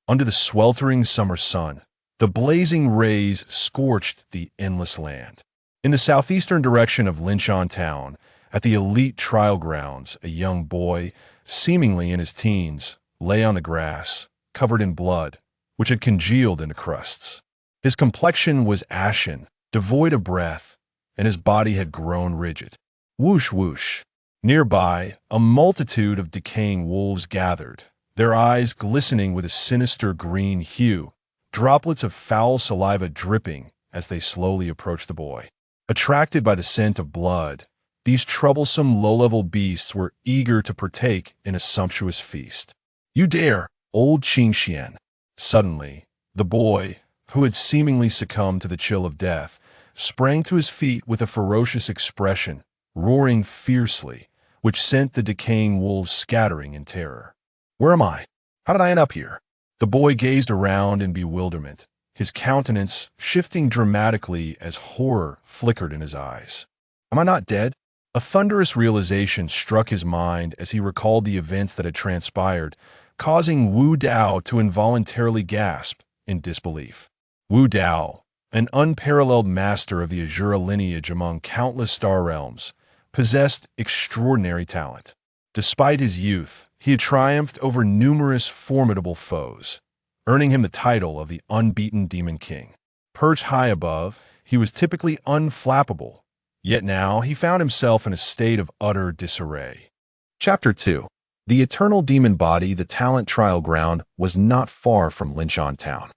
Under the sweltering summer sun, the blazing rays scorched the endless land. In the southeastern direction of Linshan Town, at the elite trial grounds, a young boy, seemingly in his teens, lay on the grass, covered in blood, which had congealed into crusts. His complexion was ashen, devoid of breath, and his body had grown rigid. Whoosh, whoosh. Nearby, a multitude of decaying wolves gathered, their eyes glistening with a sinister green hue, droplets of foul saliva dripping as they slowly approached the boy. Attracted by the scent of blood, these troublesome low-level beasts were eager to partake in a sumptuous feast. "You dare, old Qingxian!" Suddenly, the boy, who had seemingly succumbed to the chill of death, sprang to his feet with a ferocious expression, roaring fiercely, which sent the decaying wolves scattering in terror. "Where am I? How did I end up here?" The boy gazed around in bewilderment, his countenance shifting dramatically as horror flickered in his eyes. "Am I not dead?" A thunderous realization struck his mind as he recalled the events that had transpired, causing Wu Dao to involuntarily gasp in disbelief. Wu Dao, an unparalleled master of the Asura lineage among countless star realms, possessed extraordinary talent. Despite his youth, he had triumphed over numerous formidable foes, earning him the title of the unbeaten Demon King. Perched high above, he was typically unflappable, yet now he found himself in a state of utter disarray. Chapter 2. The Eternal Demon Body. The talent trial ground was not far from Linshan Town.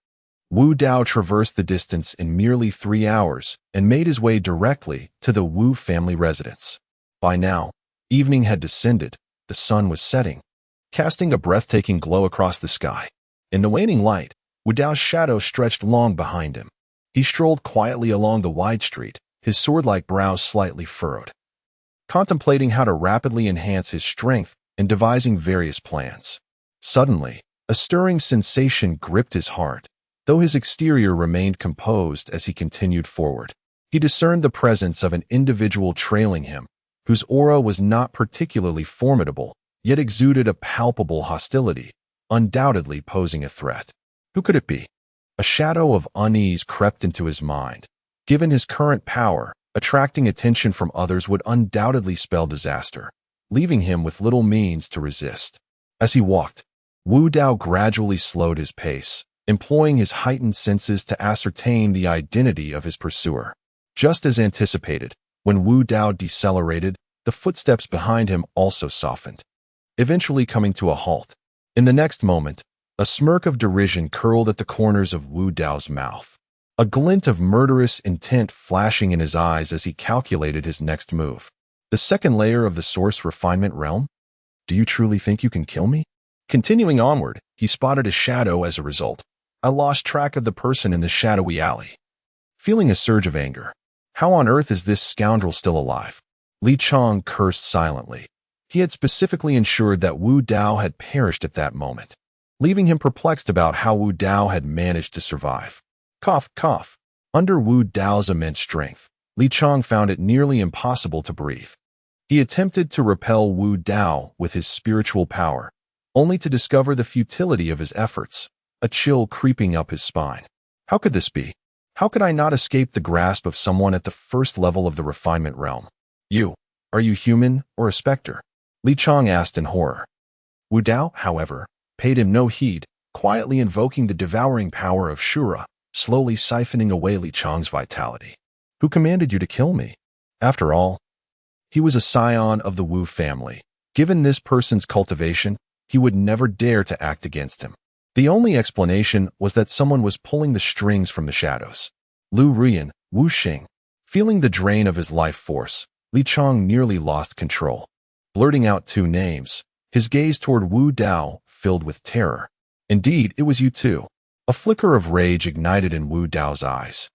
Wu Dao traversed the distance in merely 3 hours and made his way directly to the Wu family residence. By now, evening had descended, the sun was setting, casting a breathtaking glow across the sky. In the waning light, Wu Dao's shadow stretched long behind him. He strolled quietly along the wide street, his sword-like brows slightly furrowed, contemplating how to rapidly enhance his strength and devising various plans. Suddenly, a stirring sensation gripped his heart. Though his exterior remained composed as he continued forward, he discerned the presence of an individual trailing him, whose aura was not particularly formidable, yet exuded a palpable hostility, undoubtedly posing a threat. Who could it be? A shadow of unease crept into his mind. Given his current power, attracting attention from others would undoubtedly spell disaster, leaving him with little means to resist. As he walked, Wu Dao gradually slowed his pace, employing his heightened senses to ascertain the identity of his pursuer. Just as anticipated, when Wu Dao decelerated, the footsteps behind him also softened, eventually coming to a halt. In the next moment, a smirk of derision curled at the corners of Wu Dao's mouth, a glint of murderous intent flashing in his eyes as he calculated his next move. The second layer of the source refinement realm? Do you truly think you can kill me? Continuing onward, he spotted a shadow as a result. I lost track of the person in the shadowy alley. Feeling a surge of anger. How on earth is this scoundrel still alive? Li Chong cursed silently. He had specifically ensured that Wu Dao had perished at that moment, leaving him perplexed about how Wu Dao had managed to survive. Cough, cough. Under Wu Dao's immense strength, Li Chong found it nearly impossible to breathe. He attempted to repel Wu Dao with his spiritual power, only to discover the futility of his efforts, a chill creeping up his spine. How could this be? How could I not escape the grasp of someone at the first level of the refinement realm? Are you human or a specter? Li Chong asked in horror. Wu Dao, however, paid him no heed, quietly invoking the devouring power of Shura, slowly siphoning away Li Chong's vitality. Who commanded you to kill me? After all, he was a scion of the Wu family. Given this person's cultivation, he would never dare to act against him. The only explanation was that someone was pulling the strings from the shadows. Lu Ruyan, Wu Xing. Feeling the drain of his life force, Li Chong nearly lost control. Blurting out 2 names, his gaze toward Wu Dao filled with terror. Indeed, it was you too. A flicker of rage ignited in Wu Dao's eyes,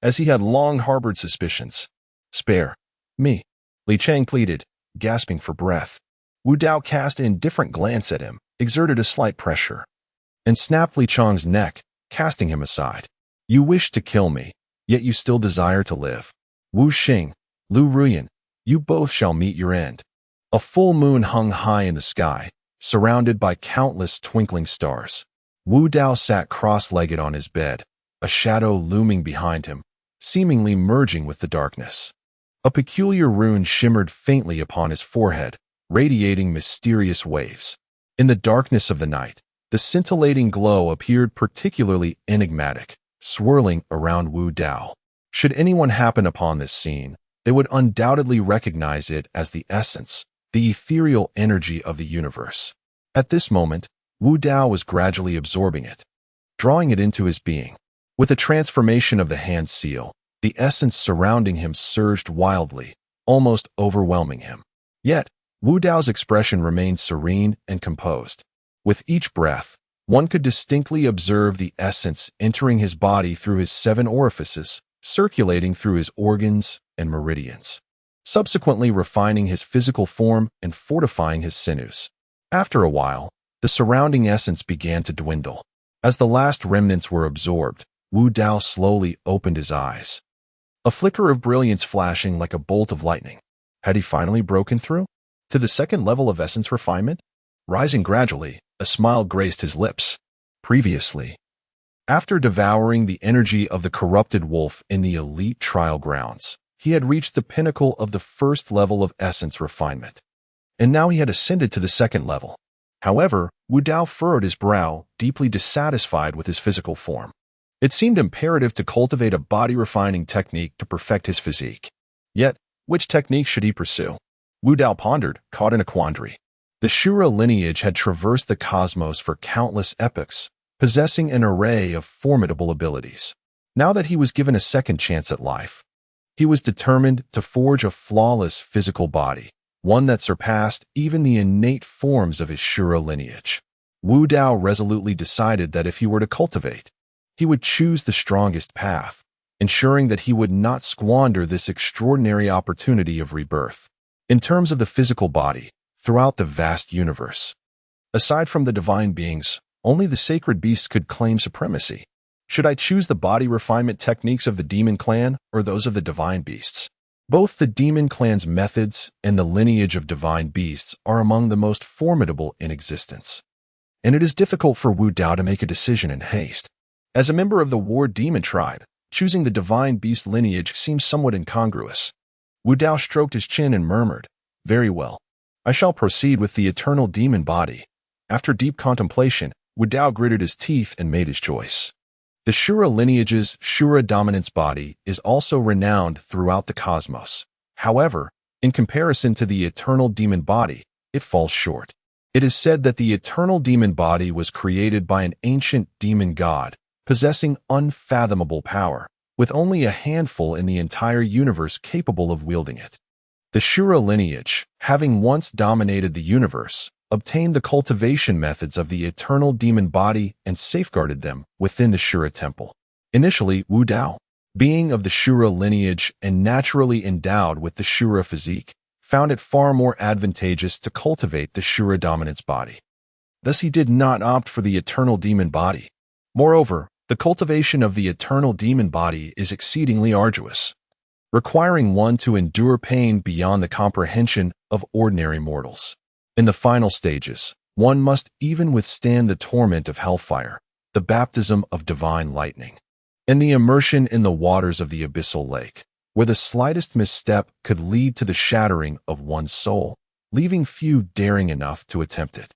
as he had long harbored suspicions. Spare me, Li Chang pleaded, gasping for breath. Wu Dao cast an indifferent glance at him, exerted a slight pressure, and snapped Li Chang's neck, casting him aside. You wish to kill me, yet you still desire to live. Wu Xing, Lu Ruyan, you both shall meet your end. A full moon hung high in the sky, surrounded by countless twinkling stars. Wu Dao sat cross-legged on his bed, a shadow looming behind him, seemingly merging with the darkness. A peculiar rune shimmered faintly upon his forehead, radiating mysterious waves. In the darkness of the night, the scintillating glow appeared particularly enigmatic, swirling around Wu Dao. Should anyone happen upon this scene, they would undoubtedly recognize it as the essence, the ethereal energy of the universe. At this moment, Wu Dao was gradually absorbing it, drawing it into his being. With the transformation of the hand seal, the essence surrounding him surged wildly, almost overwhelming him. Yet, Wu Dao's expression remained serene and composed. With each breath, one could distinctly observe the essence entering his body through his 7 orifices, circulating through his organs and meridians, subsequently refining his physical form and fortifying his sinews. After a while, the surrounding essence began to dwindle. As the last remnants were absorbed, Wu Dao slowly opened his eyes. A flicker of brilliance flashing like a bolt of lightning. Had he finally broken through to the second level of essence refinement? Rising gradually, a smile graced his lips. Previously, after devouring the energy of the corrupted wolf in the elite trial grounds, he had reached the pinnacle of the first level of essence refinement. And now he had ascended to the second level. However, Wu Dao furrowed his brow, deeply dissatisfied with his physical form. It seemed imperative to cultivate a body-refining technique to perfect his physique. Yet, which technique should he pursue? Wu Dao pondered, caught in a quandary. The Asura lineage had traversed the cosmos for countless epochs, possessing an array of formidable abilities. Now that he was given a second chance at life, he was determined to forge a flawless physical body, one that surpassed even the innate forms of his Asura lineage. Wu Dao resolutely decided that if he were to cultivate, he would choose the strongest path, ensuring that he would not squander this extraordinary opportunity of rebirth. In terms of the physical body, throughout the vast universe, aside from the divine beings, only the sacred beasts could claim supremacy. Should I choose the body refinement techniques of the Demon Clan or those of the divine beasts? Both the Demon Clan's methods and the lineage of divine beasts are among the most formidable in existence, and it is difficult for Wu Dao to make a decision in haste. As a member of the War Demon tribe, choosing the divine beast lineage seems somewhat incongruous. Wu Dao stroked his chin and murmured, "Very well. I shall proceed with the eternal demon body." After deep contemplation, Wu Dao gritted his teeth and made his choice. The Asura lineage's Asura dominance body is also renowned throughout the cosmos. However, in comparison to the eternal demon body, it falls short. It is said that the eternal demon body was created by an ancient demon god, possessing unfathomable power, with only a handful in the entire universe capable of wielding it. The Asura lineage, having once dominated the universe, obtained the cultivation methods of the eternal demon body and safeguarded them within the Asura temple. Initially, Wu Dao, being of the Asura lineage and naturally endowed with the Asura physique, found it far more advantageous to cultivate the Asura dominance body. Thus he did not opt for the eternal demon body. Moreover, the cultivation of the eternal demon body is exceedingly arduous, requiring one to endure pain beyond the comprehension of ordinary mortals. In the final stages, one must even withstand the torment of hellfire, the baptism of divine lightning, and the immersion in the waters of the abyssal lake, where the slightest misstep could lead to the shattering of one's soul, leaving few daring enough to attempt it.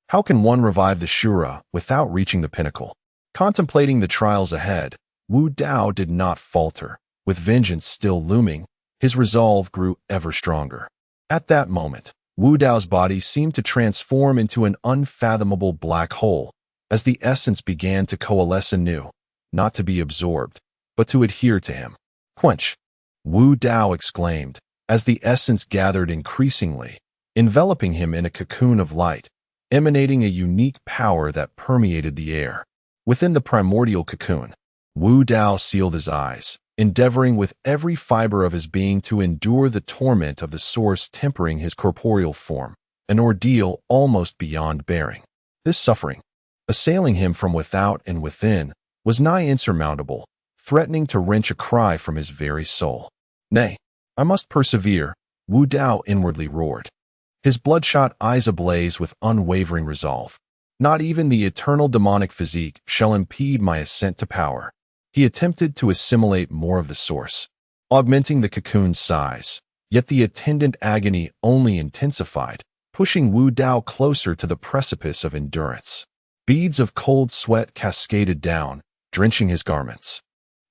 How can one revive the Asura without reaching the pinnacle? Contemplating the trials ahead, Wu Dao did not falter. With vengeance still looming, his resolve grew ever stronger. At that moment, Wu Dao's body seemed to transform into an unfathomable black hole, as the essence began to coalesce anew, not to be absorbed, but to adhere to him. "Quench!" Wu Dao exclaimed, as the essence gathered increasingly, enveloping him in a cocoon of light, emanating a unique power that permeated the air. Within the primordial cocoon, Wu Dao sealed his eyes, endeavoring with every fiber of his being to endure the torment of the source tempering his corporeal form, an ordeal almost beyond bearing. This suffering, assailing him from without and within, was nigh insurmountable, threatening to wrench a cry from his very soul. "Nay, I must persevere," Wu Dao inwardly roared, his bloodshot eyes ablaze with unwavering resolve. Not even the eternal demonic physique shall impede my ascent to power. He attempted to assimilate more of the source, augmenting the cocoon's size, yet the attendant agony only intensified, pushing Wu Dao closer to the precipice of endurance. Beads of cold sweat cascaded down, drenching his garments,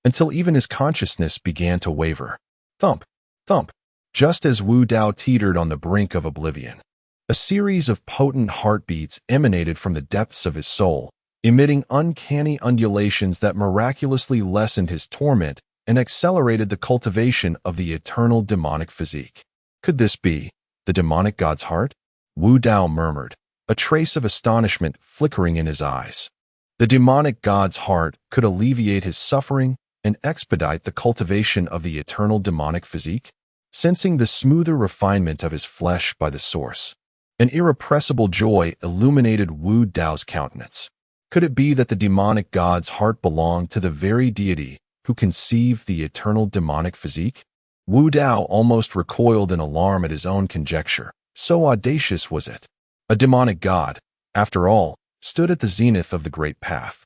until even his consciousness began to waver. Thump, thump, just as Wu Dao teetered on the brink of oblivion. A series of potent heartbeats emanated from the depths of his soul, emitting uncanny undulations that miraculously lessened his torment and accelerated the cultivation of the eternal demonic physique. Could this be the demonic god's heart? Wu Dao murmured, a trace of astonishment flickering in his eyes. The demonic god's heart could alleviate his suffering and expedite the cultivation of the eternal demonic physique? Sensing the smoother refinement of his flesh by the source, an irrepressible joy illuminated Wu Dao's countenance. Could it be that the demonic god's heart belonged to the very deity who conceived the eternal demonic physique? Wu Dao almost recoiled in alarm at his own conjecture. So audacious was it. A demonic god, after all, stood at the zenith of the great path,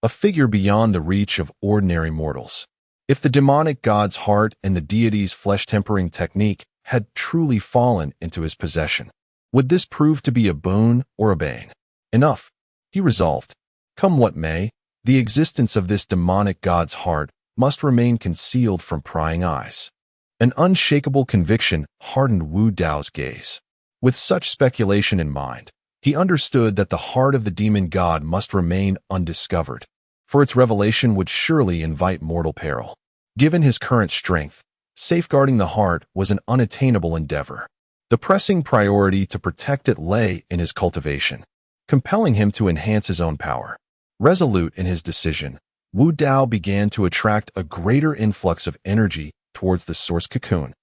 a figure beyond the reach of ordinary mortals. If the demonic god's heart and the deity's flesh-tempering technique had truly fallen into his possession, would this prove to be a boon or a bane? Enough, he resolved. Come what may, the existence of this demonic god's heart must remain concealed from prying eyes. An unshakable conviction hardened Wu Dao's gaze. With such speculation in mind, he understood that the heart of the demon god must remain undiscovered, for its revelation would surely invite mortal peril. Given his current strength, safeguarding the heart was an unattainable endeavor. The pressing priority to protect it lay in his cultivation, compelling him to enhance his own power. Resolute in his decision, Wu Dao began to attract a greater influx of energy towards the source cocoon,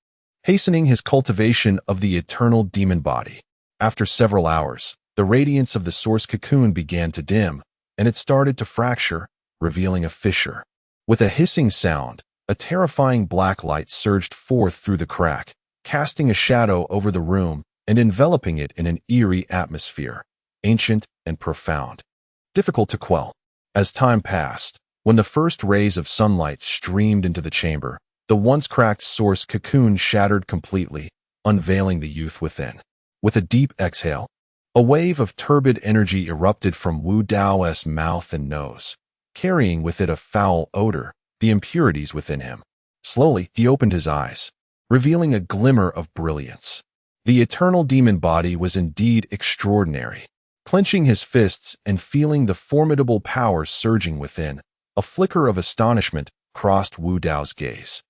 hastening his cultivation of the eternal demon body. After several hours, the radiance of the source cocoon began to dim, and it started to fracture, revealing a fissure. With a hissing sound, a terrifying black light surged forth through the crack, casting a shadow over the room and enveloping it in an eerie atmosphere, ancient and profound, difficult to quell. As time passed, when the first rays of sunlight streamed into the chamber, the once cracked source cocoon shattered completely, unveiling the youth within. With a deep exhale, a wave of turbid energy erupted from Wu Dao's mouth and nose, carrying with it a foul odor, the impurities within him. Slowly, he opened his eyes, revealing a glimmer of brilliance. The eternal demon body was indeed extraordinary. Clenching his fists and feeling the formidable power surging within, a flicker of astonishment crossed Wu Dao's gaze.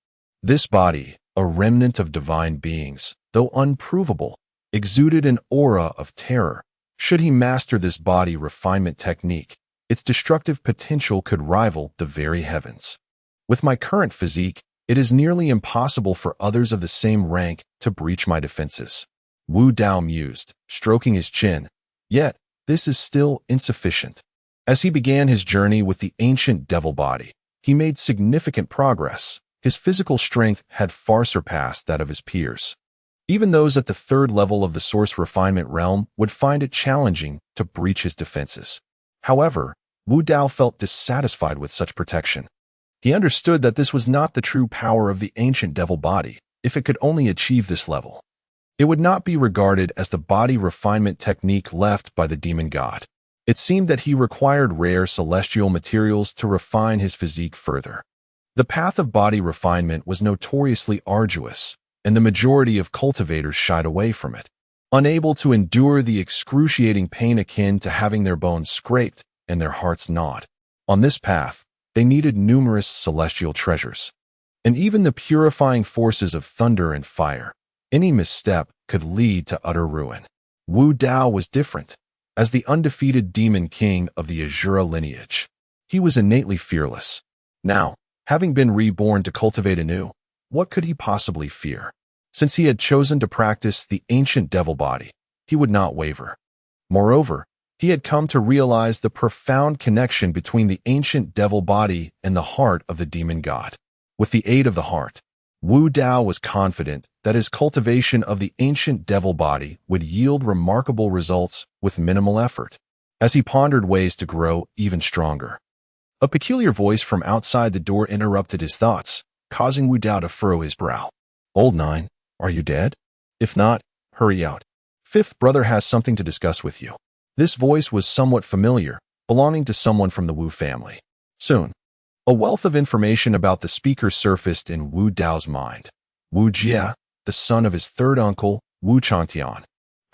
This body, a remnant of divine beings, though unprovable, exuded an aura of terror. Should he master this body refinement technique, its destructive potential could rival the very heavens. With my current physique, it is nearly impossible for others of the same rank to breach my defenses. Wu Dao mused, stroking his chin. Yet, this is still insufficient. As he began his journey with the ancient devil body, he made significant progress. His physical strength had far surpassed that of his peers. Even those at the third level of the source refinement realm would find it challenging to breach his defenses. However, Wu Dao felt dissatisfied with such protection. He understood that this was not the true power of the ancient devil body. If it could only achieve this level, it would not be regarded as the body refinement technique left by the demon god. It seemed that he required rare celestial materials to refine his physique further. The path of body refinement was notoriously arduous, and the majority of cultivators shied away from it, unable to endure the excruciating pain akin to having their bones scraped and their hearts gnawed. On this path, they needed numerous celestial treasures, and even the purifying forces of thunder and fire. Any misstep could lead to utter ruin. Wu Dao was different. As the undefeated demon king of the Asura lineage, he was innately fearless. Now, having been reborn to cultivate anew, what could he possibly fear? Since he had chosen to practice the ancient devil body, he would not waver. Moreover, he had come to realize the profound connection between the ancient devil body and the heart of the demon god. With the aid of the heart, Wu Dao was confident that his cultivation of the ancient devil body would yield remarkable results with minimal effort. as he pondered ways to grow even stronger. A peculiar voice from outside the door interrupted his thoughts, causing Wu Dao to furrow his brow. "Old Nine, are you dead? If not, hurry out. Fifth brother has something to discuss with you." This voice was somewhat familiar, belonging to someone from the Wu family. Soon, a wealth of information about the speaker surfaced in Wu Dao's mind. Wu Jie, the son of his third uncle, Wu Changtian,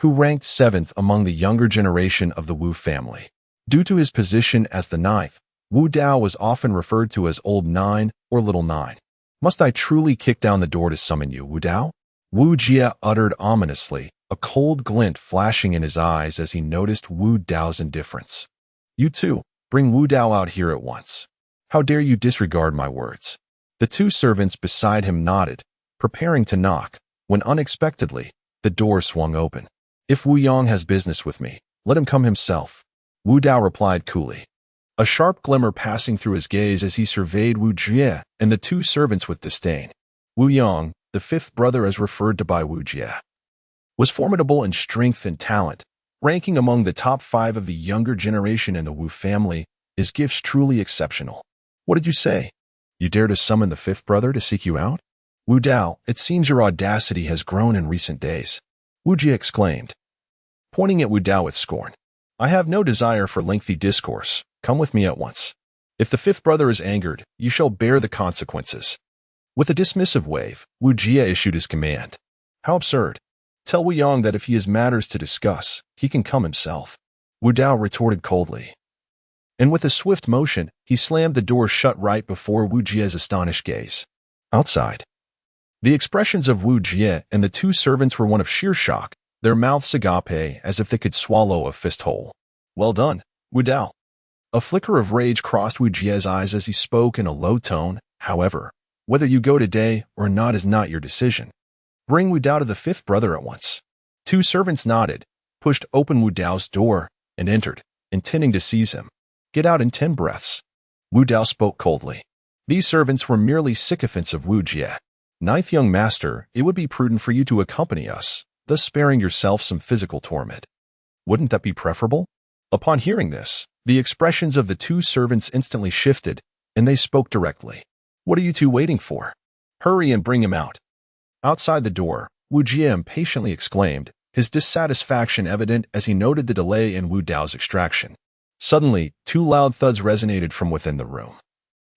who ranked 7th among the younger generation of the Wu family. Due to his position as the 9th, Wu Dao was often referred to as Old Nine or Little Nine. "Must I truly kick down the door to summon you, Wu Dao?" Wu Jie uttered ominously, a cold glint flashing in his eyes as he noticed Wu Dao's indifference. "You too, bring Wu Dao out here at once. How dare you disregard my words?" The two servants beside him nodded, preparing to knock, when unexpectedly, the door swung open. "If Wu Yang has business with me, let him come himself," Wu Dao replied coolly, a sharp glimmer passing through his gaze as he surveyed Wu Jie and the two servants with disdain. Wu Yang, the 5th brother as referred to by Wu Jie, was formidable in strength and talent, ranking among the top 5 of the younger generation in the Wu family, his gifts truly exceptional. "What did you say? You dare to summon the 5th brother to seek you out? Wu Dao, it seems your audacity has grown in recent days," Wu Jie exclaimed, pointing at Wu Dao with scorn. "I have no desire for lengthy discourse. Come with me at once. If the 5th brother is angered, you shall bear the consequences." With a dismissive wave, Wu Jie issued his command. "How absurd. Tell Wu Yang that if he has matters to discuss, he can come himself," Wu Dao retorted coldly. And with a swift motion, he slammed the door shut right before Wu Jie's astonished gaze. Outside, the expressions of Wu Jie and the two servants were one of sheer shock, their mouths agape as if they could swallow a fist whole. "Well done, Wu Dao." A flicker of rage crossed Wu Jie's eyes as he spoke in a low tone. "However, whether you go today or not is not your decision. Bring Wu Dao to the 5th brother at once." Two servants nodded, pushed open Wu Dao's door, and entered, intending to seize him. "Get out in 10 breaths," Wu Dao spoke coldly. These servants were merely sycophants of Wu Jie. "Ninth young master, it would be prudent for you to accompany us, thus sparing yourself some physical torment. Wouldn't that be preferable?" Upon hearing this, the expressions of the two servants instantly shifted, and they spoke directly. "What are you two waiting for? Hurry and bring him out." Outside the door, Wu Jie impatiently exclaimed, his dissatisfaction evident as he noted the delay in Wu Dao's extraction. Suddenly, 2 loud thuds resonated from within the room,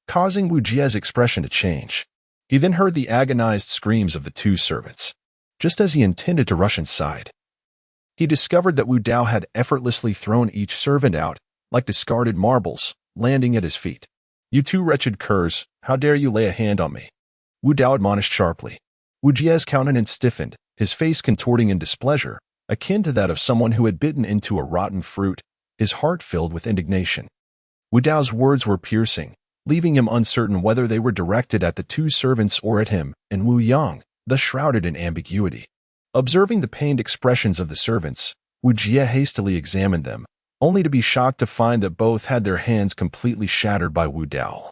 causing Wu Jie's expression to change. He then heard the agonized screams of the two servants. Just as he intended to rush inside, he discovered that Wu Dao had effortlessly thrown each servant out, like discarded marbles, landing at his feet. "You two wretched curs, how dare you lay a hand on me?" Wu Dao admonished sharply. Wu Jie's countenance stiffened, his face contorting in displeasure, akin to that of someone who had bitten into a rotten fruit, his heart filled with indignation. Wu Dao's words were piercing, leaving him uncertain whether they were directed at the two servants or at him, and Wu Yang, thus shrouded in ambiguity. Observing the pained expressions of the servants, Wu Jie hastily examined them, only to be shocked to find that both had their hands completely shattered by Wu Dao,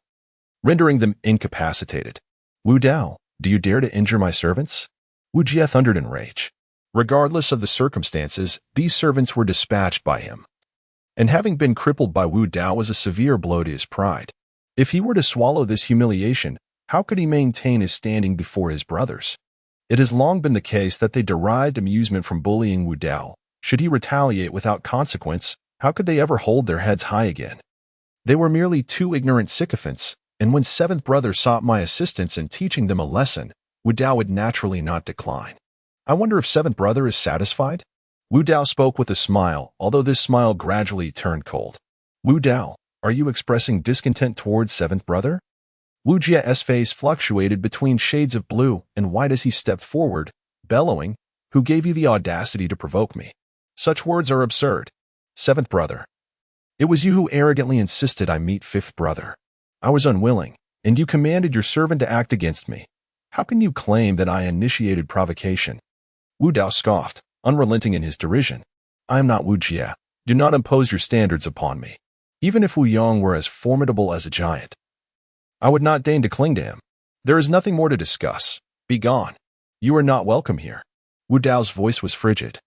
rendering them incapacitated. "Wu Dao, do you dare to injure my servants?" Wu Jie thundered in rage. Regardless of the circumstances, these servants were dispatched by him, and having been crippled by Wu Dao was a severe blow to his pride. If he were to swallow this humiliation, how could he maintain his standing before his brothers? It has long been the case that they derived amusement from bullying Wu Dao. Should he retaliate without consequence, how could they ever hold their heads high again? They were merely 2 ignorant sycophants, and when 7th brother sought my assistance in teaching them a lesson, Wu Dao would naturally not decline. "I wonder if 7th brother is satisfied?" Wu Dao spoke with a smile, although this smile gradually turned cold. "Wu Dao, are you expressing discontent towards 7th brother?" Wu Jie's face fluctuated between shades of blue and white as he stepped forward, bellowing, "Who gave you the audacity to provoke me? Such words are absurd. 7th brother, it was you who arrogantly insisted I meet 5th brother. I was unwilling, and you commanded your servant to act against me. How can you claim that I initiated provocation?" Wu Dao scoffed, unrelenting in his derision. "I am not Wu Jie. Do not impose your standards upon me. Even if Wu Yang were as formidable as a giant, I would not deign to cling to him. There is nothing more to discuss. Be gone. You are not welcome here." Wu Dao's voice was frigid,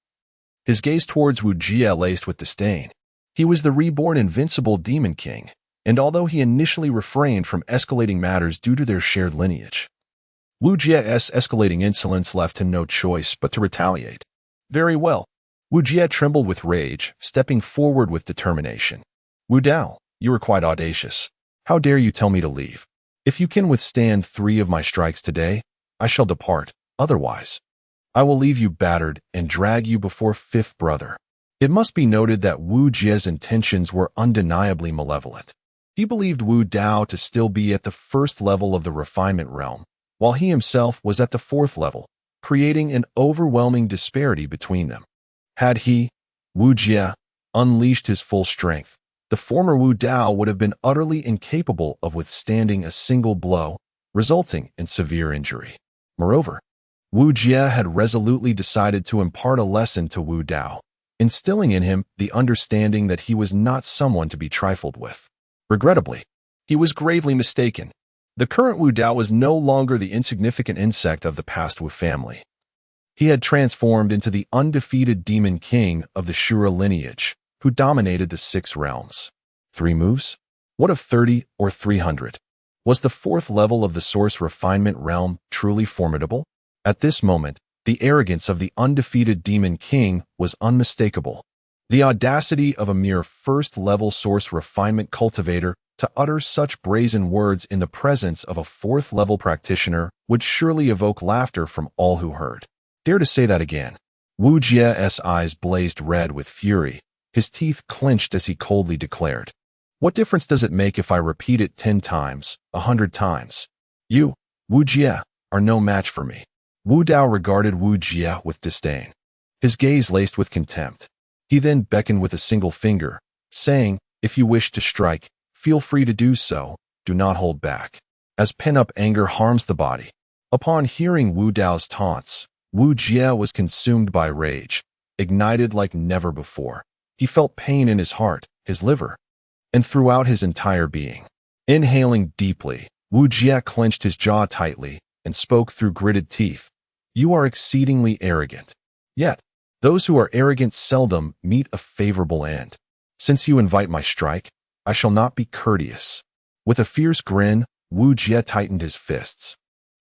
his gaze towards Wu Jie laced with disdain. He was the reborn Invincible Demon King, and although he initially refrained from escalating matters due to their shared lineage, Wu Jie's escalating insolence left him no choice but to retaliate. Very well. Wu Jie trembled with rage, stepping forward with determination. Wu Dao, you are quite audacious. How dare you tell me to leave? If you can withstand 3 of my strikes today, I shall depart. Otherwise, I will leave you battered and drag you before 5th brother. It must be noted that Wu Jie's intentions were undeniably malevolent. He believed Wu Dao to still be at the 1st level of the refinement realm, while he himself was at the 4th level, creating an overwhelming disparity between them. Had he, Wu Jie, unleashed his full strength, the former Wu Dao would have been utterly incapable of withstanding a single blow, resulting in severe injury. Moreover, Wu Jie had resolutely decided to impart a lesson to Wu Dao, instilling in him the understanding that he was not someone to be trifled with. Regrettably, he was gravely mistaken. The current Wu Dao was no longer the insignificant insect of the past Wu family. He had transformed into the undefeated Demon King of the Asura lineage, who dominated the 6 realms. 3 moves? What of 30 or 300? Was the 4th level of the Source Refinement realm truly formidable? At this moment, the arrogance of the undefeated Demon King was unmistakable. The audacity of a mere 1st-level Source Refinement cultivator to utter such brazen words in the presence of a 4th-level practitioner would surely evoke laughter from all who heard. Dare to say that again. Wu Jie's eyes blazed red with fury. His teeth clenched as he coldly declared, "What difference does it make if I repeat it 10 times, 100 times? You, Wu Jie, are no match for me." Wu Dao regarded Wu Jie with disdain, his gaze laced with contempt. He then beckoned with a single finger, saying, "If you wish to strike, feel free to do so, do not hold back, as pent-up anger harms the body." Upon hearing Wu Dao's taunts, Wu Jie was consumed by rage, ignited like never before. He felt pain in his heart, his liver, and throughout his entire being. Inhaling deeply, Wu Jie clenched his jaw tightly and spoke through gritted teeth. "You are exceedingly arrogant. Yet, those who are arrogant seldom meet a favorable end. Since you invite my strike, I shall not be courteous." With a fierce grin, Wu Jie tightened his fists,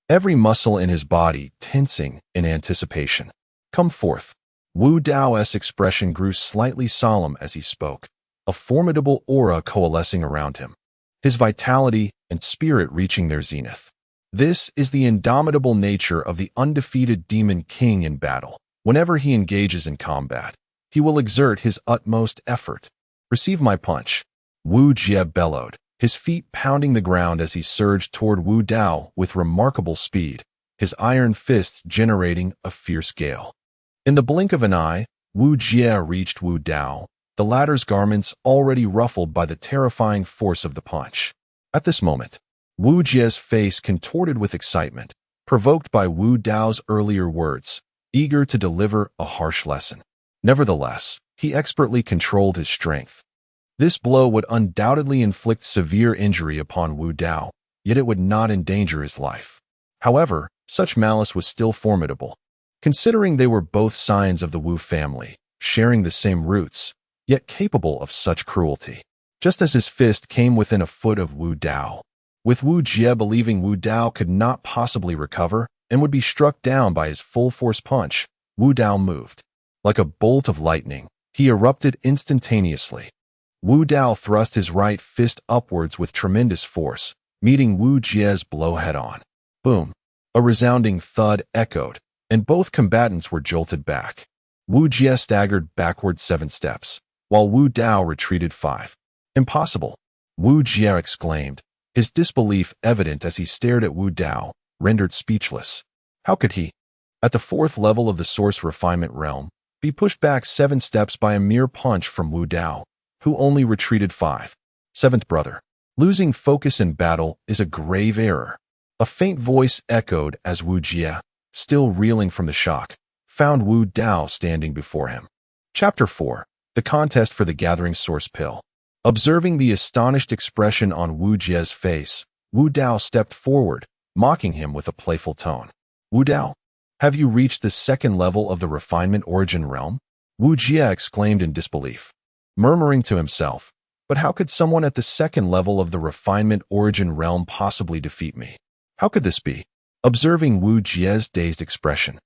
every muscle in his body tensing in anticipation. "Come forth." Wu Dao's expression grew slightly solemn as he spoke, a formidable aura coalescing around him, his vitality and spirit reaching their zenith. This is the indomitable nature of the undefeated Demon King in battle. Whenever he engages in combat, he will exert his utmost effort. "Receive my punch." Wu Jie bellowed, his feet pounding the ground as he surged toward Wu Dao with remarkable speed, his iron fists generating a fierce gale. In the blink of an eye, Wu Jie reached Wu Dao, the latter's garments already ruffled by the terrifying force of the punch. At this moment, Wu Jie's face contorted with excitement, provoked by Wu Dao's earlier words, eager to deliver a harsh lesson. Nevertheless, he expertly controlled his strength. This blow would undoubtedly inflict severe injury upon Wu Dao, yet it would not endanger his life. However, such malice was still formidable, considering they were both scions of the Wu family, sharing the same roots, yet capable of such cruelty. Just as his fist came within a foot of Wu Dao, with Wu Jie believing Wu Dao could not possibly recover and would be struck down by his full-force punch, Wu Dao moved. Like a bolt of lightning, he erupted instantaneously. Wu Dao thrust his right fist upwards with tremendous force, meeting Wu Jie's blow head-on. Boom! A resounding thud echoed, and both combatants were jolted back. Wu Jie staggered backward 7 steps, while Wu Dao retreated 5. "Impossible!" Wu Jie exclaimed, his disbelief evident as he stared at Wu Dao, rendered speechless. How could he, at the 4th level of the Source Refinement realm, be pushed back 7 steps by a mere punch from Wu Dao, who only retreated 5? 7th brother. Losing focus in battle is a grave error. A faint voice echoed as Wu Jie, still reeling from the shock, found Wu Dao standing before him. Chapter 4. The Contest for the Gathering Source Pill. Observing the astonished expression on Wu Jie's face, Wu Dao stepped forward, mocking him with a playful tone. "Wu Dao, have you reached the 2nd level of the Refinement Origin realm?" Wu Jie exclaimed in disbelief. murmuring to himself, "But how could someone at the second level of the refinement origin realm possibly defeat me? How could this be?" Observing Wu Jie's dazed expression,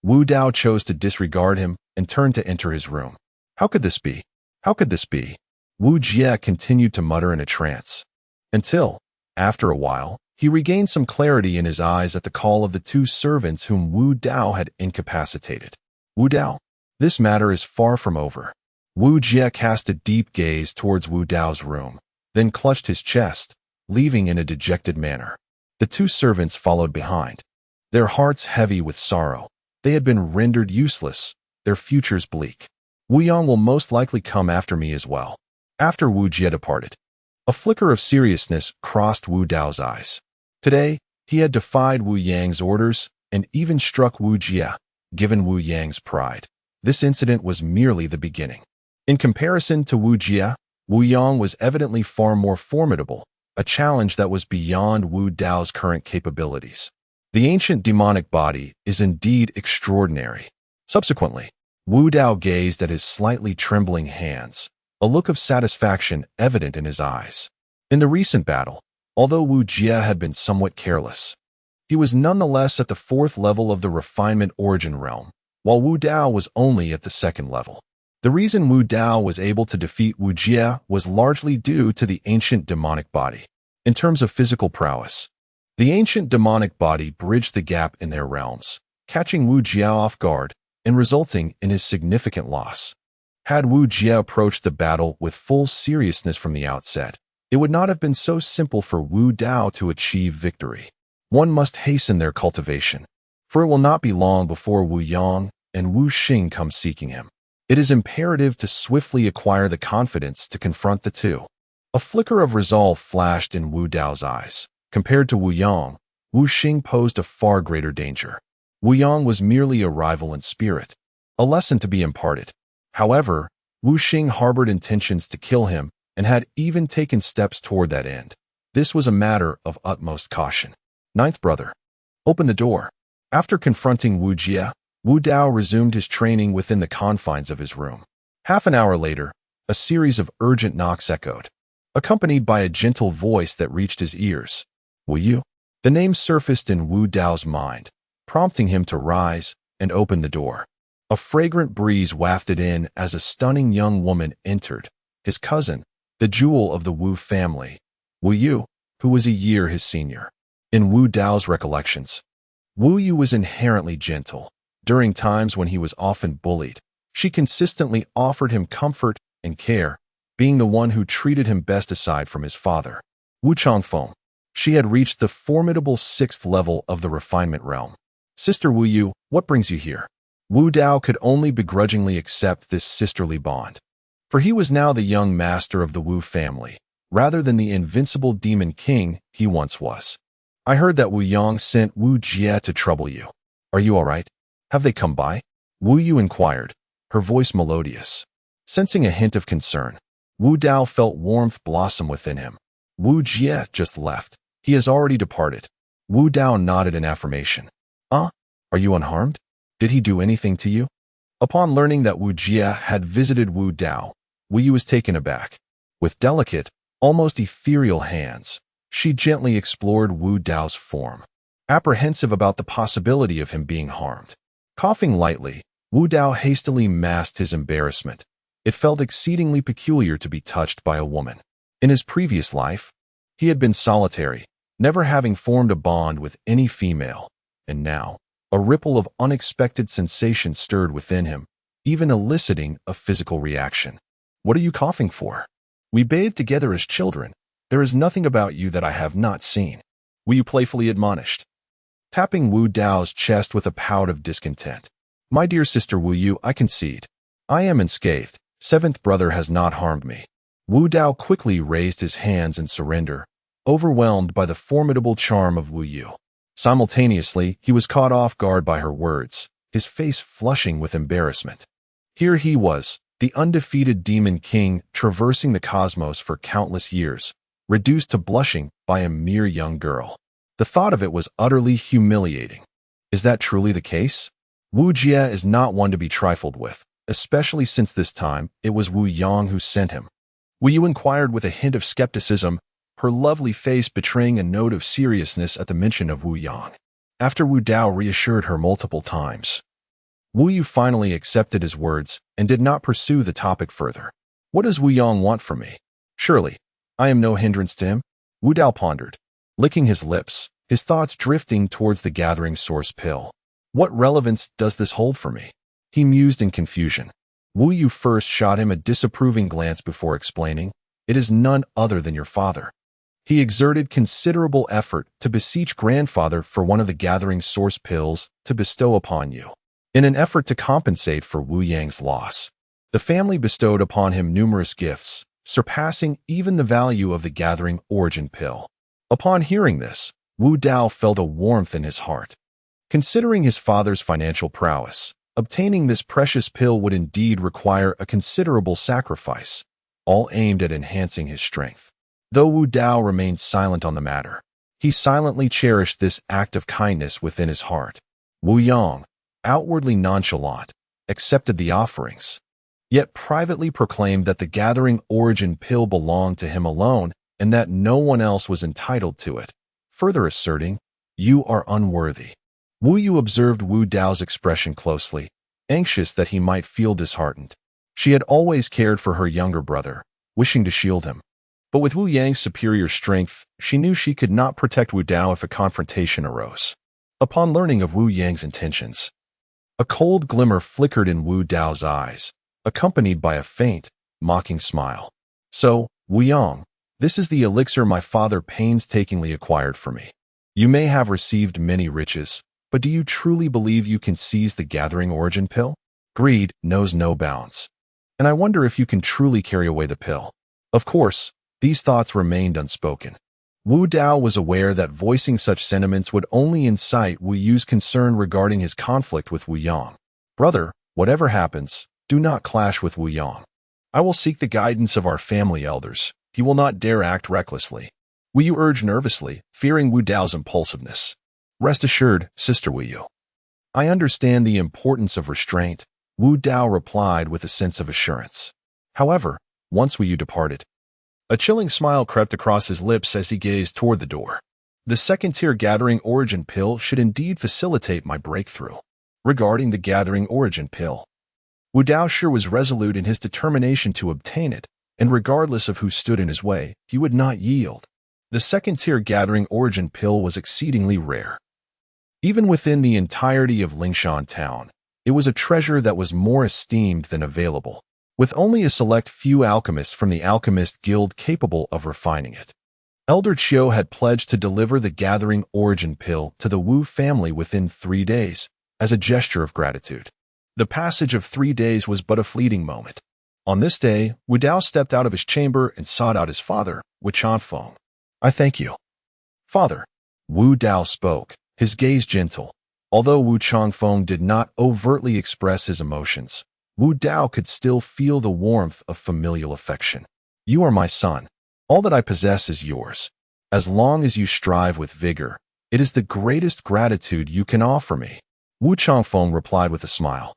Wu Dao chose to disregard him and turned to enter his room. "How could this be? How could this be?" Wu Jie continued to mutter in a trance, until, after a while, he regained some clarity in his eyes at the call of the two servants whom Wu Dao had incapacitated. "Wu Dao, this matter is far from over." Wu Jie cast a deep gaze towards Wu Dao's room, then clutched his chest, leaving in a dejected manner. The two servants followed behind, their hearts heavy with sorrow. They had been rendered useless, their futures bleak. "Wu Yang will most likely come after me as well." After Wu Jie departed, a flicker of seriousness crossed Wu Dao's eyes. Today, he had defied Wu Yang's orders and even struck Wu Jie, given Wu Yang's pride. This incident was merely the beginning. In comparison to Wu Jie, Wu Yang was evidently far more formidable, a challenge that was beyond Wu Dao's current capabilities. The ancient demonic body is indeed extraordinary. Subsequently, Wu Dao gazed at his slightly trembling hands, a look of satisfaction evident in his eyes. In the recent battle, although Wu Jie had been somewhat careless, he was nonetheless at the fourth level of the refinement origin realm, while Wu Dao was only at the second level. The reason Wu Dao was able to defeat Wu Jie was largely due to the ancient demonic body. In terms of physical prowess, the ancient demonic body bridged the gap in their realms, catching Wu Jie off guard and resulting in his significant loss. Had Wu Jie approached the battle with full seriousness from the outset, it would not have been so simple for Wu Dao to achieve victory. One must hasten their cultivation, for it will not be long before Wu Yang and Wu Xing come seeking him. It is imperative to swiftly acquire the confidence to confront the two. A flicker of resolve flashed in Wu Dao's eyes. Compared to Wu Yang, Wu Xing posed a far greater danger. Wu Yang was merely a rival in spirit, a lesson to be imparted. However, Wu Xing harbored intentions to kill him and had even taken steps toward that end. This was a matter of utmost caution. Ninth brother, open the door. After confronting Wu Jie, Wu Dao resumed his training within the confines of his room. Half an hour later, a series of urgent knocks echoed, accompanied by a gentle voice that reached his ears. "Wu Yu?" The name surfaced in Wu Dao's mind, prompting him to rise and open the door. A fragrant breeze wafted in as a stunning young woman entered, his cousin, the jewel of the Wu family, Wu Yu, who was a year his senior. In Wu Dao's recollections, Wu Yu was inherently gentle. During times when he was often bullied, she consistently offered him comfort and care, being the one who treated him best aside from his father. Wu Changfeng. She had reached the formidable 6th level of the refinement realm. "Sister Wu Yu, what brings you here?" Wu Dao could only begrudgingly accept this sisterly bond, for he was now the young master of the Wu family, rather than the Invincible Demon King he once was. "I heard that Wu Yang sent Wu Jie to trouble you. Are you all right? Have they come by?" Wu Yu inquired, her voice melodious. Sensing a hint of concern, Wu Dao felt warmth blossom within him. "Wu Jie just left. He has already departed." Wu Dao nodded in affirmation. Are you unharmed? Did he do anything to you?" Upon learning that Wu Jie had visited Wu Dao, Wu Yu was taken aback. With delicate, almost ethereal hands, she gently explored Wu Dao's form, apprehensive about the possibility of him being harmed. Coughing lightly, Wu Dao hastily masked his embarrassment. It felt exceedingly peculiar to be touched by a woman. In his previous life, he had been solitary, never having formed a bond with any female, and now, a ripple of unexpected sensation stirred within him, even eliciting a physical reaction. "What are you coughing for? We bathed together as children. There is nothing about you that I have not seen," Wu Yu playfully admonished, tapping Wu Dao's chest with a pout of discontent. "My dear sister Wu Yu, I concede. I am unscathed. 7th brother has not harmed me." Wu Dao quickly raised his hands in surrender, overwhelmed by the formidable charm of Wu Yu. Simultaneously, he was caught off guard by her words, his face flushing with embarrassment. Here he was, the undefeated Demon King, traversing the cosmos for countless years, reduced to blushing by a mere young girl. The thought of it was utterly humiliating. Is that truly the case? Wu Jie is not one to be trifled with. especially since this time it was Wu Yang who sent him. Wu Yu inquired with a hint of skepticism, her lovely face betraying a note of seriousness at the mention of Wu Yang. After Wu Dao reassured her multiple times, Wu Yu finally accepted his words and did not pursue the topic further. What does Wu Yang want from me? Surely, I am no hindrance to him, Wu Dao pondered, licking his lips, his thoughts drifting towards the gathering source pill. What relevance does this hold for me? He mused in confusion. Wu Yu first shot him a disapproving glance before explaining, "It is none other than your father. He exerted considerable effort to beseech grandfather for one of the gathering source pills to bestow upon you. In an effort to compensate for Wu Yang's loss, the family bestowed upon him numerous gifts, surpassing even the value of the gathering origin pill." Upon hearing this, Wu Dao felt a warmth in his heart. Considering his father's financial prowess, obtaining this precious pill would indeed require a considerable sacrifice, all aimed at enhancing his strength. Though Wu Dao remained silent on the matter, he silently cherished this act of kindness within his heart. Wu Yang, outwardly nonchalant, accepted the offerings, yet privately proclaimed that the gathering origin pill belonged to him alone and that no one else was entitled to it, further asserting, "You are unworthy." Wu Yu observed Wu Dao's expression closely, anxious that he might feel disheartened. She had always cared for her younger brother, wishing to shield him. But with Wu Yang's superior strength, she knew she could not protect Wu Dao if a confrontation arose. Upon learning of Wu Yang's intentions, a cold glimmer flickered in Wu Dao's eyes, accompanied by a faint, mocking smile. "So, Wu Yang, this is the elixir my father painstakingly acquired for me. You may have received many riches, but do you truly believe you can seize the gathering origin pill? Greed knows no bounds. And I wonder if you can truly carry away the pill." Of course, these thoughts remained unspoken. Wu Dao was aware that voicing such sentiments would only incite Wu Yu's concern regarding his conflict with Wu Yang. "Brother, whatever happens, do not clash with Wu Yang. I will seek the guidance of our family elders. He will not dare act recklessly," Wu Yu urged nervously, fearing Wu Dao's impulsiveness. "Rest assured, Sister Wu Yu. I understand the importance of restraint," Wu Dao replied with a sense of assurance. However, once Wu Yu departed, a chilling smile crept across his lips as he gazed toward the door. "The second-tier gathering origin pill should indeed facilitate my breakthrough." Regarding the gathering origin pill, Wu Dao sure was resolute in his determination to obtain it, and regardless of who stood in his way, he would not yield. The second-tier gathering origin pill was exceedingly rare. Even within the entirety of Lingshan Town, it was a treasure that was more esteemed than available, with only a select few alchemists from the Alchemist Guild capable of refining it. Elder Chiu had pledged to deliver the gathering origin pill to the Wu family within 3 days, as a gesture of gratitude. The passage of 3 days was but a fleeting moment. On this day, Wu Dao stepped out of his chamber and sought out his father, Wu Changfeng. "I thank you, Father," Wu Dao spoke, his gaze gentle. Although Wu Changfeng did not overtly express his emotions, Wu Dao could still feel the warmth of familial affection. "You are my son. All that I possess is yours. As long as you strive with vigor, it is the greatest gratitude you can offer me," Wu Changfeng replied with a smile,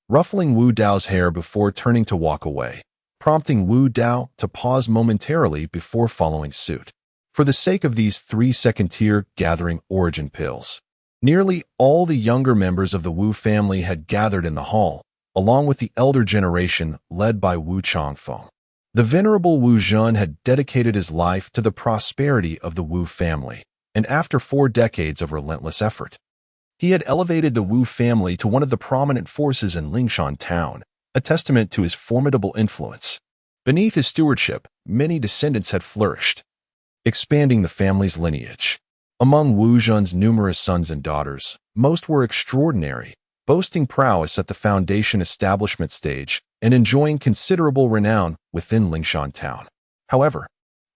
ruffling Wu Dao's hair before turning to walk away, prompting Wu Dao to pause momentarily before following suit. For the sake of these 3 second-tier gathering origin pills, nearly all the younger members of the Wu family had gathered in the hall, along with the elder generation led by Wu Changfeng. The venerable Wu Zhen had dedicated his life to the prosperity of the Wu family, and after 4 decades of relentless effort, he had elevated the Wu family to one of the prominent forces in Lingshan Town, a testament to his formidable influence. Beneath his stewardship, many descendants had flourished, expanding the family's lineage. Among Wu Zhen's numerous sons and daughters, most were extraordinary, boasting prowess at the foundation establishment stage and enjoying considerable renown within Lingshan Town. However,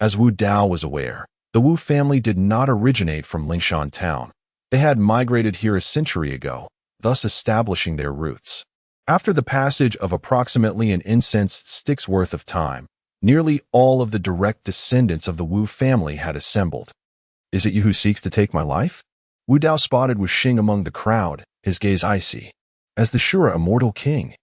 as Wu Dao was aware, the Wu family did not originate from Lingshan Town. They had migrated here a century ago, thus establishing their roots. After the passage of approximately an incense stick's worth of time, nearly all of the direct descendants of the Wu family had assembled. "Is it you who seeks to take my life?" Wu Dao spotted Wu Xing among the crowd, his gaze icy. "As the Asura Immortal King."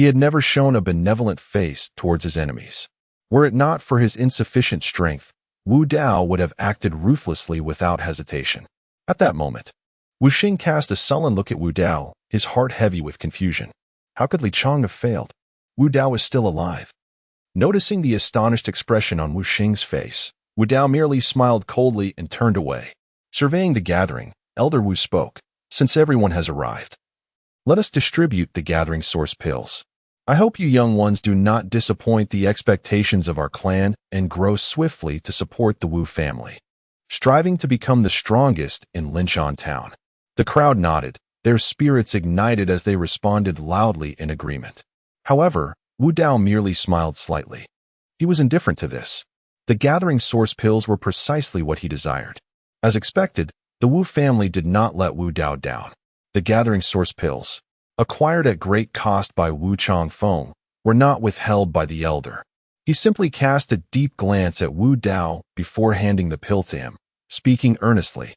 He had never shown a benevolent face towards his enemies. Were it not for his insufficient strength, Wu Dao would have acted ruthlessly without hesitation. At that moment, Wu Xing cast a sullen look at Wu Dao, his heart heavy with confusion. How could Li Chong have failed? Wu Dao was still alive. Noticing the astonished expression on Wu Xing's face, Wu Dao merely smiled coldly and turned away. Surveying the gathering, Elder Wu spoke, "Since everyone has arrived, let us distribute the gathering source pills. I hope you young ones do not disappoint the expectations of our clan and grow swiftly to support the Wu family, striving to become the strongest in Linshan Town." The crowd nodded, their spirits ignited as they responded loudly in agreement. However, Wu Dao merely smiled slightly. He was indifferent to this. The gathering source pills were precisely what he desired. As expected, the Wu family did not let Wu Dao down. The gathering source pills, acquired at great cost by Wu Changfeng, were not withheld by the elder. He simply cast a deep glance at Wu Dao before handing the pill to him, speaking earnestly.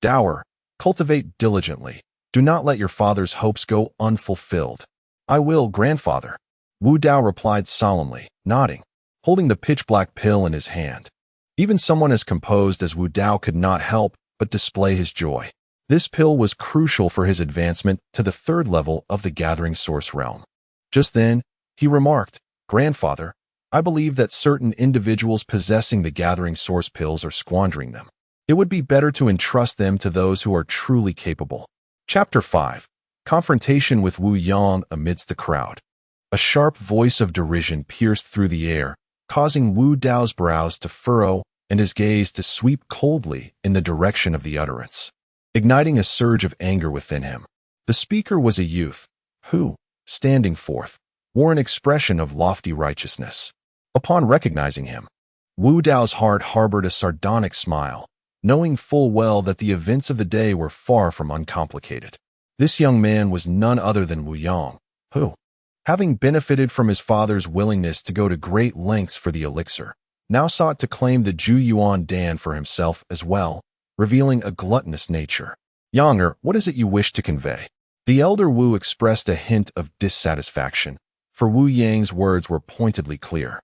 "Dower, cultivate diligently. Do not let your father's hopes go unfulfilled." "I will, grandfather," Wu Dao replied solemnly, nodding, holding the pitch-black pill in his hand. Even someone as composed as Wu Dao could not help but display his joy. This pill was crucial for his advancement to the third level of the gathering source realm. Just then, he remarked, "Grandfather, I believe that certain individuals possessing the gathering source pills are squandering them. It would be better to entrust them to those who are truly capable." Chapter 5. Confrontation with Wu Yang amidst the crowd. A sharp voice of derision pierced through the air, causing Wu Dao's brows to furrow and his gaze to sweep coldly in the direction of the utterance, igniting a surge of anger within him. The speaker was a youth who, standing forth, wore an expression of lofty righteousness. Upon recognizing him, Wu Dao's heart harbored a sardonic smile, knowing full well that the events of the day were far from uncomplicated. This young man was none other than Wu Yang, who, having benefited from his father's willingness to go to great lengths for the elixir, now sought to claim the Ju Yuan Dan for himself as well, revealing a gluttonous nature. "Younger, what is it you wish to convey?" The elder Wu expressed a hint of dissatisfaction, for Wu Yang's words were pointedly clear.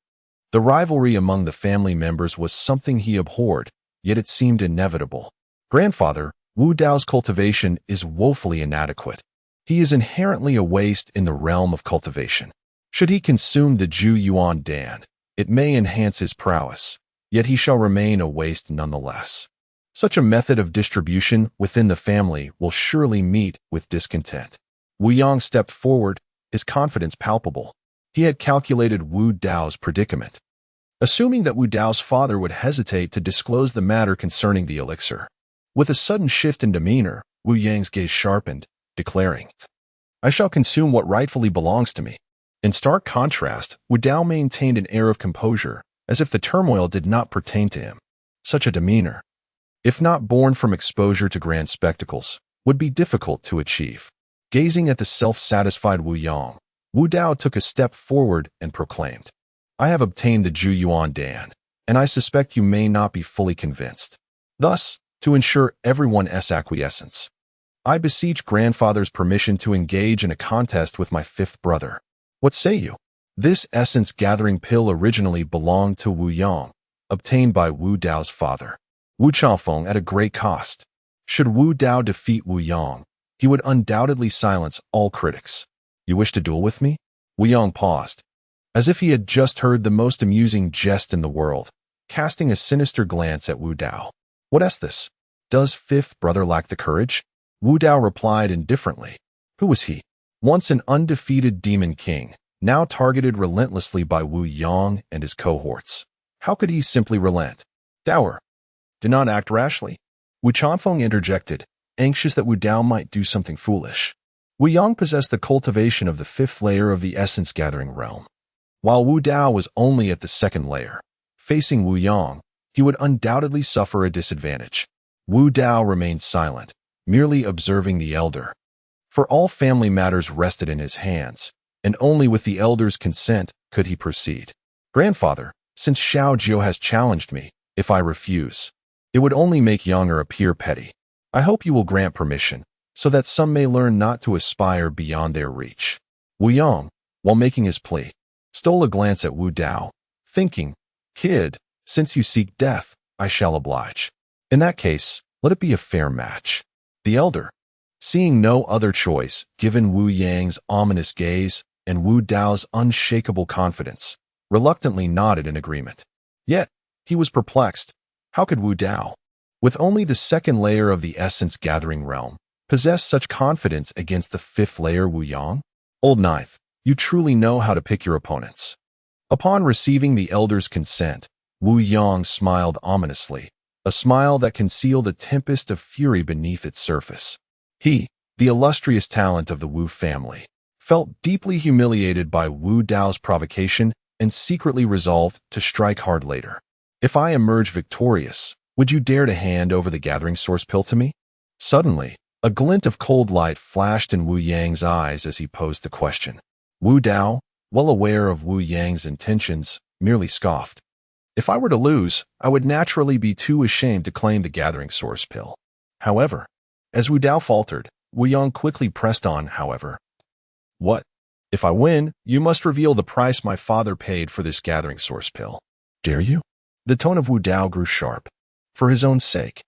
The rivalry among the family members was something he abhorred, yet it seemed inevitable. "Grandfather, Wu Dao's cultivation is woefully inadequate. He is inherently a waste in the realm of cultivation. Should he consume the Ju Yuan Dan, it may enhance his prowess, yet he shall remain a waste nonetheless. Such a method of distribution within the family will surely meet with discontent." Wu Yang stepped forward, his confidence palpable. He had calculated Wu Dao's predicament, assuming that Wu Dao's father would hesitate to disclose the matter concerning the elixir. With a sudden shift in demeanor, Wu Yang's gaze sharpened, declaring, "I shall consume what rightfully belongs to me." In stark contrast, Wu Dao maintained an air of composure, as if the turmoil did not pertain to him. Such a demeanor, if not born from exposure to grand spectacles, would be difficult to achieve. Gazing at the self-satisfied Wu Yang, Wu Dao took a step forward and proclaimed, "I have obtained the Ju Yuan Dan, and I suspect you may not be fully convinced. Thus, to ensure everyone's acquiescence, I beseech grandfather's permission to engage in a contest with my fifth brother. What say you?" This essence-gathering pill originally belonged to Wu Yang, obtained by Wu Dao's father, Wu Changfeng, at a great cost. Should Wu Dao defeat Wu Yang, he would undoubtedly silence all critics. "You wish to duel with me?" Wu Yang paused, as if he had just heard the most amusing jest in the world, casting a sinister glance at Wu Dao. "What is this? Does fifth brother lack the courage?" Wu Dao replied indifferently. Who was he? Once an undefeated demon king, now targeted relentlessly by Wu Yang and his cohorts. How could he simply relent? "Dower, do not act rashly," Wu Changfeng interjected, anxious that Wu Dao might do something foolish. Wu Yang possessed the cultivation of the fifth layer of the essence-gathering realm, while Wu Dao was only at the second layer. Facing Wu Yang, he would undoubtedly suffer a disadvantage. Wu Dao remained silent, merely observing the elder. For all family matters rested in his hands, and only with the elder's consent could he proceed. "Grandfather, since Xiao Jiu has challenged me, if I refuse, it would only make Younger appear petty. I hope you will grant permission, so that some may learn not to aspire beyond their reach." Wu Yang, while making his plea, stole a glance at Wu Dao, thinking, "Kid, since you seek death, I shall oblige. In that case, let it be a fair match." The elder, seeing no other choice given Wu Yang's ominous gaze and Wu Dao's unshakable confidence, reluctantly nodded in agreement. Yet, he was perplexed. How could Wu Dao, with only the second layer of the essence-gathering realm, possess such confidence against the fifth layer Wu Yang? Old Ninth, you truly know how to pick your opponents. Upon receiving the elder's consent, Wu Yang smiled ominously, a smile that concealed a tempest of fury beneath its surface. He, the illustrious talent of the Wu family, felt deeply humiliated by Wu Dao's provocation and secretly resolved to strike hard later. If I emerge victorious, would you dare to hand over the gathering source pill to me? Suddenly, a glint of cold light flashed in Wu Yang's eyes as he posed the question. Wu Dao, well aware of Wu Yang's intentions, merely scoffed. If I were to lose, I would naturally be too ashamed to claim the gathering source pill. However, as Wu Dao faltered, Wu Yang quickly pressed on, however. What? If I win, you must reveal the price my father paid for this gathering source pill. Dare you? The tone of Wu Dao grew sharp. For his own sake.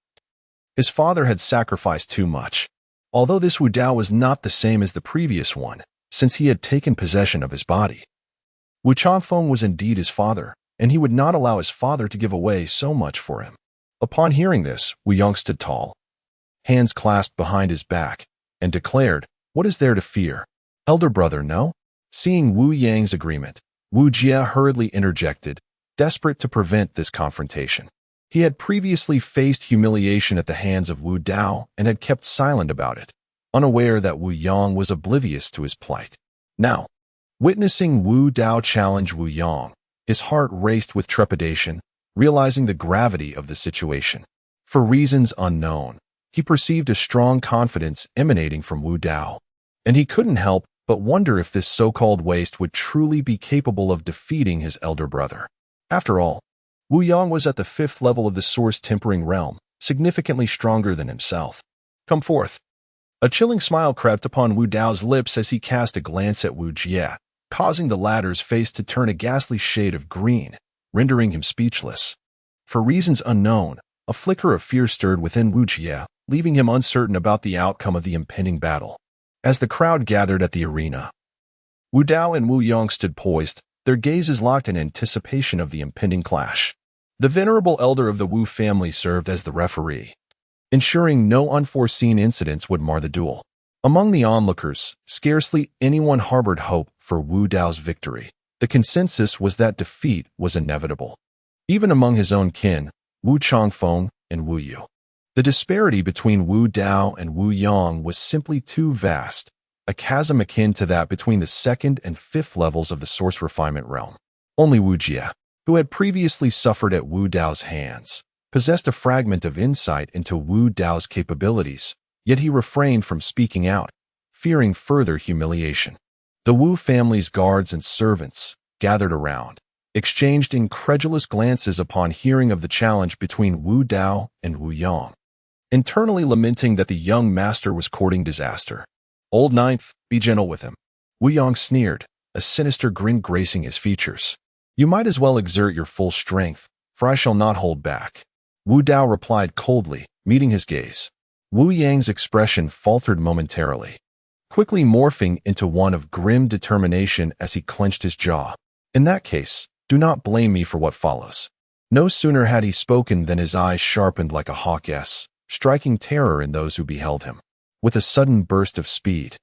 His father had sacrificed too much. Although this Wu Dao was not the same as the previous one, since he had taken possession of his body. Wu Changfeng was indeed his father, and he would not allow his father to give away so much for him. Upon hearing this, Wu Yang stood tall, hands clasped behind his back, and declared, "What is there to fear? Elder brother, no?" Seeing Wu Yang's agreement, Wu Jia hurriedly interjected, desperate to prevent this confrontation. He had previously faced humiliation at the hands of Wu Dao and had kept silent about it, unaware that Wu Yang was oblivious to his plight. Now, witnessing Wu Dao challenge Wu Yang, his heart raced with trepidation, realizing the gravity of the situation. For reasons unknown, he perceived a strong confidence emanating from Wu Dao, and he couldn't help but wonder if this so-called waste would truly be capable of defeating his elder brother. After all, Wu Yang was at the fifth level of the source tempering realm, significantly stronger than himself. Come forth. A chilling smile crept upon Wu Dao's lips as he cast a glance at Wu Jia, causing the latter's face to turn a ghastly shade of green, rendering him speechless. For reasons unknown, a flicker of fear stirred within Wu Jia, leaving him uncertain about the outcome of the impending battle. As the crowd gathered at the arena, Wu Dao and Wu Yang stood poised, their gazes locked in anticipation of the impending clash. The venerable elder of the Wu family served as the referee, ensuring no unforeseen incidents would mar the duel. Among the onlookers, scarcely anyone harbored hope for Wu Dao's victory. The consensus was that defeat was inevitable. Even among his own kin, Wu Changfeng and Wu Yu. The disparity between Wu Dao and Wu Yang was simply too vast, a chasm akin to that between the second and fifth levels of the source refinement realm. Only Wu Jia, who had previously suffered at Wu Dao's hands, possessed a fragment of insight into Wu Dao's capabilities, yet he refrained from speaking out, fearing further humiliation. The Wu family's guards and servants, gathered around, exchanged incredulous glances upon hearing of the challenge between Wu Dao and Wu Yang, internally lamenting that the young master was courting disaster. Old Ninth, be gentle with him. Wu Yang sneered, a sinister grin gracing his features. You might as well exert your full strength, for I shall not hold back. Wu Dao replied coldly, meeting his gaze. Wu Yang's expression faltered momentarily, quickly morphing into one of grim determination as he clenched his jaw. In that case, do not blame me for what follows. No sooner had he spoken than his eyes sharpened like a hawk's, striking terror in those who beheld him. With a sudden burst of speed,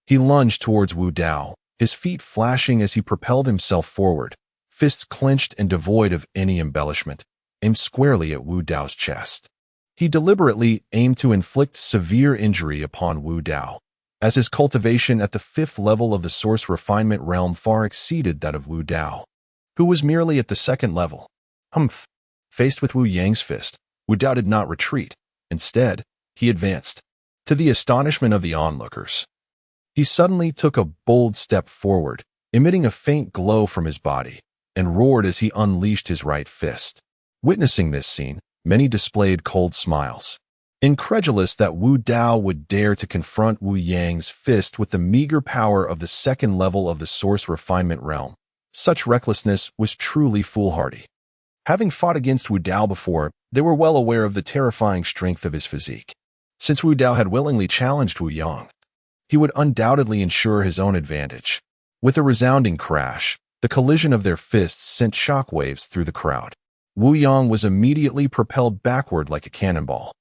he lunged towards Wu Dao, his feet flashing as he propelled himself forward, fists clenched and devoid of any embellishment, aimed squarely at Wu Dao's chest. He deliberately aimed to inflict severe injury upon Wu Dao, as his cultivation at the fifth level of the source refinement realm far exceeded that of Wu Dao, who was merely at the second level. Humph! Faced with Wu Yang's fist, Wu Dao did not retreat. Instead, he advanced. To the astonishment of the onlookers, he suddenly took a bold step forward, emitting a faint glow from his body, and roared as he unleashed his right fist. Witnessing this scene, many displayed cold smiles. incredulous that Wu Dao would dare to confront Wu Yang's fist with the meager power of the second level of the source refinement realm. Such recklessness was truly foolhardy. Having fought against Wu Dao before, they were well aware of the terrifying strength of his physique. Since Wu Dao had willingly challenged Wu Yang, he would undoubtedly ensure his own advantage. With a resounding crash, the collision of their fists sent shockwaves through the crowd. Wu Yang was immediately propelled backward like a cannonball.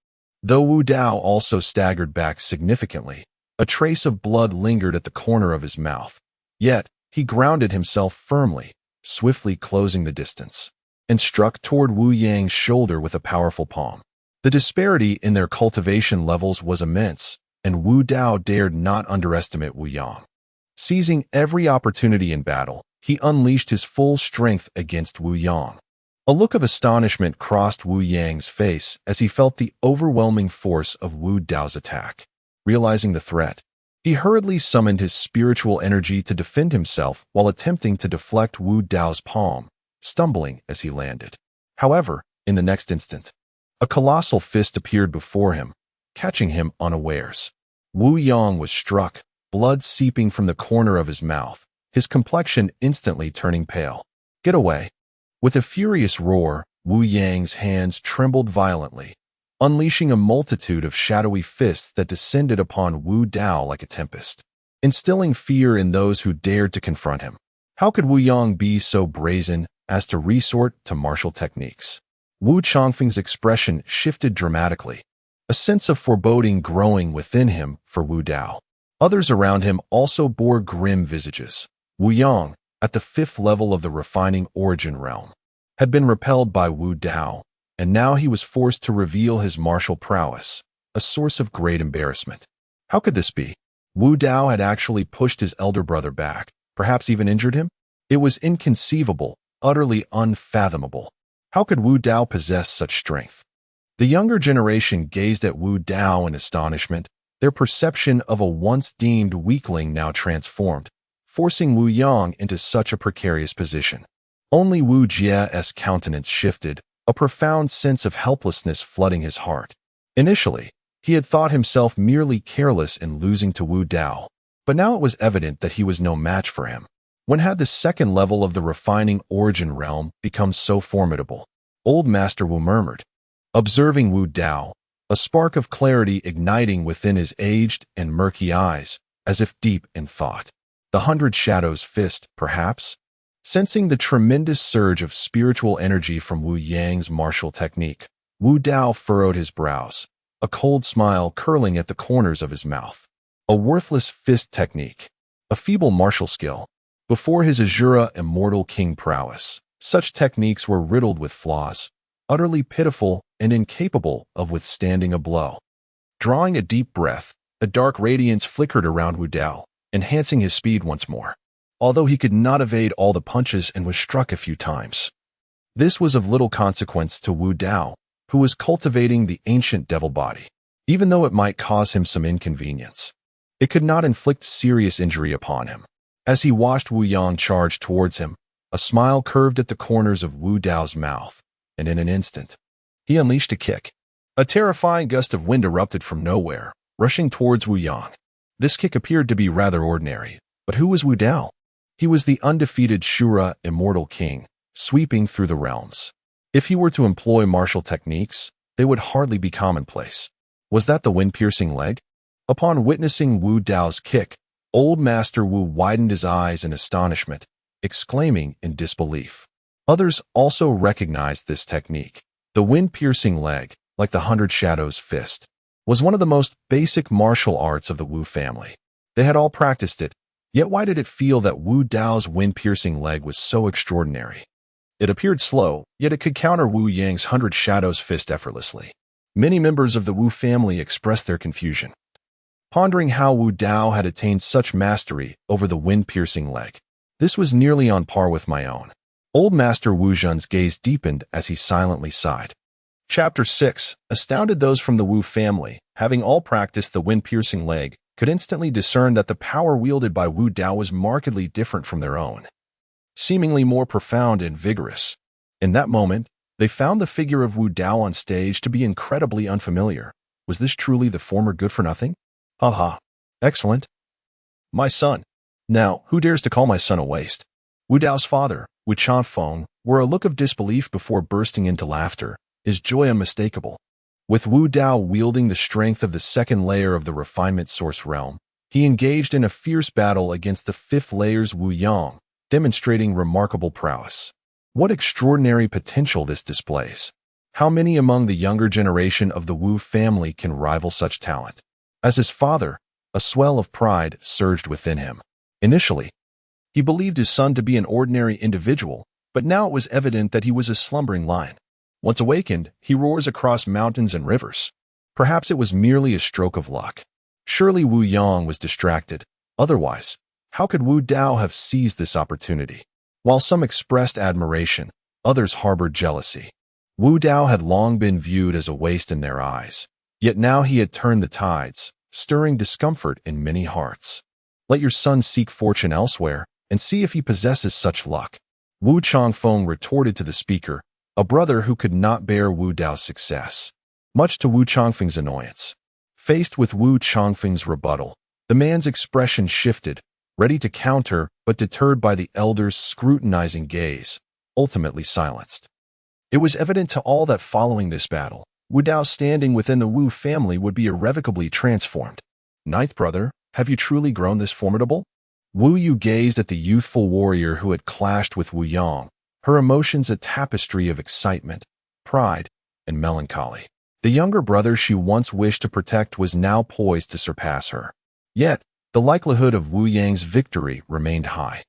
Though Wu Dao also staggered back significantly, a trace of blood lingered at the corner of his mouth. Yet, he grounded himself firmly, swiftly closing the distance, and struck toward Wu Yang's shoulder with a powerful palm. The disparity in their cultivation levels was immense, and Wu Dao dared not underestimate Wu Yang. Seizing every opportunity in battle, he unleashed his full strength against Wu Yang. A look of astonishment crossed Wu Yang's face as he felt the overwhelming force of Wu Dao's attack. Realizing the threat, he hurriedly summoned his spiritual energy to defend himself while attempting to deflect Wu Dao's palm, stumbling as he landed. However, in the next instant, a colossal fist appeared before him, catching him unawares. Wu Yang was struck, blood seeping from the corner of his mouth, his complexion instantly turning pale. "Get away!" With a furious roar, Wu Yang's hands trembled violently, unleashing a multitude of shadowy fists that descended upon Wu Dao like a tempest, instilling fear in those who dared to confront him. How could Wu Yang be so brazen as to resort to martial techniques? Wu Changfeng's expression shifted dramatically, a sense of foreboding growing within him for Wu Dao. Others around him also bore grim visages. Wu Yang, at the 5th level of the refining origin realm, had been repelled by Wu Dao, and now he was forced to reveal his martial prowess, a source of great embarrassment. How could this be? Wu Dao had actually pushed his elder brother back, perhaps even injured him? It was inconceivable, utterly unfathomable. How could Wu Dao possess such strength? The younger generation gazed at Wu Dao in astonishment, their perception of a once deemed weakling now transformed, forcing Wu Yang into such a precarious position. Only Wu Jie's countenance shifted, a profound sense of helplessness flooding his heart. Initially, he had thought himself merely careless in losing to Wu Dao, but now it was evident that he was no match for him. When had the second level of the refining origin realm become so formidable? Old Master Wu murmured. Observing Wu Dao, a spark of clarity igniting within his aged and murky eyes, as if deep in thought. The 100 Shadows fist, perhaps? Sensing the tremendous surge of spiritual energy from Wu Yang's martial technique, Wu Dao furrowed his brows, a cold smile curling at the corners of his mouth. A worthless fist technique, a feeble martial skill. Before his Asura Immortal King prowess, such techniques were riddled with flaws, utterly pitiful and incapable of withstanding a blow. Drawing a deep breath, a dark radiance flickered around Wu Dao, enhancing his speed once more, although he could not evade all the punches and was struck a few times. This was of little consequence to Wu Dao, who was cultivating the ancient devil body. Even though it might cause him some inconvenience, it could not inflict serious injury upon him. As he watched Wu Yang charge towards him, a smile curved at the corners of Wu Dao's mouth, and in an instant, he unleashed a kick. A terrifying gust of wind erupted from nowhere, rushing towards Wu Yang. This kick appeared to be rather ordinary, but who was Wu Dao? He was the undefeated Asura Immortal King, sweeping through the realms. If he were to employ martial techniques, they would hardly be commonplace. Was that the wind-piercing leg? Upon witnessing Wu Dao's kick, Old Master Wu widened his eyes in astonishment, exclaiming in disbelief. Others also recognized this technique. The wind-piercing leg, like the 100 Shadows fist, was one of the most basic martial arts of the Wu family. They had all practiced it, yet why did it feel that Wu Dao's wind-piercing leg was so extraordinary? It appeared slow, yet it could counter Wu Yang's 100 Shadows fist effortlessly. Many members of the Wu family expressed their confusion, pondering how Wu Dao had attained such mastery over the wind-piercing leg. This was nearly on par with my own. Old Master Wu Zhen's gaze deepened as he silently sighed. Chapter 6. Astounded those from the Wu family, having all practiced the wind-piercing leg, could instantly discern that the power wielded by Wu Dao was markedly different from their own, seemingly more profound and vigorous. In that moment, they found the figure of Wu Dao on stage to be incredibly unfamiliar. Was this truly the former good-for-nothing? Ha ha. Excellent. My son. Now, who dares to call my son a waste? Wu Dao's father, Wu Changfeng, wore a look of disbelief before bursting into laughter, his joy unmistakable. With Wu Dao wielding the strength of the second layer of the refinement source realm, he engaged in a fierce battle against the fifth layer's Wu Yang, demonstrating remarkable prowess. What extraordinary potential this displays! How many among the younger generation of the Wu family can rival such talent? As his father, a swell of pride surged within him. Initially, he believed his son to be an ordinary individual, but now it was evident that he was a slumbering lion. Once awakened, he roars across mountains and rivers. Perhaps it was merely a stroke of luck. Surely Wu Yang was distracted. Otherwise, how could Wu Dao have seized this opportunity? While some expressed admiration, others harbored jealousy. Wu Dao had long been viewed as a waste in their eyes. Yet now he had turned the tides, stirring discomfort in many hearts. Let your son seek fortune elsewhere, and see if he possesses such luck. Wu Changfeng retorted to the speaker, a brother who could not bear Wu Dao's success. Much to Wu Changfeng's annoyance. Faced with Wu Changfeng's rebuttal, the man's expression shifted, ready to counter but deterred by the elder's scrutinizing gaze, ultimately silenced. It was evident to all that following this battle, Wu Dao's standing within the Wu family would be irrevocably transformed. Ninth brother, have you truly grown this formidable? Wu Yu gazed at the youthful warrior who had clashed with Wu Yang, her emotions a tapestry of excitement, pride, and melancholy. The younger brother she once wished to protect was now poised to surpass her. Yet, the likelihood of Wu Yang's victory remained high.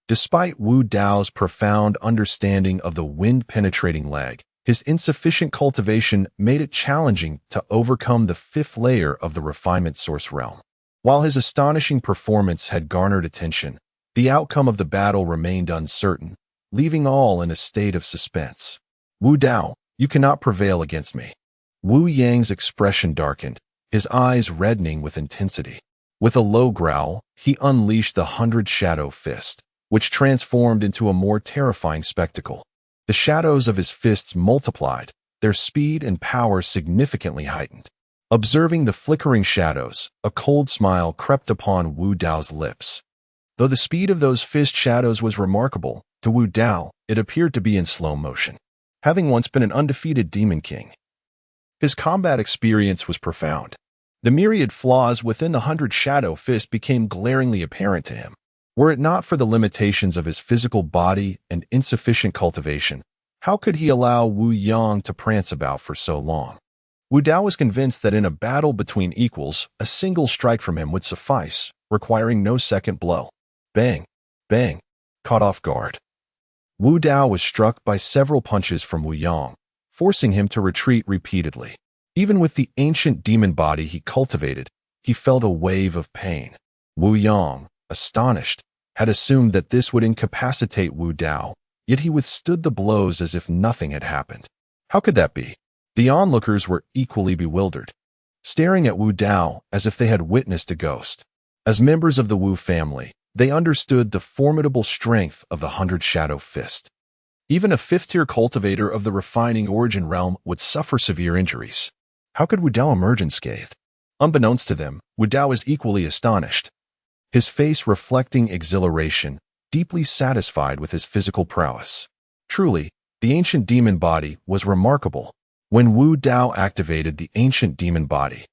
Despite Wu Dao's profound understanding of the wind-penetrating leg, his insufficient cultivation made it challenging to overcome the fifth layer of the refinement source realm. While his astonishing performance had garnered attention, the outcome of the battle remained uncertain, leaving all in a state of suspense. Wu Dao, you cannot prevail against me. Wu Yang's expression darkened, his eyes reddening with intensity. With a low growl, he unleashed the 100-shadow fist, which transformed into a more terrifying spectacle. The shadows of his fists multiplied, their speed and power significantly heightened. Observing the flickering shadows, a cold smile crept upon Wu Dao's lips. Though the speed of those fist shadows was remarkable, to Wu Dao, it appeared to be in slow motion. Having once been an undefeated Demon King, his combat experience was profound. The myriad flaws within the 100-shadow fist became glaringly apparent to him. Were it not for the limitations of his physical body and insufficient cultivation, how could he allow Wu Yang to prance about for so long? Wu Dao was convinced that in a battle between equals, a single strike from him would suffice, requiring no second blow. Bang! Bang! Caught off guard. Wu Dao was struck by several punches from Wu Yang, forcing him to retreat repeatedly. Even with the ancient demon body he cultivated, he felt a wave of pain. Wu Yang, astonished, had assumed that this would incapacitate Wu Dao, yet he withstood the blows as if nothing had happened. How could that be? The onlookers were equally bewildered, staring at Wu Dao as if they had witnessed a ghost. As members of the Wu family, they understood the formidable strength of the 100-shadow fist. Even a fifth-tier cultivator of the refining origin realm would suffer severe injuries. How could Wu Dao emerge unscathed? Unbeknownst to them, Wu Dao was equally astonished, his face reflecting exhilaration, deeply satisfied with his physical prowess. Truly, the ancient demon body was remarkable. When Wu Dao activated the ancient demon body,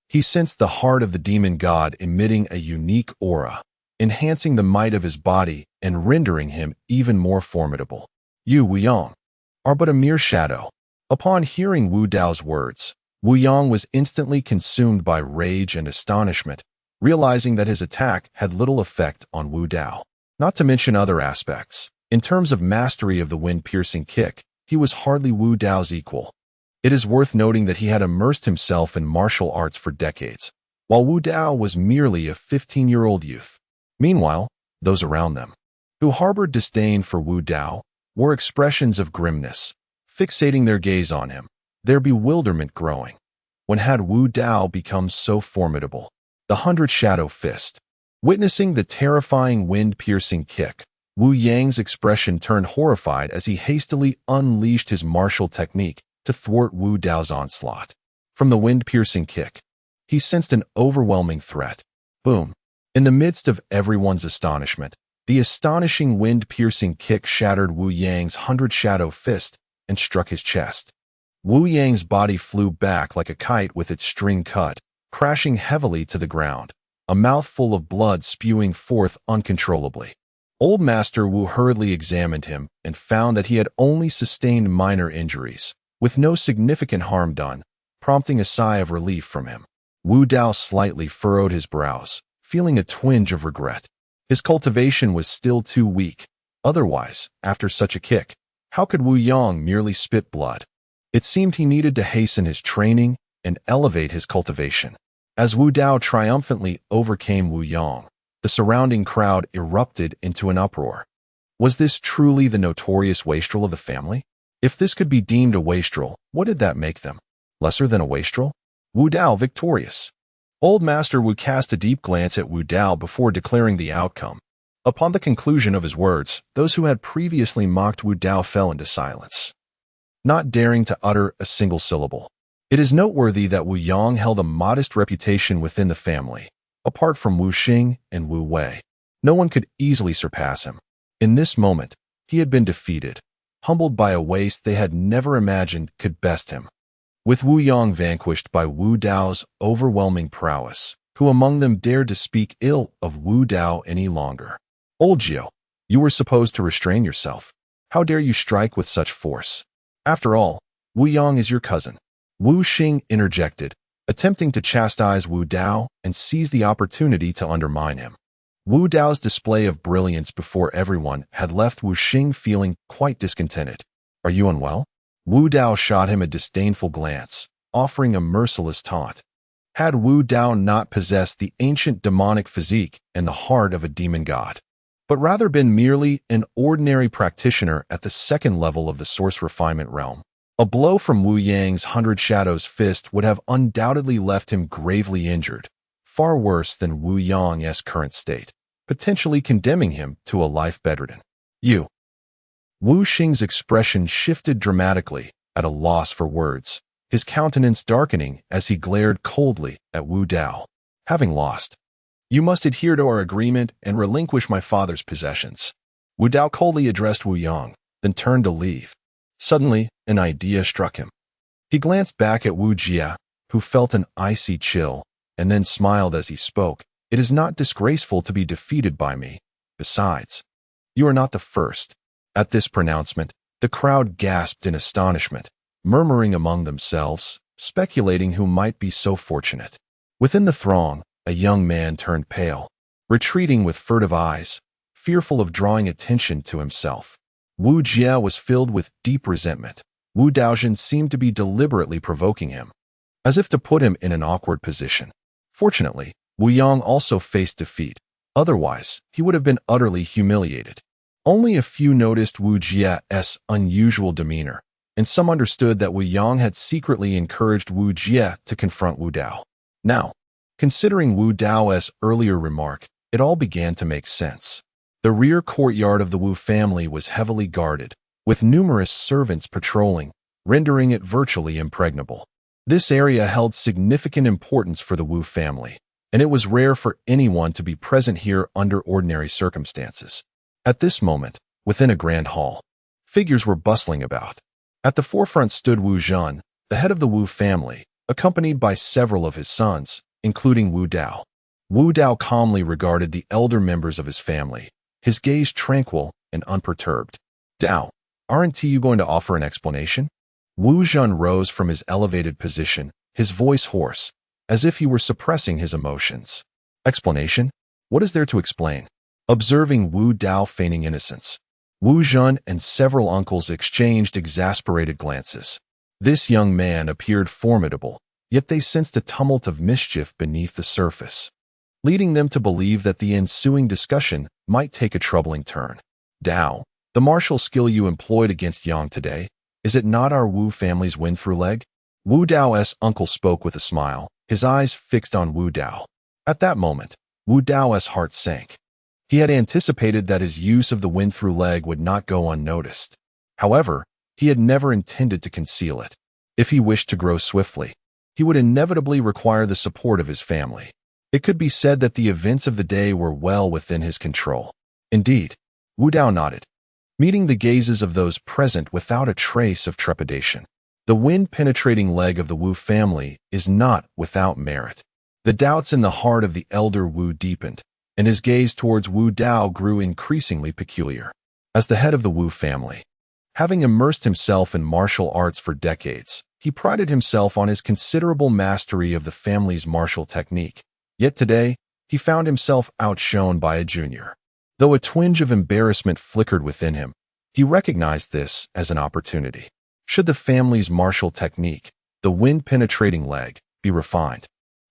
he sensed the heart of the demon god emitting a unique aura, enhancing the might of his body and rendering him even more formidable. You, Wu Yang, are but a mere shadow. Upon hearing Wu Dao's words, Wu Yang was instantly consumed by rage and astonishment, realizing that his attack had little effect on Wu Dao. Not to mention other aspects. In terms of mastery of the wind-piercing kick, he was hardly Wu Dao's equal. It is worth noting that he had immersed himself in martial arts for decades, while Wu Dao was merely a 15-year-old youth. Meanwhile, those around them, who harbored disdain for Wu Dao, wore expressions of grimness, fixating their gaze on him, their bewilderment growing. When had Wu Dao become so formidable? The 100-shadow fist. Witnessing the terrifying wind-piercing kick, Wu Yang's expression turned horrified as he hastily unleashed his martial technique to thwart Wu Dao's onslaught. from the wind-piercing kick. He sensed an overwhelming threat. Boom. In the midst of everyone's astonishment, the astonishing wind-piercing kick shattered Wu Yang's 100-shadow fist and struck his chest. Wu Yang's body flew back like a kite with its string cut, crashing heavily to the ground, a mouthful of blood spewing forth uncontrollably. Old Master Wu hurriedly examined him and found that he had only sustained minor injuries, with no significant harm done, prompting a sigh of relief from him. Wu Dao slightly furrowed his brows, feeling a twinge of regret. His cultivation was still too weak. Otherwise, after such a kick, how could Wu Yang merely spit blood? It seemed he needed to hasten his training and elevate his cultivation. As Wu Dao triumphantly overcame Wu Yang, the surrounding crowd erupted into an uproar. Was this truly the notorious wastrel of the family? If this could be deemed a wastrel, what did that make them? Lesser than a wastrel? Wu Dao victorious. Old Master Wu cast a deep glance at Wu Dao before declaring the outcome. Upon the conclusion of his words, those who had previously mocked Wu Dao fell into silence, not daring to utter a single syllable. It is noteworthy that Wu Yang held a modest reputation within the family. Apart from Wu Xing and Wu Wei, no one could easily surpass him. In this moment, he had been defeated, humbled by a waste they had never imagined could best him. With Wu Yang vanquished by Wu Dao's overwhelming prowess, who among them dared to speak ill of Wu Dao any longer? Old Jiao, you were supposed to restrain yourself. How dare you strike with such force? After all, Wu Yang is your cousin. Wu Xing interjected, attempting to chastise Wu Dao and seize the opportunity to undermine him. Wu Dao's display of brilliance before everyone had left Wu Xing feeling quite discontented. Are you unwell? Wu Dao shot him a disdainful glance, offering a merciless taunt. Had Wu Dao not possessed the ancient demonic physique and the heart of a demon god, but rather been merely an ordinary practitioner at the second level of the source refinement realm, a blow from Wu Yang's 100 Shadows fist would have undoubtedly left him gravely injured, far worse than Wu Yang's current state, potentially condemning him to a life bedridden. Wu Xing's expression shifted dramatically, at a loss for words, his countenance darkening as he glared coldly at Wu Dao. Having lost, you must adhere to our agreement and relinquish my father's possessions. Wu Dao coldly addressed Wu Yang, then turned to leave. Suddenly, an idea struck him. He glanced back at Wu Jia, who felt an icy chill, and then smiled as he spoke. It is not disgraceful to be defeated by me. Besides, you are not the first. At this pronouncement, the crowd gasped in astonishment, murmuring among themselves, speculating who might be so fortunate. Within the throng, a young man turned pale, retreating with furtive eyes, fearful of drawing attention to himself. Wu Jia was filled with deep resentment. Wu Daojin seemed to be deliberately provoking him, as if to put him in an awkward position. Fortunately, Wu Yang also faced defeat. Otherwise, he would have been utterly humiliated. Only a few noticed Wu Jia's unusual demeanor, and some understood that Wu Yang had secretly encouraged Wu Jia to confront Wu Dao. Now, considering Wu Dao's earlier remark, it all began to make sense. The rear courtyard of the Wu family was heavily guarded, with numerous servants patrolling, rendering it virtually impregnable. This area held significant importance for the Wu family, and it was rare for anyone to be present here under ordinary circumstances. At this moment, within a grand hall, figures were bustling about. At the forefront stood Wu Zhen, the head of the Wu family, accompanied by several of his sons, including Wu Dao. Wu Dao calmly regarded the elder members of his family, his gaze tranquil and unperturbed. Dao, aren't you going to offer an explanation? Wu Zhen rose from his elevated position, his voice hoarse, as if he were suppressing his emotions. Explanation? What is there to explain? Observing Wu Dao feigning innocence, Wu Zhen and several uncles exchanged exasperated glances. This young man appeared formidable, yet they sensed a tumult of mischief beneath the surface, leading them to believe that the ensuing discussion might take a troubling turn. Dao, the martial skill you employed against Yang today, is it not our Wu family's win-through leg? Wu Dao's uncle spoke with a smile, his eyes fixed on Wu Dao. At that moment, Wu Dao's heart sank. He had anticipated that his use of the win-through leg would not go unnoticed. However, he had never intended to conceal it. If he wished to grow swiftly, he would inevitably require the support of his family. It could be said that the events of the day were well within his control. Indeed, Wu Dao nodded, meeting the gazes of those present without a trace of trepidation. The wind-penetrating leg of the Wu family is not without merit. The doubts in the heart of the elder Wu deepened, and his gaze towards Wu Dao grew increasingly peculiar. As the head of the Wu family, having immersed himself in martial arts for decades, he prided himself on his considerable mastery of the family's martial technique. Yet today, he found himself outshone by a junior. Though a twinge of embarrassment flickered within him, he recognized this as an opportunity. Should the family's martial technique, the wind-penetrating leg, be refined,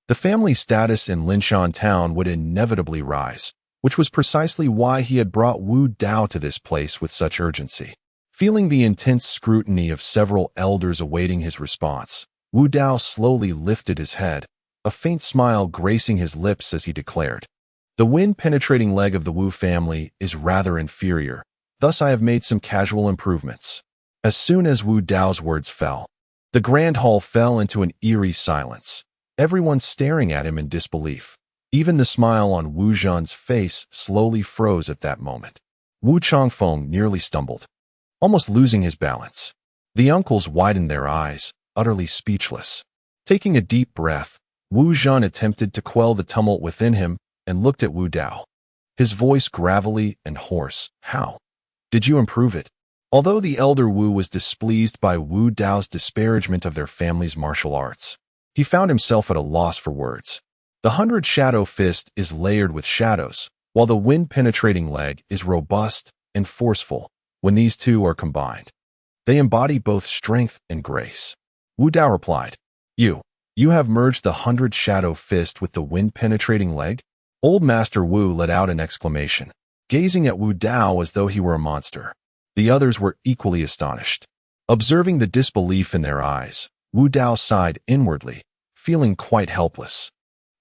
the family's status in Linshan town would inevitably rise, which was precisely why he had brought Wu Dao to this place with such urgency. Feeling the intense scrutiny of several elders awaiting his response, Wu Dao slowly lifted his head, a faint smile gracing his lips as he declared, "The wind-penetrating leg of the Wu family is rather inferior, thus I have made some casual improvements." As soon as Wu Dao's words fell, the grand hall fell into an eerie silence, everyone staring at him in disbelief. Even the smile on Wu Zhan's face slowly froze at that moment. Wu Changfeng nearly stumbled, almost losing his balance. The uncles widened their eyes, utterly speechless. Taking a deep breath, Wu Zhan attempted to quell the tumult within him and looked at Wu Dao. His voice gravelly and hoarse. "How did you improve it?" Although the elder Wu was displeased by Wu Dao's disparagement of their family's martial arts, he found himself at a loss for words. The 100 Shadow Fist is layered with shadows, while the wind-penetrating leg is robust and forceful. When these two are combined, they embody both strength and grace. Wu Dao replied, You have merged the 100 Shadow Fist with the wind-penetrating leg?" Old Master Wu let out an exclamation, gazing at Wu Dao as though he were a monster. The others were equally astonished. Observing the disbelief in their eyes, Wu Dao sighed inwardly, feeling quite helpless.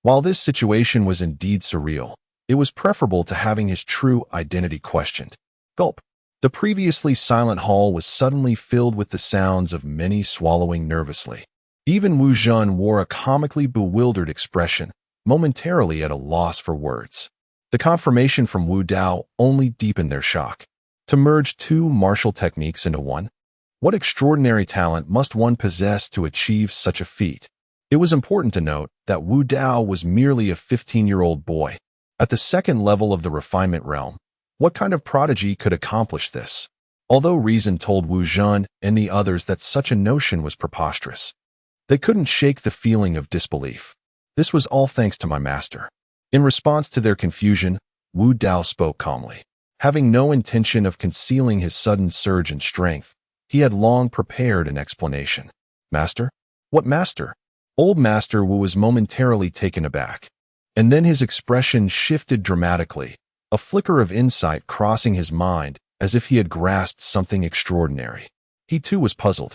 While this situation was indeed surreal, it was preferable to having his true identity questioned. Gulp. The previously silent hall was suddenly filled with the sounds of many swallowing nervously. Even Wu Zhan wore a comically bewildered expression, momentarily at a loss for words. The confirmation from Wu Dao only deepened their shock. To merge two martial techniques into one? What extraordinary talent must one possess to achieve such a feat? It was important to note that Wu Dao was merely a 15-year-old boy. At the second level of the refinement realm, what kind of prodigy could accomplish this? Although reason told Wu Zhan and the others that such a notion was preposterous, they couldn't shake the feeling of disbelief. "This was all thanks to my master." In response to their confusion, Wu Dao spoke calmly. Having no intention of concealing his sudden surge in strength, he had long prepared an explanation. "Master? What master?" Old Master Wu was momentarily taken aback, and then his expression shifted dramatically, a flicker of insight crossing his mind as if he had grasped something extraordinary. He too was puzzled.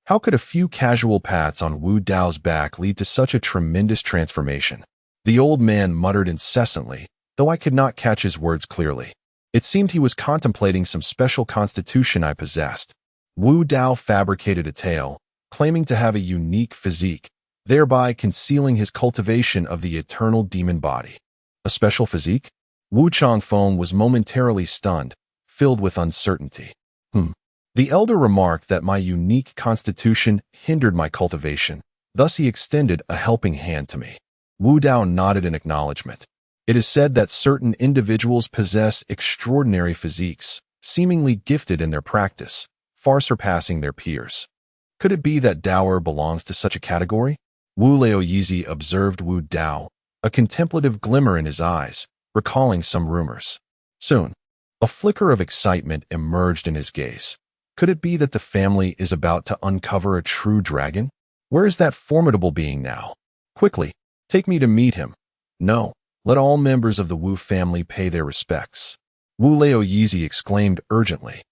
How could a few casual pats on Wu Dao's back lead to such a tremendous transformation? The old man muttered incessantly, though I could not catch his words clearly. It seemed he was contemplating some special constitution I possessed. Wu Dao fabricated a tale, claiming to have a unique physique, thereby concealing his cultivation of the eternal demon body. A special physique? Wu Changfeng was momentarily stunned, filled with uncertainty. The elder remarked that my unique constitution hindered my cultivation, thus he extended a helping hand to me. Wu Dao nodded in acknowledgement. It is said that certain individuals possess extraordinary physiques, seemingly gifted in their practice, far surpassing their peers. Could it be that Daoer belongs to such a category? Wu Laoyizi observed Wu Dao, a contemplative glimmer in his eyes, recalling some rumors. Soon, a flicker of excitement emerged in his gaze. Could it be that the family is about to uncover a true dragon? Where is that formidable being now? Quickly, take me to meet him. No. Let all members of the Wu family pay their respects. Wu Laoyizi exclaimed urgently.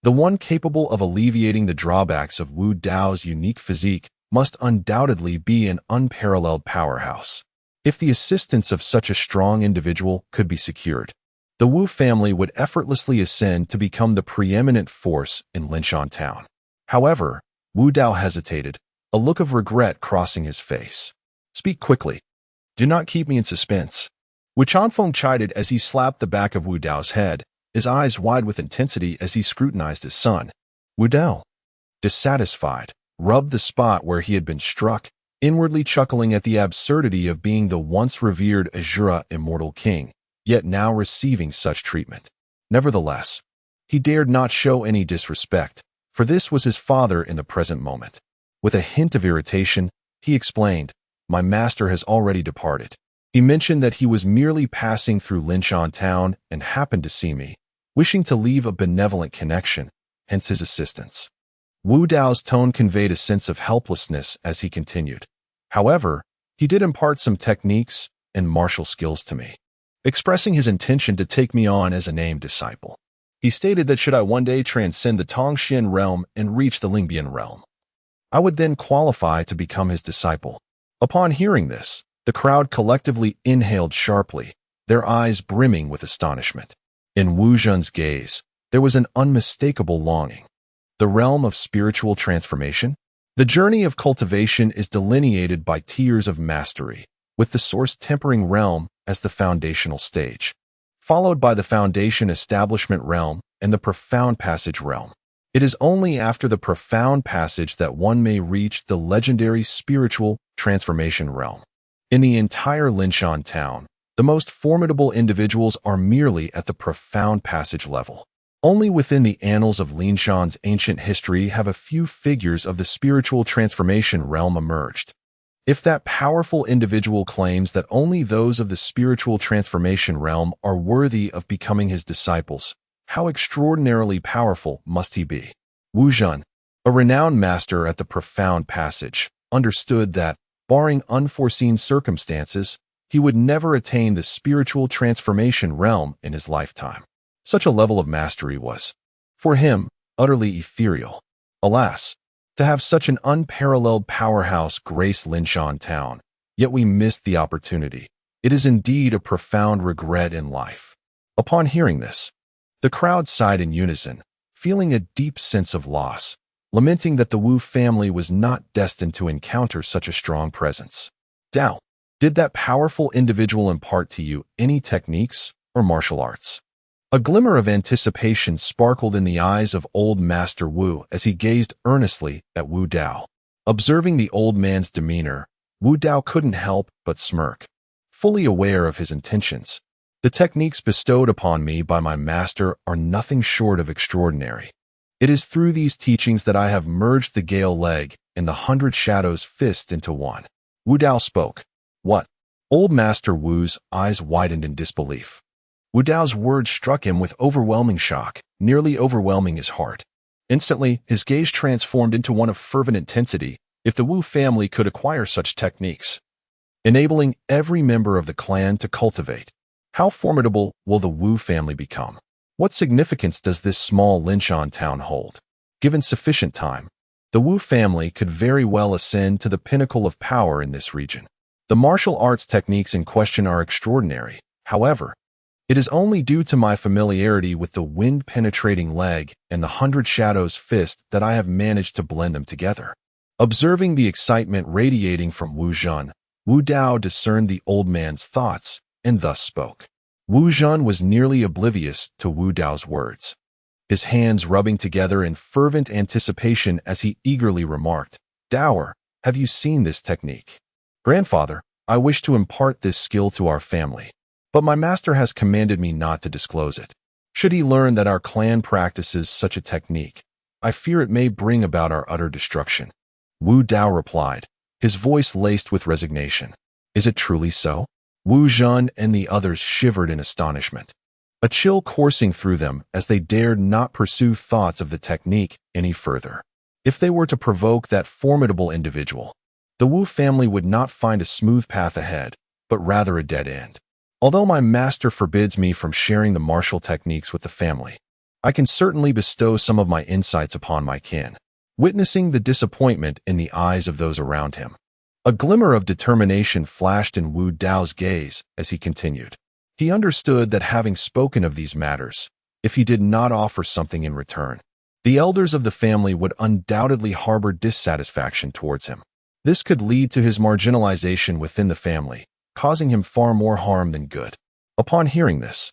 The one capable of alleviating the drawbacks of Wu Dao's unique physique must undoubtedly be an unparalleled powerhouse. If the assistance of such a strong individual could be secured, the Wu family would effortlessly ascend to become the preeminent force in Linshan town. However, Wu Dao hesitated, a look of regret crossing his face. "Speak quickly. Do not keep me in suspense." Wu Chanfeng chided as he slapped the back of Wu Dao's head, his eyes wide with intensity as he scrutinized his son. Wu Dao, dissatisfied, rubbed the spot where he had been struck, inwardly chuckling at the absurdity of being the once revered Asura Immortal King, yet now receiving such treatment. Nevertheless, he dared not show any disrespect, for this was his father in the present moment. With a hint of irritation, he explained, "My master has already departed. He mentioned that he was merely passing through Linshan town and happened to see me, wishing to leave a benevolent connection, hence his assistance." Wu Dao's tone conveyed a sense of helplessness as he continued. "However, he did impart some techniques and martial skills to me, expressing his intention to take me on as a named disciple. He stated that should I one day transcend the Tongxian realm and reach the Lingbian realm, I would then qualify to become his disciple." Upon hearing this, the crowd collectively inhaled sharply, their eyes brimming with astonishment. In Wu Zhen's gaze, there was an unmistakable longing. The realm of spiritual transformation? The journey of cultivation is delineated by tiers of mastery, with the source tempering realm as the foundational stage, followed by the foundation establishment realm and the profound passage realm. It is only after the profound passage that one may reach the legendary spiritual transformation realm. In the entire Linshan town, the most formidable individuals are merely at the profound passage level. Only within the annals of Linshan's ancient history have a few figures of the spiritual transformation realm emerged. If that powerful individual claims that only those of the spiritual transformation realm are worthy of becoming his disciples, how extraordinarily powerful must he be? Wu Zhen, a renowned master at the profound passage, understood that, barring unforeseen circumstances, he would never attain the spiritual transformation realm in his lifetime. Such a level of mastery was, for him, utterly ethereal. Alas, to have such an unparalleled powerhouse grace Linshan town, yet we missed the opportunity. It is indeed a profound regret in life. Upon hearing this, the crowd sighed in unison, feeling a deep sense of loss, lamenting that the Wu family was not destined to encounter such a strong presence. Dao, did that powerful individual impart to you any techniques or martial arts? A glimmer of anticipation sparkled in the eyes of old Master Wu as he gazed earnestly at Wu Dao. Observing the old man's demeanor, Wu Dao couldn't help but smirk. Fully aware of his intentions, the techniques bestowed upon me by my master are nothing short of extraordinary. It is through these teachings that I have merged the Gale leg and the 100 Shadows fist into one. Wu Dao spoke. What? Old Master Wu's eyes widened in disbelief. Wu Dao's words struck him with overwhelming shock, nearly overwhelming his heart. Instantly, his gaze transformed into one of fervent intensity. If the Wu family could acquire such techniques, enabling every member of the clan to cultivate, how formidable will the Wu family become? What significance does this small Linshan town hold? Given sufficient time, the Wu family could very well ascend to the pinnacle of power in this region. The martial arts techniques in question are extraordinary. However, it is only due to my familiarity with the wind-penetrating leg and the 100 Shadows fist that I have managed to blend them together. Observing the excitement radiating from Wu Zhen, Wu Dao discerned the old man's thoughts and thus spoke. Wu Zhen was nearly oblivious to Wu Dao's words, his hands rubbing together in fervent anticipation as he eagerly remarked, "Daoer, have you seen this technique? Grandfather, I wish to impart this skill to our family, but my master has commanded me not to disclose it. Should he learn that our clan practices such a technique, I fear it may bring about our utter destruction." Wu Dao replied, his voice laced with resignation. "Is it truly so?" Wu Zhen and the others shivered in astonishment, a chill coursing through them as they dared not pursue thoughts of the technique any further. If they were to provoke that formidable individual, the Wu family would not find a smooth path ahead, but rather a dead end. Although my master forbids me from sharing the martial techniques with the family, I can certainly bestow some of my insights upon my kin. Witnessing the disappointment in the eyes of those around him, a glimmer of determination flashed in Wu Dao's gaze as he continued. He understood that having spoken of these matters, if he did not offer something in return, The elders of the family would undoubtedly harbor dissatisfaction towards him. This could lead to his marginalization within the family, causing him far more harm than good. Upon hearing this,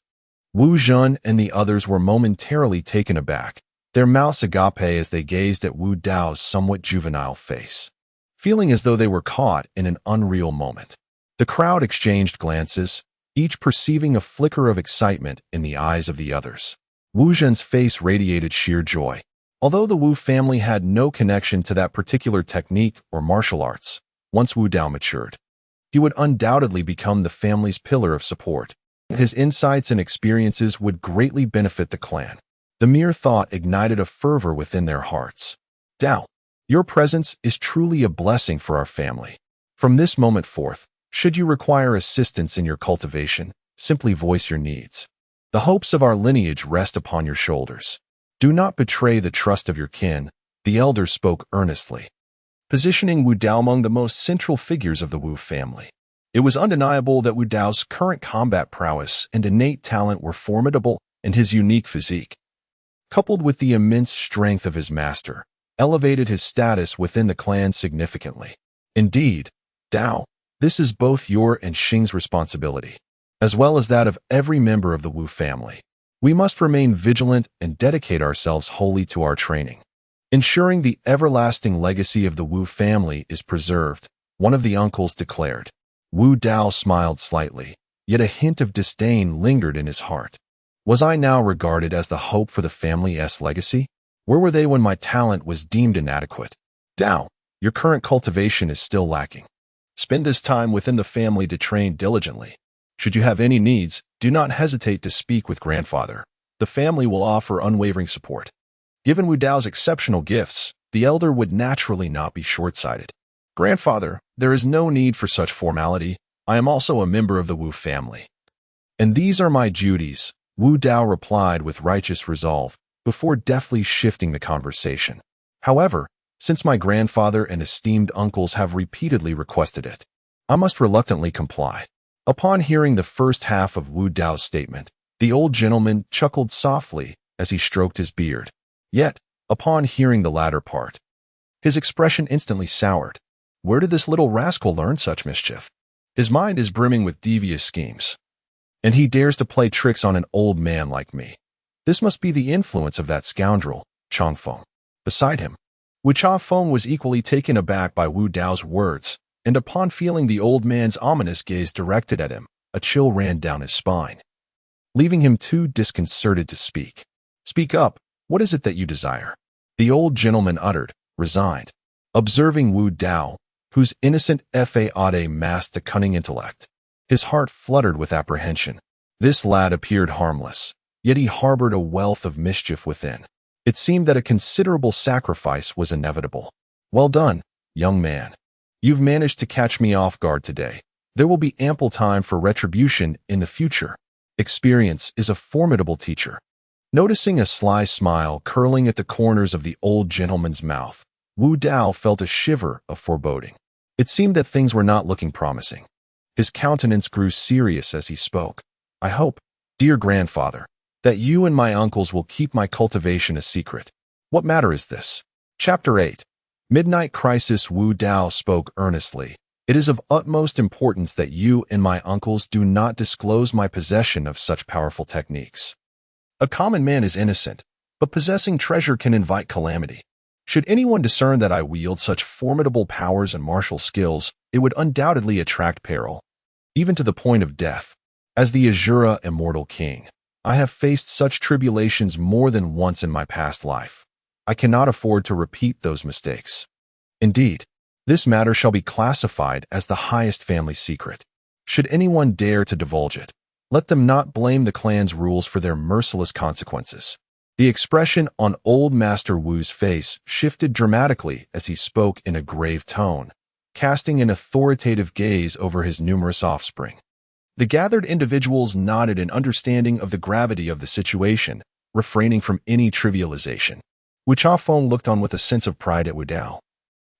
Wu Jun and the others were momentarily taken aback, their mouths agape as they gazed at Wu Dao's somewhat juvenile face, feeling as though they were caught in an unreal moment. The crowd exchanged glances, each perceiving a flicker of excitement in the eyes of the others. Wu Jun's face radiated sheer joy. Although the Wu family had no connection to that particular technique or martial arts, once Wu Dao matured, he would undoubtedly become the family's pillar of support. His insights and experiences would greatly benefit the clan. The mere thought ignited a fervor within their hearts. Dao, your presence is truly a blessing for our family. From this moment forth, should you require assistance in your cultivation, simply voice your needs. The hopes of our lineage rest upon your shoulders. Do not betray the trust of your kin, the elders spoke earnestly, positioning Wu Dao among the most central figures of the Wu family. It was undeniable that Wu Dao's current combat prowess and innate talent were formidable, and his unique physique, coupled with the immense strength of his master, elevated his status within the clan significantly. Indeed, Dao, this is both your and Xing's responsibility, as well as that of every member of the Wu family. We must remain vigilant and dedicate ourselves wholly to our training, ensuring the everlasting legacy of the Wu family is preserved, one of the uncles declared. Wu Dao smiled slightly, yet a hint of disdain lingered in his heart. Was I now regarded as the hope for the family's legacy? Where were they when my talent was deemed inadequate? Dao, your current cultivation is still lacking. Spend this time within the family to train diligently. Should you have any needs, do not hesitate to speak with grandfather. The family will offer unwavering support. Given Wu Dao's exceptional gifts, the elder would naturally not be short-sighted. Grandfather, there is no need for such formality. I am also a member of the Wu family. And these are my duties, Wu Dao replied with righteous resolve, before deftly shifting the conversation. However, since my grandfather and esteemed uncles have repeatedly requested it, I must reluctantly comply. Upon hearing the first half of Wu Dao's statement, the old gentleman chuckled softly as he stroked his beard. Yet, upon hearing the latter part, his expression instantly soured. Where did this little rascal learn such mischief? His mind is brimming with devious schemes, and he dares to play tricks on an old man like me. This must be the influence of that scoundrel, Changfeng. Beside him, Wu Changfeng was equally taken aback by Wu Dao's words, and upon feeling the old man's ominous gaze directed at him, a chill ran down his spine, leaving him too disconcerted to speak. Speak up, what is it that you desire? The old gentleman uttered, resigned. Observing Wu Dao, whose innocent faade masked a cunning intellect, his heart fluttered with apprehension. This lad appeared harmless, yet he harbored a wealth of mischief within. It seemed that a considerable sacrifice was inevitable. Well done, young man. You've managed to catch me off guard today. There will be ample time for retribution in the future. Experience is a formidable teacher. Noticing a sly smile curling at the corners of the old gentleman's mouth, Wu Dao felt a shiver of foreboding. It seemed that things were not looking promising. His countenance grew serious as he spoke. I hope, dear grandfather, that you and my uncles will keep my cultivation a secret. What matter is this? Chapter 8. Midnight Crisis. Wu Dao spoke earnestly. It is of utmost importance that you and my uncles do not disclose my possession of such powerful techniques. A common man is innocent, but possessing treasure can invite calamity. Should anyone discern that I wield such formidable powers and martial skills, it would undoubtedly attract peril, even to the point of death. As the Asura Immortal King, I have faced such tribulations more than once in my past life. I cannot afford to repeat those mistakes. Indeed, this matter shall be classified as the highest family secret. Should anyone dare to divulge it, let them not blame the clan's rules for their merciless consequences. The expression on old Master Wu's face shifted dramatically as he spoke in a grave tone, casting an authoritative gaze over his numerous offspring. The gathered individuals nodded in understanding of the gravity of the situation, refraining from any trivialization. Wu Changfeng looked on with a sense of pride at Wu Dao.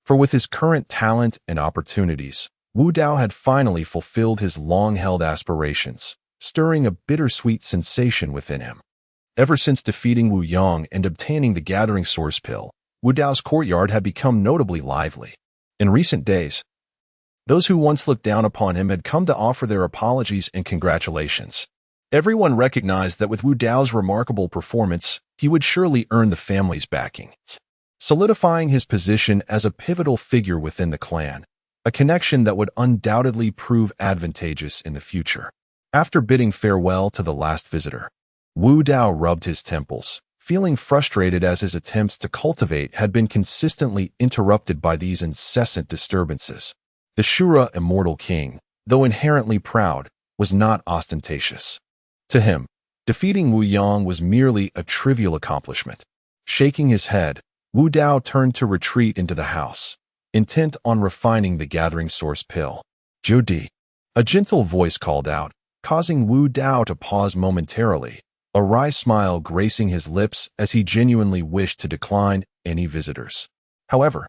For with his current talent and opportunities, Wu Dao had finally fulfilled his long-held aspirations, stirring a bittersweet sensation within him. Ever since defeating Wu Yong and obtaining the Gathering Source Pill, Wu Dao's courtyard had become notably lively. In recent days, those who once looked down upon him had come to offer their apologies and congratulations. Everyone recognized that with Wu Dao's remarkable performance, he would surely earn the family's backing, solidifying his position as a pivotal figure within the clan, a connection that would undoubtedly prove advantageous in the future. After bidding farewell to the last visitor, Wu Dao rubbed his temples, feeling frustrated as his attempts to cultivate had been consistently interrupted by these incessant disturbances. The Asura Immortal King, though inherently proud, was not ostentatious. To him, defeating Wu Yong was merely a trivial accomplishment. Shaking his head, Wu Dao turned to retreat into the house, intent on refining the Gathering Source Pill. Judy, a gentle voice called out, causing Wu Dao to pause momentarily, a wry smile gracing his lips as he genuinely wished to decline any visitors. However,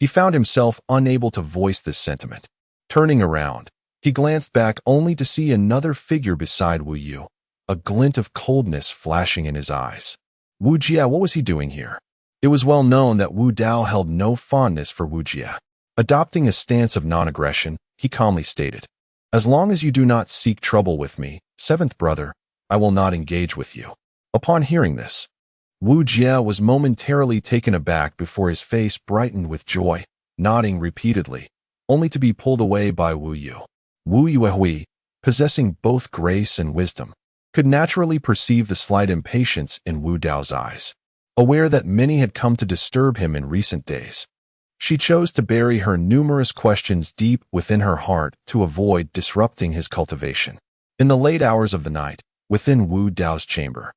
he found himself unable to voice this sentiment. Turning around, he glanced back only to see another figure beside Wu Yu, a glint of coldness flashing in his eyes. Wu Jia, what was he doing here? It was well known that Wu Dao held no fondness for Wu Jia. Adopting a stance of non-aggression, he calmly stated, "As long as you do not seek trouble with me, seventh brother, I will not engage with you." Upon hearing this, Wu Jia was momentarily taken aback before his face brightened with joy, nodding repeatedly, only to be pulled away by Wu Yu. Wu Yuehui, possessing both grace and wisdom, could naturally perceive the slight impatience in Wu Dao's eyes. Aware that many had come to disturb him in recent days, she chose to bury her numerous questions deep within her heart to avoid disrupting his cultivation. In the late hours of the night, within Wu Dao's chamber,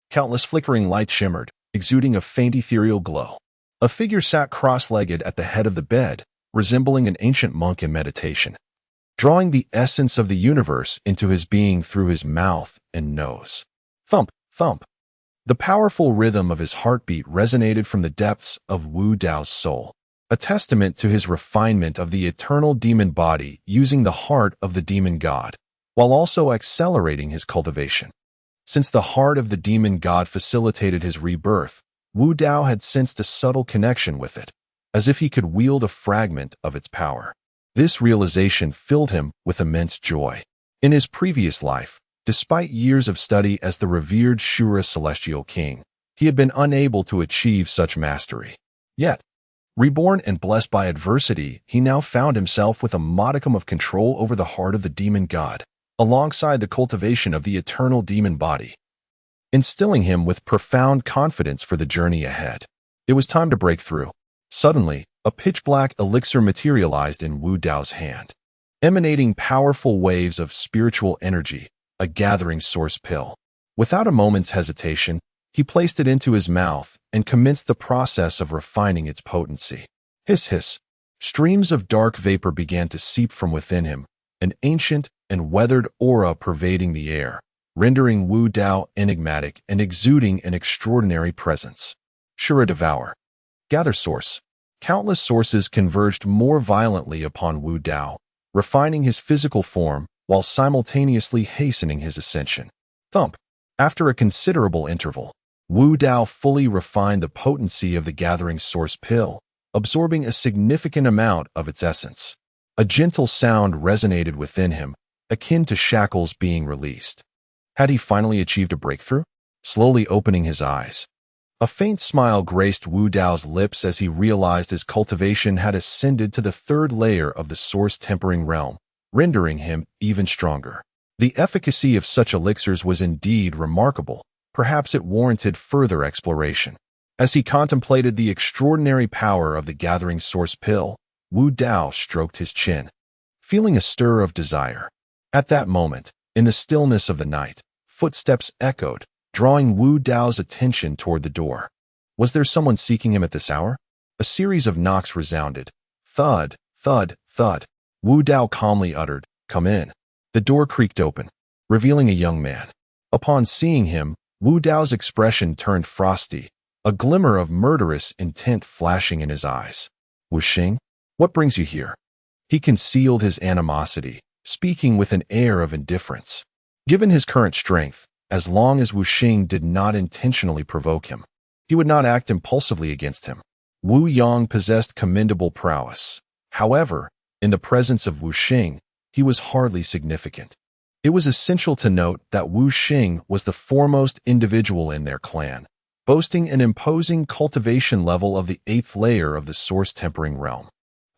countless flickering lights shimmered, exuding a faint ethereal glow. A figure sat cross-legged at the head of the bed, resembling an ancient monk in meditation, drawing the essence of the universe into his being through his mouth and nose. Thump, thump. The powerful rhythm of his heartbeat resonated from the depths of Wu Dao's soul, a testament to his refinement of the eternal demon body using the heart of the demon god, while also accelerating his cultivation. Since the heart of the demon god facilitated his rebirth, Wu Dao had sensed a subtle connection with it, as if he could wield a fragment of its power. This realization filled him with immense joy. In his previous life, despite years of study as the revered Asura Celestial King, he had been unable to achieve such mastery. Yet, reborn and blessed by adversity, he now found himself with a modicum of control over the heart of the demon god, alongside the cultivation of the eternal demon body, instilling him with profound confidence for the journey ahead. It was time to break through. Suddenly, a pitch-black elixir materialized in Wu Dao's hand, emanating powerful waves of spiritual energy, a Gathering Source Pill. Without a moment's hesitation, he placed it into his mouth and commenced the process of refining its potency. Hiss, hiss. Streams of dark vapor began to seep from within him, an ancient and weathered aura pervading the air, rendering Wu Dao enigmatic and exuding an extraordinary presence. Shura Devour. Gather Source. Countless sources converged more violently upon Wu Dao, refining his physical form while simultaneously hastening his ascension. Thump. After a considerable interval, Wu Dao fully refined the potency of the Gathering Source Pill, absorbing a significant amount of its essence. A gentle sound resonated within him, akin to shackles being released. Had he finally achieved a breakthrough? Slowly opening his eyes, a faint smile graced Wu Dao's lips as he realized his cultivation had ascended to the third layer of the source tempering realm, rendering him even stronger. The efficacy of such elixirs was indeed remarkable. Perhaps it warranted further exploration. As he contemplated the extraordinary power of the Gathering Source Pill, Wu Dao stroked his chin, feeling a stir of desire. At that moment, in the stillness of the night, footsteps echoed, drawing Wu Dao's attention toward the door. Was there someone seeking him at this hour? A series of knocks resounded. Thud, thud, thud. Wu Dao calmly uttered, "Come in." The door creaked open, revealing a young man. Upon seeing him, Wu Dao's expression turned frosty, a glimmer of murderous intent flashing in his eyes. "Wu Xing, what brings you here?" He concealed his animosity, speaking with an air of indifference. Given his current strength, as long as Wu Xing did not intentionally provoke him. He would not act impulsively against him. Wu Yang possessed commendable prowess. However, in the presence of Wu Xing, he was hardly significant. It was essential to note that Wu Xing was the foremost individual in their clan, boasting an imposing cultivation level of the 8th layer of the Source Tempering Realm,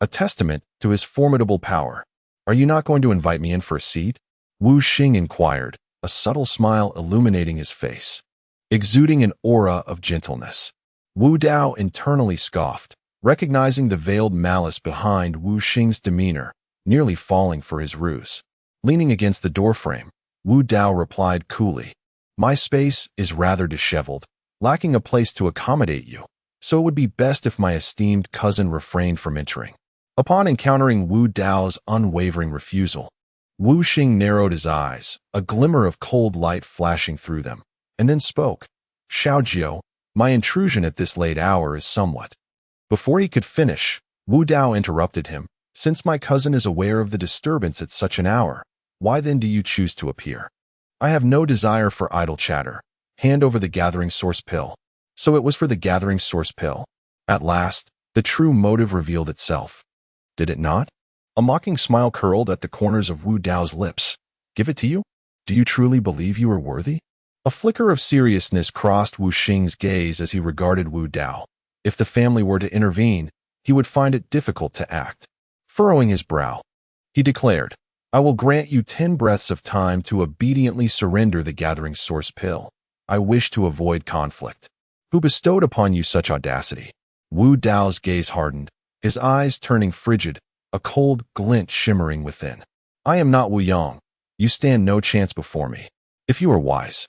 a testament to his formidable power. "Are you not going to invite me in for a seat?" Wu Xing inquired, a subtle smile illuminating his face, exuding an aura of gentleness. Wu Dao internally scoffed, recognizing the veiled malice behind Wu Xing's demeanor, nearly falling for his ruse. Leaning against the doorframe, Wu Dao replied coolly, "My space is rather disheveled, lacking a place to accommodate you, so it would be best if my esteemed cousin refrained from entering." Upon encountering Wu Dao's unwavering refusal, Wu Xing narrowed his eyes, a glimmer of cold light flashing through them, and then spoke. "Xiaojiu, my intrusion at this late hour is somewhat—" Before he could finish, Wu Dao interrupted him. "Since my cousin is aware of the disturbance at such an hour, why then do you choose to appear?" "I have no desire for idle chatter. Hand over the Gathering Source Pill." So it was for the Gathering Source Pill. At last, the true motive revealed itself. Did it not? A mocking smile curled at the corners of Wu Dao's lips. "Give it to you? Do you truly believe you are worthy?" A flicker of seriousness crossed Wu Xing's gaze as he regarded Wu Dao. If the family were to intervene, he would find it difficult to act. Furrowing his brow, he declared, "I will grant you 10 breaths of time to obediently surrender the Gathering Source Pill. I wish to avoid conflict." "Who bestowed upon you such audacity?" Wu Dao's gaze hardened, his eyes turning frigid, a cold glint shimmering within. "I am not Wu Yang. You stand no chance before me. If you are wise,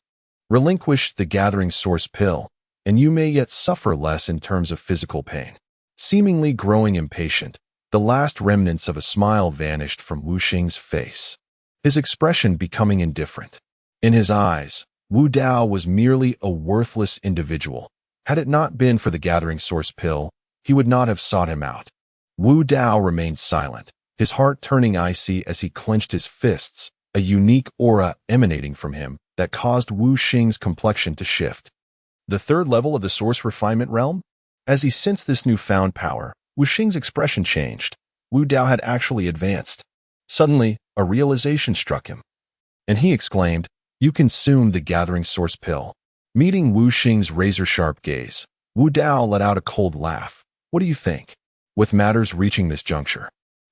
relinquish the Gathering Source Pill, and you may yet suffer less in terms of physical pain." Seemingly growing impatient, the last remnants of a smile vanished from Wu Xing's face, his expression becoming indifferent. In his eyes, Wu Dao was merely a worthless individual. Had it not been for the Gathering Source Pill, he would not have sought him out. Wu Dao remained silent, his heart turning icy as he clenched his fists, a unique aura emanating from him that caused Wu Xing's complexion to shift. The 3rd level of the Source Refinement Realm? As he sensed this newfound power, Wu Xing's expression changed. Wu Dao had actually advanced. Suddenly, a realization struck him, and he exclaimed, "You consumed the Gathering Source Pill." Meeting Wu Xing's razor-sharp gaze, Wu Dao let out a cold laugh. "What do you think?" With matters reaching this juncture,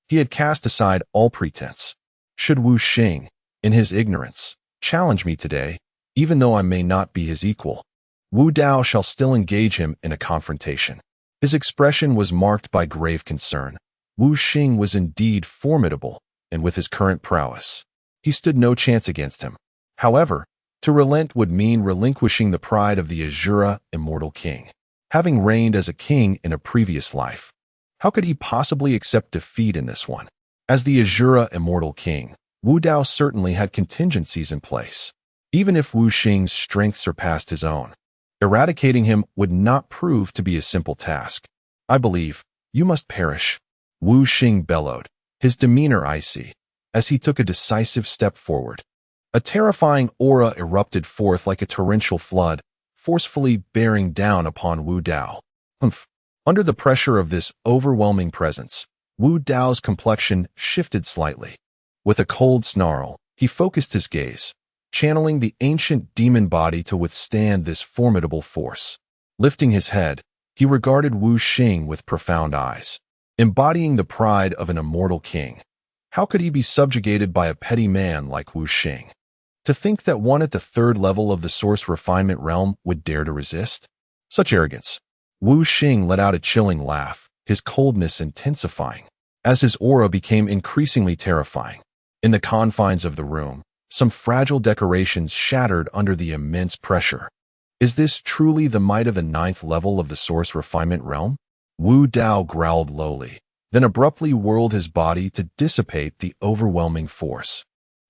he had cast aside all pretense. Should Wu Xing, in his ignorance, challenge me today, even though I may not be his equal, Wu Dao shall still engage him in a confrontation. His expression was marked by grave concern. Wu Xing was indeed formidable, and with his current prowess, he stood no chance against him. However, to relent would mean relinquishing the pride of the Asura Immortal King. Having reigned as a king in a previous life, how could he possibly accept defeat in this one? As the Asura Immortal King, Wu Dao certainly had contingencies in place. Even if Wu Xing's strength surpassed his own, eradicating him would not prove to be a simple task. "I believe you must perish," Wu Xing bellowed, his demeanor icy, as he took a decisive step forward. A terrifying aura erupted forth like a torrential flood, forcefully bearing down upon Wu Dao. Humph! Under the pressure of this overwhelming presence, Wu Dao's complexion shifted slightly. With a cold snarl, he focused his gaze, channeling the ancient demon body to withstand this formidable force. Lifting his head, he regarded Wu Xing with profound eyes, embodying the pride of an immortal king. How could he be subjugated by a petty man like Wu Xing? To think that one at the 3rd level of the Source Refinement Realm would dare to resist? Such arrogance. Wu Xing let out a chilling laugh, his coldness intensifying, as his aura became increasingly terrifying. In the confines of the room, some fragile decorations shattered under the immense pressure. Is this truly the might of the 9th level of the Source Refinement Realm? Wu Dao growled lowly, then abruptly whirled his body to dissipate the overwhelming force.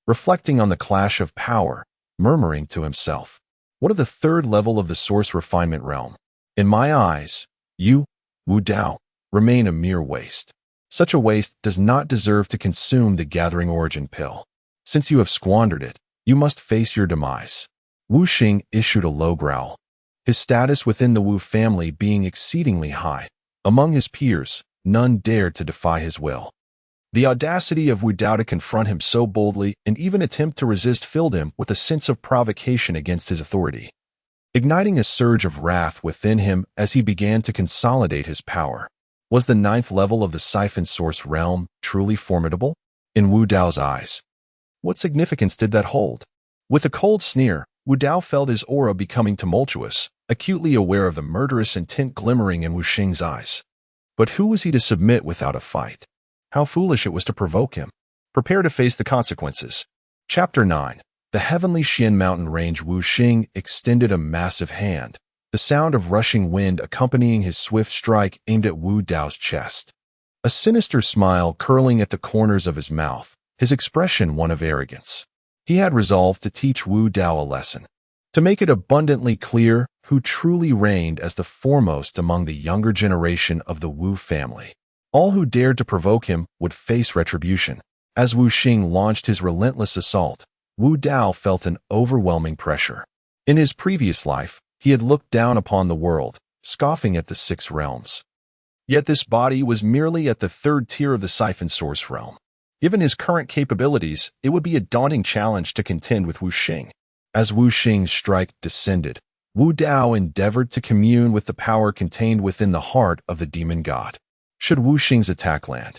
Reflecting on the clash of power, murmuring to himself, "What of the 3rd level of the Source Refinement Realm? In my eyes, you, Wu Dao, remain a mere waste. Such a waste does not deserve to consume the Gathering Origin Pill. Since you have squandered it, you must face your demise." Wu Xing issued a low growl, his status within the Wu family being exceedingly high. Among his peers, none dared to defy his will. The audacity of Wu Dao to confront him so boldly and even attempt to resist filled him with a sense of provocation against his authority, igniting a surge of wrath within him as he began to consolidate his power. Was the 9th level of the Siphon Source realm truly formidable? In Wu Dao's eyes, what significance did that hold? With a cold sneer, Wu Dao felt his aura becoming tumultuous, acutely aware of the murderous intent glimmering in Wu Xing's eyes. But who was he to submit without a fight? How foolish it was to provoke him. Prepare to face the consequences. Chapter 9. The heavenly Xian mountain range. Wu Xing extended a massive hand, the sound of rushing wind accompanying his swift strike aimed at Wu Dao's chest. A sinister smile curling at the corners of his mouth, his expression one of arrogance. He had resolved to teach Wu Dao a lesson, to make it abundantly clear who truly reigned as the foremost among the younger generation of the Wu family. All who dared to provoke him would face retribution. As Wu Xing launched his relentless assault, Wu Dao felt an overwhelming pressure. In his previous life, he had looked down upon the world, scoffing at the 6 realms. Yet this body was merely at the 3rd tier of the Siphon Source realm. Given his current capabilities, it would be a daunting challenge to contend with Wu Xing. As Wu Xing's strike descended, Wu Dao endeavored to commune with the power contained within the heart of the demon god. Should Wu Xing's attack land,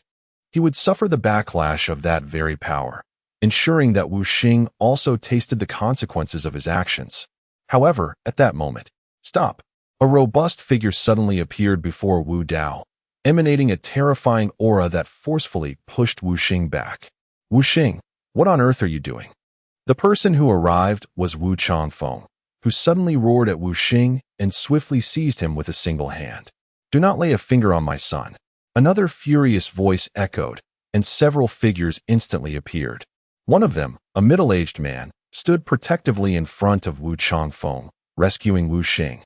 he would suffer the backlash of that very power, ensuring that Wu Xing also tasted the consequences of his actions. However, at that moment, stop! A robust figure suddenly appeared before Wu Dao, emanating a terrifying aura that forcefully pushed Wu Xing back. Wu Xing, what on earth are you doing? The person who arrived was Wu Changfeng, who suddenly roared at Wu Xing and swiftly seized him with a single hand. Do not lay a finger on my son. Another furious voice echoed, and several figures instantly appeared. One of them, a middle-aged man, stood protectively in front of Wu Changfeng, rescuing Wu Xing.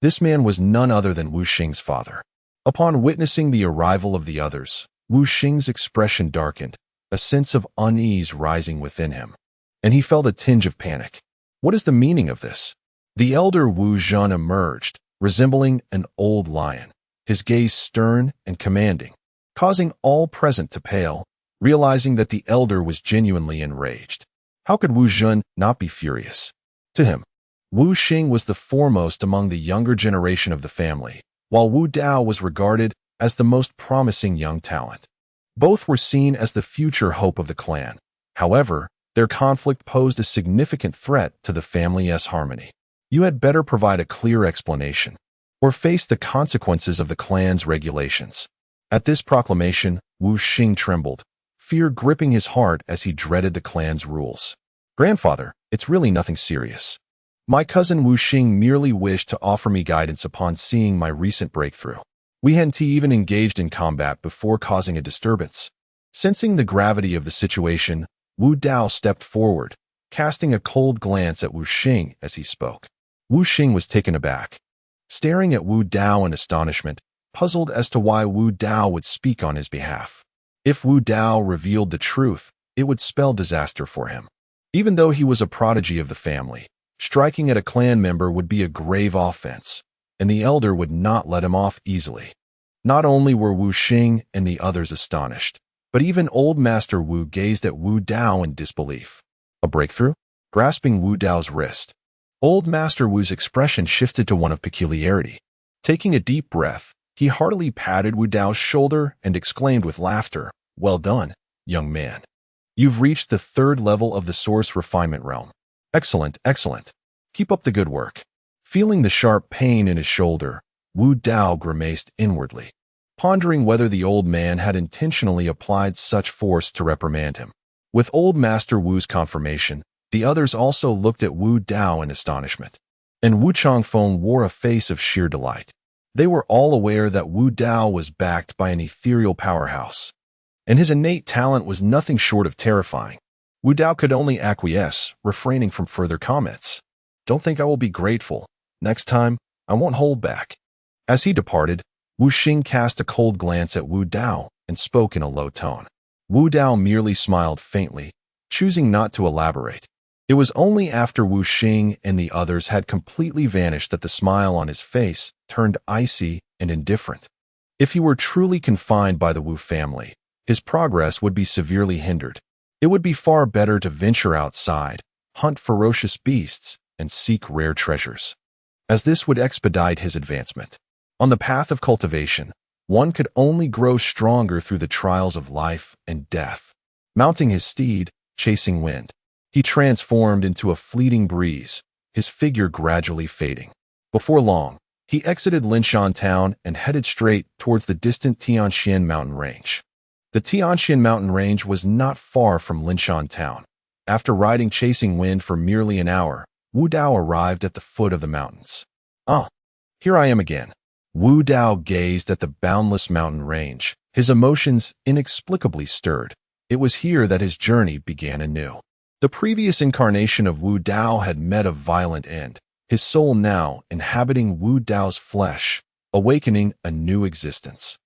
This man was none other than Wu Xing's father. Upon witnessing the arrival of the others, Wu Xing's expression darkened, a sense of unease rising within him, and he felt a tinge of panic. What is the meaning of this? The elder Wu Zhen emerged, resembling an old lion, his gaze stern and commanding, causing all present to pale, realizing that the elder was genuinely enraged. How could Wu Zhen not be furious? To him, Wu Xing was the foremost among the younger generation of the family, while Wu Dao was regarded as the most promising young talent. Both were seen as the future hope of the clan. However, their conflict posed a significant threat to the family's harmony. You had better provide a clear explanation, or face the consequences of the clan's regulations. At this proclamation, Wu Xing trembled, fear gripping his heart as he dreaded the clan's rules. Grandfather, it's really nothing serious. My cousin Wu Xing merely wished to offer me guidance upon seeing my recent breakthrough. We hadn't even engaged in combat before causing a disturbance. Sensing the gravity of the situation, Wu Dao stepped forward, casting a cold glance at Wu Xing as he spoke. Wu Xing was taken aback, staring at Wu Dao in astonishment, puzzled as to why Wu Dao would speak on his behalf. If Wu Dao revealed the truth, it would spell disaster for him. Even though he was a prodigy of the family, striking at a clan member would be a grave offense, and the elder would not let him off easily. Not only were Wu Xing and the others astonished, but even old Master Wu gazed at Wu Dao in disbelief. A breakthrough? Grasping Wu Dao's wrist, old Master Wu's expression shifted to one of peculiarity. Taking a deep breath, he heartily patted Wu Dao's shoulder and exclaimed with laughter, "Well done, young man. You've reached the 3rd level of the Source Refinement realm. Excellent, excellent. Keep up the good work." Feeling the sharp pain in his shoulder, Wu Dao grimaced inwardly, pondering whether the old man had intentionally applied such force to reprimand him. With old Master Wu's confirmation, the others also looked at Wu Dao in astonishment, and Wu Changfeng wore a face of sheer delight. They were all aware that Wu Dao was backed by an ethereal powerhouse, and his innate talent was nothing short of terrifying. Wu Dao could only acquiesce, refraining from further comments. "Don't think I will be grateful. Next time, I won't hold back." As he departed, Wu Xing cast a cold glance at Wu Dao and spoke in a low tone. Wu Dao merely smiled faintly, choosing not to elaborate. It was only after Wu Xing and the others had completely vanished that the smile on his face turned icy and indifferent. If he were truly confined by the Wu family, his progress would be severely hindered. It would be far better to venture outside, hunt ferocious beasts, and seek rare treasures, as this would expedite his advancement. On the path of cultivation, one could only grow stronger through the trials of life and death. Mounting his steed, chasing wind, he transformed into a fleeting breeze, his figure gradually fading. Before long, he exited Linshan town and headed straight towards the distant Tianxian mountain range. The Tianxian mountain range was not far from Linshan town. After riding chasing wind for merely an hour, Wu Dao arrived at the foot of the mountains. Ah, here I am again. Wu Dao gazed at the boundless mountain range, his emotions inexplicably stirred. It was here that his journey began anew. The previous incarnation of Wu Dao had met a violent end, his soul now inhabiting Wu Dao's flesh, awakening a new existence.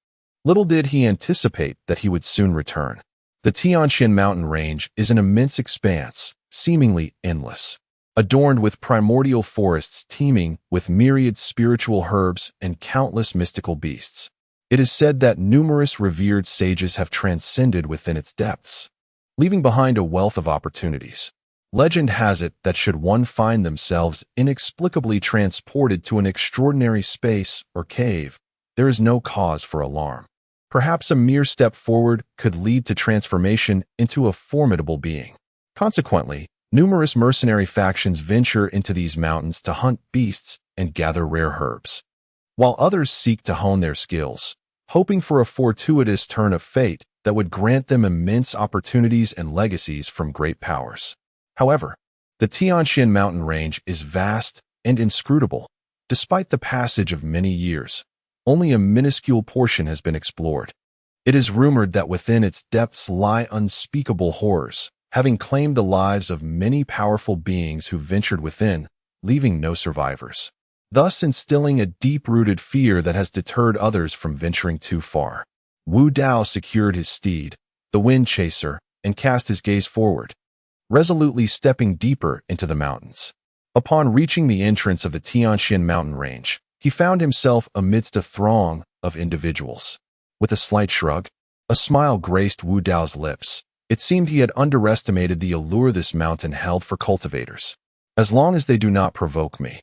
Little did he anticipate that he would soon return. The Tianxian mountain range is an immense expanse, seemingly endless, adorned with primordial forests teeming with myriad spiritual herbs and countless mystical beasts. It is said that numerous revered sages have transcended within its depths, leaving behind a wealth of opportunities. Legend has it that should one find themselves inexplicably transported to an extraordinary space or cave, there is no cause for alarm. Perhaps a mere step forward could lead to transformation into a formidable being. Consequently, numerous mercenary factions venture into these mountains to hunt beasts and gather rare herbs, while others seek to hone their skills, hoping for a fortuitous turn of fate that would grant them immense opportunities and legacies from great powers. However, the Tianxian mountain range is vast and inscrutable. Despite the passage of many years, only a minuscule portion has been explored. It is rumored that within its depths lie unspeakable horrors, having claimed the lives of many powerful beings who ventured within, leaving no survivors, thus instilling a deep-rooted fear that has deterred others from venturing too far. Wu Dao secured his steed, the wind chaser, and cast his gaze forward, resolutely stepping deeper into the mountains. Upon reaching the entrance of the Tianxian mountain range, he found himself amidst a throng of individuals. With a slight shrug, a smile graced Wu Dao's lips. It seemed he had underestimated the allure this mountain held for cultivators. As long as they do not provoke me,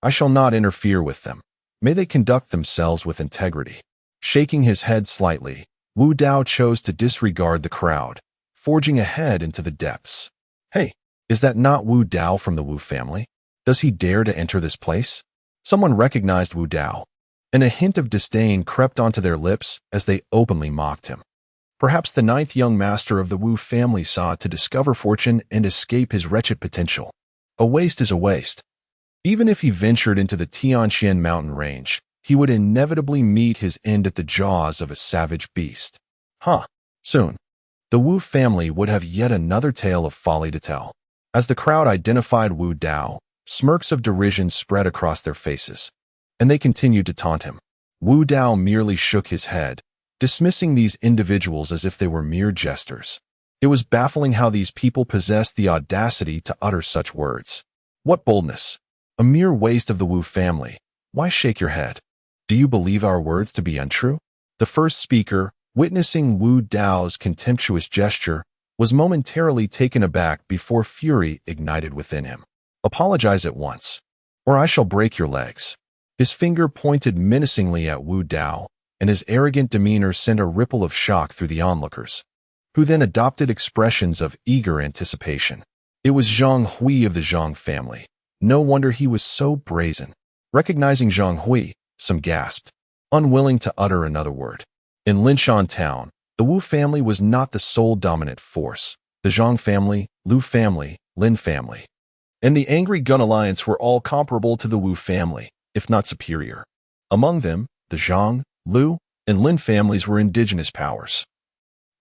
I shall not interfere with them. May they conduct themselves with integrity. Shaking his head slightly, Wu Dao chose to disregard the crowd, forging ahead into the depths. Hey, is that not Wu Dao from the Wu family? Does he dare to enter this place? Someone recognized Wu Dao, and a hint of disdain crept onto their lips as they openly mocked him. Perhaps the ninth young master of the Wu family sought to discover fortune and escape his wretched potential. A waste is a waste. Even if he ventured into the Tianxian mountain range, he would inevitably meet his end at the jaws of a savage beast. Soon, the Wu family would have yet another tale of folly to tell. As the crowd identified Wu Dao, smirks of derision spread across their faces, and they continued to taunt him. Wu Dao merely shook his head, dismissing these individuals as if they were mere jesters. It was baffling how these people possessed the audacity to utter such words. What boldness! A mere waste of the Wu family. Why shake your head? Do you believe our words to be untrue? The first speaker, witnessing Wu Dao's contemptuous gesture, was momentarily taken aback before fury ignited within him. Apologize at once, or I shall break your legs. His finger pointed menacingly at Wu Dao, and his arrogant demeanor sent a ripple of shock through the onlookers, who then adopted expressions of eager anticipation. It was Zhang Hui of the Zhang family. No wonder he was so brazen. Recognizing Zhang Hui, some gasped, unwilling to utter another word. In Linshan town, the Wu family was not the sole dominant force. The Zhang family, Lu family, Lin family, and the Angry Gun Alliance were all comparable to the Wu family, if not superior. Among them, the Zhang, Lu, and Lin families were indigenous powers,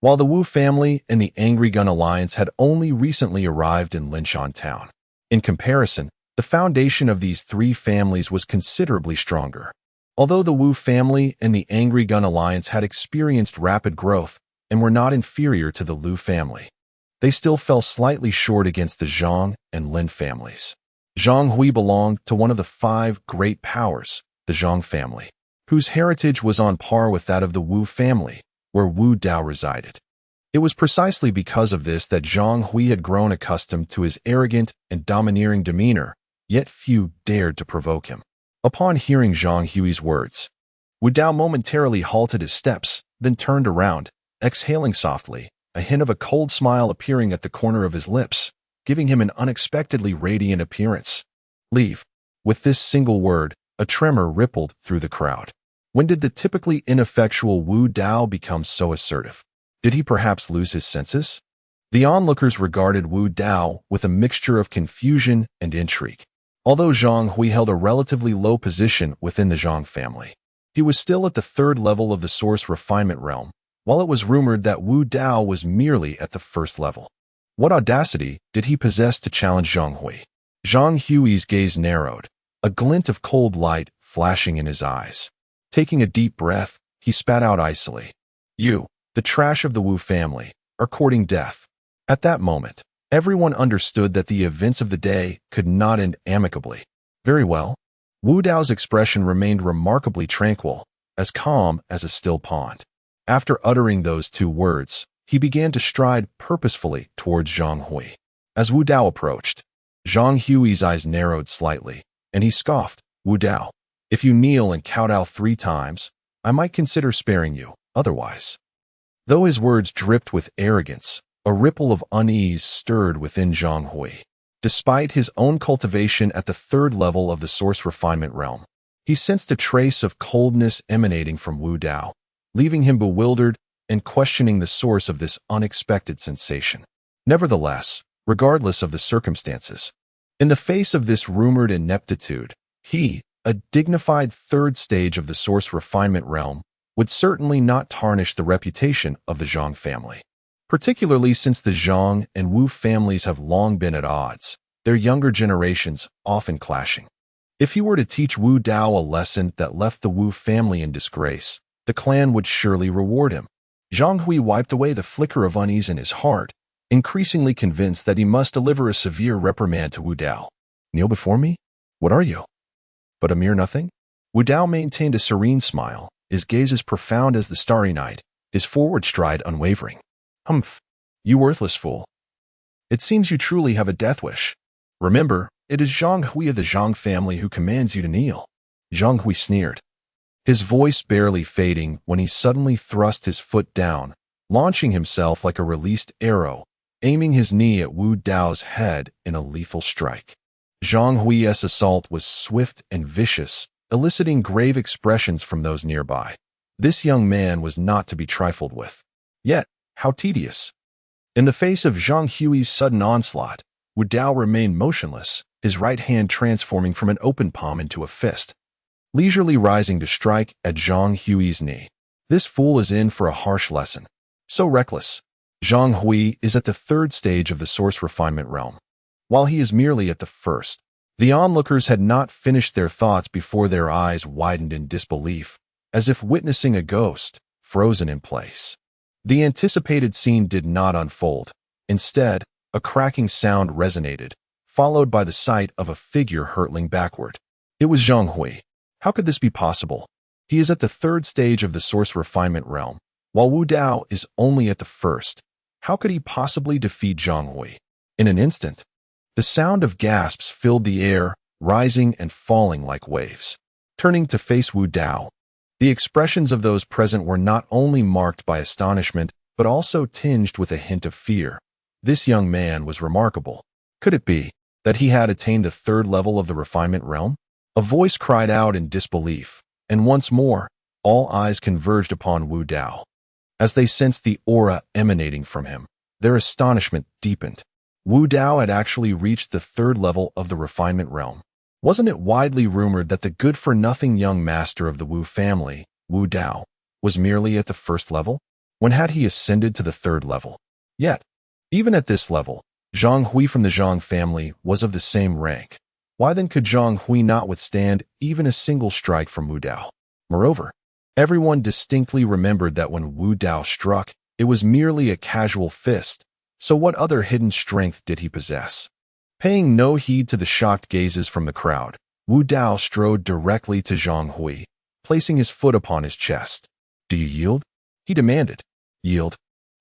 while the Wu family and the Angry Gun Alliance had only recently arrived in Linshan town. In comparison, the foundation of these three families was considerably stronger. Although the Wu family and the Angry Gun Alliance had experienced rapid growth and were not inferior to the Lu family, they still fell slightly short against the Zhang and Lin families. Zhang Hui belonged to one of the 5 great powers, the Zhang family, whose heritage was on par with that of the Wu family, where Wu Dao resided. It was precisely because of this that Zhang Hui had grown accustomed to his arrogant and domineering demeanor, yet few dared to provoke him. Upon hearing Zhang Hui's words, Wu Dao momentarily halted his steps, then turned around, exhaling softly, a hint of a cold smile appearing at the corner of his lips, giving him an unexpectedly radiant appearance. Leave. With this single word, a tremor rippled through the crowd. When did the typically ineffectual Wu Dao become so assertive? Did he perhaps lose his senses? The onlookers regarded Wu Dao with a mixture of confusion and intrigue. Although Zhang Hui held a relatively low position within the Zhang family, he was still at the 3rd level of the source refinement realm, while it was rumored that Wu Dao was merely at the 1st level. What audacity did he possess to challenge Zhang Hui? Zhang Hui's gaze narrowed, a glint of cold light flashing in his eyes. Taking a deep breath, he spat out icily. You, the trash of the Wu family, are courting death. At that moment, everyone understood that the events of the day could not end amicably. Very well. Wu Dao's expression remained remarkably tranquil, as calm as a still pond. After uttering those 2 words, he began to stride purposefully towards Zhang Hui. As Wu Dao approached, Zhang Hui's eyes narrowed slightly, and he scoffed, Wu Dao, if you kneel and kowtow 3 times, I might consider sparing you, otherwise. Though his words dripped with arrogance, a ripple of unease stirred within Zhang Hui. Despite his own cultivation at the 3rd level of the source refinement realm, he sensed a trace of coldness emanating from Wu Dao, leaving him bewildered and questioning the source of this unexpected sensation. Nevertheless, regardless of the circumstances, in the face of this rumored ineptitude, he, a dignified 3rd stage of the source refinement realm, would certainly not tarnish the reputation of the Zhang family. Particularly since the Zhang and Wu families have long been at odds, their younger generations often clashing. If he were to teach Wu Dao a lesson that left the Wu family in disgrace, the clan would surely reward him. Zhang Hui wiped away the flicker of unease in his heart, increasingly convinced that he must deliver a severe reprimand to Wu Dao. Kneel before me? What are you? But a mere nothing? Wu Dao maintained a serene smile, his gaze as profound as the starry night, his forward stride unwavering. Humph, you worthless fool. It seems you truly have a death wish. Remember, it is Zhang Hui of the Zhang family who commands you to kneel. Zhang Hui sneered, his voice barely fading when he suddenly thrust his foot down, launching himself like a released arrow, aiming his knee at Wu Dao's head in a lethal strike. Zhang Hui's assault was swift and vicious, eliciting grave expressions from those nearby. This young man was not to be trifled with. Yet, how tedious. In the face of Zhang Hui's sudden onslaught, Wu Dao remained motionless, his right hand transforming from an open palm into a fist, leisurely rising to strike at Zhang Hui's knee. This fool is in for a harsh lesson. So reckless. Zhang Hui is at the 3rd stage of the source refinement realm, while he is merely at the 1st. The onlookers had not finished their thoughts before their eyes widened in disbelief, as if witnessing a ghost, frozen in place. The anticipated scene did not unfold. Instead, a cracking sound resonated, followed by the sight of a figure hurtling backward. It was Zhang Hui. How could this be possible? He is at the 3rd stage of the source refinement realm, while Wu Dao is only at the 1st. How could he possibly defeat Zhang Hui? In an instant, the sound of gasps filled the air, rising and falling like waves. Turning to face Wu Dao, the expressions of those present were not only marked by astonishment, but also tinged with a hint of fear. This young man was remarkable. Could it be that he had attained the 3rd level of the refinement realm? A voice cried out in disbelief, and once more, all eyes converged upon Wu Dao. As they sensed the aura emanating from him, their astonishment deepened. Wu Dao had actually reached the 3rd level of the refinement realm. Wasn't it widely rumored that the good-for-nothing young master of the Wu family, Wu Dao, was merely at the 1st level? When had he ascended to the 3rd level? Yet, even at this level, Zhang Hui from the Zhang family was of the same rank. Why then could Zhang Hui not withstand even a single strike from Wu Dao? Moreover, everyone distinctly remembered that when Wu Dao struck, it was merely a casual fist, So what other hidden strength did he possess? Paying no heed to the shocked gazes from the crowd, Wu Dao strode directly to Zhang Hui, placing his foot upon his chest. "Do you yield?" he demanded. "Yield?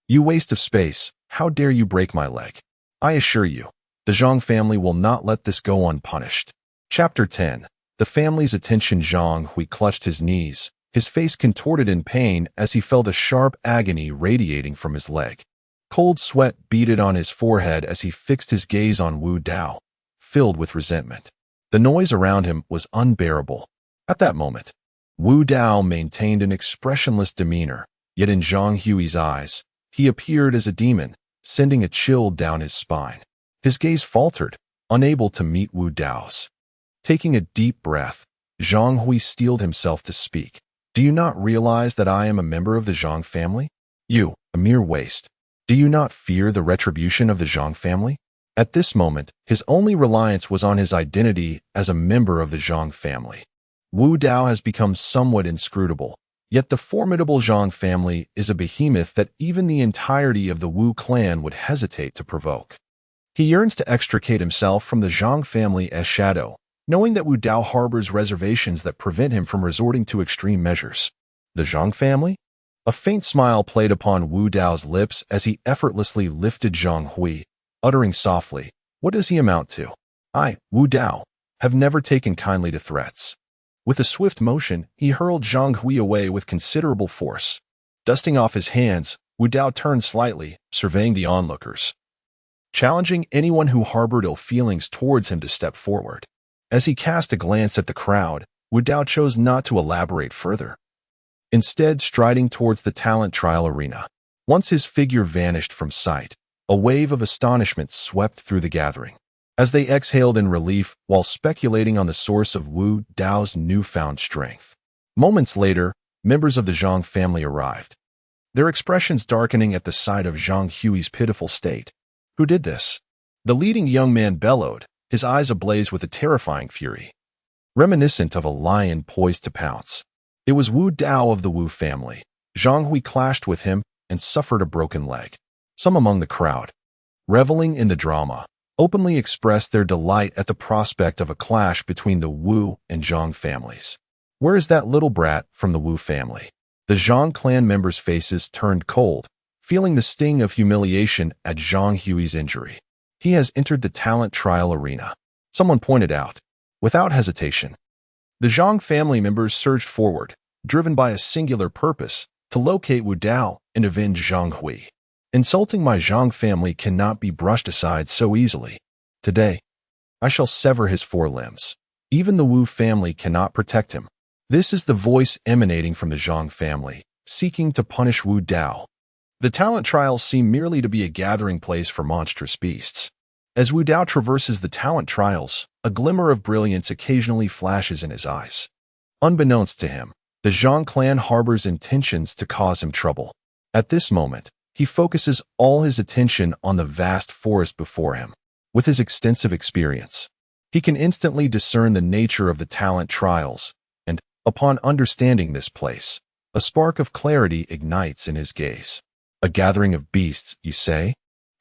You waste of space, how dare you break my leg? I assure you, the Zhang family will not let this go unpunished." Chapter 10. The family's attention. Zhang Hui clutched his knees, his face contorted in pain as he felt a sharp agony radiating from his leg. Cold sweat beaded on his forehead as he fixed his gaze on Wu Dao, filled with resentment. The noise around him was unbearable. At that moment, Wu Dao maintained an expressionless demeanor, yet in Zhang Hui's eyes, he appeared as a demon, sending a chill down his spine. His gaze faltered, unable to meet Wu Dao's. Taking a deep breath, Zhang Hui steeled himself to speak. "Do you not realize that I am a member of the Zhang family? You, a mere waste. Do you not fear the retribution of the Zhang family?" At this moment, his only reliance was on his identity as a member of the Zhang family. Wu Dao has become somewhat inscrutable, yet the formidable Zhang family is a behemoth that even the entirety of the Wu clan would hesitate to provoke. He yearns to extricate himself from the Zhang family as shadow, knowing that Wu Dao harbors reservations that prevent him from resorting to extreme measures. The Zhang family? A faint smile played upon Wu Dao's lips as he effortlessly lifted Zhang Hui, uttering softly, "What does he amount to? I, Wu Dao, have never taken kindly to threats." With a swift motion, he hurled Zhang Hui away with considerable force. Dusting off his hands, Wu Dao turned slightly, surveying the onlookers, challenging anyone who harbored ill feelings towards him to step forward. As he cast a glance at the crowd, Wu Dao chose not to elaborate further, instead striding towards the talent trial arena. Once his figure vanished from sight, a wave of astonishment swept through the gathering, as they exhaled in relief while speculating on the source of Wu Dao's newfound strength. Moments later, members of the Zhang family arrived, their expressions darkening at the sight of Zhang Hui's pitiful state. "Who did this?" the leading young man bellowed, his eyes ablaze with a terrifying fury, reminiscent of a lion poised to pounce. It was Wu Dao of the Wu family. Zhang Hui clashed with him and suffered a broken leg. Some among the crowd, reveling in the drama, openly expressed their delight at the prospect of a clash between the Wu and Zhang families. "Where is that little brat from the Wu family?" The Zhang clan members' faces turned cold, feeling the sting of humiliation at Zhang Hui's injury. "He has entered the talent trial arena," someone pointed out. Without hesitation, the Zhang family members surged forward, driven by a singular purpose, to locate Wu Dao and avenge Zhang Hui. "Insulting my Zhang family cannot be brushed aside so easily. Today, I shall sever his forelimbs. Even the Wu family cannot protect him." This is the voice emanating from the Zhang family, seeking to punish Wu Dao. The talent trials seem merely to be a gathering place for monstrous beasts. As Wu Dao traverses the talent trials, a glimmer of brilliance occasionally flashes in his eyes. Unbeknownst to him, the Zhang clan harbors intentions to cause him trouble. At this moment, he focuses all his attention on the vast forest before him. With his extensive experience, he can instantly discern the nature of the talent trials, and, upon understanding this place, a spark of clarity ignites in his gaze. "A gathering of beasts, you say?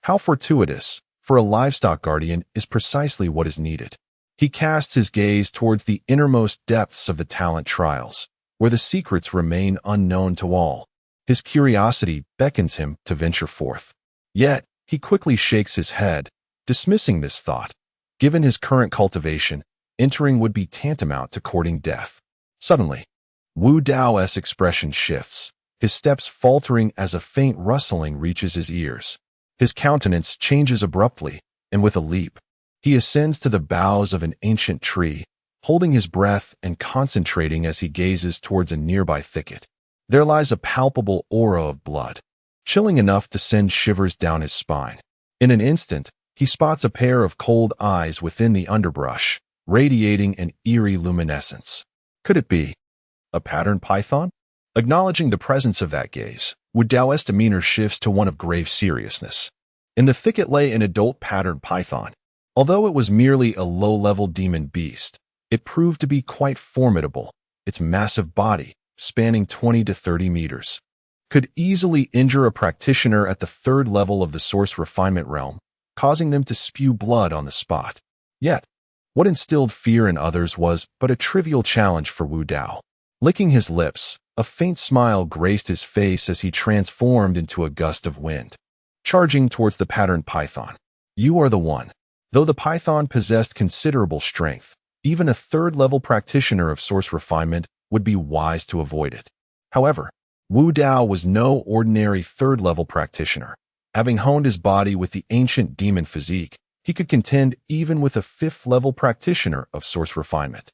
How fortuitous, for a livestock guardian is precisely what is needed." He casts his gaze towards the innermost depths of the talent trials, where the secrets remain unknown to all. His curiosity beckons him to venture forth. Yet, he quickly shakes his head, dismissing this thought. Given his current cultivation, entering would be tantamount to courting death. Suddenly, Wu Dao's expression shifts, his steps faltering as a faint rustling reaches his ears. His countenance changes abruptly, and with a leap, he ascends to the boughs of an ancient tree, holding his breath and concentrating as he gazes towards a nearby thicket. There lies a palpable aura of blood, chilling enough to send shivers down his spine. In an instant, he spots a pair of cold eyes within the underbrush, radiating an eerie luminescence. Could it be a patterned python? Acknowledging the presence of that gaze, Wu Dao's demeanor shifts to one of grave seriousness. In the thicket lay an adult patterned python. Although it was merely a low-level demon beast, it proved to be quite formidable, its massive body spanning 20 to 30 meters. could easily injure a practitioner at the third level of the source refinement realm, causing them to spew blood on the spot. Yet, what instilled fear in others was but a trivial challenge for Wu Dao. Licking his lips, a faint smile graced his face as he transformed into a gust of wind, charging towards the patterned python. You are the one. Though the python possessed considerable strength, even a third-level practitioner of source refinement would be wise to avoid it. However, Wu Dao was no ordinary third-level practitioner. Having honed his body with the ancient demon physique, he could contend even with a fifth-level practitioner of source refinement.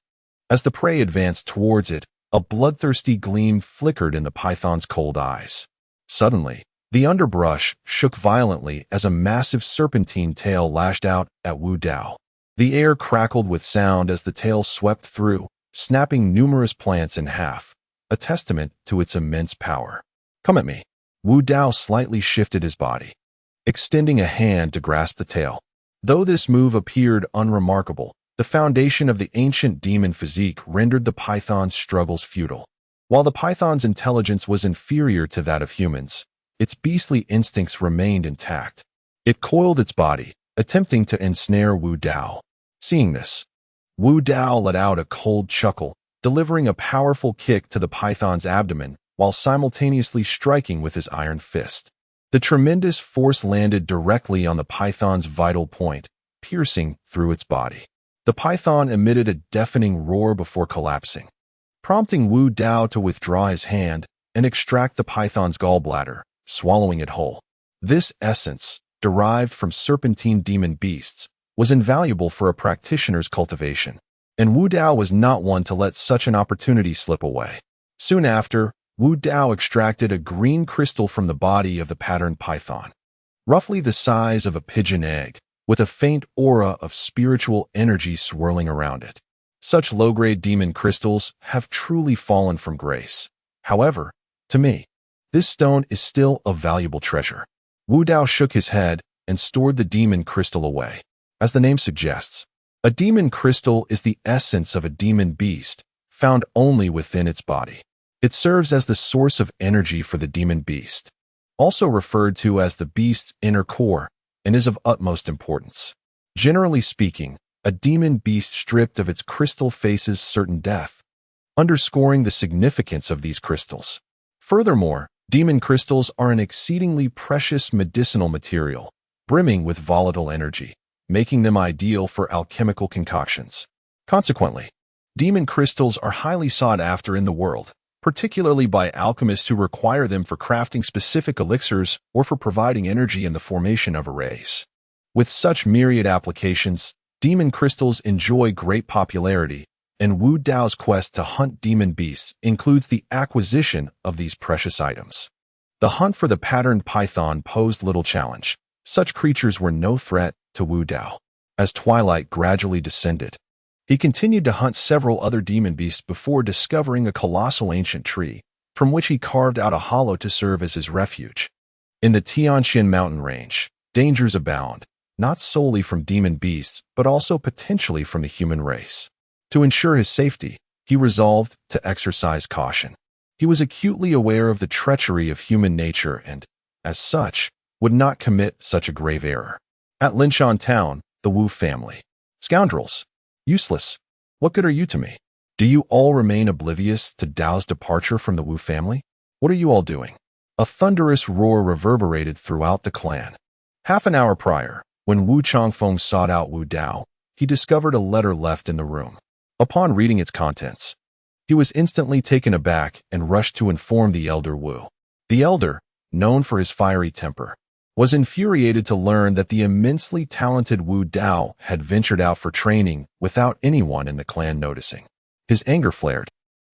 As the prey advanced towards it, a bloodthirsty gleam flickered in the python's cold eyes. Suddenly, the underbrush shook violently as a massive serpentine tail lashed out at Wu Dao. The air crackled with sound as the tail swept through, snapping numerous plants in half, a testament to its immense power. Come at me. Wu Dao slightly shifted his body, extending a hand to grasp the tail. Though this move appeared unremarkable, the foundation of the ancient demon physique rendered the python's struggles futile. While the python's intelligence was inferior to that of humans, its beastly instincts remained intact. It coiled its body, attempting to ensnare Wu Dao. Seeing this, Wu Dao let out a cold chuckle, delivering a powerful kick to the python's abdomen while simultaneously striking with his iron fist. The tremendous force landed directly on the python's vital point, piercing through its body. The python emitted a deafening roar before collapsing, prompting Wu Dao to withdraw his hand and extract the python's gallbladder, swallowing it whole. This essence, derived from serpentine demon beasts, was invaluable for a practitioner's cultivation, and Wu Dao was not one to let such an opportunity slip away. Soon after, Wu Dao extracted a green crystal from the body of the patterned python, roughly the size of a pigeon egg, with a faint aura of spiritual energy swirling around it. Such low-grade demon crystals have truly fallen from grace. However, to me, this stone is still a valuable treasure. Wu Dao shook his head and stored the demon crystal away. As the name suggests, a demon crystal is the essence of a demon beast, found only within its body. It serves as the source of energy for the demon beast, also referred to as the beast's inner core, and is of utmost importance. Generally speaking, a demon beast stripped of its crystal faces certain death, underscoring the significance of these crystals. Furthermore, demon crystals are an exceedingly precious medicinal material, brimming with volatile energy, making them ideal for alchemical concoctions. Consequently, demon crystals are highly sought after in the world, particularly by alchemists who require them for crafting specific elixirs or for providing energy in the formation of arrays. With such myriad applications, demon crystals enjoy great popularity, and Wu Dao's quest to hunt demon beasts includes the acquisition of these precious items. The hunt for the patterned python posed little challenge. Such creatures were no threat to Wu Dao. As twilight gradually descended, he continued to hunt several other demon beasts before discovering a colossal ancient tree, from which he carved out a hollow to serve as his refuge. In the Tianshan mountain range, dangers abound, not solely from demon beasts, but also potentially from the human race. To ensure his safety, he resolved to exercise caution. He was acutely aware of the treachery of human nature and, as such, would not commit such a grave error. At Linshan Town, the Wu family. Scoundrels! Useless! What good are you to me? Do you all remain oblivious to Dao's departure from the Wu family? What are you all doing? A thunderous roar reverberated throughout the clan. Half an hour prior, when Wu Changfeng sought out Wu Dao, he discovered a letter left in the room. Upon reading its contents, he was instantly taken aback and rushed to inform the elder Wu. The elder, known for his fiery temper, was infuriated to learn that the immensely talented Wu Dao had ventured out for training without anyone in the clan noticing. His anger flared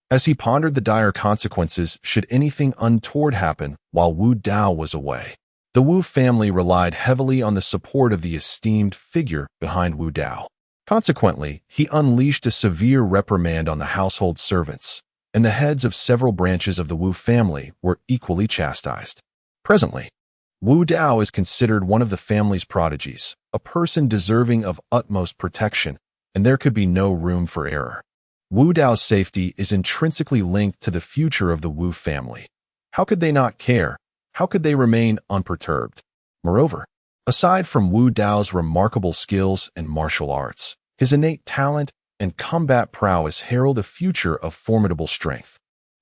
as he pondered the dire consequences should anything untoward happen while Wu Dao was away. The Wu family relied heavily on the support of the esteemed figure behind Wu Dao. Consequently, he unleashed a severe reprimand on the household servants, and the heads of several branches of the Wu family were equally chastised. Presently, Wu Dao is considered one of the family's prodigies, a person deserving of utmost protection, and there could be no room for error. Wu Dao's safety is intrinsically linked to the future of the Wu family. How could they not care? How could they remain unperturbed? Moreover, aside from Wu Dao's remarkable skills and martial arts, his innate talent and combat prowess herald a future of formidable strength.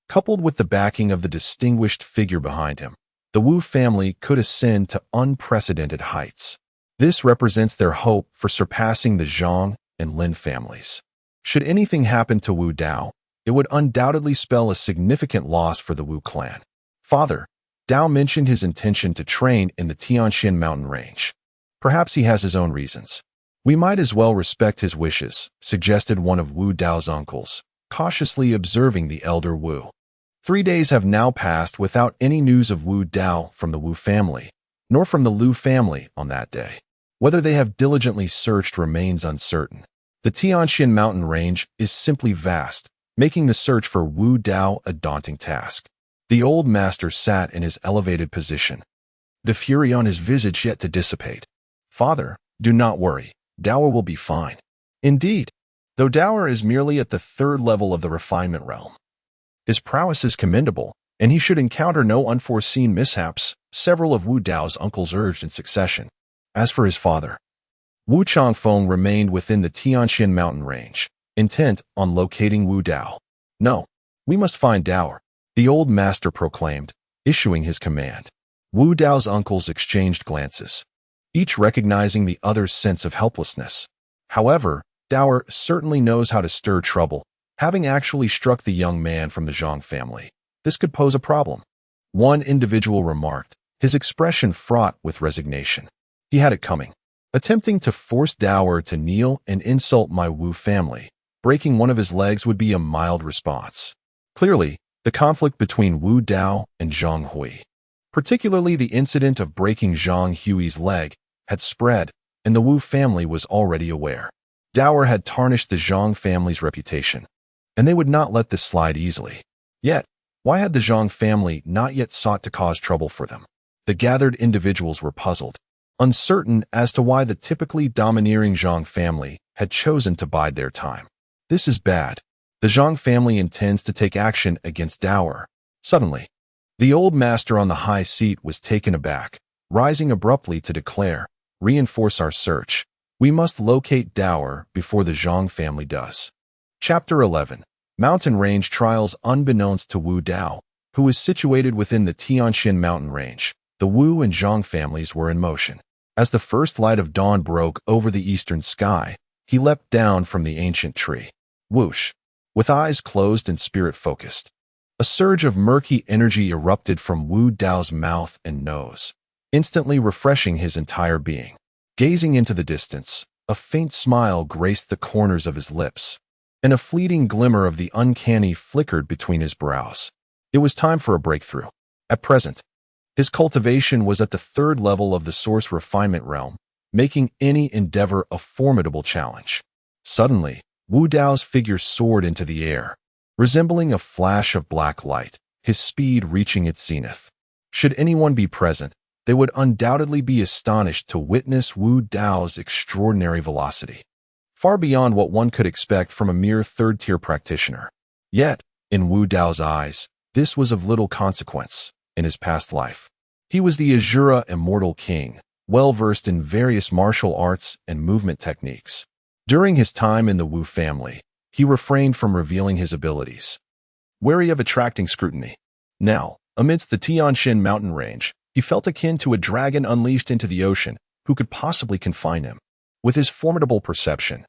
Coupled with the backing of the distinguished figure behind him, the Wu family could ascend to unprecedented heights. This represents their hope for surpassing the Zhang and Lin families. Should anything happen to Wu Dao, it would undoubtedly spell a significant loss for the Wu clan. Father, Dao mentioned his intention to train in the Tianxin mountain range. Perhaps he has his own reasons. We might as well respect his wishes, suggested one of Wu Dao's uncles, cautiously observing the elder Wu. 3 days have now passed without any news of Wu Dao from the Wu family, nor from the Lu family on that day. Whether they have diligently searched remains uncertain. The Tianxin mountain range is simply vast, making the search for Wu Dao a daunting task. The old master sat in his elevated position, the fury on his visage yet to dissipate. Father, do not worry. Dao will be fine. Indeed, though Dao is merely at the 3rd level of the refinement realm, his prowess is commendable, and he should encounter no unforeseen mishaps, several of Wu Dao's uncles urged in succession. As for his father, Wu Changfeng remained within the Tianxin mountain range, intent on locating Wu Dao. No, we must find Dao, the old master proclaimed, issuing his command. Wu Dao's uncles exchanged glances, each recognizing the other's sense of helplessness. However, Dao certainly knows how to stir trouble, having actually struck the young man from the Zhang family. This could pose a problem. One individual remarked, his expression fraught with resignation. He had it coming. Attempting to force Dao to kneel and insult my Wu family, breaking one of his legs would be a mild response. Clearly, the conflict between Wu Dao and Zhang Hui, particularly the incident of breaking Zhang Hui's leg, had spread, and the Wu family was already aware. Dao had tarnished the Zhang family's reputation, and they would not let this slide easily. Yet, why had the Zhang family not yet sought to cause trouble for them? The gathered individuals were puzzled, uncertain as to why the typically domineering Zhang family had chosen to bide their time. This is bad. The Zhang family intends to take action against Dao. Suddenly, the old master on the high seat was taken aback, rising abruptly to declare, "Reinforce our search. We must locate Dao before the Zhang family does." Chapter 11. Mountain Range Trials. Unbeknownst to Wu Dao, who was situated within the Tianxin mountain range, the Wu and Zhang families were in motion. As the first light of dawn broke over the eastern sky, he leapt down from the ancient tree. Whoosh! With eyes closed and spirit focused, a surge of murky energy erupted from Wu Dao's mouth and nose, instantly refreshing his entire being. Gazing into the distance, a faint smile graced the corners of his lips, and a fleeting glimmer of the uncanny flickered between his brows. It was time for a breakthrough. At present, his cultivation was at the 3rd level of the source refinement realm, making any endeavor a formidable challenge. Suddenly, Wu Dao's figure soared into the air, resembling a flash of black light, his speed reaching its zenith. Should anyone be present, they would undoubtedly be astonished to witness Wu Dao's extraordinary velocity, far beyond what one could expect from a mere 3rd-tier practitioner. Yet, in Wu Dao's eyes, this was of little consequence. In his past life, he was the Asura Immortal King, well-versed in various martial arts and movement techniques. During his time in the Wu family, he refrained from revealing his abilities, wary of attracting scrutiny. Now, amidst the Tianxin mountain range, he felt akin to a dragon unleashed into the ocean who could possibly confine him. With his formidable perception,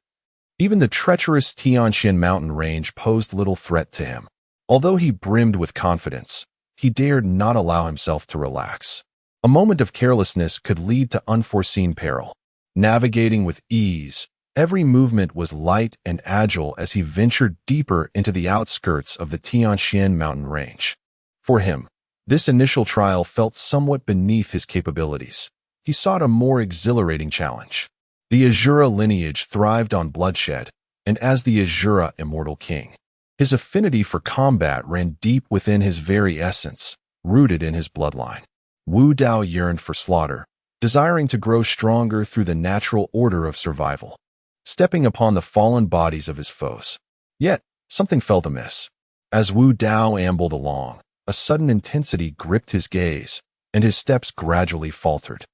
even the treacherous Tianxin mountain range posed little threat to him. Although he brimmed with confidence, he dared not allow himself to relax. A moment of carelessness could lead to unforeseen peril. Navigating with ease, every movement was light and agile as he ventured deeper into the outskirts of the Tianxin mountain range. For him, this initial trial felt somewhat beneath his capabilities. He sought a more exhilarating challenge. The Asura lineage thrived on bloodshed, and as the Asura Immortal King, his affinity for combat ran deep within his very essence, rooted in his bloodline. Wu Dao yearned for slaughter, desiring to grow stronger through the natural order of survival, stepping upon the fallen bodies of his foes. Yet, something felt amiss. As Wu Dao ambled along, a sudden intensity gripped his gaze, and his steps gradually faltered.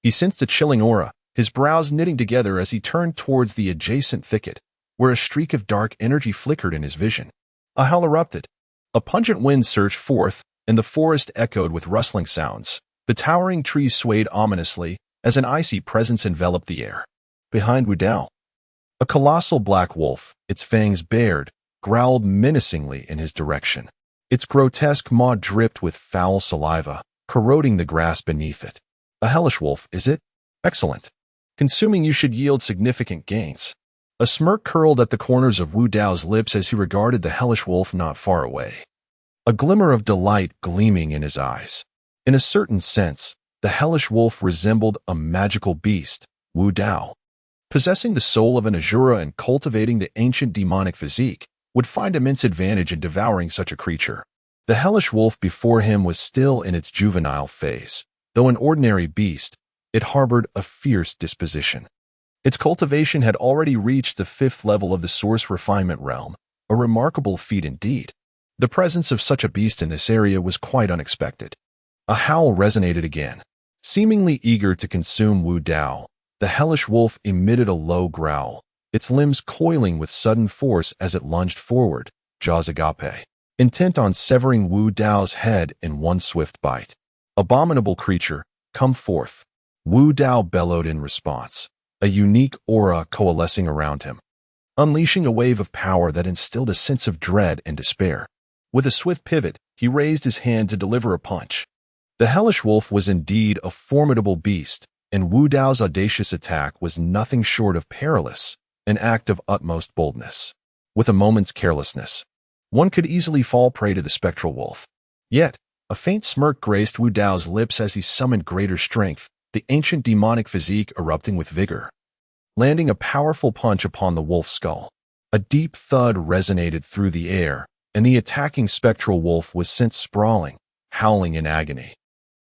He sensed a chilling aura, his brows knitting together as he turned towards the adjacent thicket, where a streak of dark energy flickered in his vision. A howl erupted. A pungent wind surged forth, and the forest echoed with rustling sounds. The towering trees swayed ominously as an icy presence enveloped the air. Behind Wu Dao, a colossal black wolf, its fangs bared, growled menacingly in his direction. Its grotesque maw dripped with foul saliva, corroding the grass beneath it. A hellish wolf, is it? Excellent. Consuming you should yield significant gains. A smirk curled at the corners of Wu Dao's lips as he regarded the hellish wolf not far away. A glimmer of delight gleaming in his eyes. In a certain sense, the hellish wolf resembled a magical beast, Wu Dao. Possessing the soul of an Asura and cultivating the ancient demonic physique, would find immense advantage in devouring such a creature. The hellish wolf before him was still in its juvenile phase. Though an ordinary beast, it harbored a fierce disposition. Its cultivation had already reached the 5th level of the source refinement realm, a remarkable feat indeed. The presence of such a beast in this area was quite unexpected. A howl resonated again. Seemingly eager to consume Wu Dao, the hellish wolf emitted a low growl, its limbs coiling with sudden force as it lunged forward, jaws agape, intent on severing Wu Dao's head in one swift bite. Abominable creature, come forth. Wu Dao bellowed in response, a unique aura coalescing around him, unleashing a wave of power that instilled a sense of dread and despair. With a swift pivot, he raised his hand to deliver a punch. The hellish wolf was indeed a formidable beast, and Wu Dao's audacious attack was nothing short of perilous, an act of utmost boldness. With a moment's carelessness, one could easily fall prey to the spectral wolf. Yet, a faint smirk graced Wu Dao's lips as he summoned greater strength, the ancient demonic physique erupting with vigor. Landing a powerful punch upon the wolf's skull, a deep thud resonated through the air, and the attacking spectral wolf was sent sprawling, howling in agony.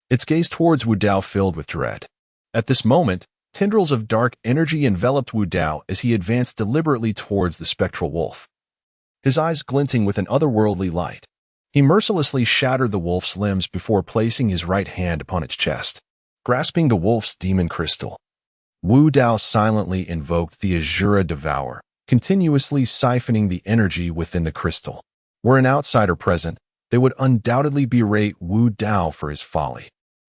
Its gaze towards Wu Dao filled with dread. At this moment, tendrils of dark energy enveloped Wu Dao as he advanced deliberately towards the spectral wolf. His eyes glinting with an otherworldly light, he mercilessly shattered the wolf's limbs before placing his right hand upon its chest. Grasping the wolf's demon crystal, Wu Dao silently invoked the Asura Devour, continuously siphoning the energy within the crystal. Were an outsider present, they would undoubtedly berate Wu Dao for his folly.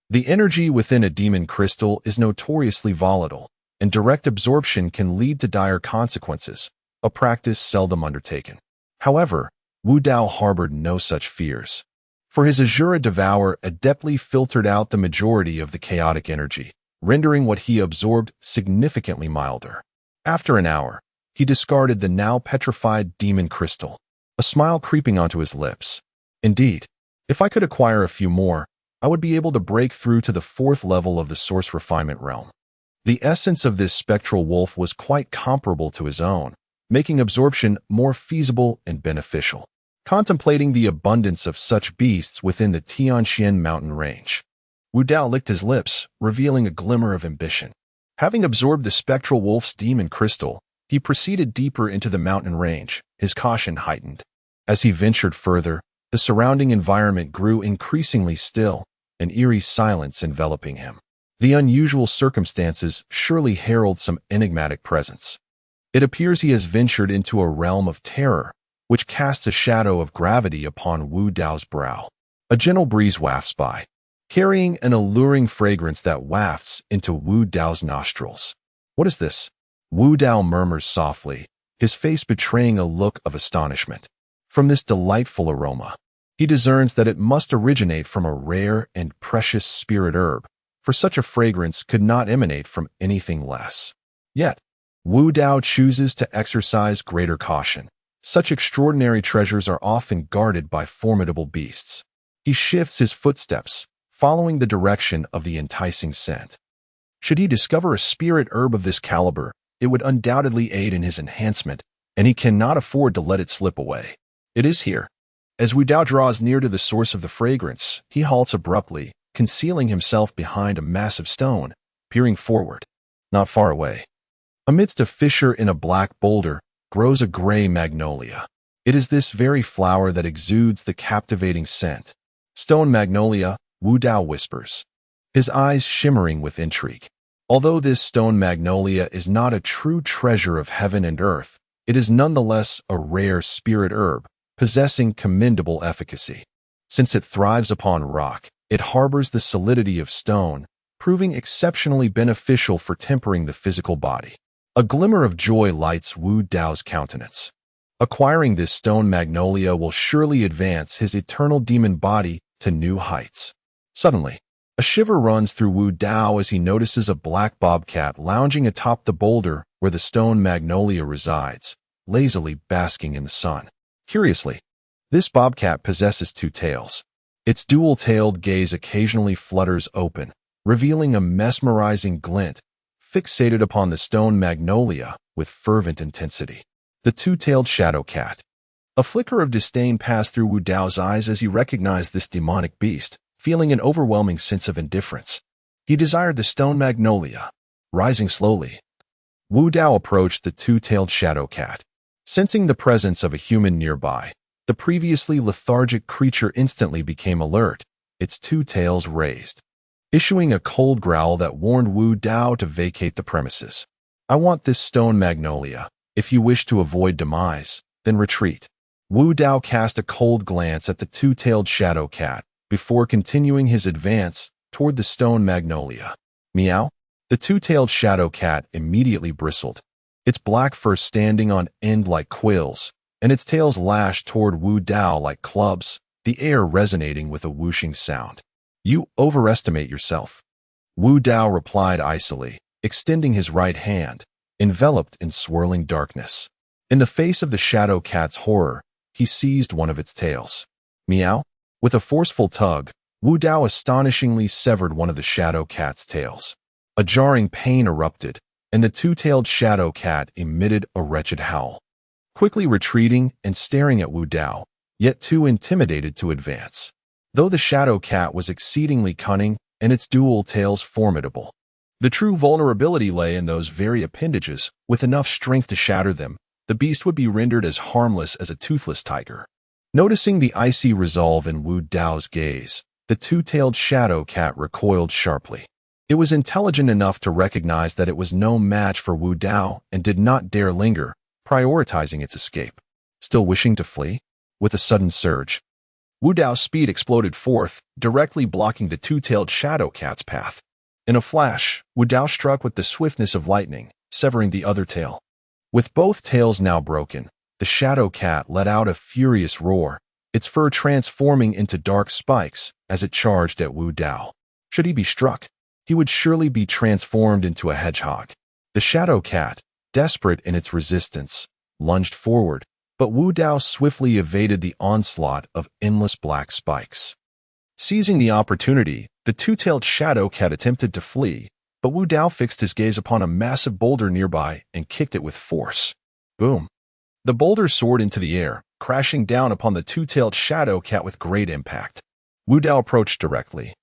The energy within a demon crystal is notoriously volatile, and direct absorption can lead to dire consequences, a practice seldom undertaken. However, Wu Dao harbored no such fears. For his Asura Devour adeptly filtered out the majority of the chaotic energy, rendering what he absorbed significantly milder. After an hour, he discarded the now petrified demon crystal, a smile creeping onto his lips. Indeed, if I could acquire a few more, I would be able to break through to the 4th level of the source refinement realm. The essence of this spectral wolf was quite comparable to his own, making absorption more feasible and beneficial. Contemplating the abundance of such beasts within the Tianxian mountain range, Wu Dao licked his lips, revealing a glimmer of ambition. Having absorbed the spectral wolf's demon crystal, he proceeded deeper into the mountain range, his caution heightened. As he ventured further, the surrounding environment grew increasingly still, an eerie silence enveloping him. The unusual circumstances surely herald some enigmatic presence. It appears he has ventured into a realm of terror, which casts a shadow of gravity upon Wu Dao's brow. A gentle breeze wafts by, carrying an alluring fragrance that wafts into Wu Dao's nostrils. What is this? Wu Dao murmurs softly, his face betraying a look of astonishment. From this delightful aroma, he discerns that it must originate from a rare and precious spirit herb, for such a fragrance could not emanate from anything less. Yet, Wu Dao chooses to exercise greater caution. Such extraordinary treasures are often guarded by formidable beasts. He shifts his footsteps, following the direction of the enticing scent. Should he discover a spirit herb of this caliber, it would undoubtedly aid in his enhancement, and he cannot afford to let it slip away. It is here. As Wu Dao draws near to the source of the fragrance, he halts abruptly, concealing himself behind a massive stone, peering forward. Not far away, amidst a fissure in a black boulder, grows a gray magnolia. It is this very flower that exudes the captivating scent, Stone magnolia, Wu Dao whispers, his eyes shimmering with intrigue. Although this stone magnolia is not a true treasure of heaven and earth, it is nonetheless a rare spirit herb, possessing commendable efficacy. Since it thrives upon rock, it harbors the solidity of stone, proving exceptionally beneficial for tempering the physical body. A glimmer of joy lights Wu Dao's countenance. Acquiring this stone magnolia will surely advance his eternal demon body to new heights. Suddenly, a shiver runs through Wu Dao as he notices a black bobcat lounging atop the boulder where the stone magnolia resides, lazily basking in the sun. Curiously, this bobcat possesses two tails. Its dual-tailed gaze occasionally flutters open, revealing a mesmerizing glint, fixated upon the stone magnolia with fervent intensity. The two-tailed shadow cat. A flicker of disdain passed through Wu Dao's eyes as he recognized this demonic beast, feeling an overwhelming sense of indifference. He desired the stone magnolia. Rising slowly, Wu Dao approached the two-tailed shadow cat. Sensing the presence of a human nearby, the previously lethargic creature instantly became alert, its two tails raised, issuing a cold growl that warned Wu Dao to vacate the premises. I want this stone magnolia. If you wish to avoid demise, then retreat. Wu Dao cast a cold glance at the two-tailed shadow cat before continuing his advance toward the stone magnolia. Meow. The two-tailed shadow cat immediately bristled, its black fur standing on end like quills, and its tails lashed toward Wu Dao like clubs, the air resonating with a whooshing sound. You overestimate yourself. Wu Dao replied icily, extending his right hand, enveloped in swirling darkness. In the face of the shadow cat's horror, he seized one of its tails. Meow. With a forceful tug, Wu Dao astonishingly severed one of the shadow cat's tails. A jarring pain erupted, and the two-tailed shadow cat emitted a wretched howl. Quickly retreating and staring at Wu Dao, yet too intimidated to advance. Though the shadow cat was exceedingly cunning and its dual tails formidable, the true vulnerability lay in those very appendages. With enough strength to shatter them, the beast would be rendered as harmless as a toothless tiger. Noticing the icy resolve in Wu Dao's gaze, the two-tailed shadow cat recoiled sharply. It was intelligent enough to recognize that it was no match for Wu Dao and did not dare linger, prioritizing its escape. Still wishing to flee? With a sudden surge, Wu Dao's speed exploded forth, directly blocking the two-tailed shadow cat's path. In a flash, Wu Dao struck with the swiftness of lightning, severing the other tail. With both tails now broken, the shadow cat let out a furious roar, its fur transforming into dark spikes as it charged at Wu Dao. Should he be struck, he would surely be transformed into a hedgehog. The shadow cat, desperate in its resistance, lunged forward, but Wu Dao swiftly evaded the onslaught of endless black spikes. Seizing the opportunity, the two-tailed shadow cat attempted to flee, but Wu Dao fixed his gaze upon a massive boulder nearby and kicked it with force. Boom! The boulder soared into the air, crashing down upon the two-tailed shadow cat with great impact. Wu Dao approached directly,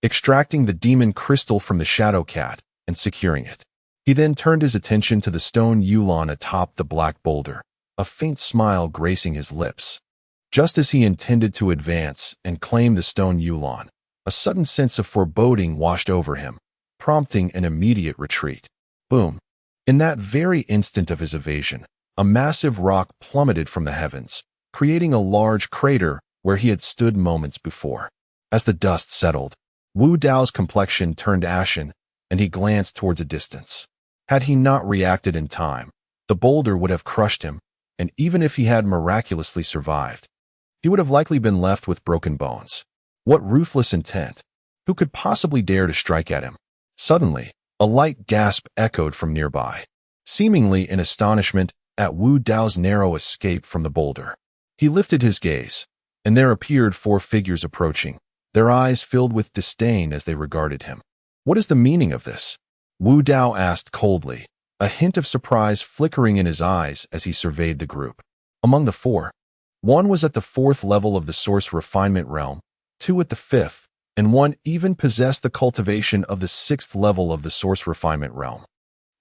extracting the demon crystal from the shadow cat and securing it. He then turned his attention to the stone Yulon atop the black boulder, a faint smile gracing his lips. Just as he intended to advance and claim the stone Yulon, a sudden sense of foreboding washed over him, prompting an immediate retreat. Boom! In that very instant of his evasion, a massive rock plummeted from the heavens, creating a large crater where he had stood moments before. As the dust settled, Wu Dao's complexion turned ashen, and he glanced towards a distance. Had he not reacted in time, the boulder would have crushed him, and even if he had miraculously survived, he would have likely been left with broken bones. What ruthless intent! Who could possibly dare to strike at him? Suddenly, a light gasp echoed from nearby, seemingly in astonishment at Wu Dao's narrow escape from the boulder. He lifted his gaze, and there appeared 4 figures approaching, their eyes filled with disdain as they regarded him. What is the meaning of this? Wu Dao asked coldly, a hint of surprise flickering in his eyes as he surveyed the group. Among the 4, one was at the 4th level of the source refinement realm, 2 at the 5th, and 1 even possessed the cultivation of the 6th level of the source refinement realm.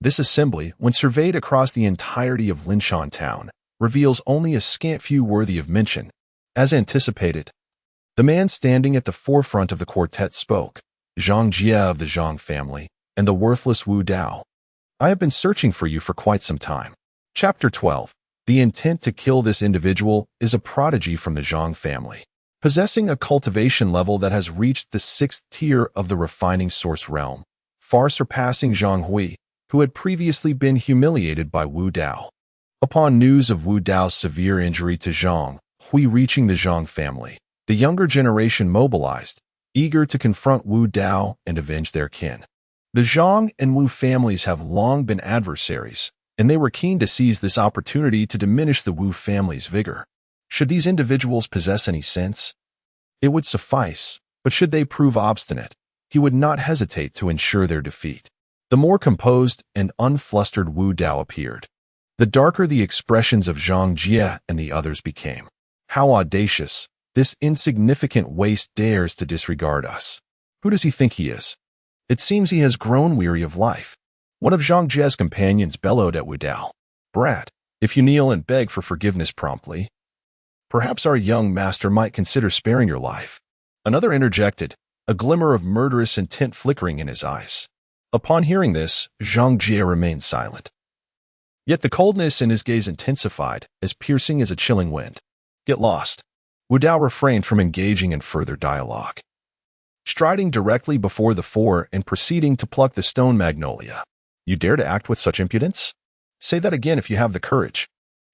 This assembly, when surveyed across the entirety of Linshan Town, reveals only a scant few worthy of mention. As anticipated, The man standing at the forefront of the quartet spoke, Zhang Jie of the Zhang family, and the worthless Wu Dao. I have been searching for you for quite some time. Chapter 12. The intent to kill this individual is a prodigy from the Zhang family, possessing a cultivation level that has reached the 6th tier of the refining source realm, far surpassing Zhang Hui, who had previously been humiliated by Wu Dao. Upon news of Wu Dao's severe injury to Zhang Hui reaching the Zhang family, the younger generation mobilized, eager to confront Wu Dao and avenge their kin. The Zhang and Wu families have long been adversaries, and they were keen to seize this opportunity to diminish the Wu family's vigor. Should these individuals possess any sense, it would suffice, but should they prove obstinate, he would not hesitate to ensure their defeat. The more composed and unflustered Wu Dao appeared, the darker the expressions of Zhang Jie and the others became. How audacious! This insignificant waste dares to disregard us. Who does he think he is? It seems he has grown weary of life. One of Zhang Jie's companions bellowed at Wu Dao. Brat, if you kneel and beg for forgiveness promptly, perhaps our young master might consider sparing your life. Another interjected, a glimmer of murderous intent flickering in his eyes. Upon hearing this, Zhang Jie remained silent. Yet the coldness in his gaze intensified, as piercing as a chilling wind. Get lost. Wu Dao refrained from engaging in further dialogue. Striding directly before the four and proceeding to pluck the stone magnolia. You dare to act with such impudence? Say that again if you have the courage.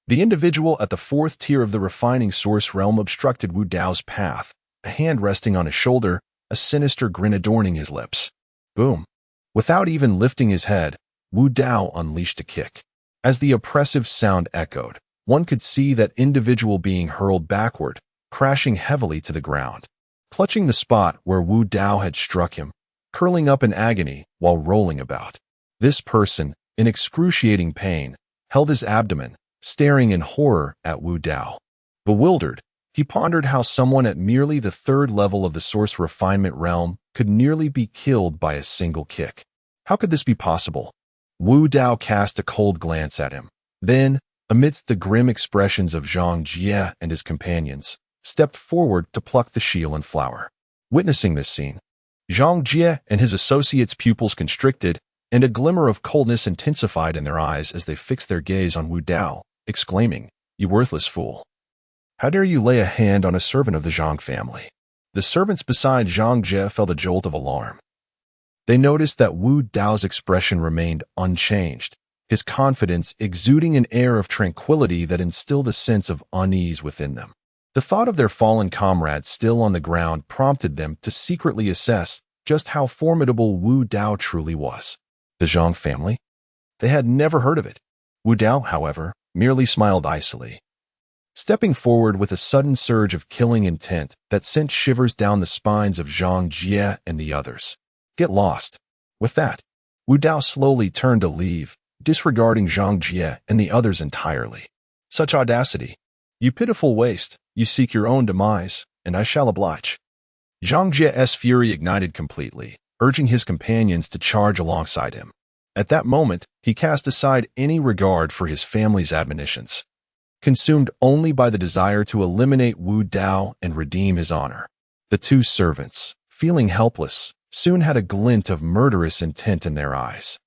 The individual at the 4th tier of the refining source realm obstructed Wu Dao's path, a hand resting on his shoulder, a sinister grin adorning his lips. Boom. Without even lifting his head, Wu Dao unleashed a kick. As the oppressive sound echoed, one could see that individual being hurled backward, crashing heavily to the ground. Clutching the spot where Wu Dao had struck him, curling up in agony while rolling about. This person, in excruciating pain, held his abdomen, staring in horror at Wu Dao. Bewildered, he pondered how someone at merely the 3rd level of the source refinement realm could nearly be killed by a single kick. How could this be possible? Wu Dao cast a cold glance at him. Then, amidst the grim expressions of Zhang Jie and his companions, stepped forward to pluck the shield and flower. Witnessing this scene, Zhang Jie and his associates' pupils constricted, and a glimmer of coldness intensified in their eyes as they fixed their gaze on Wu Dao, exclaiming, "You worthless fool! How dare you lay a hand on a servant of the Zhang family?" The servants beside Zhang Jie felt a jolt of alarm. They noticed that Wu Dao's expression remained unchanged, his confidence exuding an air of tranquility that instilled a sense of unease within them. The thought of their fallen comrade still on the ground prompted them to secretly assess just how formidable Wu Dao truly was. The Zhang family? They had never heard of it. Wu Dao, however, merely smiled icily, stepping forward with a sudden surge of killing intent that sent shivers down the spines of Zhang Jie and the others. Get lost. With that, Wu Dao slowly turned to leave, disregarding Zhang Jie and the others entirely. Such audacity! You pitiful waste, you seek your own demise, and I shall oblige. Zhang Jie's fury ignited completely, urging his companions to charge alongside him. At that moment, he cast aside any regard for his family's admonitions, consumed only by the desire to eliminate Wu Dao and redeem his honor. The two servants, feeling helpless, soon had a glint of murderous intent in their eyes.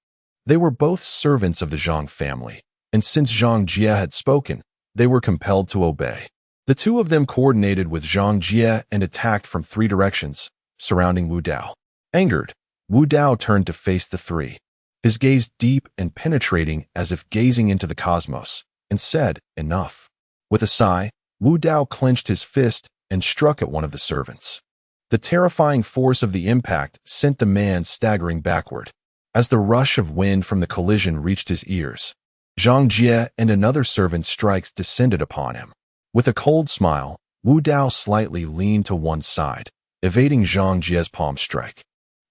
They were both servants of the Zhang family, and since Zhang Jie had spoken, they were compelled to obey. The two of them coordinated with Zhang Jie and attacked from 3 directions, surrounding Wu Dao. Angered, Wu Dao turned to face the 3, his gaze deep and penetrating as if gazing into the cosmos, and said, "Enough." With a sigh, Wu Dao clenched his fist and struck at one of the servants. The terrifying force of the impact sent the man staggering backward. As the rush of wind from the collision reached his ears, Zhang Jie and another servant's strikes descended upon him. With a cold smile, Wu Dao slightly leaned to one side, evading Zhang Jie's palm strike,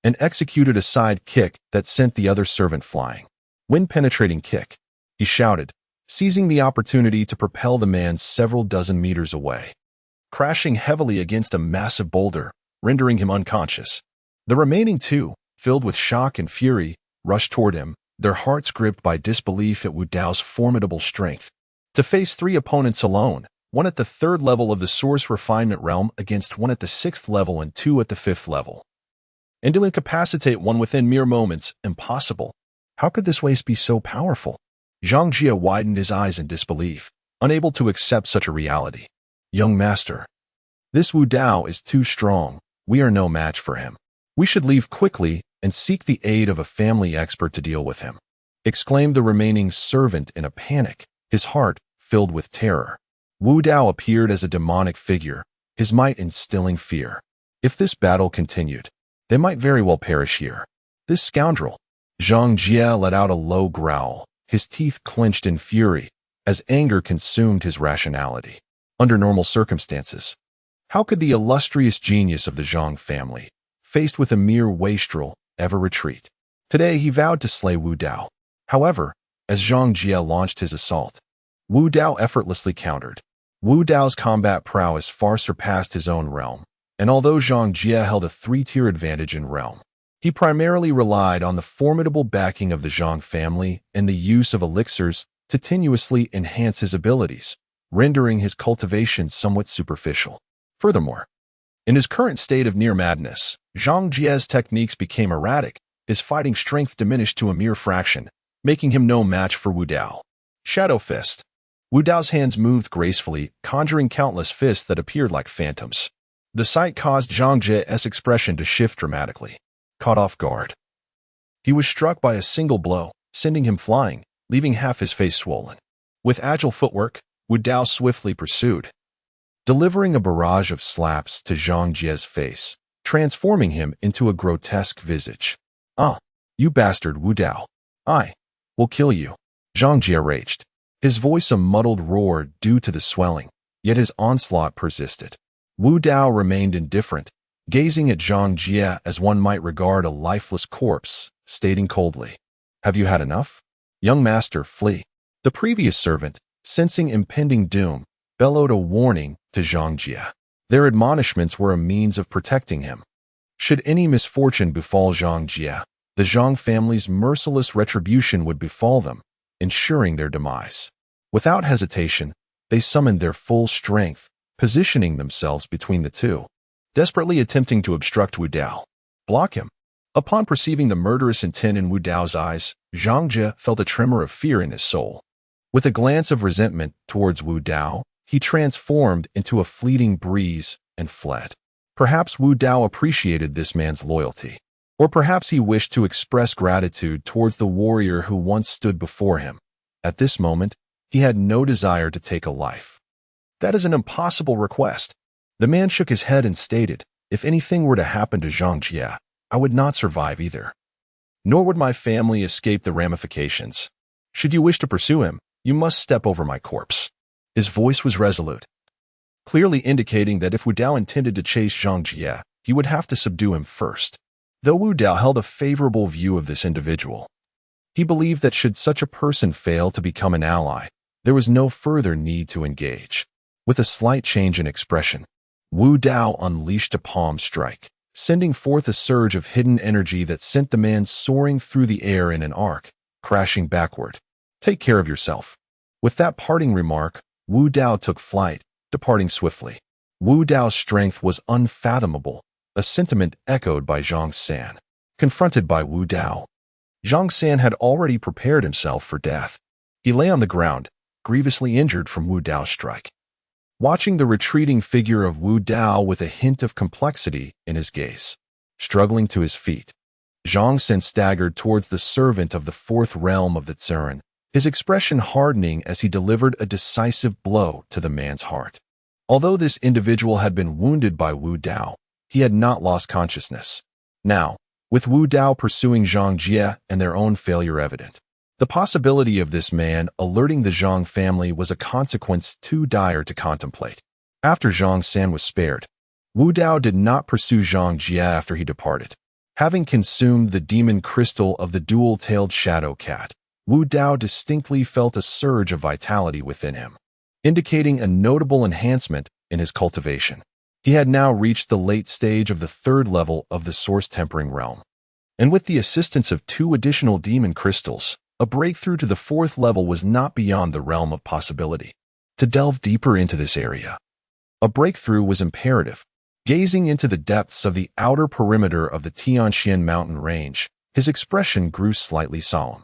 and executed a side kick that sent the other servant flying. Wind-penetrating kick, he shouted, seizing the opportunity to propel the man several dozen meters away, crashing heavily against a massive boulder, rendering him unconscious. The remaining 2, filled with shock and fury, rushed toward him, their hearts gripped by disbelief at Wu Dao's formidable strength. To face 3 opponents alone, one at the 3rd level of the Source Refinement realm against one at the 6th level and 2 at the 5th level. And to incapacitate one within mere moments, impossible. How could this waste be so powerful? Zhang Jie widened his eyes in disbelief, unable to accept such a reality. Young master, this Wu Dao is too strong. We are no match for him. We should leave quickly and seek the aid of a family expert to deal with him, exclaimed the remaining servant in a panic, his heart filled with terror. Wu Dao appeared as a demonic figure, his might instilling fear. If this battle continued, they might very well perish here. This scoundrel. Zhang Jie let out a low growl, his teeth clenched in fury, as anger consumed his rationality. Under normal circumstances, how could the illustrious genius of the Zhang family, faced with a mere wastrel, ever retreat? Today he vowed to slay Wu Dao. However, as Zhang Jie launched his assault, Wu Dao effortlessly countered. Wu Dao's combat prowess far surpassed his own realm, and although Zhang Jie held a 3-tier advantage in realm, he primarily relied on the formidable backing of the Zhang family and the use of elixirs to continuously enhance his abilities, rendering his cultivation somewhat superficial. Furthermore, in his current state of near madness, Zhang Jie's techniques became erratic, his fighting strength diminished to a mere fraction, making him no match for Wu Dao. Shadow Fist. Wu Dao's hands moved gracefully, conjuring countless fists that appeared like phantoms. The sight caused Zhang Jie's expression to shift dramatically. Caught off guard, he was struck by a single blow, sending him flying, leaving half his face swollen. With agile footwork, Wu Dao swiftly pursued, delivering a barrage of slaps to Zhang Jie's face, transforming him into a grotesque visage. "Ah, you bastard Wu Dao. I will kill you." Zhang Jie raged, his voice a muddled roar due to the swelling, yet his onslaught persisted. Wu Dao remained indifferent, gazing at Zhang Jie as one might regard a lifeless corpse, stating coldly, "Have you had enough? Young master, flee." The previous servant, sensing impending doom, bellowed a warning to Zhang Jie. Their admonishments were a means of protecting him. Should any misfortune befall Zhang Jie, the Zhang family's merciless retribution would befall them, ensuring their demise. Without hesitation, they summoned their full strength, positioning themselves between the two, desperately attempting to obstruct Wu Dao. Block him. Upon perceiving the murderous intent in Wu Dao's eyes, Zhang Jie felt a tremor of fear in his soul. With a glance of resentment towards Wu Dao, he transformed into a fleeting breeze and fled. Perhaps Wu Dao appreciated this man's loyalty, or perhaps he wished to express gratitude towards the warrior who once stood before him. At this moment, he had no desire to take a life. "That is an impossible request." The man shook his head and stated, "If anything were to happen to Zhang Jie, I would not survive either. Nor would my family escape the ramifications. Should you wish to pursue him, you must step over my corpse." His voice was resolute, clearly indicating that if Wu Dao intended to chase Zhang Jie, he would have to subdue him first. Though Wu Dao held a favorable view of this individual, he believed that should such a person fail to become an ally, there was no further need to engage. With a slight change in expression, Wu Dao unleashed a palm strike, sending forth a surge of hidden energy that sent the man soaring through the air in an arc, crashing backward. "Take care of yourself." With that parting remark, Wu Dao took flight, departing swiftly. Wu Dao's strength was unfathomable, a sentiment echoed by Zhang San. Confronted by Wu Dao, Zhang San had already prepared himself for death. He lay on the ground, grievously injured from Wu Dao's strike. Watching the retreating figure of Wu Dao with a hint of complexity in his gaze, struggling to his feet, Zhang San staggered towards the servant of the 4th realm of the Tsuren, his expression hardening as he delivered a decisive blow to the man's heart. Although this individual had been wounded by Wu Dao, he had not lost consciousness. Now, with Wu Dao pursuing Zhang Jie and their own failure evident, the possibility of this man alerting the Zhang family was a consequence too dire to contemplate. After Zhang San was spared, Wu Dao did not pursue Zhang Jie after he departed. Having consumed the demon crystal of the dual-tailed shadow cat, Wu Dao distinctly felt a surge of vitality within him, indicating a notable enhancement in his cultivation. He had now reached the late stage of the 3rd level of the Source Tempering realm, and with the assistance of 2 additional demon crystals, a breakthrough to the 4th level was not beyond the realm of possibility. to delve deeper into this area. A breakthrough was imperative. Gazing into the depths of the outer perimeter of the Tianxian mountain range, his expression grew slightly solemn.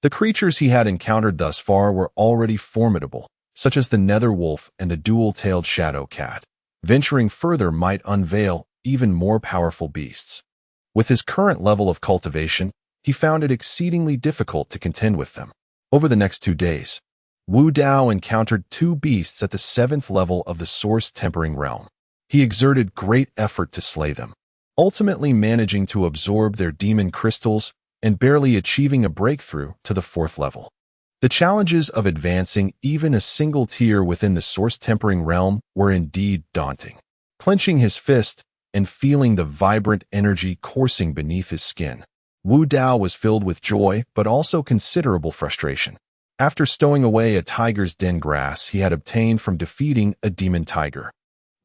The creatures he had encountered thus far were already formidable, such as the nether wolf and the dual-tailed shadow cat. Venturing further might unveil even more powerful beasts. With his current level of cultivation, he found it exceedingly difficult to contend with them. Over the next 2 days, Wu Dao encountered 2 beasts at the 7th level of the Source Tempering Realm. He exerted great effort to slay them, ultimately managing to absorb their demon crystals and barely achieving a breakthrough to the 4th level. The challenges of advancing even a single tier within the Source Tempering Realm were indeed daunting. Clenching his fist and feeling the vibrant energy coursing beneath his skin, Wu Dao was filled with joy but also considerable frustration. After stowing away a tiger's den grass he had obtained from defeating a demon tiger,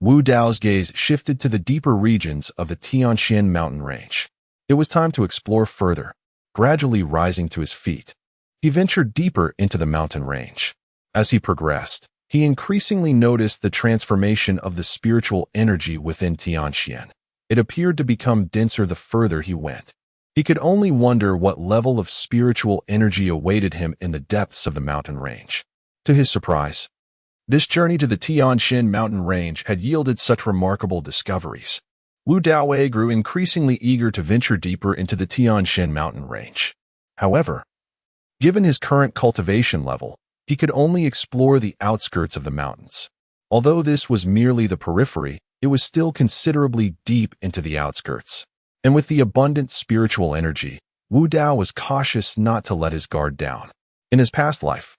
Wu Dao's gaze shifted to the deeper regions of the Tianxian mountain range. It was time to explore further. Gradually rising to his feet, he ventured deeper into the mountain range. As he progressed, he increasingly noticed the transformation of the spiritual energy within Tianxian. It appeared to become denser the further he went. He could only wonder what level of spiritual energy awaited him in the depths of the mountain range. To his surprise, this journey to the Tianxian mountain range had yielded such remarkable discoveries. Wu Daowei grew increasingly eager to venture deeper into the Tianxian mountain range. However, given his current cultivation level, he could only explore the outskirts of the mountains. Although this was merely the periphery, it was still considerably deep into the outskirts. And with the abundant spiritual energy, Wu Dao was cautious not to let his guard down. In his past life,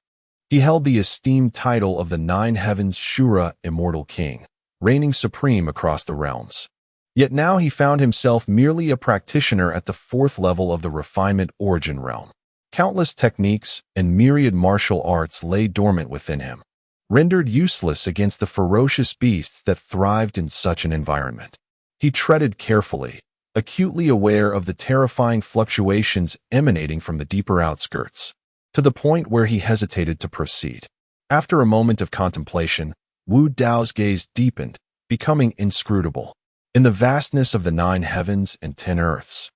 he held the esteemed title of the 9 Heavens Asura Immortal King, reigning supreme across the realms. Yet now he found himself merely a practitioner at the 4th level of the Refinement Origin realm. Countless techniques and myriad martial arts lay dormant within him, rendered useless against the ferocious beasts that thrived in such an environment. He treaded carefully, acutely aware of the terrifying fluctuations emanating from the deeper outskirts, to the point where he hesitated to proceed. After a moment of contemplation, Wu Dao's gaze deepened, becoming inscrutable. In the vastness of the 9 heavens and 10 earths,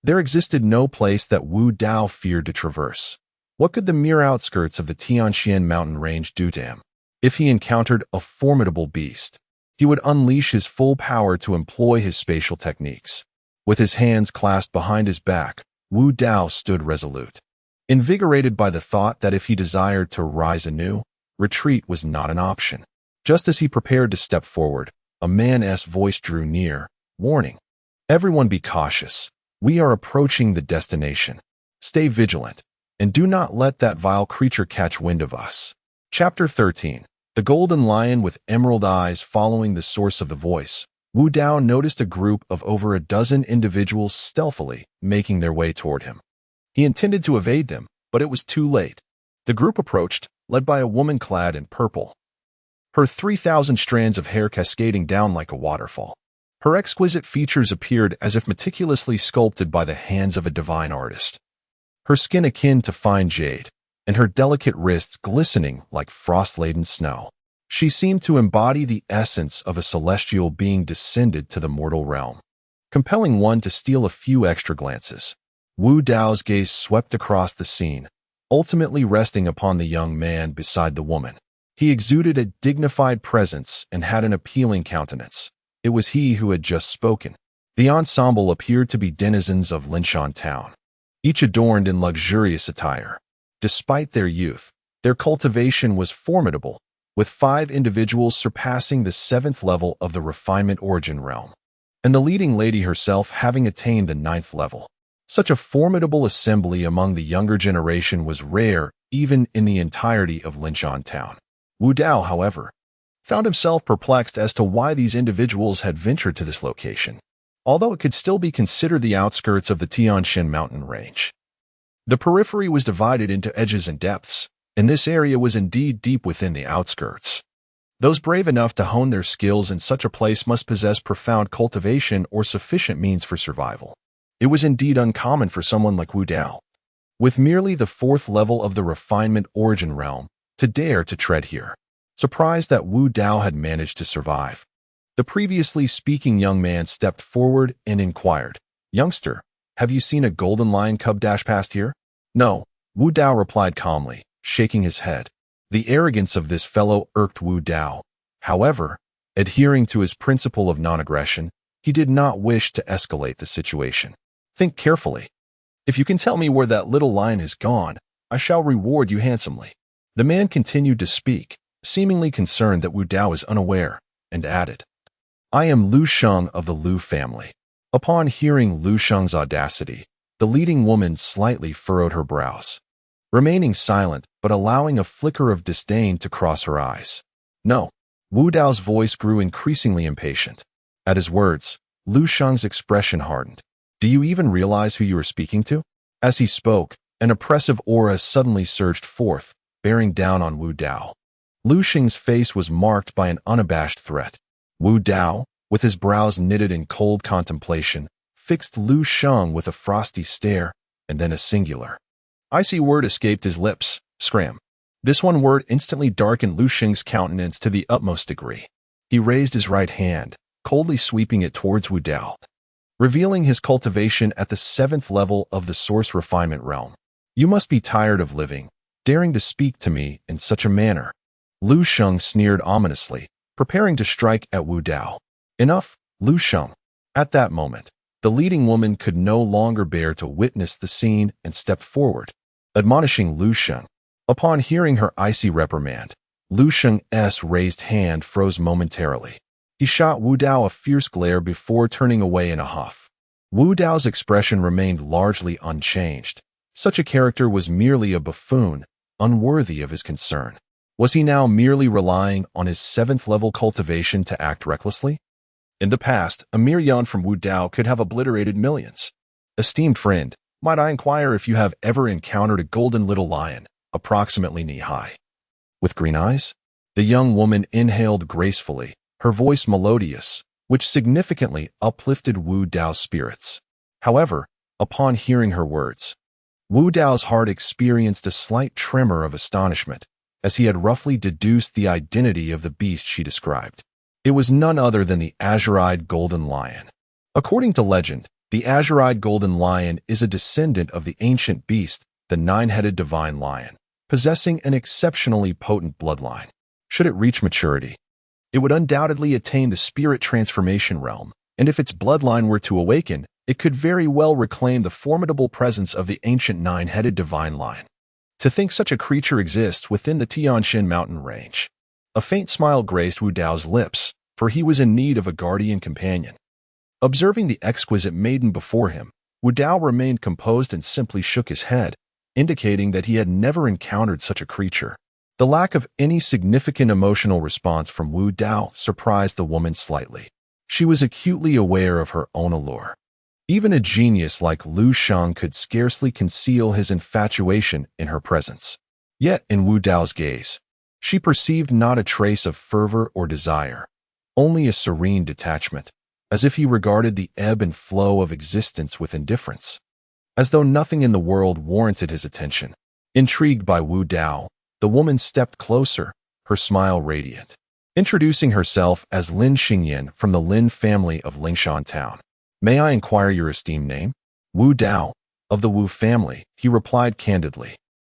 there existed no place that Wu Dao feared to traverse. What could the mere outskirts of the Tianxian mountain range do to him? If he encountered a formidable beast, he would unleash his full power to employ his spatial techniques. With his hands clasped behind his back, Wu Dao stood resolute, invigorated by the thought that if he desired to rise anew, retreat was not an option. Just as he prepared to step forward, a man's voice drew near, warning, "Everyone be cautious. We are approaching the destination. Stay vigilant, and do not let that vile creature catch wind of us." Chapter 13. The Golden Lion with Emerald Eyes. Following the source of the voice, Wu Dao noticed a group of over a dozen individuals stealthily making their way toward him. He intended to evade them, but it was too late. The group approached, led by a woman clad in purple, her 3,000 strands of hair cascading down like a waterfall. Her exquisite features appeared as if meticulously sculpted by the hands of a divine artist. Her skin akin to fine jade, and her delicate wrists glistening like frost-laden snow. She seemed to embody the essence of a celestial being descended to the mortal realm, compelling one to steal a few extra glances. Wu Dao's gaze swept across the scene, ultimately resting upon the young man beside the woman. He exuded a dignified presence and had an appealing countenance. It was he who had just spoken. The ensemble appeared to be denizens of Linshan Town, each adorned in luxurious attire. Despite their youth, their cultivation was formidable, with 5 individuals surpassing the 7th level of the Refinement Origin realm, and the leading lady herself having attained the 9th level. Such a formidable assembly among the younger generation was rare even in the entirety of Linshan Town. Wu Dao, however, found himself perplexed as to why these individuals had ventured to this location, although it could still be considered the outskirts of the Tianxian mountain range. The periphery was divided into edges and depths, and this area was indeed deep within the outskirts. Those brave enough to hone their skills in such a place must possess profound cultivation or sufficient means for survival. It was indeed uncommon for someone like Wu Dao, with merely the 4th level of the Refinement Origin realm, to dare to tread here. surprised that Wu Dao had managed to survive. The previously speaking young man stepped forward and inquired, "Youngster, have you seen a golden lion cub dash past here?" "No," Wu Dao replied calmly, shaking his head. The arrogance of this fellow irked Wu Dao. However, adhering to his principle of non-aggression, he did not wish to escalate the situation. "Think carefully. If you can tell me where that little lion has gone, I shall reward you handsomely." The man continued to speak, seemingly concerned that Wu Dao is unaware, and added, "I am Lu Sheng of the Lu family." Upon hearing Lu Sheng's audacity, the leading woman slightly furrowed her brows, remaining silent but allowing a flicker of disdain to cross her eyes. "No." Wu Dao's voice grew increasingly impatient. At his words, Lu Sheng's expression hardened. "Do you even realize who you are speaking to?" As he spoke, an oppressive aura suddenly surged forth, bearing down on Wu Dao. Lu Sheng's face was marked by an unabashed threat. Wu Dao, with his brows knitted in cold contemplation, fixed Lu Sheng with a frosty stare, and then a singular, icy word escaped his lips, "Scram." This one word instantly darkened Lu Sheng's countenance to the utmost degree. He raised his right hand, coldly sweeping it towards Wu Dao, revealing his cultivation at the 7th level of the source refinement realm. "You must be tired of living, daring to speak to me in such a manner." Lu Sheng sneered ominously, preparing to strike at Wu Dao. "Enough, Lu Sheng." At that moment, the leading woman could no longer bear to witness the scene and stepped forward, admonishing Lu Sheng. Upon hearing her icy reprimand, Lu Sheng's raised hand froze momentarily. He shot Wu Dao a fierce glare before turning away in a huff. Wu Dao's expression remained largely unchanged. Such a character was merely a buffoon, unworthy of his concern. Was he now merely relying on his 7th level cultivation to act recklessly? In the past, a mere yawn from Wu Dao could have obliterated millions. "Esteemed friend, might I inquire if you have ever encountered a golden little lion, approximately knee-high, with green eyes?" The young woman inhaled gracefully, her voice melodious, which significantly uplifted Wu Dao's spirits. However, upon hearing her words, Wu Dao's heart experienced a slight tremor of astonishment, as he had roughly deduced the identity of the beast she described. It was none other than the azure-eyed golden lion. According to legend, the azure-eyed golden lion is a descendant of the ancient beast, the 9-headed divine lion, possessing an exceptionally potent bloodline. Should it reach maturity, it would undoubtedly attain the spirit transformation realm, and if its bloodline were to awaken, it could very well reclaim the formidable presence of the ancient 9-headed divine lion. To think such a creature exists within the Tianshan mountain range. A faint smile graced Wu Dao's lips, for he was in need of a guardian companion. Observing the exquisite maiden before him, Wu Dao remained composed and simply shook his head, indicating that he had never encountered such a creature. The lack of any significant emotional response from Wu Dao surprised the woman slightly. She was acutely aware of her own allure. Even a genius like Lu Sheng could scarcely conceal his infatuation in her presence. Yet, in Wu Dao's gaze, she perceived not a trace of fervor or desire, only a serene detachment, as if he regarded the ebb and flow of existence with indifference, as though nothing in the world warranted his attention. Intrigued by Wu Dao, the woman stepped closer, her smile radiant, introducing herself as Lin Xingyan from the Lin family of Lingshan Town. "May I inquire your esteemed name?" "Wu Dao, of the Wu family," he replied candidly,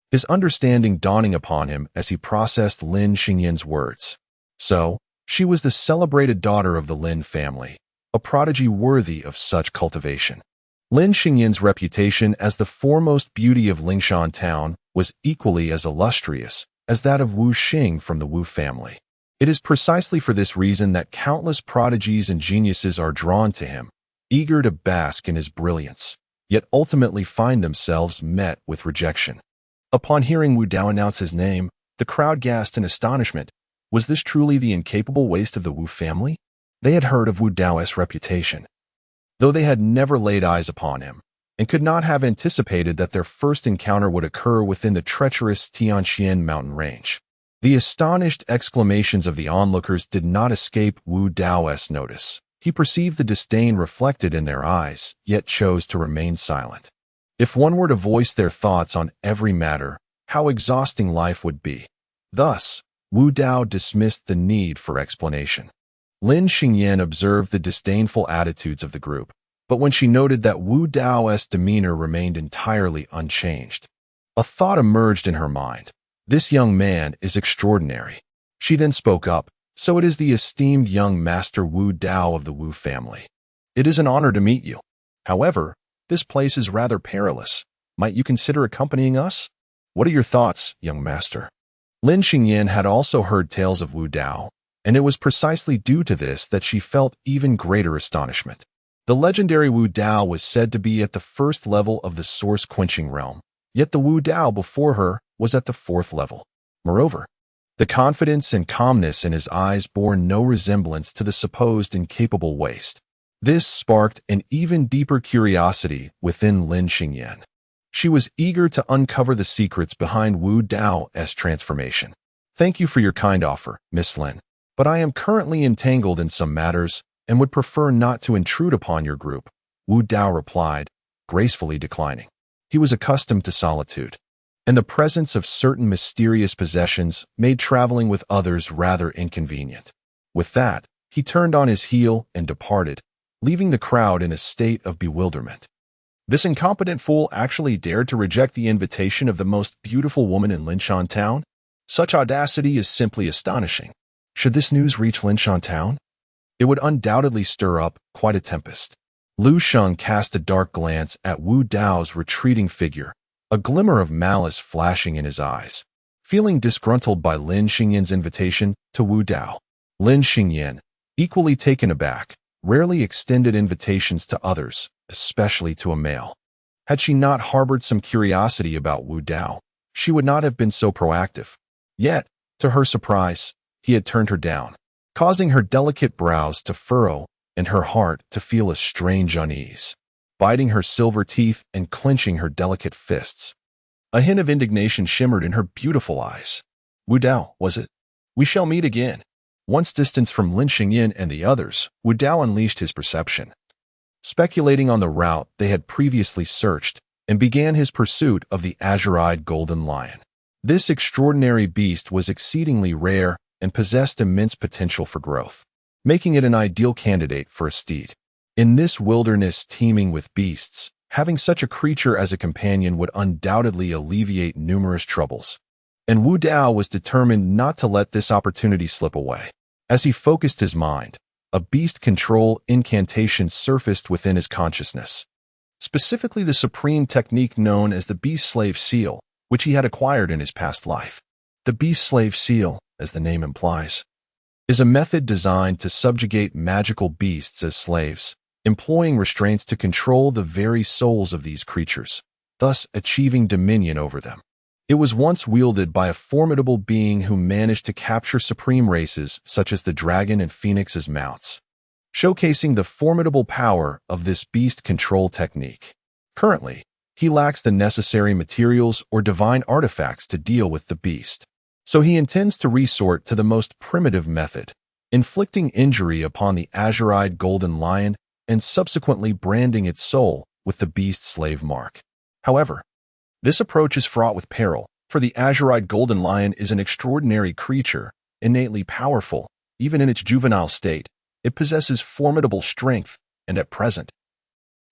his understanding dawning upon him as he processed Lin Xingyan's words. So, she was the celebrated daughter of the Lin family, a prodigy worthy of such cultivation. Lin Xingyan's reputation as the foremost beauty of Lingshan Town was equally as illustrious as that of Wu Xing from the Wu family. It is precisely for this reason that countless prodigies and geniuses are drawn to him, eager to bask in his brilliance, yet ultimately find themselves met with rejection. Upon hearing Wu Dao announce his name, the crowd gasped in astonishment. Was this truly the incapable waste of the Wu family? They had heard of Wu Dao's reputation, though they had never laid eyes upon him, and could not have anticipated that their first encounter would occur within the treacherous Tianshan mountain range. The astonished exclamations of the onlookers did not escape Wu Dao's notice. He perceived the disdain reflected in their eyes, yet chose to remain silent. If one were to voice their thoughts on every matter, how exhausting life would be. Thus, Wu Dao dismissed the need for explanation. Lin Xingyan observed the disdainful attitudes of the group, but when she noted that Wu Dao's demeanor remained entirely unchanged, a thought emerged in her mind. This young man is extraordinary. She then spoke up. So it is the esteemed young master Wu Dao of the Wu family. It is an honor to meet you. However, this place is rather perilous. Might you consider accompanying us? What are your thoughts, young master? Lin Xingyan had also heard tales of Wu Dao, and it was precisely due to this that she felt even greater astonishment. The legendary Wu Dao was said to be at the first level of the source-quenching realm, yet the Wu Dao before her was at the fourth level. Moreover, the confidence and calmness in his eyes bore no resemblance to the supposed incapable waste. This sparked an even deeper curiosity within Lin Xingyan. She was eager to uncover the secrets behind Wu Dao's transformation. Thank you for your kind offer, Miss Lin, but I am currently entangled in some matters and would prefer not to intrude upon your group, Wu Dao replied, gracefully declining. He was accustomed to solitude, and the presence of certain mysterious possessions made traveling with others rather inconvenient. With that, he turned on his heel and departed, leaving the crowd in a state of bewilderment. This incompetent fool actually dared to reject the invitation of the most beautiful woman in Linshan Town? Such audacity is simply astonishing. Should this news reach Linshan Town, it would undoubtedly stir up quite a tempest. Lu Sheng cast a dark glance at Wu Dao's retreating figure, a glimmer of malice flashing in his eyes. Feeling disgruntled by Lin Xingyan's invitation to Wu Dao, Lin Xingyan, equally taken aback, rarely extended invitations to others, especially to a male. Had she not harbored some curiosity about Wu Dao, she would not have been so proactive. Yet, to her surprise, he had turned her down, causing her delicate brows to furrow and her heart to feel a strange unease. Biting her silver teeth and clenching her delicate fists, a hint of indignation shimmered in her beautiful eyes. Wu Dao, was it? We shall meet again. Once distanced from Lin Xingyan and the others, Wu Dao unleashed his perception, speculating on the route they had previously searched, and began his pursuit of the azure-eyed golden lion. This extraordinary beast was exceedingly rare and possessed immense potential for growth, making it an ideal candidate for a steed. In this wilderness teeming with beasts, having such a creature as a companion would undoubtedly alleviate numerous troubles, and Wu Dao was determined not to let this opportunity slip away. As he focused his mind, a beast control incantation surfaced within his consciousness, specifically the supreme technique known as the Beast Slave Seal, which he had acquired in his past life. The Beast Slave Seal, as the name implies, is a method designed to subjugate magical beasts as slaves, employing restraints to control the very souls of these creatures, thus achieving dominion over them. It was once wielded by a formidable being who managed to capture supreme races such as the dragon and phoenix as mounts, showcasing the formidable power of this beast control technique. Currently, he lacks the necessary materials or divine artifacts to deal with the beast, so he intends to resort to the most primitive method, inflicting injury upon the azure-eyed golden lion and subsequently branding its soul with the beast slave mark. However, this approach is fraught with peril, for the azure-eyed golden lion is an extraordinary creature, innately powerful, even in its juvenile state. It possesses formidable strength, and at present,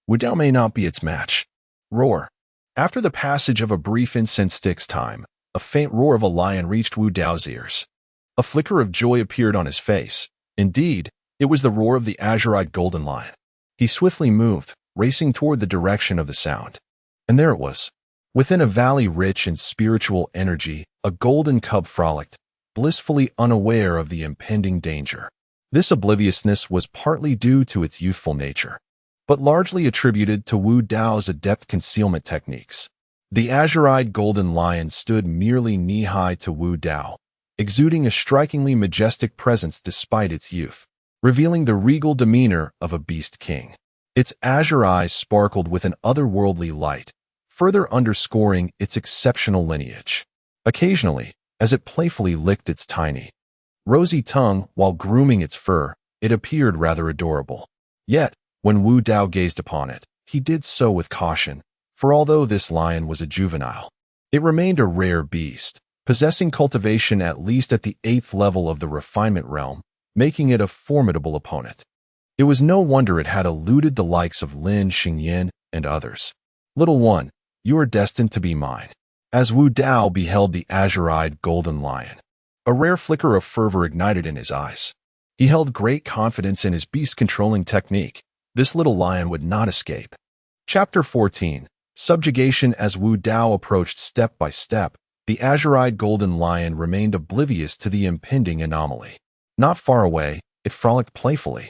Wu Dao may not be its match. Roar. After the passage of a brief incense stick's time, a faint roar of a lion reached Wu Dao's ears. A flicker of joy appeared on his face. Indeed, it was the roar of the azure-eyed golden lion. He swiftly moved, racing toward the direction of the sound. And there it was. Within a valley rich in spiritual energy, a golden cub frolicked, blissfully unaware of the impending danger. This obliviousness was partly due to its youthful nature, but largely attributed to Wu Dao's adept concealment techniques. The azure-eyed golden lion stood merely knee-high to Wu Dao, exuding a strikingly majestic presence despite its youth, revealing the regal demeanor of a beast king. Its azure eyes sparkled with an otherworldly light, further underscoring its exceptional lineage. Occasionally, as it playfully licked its tiny, rosy tongue while grooming its fur, it appeared rather adorable. Yet, when Wu Dao gazed upon it, he did so with caution, for although this lion was a juvenile, it remained a rare beast, possessing cultivation at least at the 8th level of the refinement realm, making it a formidable opponent. It was no wonder it had eluded the likes of Lin Xingyin and others. Little one, you are destined to be mine. As Wu Dao beheld the azure-eyed golden lion, a rare flicker of fervor ignited in his eyes. He held great confidence in his beast-controlling technique. This little lion would not escape. Chapter 14. Subjugation. As Wu Dao approached step by step, the azure-eyed golden lion remained oblivious to the impending anomaly. Not far away, it frolicked playfully,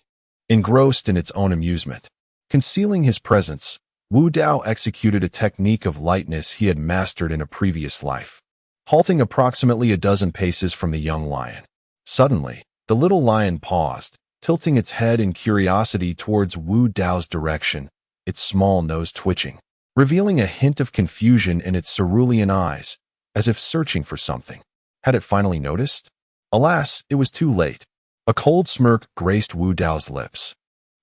engrossed in its own amusement. Concealing his presence, Wu Dao executed a technique of lightness he had mastered in a previous life. Halting approximately a dozen paces from the young lion, suddenly, the little lion paused, tilting its head in curiosity towards Wu Dao's direction, its small nose twitching, revealing a hint of confusion in its cerulean eyes, as if searching for something. Had it finally noticed? Alas, it was too late. A cold smirk graced Wu Dao's lips.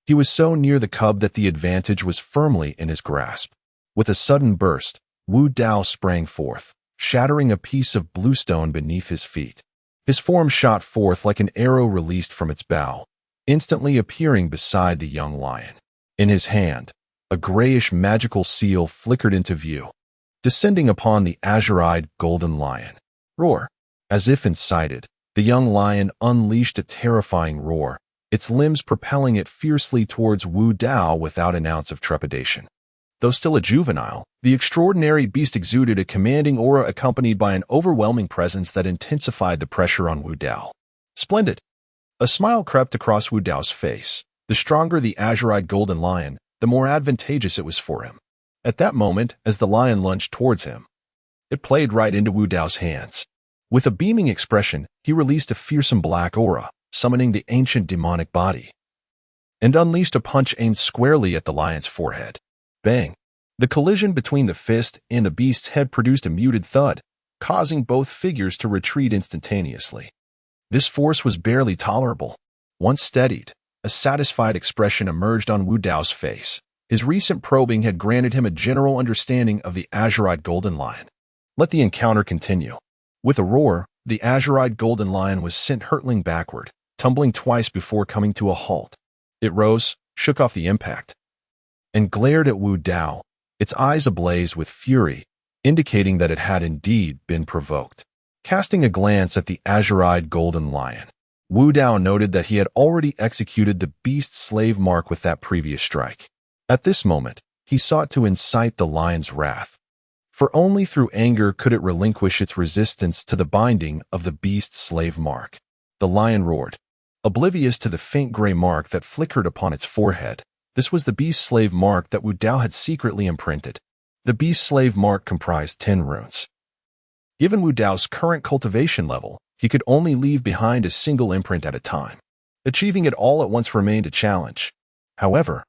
He was so near the cub that the advantage was firmly in his grasp. With a sudden burst, Wu Dao sprang forth, shattering a piece of bluestone beneath his feet. His form shot forth like an arrow released from its bow, instantly appearing beside the young lion. In his hand, a grayish magical seal flickered into view, descending upon the azure-eyed golden lion. Roar! As if incited, the young lion unleashed a terrifying roar, its limbs propelling it fiercely towards Wu Dao without an ounce of trepidation. Though still a juvenile, the extraordinary beast exuded a commanding aura accompanied by an overwhelming presence that intensified the pressure on Wu Dao. Splendid! A smile crept across Wu Dao's face. The stronger the azure-eyed golden lion, the more advantageous it was for him. At that moment, as the lion lunged towards him, it played right into Wu Dao's hands. With a beaming expression, he released a fearsome black aura, summoning the ancient demonic body, and unleashed a punch aimed squarely at the lion's forehead. Bang! The collision between the fist and the beast's head produced a muted thud, causing both figures to retreat instantaneously. This force was barely tolerable. Once steadied, a satisfied expression emerged on Wu Dao's face. His recent probing had granted him a general understanding of the azure-eyed golden lion. Let the encounter continue. With a roar, the azure-eyed golden lion was sent hurtling backward, tumbling twice before coming to a halt. It rose, shook off the impact, and glared at Wu Dao, its eyes ablaze with fury, indicating that it had indeed been provoked. Casting a glance at the azure-eyed golden lion, Wu Dao noted that he had already executed the beast's slave mark with that previous strike. At this moment, he sought to incite the lion's wrath, for only through anger could it relinquish its resistance to the binding of the beast's slave mark. The lion roared, oblivious to the faint gray mark that flickered upon its forehead. This was the beast's slave mark that Wu Dao had secretly imprinted. The beast's slave mark comprised 10 runes. Given Wu Dao's current cultivation level, he could only leave behind a single imprint at a time. Achieving it all at once remained a challenge. However,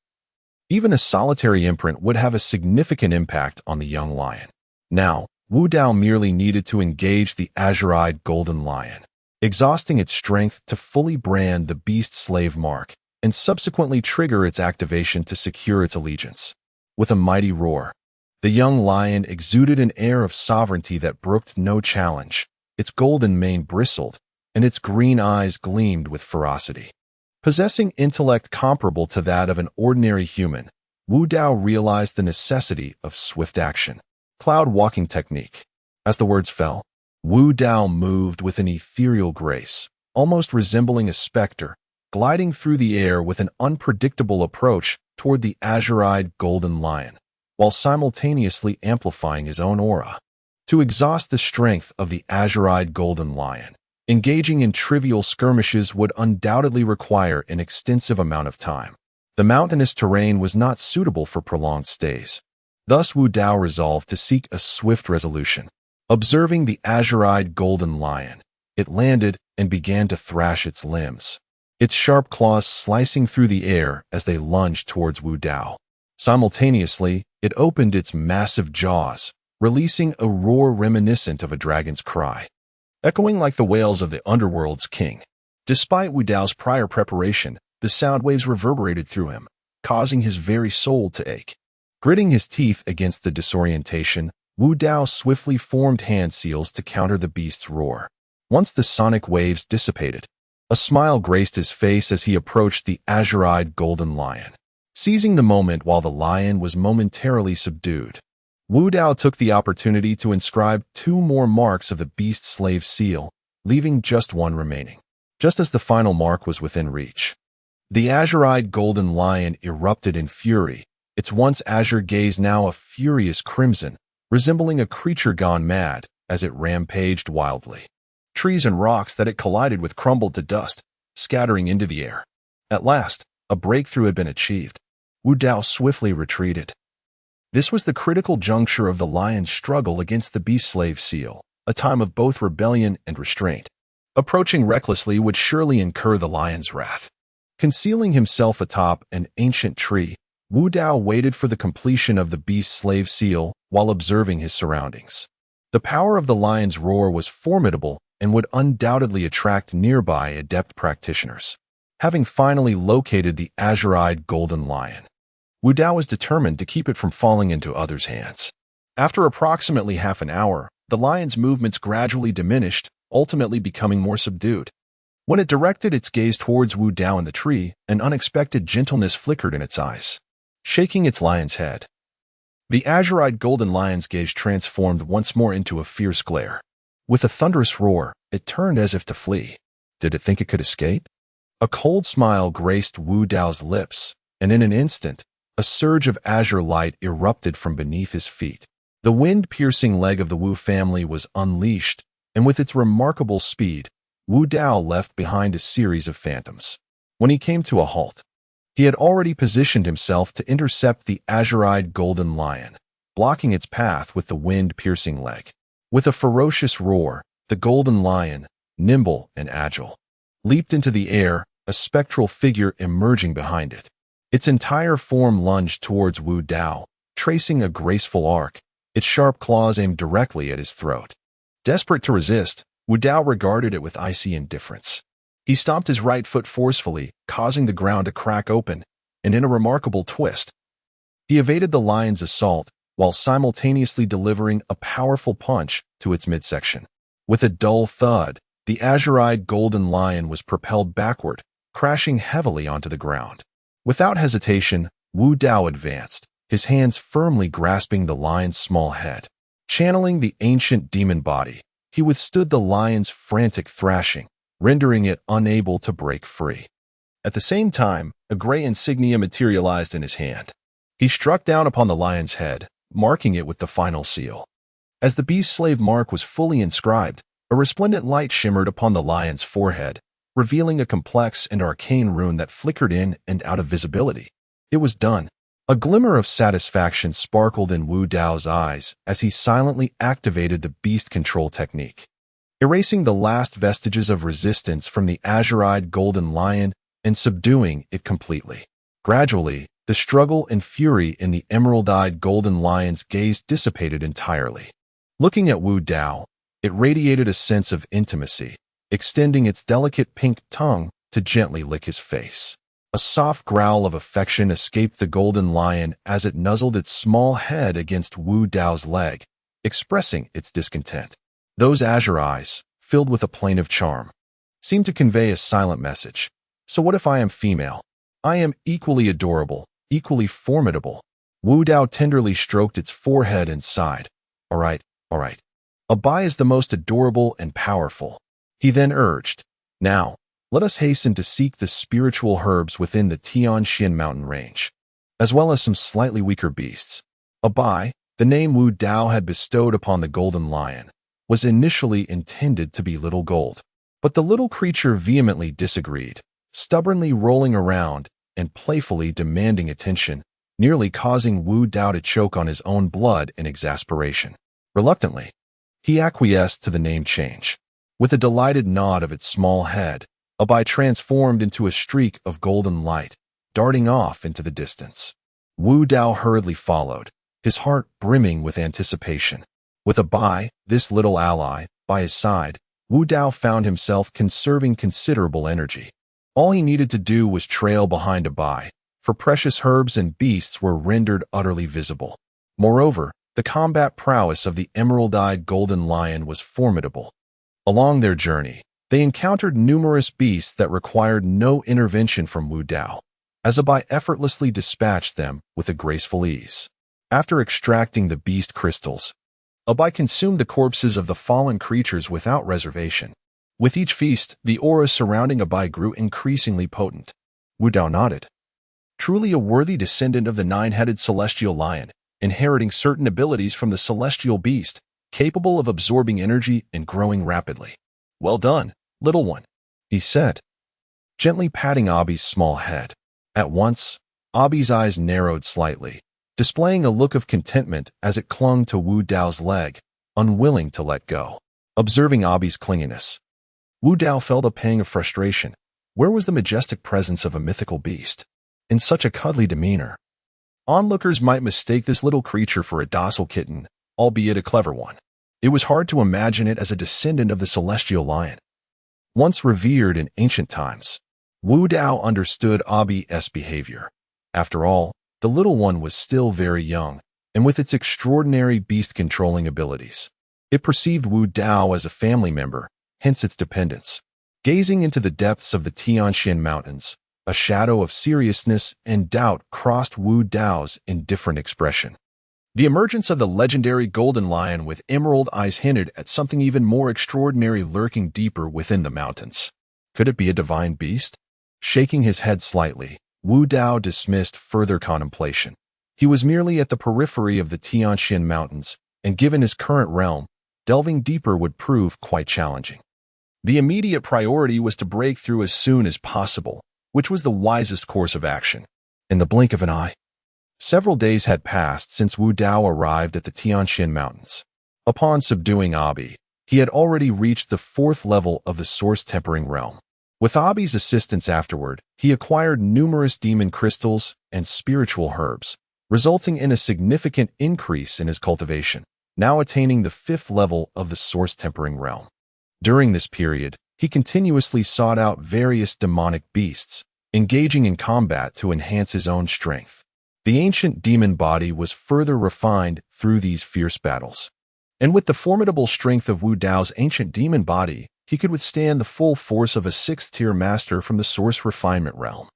even a solitary imprint would have a significant impact on the young lion. Now, Wu Dao merely needed to engage the azure-eyed golden lion, exhausting its strength to fully brand the beast's slave mark, and subsequently trigger its activation to secure its allegiance. With a mighty roar, the young lion exuded an air of sovereignty that brooked no challenge. Its golden mane bristled, and its green eyes gleamed with ferocity. Possessing intellect comparable to that of an ordinary human, Wu Dao realized the necessity of swift action. Cloud walking technique. As the words fell, Wu Dao moved with an ethereal grace, almost resembling a specter, gliding through the air with an unpredictable approach toward the azure-eyed golden lion, while simultaneously amplifying his own aura. To exhaust the strength of the azure-eyed golden lion, engaging in trivial skirmishes would undoubtedly require an extensive amount of time. The mountainous terrain was not suitable for prolonged stays. Thus Wu Dao resolved to seek a swift resolution. Observing the azure-eyed golden lion, it landed and began to thrash its limbs, its sharp claws slicing through the air as they lunged towards Wu Dao. Simultaneously, it opened its massive jaws, releasing a roar reminiscent of a dragon's cry, echoing like the wails of the underworld's king. Despite Wu Dao's prior preparation, the sound waves reverberated through him, causing his very soul to ache. Gritting his teeth against the disorientation, Wu Dao swiftly formed hand seals to counter the beast's roar. Once the sonic waves dissipated, a smile graced his face as he approached the azure-eyed golden lion. Seizing the moment while the lion was momentarily subdued, Wu Dao took the opportunity to inscribe 2 more marks of the beast's slave seal, leaving just 1 remaining. Just as the final mark was within reach, the azure-eyed golden lion erupted in fury, its once azure gaze now a furious crimson, resembling a creature gone mad as it rampaged wildly. Trees and rocks that it collided with crumbled to dust, scattering into the air. At last, a breakthrough had been achieved. Wu Dao swiftly retreated. This was the critical juncture of the lion's struggle against the beast slave seal, a time of both rebellion and restraint. Approaching recklessly would surely incur the lion's wrath. Concealing himself atop an ancient tree, Wu Dao waited for the completion of the beast slave seal while observing his surroundings. The power of the lion's roar was formidable and would undoubtedly attract nearby adept practitioners. Having finally located the azure-eyed golden lion, Wu Dao was determined to keep it from falling into others' hands. After approximately half an hour, the lion's movements gradually diminished, ultimately becoming more subdued. When it directed its gaze towards Wu Dao in the tree, an unexpected gentleness flickered in its eyes. Shaking its lion's head, the azure-eyed golden lion's gaze transformed once more into a fierce glare. With a thunderous roar, it turned as if to flee. Did it think it could escape? A cold smile graced Wu Dao's lips, and in an instant, a surge of azure light erupted from beneath his feet. The wind-piercing leg of the Wu family was unleashed, and with its remarkable speed, Wu Dao left behind a series of phantoms. When he came to a halt, he had already positioned himself to intercept the azure-eyed golden lion, blocking its path with the wind-piercing leg. With a ferocious roar, the golden lion, nimble and agile, leaped into the air, a spectral figure emerging behind it. Its entire form lunged towards Wu Dao, tracing a graceful arc, its sharp claws aimed directly at his throat. Desperate to resist, Wu Dao regarded it with icy indifference. He stomped his right foot forcefully, causing the ground to crack open, and in a remarkable twist, he evaded the lion's assault while simultaneously delivering a powerful punch to its midsection. With a dull thud, the azure-eyed golden lion was propelled backward, crashing heavily onto the ground. Without hesitation, Wu Dao advanced, his hands firmly grasping the lion's small head. Channeling the ancient demon body, he withstood the lion's frantic thrashing, rendering it unable to break free. At the same time, a gray insignia materialized in his hand. He struck down upon the lion's head, marking it with the final seal. As the beast slave mark was fully inscribed, a resplendent light shimmered upon the lion's forehead, revealing a complex and arcane rune that flickered in and out of visibility. It was done. A glimmer of satisfaction sparkled in Wu Dao's eyes as he silently activated the beast control technique, erasing the last vestiges of resistance from the azure-eyed golden lion and subduing it completely. Gradually, the struggle and fury in the emerald-eyed golden lion's gaze dissipated entirely. Looking at Wu Dao, it radiated a sense of intimacy, extending its delicate pink tongue to gently lick his face. A soft growl of affection escaped the golden lion as it nuzzled its small head against Wu Dao's leg, expressing its discontent. Those azure eyes, filled with a plaintive charm, seemed to convey a silent message. So what if I am female? I am equally adorable, equally formidable. Wu Dao tenderly stroked its forehead and sighed. All right. Abai is the most adorable and powerful. He then urged, now, let us hasten to seek the spiritual herbs within the Tianxin mountain range, as well as some slightly weaker beasts. Abai, the name Wu Dao had bestowed upon the golden lion, was initially intended to be Little Gold. But the little creature vehemently disagreed, stubbornly rolling around and playfully demanding attention, nearly causing Wu Dao to choke on his own blood in exasperation. Reluctantly, he acquiesced to the name change. With a delighted nod of its small head, Abai transformed into a streak of golden light, darting off into the distance. Wu Dao hurriedly followed, his heart brimming with anticipation. With Abai, this little ally, by his side, Wu Dao found himself conserving considerable energy. All he needed to do was trail behind Abai, for precious herbs and beasts were rendered utterly visible. Moreover, The combat prowess of the emerald-eyed golden lion was formidable. Along their journey, they encountered numerous beasts that required no intervention from Wu Dao, as Abai effortlessly dispatched them with a graceful ease. After extracting the beast crystals, Abai consumed the corpses of the fallen creatures without reservation. With each feast, the aura surrounding Abai grew increasingly potent. Wu Dao nodded. Truly a worthy descendant of the nine-headed celestial lion, inheriting certain abilities from the celestial beast, capable of absorbing energy and growing rapidly. Well done, little one, he said, gently patting Abi's small head. At once, Abi's eyes narrowed slightly, displaying a look of contentment as it clung to Wu Dao's leg, unwilling to let go. Observing Abi's clinginess, Wu Dao felt a pang of frustration. Where was the majestic presence of a mythical beast? In such a cuddly demeanor. Onlookers might mistake this little creature for a docile kitten, albeit a clever one. It was hard to imagine it as a descendant of the celestial lion. Once revered in ancient times, Wu Dao understood Abi's behavior. After all, the little one was still very young, and with its extraordinary beast-controlling abilities, it perceived Wu Dao as a family member, hence its dependence. Gazing into the depths of the Tianshan Mountains, a shadow of seriousness and doubt crossed Wu Dao's indifferent expression. The emergence of the legendary golden lion with emerald eyes hinted at something even more extraordinary lurking deeper within the mountains. Could it be a divine beast? Shaking his head slightly, Wu Dao dismissed further contemplation. He was merely at the periphery of the Tianshan Mountains, and given his current realm, delving deeper would prove quite challenging. The immediate priority was to break through as soon as possible, which was the wisest course of action. In the blink of an eye, several days had passed since Wu Dao arrived at the Tianshan Mountains. Upon subduing Abi, he had already reached the 4th level of the Source Tempering Realm. With Abi's assistance afterward, he acquired numerous demon crystals and spiritual herbs, resulting in a significant increase in his cultivation, now attaining the 5th level of the Source Tempering Realm. During this period, he continuously sought out various demonic beasts, engaging in combat to enhance his own strength. The ancient demon body was further refined through these fierce battles. And with the formidable strength of Wu Dao's ancient demon body, he could withstand the full force of a 6th-tier master from the Source Refinement Realm.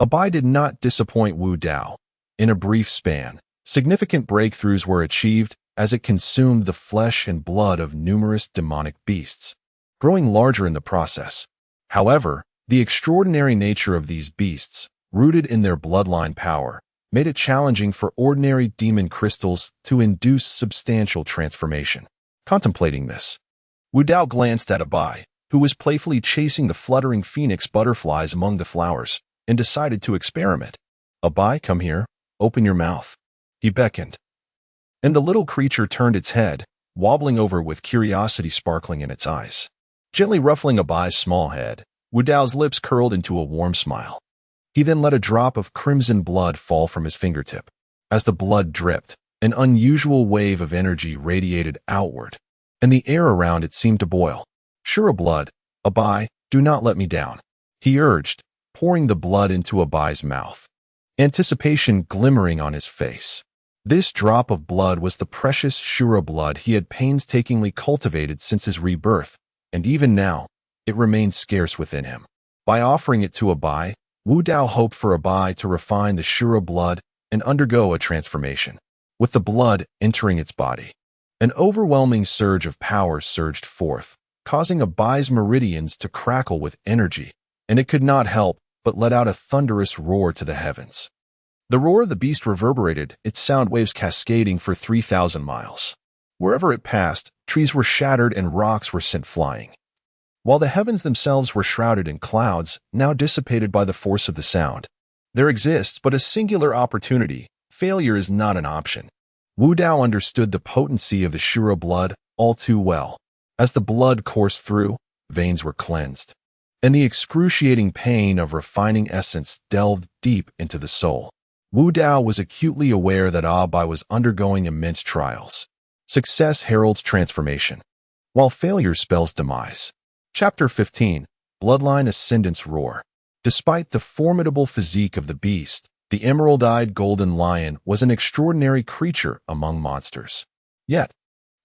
Abai did not disappoint Wu Dao. In a brief span, significant breakthroughs were achieved as it consumed the flesh and blood of numerous demonic beasts, growing larger in the process. However, the extraordinary nature of these beasts, rooted in their bloodline power, made it challenging for ordinary demon crystals to induce substantial transformation. Contemplating this, Wu Dao glanced at Abai, who was playfully chasing the fluttering phoenix butterflies among the flowers, and decided to experiment. Abai, come here, open your mouth. He beckoned. And the little creature turned its head, wobbling over with curiosity sparkling in its eyes. Gently ruffling Abai's small head, Wu Dao's lips curled into a warm smile. He then let a drop of crimson blood fall from his fingertip. As the blood dripped, an unusual wave of energy radiated outward, and the air around it seemed to boil. Shura blood, Abai, do not let me down, he urged, pouring the blood into Abai's mouth, anticipation glimmering on his face. This drop of blood was the precious Shura blood he had painstakingly cultivated since his rebirth, and even now, it remained scarce within him. By offering it to Abai, Wu Dao hoped for Abai to refine the Shura blood and undergo a transformation. With the blood entering its body, an overwhelming surge of power surged forth, causing Abai's meridians to crackle with energy, and it could not help but let out a thunderous roar to the heavens. The roar of the beast reverberated, its sound waves cascading for 3,000 miles. Wherever it passed, trees were shattered and rocks were sent flying, while the heavens themselves were shrouded in clouds, now dissipated by the force of the sound. There exists but a singular opportunity. Failure is not an option. Wu Dao understood the potency of the Shura blood all too well. As the blood coursed through, veins were cleansed, and the excruciating pain of refining essence delved deep into the soul. Wu Dao was acutely aware that Abai was undergoing immense trials. Success heralds transformation, while failure spells demise. Chapter 15, Bloodline Ascendant's Roar. Despite the formidable physique of the beast, The emerald-eyed golden lion was an extraordinary creature among monsters. Yet,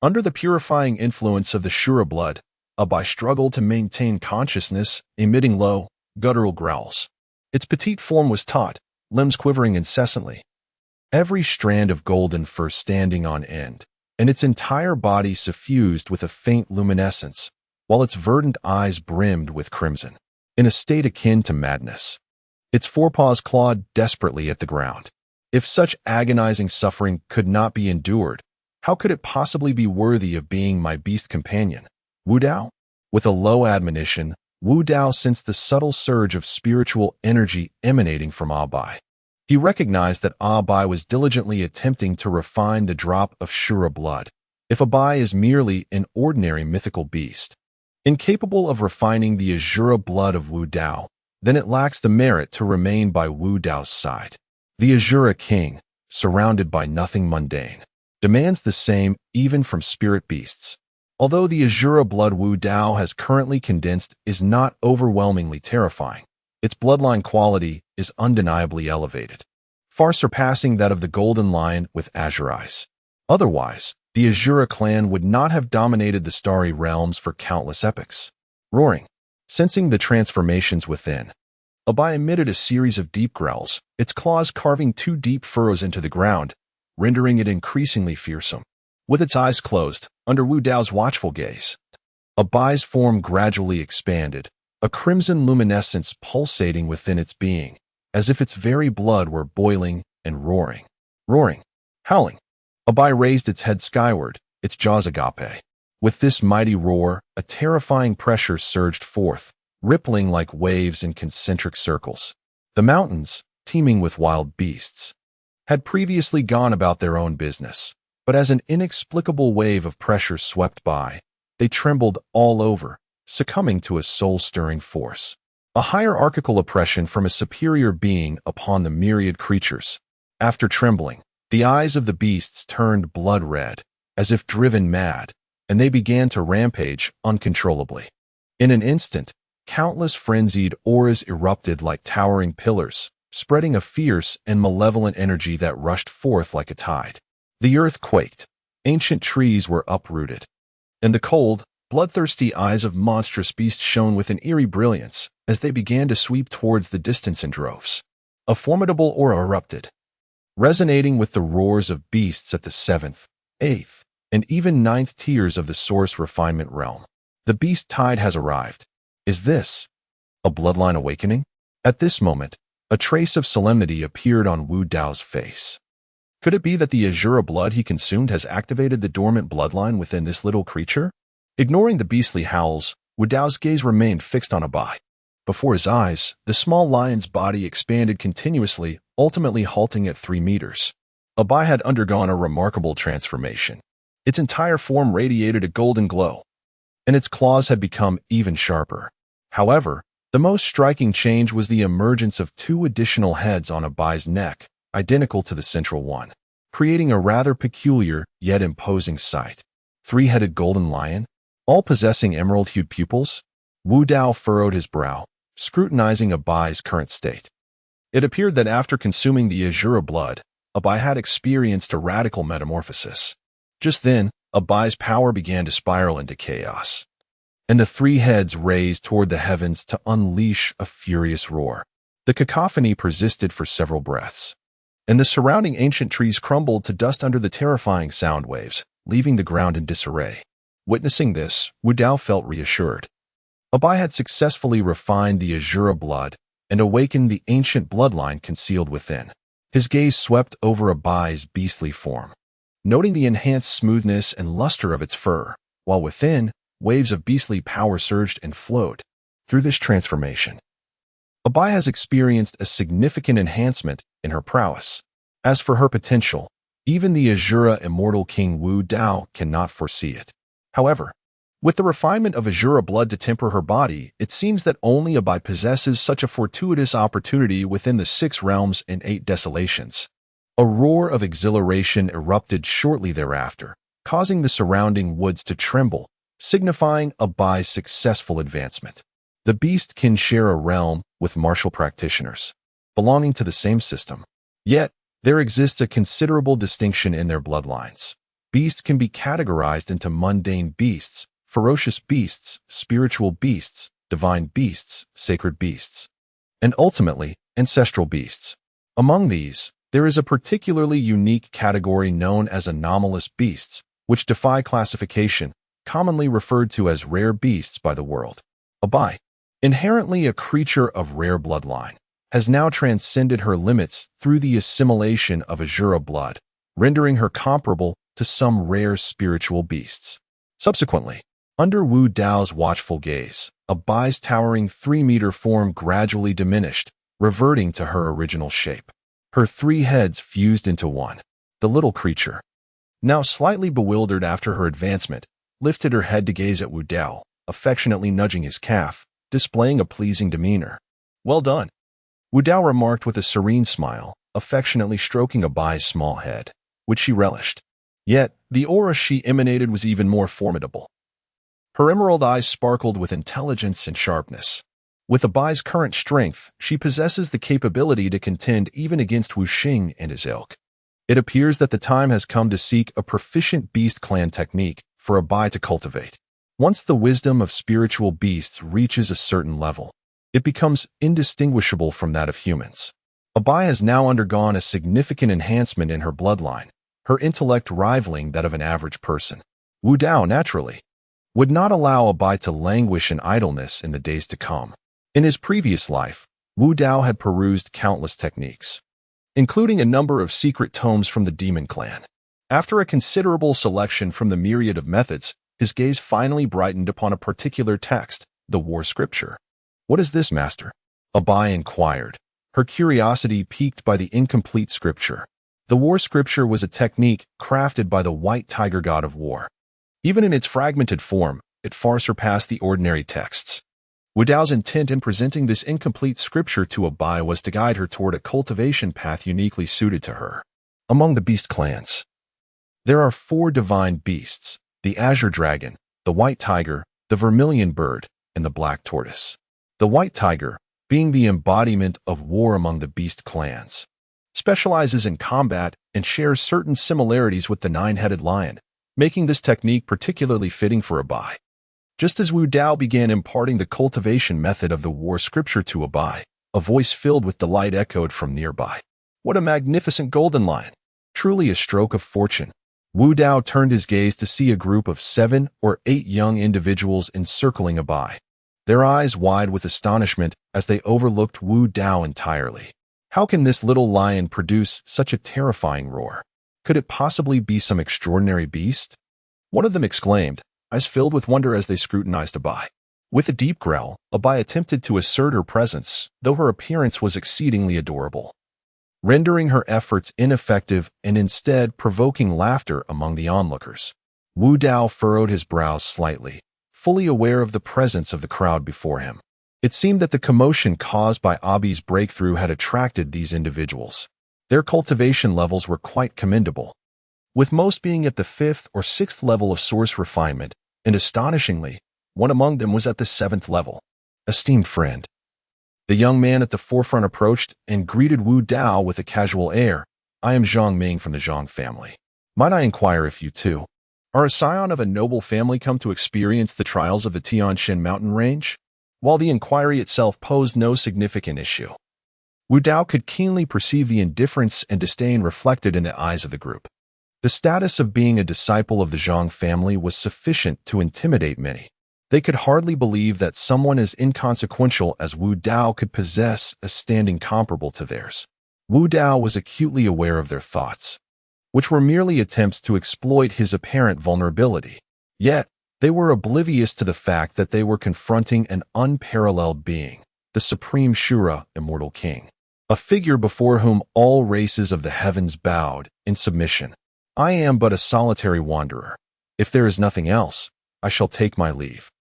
under the purifying influence of the Asura blood, Abai struggled to maintain consciousness, emitting low, guttural growls. Its petite form was taut, limbs quivering incessantly, every strand of golden fur standing on end, and its entire body suffused with a faint luminescence, while its verdant eyes brimmed with crimson. In a state akin to madness, its forepaws clawed desperately at the ground. If such agonizing suffering could not be endured, how could it possibly be worthy of being my beast companion? Wu Dao? With a low admonition, Wu Dao sensed the subtle surge of spiritual energy emanating from Abai. He recognized that Abai was diligently attempting to refine the drop of Asura blood. If Abai is merely an ordinary mythical beast, incapable of refining the Asura blood of Wu Dao, then it lacks the merit to remain by Wu Dao's side. The Asura king, surrounded by nothing mundane, demands the same even from spirit beasts. Although the Asura blood Wu Dao has currently condensed is not overwhelmingly terrifying, its bloodline quality is undeniably elevated, far surpassing that of the golden lion with azure eyes. Otherwise, the Asura clan would not have dominated the starry realms for countless epochs. Roaring, sensing the transformations within, Abai emitted a series of deep growls, its claws carving 2 deep furrows into the ground, rendering it increasingly fearsome. With its eyes closed, under Wu Dao's watchful gaze, Abai's form gradually expanded, a crimson luminescence pulsating within its being, as if its very blood were boiling and roaring. Roaring, howling. Abai raised its head skyward, its jaws agape. With this mighty roar, a terrifying pressure surged forth, rippling like waves in concentric circles. The mountains, teeming with wild beasts, had previously gone about their own business, but as an inexplicable wave of pressure swept by, they trembled all over, succumbing to a soul-stirring force. A hierarchical oppression from a superior being upon the myriad creatures. After trembling, the eyes of the beasts turned blood red, as if driven mad, and they began to rampage uncontrollably. In an instant, countless frenzied auras erupted like towering pillars, spreading a fierce and malevolent energy that rushed forth like a tide. The earth quaked, ancient trees were uprooted, and the cold, bloodthirsty eyes of monstrous beasts shone with an eerie brilliance as they began to sweep towards the distance in droves. A formidable aura erupted, resonating with the roars of beasts at the 7th, 8th, and even 9th tiers of the source refinement realm. The beast tide has arrived. Is this a bloodline awakening? At this moment, a trace of solemnity appeared on Wu Dao's face. Could it be that the Asura blood he consumed has activated the dormant bloodline within this little creature? Ignoring the beastly howls, Wu Dao's gaze remained fixed on Abai. Before his eyes, the small lion's body expanded continuously, ultimately halting at 3 meters. Abai had undergone a remarkable transformation. Its entire form radiated a golden glow, and its claws had become even sharper. However, the most striking change was the emergence of 2 additional heads on Abai's neck, identical to the central one, creating a rather peculiar yet imposing sight. 3-headed golden lion, all possessing emerald-hued pupils. Wu Dao furrowed his brow, scrutinizing Abai's current state. It appeared that after consuming the Asura blood, Abai had experienced a radical metamorphosis. Just then, Abai's power began to spiral into chaos, and the 3 heads raised toward the heavens to unleash a furious roar. The cacophony persisted for several breaths, and the surrounding ancient trees crumbled to dust under the terrifying sound waves, leaving the ground in disarray. Witnessing this, Wu Dao felt reassured. Abai had successfully refined the Asura blood and awakened the ancient bloodline concealed within. His gaze swept over Abai's beastly form, noting the enhanced smoothness and luster of its fur, while within, waves of beastly power surged and flowed. Through this transformation, Abai has experienced a significant enhancement in her prowess. As for her potential, even the Asura Immortal King Wu Dao cannot foresee it. However, with the refinement of Asura blood to temper her body, it seems that only Abai possesses such a fortuitous opportunity within the 6 realms and 8 desolations. A roar of exhilaration erupted shortly thereafter, causing the surrounding woods to tremble, signifying Abai's successful advancement. The beast can share a realm with martial practitioners, belonging to the same system. Yet, there exists a considerable distinction in their bloodlines. Beasts can be categorized into mundane beasts, ferocious beasts, spiritual beasts, divine beasts, sacred beasts, and ultimately, ancestral beasts. Among these, there is a particularly unique category known as anomalous beasts, which defy classification, commonly referred to as rare beasts by the world. Abai, inherently a creature of rare bloodline, has now transcended her limits through the assimilation of Asura blood, rendering her comparable to some rare spiritual beasts. Subsequently, under Wu Dao's watchful gaze, Abai's towering 3-meter form gradually diminished, reverting to her original shape. Her 3 heads fused into one. The little creature, now slightly bewildered after her advancement, lifted her head to gaze at Wu Dao, affectionately nudging his calf, displaying a pleasing demeanor. "Well done," Wu Dao remarked with a serene smile, affectionately stroking Abai's small head, which she relished. Yet, the aura she emanated was even more formidable. Her emerald eyes sparkled with intelligence and sharpness. With Abai's current strength, she possesses the capability to contend even against Wu Xing and his ilk. It appears that the time has come to seek a proficient beast clan technique for Abai to cultivate. Once the wisdom of spiritual beasts reaches a certain level, it becomes indistinguishable from that of humans. Abai has now undergone a significant enhancement in her bloodline, her intellect rivaling that of an average person. Wu Dao, naturally, would not allow Abai to languish in idleness in the days to come. In his previous life, Wu Dao had perused countless techniques, including a number of secret tomes from the Demon Clan. After a considerable selection from the myriad of methods, his gaze finally brightened upon a particular text, the War Scripture. "What is this, Master?" Abai inquired, her curiosity piqued by the incomplete scripture. The War Scripture was a technique crafted by the White Tiger god of war. Even in its fragmented form, it far surpassed the ordinary texts. Wu Dao's intent in presenting this incomplete scripture to Abai was to guide her toward a cultivation path uniquely suited to her. Among the beast clans, there are 4 divine beasts: the azure dragon, the white tiger, the vermilion bird, and the black tortoise. The white tiger, being the embodiment of war among the beast clans, specializes in combat and shares certain similarities with the 9-headed lion, making this technique particularly fitting for Abai. Just as Wu Dao began imparting the cultivation method of the War Scripture to Abai, a voice filled with delight echoed from nearby. "What a magnificent golden lion! Truly a stroke of fortune." Wu Dao turned his gaze to see a group of 7 or 8 young individuals encircling Abai, their eyes wide with astonishment as they overlooked Wu Dao entirely. How can this little lion produce such a terrifying roar? Could it possibly be some extraordinary beast? One of them exclaimed, eyes filled with wonder as they scrutinized Abai. With a deep growl, Abai attempted to assert her presence, though her appearance was exceedingly adorable, rendering her efforts ineffective and instead provoking laughter among the onlookers. Wu Dao furrowed his brows slightly, fully aware of the presence of the crowd before him. It seemed that the commotion caused by Abi's breakthrough had attracted these individuals. Their cultivation levels were quite commendable, with most being at the 5th or 6th level of source refinement, and astonishingly, one among them was at the 7th level. "Esteemed friend." The young man at the forefront approached and greeted Wu Dao with a casual air. "I am Zhang Ming from the Zhang family. Might I inquire if you too are a scion of a noble family come to experience the trials of the Tianshan mountain range?" While the inquiry itself posed no significant issue, Wu Dao could keenly perceive the indifference and disdain reflected in the eyes of the group. The status of being a disciple of the Zhang family was sufficient to intimidate many. They could hardly believe that someone as inconsequential as Wu Dao could possess a standing comparable to theirs. Wu Dao was acutely aware of their thoughts, which were merely attempts to exploit his apparent vulnerability. Yet, they were oblivious to the fact that they were confronting an unparalleled being, the Supreme Asura Immortal King, a figure before whom all races of the heavens bowed in submission. "I am but a solitary wanderer. If there is nothing else, I shall take my leave."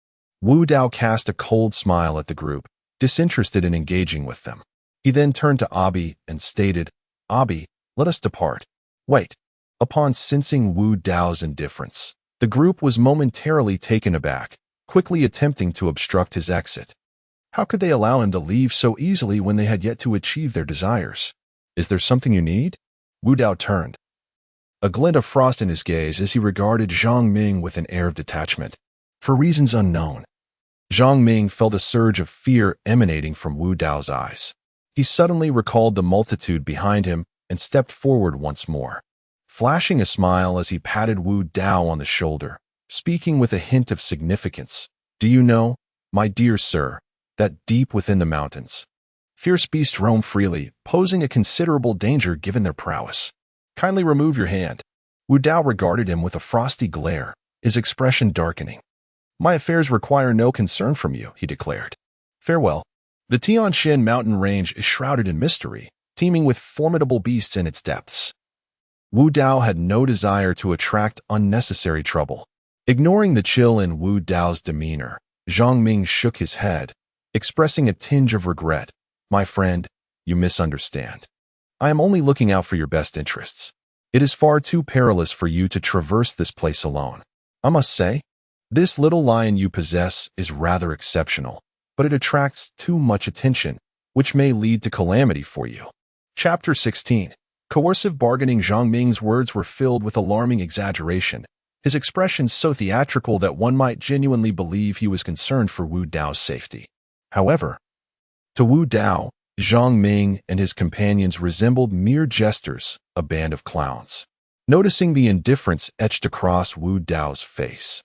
Wu Dao cast a cold smile at the group, disinterested in engaging with them. He then turned to Abi and stated, "Abi, let us depart." "Wait." Upon sensing Wu Dao's indifference, the group was momentarily taken aback, quickly attempting to obstruct his exit. How could they allow him to leave so easily when they had yet to achieve their desires? Is there something you need? Wu Dao turned, a glint of frost in his gaze as he regarded Zhang Ming with an air of detachment. For reasons unknown, Zhang Ming felt a surge of fear emanating from Wu Dao's eyes. He suddenly recalled the multitude behind him and stepped forward once more, flashing a smile as he patted Wu Dao on the shoulder, speaking with a hint of significance. Do you know, my dear sir, that deep within the mountains, fierce beasts roam freely, posing a considerable danger given their prowess. Kindly remove your hand. Wu Dao regarded him with a frosty glare, his expression darkening. My affairs require no concern from you, he declared. Farewell. The Tianshan mountain range is shrouded in mystery, teeming with formidable beasts in its depths. Wu Dao had no desire to attract unnecessary trouble. Ignoring the chill in Wu Dao's demeanor, Zhang Ming shook his head, expressing a tinge of regret. My friend, you misunderstand. I am only looking out for your best interests. It is far too perilous for you to traverse this place alone. I must say, this little lion you possess is rather exceptional, but it attracts too much attention, which may lead to calamity for you. Chapter 16. Coercive bargaining. Zhang Ming's words were filled with alarming exaggeration, his expressions so theatrical that one might genuinely believe he was concerned for Wu Dao's safety. However, to Wu Dao, Zhang Ming and his companions resembled mere jesters, a band of clowns. Noticing the indifference etched across Wu Dao's face,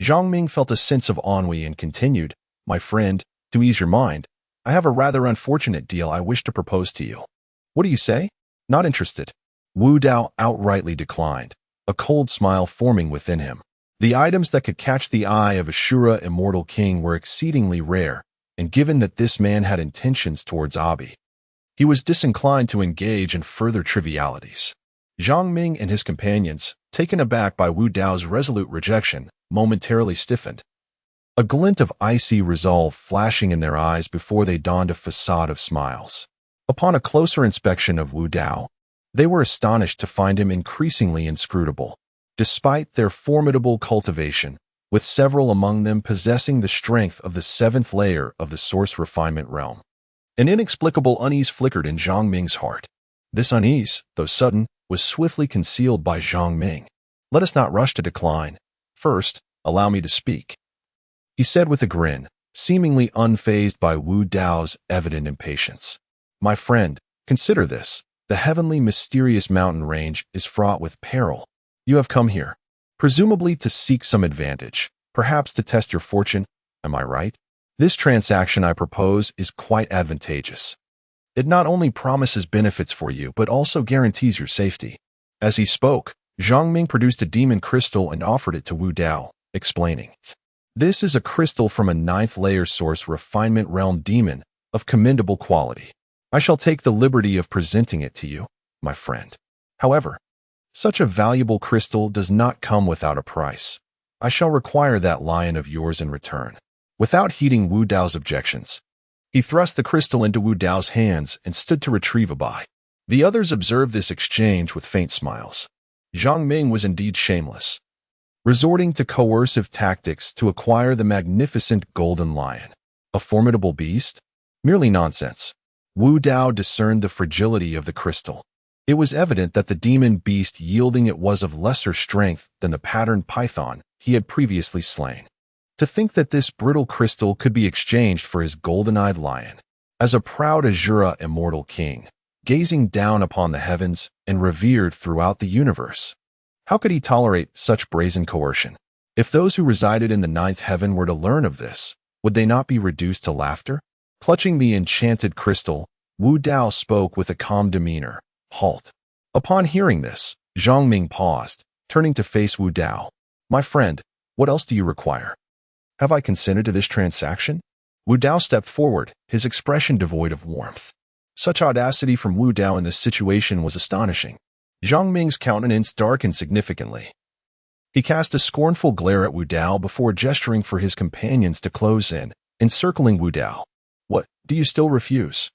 Zhang Ming felt a sense of ennui and continued, My friend, to ease your mind, I have a rather unfortunate deal I wish to propose to you. What do you say? Not interested. Wu Dao outrightly declined, a cold smile forming within him. The items that could catch the eye of Asura Immortal King were exceedingly rare, and given that this man had intentions towards Abi, he was disinclined to engage in further trivialities. Zhang Ming and his companions, taken aback by Wu Dao's resolute rejection, momentarily stiffened, a glint of icy resolve flashing in their eyes before they donned a facade of smiles. Upon a closer inspection of Wu Dao, they were astonished to find him increasingly inscrutable, despite their formidable cultivation, with several among them possessing the strength of the 7th layer of the source refinement realm. An inexplicable unease flickered in Zhang Ming's heart. This unease, though sudden, was swiftly concealed by Zhang Ming. Let us not rush to decline. First, allow me to speak, he said with a grin, seemingly unfazed by Wu Dao's evident impatience. My friend, consider this. The heavenly mysterious mountain range is fraught with peril. You have come here, presumably to seek some advantage, perhaps to test your fortune, am I right? This transaction I propose is quite advantageous. It not only promises benefits for you, but also guarantees your safety. As he spoke, Zhang Ming produced a demon crystal and offered it to Wu Dao, explaining, This is a crystal from a 9th layer source refinement realm demon of commendable quality. I shall take the liberty of presenting it to you, my friend. However, such a valuable crystal does not come without a price. I shall require that lion of yours in return. Without heeding Wu Dao's objections, he thrust the crystal into Wu Dao's hands and stood to retrieve a buy. The others observed this exchange with faint smiles. Zhang Ming was indeed shameless, resorting to coercive tactics to acquire the magnificent golden lion. A formidable beast? Merely nonsense. Wu Dao discerned the fragility of the crystal. It was evident that the demon beast yielding it was of lesser strength than the patterned python he had previously slain. To think that this brittle crystal could be exchanged for his golden-eyed lion. As a proud Asura Immortal King, gazing down upon the heavens and revered throughout the universe, how could he tolerate such brazen coercion? If those who resided in the 9th heaven were to learn of this, would they not be reduced to laughter? Clutching the enchanted crystal, Wu Dao spoke with a calm demeanor. Halt. Upon hearing this, Zhang Ming paused, turning to face Wu Dao. My friend, what else do you require? Have I consented to this transaction? Wu Dao stepped forward, his expression devoid of warmth. Such audacity from Wu Dao in this situation was astonishing. Zhang Ming's countenance darkened significantly. He cast a scornful glare at Wu Dao before gesturing for his companions to close in, encircling Wu Dao. What, do you still refuse?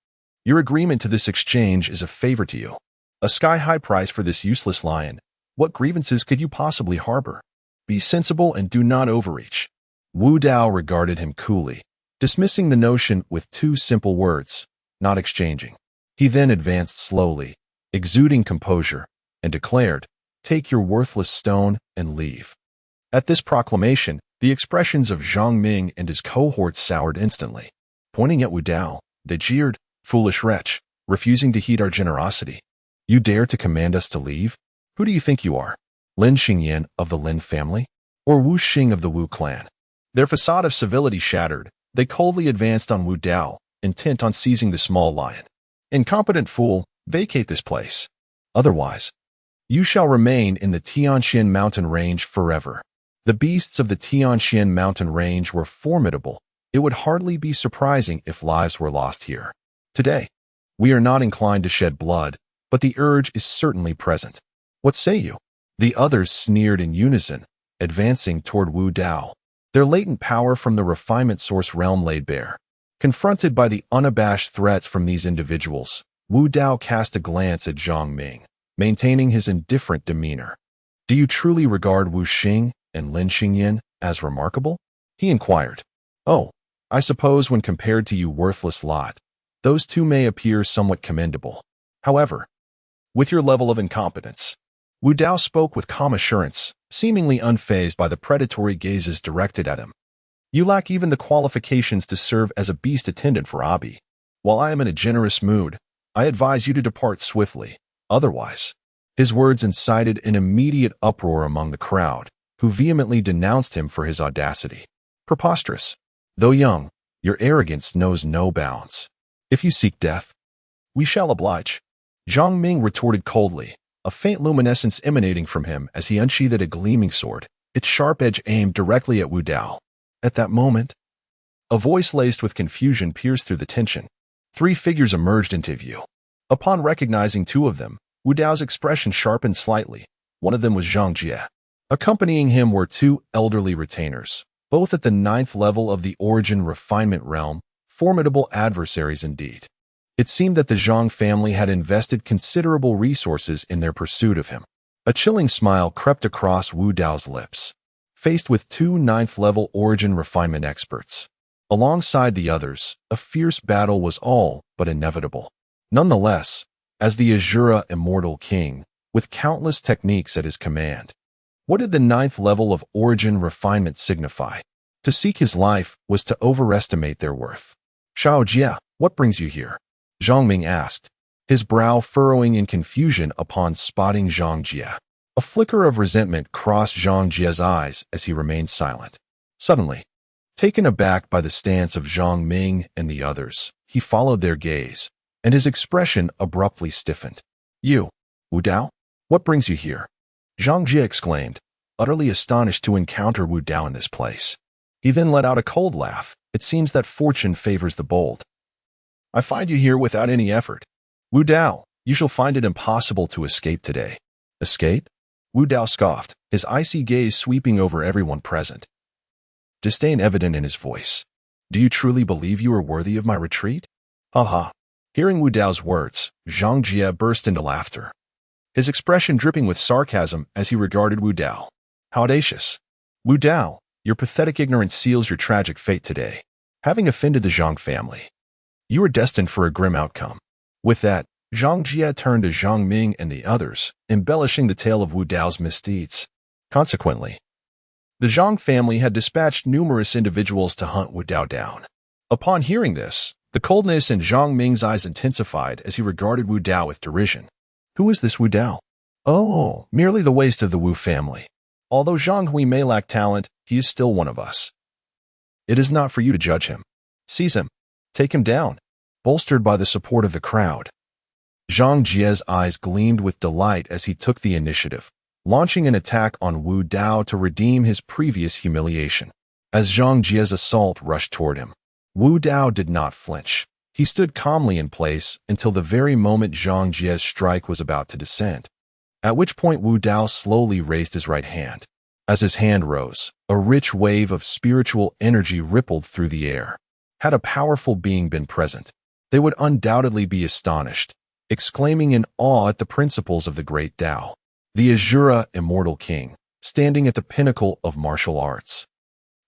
Your agreement to this exchange is a favor to you. A sky-high price for this useless lion. What grievances could you possibly harbor? Be sensible and do not overreach. Wu Dao regarded him coolly, dismissing the notion with 2 simple words, not exchanging. He then advanced slowly, exuding composure, and declared, "Take your worthless stone and leave." At this proclamation, the expressions of Zhang Ming and his cohorts soured instantly. Pointing at Wu Dao, they jeered, "Foolish wretch, refusing to heed our generosity. You dare to command us to leave? Who do you think you are? Lin Xingyan of the Lin family? Or Wu Xing of the Wu clan?" Their facade of civility shattered, they coldly advanced on Wu Dao, intent on seizing the small lion. "Incompetent fool, vacate this place. Otherwise, you shall remain in the Tianxian mountain range forever." The beasts of the Tianxian mountain range were formidable. It would hardly be surprising if lives were lost here. Today, we are not inclined to shed blood, but the urge is certainly present. What say you? The others sneered in unison, advancing toward Wu Dao. Their latent power from the refinement source realm laid bare. Confronted by the unabashed threats from these individuals, Wu Dao cast a glance at Zhang Ming, maintaining his indifferent demeanor. "Do you truly regard Wu Xing and Lin Xingyan as remarkable?" he inquired. "Oh, I suppose when compared to you worthless lot, those two may appear somewhat commendable. However, with your level of incompetence." Wu Dao spoke with calm assurance, seemingly unfazed by the predatory gazes directed at him. "You lack even the qualifications to serve as a beast attendant for Abi. While I am in a generous mood, I advise you to depart swiftly. Otherwise." His words incited an immediate uproar among the crowd, who vehemently denounced him for his audacity. "Preposterous. Though young, your arrogance knows no bounds. If you seek death, we shall oblige." Zhang Ming retorted coldly, a faint luminescence emanating from him as he unsheathed a gleaming sword, its sharp edge aimed directly at Wu Dao. At that moment, a voice laced with confusion pierced through the tension. Three figures emerged into view. Upon recognizing two of them, Wu Dao's expression sharpened slightly. One of them was Zhang Jie. Accompanying him were two elderly retainers, both at the 9th level of the Origin Refinement realm, formidable adversaries indeed. It seemed that the Zhang family had invested considerable resources in their pursuit of him. A chilling smile crept across Wu Dao's lips. Faced with two 9th level Origin Refinement experts, alongside the others, a fierce battle was all but inevitable. Nonetheless, as the Asura Immortal King, with countless techniques at his command, what did the 9th level of Origin Refinement signify? To seek his life was to overestimate their worth. "Xiao Jie, what brings you here?" Zhang Ming asked, his brow furrowing in confusion upon spotting Zhang Jie. A flicker of resentment crossed Zhang Jie's eyes as he remained silent. Suddenly, taken aback by the stance of Zhang Ming and the others, he followed their gaze, and his expression abruptly stiffened. "You, Wu Dao? What brings you here?" Zhang Jie exclaimed, utterly astonished to encounter Wu Dao in this place. He then let out a cold laugh. "It seems that fortune favors the bold. I find you here without any effort. Wu Dao, you shall find it impossible to escape today." "Escape?" Wu Dao scoffed, his icy gaze sweeping over everyone present. Disdain evident in his voice. "Do you truly believe you are worthy of my retreat?" "Ha ha." Hearing Wu Dao's words, Zhang Jie burst into laughter, his expression dripping with sarcasm as he regarded Wu Dao. "How audacious. Wu Dao, your pathetic ignorance seals your tragic fate today. Having offended the Zhang family, you are destined for a grim outcome." With that, Zhang Jie turned to Zhang Ming and the others, embellishing the tale of Wu Dao's misdeeds. Consequently, the Zhang family had dispatched numerous individuals to hunt Wu Dao down. Upon hearing this, the coldness in Zhang Ming's eyes intensified as he regarded Wu Dao with derision. "Who is this Wu Dao?" "Oh, merely the waste of the Wu family. Although Zhang Hui may lack talent, he is still one of us. It is not for you to judge him. Seize him. Take him down." Bolstered by the support of the crowd, Zhang Jie's eyes gleamed with delight as he took the initiative, launching an attack on Wu Dao to redeem his previous humiliation. As Zhang Jie's assault rushed toward him, Wu Dao did not flinch. He stood calmly in place until the very moment Zhang Jie's strike was about to descend, at which point Wu Dao slowly raised his right hand. As his hand rose, a rich wave of spiritual energy rippled through the air. Had a powerful being been present, they would undoubtedly be astonished, exclaiming in awe at the principles of the great Tao, the Asura Immortal King, standing at the pinnacle of martial arts.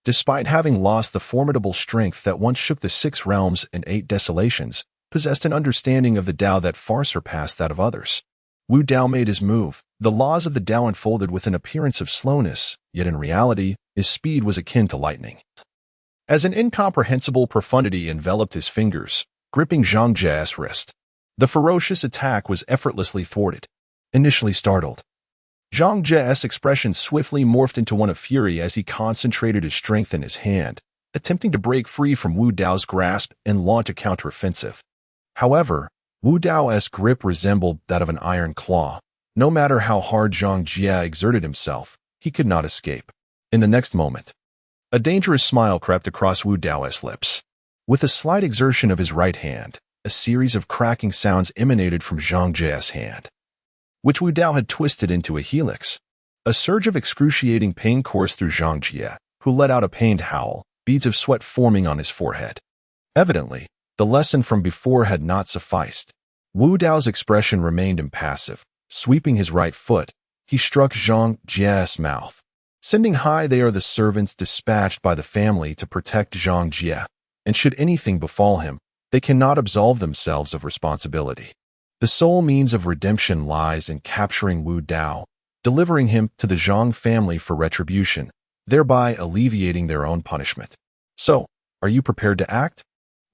Despite having lost the formidable strength that once shook the 6 realms and 8 desolations, possessed an understanding of the Tao that far surpassed that of others. Wu Dao made his move. The laws of the Tao unfolded with an appearance of slowness, yet in reality, his speed was akin to lightning. As an incomprehensible profundity enveloped his fingers, gripping Zhang Jie's wrist, the ferocious attack was effortlessly thwarted. Initially startled, Zhang Jie's expression swiftly morphed into one of fury as he concentrated his strength in his hand, attempting to break free from Wu Dao's grasp and launch a counteroffensive. However, Wu Dao's grip resembled that of an iron claw. No matter how hard Zhang Jie exerted himself, he could not escape. In the next moment, a dangerous smile crept across Wu Dao's lips. With a slight exertion of his right hand, a series of cracking sounds emanated from Zhang Jie's hand, which Wu Dao had twisted into a helix. A surge of excruciating pain coursed through Zhang Jie, who let out a pained howl, beads of sweat forming on his forehead. Evidently, the lesson from before had not sufficed. Wu Dao's expression remained impassive. Sweeping his right foot, he struck Zhang Jie's mouth. Sending high they are the servants dispatched by the family to protect Zhang Jie, and should anything befall him, they cannot absolve themselves of responsibility. The sole means of redemption lies in capturing Wu Dao, delivering him to the Zhang family for retribution, thereby alleviating their own punishment. So, are you prepared to act?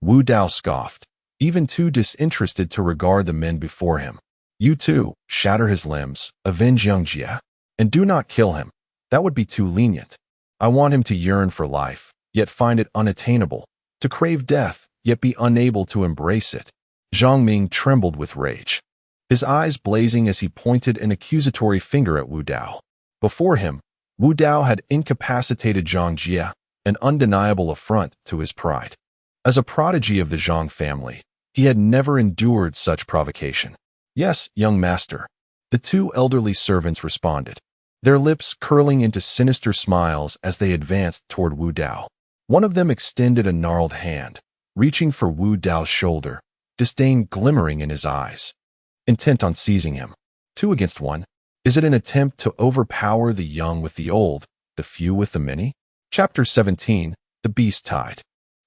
Wu Dao scoffed, even too disinterested to regard the men before him. You too, shatter his limbs, avenge Zhang Jie, and do not kill him. That would be too lenient. I want him to yearn for life, yet find it unattainable, to crave death, yet be unable to embrace it. Zhang Ming trembled with rage, his eyes blazing as he pointed an accusatory finger at Wu Dao. Before him, Wu Dao had incapacitated Zhang Jie, an undeniable affront to his pride. As a prodigy of the Zhang family, he had never endured such provocation. Yes, young master, the two elderly servants responded, their lips curling into sinister smiles as they advanced toward Wu Dao. One of them extended a gnarled hand, reaching for Wu Dao's shoulder, disdain glimmering in his eyes, intent on seizing him. 2 against 1. Is it an attempt to overpower the young with the old, the few with the many? Chapter 17, The Beast Tide.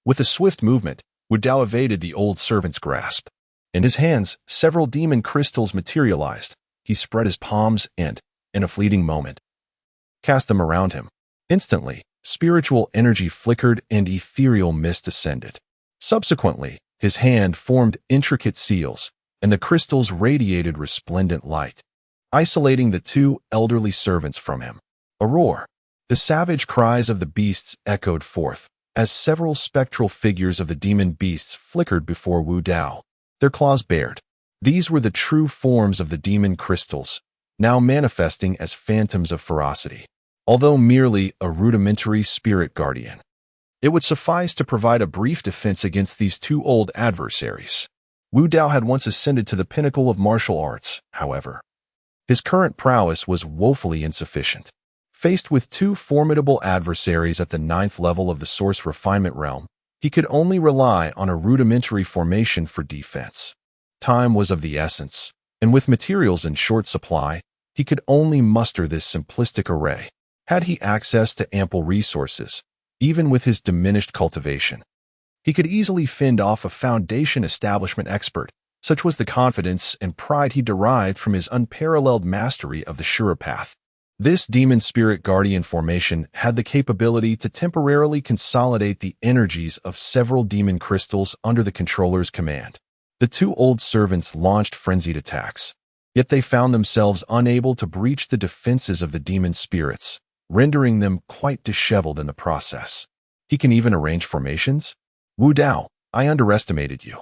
With a swift movement, Wu Dao evaded the old servant's grasp. In his hands, several demon crystals materialized. He spread his palms and, in a fleeting moment, cast them around him. Instantly, spiritual energy flickered and ethereal mist ascended. Subsequently, his hand formed intricate seals, and the crystals radiated resplendent light, isolating the two elderly servants from him. A roar. The savage cries of the beasts echoed forth, as several spectral figures of the demon beasts flickered before Wu Dao, their claws bared. These were the true forms of the demon crystals, now manifesting as phantoms of ferocity. Although merely a rudimentary spirit guardian, it would suffice to provide a brief defense against these two old adversaries. Wu Dao had once ascended to the pinnacle of martial arts, however. His current prowess was woefully insufficient. Faced with two formidable adversaries at the 9th level of the source refinement realm, he could only rely on a rudimentary formation for defense. Time was of the essence, and with materials in short supply, he could only muster this simplistic array. Had he access to ample resources, even with his diminished cultivation, he could easily fend off a foundation establishment expert. Such was the confidence and pride he derived from his unparalleled mastery of the Asura path. This demon spirit guardian formation had the capability to temporarily consolidate the energies of several demon crystals under the controller's command. The two old servants launched frenzied attacks, yet they found themselves unable to breach the defenses of the demon spirits, rendering them quite disheveled in the process. He can even arrange formations? Wu Dao, I underestimated you.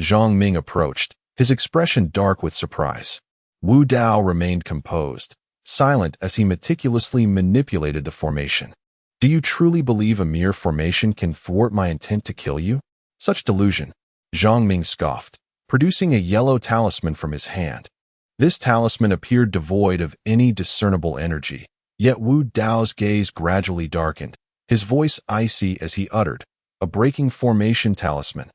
Zhang Ming approached, his expression dark with surprise. Wu Dao remained composed, silent as he meticulously manipulated the formation. Do you truly believe a mere formation can thwart my intent to kill you? Such delusion. Zhang Ming scoffed, producing a yellow talisman from his hand. This talisman appeared devoid of any discernible energy, yet Wu Dao's gaze gradually darkened, his voice icy as he uttered, a breaking formation talisman.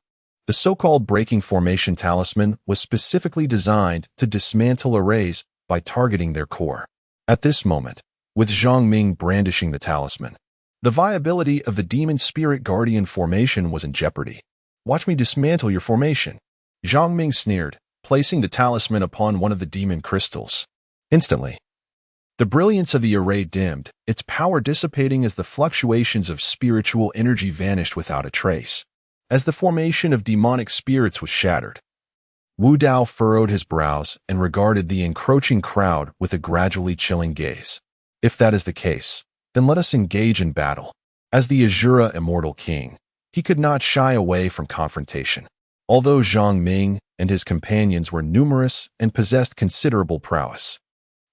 The so-called breaking formation talisman was specifically designed to dismantle arrays by targeting their core. At this moment, with Zhang Ming brandishing the talisman, the viability of the demon spirit guardian formation was in jeopardy. Watch me dismantle your formation. Zhang Ming sneered, placing the talisman upon one of the demon crystals. Instantly, the brilliance of the array dimmed, its power dissipating as the fluctuations of spiritual energy vanished without a trace. As the formation of demonic spirits was shattered, Wu Dao furrowed his brows and regarded the encroaching crowd with a gradually chilling gaze. If that is the case, then let us engage in battle. As the Asura Immortal King, he could not shy away from confrontation. Although Zhang Ming and his companions were numerous and possessed considerable prowess,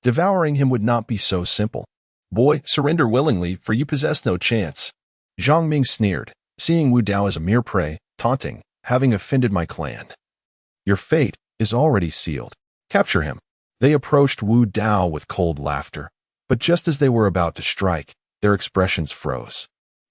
devouring him would not be so simple. Boy, surrender willingly, for you possess no chance. Zhang Ming sneered, seeing Wu Dao as a mere prey, taunting, having offended my clan. Your fate is already sealed. Capture him. They approached Wu Dao with cold laughter, but just as they were about to strike, their expressions froze.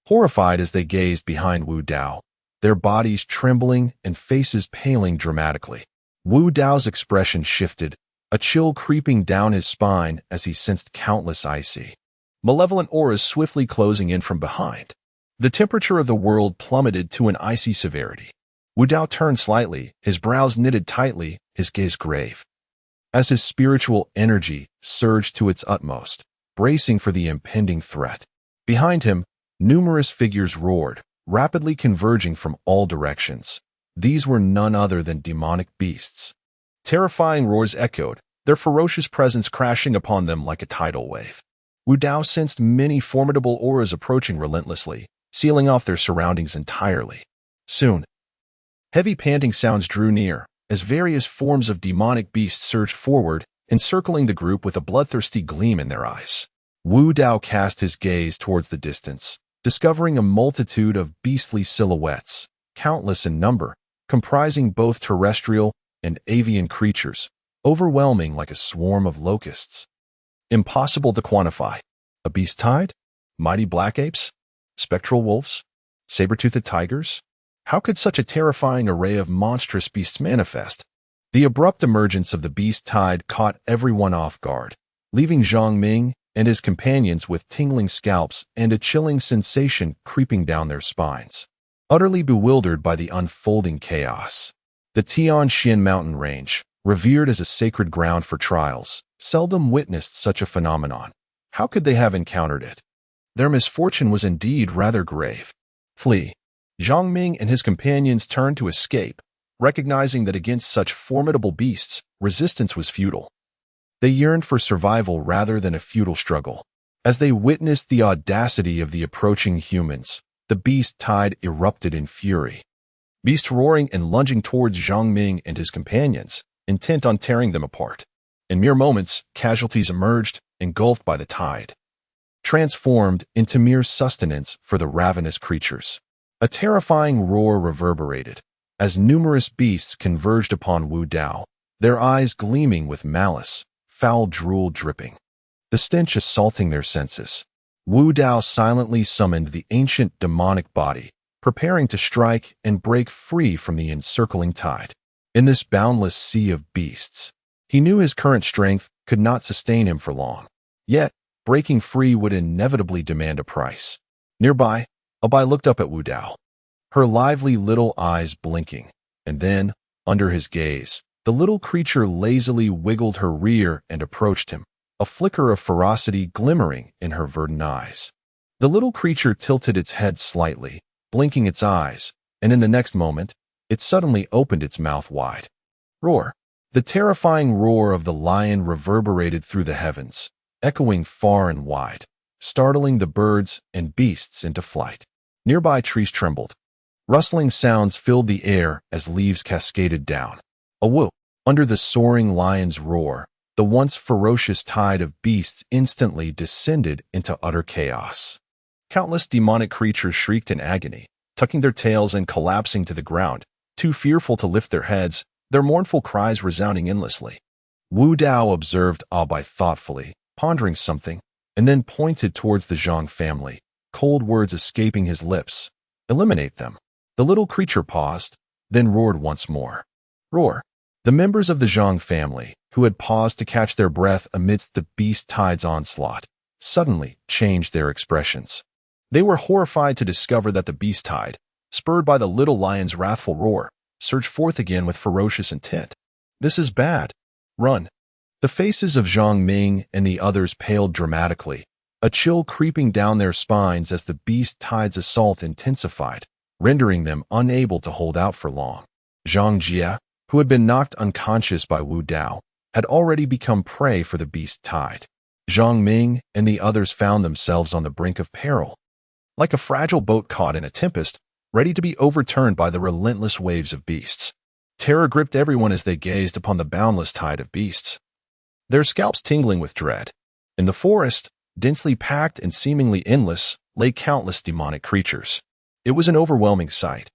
Horrified as they gazed behind Wu Dao, their bodies trembling and faces paling dramatically. Wu Dao's expression shifted, a chill creeping down his spine as he sensed countless icy, malevolent auras swiftly closing in from behind. The temperature of the world plummeted to an icy severity. Wu Dao turned slightly, his brows knitted tightly, his gaze grave, as his spiritual energy surged to its utmost, bracing for the impending threat. Behind him, numerous figures roared, rapidly converging from all directions. These were none other than demonic beasts. Terrifying roars echoed, their ferocious presence crashing upon them like a tidal wave. Wu Dao sensed many formidable auras approaching relentlessly, sealing off their surroundings entirely. Soon, heavy panting sounds drew near, as various forms of demonic beasts surged forward, encircling the group with a bloodthirsty gleam in their eyes. Wu Dao cast his gaze towards the distance, discovering a multitude of beastly silhouettes, countless in number, comprising both terrestrial and avian creatures, overwhelming like a swarm of locusts. Impossible to quantify. A beast tide? Mighty black apes? Spectral wolves? Saber-toothed tigers? How could such a terrifying array of monstrous beasts manifest? The abrupt emergence of the beast tide caught everyone off guard, leaving Zhang Ming and his companions with tingling scalps and a chilling sensation creeping down their spines. Utterly bewildered by the unfolding chaos, the Tianshan mountain range, revered as a sacred ground for trials, seldom witnessed such a phenomenon. How could they have encountered it? Their misfortune was indeed rather grave. Flee. Zhang Ming and his companions turned to escape, recognizing that against such formidable beasts, resistance was futile. They yearned for survival rather than a futile struggle. As they witnessed the audacity of the approaching humans, the beast tide erupted in fury. Beast roaring and lunging towards Zhang Ming and his companions, intent on tearing them apart. In mere moments, casualties emerged, engulfed by the tide, transformed into mere sustenance for the ravenous creatures. A terrifying roar reverberated, as numerous beasts converged upon Wu Dao, their eyes gleaming with malice, foul drool dripping, the stench assaulting their senses. Wu Dao silently summoned the ancient demonic body, preparing to strike and break free from the encircling tide. In this boundless sea of beasts, he knew his current strength could not sustain him for long. Yet, breaking free would inevitably demand a price. Nearby, Abai looked up at Wu Dao, her lively little eyes blinking, and then, under his gaze, the little creature lazily wiggled her rear and approached him, a flicker of ferocity glimmering in her verdant eyes. The little creature tilted its head slightly, blinking its eyes, and in the next moment, it suddenly opened its mouth wide. Roar. The terrifying roar of the lion reverberated through the heavens, echoing far and wide, startling the birds and beasts into flight. Nearby trees trembled. Rustling sounds filled the air as leaves cascaded down. A whoop. Under the soaring lion's roar, the once ferocious tide of beasts instantly descended into utter chaos. Countless demonic creatures shrieked in agony, tucking their tails and collapsing to the ground, too fearful to lift their heads, their mournful cries resounding endlessly. Wu Dao observed Abai thoughtfully, pondering something, and then pointed towards the Zhang family, cold words escaping his lips. Eliminate them. The little creature paused, then roared once more. Roar. The members of the Zhang family, who had paused to catch their breath amidst the beast tide's onslaught, suddenly changed their expressions. They were horrified to discover that the beast tide, spurred by the little lion's wrathful roar, surged forth again with ferocious intent. "This is bad. Run." The faces of Zhang Ming and the others paled dramatically, a chill creeping down their spines as the beast tide's assault intensified, rendering them unable to hold out for long. Zhang Jie, who had been knocked unconscious by Wu Dao, had already become prey for the beast tide. Zhang Ming and the others found themselves on the brink of peril, like a fragile boat caught in a tempest, ready to be overturned by the relentless waves of beasts. Terror gripped everyone as they gazed upon the boundless tide of beasts, their scalps tingling with dread. In the forest, densely packed and seemingly endless, lay countless demonic creatures. It was an overwhelming sight.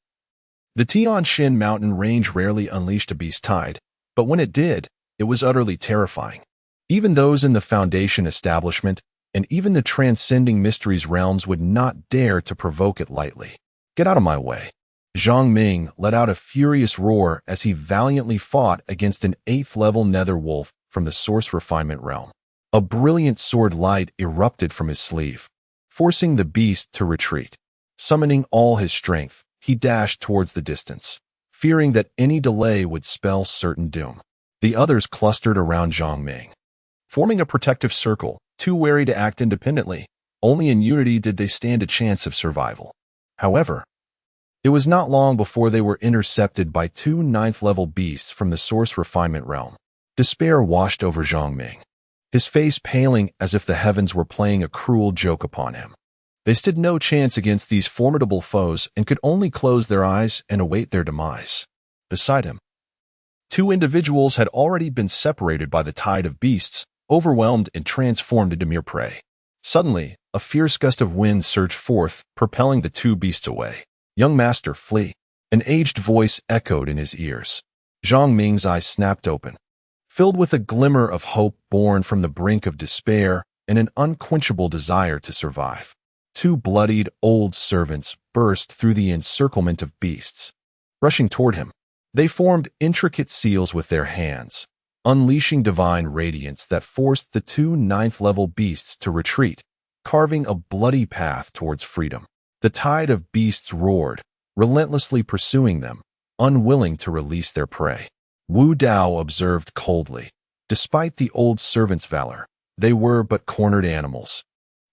The Tian Shan mountain range rarely unleashed a beast tide, but when it did, it was utterly terrifying. Even those in the Foundation establishment and even the transcending mysteries realms would not dare to provoke it lightly. "Get out of my way." Zhang Ming let out a furious roar as he valiantly fought against an 8th-level nether wolf from the Source Refinement realm. A brilliant sword light erupted from his sleeve, forcing the beast to retreat. Summoning all his strength, he dashed towards the distance, fearing that any delay would spell certain doom. The others clustered around Zhang Ming, forming a protective circle, too wary to act independently. Only in unity did they stand a chance of survival. However, it was not long before they were intercepted by 2 9th-level beasts from the Source Refinement realm. Despair washed over Zhang Ming, his face paling as if the heavens were playing a cruel joke upon him. They stood no chance against these formidable foes and could only close their eyes and await their demise. Beside him, 2 individuals had already been separated by the tide of beasts, overwhelmed and transformed into mere prey. Suddenly, a fierce gust of wind surged forth, propelling the 2 beasts away. "Young master, flee." An aged voice echoed in his ears. Zhang Ming's eyes snapped open, filled with a glimmer of hope born from the brink of despair and an unquenchable desire to survive. 2 bloodied, old servants burst through the encirclement of beasts. Rushing toward him, they formed intricate seals with their hands, unleashing divine radiance that forced the 2 9th-level beasts to retreat, carving a bloody path towards freedom. The tide of beasts roared, relentlessly pursuing them, unwilling to release their prey. Wu Dao observed coldly. Despite the old servants' valor, they were but cornered animals,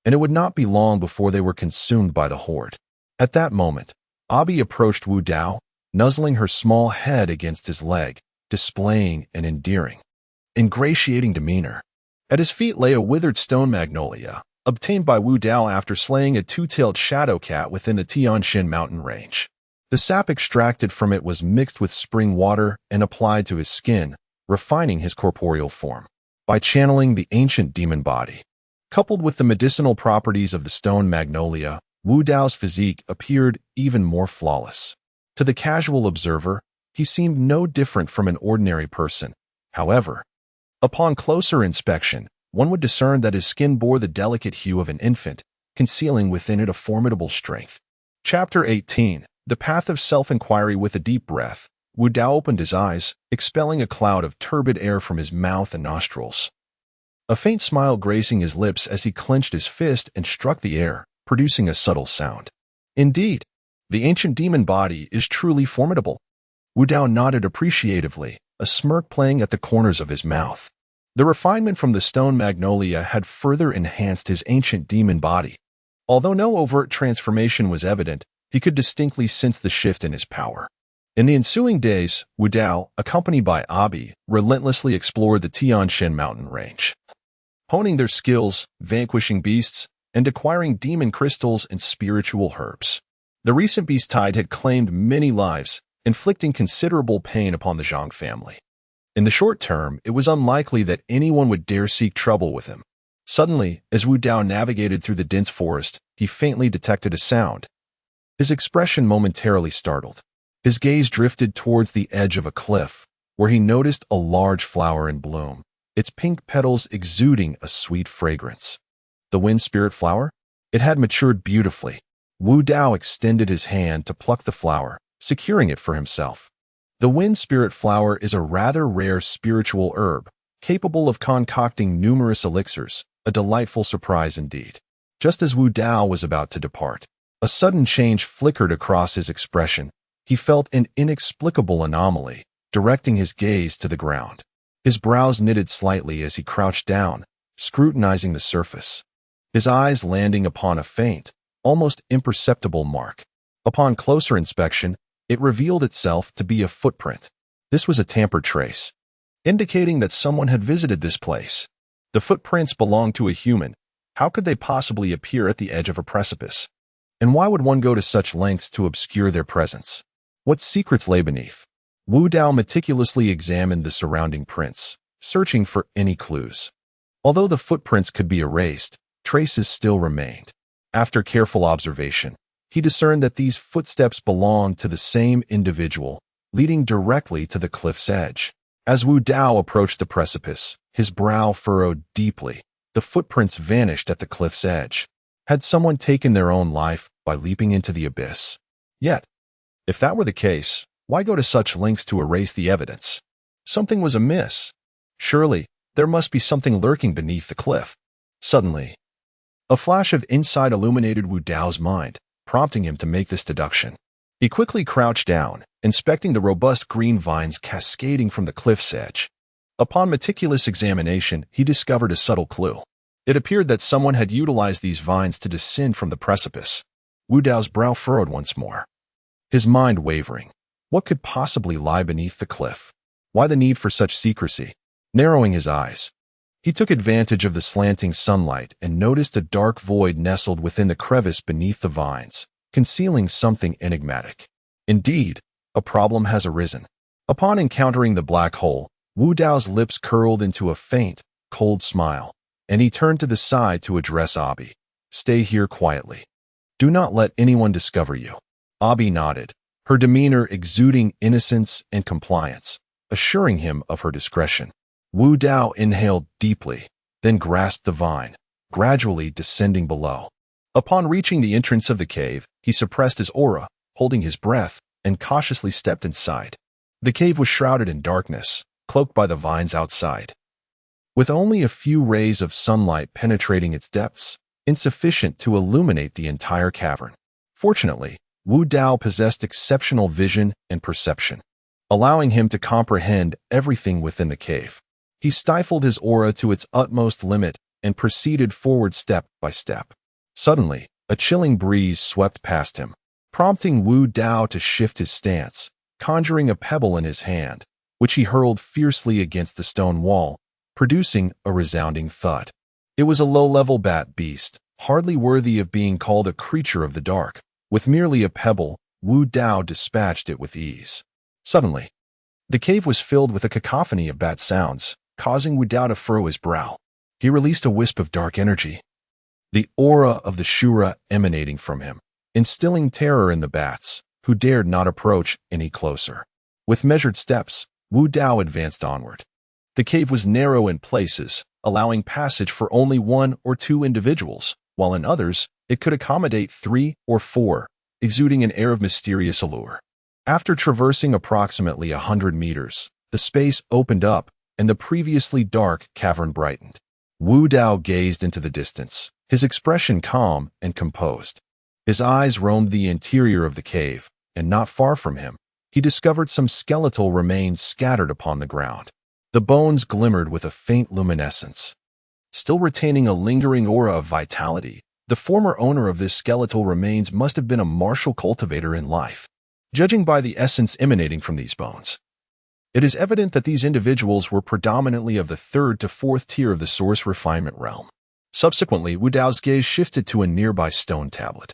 and it would not be long before they were consumed by the horde. At that moment, Abi approached Wu Dao, nuzzling her small head against his leg, displaying an endearing, ingratiating demeanor. At his feet lay a withered stone magnolia, obtained by Wu Dao after slaying a 2-tailed shadow cat within the Tianshan mountain range. The sap extracted from it was mixed with spring water and applied to his skin, refining his corporeal form. By channeling the ancient demon body, coupled with the medicinal properties of the stone magnolia, Wu Dao's physique appeared even more flawless. To the casual observer, he seemed no different from an ordinary person. However, upon closer inspection, one would discern that his skin bore the delicate hue of an infant, concealing within it a formidable strength. Chapter 18. The Path of Self-Inquiry. With a deep breath, Wu Dao opened his eyes, expelling a cloud of turbid air from his mouth and nostrils. A faint smile gracing his lips as he clenched his fist and struck the air, producing a subtle sound. Indeed, the ancient demon body is truly formidable. Wu Dao nodded appreciatively, a smirk playing at the corners of his mouth. The refinement from the stone magnolia had further enhanced his ancient demon body. Although no overt transformation was evident, he could distinctly sense the shift in his power. In the ensuing days, Wu Dao, accompanied by Abi, relentlessly explored the Tianshan mountain range, honing their skills, vanquishing beasts, and acquiring demon crystals and spiritual herbs. The recent beast tide had claimed many lives, inflicting considerable pain upon the Zhang family. In the short term, it was unlikely that anyone would dare seek trouble with him. Suddenly, as Wu Dao navigated through the dense forest, he faintly detected a sound. His expression momentarily startled. His gaze drifted towards the edge of a cliff, where he noticed a large flower in bloom, its pink petals exuding a sweet fragrance. The wind spirit flower? It had matured beautifully. Wu Dao extended his hand to pluck the flower, securing it for himself. The wind spirit flower is a rather rare spiritual herb, capable of concocting numerous elixirs, a delightful surprise indeed. Just as Wu Dao was about to depart, a sudden change flickered across his expression. He felt an inexplicable anomaly, directing his gaze to the ground. His brows knitted slightly as he crouched down, scrutinizing the surface. His eyes landing upon a faint, almost imperceptible mark. Upon closer inspection, it revealed itself to be a footprint. This was a tampered trace, indicating that someone had visited this place. The footprints belonged to a human. How could they possibly appear at the edge of a precipice? And why would one go to such lengths to obscure their presence? What secrets lay beneath? Wu Dao meticulously examined the surrounding prints, searching for any clues. Although the footprints could be erased, traces still remained. After careful observation, he discerned that these footsteps belonged to the same individual, leading directly to the cliff's edge. As Wu Dao approached the precipice, his brow furrowed deeply. The footprints vanished at the cliff's edge. Had someone taken their own life by leaping into the abyss? Yet, if that were the case, why go to such lengths to erase the evidence? Something was amiss. Surely, there must be something lurking beneath the cliff. Suddenly, a flash of insight illuminated Wu Dao's mind, prompting him to make this deduction. He quickly crouched down, inspecting the robust green vines cascading from the cliff's edge. Upon meticulous examination, he discovered a subtle clue. It appeared that someone had utilized these vines to descend from the precipice. Wu Dao's brow furrowed once more, his mind wavering. What could possibly lie beneath the cliff? Why the need for such secrecy? Narrowing his eyes, he took advantage of the slanting sunlight and noticed a dark void nestled within the crevice beneath the vines, concealing something enigmatic. Indeed, a problem has arisen. Upon encountering the black hole, Wu Dao's lips curled into a faint, cold smile, and he turned to the side to address Abi. Stay here quietly. Do not let anyone discover you. Abi nodded, her demeanor exuding innocence and compliance, assuring him of her discretion. Wu Dao inhaled deeply, then grasped the vine, gradually descending below. Upon reaching the entrance of the cave, he suppressed his aura, holding his breath, and cautiously stepped inside. The cave was shrouded in darkness, cloaked by the vines outside, with only a few rays of sunlight penetrating its depths, insufficient to illuminate the entire cavern. Fortunately, Wu Dao possessed exceptional vision and perception, allowing him to comprehend everything within the cave. He stifled his aura to its utmost limit and proceeded forward step by step. Suddenly, a chilling breeze swept past him, prompting Wu Dao to shift his stance, conjuring a pebble in his hand, which he hurled fiercely against the stone wall, producing a resounding thud. It was a low-level bat beast, hardly worthy of being called a creature of the dark. With merely a pebble, Wu Dao dispatched it with ease. Suddenly, the cave was filled with a cacophony of bat sounds, causing Wu Dao to furrow his brow. He released a wisp of dark energy, the aura of the Shura emanating from him, instilling terror in the bats, who dared not approach any closer. With measured steps, Wu Dao advanced onward. The cave was narrow in places, allowing passage for only 1 or 2 individuals, while in others, it could accommodate 3 or 4, exuding an air of mysterious allure. After traversing approximately 100 meters, the space opened up, and the previously dark cavern brightened. Wu Dao gazed into the distance, his expression calm and composed. His eyes roamed the interior of the cave, and not far from him, he discovered some skeletal remains scattered upon the ground. The bones glimmered with a faint luminescence, still retaining a lingering aura of vitality. The former owner of this skeletal remains must have been a martial cultivator in life. Judging by the essence emanating from these bones, it is evident that these individuals were predominantly of the 3rd to 4th tier of the source refinement realm. Subsequently, Wu Dao's gaze shifted to a nearby stone tablet,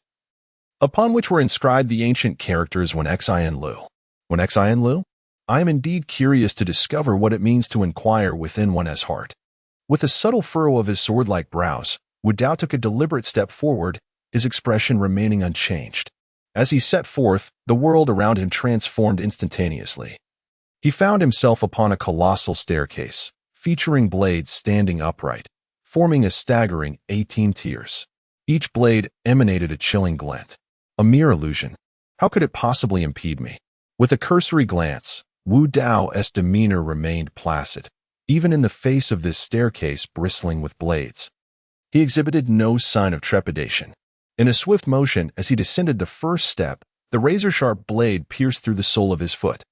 upon which were inscribed the ancient characters Wen Xin Lu. Wen Xin Lu? I am indeed curious to discover what it means to inquire within one's heart. With a subtle furrow of his sword-like brows, Wu Dao took a deliberate step forward, his expression remaining unchanged. As he set forth, the world around him transformed instantaneously. He found himself upon a colossal staircase, featuring blades standing upright, forming a staggering 18 tiers. Each blade emanated a chilling glint. A mere illusion. How could it possibly impede me? With a cursory glance, Wu Dao's demeanor remained placid, even in the face of this staircase bristling with blades. He exhibited no sign of trepidation. In a swift motion, as he descended the first step, The razor-sharp blade pierced through the sole of his foot,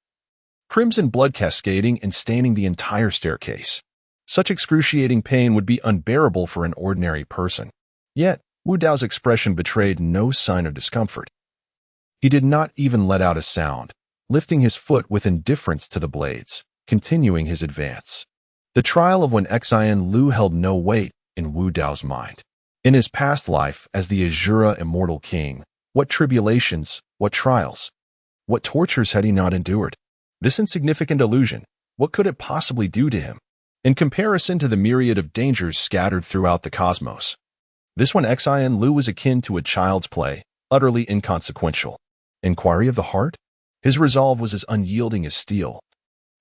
crimson blood cascading and staining the entire staircase. Such excruciating pain would be unbearable for an ordinary person. Yet, Wu Dao's expression betrayed no sign of discomfort. He did not even let out a sound, lifting his foot with indifference to the blades, continuing his advance. The trial of when Xian Lu held no weight in Wu Dao's mind. In his past life as the Asura Immortal King, what tribulations, what trials, what tortures had he not endured? This insignificant illusion, what could it possibly do to him? In comparison to the myriad of dangers scattered throughout the cosmos, this one Xian Lu was akin to a child's play, utterly inconsequential. Inquiry of the heart? His resolve was as unyielding as steel.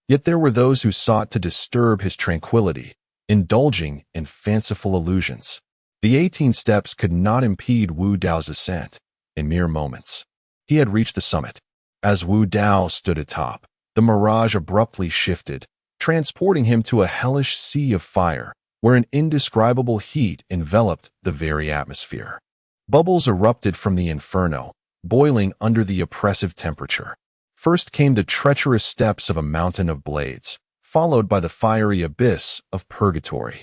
Yet there were those who sought to disturb his tranquility, indulging in fanciful illusions. The 18 steps could not impede Wu Dao's ascent. In mere moments, he had reached the summit. As Wu Dao stood atop, the mirage abruptly shifted, transporting him to a hellish sea of fire, where an indescribable heat enveloped the very atmosphere. Bubbles erupted from the inferno, boiling under the oppressive temperature. First came the treacherous steps of a mountain of blades, followed by the fiery abyss of purgatory.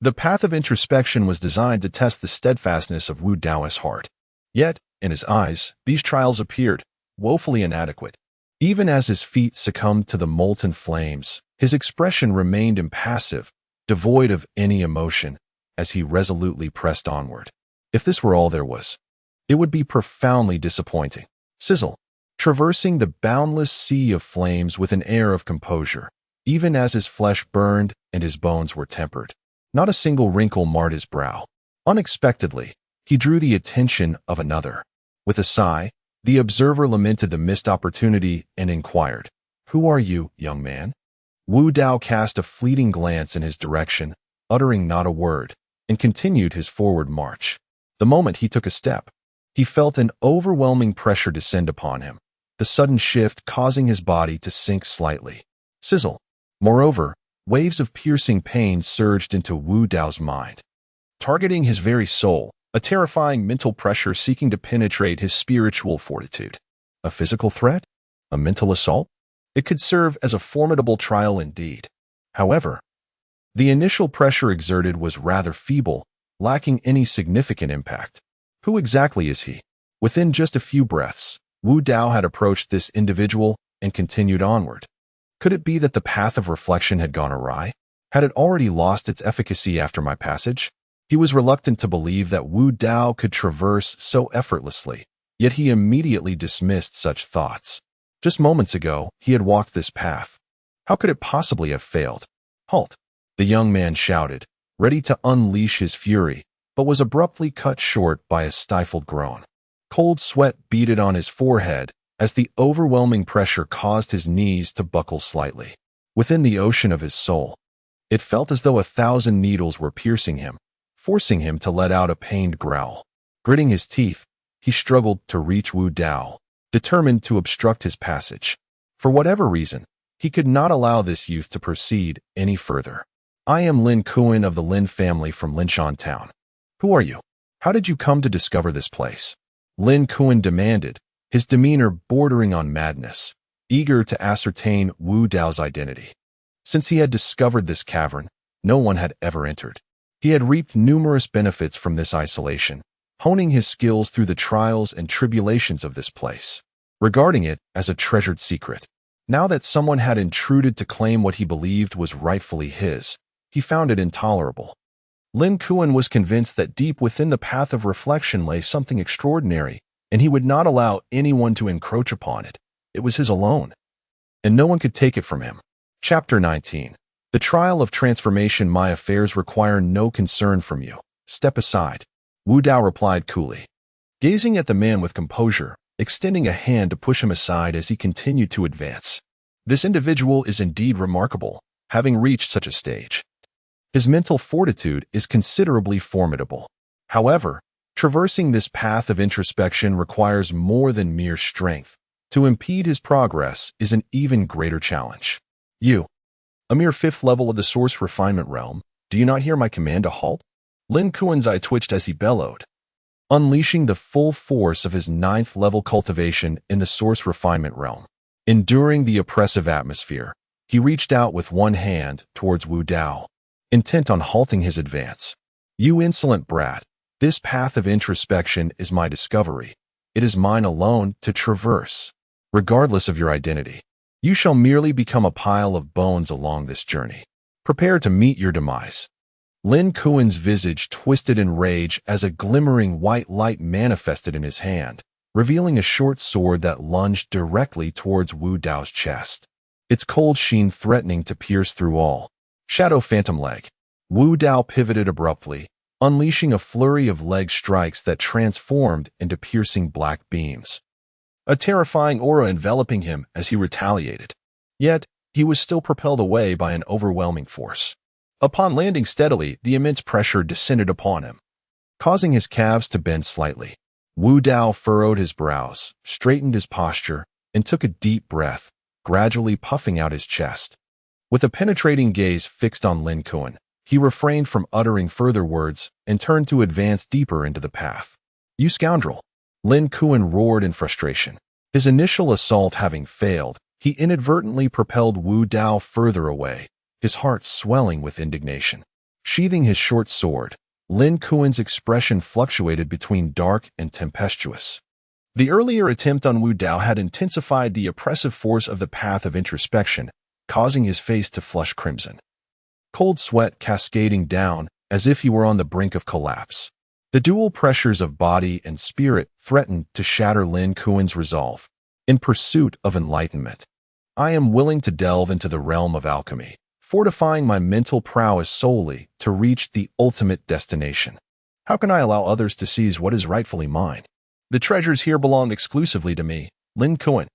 The path of introspection was designed to test the steadfastness of Wu Dao's heart. Yet, in his eyes, these trials appeared woefully inadequate. Even as his feet succumbed to the molten flames, his expression remained impassive, devoid of any emotion, as he resolutely pressed onward. If this were all there was, it would be profoundly disappointing. Sizzle, traversing the boundless sea of flames with an air of composure, even as his flesh burned and his bones were tempered. Not a single wrinkle marred his brow. Unexpectedly, he drew the attention of another. With a sigh, the observer lamented the missed opportunity and inquired, "Who are you, young man?" Wu Dao cast a fleeting glance in his direction, uttering not a word, and continued his forward march. The moment he took a step, he felt an overwhelming pressure descend upon him, the sudden shift causing his body to sink slightly. Sizzle. Moreover, waves of piercing pain surged into Wu Dao's mind, targeting his very soul, a terrifying mental pressure seeking to penetrate his spiritual fortitude. A physical threat? A mental assault? It could serve as a formidable trial indeed. However, the initial pressure exerted was rather feeble, lacking any significant impact. Who exactly is he? Within just a few breaths, Wu Dao had approached this individual and continued onward. Could it be that the path of reflection had gone awry? Had it already lost its efficacy after my passage? He was reluctant to believe that Wu Dao could traverse so effortlessly, yet he immediately dismissed such thoughts. Just moments ago, he had walked this path. How could it possibly have failed? Halt! The young man shouted, ready to unleash his fury, but was abruptly cut short by a stifled groan. Cold sweat beaded on his forehead as the overwhelming pressure caused his knees to buckle slightly. Within the ocean of his soul, it felt as though 1,000 needles were piercing him, forcing him to let out a pained growl. Gritting his teeth, he struggled to reach Wu Dao, determined to obstruct his passage. For whatever reason, he could not allow this youth to proceed any further. "I am Lin Kuan of the Lin family from Linshan Town. Who are you? How did you come to discover this place?" Lin Kuan demanded, his demeanor bordering on madness, eager to ascertain Wu Dao's identity. Since he had discovered this cavern, no one had ever entered. He had reaped numerous benefits from this isolation, honing his skills through the trials and tribulations of this place, regarding it as a treasured secret. Now that someone had intruded to claim what he believed was rightfully his, he found it intolerable. Lin Kuan was convinced that deep within the path of reflection lay something extraordinary, and he would not allow anyone to encroach upon it. It was his alone, and no one could take it from him. Chapter 19. The trial of transformation. My affairs require no concern from you. Step aside. Wu Dao replied coolly, gazing at the man with composure, extending a hand to push him aside as he continued to advance. This individual is indeed remarkable, having reached such a stage. His mental fortitude is considerably formidable. However, traversing this path of introspection requires more than mere strength. To impede his progress is an even greater challenge. You, a mere 5th level of the source refinement realm, do you not hear my command to halt? Lin Kuan's eye twitched as he bellowed, unleashing the full force of his 9th-level cultivation in the source refinement realm. Enduring the oppressive atmosphere, he reached out with one hand towards Wu Dao, intent on halting his advance. "You insolent brat, this path of introspection is my discovery. It is mine alone to traverse. Regardless of your identity, you shall merely become a pile of bones along this journey. Prepare to meet your demise." Lin Kuan's visage twisted in rage as a glimmering white light manifested in his hand, revealing a short sword that lunged directly towards Wu Dao's chest, its cold sheen threatening to pierce through all. Shadow Phantom Leg. Wu Dao pivoted abruptly, unleashing a flurry of leg strikes that transformed into piercing black beams, a terrifying aura enveloping him as he retaliated. Yet, he was still propelled away by an overwhelming force. Upon landing steadily, the immense pressure descended upon him, causing his calves to bend slightly. Wu Dao furrowed his brows, straightened his posture, and took a deep breath, gradually puffing out his chest. With a penetrating gaze fixed on Lin Kuan, he refrained from uttering further words and turned to advance deeper into the path. "You scoundrel!" Lin Kuan roared in frustration. His initial assault having failed, he inadvertently propelled Wu Dao further away, his heart swelling with indignation. Sheathing his short sword, Lin Kuan's expression fluctuated between dark and tempestuous. The earlier attempt on Wu Dao had intensified the oppressive force of the path of introspection, causing his face to flush crimson, cold sweat cascading down as if he were on the brink of collapse. The dual pressures of body and spirit threatened to shatter Lin Kuan's resolve. In pursuit of enlightenment, I am willing to delve into the realm of alchemy, fortifying my mental prowess solely to reach the ultimate destination. How can I allow others to seize what is rightfully mine? The treasures here belong exclusively to me, Lin Kuan.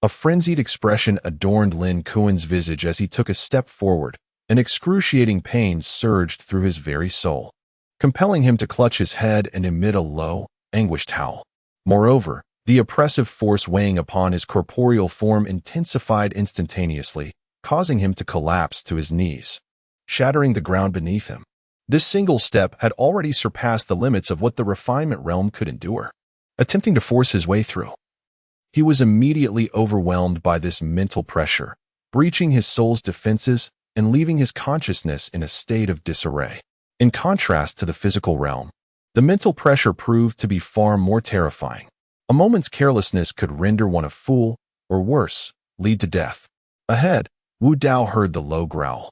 A frenzied expression adorned Lin Kuan's visage as he took a step forward. An excruciating pain surged through his very soul, compelling him to clutch his head and emit a low, anguished howl. Moreover, the oppressive force weighing upon his corporeal form intensified instantaneously, causing him to collapse to his knees, shattering the ground beneath him. This single step had already surpassed the limits of what the refinement realm could endure. Attempting to force his way through, he was immediately overwhelmed by this mental pressure, breaching his soul's defenses and leaving his consciousness in a state of disarray. In contrast to the physical realm, the mental pressure proved to be far more terrifying. A moment's carelessness could render one a fool, or worse, lead to death. Ahead, Wu Dao heard the low growl,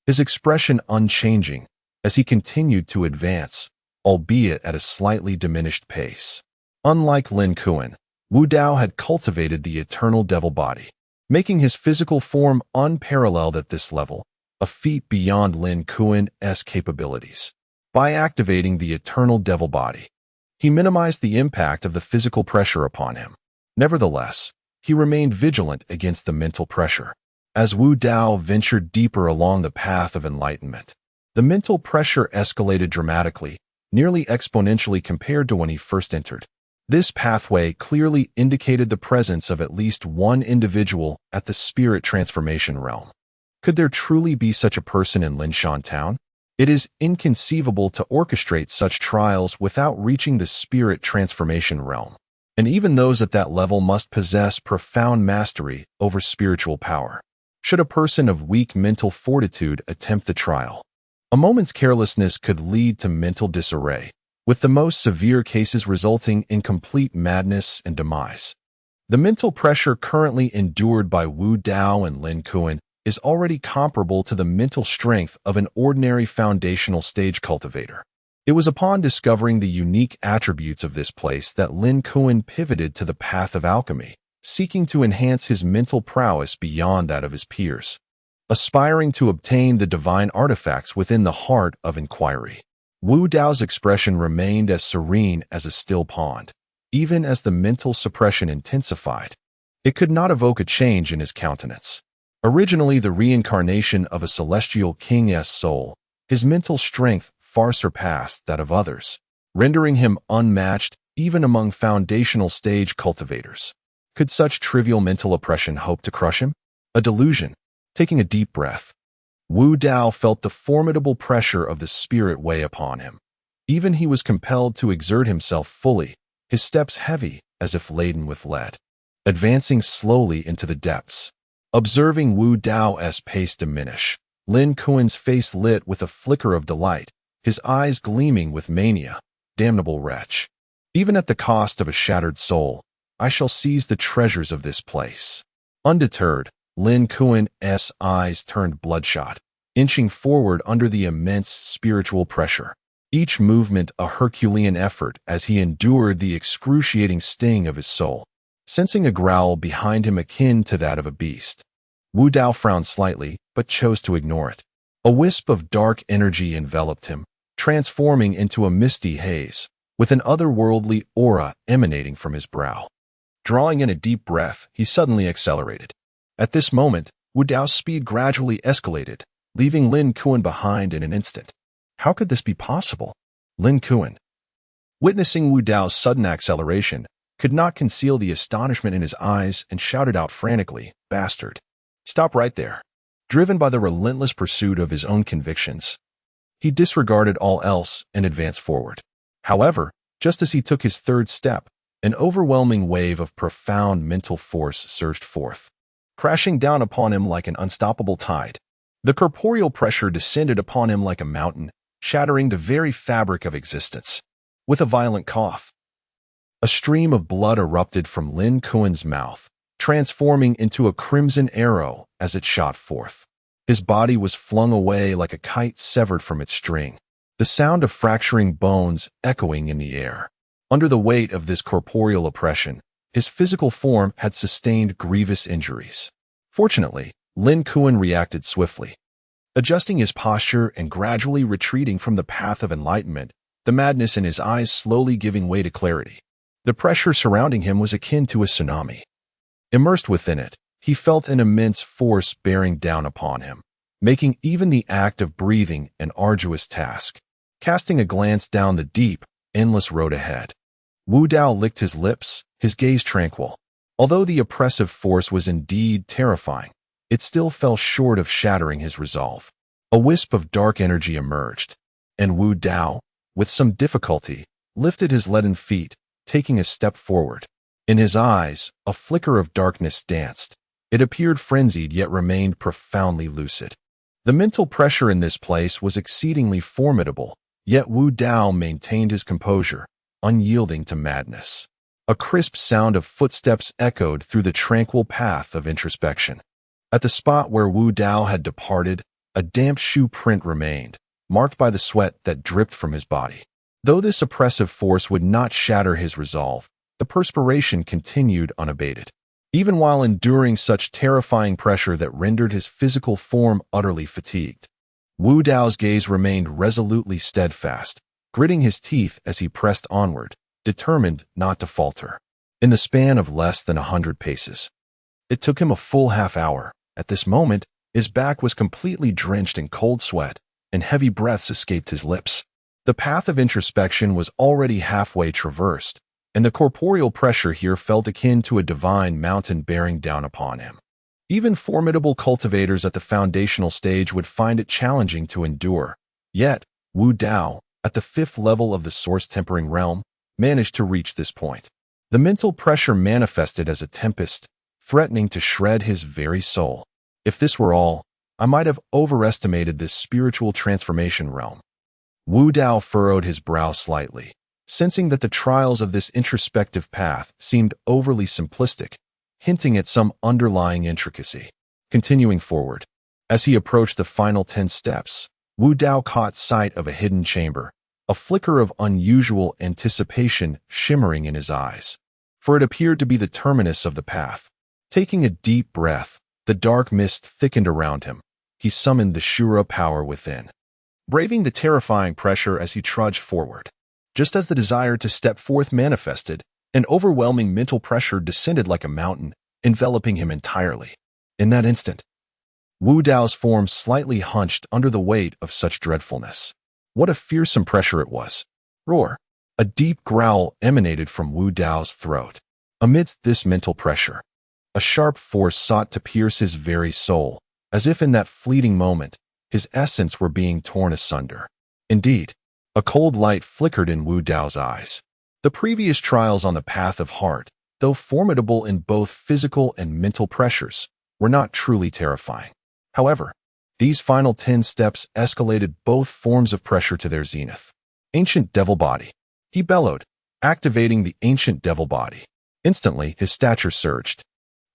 his expression unchanging as he continued to advance, albeit at a slightly diminished pace. Unlike Lin Kuan, Wu Dao had cultivated the eternal devil body, making his physical form unparalleled at this level, a feat beyond Lin Kuan's capabilities. By activating the eternal devil body, he minimized the impact of the physical pressure upon him. Nevertheless, he remained vigilant against the mental pressure. As Wu Dao ventured deeper along the path of enlightenment, the mental pressure escalated dramatically, nearly exponentially compared to when he first entered. This pathway clearly indicated the presence of at least one individual at the spirit transformation realm. Could there truly be such a person in Linshan Town? It is inconceivable to orchestrate such trials without reaching the spirit transformation realm, and even those at that level must possess profound mastery over spiritual power. Should a person of weak mental fortitude attempt the trial, a moment's carelessness could lead to mental disarray, with the most severe cases resulting in complete madness and demise. The mental pressure currently endured by Wu Dao and Lin Kuan is already comparable to the mental strength of an ordinary foundational stage cultivator. It was upon discovering the unique attributes of this place that Lin Kuan pivoted to the path of alchemy, seeking to enhance his mental prowess beyond that of his peers, aspiring to obtain the divine artifacts within the heart of inquiry. Wu Dao's expression remained as serene as a still pond, even as the mental suppression intensified. It could not evoke a change in his countenance. Originally the reincarnation of a celestial king's soul, his mental strength far surpassed that of others, rendering him unmatched even among foundational stage cultivators. Could such trivial mental oppression hope to crush him? A delusion. Taking a deep breath, Wu Dao felt the formidable pressure of the spirit weigh upon him, Even he was compelled to exert himself fully, his steps heavy as if laden with lead, advancing slowly into the depths. Observing Wu Dao's pace diminish, Lin Kuan's face lit with a flicker of delight, his eyes gleaming with mania. Damnable wretch! Even at the cost of a shattered soul, I shall seize the treasures of this place. Undeterred, Lin Kuan's eyes turned bloodshot, inching forward under the immense spiritual pressure. Each movement a Herculean effort as he endured the excruciating sting of his soul, sensing a growl behind him akin to that of a beast. Wu Dao frowned slightly, but chose to ignore it. A wisp of dark energy enveloped him, transforming into a misty haze, with an otherworldly aura emanating from his brow. Drawing in a deep breath, he suddenly accelerated. At this moment, Wu Dao's speed gradually escalated, leaving Lin Kuan behind in an instant. How could this be possible? Lin Kuan, witnessing Wu Dao's sudden acceleration, could not conceal the astonishment in his eyes and shouted out frantically, "Bastard! Stop right there!" Driven by the relentless pursuit of his own convictions, he disregarded all else and advanced forward. However, just as he took his third step, an overwhelming wave of profound mental force surged forth, crashing down upon him like an unstoppable tide. The corporeal pressure descended upon him like a mountain, shattering the very fabric of existence. With a violent cough, a stream of blood erupted from Lin Kuan's mouth, transforming into a crimson arrow as it shot forth. His body was flung away like a kite severed from its string, the sound of fracturing bones echoing in the air. Under the weight of this corporeal oppression, his physical form had sustained grievous injuries. Fortunately, Lin Kuan reacted swiftly. Adjusting his posture and gradually retreating from the path of enlightenment, the madness in his eyes slowly giving way to clarity. The pressure surrounding him was akin to a tsunami. Immersed within it, he felt an immense force bearing down upon him, making even the act of breathing an arduous task. Casting a glance down the deep, endless road ahead, Wu Dao licked his lips, his gaze tranquil. Although the oppressive force was indeed terrifying, it still fell short of shattering his resolve. A wisp of dark energy emerged, and Wu Dao, with some difficulty, lifted his leaden feet, taking a step forward. In his eyes, a flicker of darkness danced. It appeared frenzied yet remained profoundly lucid. The mental pressure in this place was exceedingly formidable, yet Wu Dao maintained his composure, unyielding to madness. A crisp sound of footsteps echoed through the tranquil path of introspection. At the spot where Wu Dao had departed, a damp shoe print remained, marked by the sweat that dripped from his body. Though this oppressive force would not shatter his resolve, the perspiration continued unabated. Even while enduring such terrifying pressure that rendered his physical form utterly fatigued, Wu Dao's gaze remained resolutely steadfast, gritting his teeth as he pressed onward, determined not to falter. In the span of less than 100 paces, it took him a full half-hour. At this moment, his back was completely drenched in cold sweat, and heavy breaths escaped his lips. The path of introspection was already halfway traversed, and the corporeal pressure here felt akin to a divine mountain bearing down upon him. Even formidable cultivators at the foundational stage would find it challenging to endure. Yet, Wu Dao, at the 5th level of the source-tempering realm, managed to reach this point. The mental pressure manifested as a tempest, threatening to shred his very soul. If this were all, I might have overestimated this spiritual transformation realm. Wu Dao furrowed his brow slightly, sensing that the trials of this introspective path seemed overly simplistic, hinting at some underlying intricacy. Continuing forward, as he approached the final 10 steps, Wu Dao caught sight of a hidden chamber, a flicker of unusual anticipation shimmering in his eyes, for it appeared to be the terminus of the path. Taking a deep breath, the dark mist thickened around him. He summoned the Shura power within, braving the terrifying pressure as he trudged forward. Just as the desire to step forth manifested, an overwhelming mental pressure descended like a mountain, enveloping him entirely. In that instant, Wu Dao's form slightly hunched under the weight of such dreadfulness. What a fearsome pressure it was! Roar! A deep growl emanated from Wu Dao's throat. Amidst this mental pressure, a sharp force sought to pierce his very soul, as if in that fleeting moment, his essence were being torn asunder. Indeed, A cold light flickered in Wu Dao's eyes. The previous trials on the path of heart, though formidable in both physical and mental pressures, were not truly terrifying. However, these final 10 steps escalated both forms of pressure to their zenith. Ancient Devil Body. He bellowed, activating the Ancient Devil Body. Instantly, his stature surged,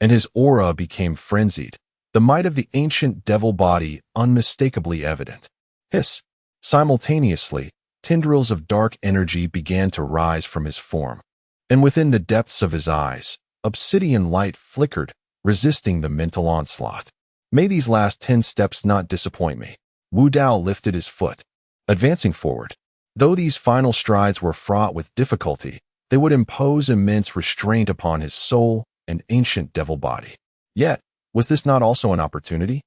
and his aura became frenzied, the might of the Ancient Devil Body unmistakably evident. Hiss! Simultaneously, tendrils of dark energy began to rise from his form, and within the depths of his eyes, obsidian light flickered, resisting the mental onslaught. May these last 10 steps not disappoint me. Wu Dao lifted his foot, advancing forward. Though these final strides were fraught with difficulty, they would impose immense restraint upon his soul and ancient devil body. Yet, was this not also an opportunity?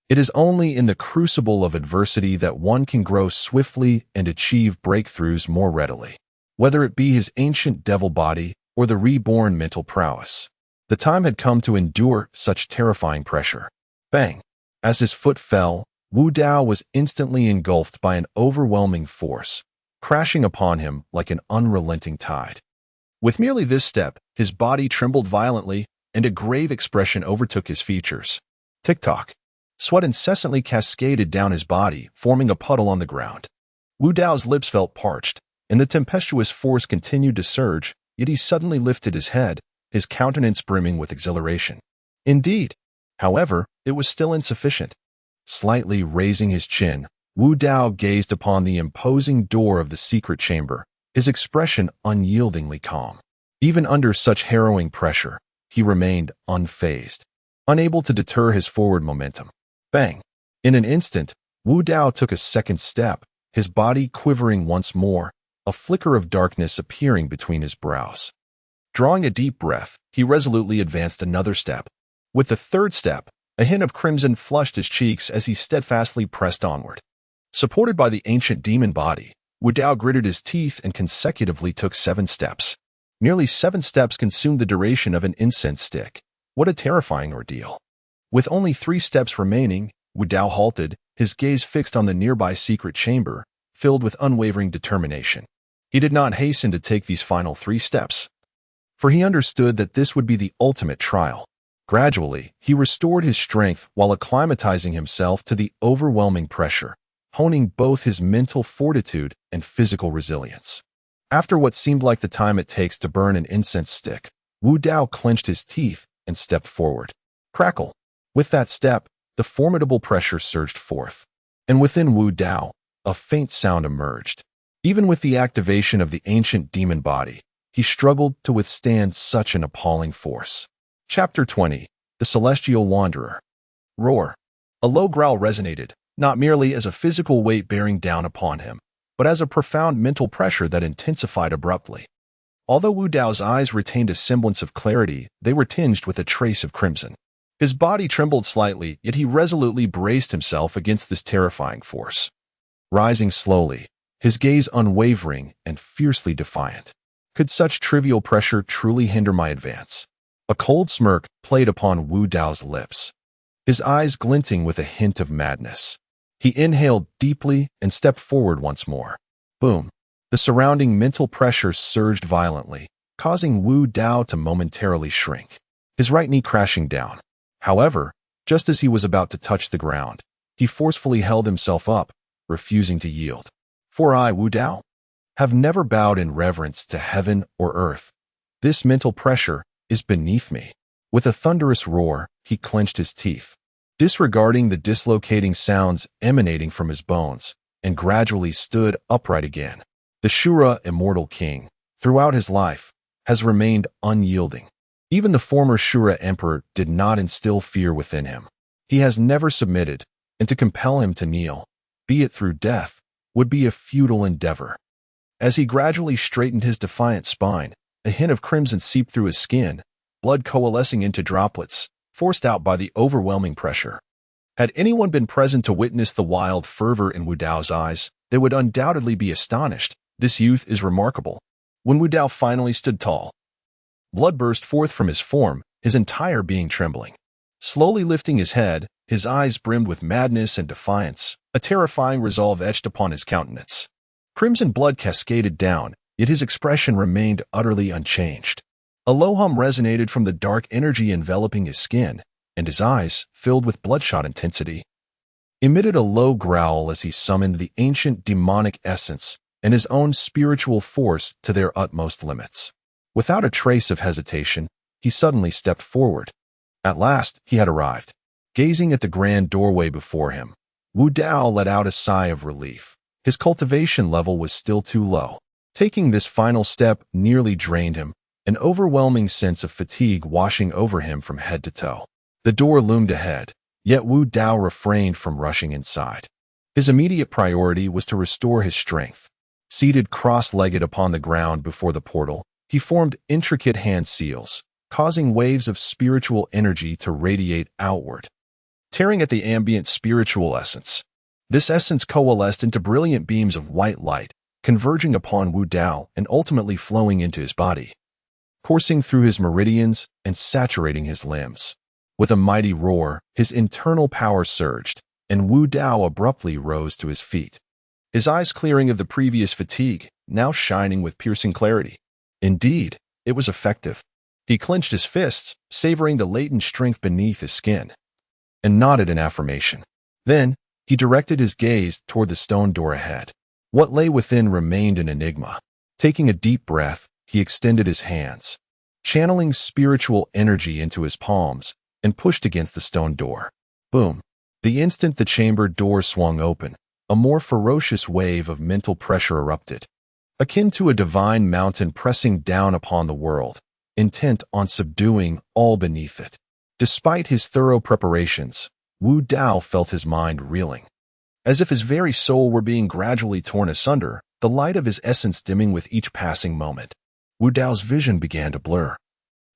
It is only in the crucible of adversity that one can grow swiftly and achieve breakthroughs more readily, whether it be his ancient devil body or the reborn mental prowess. The time had come to endure such terrifying pressure. Bang! As his foot fell, Wu Dao was instantly engulfed by an overwhelming force, crashing upon him like an unrelenting tide. With merely this step, his body trembled violently, and a grave expression overtook his features. Tick-tock. Sweat incessantly cascaded down his body, forming a puddle on the ground. Wu Dao's lips felt parched, and the tempestuous force continued to surge, yet he suddenly lifted his head, his countenance brimming with exhilaration. Indeed, however, it was still insufficient. Slightly raising his chin, Wu Dao gazed upon the imposing door of the secret chamber, his expression unyieldingly calm. Even under such harrowing pressure, he remained unfazed, unable to deter his forward momentum. Bang! In an instant, Wu Dao took a second step, his body quivering once more, a flicker of darkness appearing between his brows. Drawing a deep breath, he resolutely advanced another step. With the third step, a hint of crimson flushed his cheeks as he steadfastly pressed onward. Supported by the ancient demon body, Wu Dao gritted his teeth and consecutively took 7 steps. Nearly 7 steps consumed the duration of an incense stick. What a terrifying ordeal. With only 3 steps remaining, Wu Dao halted, his gaze fixed on the nearby secret chamber, filled with unwavering determination. He did not hasten to take these final 3 steps, for he understood that this would be the ultimate trial. Gradually, he restored his strength while acclimatizing himself to the overwhelming pressure, honing both his mental fortitude and physical resilience. After what seemed like the time it takes to burn an incense stick, Wu Dao clenched his teeth and stepped forward. Crackle! With that step, the formidable pressure surged forth, and within Wu Dao, a faint sound emerged. Even with the activation of the ancient demon body, he struggled to withstand such an appalling force. Chapter 20. The Celestial Wanderer. Roar. A low growl resonated, not merely as a physical weight bearing down upon him, but as a profound mental pressure that intensified abruptly. Although Wu Dao's eyes retained a semblance of clarity, they were tinged with a trace of crimson. His body trembled slightly, yet he resolutely braced himself against this terrifying force. Rising slowly, his gaze unwavering and fiercely defiant. Could such trivial pressure truly hinder my advance? A cold smirk played upon Wu Dao's lips, his eyes glinting with a hint of madness. He inhaled deeply and stepped forward once more. Boom! The surrounding mental pressure surged violently, causing Wu Dao to momentarily shrink, his right knee crashing down. However, just as he was about to touch the ground, he forcefully held himself up, refusing to yield. For I, Wu Dao, have never bowed in reverence to heaven or earth. This mental pressure is beneath me. With a thunderous roar, he clenched his teeth, disregarding the dislocating sounds emanating from his bones, and gradually stood upright again. The Asura Immortal King, throughout his life, has remained unyielding. Even the former Asura Emperor did not instill fear within him. He has never submitted, and to compel him to kneel, be it through death, would be a futile endeavor. As he gradually straightened his defiant spine, a hint of crimson seeped through his skin, blood coalescing into droplets, forced out by the overwhelming pressure. Had anyone been present to witness the wild fervor in Wu Dao's eyes, they would undoubtedly be astonished. This youth is remarkable. When Wu Dao finally stood tall, blood burst forth from his form, his entire being trembling. Slowly lifting his head, his eyes brimmed with madness and defiance, a terrifying resolve etched upon his countenance. Crimson blood cascaded down, yet his expression remained utterly unchanged. A low hum resonated from the dark energy enveloping his skin, and his eyes, filled with bloodshot intensity, emitted a low growl as he summoned the ancient demonic essence and his own spiritual force to their utmost limits. Without a trace of hesitation, he suddenly stepped forward. At last, he had arrived. Gazing at the grand doorway before him, Wu Dao let out a sigh of relief. His cultivation level was still too low. Taking this final step nearly drained him, an overwhelming sense of fatigue washing over him from head to toe. The door loomed ahead, yet Wu Dao refrained from rushing inside. His immediate priority was to restore his strength. Seated cross-legged upon the ground before the portal, he formed intricate hand seals, causing waves of spiritual energy to radiate outward, tearing at the ambient spiritual essence. This essence coalesced into brilliant beams of white light, converging upon Wu Dao and ultimately flowing into his body, coursing through his meridians and saturating his limbs. With a mighty roar, his internal power surged, and Wu Dao abruptly rose to his feet, his eyes clearing of the previous fatigue, now shining with piercing clarity. Indeed, it was effective. He clenched his fists, savoring the latent strength beneath his skin, and nodded in affirmation. Then, he directed his gaze toward the stone door ahead. What lay within remained an enigma. Taking a deep breath, he extended his hands, channeling spiritual energy into his palms, and pushed against the stone door. Boom! The instant the chamber door swung open, a more ferocious wave of mental pressure erupted, akin to a divine mountain pressing down upon the world, intent on subduing all beneath it. Despite his thorough preparations, Wu Dao felt his mind reeling. As if his very soul were being gradually torn asunder, the light of his essence dimming with each passing moment. Wu Dao's vision began to blur,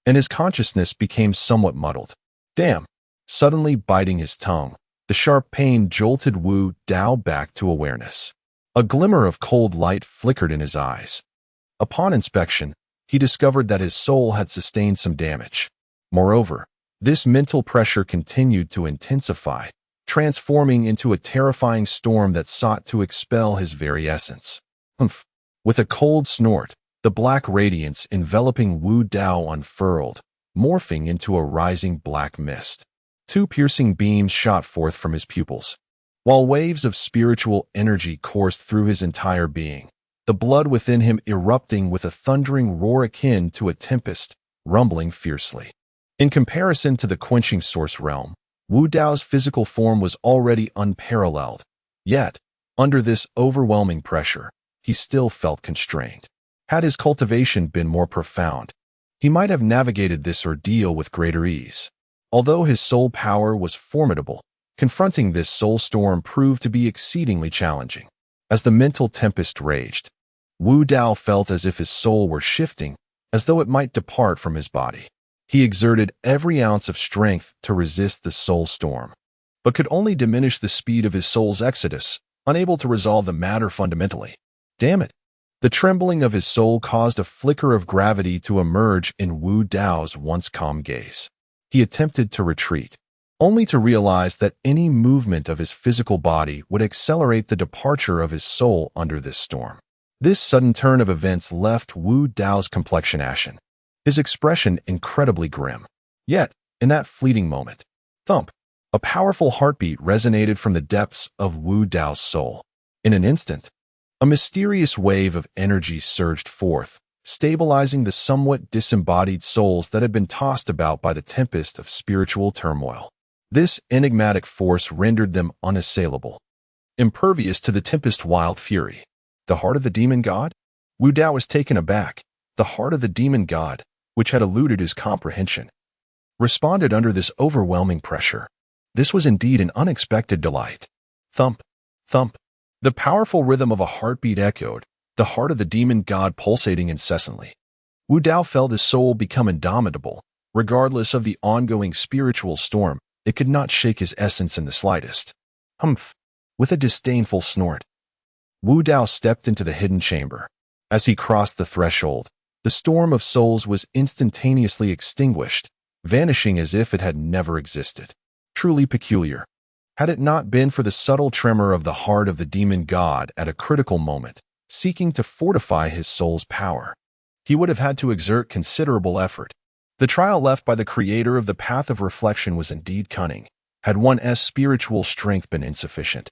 and his consciousness became somewhat muddled. Damn! Suddenly biting his tongue, the sharp pain jolted Wu Dao back to awareness. A glimmer of cold light flickered in his eyes. Upon inspection, he discovered that his soul had sustained some damage. Moreover, this mental pressure continued to intensify, transforming into a terrifying storm that sought to expel his very essence. Humph! With a cold snort, the black radiance enveloping Wu Dao unfurled, morphing into a rising black mist. Two piercing beams shot forth from his pupils, while waves of spiritual energy coursed through his entire being, the blood within him erupting with a thundering roar akin to a tempest, rumbling fiercely. In comparison to the quenching source realm, Wu Dao's physical form was already unparalleled. Yet, under this overwhelming pressure, he still felt constrained. Had his cultivation been more profound, he might have navigated this ordeal with greater ease. Although his soul power was formidable, confronting this soul storm proved to be exceedingly challenging. As the mental tempest raged, Wu Dao felt as if his soul were shifting, as though it might depart from his body. He exerted every ounce of strength to resist the soul storm, but could only diminish the speed of his soul's exodus, unable to resolve the matter fundamentally. Damn it! The trembling of his soul caused a flicker of gravity to emerge in Wu Dao's once calm gaze. He attempted to retreat, only to realize that any movement of his physical body would accelerate the departure of his soul under this storm. This sudden turn of events left Wu Dao's complexion ashen, his expression incredibly grim. Yet, in that fleeting moment, thump! A powerful heartbeat resonated from the depths of Wu Dao's soul. In an instant, a mysterious wave of energy surged forth, stabilizing the somewhat disembodied souls that had been tossed about by the tempest of spiritual turmoil. This enigmatic force rendered them unassailable, impervious to the tempest's wild fury. The heart of the demon god? Wu Dao was taken aback. The heart of the demon god, which had eluded his comprehension, responded under this overwhelming pressure. This was indeed an unexpected delight. Thump, thump. The powerful rhythm of a heartbeat echoed, the heart of the demon god pulsating incessantly. Wu Dao felt his soul become indomitable. Regardless of the ongoing spiritual storm, it could not shake his essence in the slightest. Humph! With a disdainful snort, Wu Dao stepped into the hidden chamber. As he crossed the threshold, the storm of souls was instantaneously extinguished, vanishing as if it had never existed. Truly peculiar. Had it not been for the subtle tremor of the heart of the demon god at a critical moment, seeking to fortify his soul's power. He would have had to exert considerable effort. The trial left by the creator of the Path of Reflection was indeed cunning, had one's spiritual strength been insufficient.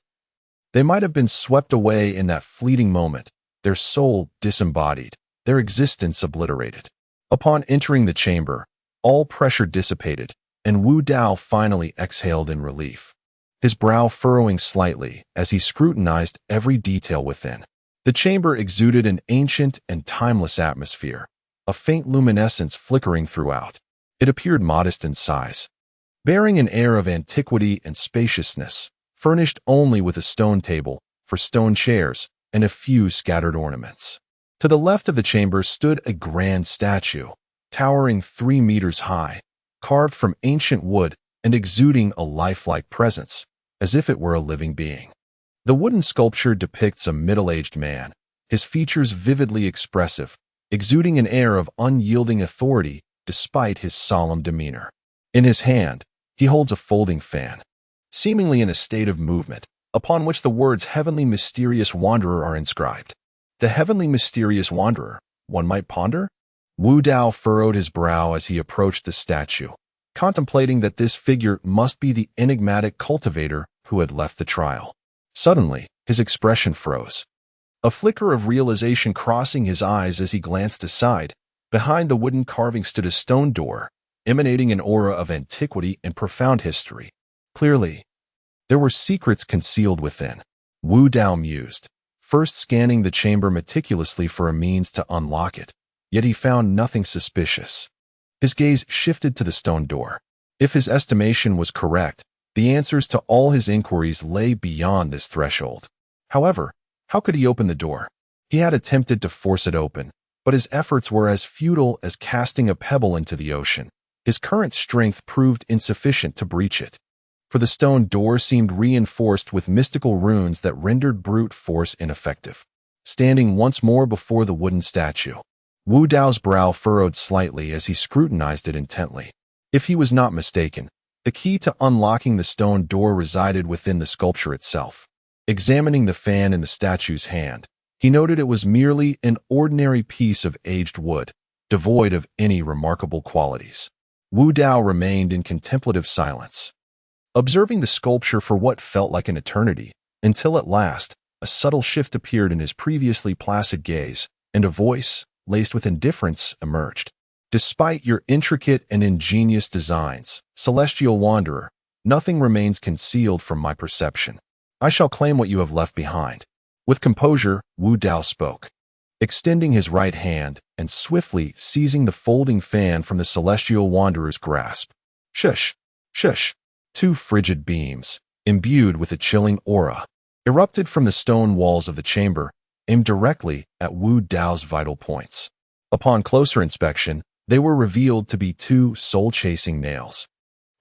They might have been swept away in that fleeting moment, their soul disembodied, their existence obliterated. Upon entering the chamber, all pressure dissipated, and Wu Dao finally exhaled in relief, his brow furrowing slightly as he scrutinized every detail within. The chamber exuded an ancient and timeless atmosphere, a faint luminescence flickering throughout. It appeared modest in size, bearing an air of antiquity and spaciousness, furnished only with a stone table, for stone chairs, and a few scattered ornaments. To the left of the chamber stood a grand statue, towering 3 meters high, carved from ancient wood and exuding a lifelike presence, as if it were a living being. The wooden sculpture depicts a middle-aged man, his features vividly expressive, exuding an air of unyielding authority despite his solemn demeanor. In his hand, he holds a folding fan, seemingly in a state of movement, upon which the words Heavenly Mysterious Wanderer are inscribed. The Heavenly Mysterious Wanderer, one might ponder? Wu Dao furrowed his brow as he approached the statue, contemplating that this figure must be the enigmatic cultivator who had left the trial. Suddenly, his expression froze, a flicker of realization crossing his eyes as he glanced aside. Behind the wooden carving stood a stone door, emanating an aura of antiquity and profound history. Clearly, there were secrets concealed within. Wu Dao mused, first scanning the chamber meticulously for a means to unlock it, yet he found nothing suspicious. His gaze shifted to the stone door. If his estimation was correct, the answers to all his inquiries lay beyond this threshold. However, how could he open the door? He had attempted to force it open, but his efforts were as futile as casting a pebble into the ocean. His current strength proved insufficient to breach it, for the stone door seemed reinforced with mystical runes that rendered brute force ineffective. Standing once more before the wooden statue, Wu Dao's brow furrowed slightly as he scrutinized it intently. If he was not mistaken, the key to unlocking the stone door resided within the sculpture itself. Examining the fan in the statue's hand, he noted it was merely an ordinary piece of aged wood, devoid of any remarkable qualities. Wu Dao remained in contemplative silence, observing the sculpture for what felt like an eternity, until at last, a subtle shift appeared in his previously placid gaze, and a voice, laced with indifference, emerged. Despite your intricate and ingenious designs, Celestial Wanderer, nothing remains concealed from my perception. I shall claim what you have left behind. With composure, Wu Dao spoke, extending his right hand and swiftly seizing the folding fan from the Celestial Wanderer's grasp. Shush! Shush! 2 frigid beams, imbued with a chilling aura, erupted from the stone walls of the chamber, aimed directly at Wu Dao's vital points. Upon closer inspection, they were revealed to be 2 soul-chasing nails,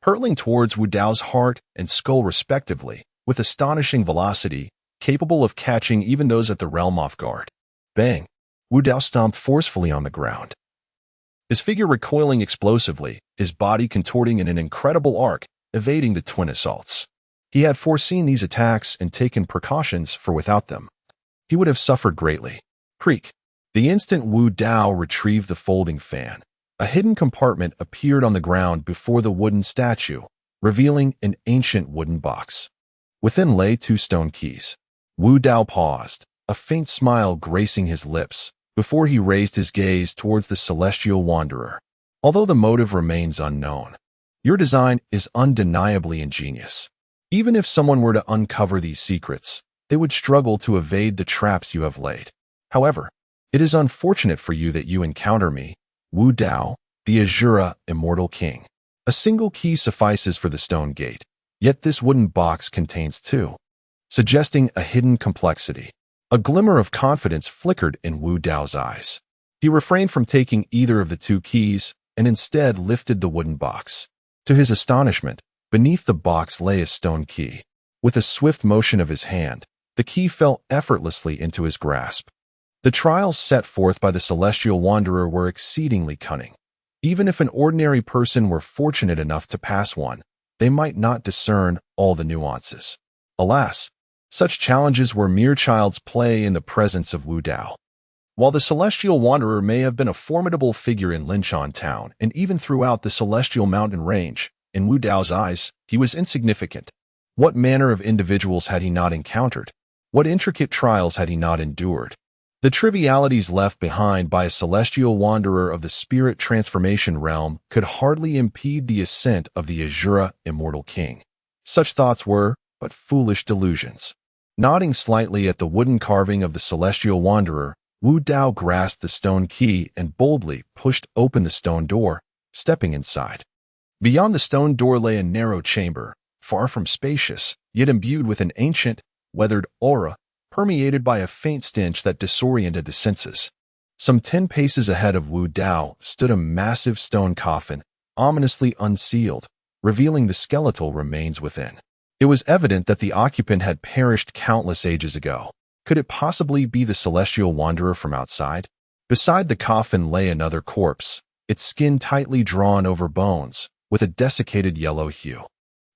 hurtling towards Wu Dao's heart and skull respectively, with astonishing velocity, capable of catching even those at the realm off guard. Bang! Wu Dao stomped forcefully on the ground, his figure recoiling explosively, his body contorting in an incredible arc, evading the twin assaults. He had foreseen these attacks and taken precautions, for without them, he would have suffered greatly. Creak! The instant Wu Dao retrieved the folding fan, a hidden compartment appeared on the ground before the wooden statue, revealing an ancient wooden box. Within lay 2 stone keys. Wu Dao paused, a faint smile gracing his lips, before he raised his gaze towards the Celestial Wanderer. Although the motive remains unknown, your design is undeniably ingenious. Even if someone were to uncover these secrets, they would struggle to evade the traps you have laid. However, it is unfortunate for you that you encounter me, Wu Dao, the Asura Immortal King. A single key suffices for the stone gate, yet this wooden box contains 2, suggesting a hidden complexity. A glimmer of confidence flickered in Wu Dao's eyes. He refrained from taking either of the 2 keys and instead lifted the wooden box. To his astonishment, beneath the box lay a stone key. With a swift motion of his hand, the key fell effortlessly into his grasp. The trials set forth by the Celestial Wanderer were exceedingly cunning. Even if an ordinary person were fortunate enough to pass one, they might not discern all the nuances. Alas, Such challenges were mere child's play in the presence of Wu Dao. While the Celestial Wanderer may have been a formidable figure in Linshan Town and even throughout the Celestial Mountain Range, in Wu Dao's eyes, he was insignificant. What manner of individuals had he not encountered? What intricate trials had he not endured? The trivialities left behind by a celestial wanderer of the spirit transformation realm could hardly impede the ascent of the Asura Immortal King. Such thoughts were but foolish delusions. Nodding slightly at the wooden carving of the celestial wanderer, Wu Dao grasped the stone key and boldly pushed open the stone door, stepping inside. Beyond the stone door lay a narrow chamber, far from spacious, yet imbued with an ancient, weathered aura, permeated by a faint stench that disoriented the senses. Some 10 paces ahead of Wu Dao stood a massive stone coffin, ominously unsealed, revealing the skeletal remains within. It was evident that the occupant had perished countless ages ago. Could it possibly be the celestial wanderer from outside? Beside the coffin lay another corpse, its skin tightly drawn over bones, with a desiccated yellow hue.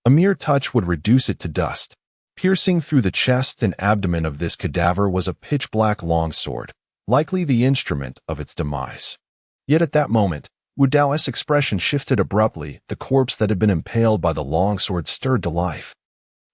A mere touch would reduce it to dust. Piercing through the chest and abdomen of this cadaver was a pitch-black longsword, likely the instrument of its demise. Yet at that moment, Wu Dao's expression shifted abruptly. The corpse that had been impaled by the longsword stirred to life.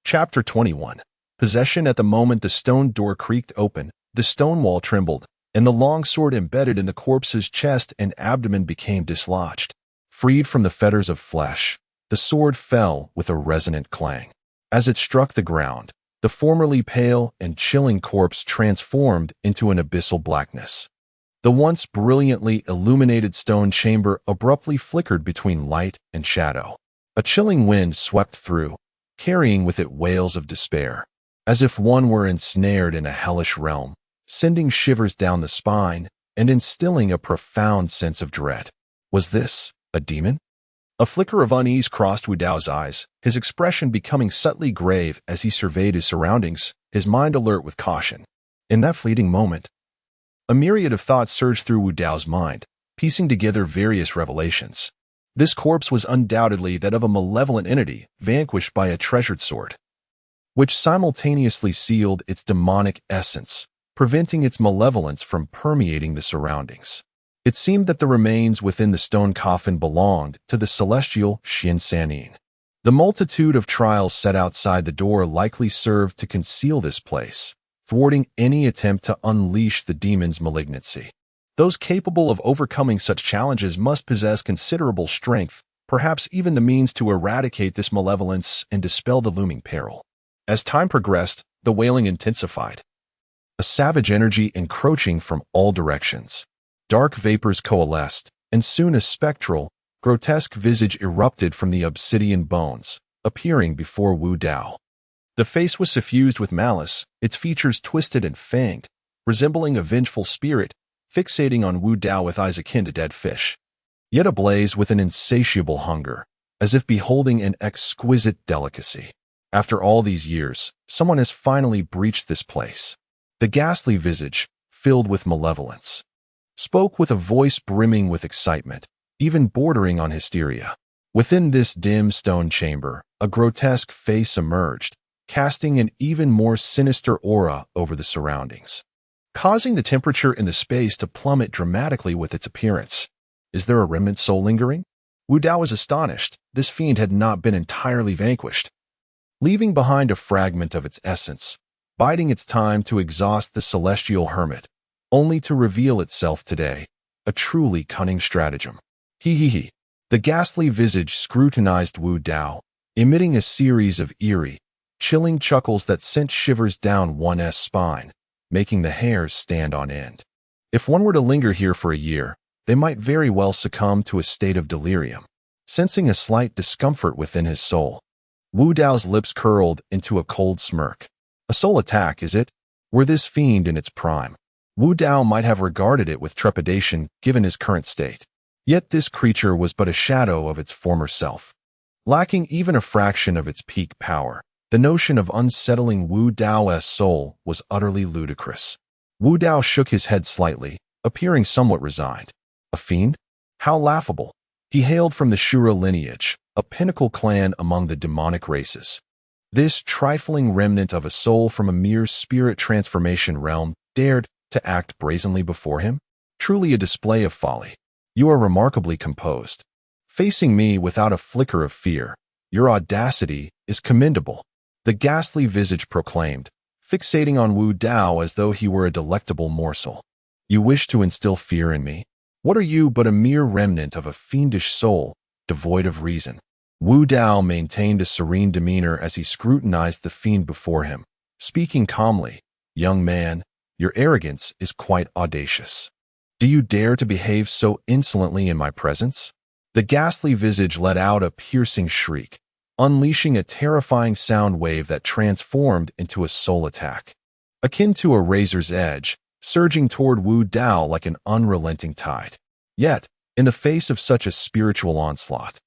Chapter 21. Possession. At the moment the stone door creaked open, the stone wall trembled, and the longsword embedded in the corpse's chest and abdomen became dislodged. Freed from the fetters of flesh, the sword fell with a resonant clang. As it struck the ground, the formerly pale and chilling corpse transformed into an abyssal blackness. The once brilliantly illuminated stone chamber abruptly flickered between light and shadow. A chilling wind swept through, carrying with it wails of despair, as if one were ensnared in a hellish realm, sending shivers down the spine and instilling a profound sense of dread. Was this a demon? A flicker of unease crossed Wu Dao's eyes, his expression becoming subtly grave as he surveyed his surroundings, his mind alert with caution. In that fleeting moment, a myriad of thoughts surged through Wu Dao's mind, piecing together various revelations. This corpse was undoubtedly that of a malevolent entity vanquished by a treasured sword, which simultaneously sealed its demonic essence, preventing its malevolence from permeating the surroundings. It seemed that the remains within the stone coffin belonged to the celestial Xin Sanin. The multitude of trials set outside the door likely served to conceal this place, thwarting any attempt to unleash the demon's malignancy. Those capable of overcoming such challenges must possess considerable strength, perhaps even the means to eradicate this malevolence and dispel the looming peril. As time progressed, the wailing intensified, a savage energy encroaching from all directions. Dark vapors coalesced, and soon a spectral, grotesque visage erupted from the obsidian bones, appearing before Wu Dao. The face was suffused with malice, its features twisted and fanged, resembling a vengeful spirit, fixating on Wu Dao with eyes akin to dead fish, yet ablaze with an insatiable hunger, as if beholding an exquisite delicacy. After all these years, someone has finally breached this place. The ghastly visage, filled with malevolence, spoke with a voice brimming with excitement, even bordering on hysteria. Within this dim stone chamber, a grotesque face emerged, casting an even more sinister aura over the surroundings, causing the temperature in the space to plummet dramatically with its appearance. Is there a remnant soul lingering? Wu Dao was astonished. This fiend had not been entirely vanquished, leaving behind a fragment of its essence, biding its time to exhaust the celestial hermit, only to reveal itself today, a truly cunning stratagem. He. The ghastly visage scrutinized Wu Dao, emitting a series of eerie, chilling chuckles that sent shivers down one's spine, making the hairs stand on end. If one were to linger here for a year, they might very well succumb to a state of delirium. Sensing a slight discomfort within his soul, Wu Dao's lips curled into a cold smirk. A soul attack, is it? Were this fiend in its prime, Wu Dao might have regarded it with trepidation given his current state. Yet this creature was but a shadow of its former self. Lacking even a fraction of its peak power, the notion of unsettling Wu Dao's soul was utterly ludicrous. Wu Dao shook his head slightly, appearing somewhat resigned. A fiend? How laughable. He hailed from the Shura lineage, a pinnacle clan among the demonic races. This trifling remnant of a soul from a mere spirit transformation realm dared to act brazenly before him? Truly a display of folly. You are remarkably composed. Facing me without a flicker of fear, your audacity is commendable, the ghastly visage proclaimed, fixating on Wu Dao as though he were a delectable morsel. You wish to instill fear in me? What are you but a mere remnant of a fiendish soul, devoid of reason? Wu Dao maintained a serene demeanor as he scrutinized the fiend before him, speaking calmly. Young man, your arrogance is quite audacious. Do you dare to behave so insolently in my presence? The ghastly visage let out a piercing shriek, unleashing a terrifying sound wave that transformed into a soul attack. Akin to a razor's edge, surging toward Wu Dao like an unrelenting tide. Yet, in the face of such a spiritual onslaught,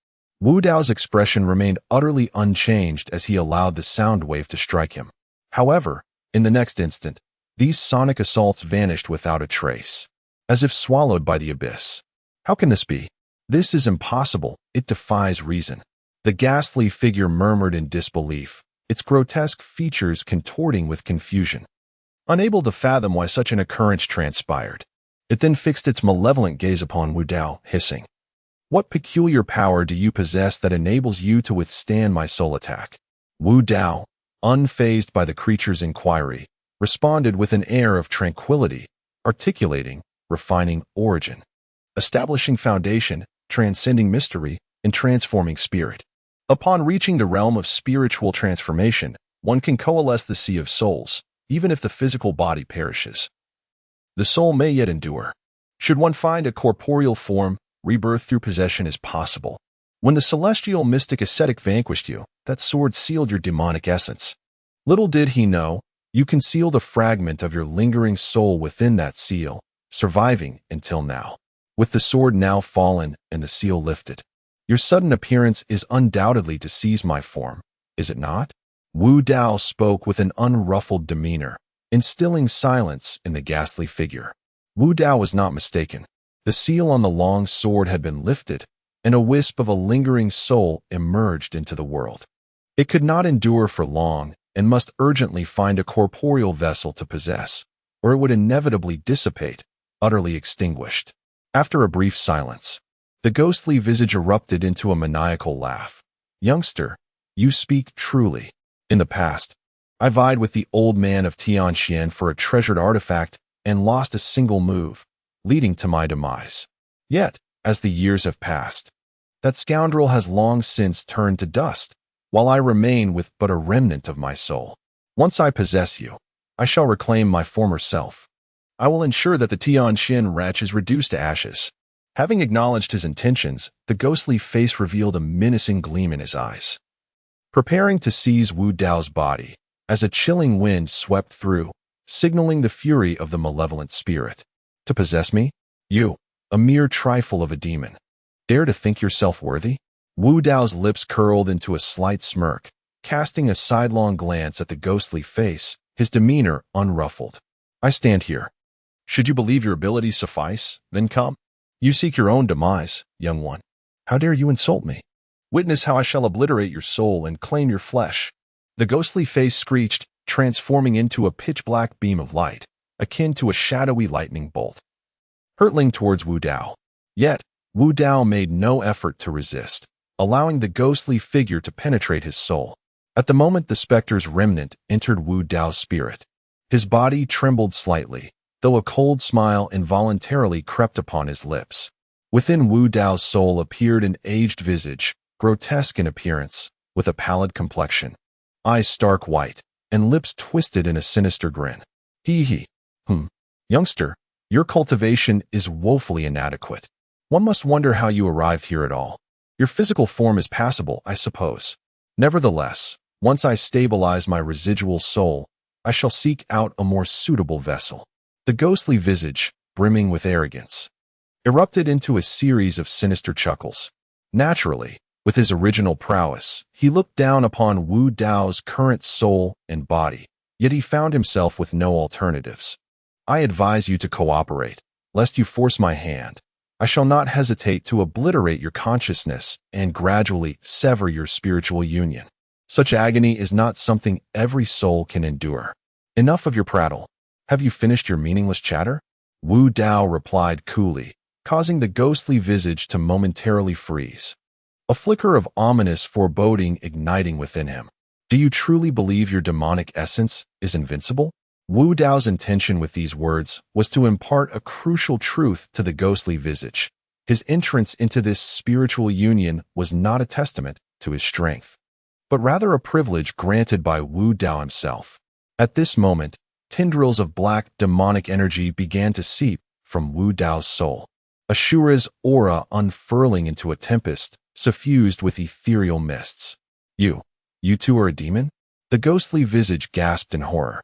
Wu Dao's expression remained utterly unchanged as he allowed the sound wave to strike him. However, in the next instant, these sonic assaults vanished without a trace, as if swallowed by the abyss. How can this be? This is impossible. It defies reason. The ghastly figure murmured in disbelief, its grotesque features contorting with confusion. Unable to fathom why such an occurrence transpired, it then fixed its malevolent gaze upon Wu Dao, hissing. What peculiar power do you possess that enables you to withstand my soul attack? Wu Dao, unfazed by the creature's inquiry, responded with an air of tranquility, articulating, refining origin, establishing foundation, transcending mystery, and transforming spirit. Upon reaching the realm of spiritual transformation, one can coalesce the sea of souls, even if the physical body perishes. The soul may yet endure. Should one find a corporeal form, rebirth through possession is possible. When the celestial mystic ascetic vanquished you, that sword sealed your demonic essence. Little did he know, you concealed a fragment of your lingering soul within that seal, surviving until now. With the sword now fallen and the seal lifted, your sudden appearance is undoubtedly to seize my form, is it not? Wu Dao spoke with an unruffled demeanor, instilling silence in the ghastly figure. Wu Dao was not mistaken. The seal on the long sword had been lifted, and a wisp of a lingering soul emerged into the world. It could not endure for long, and must urgently find a corporeal vessel to possess, or it would inevitably dissipate, utterly extinguished. After a brief silence, the ghostly visage erupted into a maniacal laugh. Youngster, you speak truly. In the past, I vied with the old man of Tianxian for a treasured artifact and lost a single move, leading to my demise. Yet, as the years have passed, that scoundrel has long since turned to dust, while I remain with but a remnant of my soul. Once I possess you, I shall reclaim my former self. I will ensure that the Tianxian wretch is reduced to ashes. Having acknowledged his intentions, the ghostly face revealed a menacing gleam in his eyes. Preparing to seize Wu Dao's body, as a chilling wind swept through, signaling the fury of the malevolent spirit. To possess me? You, a mere trifle of a demon. Dare to think yourself worthy? Wu Dao's lips curled into a slight smirk, casting a sidelong glance at the ghostly face, his demeanor unruffled. I stand here. Should you believe your abilities suffice, then come. You seek your own demise, young one. How dare you insult me? Witness how I shall obliterate your soul and claim your flesh. The ghostly face screeched, transforming into a pitch-black beam of light, akin to a shadowy lightning bolt, hurtling towards Wu Dao. Yet, Wu Dao made no effort to resist, allowing the ghostly figure to penetrate his soul. At the moment the specter's remnant entered Wu Dao's spirit, his body trembled slightly, though a cold smile involuntarily crept upon his lips. Within Wu Dao's soul appeared an aged visage, grotesque in appearance, with a pallid complexion, eyes stark white, and lips twisted in a sinister grin. Hee. Youngster, your cultivation is woefully inadequate. One must wonder how you arrived here at all. Your physical form is passable, I suppose. Nevertheless, once I stabilize my residual soul, I shall seek out a more suitable vessel. The ghostly visage, brimming with arrogance, erupted into a series of sinister chuckles. Naturally, with his original prowess, he looked down upon Wu Dao's current soul and body, yet he found himself with no alternatives. I advise you to cooperate, lest you force my hand. I shall not hesitate to obliterate your consciousness and gradually sever your spiritual union. Such agony is not something every soul can endure. Enough of your prattle. Have you finished your meaningless chatter? Wu Dao replied coolly, causing the ghostly visage to momentarily freeze. A flicker of ominous foreboding igniting within him. Do you truly believe your demonic essence is invincible? Wu Dao's intention with these words was to impart a crucial truth to the ghostly visage. His entrance into this spiritual union was not a testament to his strength, but rather a privilege granted by Wu Dao himself. At this moment, tendrils of black demonic energy began to seep from Wu Dao's soul. Asura's aura unfurling into a tempest, suffused with ethereal mists. You two are a demon? The ghostly visage gasped in horror.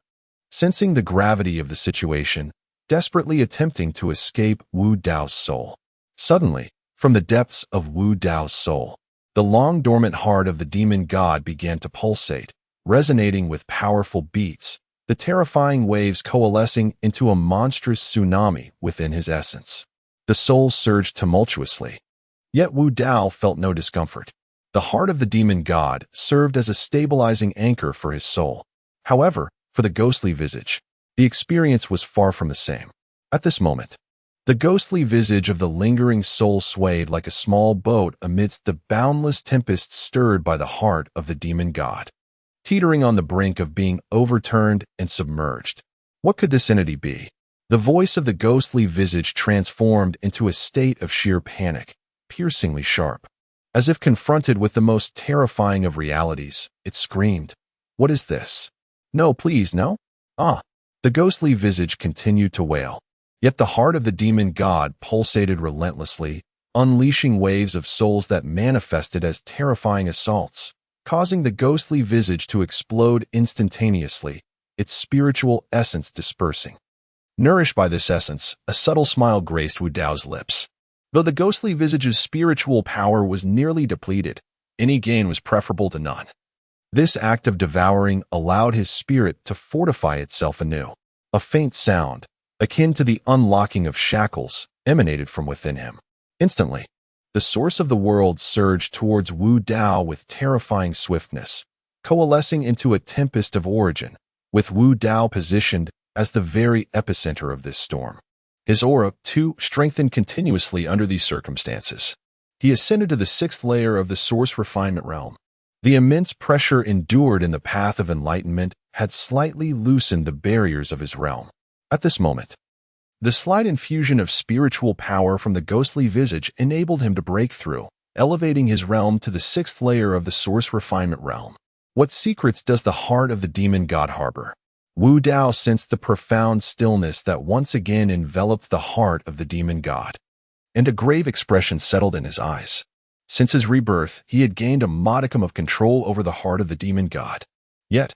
Sensing the gravity of the situation, desperately attempting to escape Wu Dao's soul. Suddenly, from the depths of Wu Dao's soul, the long-dormant heart of the demon god began to pulsate, resonating with powerful beats, the terrifying waves coalescing into a monstrous tsunami within his essence. The soul surged tumultuously. Yet Wu Dao felt no discomfort. The heart of the demon god served as a stabilizing anchor for his soul. However, for the ghostly visage, the experience was far from the same. At this moment, the ghostly visage of the lingering soul swayed like a small boat amidst the boundless tempest stirred by the heart of the demon god, teetering on the brink of being overturned and submerged. What could this entity be? The voice of the ghostly visage transformed into a state of sheer panic, piercingly sharp. As if confronted with the most terrifying of realities, it screamed, "What is this? No, please, no." The ghostly visage continued to wail. Yet the heart of the demon god pulsated relentlessly, unleashing waves of souls that manifested as terrifying assaults, causing the ghostly visage to explode instantaneously, its spiritual essence dispersing. Nourished by this essence, a subtle smile graced Wu Dao's lips. Though the ghostly visage's spiritual power was nearly depleted, any gain was preferable to none. This act of devouring allowed his spirit to fortify itself anew. A faint sound, akin to the unlocking of shackles, emanated from within him. Instantly, the source of the world surged towards Wu Dao with terrifying swiftness, coalescing into a tempest of origin, with Wu Dao positioned as the very epicenter of this storm. His aura, too, strengthened continuously under these circumstances. He ascended to the 6th layer of the source refinement realm. The immense pressure endured in the path of enlightenment had slightly loosened the barriers of his realm. At this moment, the slight infusion of spiritual power from the ghostly visage enabled him to break through, elevating his realm to the 6th layer of the source refinement realm. What secrets does the heart of the demon god harbor? Wu Dao sensed the profound stillness that once again enveloped the heart of the demon god, and a grave expression settled in his eyes. Since his rebirth, he had gained a modicum of control over the heart of the demon god. Yet,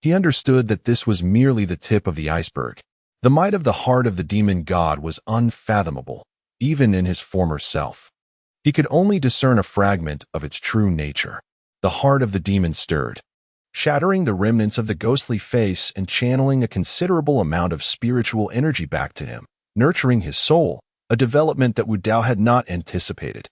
he understood that this was merely the tip of the iceberg. The might of the heart of the demon god was unfathomable, even in his former self. He could only discern a fragment of its true nature. The heart of the demon stirred, shattering the remnants of the ghostly face and channeling a considerable amount of spiritual energy back to him, nurturing his soul, a development that Wu Dao had not anticipated.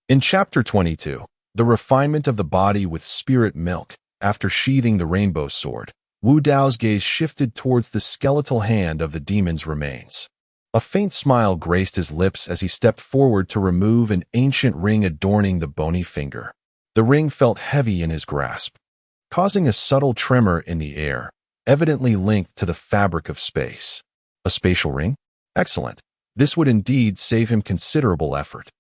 In Chapter 22, the refinement of the body with spirit milk, after sheathing the rainbow sword, Wu Dao's gaze shifted towards the skeletal hand of the demon's remains. A faint smile graced his lips as he stepped forward to remove an ancient ring adorning the bony finger. The ring felt heavy in his grasp, causing a subtle tremor in the air, evidently linked to the fabric of space. A spatial ring? Excellent. This would indeed save him considerable effort.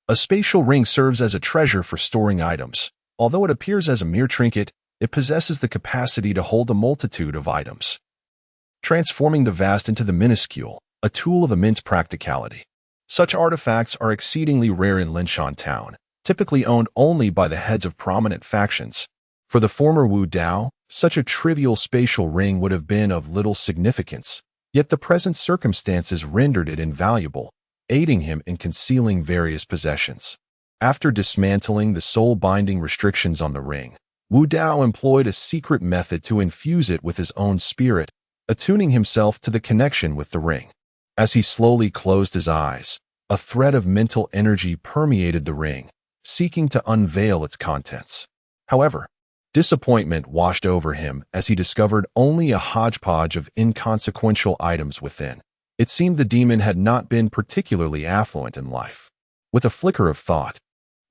A spatial ring serves as a treasure for storing items. Although it appears as a mere trinket, it possesses the capacity to hold a multitude of items, transforming the vast into the minuscule, a tool of immense practicality. Such artifacts are exceedingly rare in Linshan Town, typically owned only by the heads of prominent factions. For the former Wu Dao, such a trivial spatial ring would have been of little significance, yet the present circumstances rendered it invaluable, aiding him in concealing various possessions. After dismantling the soul-binding restrictions on the ring, Wu Dao employed a secret method to infuse it with his own spirit, attuning himself to the connection with the ring. As he slowly closed his eyes, a thread of mental energy permeated the ring, seeking to unveil its contents. However, Disappointment washed over him as he discovered only a hodgepodge of inconsequential items within. It seemed the demon had not been particularly affluent in life. With a flicker of thought,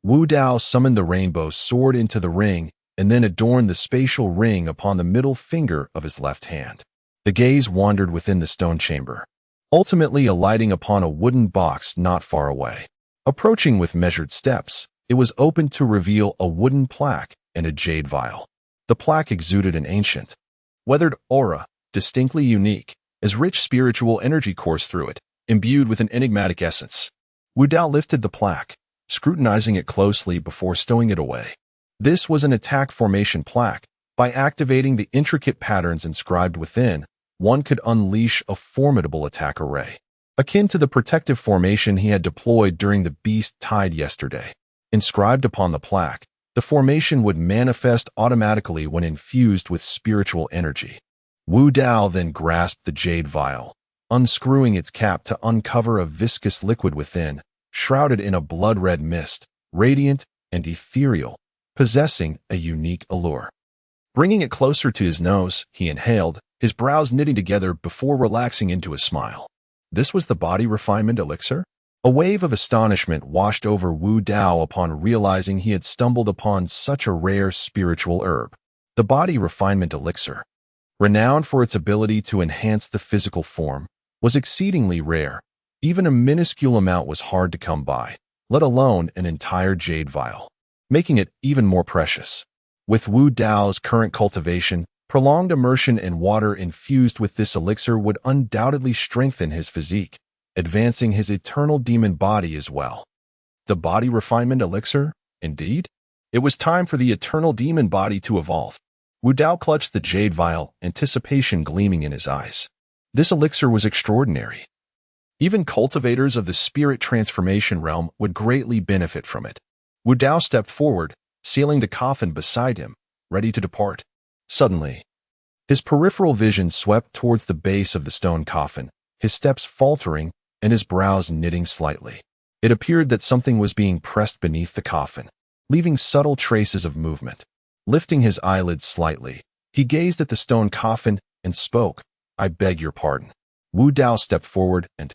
Wu Dao summoned the rainbow sword into the ring and then adorned the spatial ring upon the middle finger of his left hand. The gaze wandered within the stone chamber, ultimately alighting upon a wooden box not far away. Approaching with measured steps, it was opened to reveal a wooden plaque and a jade vial. The plaque exuded an ancient, weathered aura, distinctly unique, as rich spiritual energy coursed through it, imbued with an enigmatic essence. Wu Dao lifted the plaque, scrutinizing it closely before stowing it away. This was an attack formation plaque. By activating the intricate patterns inscribed within, one could unleash a formidable attack array, akin to the protective formation he had deployed during the beast tide yesterday. Inscribed upon the plaque, the formation would manifest automatically when infused with spiritual energy. Wu Dao then grasped the jade vial, unscrewing its cap to uncover a viscous liquid within, shrouded in a blood-red mist, radiant and ethereal, possessing a unique allure. Bringing it closer to his nose, he inhaled, his brows knitting together before relaxing into a smile. This was the body refinement elixir? A wave of astonishment washed over Wu Dao upon realizing he had stumbled upon such a rare spiritual herb. The body refinement elixir, renowned for its ability to enhance the physical form, was exceedingly rare. Even a minuscule amount was hard to come by, let alone an entire jade vial, making it even more precious. With Wu Dao's current cultivation, prolonged immersion in water infused with this elixir would undoubtedly strengthen his physique, advancing his eternal demon body as well. The body refinement elixir? Indeed? It was time for the eternal demon body to evolve. Wu Dao clutched the jade vial, anticipation gleaming in his eyes. This elixir was extraordinary. Even cultivators of the spirit transformation realm would greatly benefit from it. Wu Dao stepped forward, sealing the coffin beside him, ready to depart. Suddenly, his peripheral vision swept towards the base of the stone coffin, his steps faltering and his brows knitting slightly. It appeared that something was being pressed beneath the coffin, leaving subtle traces of movement. Lifting his eyelids slightly, he gazed at the stone coffin and spoke, "I beg your pardon." Wu Dao stepped forward and,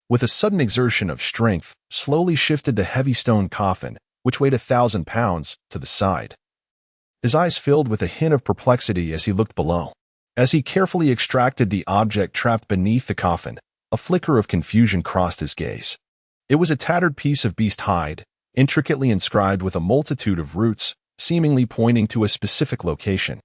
with a sudden exertion of strength, slowly shifted the heavy stone coffin, which weighed 1,000 pounds, to the side. His eyes filled with a hint of perplexity as he looked below. As he carefully extracted the object trapped beneath the coffin, a flicker of confusion crossed his gaze. It was a tattered piece of beast hide, intricately inscribed with a multitude of roots, seemingly pointing to a specific location.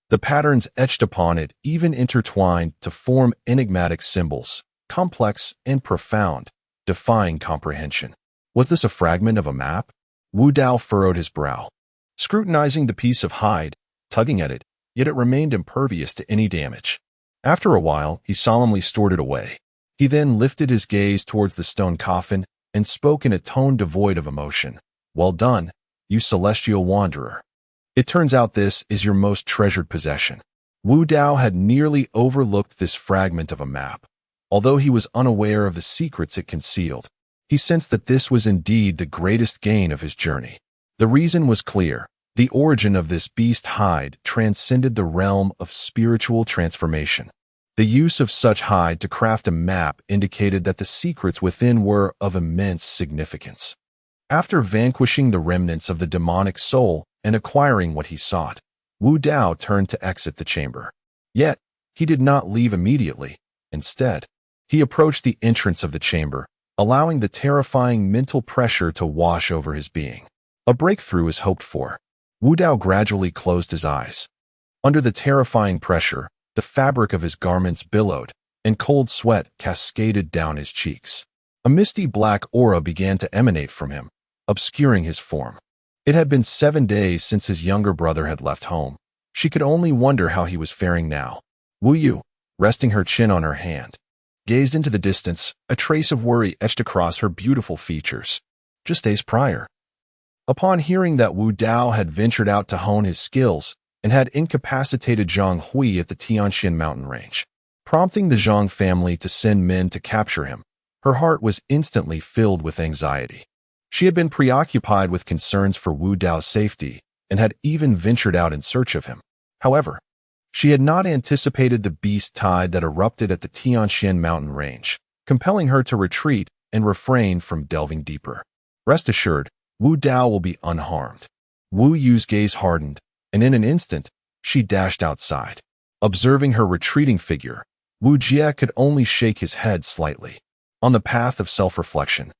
The patterns etched upon it even intertwined to form enigmatic symbols, complex and profound, defying comprehension. Was this a fragment of a map? Wu Dao furrowed his brow, scrutinizing the piece of hide, tugging at it, yet it remained impervious to any damage. After a while, he solemnly stored it away. He then lifted his gaze towards the stone coffin and spoke in a tone devoid of emotion. "Well done, you celestial wanderer. It turns out this is your most treasured possession." Wu Dao had nearly overlooked this fragment of a map. Although he was unaware of the secrets it concealed, he sensed that this was indeed the greatest gain of his journey. The reason was clear. The origin of this beast hide transcended the realm of spiritual transformation. The use of such hide to craft a map indicated that the secrets within were of immense significance. After vanquishing the remnants of the demonic soul and acquiring what he sought, Wu Dao turned to exit the chamber. Yet, he did not leave immediately. Instead, he approached the entrance of the chamber, allowing the terrifying mental pressure to wash over his being. A breakthrough is hoped for. Wu Dao gradually closed his eyes. Under the terrifying pressure, the fabric of his garments billowed, and cold sweat cascaded down his cheeks. A misty black aura began to emanate from him, obscuring his form. It had been 7 days since his younger brother had left home. She could only wonder how he was faring now. Wu Yu, resting her chin on her hand, gazed into the distance, a trace of worry etched across her beautiful features. Just days prior, upon hearing that Wu Dao had ventured out to hone his skills and had incapacitated Zhang Hui at the Tianxian mountain range, prompting the Zhang family to send men to capture him, her heart was instantly filled with anxiety. She had been preoccupied with concerns for Wu Dao's safety, and had even ventured out in search of him. However, she had not anticipated the beast tide that erupted at the Tianxian mountain range, compelling her to retreat and refrain from delving deeper. Rest assured, Wu Dao will be unharmed. Wu Yu's gaze hardened, and in an instant, she dashed outside. Observing her retreating figure, Wu Jie could only shake his head slightly. On the path of self-reflection,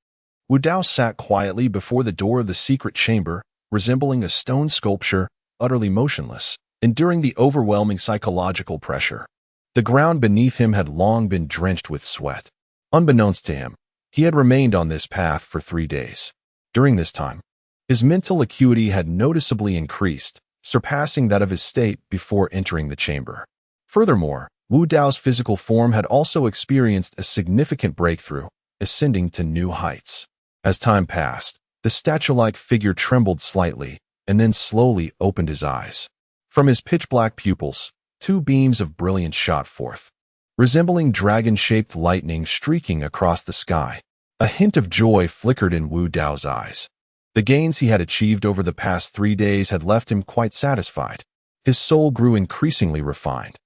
Wu Dao sat quietly before the door of the secret chamber, resembling a stone sculpture, utterly motionless, enduring the overwhelming psychological pressure. The ground beneath him had long been drenched with sweat. Unbeknownst to him, he had remained on this path for 3 days. During this time, his mental acuity had noticeably increased, surpassing that of his state before entering the chamber. Furthermore, Wu Dao's physical form had also experienced a significant breakthrough, ascending to new heights. As time passed, the statue-like figure trembled slightly and then slowly opened his eyes. From his pitch-black pupils, 2 beams of brilliance shot forth, resembling dragon-shaped lightning streaking across the sky. A hint of joy flickered in Wu Dao's eyes. The gains he had achieved over the past 3 days had left him quite satisfied. His soul grew increasingly refined.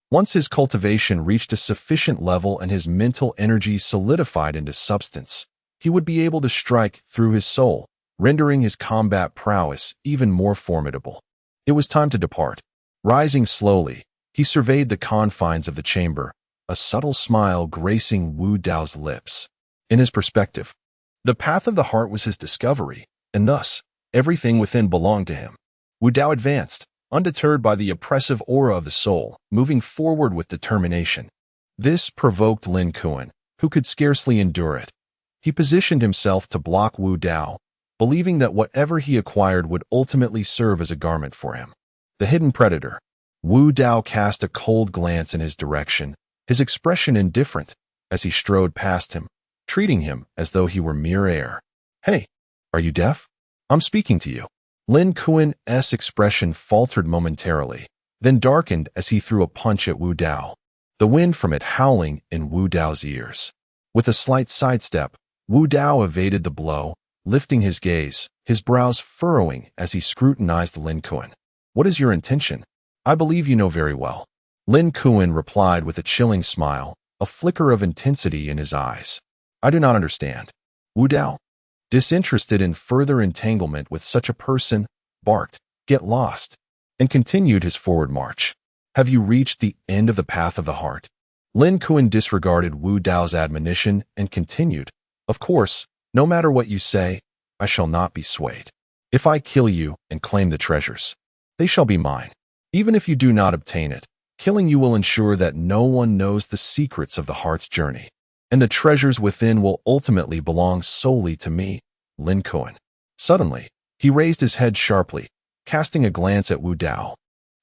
Once his cultivation reached a sufficient level and his mental energy solidified into substance, he would be able to strike through his soul, rendering his combat prowess even more formidable. It was time to depart. Rising slowly, he surveyed the confines of the chamber, a subtle smile gracing Wu Dao's lips. In his perspective, the path of the heart was his discovery, and thus, everything within belonged to him. Wu Dao advanced, undeterred by the oppressive aura of the soul, moving forward with determination. This provoked Lin Kuan, who could scarcely endure it. He positioned himself to block Wu Dao, believing that whatever he acquired would ultimately serve as a garment for him. The hidden predator. Wu Dao cast a cold glance in his direction, his expression indifferent, as he strode past him, treating him as though he were mere air. "Hey, are you deaf? I'm speaking to you." Lin Kuan's expression faltered momentarily, then darkened as he threw a punch at Wu Dao, the wind from it howling in Wu Dao's ears. With a slight sidestep, Wu Dao evaded the blow, lifting his gaze, his brows furrowing as he scrutinized Lin Kuan. "What is your intention? I believe you know very well." Lin Kuan replied with a chilling smile, a flicker of intensity in his eyes. "I do not understand." Wu Dao, disinterested in further entanglement with such a person, barked, "Get lost," and continued his forward march. "Have you reached the end of the path of the heart?" Lin Kuan disregarded Wu Dao's admonition and continued, "Of course, no matter what you say, I shall not be swayed. If I kill you and claim the treasures, they shall be mine. Even if you do not obtain it, killing you will ensure that no one knows the secrets of the heart's journey, and the treasures within will ultimately belong solely to me, Lin Kuan." Suddenly, he raised his head sharply, casting a glance at Wu Dao,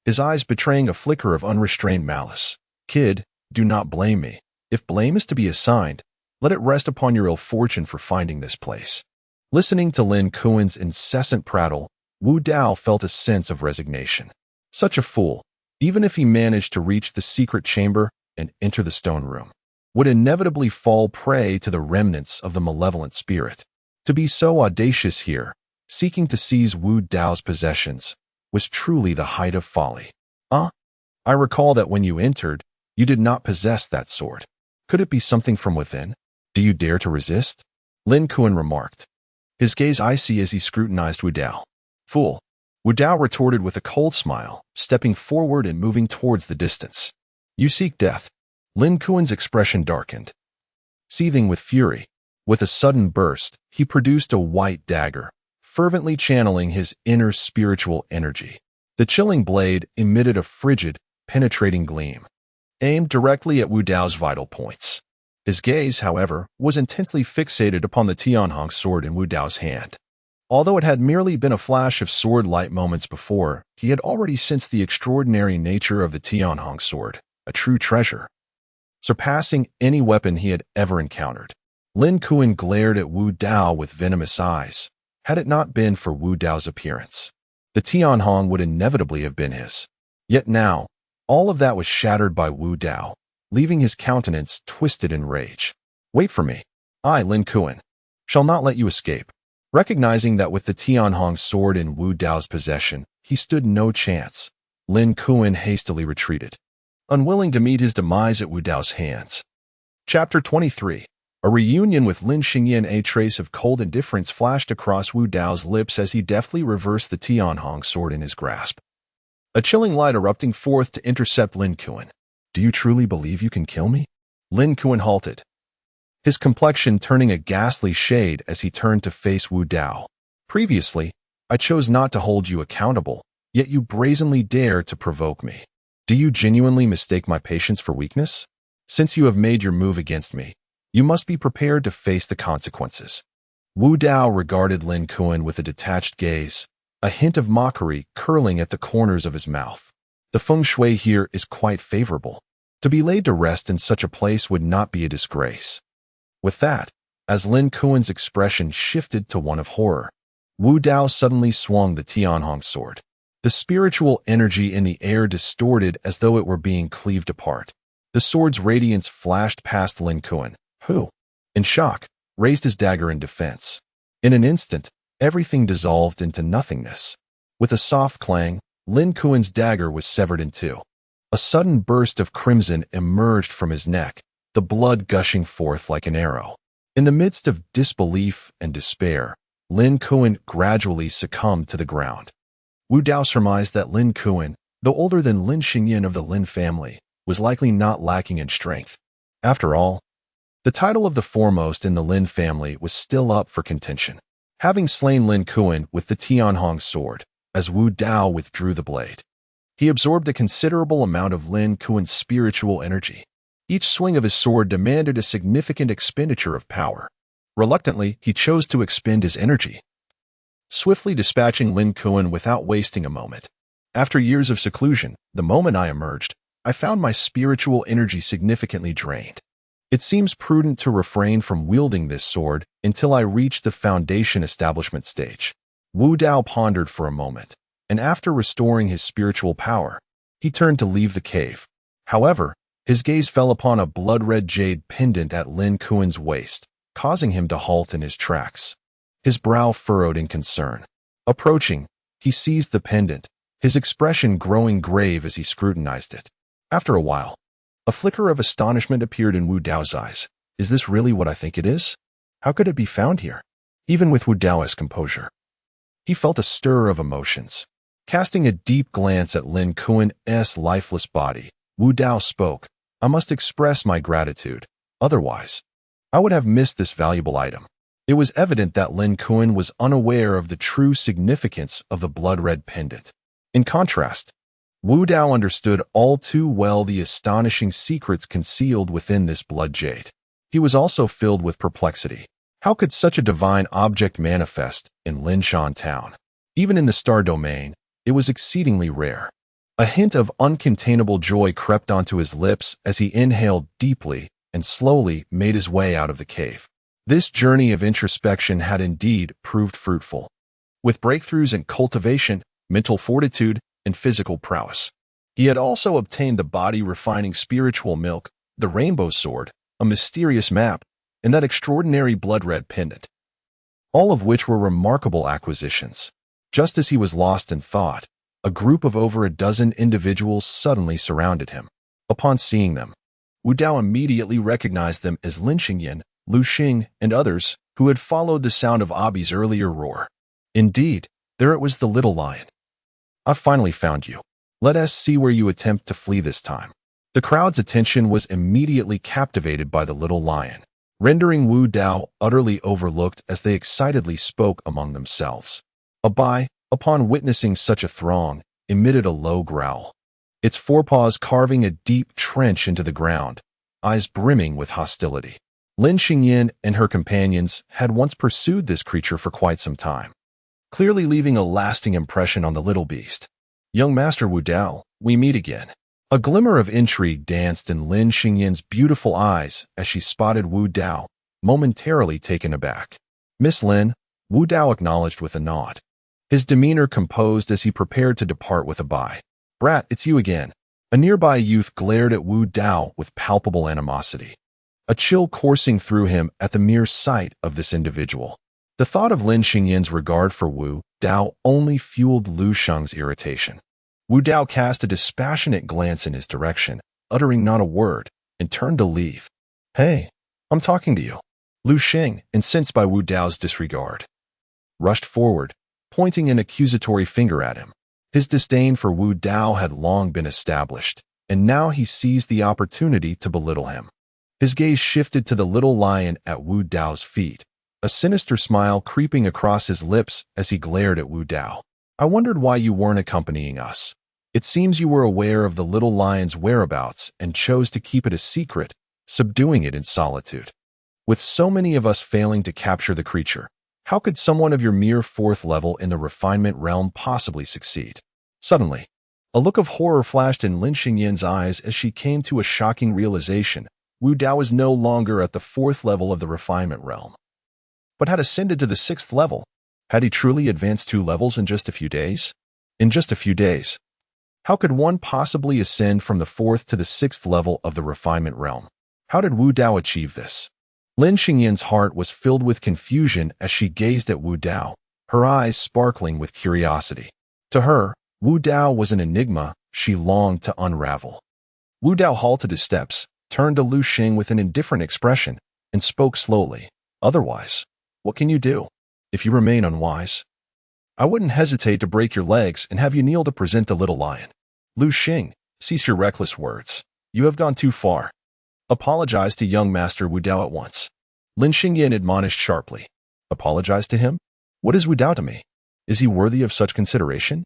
his eyes betraying a flicker of unrestrained malice. "Kid, do not blame me. If blame is to be assigned, let it rest upon your ill fortune for finding this place." Listening to Lin Kuan's incessant prattle, Wu Dao felt a sense of resignation. Such a fool, even if he managed to reach the secret chamber and enter the stone room, would inevitably fall prey to the remnants of the malevolent spirit. To be so audacious here, seeking to seize Wu Dao's possessions, was truly the height of folly. I recall that when you entered, you did not possess that sword. Could it be something from within? Do you dare to resist?" Lin Kuan remarked, his gaze icy as he scrutinized Wu Dao. "Fool," Wu Dao retorted with a cold smile, stepping forward and moving towards the distance. "You seek death." Lin Kuan's expression darkened. Seething with fury, with a sudden burst, he produced a white dagger, fervently channeling his inner spiritual energy. The chilling blade emitted a frigid, penetrating gleam, aimed directly at Wu Dao's vital points. His gaze, however, was intensely fixated upon the Tianhong sword in Wu Dao's hand. Although it had merely been a flash of sword-light moments before, he had already sensed the extraordinary nature of the Tianhong sword, a true treasure, surpassing any weapon he had ever encountered. Lin Kuan glared at Wu Dao with venomous eyes. Had it not been for Wu Dao's appearance, the Tianhong would inevitably have been his. Yet now, all of that was shattered by Wu Dao, leaving his countenance twisted in rage. "Wait for me. I, Lin Kuan, shall not let you escape." Recognizing that with the Tianhong sword in Wu Dao's possession, he stood no chance. Lin Kuan hastily retreated, unwilling to meet his demise at Wu Dao's hands. Chapter 23. A reunion with Lin Xingyan. A trace of cold indifference flashed across Wu Dao's lips as he deftly reversed the Tianhong sword in his grasp. A chilling light erupting forth to intercept Lin Kuan. Do you truly believe you can kill me? Lin Kuan halted, his complexion turning a ghastly shade as he turned to face Wu Dao. Previously, I chose not to hold you accountable, yet you brazenly dare to provoke me. Do you genuinely mistake my patience for weakness? Since you have made your move against me, you must be prepared to face the consequences. Wu Dao regarded Lin Kuan with a detached gaze, a hint of mockery curling at the corners of his mouth. The feng shui here is quite favorable. To be laid to rest in such a place would not be a disgrace. With that, as Lin Kuan's expression shifted to one of horror, Wu Dao suddenly swung the Tianhong sword. The spiritual energy in the air distorted as though it were being cleaved apart. The sword's radiance flashed past Lin Kuan, who, in shock, raised his dagger in defense. In an instant, everything dissolved into nothingness. With a soft clang, Lin Kuan's dagger was severed in two. A sudden burst of crimson emerged from his neck, the blood gushing forth like an arrow. In the midst of disbelief and despair, Lin Kuan gradually succumbed to the ground. Wu Dao surmised that Lin Kuan, though older than Lin Xingyan of the Lin family, was likely not lacking in strength. After all, the title of the foremost in the Lin family was still up for contention. Having slain Lin Kuan with the Tianhong sword, as Wu Dao withdrew the blade, he absorbed a considerable amount of Lin Kuan's spiritual energy. Each swing of his sword demanded a significant expenditure of power. Reluctantly, he chose to expend his energy, swiftly dispatching Lin Kuan without wasting a moment. After years of seclusion, the moment I emerged, I found my spiritual energy significantly drained. It seems prudent to refrain from wielding this sword until I reach the foundation establishment stage. Wu Dao pondered for a moment, and after restoring his spiritual power, he turned to leave the cave. However, his gaze fell upon a blood-red jade pendant at Lin Kuan's waist, causing him to halt in his tracks. His brow furrowed in concern. Approaching, he seized the pendant, his expression growing grave as he scrutinized it. After a while, a flicker of astonishment appeared in Wu Dao's eyes. Is this really what I think it is? How could it be found here? Even with Wu Dao's composure, he felt a stir of emotions. Casting a deep glance at Lin Kuan's lifeless body, Wu Dao spoke, I must express my gratitude. Otherwise, I would have missed this valuable item. It was evident that Lin Kuan was unaware of the true significance of the blood-red pendant. In contrast, Wu Dao understood all too well the astonishing secrets concealed within this blood jade. He was also filled with perplexity. How could such a divine object manifest in Linshan Town? Even in the star domain, it was exceedingly rare. A hint of uncontainable joy crept onto his lips as he inhaled deeply and slowly made his way out of the cave. This journey of introspection had indeed proved fruitful. With breakthroughs in cultivation, mental fortitude, and physical prowess, he had also obtained the body-refining spiritual milk, the rainbow sword, a mysterious map, and that extraordinary blood-red pendant, all of which were remarkable acquisitions. Just as he was lost in thought, a group of over a dozen individuals suddenly surrounded him. Upon seeing them, Wu Dao immediately recognized them as Lin Xingyan, Lu Xing, and others who had followed the sound of Abi's earlier roar. Indeed, there it was, the little lion. I've finally found you. Let us see where you attempt to flee this time. The crowd's attention was immediately captivated by the little lion, rendering Wu Dao utterly overlooked as they excitedly spoke among themselves. Abi, upon witnessing such a throng, emitted a low growl, its forepaws carving a deep trench into the ground, eyes brimming with hostility. Lin Xingyan and her companions had once pursued this creature for quite some time, clearly leaving a lasting impression on the little beast. Young Master Wu Dao, we meet again. A glimmer of intrigue danced in Lin Xingyan's beautiful eyes as she spotted Wu Dao, momentarily taken aback. Miss Lin, Wu Dao acknowledged with a nod, his demeanor composed as he prepared to depart with a bye. Brat, it's you again. A nearby youth glared at Wu Dao with palpable animosity, a chill coursing through him at the mere sight of this individual. The thought of Lin Xinyan's regard for Wu Dao only fueled Lu Sheng's irritation. Wu Dao cast a dispassionate glance in his direction, uttering not a word, and turned to leave. "Hey, I'm talking to you." Lu Sheng, incensed by Wu Dao's disregard, rushed forward, pointing an accusatory finger at him. His disdain for Wu Dao had long been established, and now he seized the opportunity to belittle him. His gaze shifted to the little lion at Wu Dao's feet, a sinister smile creeping across his lips as he glared at Wu Dao. "I wondered why you weren't accompanying us. It seems you were aware of the little lion's whereabouts and chose to keep it a secret, subduing it in solitude. With so many of us failing to capture the creature, how could someone of your mere 4th level in the refinement realm possibly succeed?" Suddenly, a look of horror flashed in Lin Xinyan's eyes as she came to a shocking realization. Wu Dao was no longer at the 4th level of the refinement realm, but had ascended to the 6th level. Had he truly advanced 2 levels in just a few days? In just a few days. How could one possibly ascend from the 4th to the 6th level of the refinement realm? How did Wu Dao achieve this? Lin Xinyan's heart was filled with confusion as she gazed at Wu Dao, her eyes sparkling with curiosity. To her, Wu Dao was an enigma she longed to unravel. Wu Dao halted his steps, turned to Lu Sheng with an indifferent expression, and spoke slowly. "Otherwise, what can you do? If you remain unwise, I wouldn't hesitate to break your legs and have you kneel to present the little lion." "Lu Sheng, cease your reckless words. You have gone too far. Apologize to young Master Wu Dao at once." Lin Xingyan admonished sharply. "Apologize to him? What is Wu Dao to me? Is he worthy of such consideration?"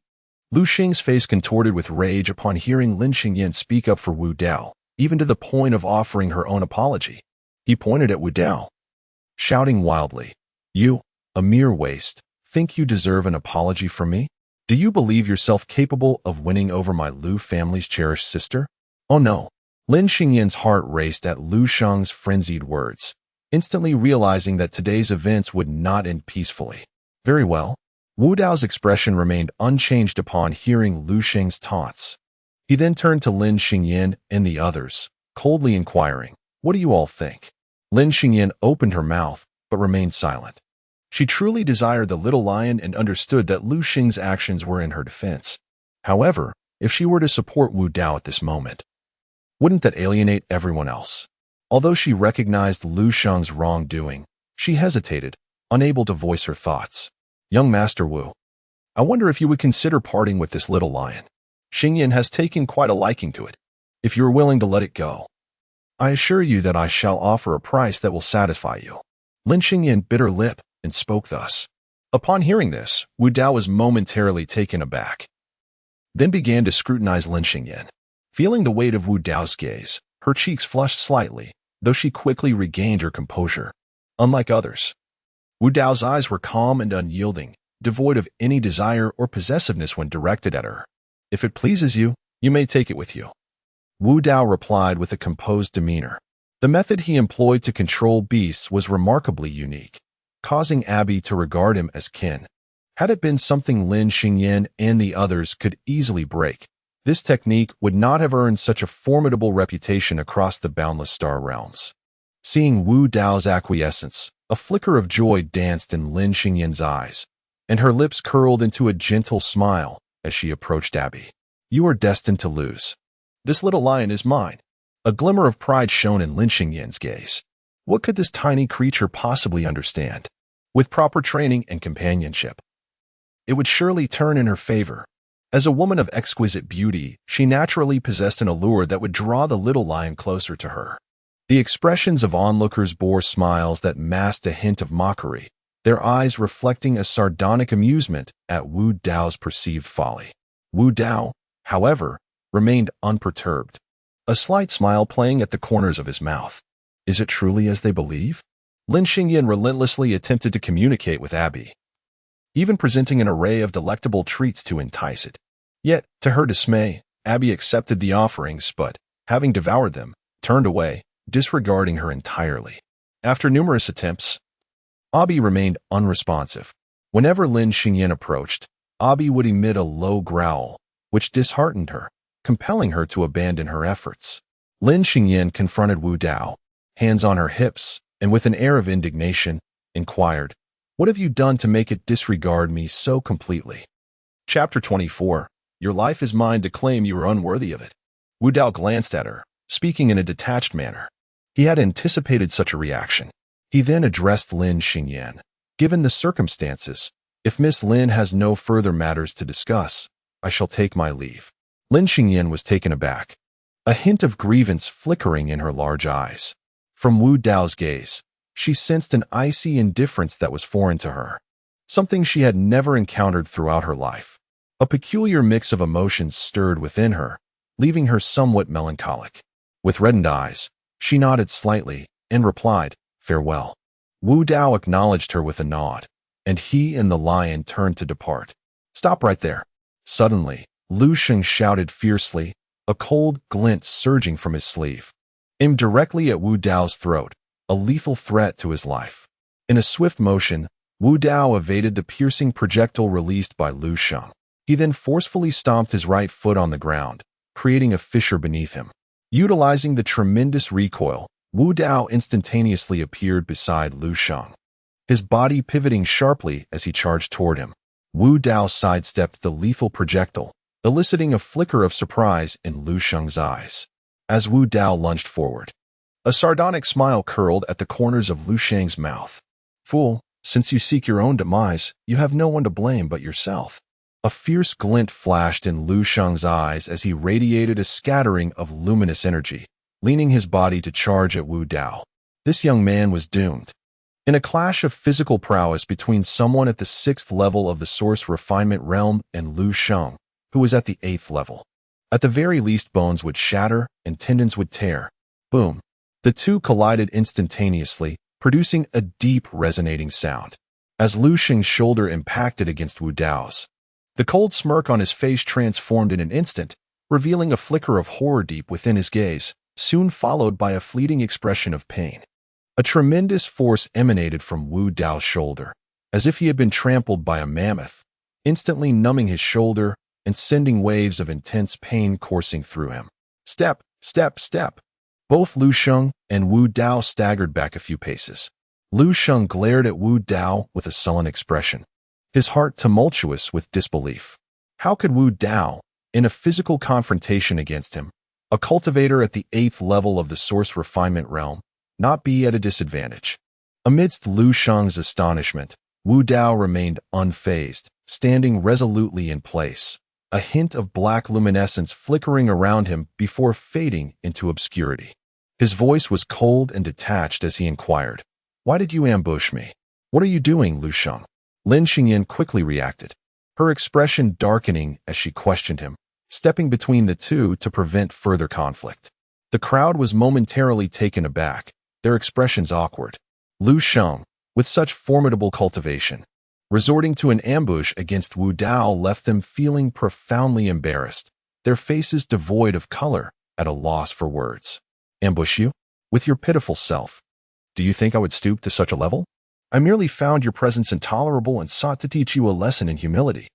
Lu Sheng's face contorted with rage upon hearing Lin Xingyan speak up for Wu Dao, even to the point of offering her own apology. He pointed at Wu Dao, shouting wildly, "You, a mere waste, think you deserve an apology from me? Do you believe yourself capable of winning over my Lu family's cherished sister? Oh no." Lin Xingyan's heart raced at Lu Sheng's frenzied words, instantly realizing that today's events would not end peacefully. "Very well." Wu Dao's expression remained unchanged upon hearing Lu Sheng's taunts. He then turned to Lin Xingyan and the others, coldly inquiring, "What do you all think?" Lin Xingyan opened her mouth, but remained silent. She truly desired the little lion and understood that Lu Sheng's actions were in her defense. However, if she were to support Wu Dao at this moment, wouldn't that alienate everyone else? Although she recognized Lu Sheng's wrongdoing, she hesitated, unable to voice her thoughts. "Young Master Wu, I wonder if you would consider parting with this little lion. Xingyan has taken quite a liking to it. If you are willing to let it go, I assure you that I shall offer a price that will satisfy you." Lin Xingyan bit her lip and spoke thus. Upon hearing this, Wu Dao was momentarily taken aback, then began to scrutinize Lin Xingyan. Feeling the weight of Wu Dao's gaze, her cheeks flushed slightly, though she quickly regained her composure. Unlike others, Wu Dao's eyes were calm and unyielding, devoid of any desire or possessiveness when directed at her. "If it pleases you, you may take it with you." Wu Dao replied with a composed demeanor. The method he employed to control beasts was remarkably unique, causing Abby to regard him as kin. Had it been something Lin Xingyan and the others could easily break, this technique would not have earned such a formidable reputation across the boundless star realms. Seeing Wu Dao's acquiescence, a flicker of joy danced in Lin Xingyan's eyes, and her lips curled into a gentle smile as she approached Abby. "You are destined to lose. This little lion is mine." A glimmer of pride shone in Lin Xingyan's gaze. What could this tiny creature possibly understand? With proper training and companionship, it would surely turn in her favor. As a woman of exquisite beauty, she naturally possessed an allure that would draw the little lion closer to her. The expressions of onlookers bore smiles that masked a hint of mockery, their eyes reflecting a sardonic amusement at Wu Dao's perceived folly. Wu Dao, however, remained unperturbed, a slight smile playing at the corners of his mouth. "Is it truly as they believe?" Lin Xingyan relentlessly attempted to communicate with Abby, even presenting an array of delectable treats to entice it. Yet, to her dismay, Abby accepted the offerings but, having devoured them, turned away, disregarding her entirely. After numerous attempts, Abby remained unresponsive. Whenever Lin Xingyan approached, Abby would emit a low growl, which disheartened her, compelling her to abandon her efforts. Lin Xingyan confronted Wu Dao, hands on her hips, and with an air of indignation, inquired, What have you done to make it disregard me so completely? Chapter 24. Your life is mine to claim you are unworthy of it. Wu Dao glanced at her, speaking in a detached manner. He had anticipated such a reaction. He then addressed Lin Xingyan. Given the circumstances, if Miss Lin has no further matters to discuss, I shall take my leave. Lin Xingyan was taken aback, a hint of grievance flickering in her large eyes. From Wu Dao's gaze, she sensed an icy indifference that was foreign to her, something she had never encountered throughout her life. A peculiar mix of emotions stirred within her, leaving her somewhat melancholic. With reddened eyes, she nodded slightly and replied, "Farewell." Wu Dao acknowledged her with a nod, and he and the lion turned to depart. "Stop right there." Suddenly, Lu Sheng shouted fiercely, a cold glint surging from his sleeve. Aimed directly at Wu Dao's throat, a lethal threat to his life. In a swift motion, Wu Dao evaded the piercing projectile released by Lu Sheng. He then forcefully stomped his right foot on the ground, creating a fissure beneath him. Utilizing the tremendous recoil, Wu Dao instantaneously appeared beside Lu Sheng, his body pivoting sharply as he charged toward him. Wu Dao sidestepped the lethal projectile, eliciting a flicker of surprise in Lu Sheng's eyes. As Wu Dao lunged forward, a sardonic smile curled at the corners of Lu Sheng's mouth. "Fool, since you seek your own demise, you have no one to blame but yourself." A fierce glint flashed in Lu Sheng's eyes as he radiated a scattering of luminous energy, leaning his body to charge at Wu Dao. This young man was doomed. In a clash of physical prowess between someone at the 6th level of the Source Refinement Realm and Lu Sheng, who was at the 8th level, at the very least bones would shatter and tendons would tear. Boom. The two collided instantaneously, producing a deep resonating sound. As Lu Sheng's shoulder impacted against Wu Dao's, the cold smirk on his face transformed in an instant, revealing a flicker of horror deep within his gaze, soon followed by a fleeting expression of pain. A tremendous force emanated from Wu Dao's shoulder, as if he had been trampled by a mammoth, instantly numbing his shoulder and sending waves of intense pain coursing through him. Step, step, step. Both Lu Sheng and Wu Dao staggered back a few paces. Lu Sheng glared at Wu Dao with a sullen expression, his heart tumultuous with disbelief. How could Wu Dao, in a physical confrontation against him, a cultivator at the 8th level of the Source Refinement Realm, not be at a disadvantage? Amidst Lu Sheng's astonishment, Wu Dao remained unfazed, standing resolutely in place, a hint of black luminescence flickering around him before fading into obscurity. His voice was cold and detached as he inquired, "Why did you ambush me? What are you doing, Lu Sheng?" Lin Xingyan quickly reacted, her expression darkening as she questioned him, stepping between the two to prevent further conflict. The crowd was momentarily taken aback, their expressions awkward. Lu Sheng, with such formidable cultivation, resorting to an ambush against Wu Dao left them feeling profoundly embarrassed, their faces devoid of color, at a loss for words. "Ambush you? With your pitiful self? Do you think I would stoop to such a level? I merely found your presence intolerable and sought to teach you a lesson in humility."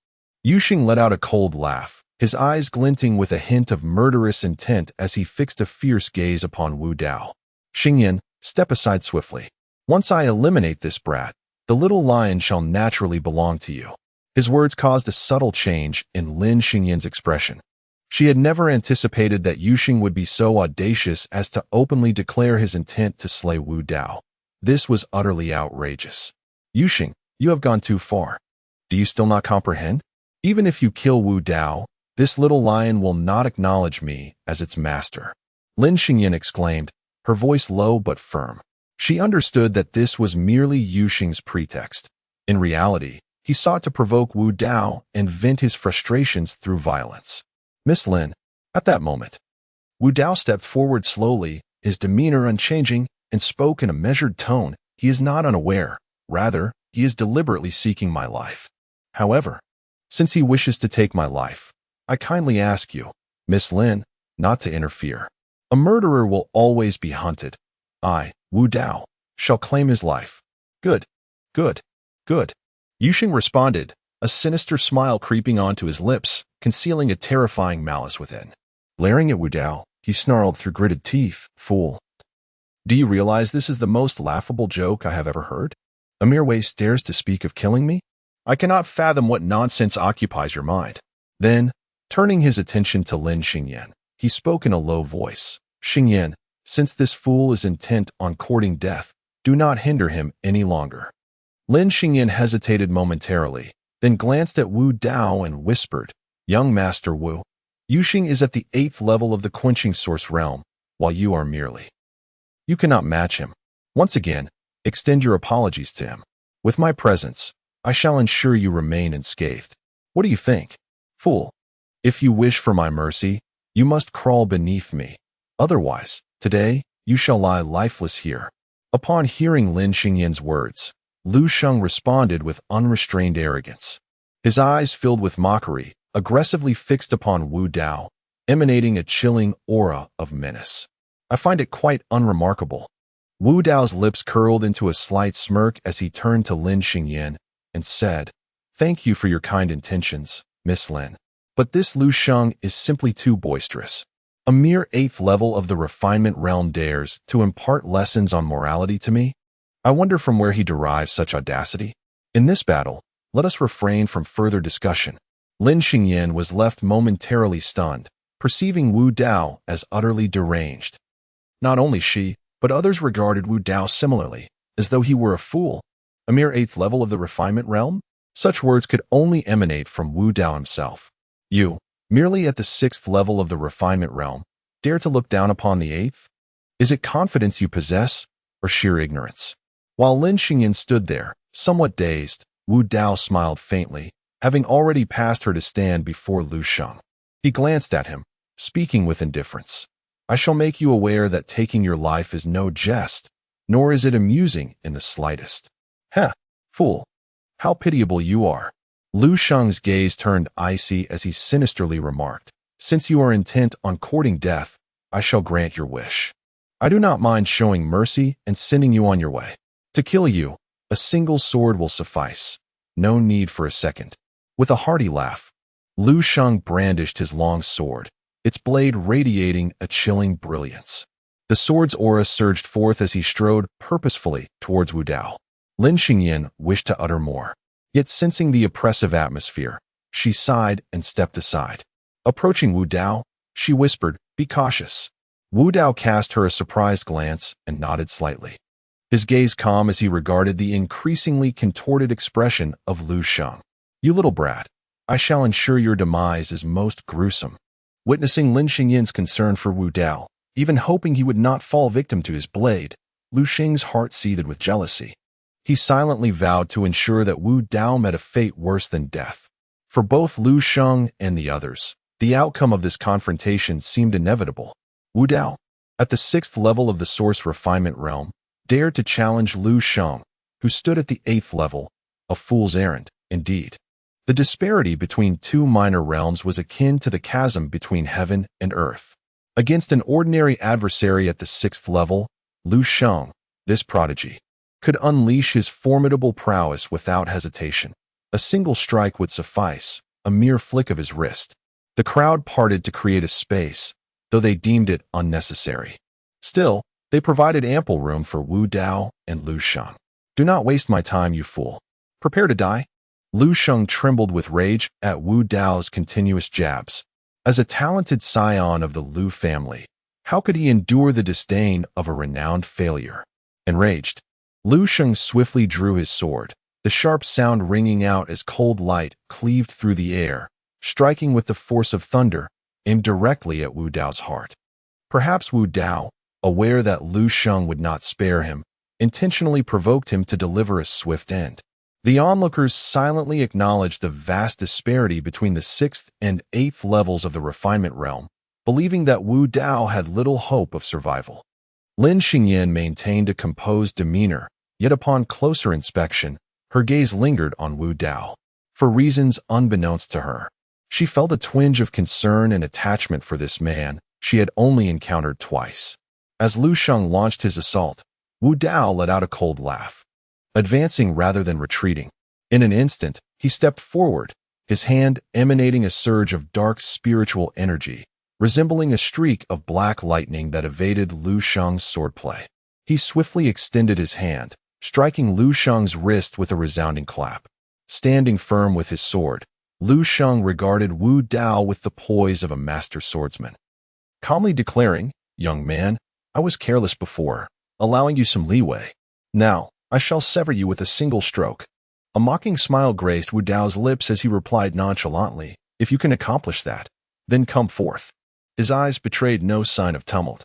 Yuxing let out a cold laugh, his eyes glinting with a hint of murderous intent as he fixed a fierce gaze upon Wu Dao. "Xingyan, step aside swiftly. Once I eliminate this brat, the little lion shall naturally belong to you." His words caused a subtle change in Lin Xingyan's expression. She had never anticipated that Yuxing would be so audacious as to openly declare his intent to slay Wu Dao. This was utterly outrageous. "Yuxing, you have gone too far. Do you still not comprehend? Even if you kill Wu Dao, this little lion will not acknowledge me as its master." Lin Xingyan exclaimed, her voice low but firm. She understood that this was merely Yuxing's pretext. In reality, he sought to provoke Wu Dao and vent his frustrations through violence. "Miss Lin." At that moment, Wu Dao stepped forward slowly, his demeanor unchanging, and spoke in a measured tone. "He is not unaware. Rather, he is deliberately seeking my life. However, since he wishes to take my life, I kindly ask you, Miss Lin, not to interfere. A murderer will always be hunted. I, Wu Dao, shall claim his life." "Good, good, good," Yuxing responded, a sinister smile creeping onto his lips, concealing a terrifying malice within. Glaring at Wu Dao, he snarled through gritted teeth, "Fool. Do you realize this is the most laughable joke I have ever heard? A mere waste dares to speak of killing me? I cannot fathom what nonsense occupies your mind. Then, turning his attention to Lin Xingyan, he spoke in a low voice. Xingyan, since this fool is intent on courting death, do not hinder him any longer. Lin Xingyan hesitated momentarily, then glanced at Wu Dao and whispered, Young Master Wu, Yuxing is at the 8th level of the quenching source realm, while you are merely. You cannot match him. Once again, extend your apologies to him. With my presence, I shall ensure you remain unscathed. What do you think? Fool, if you wish for my mercy, you must crawl beneath me. Otherwise, today, you shall lie lifeless here. Upon hearing Lin Xingyan's words, Lu Sheng responded with unrestrained arrogance. His eyes filled with mockery, aggressively fixed upon Wu Dao, emanating a chilling aura of menace. I find it quite unremarkable. Wu Dao's lips curled into a slight smirk as he turned to Lin Xingyan and said, Thank you for your kind intentions, Miss Lin. But this Lu Sheng is simply too boisterous. A mere 8th level of the refinement realm dares to impart lessons on morality to me? I wonder from where he derives such audacity. In this battle, let us refrain from further discussion. Lin Xingyan was left momentarily stunned, perceiving Wu Dao as utterly deranged. Not only she, but others regarded Wu Dao similarly, as though he were a fool. A mere 8th level of the refinement realm? Such words could only emanate from Wu Dao himself. You, merely at the 6th level of the refinement realm, dare to look down upon the 8th? Is it confidence you possess, or sheer ignorance? While Lin Xingyan stood there, somewhat dazed, Wu Dao smiled faintly, having already passed her to stand before Lu Sheng. He glanced at him, speaking with indifference. I shall make you aware that taking your life is no jest, nor is it amusing in the slightest. Heh, fool! How pitiable you are! Lu Sheng's gaze turned icy as he sinisterly remarked, Since you are intent on courting death, I shall grant your wish. I do not mind showing mercy and sending you on your way. To kill you, a single sword will suffice. No need for a second. With a hearty laugh, Lu Sheng brandished his long sword, its blade radiating a chilling brilliance. The sword's aura surged forth as he strode purposefully towards Wu Dao. Lin Xingyan wished to utter more, yet sensing the oppressive atmosphere, she sighed and stepped aside. Approaching Wu Dao, she whispered, Be cautious. Wu Dao cast her a surprised glance and nodded slightly, his gaze calm as he regarded the increasingly contorted expression of Lu Sheng. You little brat, I shall ensure your demise is most gruesome. Witnessing Lin Xingyan's concern for Wu Dao, even hoping he would not fall victim to his blade, Lu Sheng's heart seethed with jealousy. He silently vowed to ensure that Wu Dao met a fate worse than death. For both Lu Sheng and the others, the outcome of this confrontation seemed inevitable. Wu Dao, at the 6th level of the source refinement realm, dared to challenge Lu Sheng, who stood at the 8th level, a fool's errand, indeed. The disparity between two minor realms was akin to the chasm between heaven and earth. Against an ordinary adversary at the 6th level, Lu Sheng, this prodigy, could unleash his formidable prowess without hesitation. A single strike would suffice, a mere flick of his wrist. The crowd parted to create a space, though they deemed it unnecessary. Still, they provided ample room for Wu Dao and Lu Sheng. Do not waste my time, you fool. Prepare to die. Lu Sheng trembled with rage at Wu Dao's continuous jabs. As a talented scion of the Lu family, how could he endure the disdain of a renowned failure? Enraged, Lu Sheng swiftly drew his sword, the sharp sound ringing out as cold light cleaved through the air, striking with the force of thunder, aimed directly at Wu Dao's heart. Perhaps Wu Dao, aware that Lu Sheng would not spare him, intentionally provoked him to deliver a swift end. The onlookers silently acknowledged the vast disparity between the 6th and 8th levels of the refinement realm, believing that Wu Dao had little hope of survival. Lin Xingyan maintained a composed demeanor, yet upon closer inspection, her gaze lingered on Wu Dao. For reasons unbeknownst to her, she felt a twinge of concern and attachment for this man she had only encountered twice. As Lu Sheng launched his assault, Wu Dao let out a cold laugh, advancing rather than retreating. In an instant, he stepped forward, his hand emanating a surge of dark spiritual energy, resembling a streak of black lightning that evaded Lu Sheng's swordplay. He swiftly extended his hand, striking Lu Sheng's wrist with a resounding clap. Standing firm with his sword, Lu Sheng regarded Wu Dao with the poise of a master swordsman, calmly declaring, "Young man, I was careless before, allowing you some leeway. Now, I shall sever you with a single stroke." A mocking smile graced Wu Dao's lips as he replied nonchalantly, "If you can accomplish that, then come forth." His eyes betrayed no sign of tumult,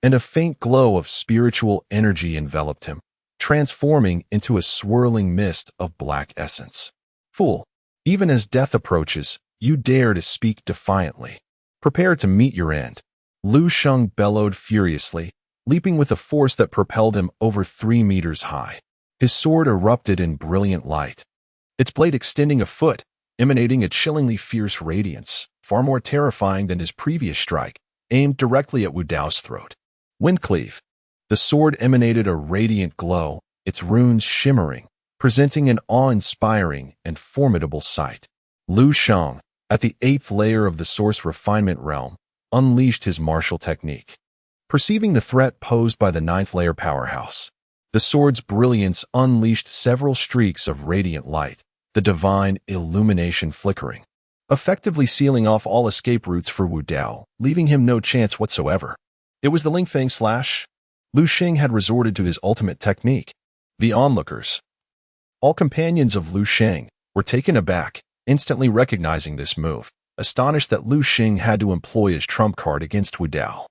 and a faint glow of spiritual energy enveloped him, transforming into a swirling mist of black essence. "Fool, even as death approaches, you dare to speak defiantly. Prepare to meet your end." Lu Sheng bellowed furiously, leaping with a force that propelled him over 3 meters high. His sword erupted in brilliant light, its blade extending a foot, emanating a chillingly fierce radiance, far more terrifying than his previous strike, aimed directly at Wu Dao's throat. Windcleave. The sword emanated a radiant glow, its runes shimmering, presenting an awe-inspiring and formidable sight. Lu Sheng, at the 8th layer of the Source Refinement realm, unleashed his martial technique. Perceiving the threat posed by the 9th layer powerhouse, the sword's brilliance unleashed several streaks of radiant light, the divine illumination flickering, effectively sealing off all escape routes for Wu Dao, leaving him no chance whatsoever. It was the Lingfeng slash. Lu Sheng had resorted to his ultimate technique. The onlookers, all companions of Lu Sheng, were taken aback, instantly recognizing this move, astonished that Lu Sheng had to employ his trump card against Wu Dao.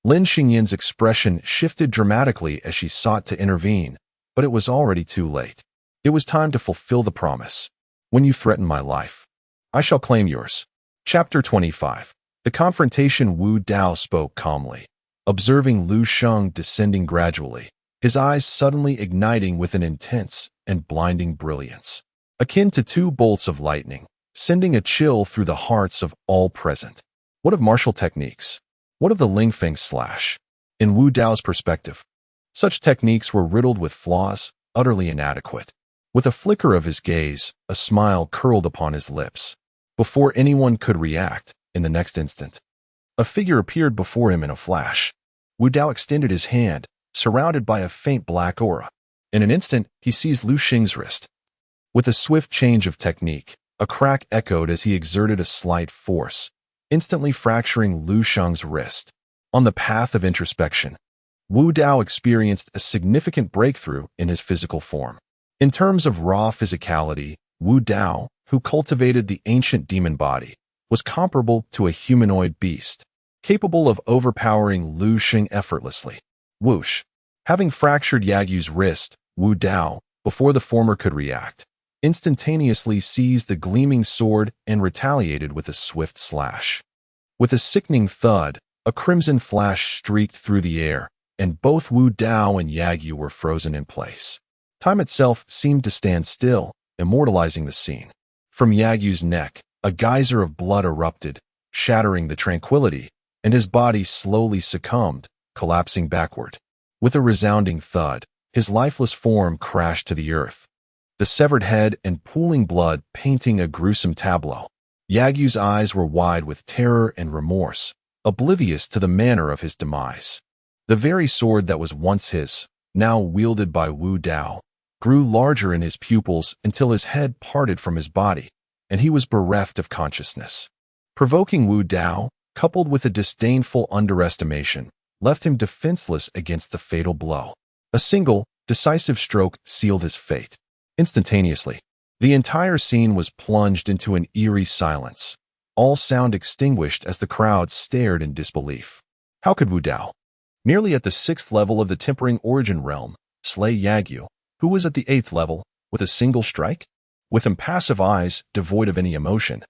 Lin Xingyan's expression shifted dramatically as she sought to intervene, but it was already too late. It was time to fulfill the promise. "When you threaten my life, I shall claim yours." Chapter 25. The confrontation. Wu Dao spoke calmly, observing Lu Sheng descending gradually, his eyes suddenly igniting with an intense and blinding brilliance, akin to 2 bolts of lightning, sending a chill through the hearts of all present. What of martial techniques? What of the Lingfeng slash? In Wu Dao's perspective, such techniques were riddled with flaws, utterly inadequate. With a flicker of his gaze, a smile curled upon his lips. Before anyone could react, in the next instant, a figure appeared before him in a flash. Wu Dao extended his hand, surrounded by a faint black aura. In an instant, he seized Lu Sheng's wrist. With a swift change of technique, a crack echoed as he exerted a slight force, instantly fracturing Lu Sheng's wrist. On the path of introspection, Wu Dao experienced a significant breakthrough in his physical form. In terms of raw physicality, Wu Dao, who cultivated the ancient demon body, was comparable to a humanoid beast, capable of overpowering Lu Sheng effortlessly. Whoosh! Having fractured Yagyu's wrist, Wu Dao, before the former could react, instantaneously seized the gleaming sword and retaliated with a swift slash. With a sickening thud, a crimson flash streaked through the air, and both Wu Dao and Yagyu were frozen in place. Time itself seemed to stand still, immortalizing the scene. From Yagyu's neck, a geyser of blood erupted, shattering the tranquility, and his body slowly succumbed, collapsing backward. With a resounding thud, his lifeless form crashed to the earth, the severed head and pooling blood painting a gruesome tableau. Yagyu's eyes were wide with terror and remorse, oblivious to the manner of his demise. The very sword that was once his, now wielded by Wu Dao, grew larger in his pupils until his head parted from his body, and he was bereft of consciousness. Provoking Wu Dao, coupled with a disdainful underestimation, left him defenseless against the fatal blow. A single, decisive stroke sealed his fate. Instantaneously, the entire scene was plunged into an eerie silence, all sound extinguished as the crowd stared in disbelief. How could Wu Dao, nearly at the 6th level of the tempering origin realm, slay Yagyu, who was at the 8th level, with a single strike? With impassive eyes devoid of any emotion,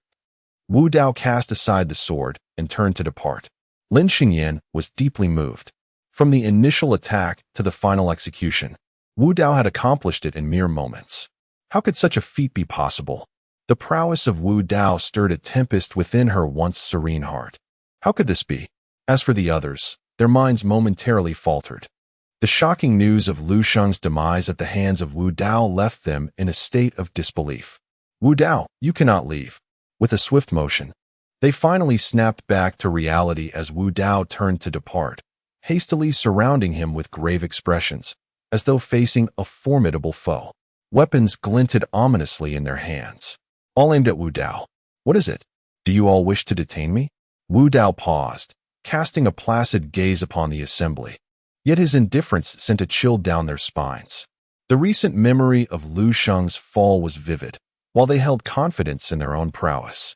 Wu Dao cast aside the sword and turned to depart. Lin Xingyan was deeply moved. From the initial attack to the final execution, Wu Dao had accomplished it in mere moments. How could such a feat be possible? The prowess of Wu Dao stirred a tempest within her once serene heart. How could this be? As for the others, their minds momentarily faltered. The shocking news of Lu Sheng's demise at the hands of Wu Dao left them in a state of disbelief. Wu Dao, you cannot leave. With a swift motion, they finally snapped back to reality as Wu Dao turned to depart, hastily surrounding him with grave expressions, as though facing a formidable foe. Weapons glinted ominously in their hands, all aimed at Wu Dao. "What is it? Do you all wish to detain me?" Wu Dao paused, casting a placid gaze upon the assembly. Yet his indifference sent a chill down their spines. The recent memory of Lu Sheng's fall was vivid, while they held confidence in their own prowess.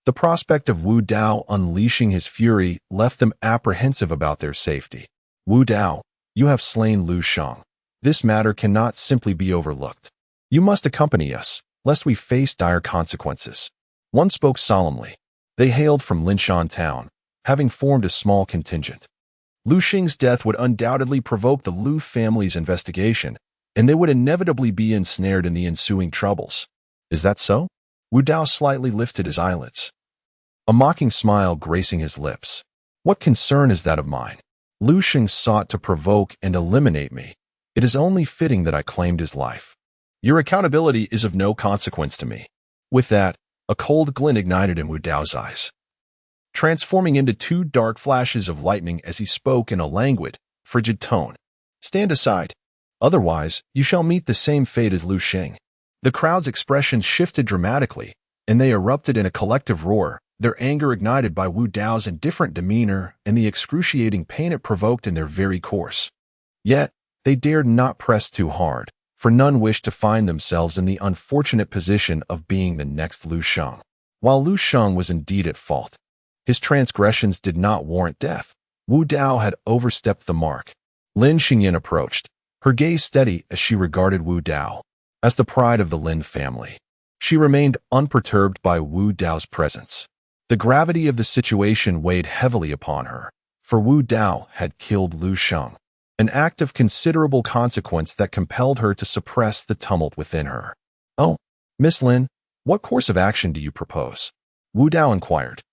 The prospect of Wu Dao unleashing his fury left them apprehensive about their safety. "Wu Dao, you have slain Lu Sheng. This matter cannot simply be overlooked. You must accompany us, lest we face dire consequences." One spoke solemnly. They hailed from Linshan town, having formed a small contingent. Lu Sheng's death would undoubtedly provoke the Lu family's investigation, and they would inevitably be ensnared in the ensuing troubles. "Is that so?" Wu Dao slightly lifted his eyelids, a mocking smile gracing his lips. "What concern is that of mine? Lu Sheng sought to provoke and eliminate me. It is only fitting that I claimed his life. Your accountability is of no consequence to me." With that, a cold glint ignited in Wu Dao's eyes, transforming into two dark flashes of lightning as he spoke in a languid, frigid tone. "Stand aside. Otherwise, you shall meet the same fate as Lu Sheng." The crowd's expression shifted dramatically, and they erupted in a collective roar, their anger ignited by Wu Dao's indifferent demeanor and the excruciating pain it provoked in their very course. Yet, they dared not press too hard, for none wished to find themselves in the unfortunate position of being the next Lu Sheng. While Lu Sheng was indeed at fault, his transgressions did not warrant death. Wu Dao had overstepped the mark. Lin Xingyan approached, her gaze steady as she regarded Wu Dao as the pride of the Lin family. She remained unperturbed by Wu Dao's presence. The gravity of the situation weighed heavily upon her, for Wu Dao had killed Lu Sheng, an act of considerable consequence that compelled her to suppress the tumult within her. "Oh, Miss Lin, what course of action do you propose?" Wu Dao inquired,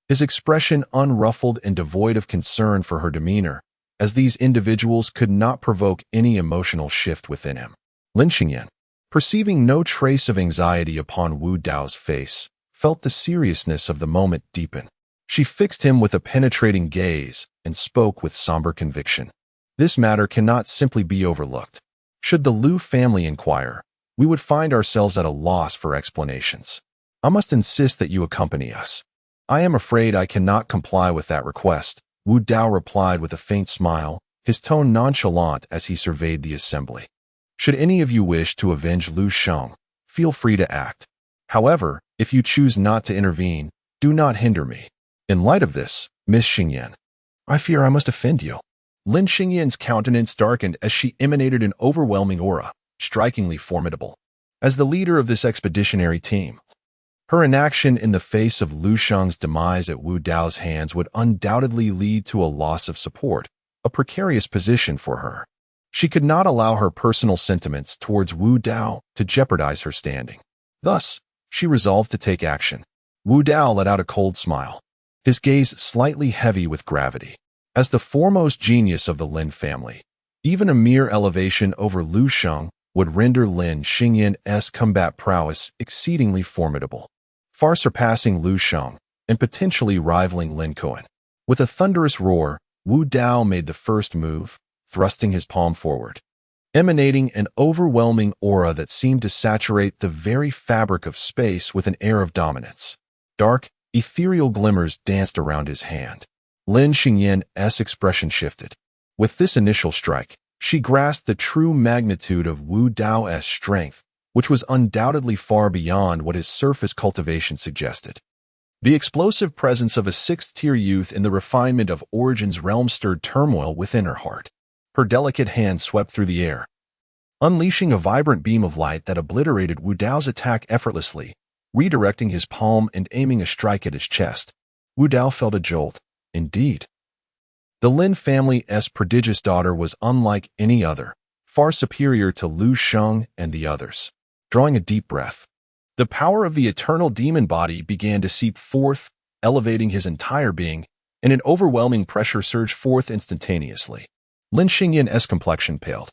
his expression unruffled and devoid of concern for her demeanor, as these individuals could not provoke any emotional shift within him. Lin Xingyan, perceiving no trace of anxiety upon Wu Dao's face, felt the seriousness of the moment deepen. She fixed him with a penetrating gaze and spoke with somber conviction. "This matter cannot simply be overlooked. Should the Lu family inquire, we would find ourselves at a loss for explanations. I must insist that you accompany us." "I am afraid I cannot comply with that request," Wu Dao replied with a faint smile, his tone nonchalant as he surveyed the assembly. "Should any of you wish to avenge Lu Sheng, feel free to act. However, if you choose not to intervene, do not hinder me. In light of this, Miss Xingyan, I fear I must offend you." Lin Xingyan's countenance darkened as she emanated an overwhelming aura, strikingly formidable. As the leader of this expeditionary team, her inaction in the face of Lu Sheng's demise at Wu Dao's hands would undoubtedly lead to a loss of support, a precarious position for her. She could not allow her personal sentiments towards Wu Dao to jeopardize her standing. Thus, she resolved to take action. Wu Dao let out a cold smile, his gaze slightly heavy with gravity. As the foremost genius of the Lin family, even a mere elevation over Lu Sheng would render Lin Xingyan's combat prowess exceedingly formidable, far surpassing Lu Sheng and potentially rivaling Lin Kuan. With a thunderous roar, Wu Dao made the first move, thrusting his palm forward, emanating an overwhelming aura that seemed to saturate the very fabric of space with an air of dominance. Dark, ethereal glimmers danced around his hand. Lin Xingyan's expression shifted. With this initial strike, she grasped the true magnitude of Wu Dao's strength, which was undoubtedly far beyond what his surface cultivation suggested. The explosive presence of a sixth-tier youth in the refinement of Origin's realm stirred turmoil within her heart. Her delicate hand swept through the air, unleashing a vibrant beam of light that obliterated Wu Dao's attack effortlessly, redirecting his palm and aiming a strike at his chest. Wu Dao felt a jolt. Indeed, the Lin family's prodigious daughter was unlike any other, far superior to Lu Sheng and the others. Drawing a deep breath, the power of the eternal demon body began to seep forth, elevating his entire being, and an overwhelming pressure surged forth instantaneously. Lin Xingyan's complexion paled,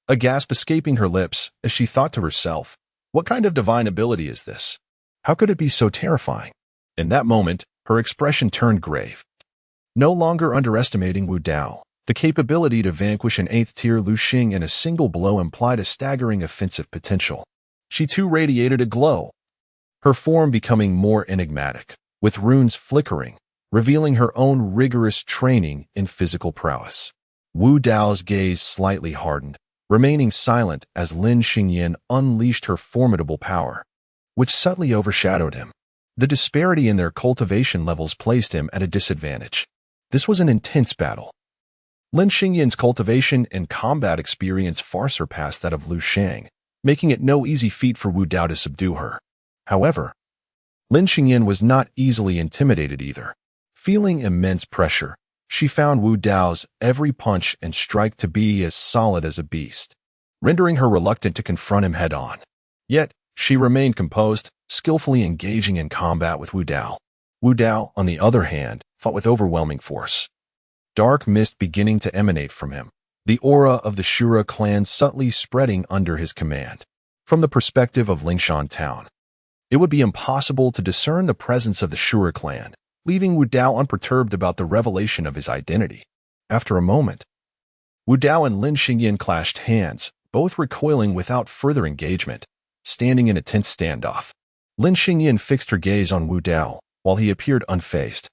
a gasp escaping her lips as she thought to herself, what kind of divine ability is this? How could it be so terrifying? In that moment, her expression turned grave. No longer underestimating Wu Dao, The capability to vanquish an 8th-tier Lu Xing in a single blow implied a staggering offensive potential. She too radiated a glow, her form becoming more enigmatic, with runes flickering, revealing her own rigorous training in physical prowess. Wu Dao's gaze slightly hardened, remaining silent as Lin Xingyan unleashed her formidable power, which subtly overshadowed him. The disparity in their cultivation levels placed him at a disadvantage. This was an intense battle. Lin Xingyan's cultivation and combat experience far surpassed that of Lu Shang, making it no easy feat for Wu Dao to subdue her. However, Lin Xingyan was not easily intimidated either. Feeling immense pressure, she found Wu Dao's every punch and strike to be as solid as a beast, rendering her reluctant to confront him head-on. Yet, she remained composed, skillfully engaging in combat with Wu Dao. Wu Dao, on the other hand, fought with overwhelming force. Dark mist beginning to emanate from him, the aura of the Asura Clan subtly spreading under his command. From the perspective of Lingshan Town, it would be impossible to discern the presence of the Asura Clan, leaving Wu Dao unperturbed about the revelation of his identity. After a moment, Wu Dao and Lin Xingyan clashed hands, both recoiling without further engagement, standing in a tense standoff. Lin Xingyan fixed her gaze on Wu Dao, while he appeared unfazed,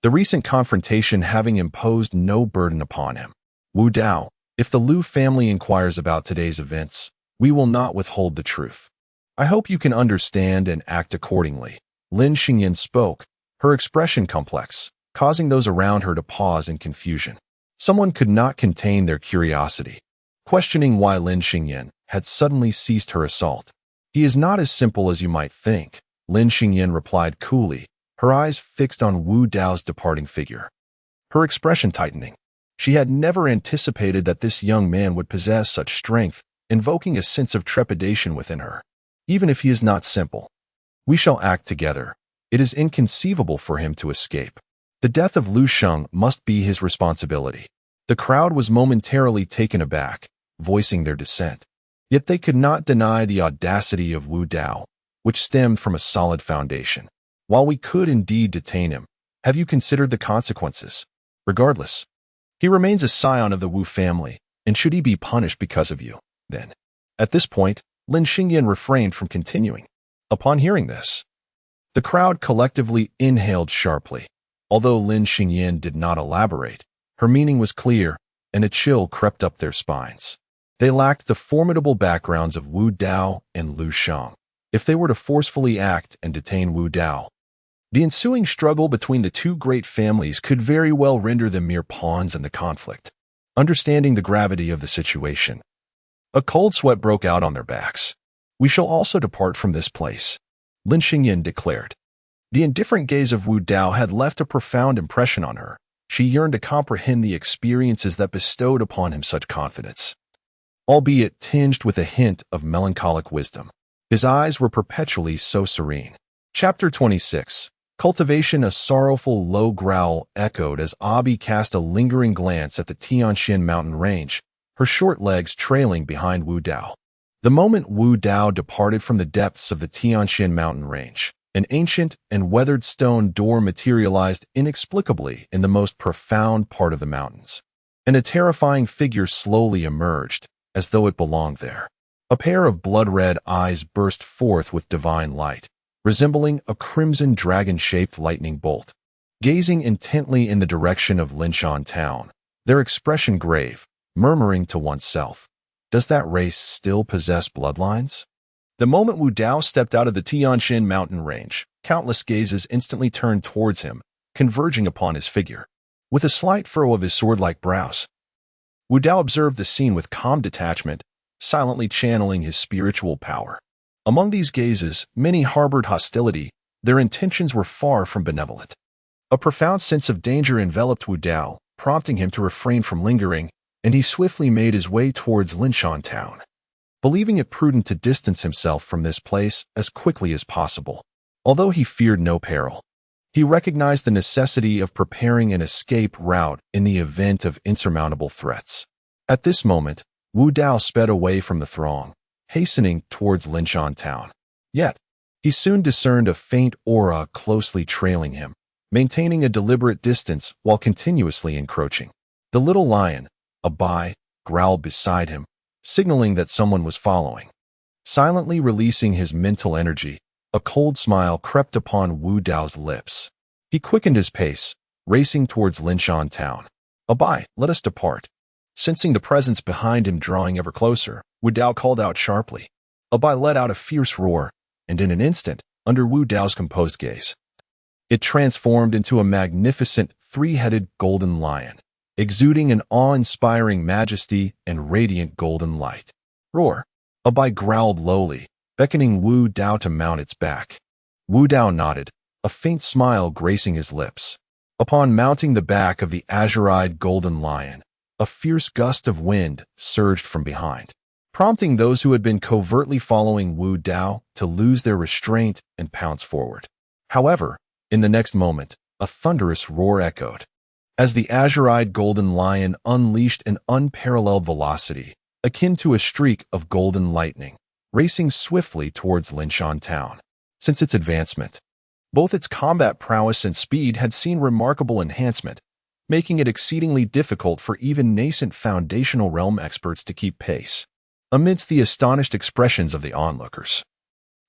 the recent confrontation having imposed no burden upon him. Wu Dao, if the Lu family inquires about today's events, we will not withhold the truth. I hope you can understand and act accordingly. Lin Xingyan spoke, her expression complex, causing those around her to pause in confusion. Someone could not contain their curiosity, questioning why Lin Xingyan had suddenly ceased her assault. He is not as simple as you might think, Lin Xingyan replied coolly, her eyes fixed on Wu Dao's departing figure. Her expression tightening. She had never anticipated that this young man would possess such strength, invoking a sense of trepidation within her. Even if he is not simple, we shall act together. It is inconceivable for him to escape. The death of Lu Sheng must be his responsibility. The crowd was momentarily taken aback, voicing their dissent. Yet they could not deny the audacity of Wu Dao, which stemmed from a solid foundation. While we could indeed detain him, have you considered the consequences? Regardless, he remains a scion of the Wu family, and should he be punished because of you, then? At this point, Lin Xingyan refrained from continuing. Upon hearing this, the crowd collectively inhaled sharply. Although Lin Xingyan did not elaborate, her meaning was clear, and a chill crept up their spines. They lacked the formidable backgrounds of Wu Dao and Lu Shang. If they were to forcefully act and detain Wu Dao, the ensuing struggle between the two great families could very well render them mere pawns in the conflict. Understanding the gravity of the situation, a cold sweat broke out on their backs. We shall also depart from this place, Lin Xingyan declared. The indifferent gaze of Wu Dao had left a profound impression on her. She yearned to comprehend the experiences that bestowed upon him such confidence, albeit tinged with a hint of melancholic wisdom. His eyes were perpetually so serene. Chapter 26. Cultivation. A sorrowful low growl echoed as Abi cast a lingering glance at the Tianxian mountain range, her short legs trailing behind Wu Dao. The moment Wu Dao departed from the depths of the Tianxian mountain range, an ancient and weathered stone door materialized inexplicably in the most profound part of the mountains, and a terrifying figure slowly emerged, as though it belonged there. A pair of blood-red eyes burst forth with divine light, resembling a crimson dragon-shaped lightning bolt. Gazing intently in the direction of Linshan Town, their expression grave, murmuring to oneself, does that race still possess bloodlines? The moment Wu Dao stepped out of the Tianxian mountain range, countless gazes instantly turned towards him, converging upon his figure. With a slight furrow of his sword-like brows, Wu Dao observed the scene with calm detachment, silently channeling his spiritual power. Among these gazes, many harbored hostility. Their intentions were far from benevolent. A profound sense of danger enveloped Wu Dao, prompting him to refrain from lingering, and he swiftly made his way towards Linshan Town, believing it prudent to distance himself from this place as quickly as possible. Although he feared no peril, he recognized the necessity of preparing an escape route in the event of insurmountable threats. At this moment, Wu Dao sped away from the throng, hastening towards Linshan Town. Yet, he soon discerned a faint aura closely trailing him, maintaining a deliberate distance while continuously encroaching. The little lion, Abai, growled beside him, signaling that someone was following. Silently releasing his mental energy, a cold smile crept upon Wu Dao's lips. He quickened his pace, racing towards Linshan town. Abai, let us depart. Sensing the presence behind him drawing ever closer, Wu Dao called out sharply. Abai let out a fierce roar, and in an instant, under Wu Dao's composed gaze, it transformed into a magnificent three-headed golden lion, exuding an awe-inspiring majesty and radiant golden light. Roar! Abai growled lowly, beckoning Wu Dao to mount its back. Wu Dao nodded, a faint smile gracing his lips. Upon mounting the back of the azure-eyed golden lion, a fierce gust of wind surged from behind, prompting those who had been covertly following Wu Dao to lose their restraint and pounce forward. However, in the next moment, a thunderous roar echoed, as the azure-eyed golden lion unleashed an unparalleled velocity, akin to a streak of golden lightning, racing swiftly towards Linshan town. Since its advancement, both its combat prowess and speed had seen remarkable enhancement, making it exceedingly difficult for even nascent foundational realm experts to keep pace. Amidst the astonished expressions of the onlookers,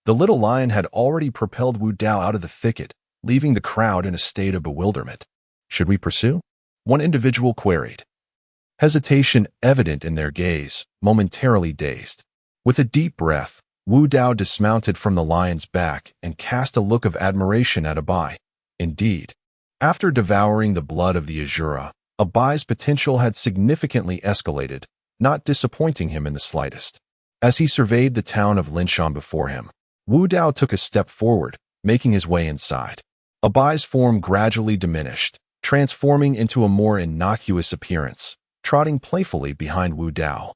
the little lion had already propelled Wu Dao out of the thicket, leaving the crowd in a state of bewilderment. Should we pursue? One individual queried, hesitation evident in their gaze, momentarily dazed. With a deep breath, Wu Dao dismounted from the lion's back and cast a look of admiration at Abai. Indeed, after devouring the blood of the Asura, Abai's potential had significantly escalated, not disappointing him in the slightest. As he surveyed the town of Linshan before him, Wu Dao took a step forward, making his way inside. Abai's form gradually diminished, transforming into a more innocuous appearance, trotting playfully behind Wu Dao,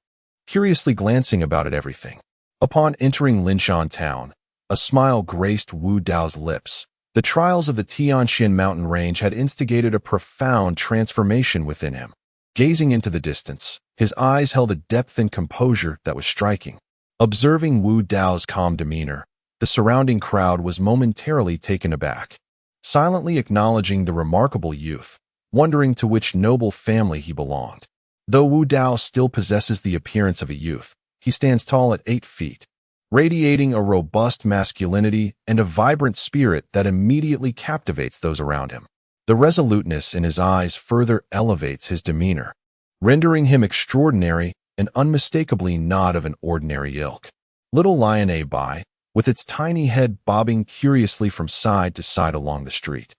curiously glancing about at everything. Upon entering Linshan town, a smile graced Wu Dao's lips. The trials of the Tianshan mountain range had instigated a profound transformation within him. Gazing into the distance, his eyes held a depth and composure that was striking. Observing Wu Dao's calm demeanor, the surrounding crowd was momentarily taken aback, silently acknowledging the remarkable youth, wondering to which noble family he belonged. Though Wu Dao still possesses the appearance of a youth, he stands tall at 8 feet, radiating a robust masculinity and a vibrant spirit that immediately captivates those around him. The resoluteness in his eyes further elevates his demeanor, rendering him extraordinary and unmistakably not of an ordinary ilk. Little Lion Abai, with its tiny head bobbing curiously from side to side along the street,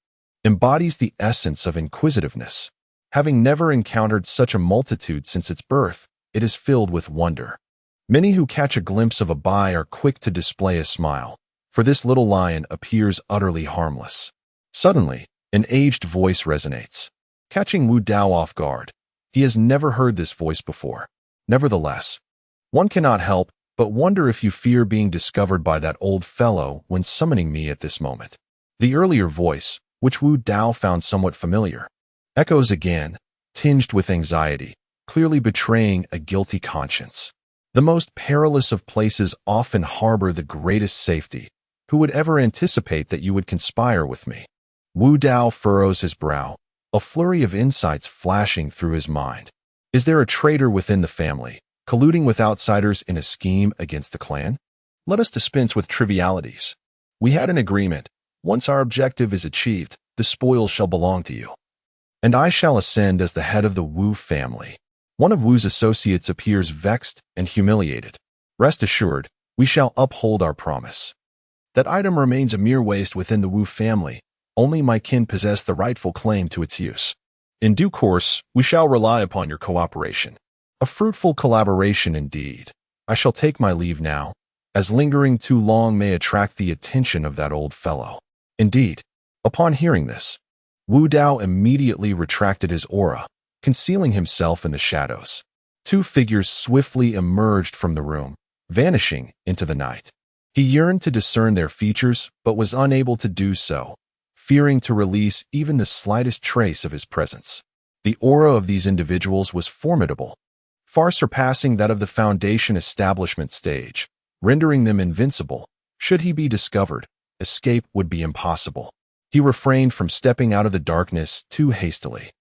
embodies the essence of inquisitiveness. Having never encountered such a multitude since its birth, it is filled with wonder. Many who catch a glimpse of Abai are quick to display a smile, for this little lion appears utterly harmless. Suddenly, an aged voice resonates, catching Wu Dao off guard. He has never heard this voice before. Nevertheless, one cannot help but wonder if you fear being discovered by that old fellow when summoning me at this moment. The earlier voice, which Wu Dao found somewhat familiar, echoes again, tinged with anxiety, clearly betraying a guilty conscience. The most perilous of places often harbor the greatest safety. Who would ever anticipate that you would conspire with me? Wu Dao furrows his brow, a flurry of insights flashing through his mind. Is there a traitor within the family, colluding with outsiders in a scheme against the clan? Let us dispense with trivialities. We had an agreement. Once our objective is achieved, the spoils shall belong to you, and I shall ascend as the head of the Wu family. One of Wu's associates appears vexed and humiliated. Rest assured, we shall uphold our promise. That item remains a mere waste within the Wu family. Only my kin possess the rightful claim to its use. In due course, we shall rely upon your cooperation. A fruitful collaboration indeed. I shall take my leave now, as lingering too long may attract the attention of that old fellow. Indeed, upon hearing this, Wu Dao immediately retracted his aura, concealing himself in the shadows. 2 figures swiftly emerged from the room, vanishing into the night. He yearned to discern their features, but was unable to do so, fearing to release even the slightest trace of his presence. The aura of these individuals was formidable, far surpassing that of the Foundation establishment stage, rendering them invincible. Should he be discovered, escape would be impossible. He refrained from stepping out of the darkness too hastily,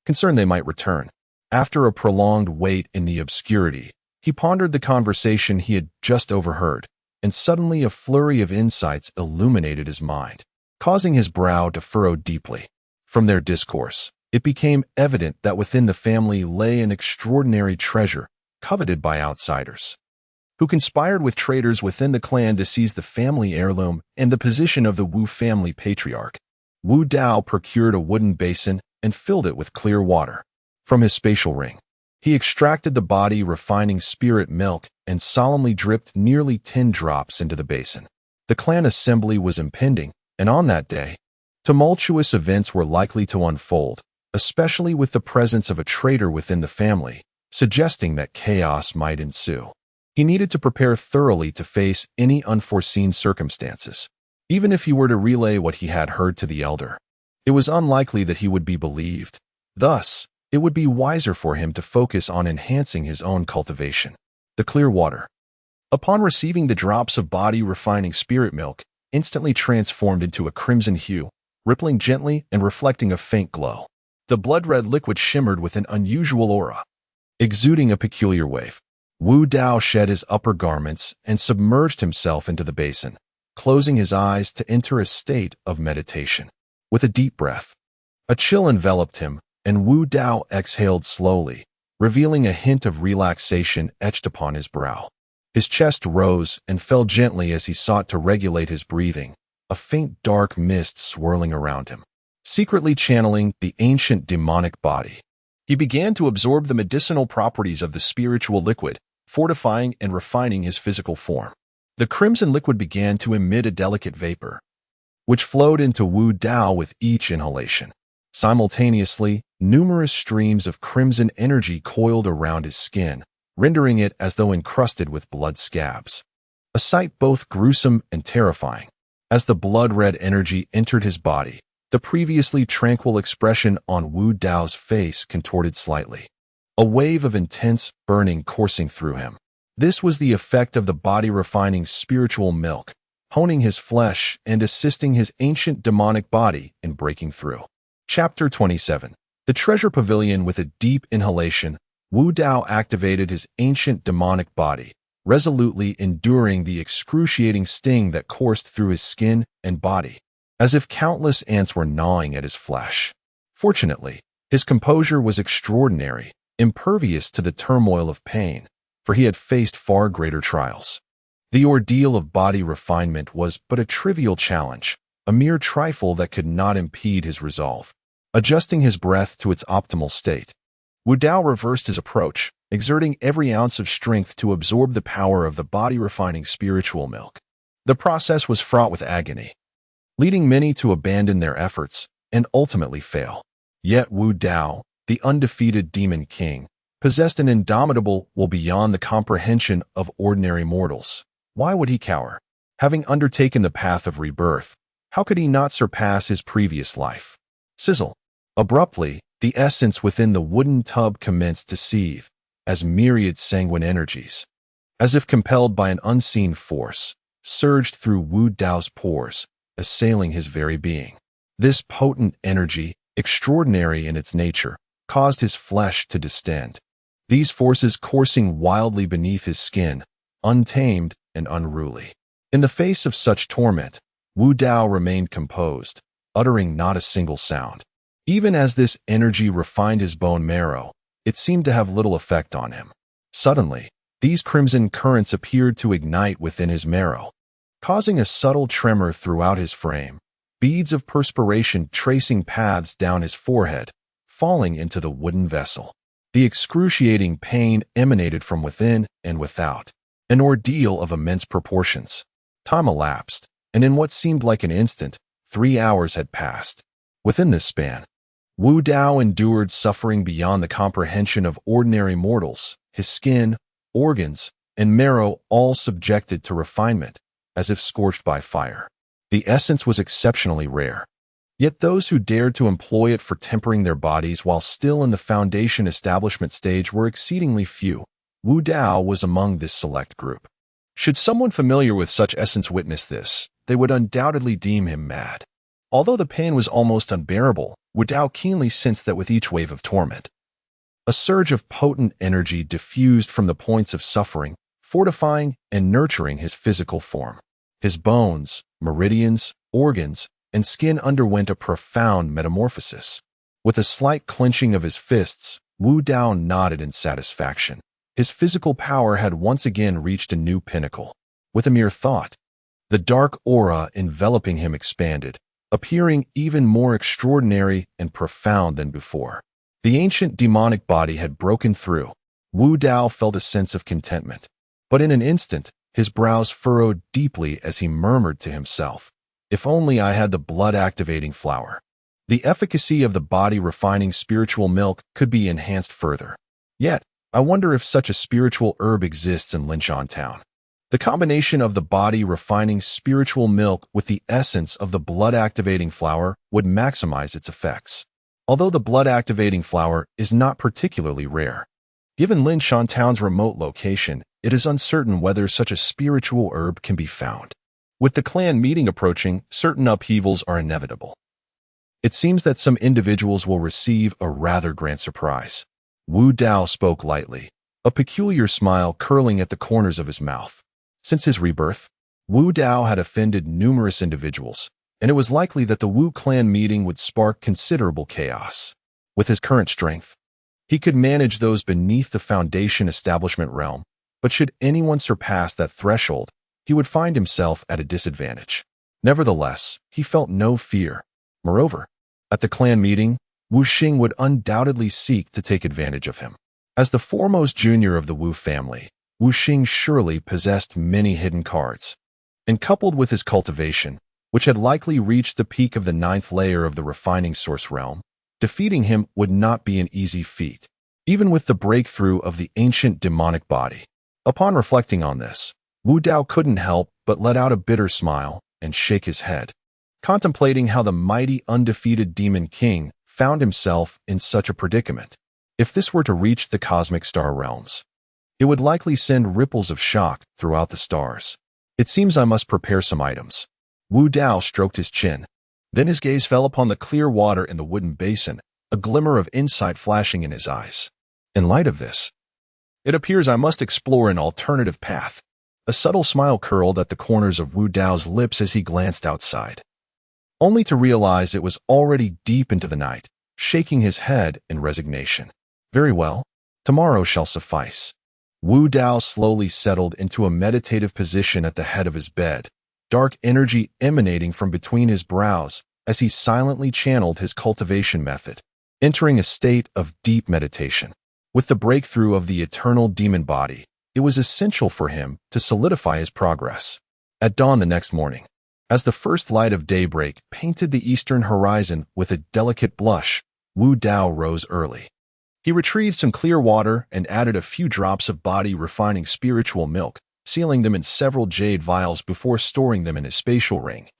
concerned they might return. After a prolonged wait in the obscurity, he pondered the conversation he had just overheard, and suddenly a flurry of insights illuminated his mind, causing his brow to furrow deeply. From their discourse, it became evident that within the family lay an extraordinary treasure coveted by outsiders, who conspired with traitors within the clan to seize the family heirloom and the position of the Wu family patriarch. Wu Dao procured a wooden basin and filled it with clear water. From his spatial ring, he extracted the body refining spirit milk and solemnly dripped nearly 10 drops into the basin. The clan assembly was impending, and on that day, tumultuous events were likely to unfold, especially with the presence of a traitor within the family, suggesting that chaos might ensue. He needed to prepare thoroughly to face any unforeseen circumstances. Even if he were to relay what he had heard to the elder, it was unlikely that he would be believed. Thus, it would be wiser for him to focus on enhancing his own cultivation. The clear water, upon receiving the drops of body-refining spirit milk, instantly transformed into a crimson hue, rippling gently and reflecting a faint glow. The blood-red liquid shimmered with an unusual aura, exuding a peculiar wave. Wu Dao shed his upper garments and submerged himself into the basin, closing his eyes to enter a state of meditation. With a deep breath, a chill enveloped him, and Wu Dao exhaled slowly, revealing a hint of relaxation etched upon his brow. His chest rose and fell gently as he sought to regulate his breathing, a faint dark mist swirling around him, secretly channeling the ancient demonic body. He began to absorb the medicinal properties of the spiritual liquid, fortifying and refining his physical form. The crimson liquid began to emit a delicate vapor, which flowed into Wu Dao with each inhalation. Simultaneously, numerous streams of crimson energy coiled around his skin, rendering it as though encrusted with blood scabs. A sight both gruesome and terrifying. As the blood-red energy entered his body, the previously tranquil expression on Wu Dao's face contorted slightly, a wave of intense burning coursing through him. This was the effect of the body-refining spiritual milk, honing his flesh and assisting his ancient demonic body in breaking through. Chapter 27. The Treasure Pavilion. With a deep inhalation, Wu Dao activated his ancient demonic body, resolutely enduring the excruciating sting that coursed through his skin and body, as if countless ants were gnawing at his flesh. Fortunately, his composure was extraordinary, impervious to the turmoil of pain, for he had faced far greater trials. The ordeal of body refinement was but a trivial challenge, a mere trifle that could not impede his resolve. Adjusting his breath to its optimal state, Wu Dao reversed his approach, exerting every ounce of strength to absorb the power of the body-refining spiritual milk. The process was fraught with agony, leading many to abandon their efforts and ultimately fail. Yet Wu Dao, the undefeated Demon King, possessed an indomitable will beyond the comprehension of ordinary mortals. Why would he cower? Having undertaken the path of rebirth, how could he not surpass his previous life? Sizzle. Abruptly, the essence within the wooden tub commenced to seethe, as myriad sanguine energies, as if compelled by an unseen force, surged through Wu Dao's pores, assailing his very being. This potent energy, extraordinary in its nature, caused his flesh to distend, these forces coursing wildly beneath his skin, untamed and unruly. In the face of such torment, Wu Dao remained composed, uttering not a single sound. Even as this energy refined his bone marrow, it seemed to have little effect on him. Suddenly, these crimson currents appeared to ignite within his marrow, causing a subtle tremor throughout his frame, beads of perspiration tracing paths down his forehead, falling into the wooden vessel. The excruciating pain emanated from within and without, an ordeal of immense proportions. Time elapsed, and in what seemed like an instant, 3 hours had passed. Within this span, Wu Dao endured suffering beyond the comprehension of ordinary mortals, his skin, organs, and marrow all subjected to refinement, as if scorched by fire. The essence was exceptionally rare. Yet those who dared to employ it for tempering their bodies while still in the foundation establishment stage were exceedingly few. Wu Dao was among this select group. Should someone familiar with such essence witness this, they would undoubtedly deem him mad. Although the pain was almost unbearable, Wu Dao keenly sensed that with each wave of torment, A surge of potent energy diffused from the points of suffering, fortifying and nurturing his physical form. His bones, meridians, organs, and skin underwent a profound metamorphosis. With a slight clenching of his fists, Wu Dao nodded in satisfaction. His physical power had once again reached a new pinnacle. With a mere thought, the dark aura enveloping him expanded, appearing even more extraordinary and profound than before. The ancient demonic body had broken through. Wu Dao felt a sense of contentment. But in an instant, his brows furrowed deeply as he murmured to himself, "If only I had the blood-activating flower." The efficacy of the body-refining spiritual milk could be enhanced further. Yet, I wonder if such a spiritual herb exists in Linshan Town. The combination of the body-refining spiritual milk with the essence of the blood-activating flower would maximize its effects. Although the blood-activating flower is not particularly rare. Given Linshan Town's remote location, it is uncertain whether such a spiritual herb can be found. With the clan meeting approaching, certain upheavals are inevitable. It seems that some individuals will receive a rather grand surprise. Wu Dao spoke lightly, a peculiar smile curling at the corners of his mouth. Since his rebirth, Wu Dao had offended numerous individuals, and it was likely that the Wu clan meeting would spark considerable chaos. With his current strength, he could manage those beneath the Foundation establishment realm, but should anyone surpass that threshold, he would find himself at a disadvantage. Nevertheless, he felt no fear. Moreover, at the clan meeting, Wu Xing would undoubtedly seek to take advantage of him. As the foremost junior of the Wu family, Wu Xing surely possessed many hidden cards. And coupled with his cultivation, which had likely reached the peak of the 9th layer of the refining source realm, defeating him would not be an easy feat, even with the breakthrough of the ancient demonic body. Upon reflecting on this, Wu Dao couldn't help but let out a bitter smile and shake his head, contemplating how the mighty undefeated Demon King found himself in such a predicament. If this were to reach the cosmic star realms, it would likely send ripples of shock throughout the stars. It seems I must prepare some items. Wu Dao stroked his chin. Then his gaze fell upon the clear water in the wooden basin, a glimmer of insight flashing in his eyes. In light of this, it appears I must explore an alternative path. A subtle smile curled at the corners of Wu Dao's lips as he glanced outside, only to realize it was already deep into the night, shaking his head in resignation. Very well, tomorrow shall suffice. Wu Dao slowly settled into a meditative position at the head of his bed, dark energy emanating from between his brows as he silently channeled his cultivation method, entering a state of deep meditation. With the breakthrough of the eternal demon body, it was essential for him to solidify his progress. At dawn the next morning, as the first light of daybreak painted the eastern horizon with a delicate blush, Wu Dao rose early. He retrieved some clear water and added a few drops of body-refining spiritual milk, sealing them in several jade vials before storing them in his spatial ring.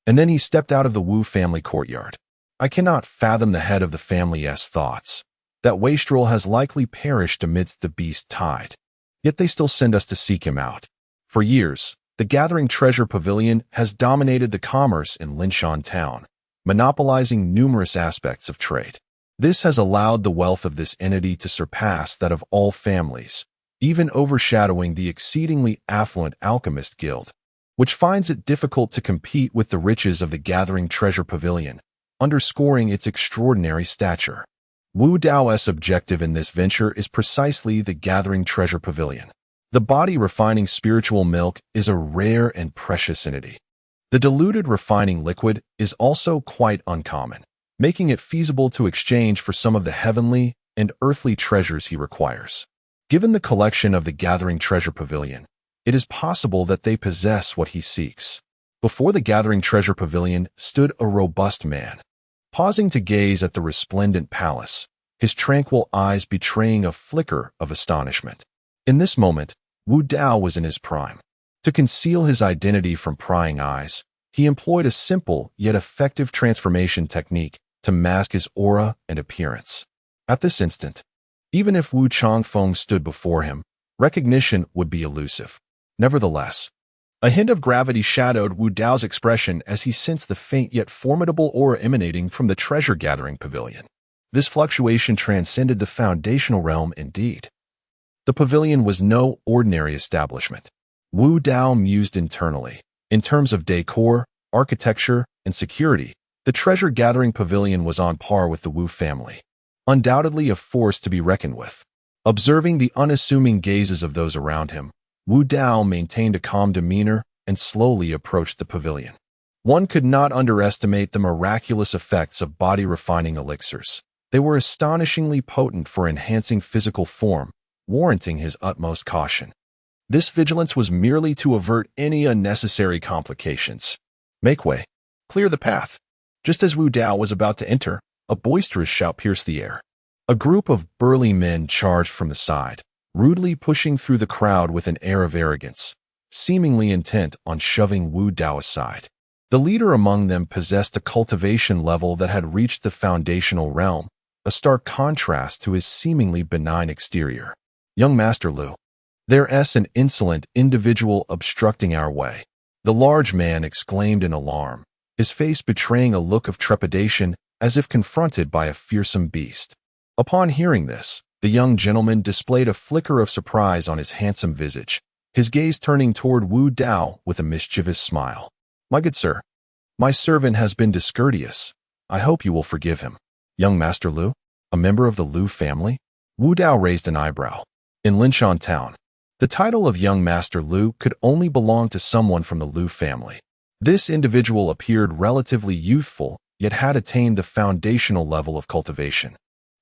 And then he stepped out of the Wu family courtyard. I cannot fathom the head of the family's thoughts. That wastrel has likely perished amidst the beast tide. Yet they still send us to seek him out. For years, the Gathering Treasure Pavilion has dominated the commerce in Linshan Town, monopolizing numerous aspects of trade. This has allowed the wealth of this entity to surpass that of all families, even overshadowing the exceedingly affluent Alchemist Guild, which finds it difficult to compete with the riches of the Gathering Treasure Pavilion, underscoring its extraordinary stature. Wu Dao's objective in this venture is precisely the Gathering Treasure Pavilion. The body-refining spiritual milk is a rare and precious entity. The diluted refining liquid is also quite uncommon, making it feasible to exchange for some of the heavenly and earthly treasures he requires. Given the collection of the Gathering Treasure Pavilion, it is possible that they possess what he seeks. Before the Gathering Treasure Pavilion stood a robust man, pausing to gaze at the resplendent palace, his tranquil eyes betraying a flicker of astonishment. In this moment, Wu Dao was in his prime. To conceal his identity from prying eyes, he employed a simple yet effective transformation technique to mask his aura and appearance. At this instant, even if Wu Changfeng stood before him, recognition would be elusive. Nevertheless, a hint of gravity shadowed Wu Dao's expression as he sensed the faint yet formidable aura emanating from the treasure-gathering pavilion. This fluctuation transcended the foundational realm indeed. The pavilion was no ordinary establishment. Wu Dao mused internally. In terms of decor, architecture, and security, the treasure-gathering pavilion was on par with the Wu family. Undoubtedly a force to be reckoned with. Observing the unassuming gazes of those around him, Wu Dao maintained a calm demeanor and slowly approached the pavilion. One could not underestimate the miraculous effects of body-refining elixirs. They were astonishingly potent for enhancing physical form, warranting his utmost caution. This vigilance was merely to avert any unnecessary complications. Make way. Clear the path. Just as Wu Dao was about to enter, a boisterous shout pierced the air. A group of burly men charged from the side, rudely pushing through the crowd with an air of arrogance, seemingly intent on shoving Wu Dao aside. The leader among them possessed a cultivation level that had reached the foundational realm, a stark contrast to his seemingly benign exterior. Young Master Lu. There's an insolent individual obstructing our way, the large man exclaimed in alarm, his face betraying a look of trepidation as if confronted by a fearsome beast. Upon hearing this, the young gentleman displayed a flicker of surprise on his handsome visage, his gaze turning toward Wu Dao with a mischievous smile. My good sir, my servant has been discourteous. I hope you will forgive him. Young Master Lu, a member of the Lu family? Wu Dao raised an eyebrow. In Linshan Town, the title of Young Master Lu could only belong to someone from the Lu family. This individual appeared relatively youthful, yet had attained the foundational level of cultivation,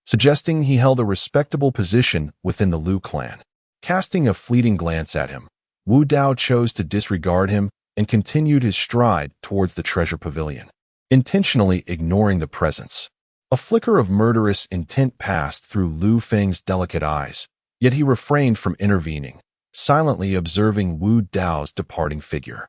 suggesting he held a respectable position within the Lu clan. Casting a fleeting glance at him, Wu Dao chose to disregard him and continued his stride towards the treasure pavilion, intentionally ignoring the presence. A flicker of murderous intent passed through Lu Feng's delicate eyes, yet he refrained from intervening, silently observing Wu Dao's departing figure.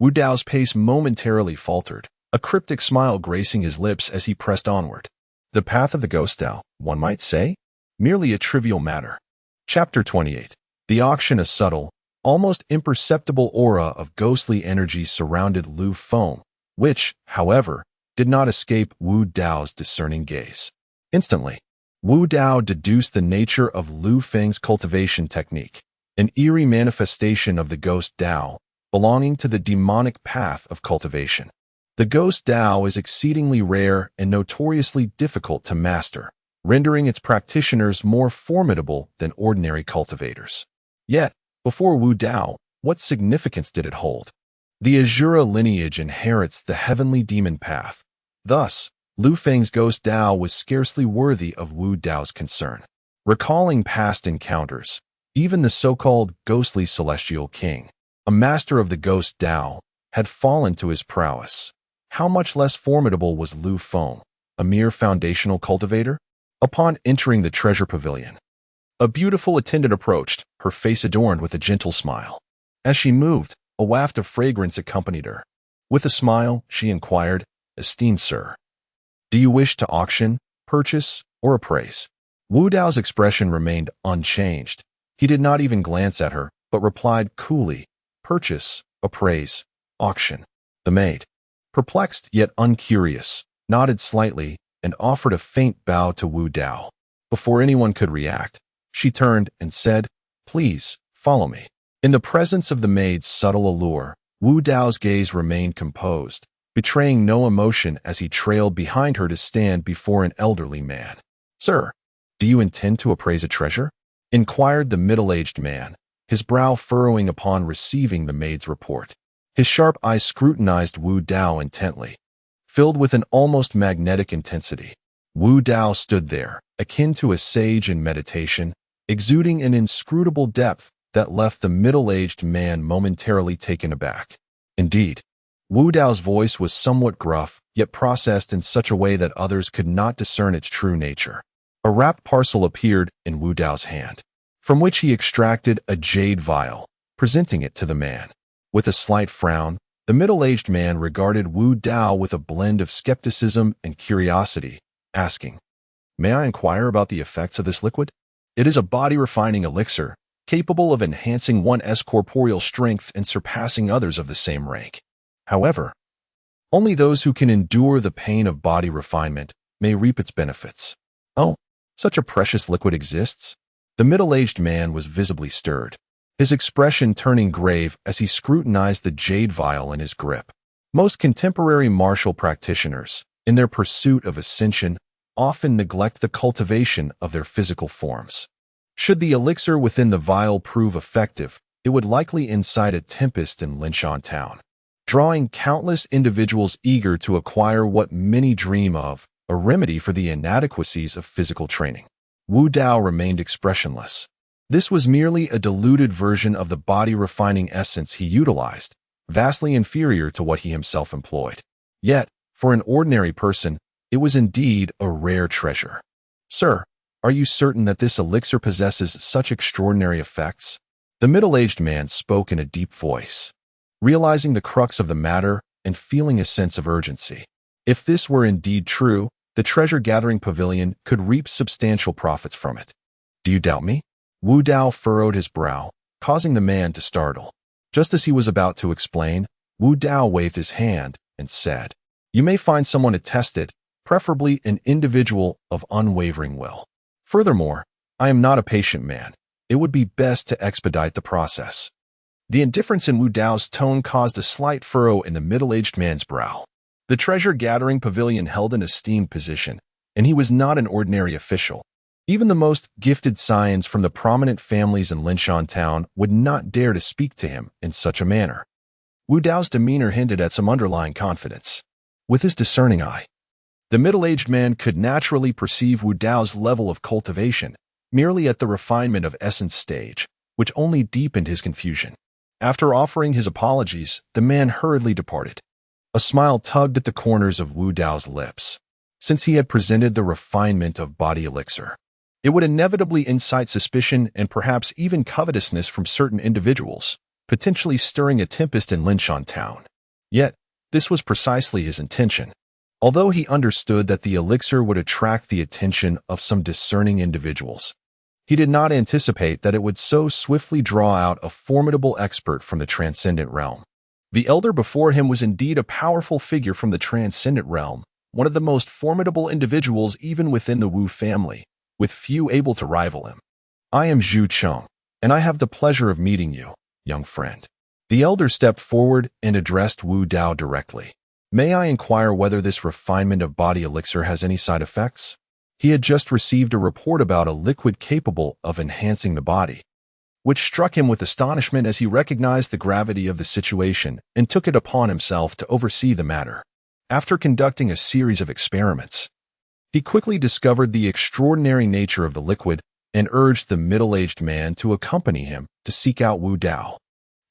Wu Dao's pace momentarily faltered, a cryptic smile gracing his lips as he pressed onward. The path of the ghost Dao, one might say? Merely a trivial matter. Chapter 28. The auction. A subtle, almost imperceptible aura of ghostly energy surrounded Lu Feng, which, however, did not escape Wu Dao's discerning gaze. Instantly, Wu Dao deduced the nature of Lu Feng's cultivation technique, an eerie manifestation of the ghost Dao, belonging to the demonic path of cultivation. The ghost Dao is exceedingly rare and notoriously difficult to master, rendering its practitioners more formidable than ordinary cultivators. Yet, before Wu Dao, what significance did it hold? The Asura lineage inherits the heavenly demon path. Thus, Lu Feng's ghost Dao was scarcely worthy of Wu Dao's concern. Recalling past encounters, even the so-called ghostly celestial king, a master of the ghost Dao, had fallen to his prowess. How much less formidable was Lu Feng, a mere foundational cultivator? Upon entering the treasure pavilion, a beautiful attendant approached, her face adorned with a gentle smile. As she moved, a waft of fragrance accompanied her. With a smile, she inquired, "Esteemed sir, do you wish to auction, purchase, or appraise?" Wu Dao's expression remained unchanged. He did not even glance at her, but replied coolly, "Purchase, appraise, auction." The maid, perplexed yet uncurious, nodded slightly and offered a faint bow to Wu Dao. Before anyone could react, she turned and said, "Please, follow me." In the presence of the maid's subtle allure, Wu Dao's gaze remained composed, betraying no emotion as he trailed behind her to stand before an elderly man. "Sir, do you intend to appraise a treasure?" inquired the middle-aged man, his brow furrowing upon receiving the maid's report. His sharp eyes scrutinized Wu Dao intently, filled with an almost magnetic intensity. Wu Dao stood there, akin to a sage in meditation, exuding an inscrutable depth that left the middle-aged man momentarily taken aback. Indeed, Wu Dao's voice was somewhat gruff, yet processed in such a way that others could not discern its true nature. A wrapped parcel appeared in Wu Dao's hand, from which he extracted a jade vial, presenting it to the man. With a slight frown, the middle-aged man regarded Wu Dao with a blend of skepticism and curiosity, asking, "May I inquire about the effects of this liquid?" "It is a body-refining elixir, capable of enhancing one's corporeal strength and surpassing others of the same rank. However, only those who can endure the pain of body refinement may reap its benefits. Oh, such a precious liquid exists? The middle-aged man was visibly stirred, his expression turning grave as he scrutinized the jade vial in his grip. Most contemporary martial practitioners, in their pursuit of ascension, often neglect the cultivation of their physical forms. Should the elixir within the vial prove effective, it would likely incite a tempest in Linshan Town, drawing countless individuals eager to acquire what many dream of, a remedy for the inadequacies of physical training. Wu Dao remained expressionless. This was merely a diluted version of the body-refining essence he utilized, vastly inferior to what he himself employed. Yet, for an ordinary person, it was indeed a rare treasure. Sir, are you certain that this elixir possesses such extraordinary effects? The middle-aged man spoke in a deep voice, realizing the crux of the matter and feeling a sense of urgency. If this were indeed true, the treasure-gathering pavilion could reap substantial profits from it. Do you doubt me? Wu Dao furrowed his brow, causing the man to startle. Just as he was about to explain, Wu Dao waved his hand and said, "You may find someone to test it, preferably an individual of unwavering will. Furthermore, I am not a patient man. It would be best to expedite the process." The indifference in Wu Dao's tone caused a slight furrow in the middle-aged man's brow. The treasure-gathering pavilion held an esteemed position, and he was not an ordinary official. Even the most gifted scions from the prominent families in Linshan Town would not dare to speak to him in such a manner. Wu Dao's demeanor hinted at some underlying confidence. With his discerning eye, the middle-aged man could naturally perceive Wu Dao's level of cultivation, merely at the refinement of essence stage, which only deepened his confusion. After offering his apologies, the man hurriedly departed. A smile tugged at the corners of Wu Dao's lips. Since he had presented the refinement of body elixir, it would inevitably incite suspicion and perhaps even covetousness from certain individuals, potentially stirring a tempest in Linshan Town. Yet, this was precisely his intention. Although he understood that the elixir would attract the attention of some discerning individuals, he did not anticipate that it would so swiftly draw out a formidable expert from the transcendent realm. The elder before him was indeed a powerful figure from the transcendent realm, one of the most formidable individuals even within the Wu family, with few able to rival him. "I am Zhu Cheng, and I have the pleasure of meeting you, young friend." The elder stepped forward and addressed Wu Dao directly. "May I inquire whether this refinement of body elixir has any side effects?" He had just received a report about a liquid capable of enhancing the body, which struck him with astonishment as he recognized the gravity of the situation and took it upon himself to oversee the matter. After conducting a series of experiments, he quickly discovered the extraordinary nature of the liquid and urged the middle-aged man to accompany him to seek out Wu Dao.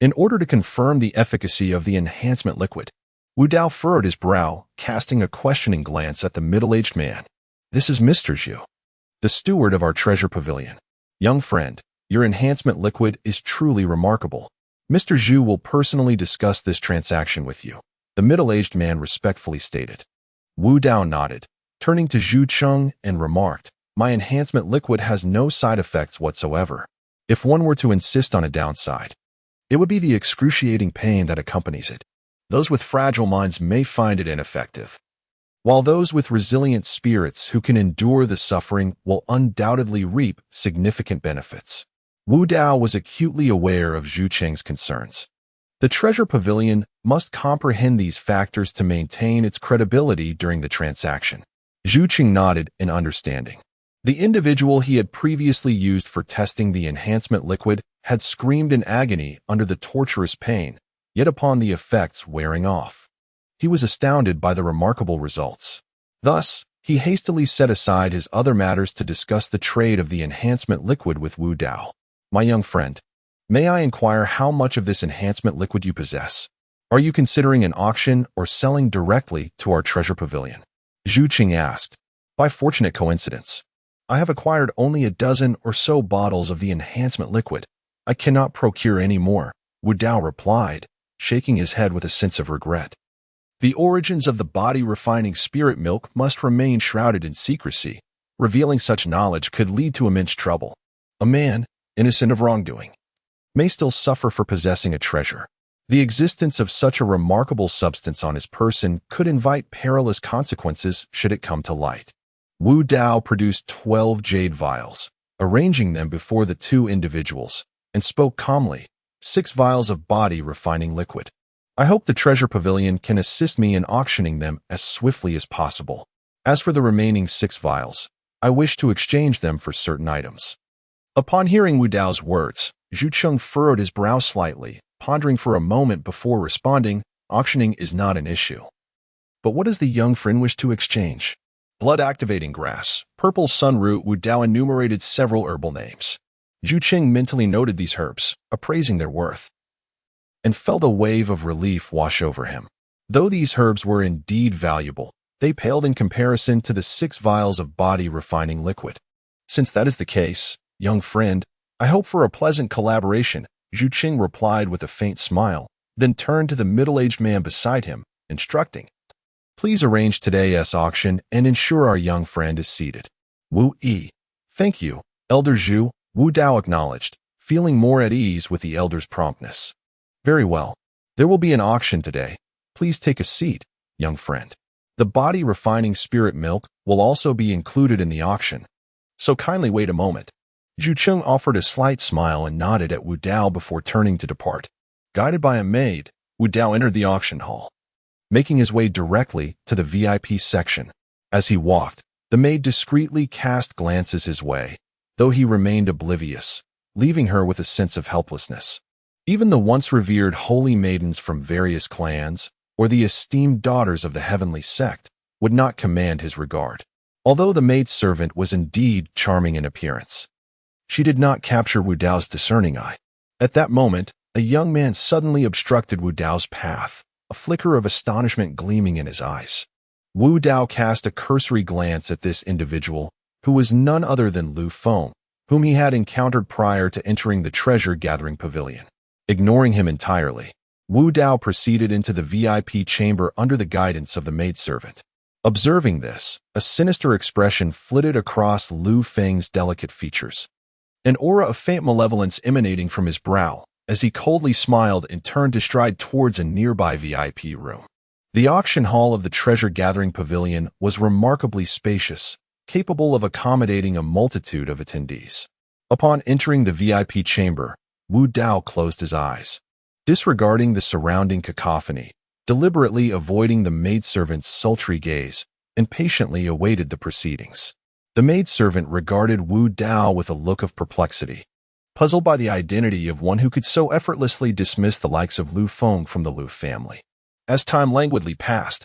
In order to confirm the efficacy of the enhancement liquid, Wu Dao furrowed his brow, casting a questioning glance at the middle-aged man. "This is Mr. Zhu, the steward of our treasure pavilion. Young friend, your enhancement liquid is truly remarkable. Mr. Zhu will personally discuss this transaction with you," the middle-aged man respectfully stated. Wu Dao nodded, turning to Zhu Cheng and remarked, "My enhancement liquid has no side effects whatsoever. If one were to insist on a downside, it would be the excruciating pain that accompanies it. Those with fragile minds may find it ineffective, while those with resilient spirits who can endure the suffering will undoubtedly reap significant benefits." Wu Dao was acutely aware of Zhu Cheng's concerns. The treasure pavilion must comprehend these factors to maintain its credibility during the transaction. Zhu Cheng nodded in understanding. The individual he had previously used for testing the enhancement liquid had screamed in agony under the torturous pain, yet upon the effects wearing off, he was astounded by the remarkable results. Thus, he hastily set aside his other matters to discuss the trade of the enhancement liquid with Wu Dao. "My young friend, may I inquire how much of this enhancement liquid you possess? Are you considering an auction or selling directly to our treasure pavilion?" Zhu Cheng asked. "By fortunate coincidence, I have acquired only a dozen or so bottles of the enhancement liquid. I cannot procure any more," Wu Dao replied, shaking his head with a sense of regret. The origins of the body-refining spirit milk must remain shrouded in secrecy. Revealing such knowledge could lead to immense trouble. A man, innocent of wrongdoing, may still suffer for possessing a treasure. The existence of such a remarkable substance on his person could invite perilous consequences should it come to light. Wu Dao produced 12 jade vials, arranging them before the two individuals, and spoke calmly, 6 vials of body refining liquid. I hope the treasure pavilion can assist me in auctioning them as swiftly as possible. As for the remaining 6 vials, I wish to exchange them for certain items. Upon hearing Wu Dao's words, Zhu Cheng furrowed his brow slightly, pondering for a moment before responding, auctioning is not an issue. But what does the young friend wish to exchange? Blood-activating grass, purple sunroot. Wu Dao enumerated several herbal names. Zhu Cheng mentally noted these herbs, appraising their worth, and felt a wave of relief wash over him. Though these herbs were indeed valuable, they paled in comparison to the 6 vials of body-refining liquid. Since that is the case, young friend, I hope for a pleasant collaboration, Zhu Cheng replied with a faint smile, then turned to the middle-aged man beside him, instructing, "Please arrange today's auction and ensure our young friend is seated." Wu Yi. "Thank you, Elder Zhu," Wu Dao acknowledged, feeling more at ease with the elder's promptness. "Very well. There will be an auction today. Please take a seat, young friend. The body-refining spirit milk will also be included in the auction, so kindly wait a moment." Zhu Cheng offered a slight smile and nodded at Wu Dao before turning to depart. Guided by a maid, Wu Dao entered the auction hall, making his way directly to the VIP section. As he walked, the maid discreetly cast glances his way, though he remained oblivious, leaving her with a sense of helplessness. Even the once revered holy maidens from various clans, or the esteemed daughters of the heavenly sect, would not command his regard. Although the maidservant was indeed charming in appearance, she did not capture Wu Dao's discerning eye. At that moment, a young man suddenly obstructed Wu Dao's path, a flicker of astonishment gleaming in his eyes. Wu Dao cast a cursory glance at this individual, who was none other than Lu Feng, whom he had encountered prior to entering the treasure-gathering pavilion. Ignoring him entirely, Wu Dao proceeded into the VIP chamber under the guidance of the maidservant. Observing this, a sinister expression flitted across Lu Feng's delicate features, an aura of faint malevolence emanating from his brow, as he coldly smiled and turned to stride towards a nearby VIP room. The auction hall of the treasure-gathering pavilion was remarkably spacious, capable of accommodating a multitude of attendees. Upon entering the VIP chamber, Wu Dao closed his eyes, disregarding the surrounding cacophony, deliberately avoiding the maidservant's sultry gaze, and patiently awaited the proceedings. The maidservant regarded Wu Dao with a look of perplexity, puzzled by the identity of one who could so effortlessly dismiss the likes of Lu Feng from the Lu family. As time languidly passed,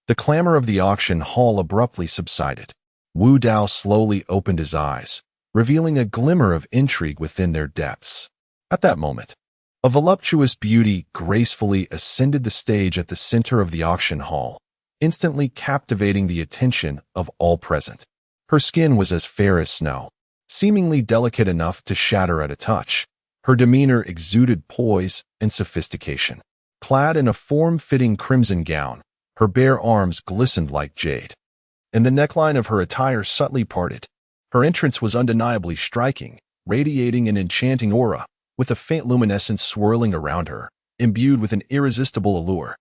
the clamor of the auction hall abruptly subsided. Wu Dao slowly opened his eyes, revealing a glimmer of intrigue within their depths. At that moment, a voluptuous beauty gracefully ascended the stage at the center of the auction hall, instantly captivating the attention of all present. Her skin was as fair as snow, seemingly delicate enough to shatter at a touch. Her demeanor exuded poise and sophistication. Clad in a form-fitting crimson gown, her bare arms glistened like jade, and the neckline of her attire subtly parted. Her entrance was undeniably striking, radiating an enchanting aura, with a faint luminescence swirling around her, imbued with an irresistible allure.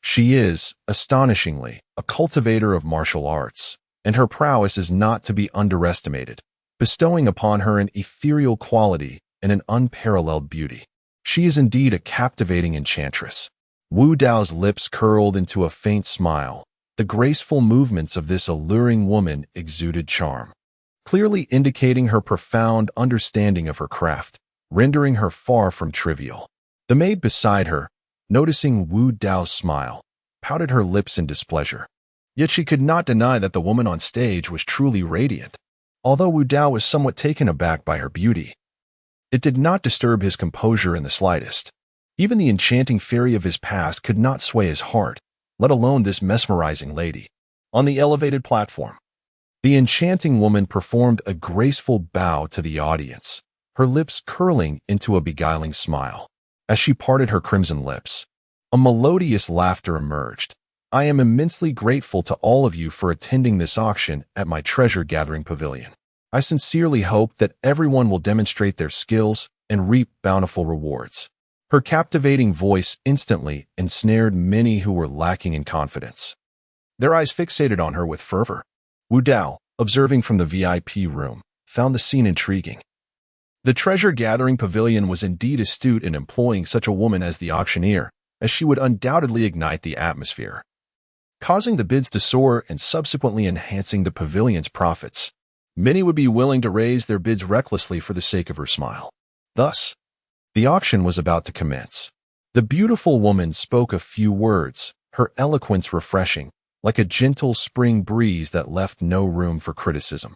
She is, astonishingly, a cultivator of martial arts, and her prowess is not to be underestimated, bestowing upon her an ethereal quality and an unparalleled beauty. She is indeed a captivating enchantress. Wu Dao's lips curled into a faint smile. The graceful movements of this alluring woman exuded charm, clearly indicating her profound understanding of her craft, rendering her far from trivial. The maid beside her, noticing Wu Dao's smile, pouted her lips in displeasure. Yet she could not deny that the woman on stage was truly radiant. Although Wu Dao was somewhat taken aback by her beauty, it did not disturb his composure in the slightest. Even the enchanting fairy of his past could not sway his heart, let alone this mesmerizing lady. On the elevated platform, the enchanting woman performed a graceful bow to the audience, her lips curling into a beguiling smile. As she parted her crimson lips, a melodious laughter emerged. "I am immensely grateful to all of you for attending this auction at my treasure-gathering pavilion. I sincerely hope that everyone will demonstrate their skills and reap bountiful rewards." Her captivating voice instantly ensnared many who were lacking in confidence, their eyes fixated on her with fervor. Wu Dao, observing from the VIP room, found the scene intriguing. The treasure-gathering pavilion was indeed astute in employing such a woman as the auctioneer, as she would undoubtedly ignite the atmosphere, causing the bids to soar and subsequently enhancing the pavilion's profits. Many would be willing to raise their bids recklessly for the sake of her smile. Thus, the auction was about to commence. The beautiful woman spoke a few words, her eloquence refreshing, like a gentle spring breeze that left no room for criticism.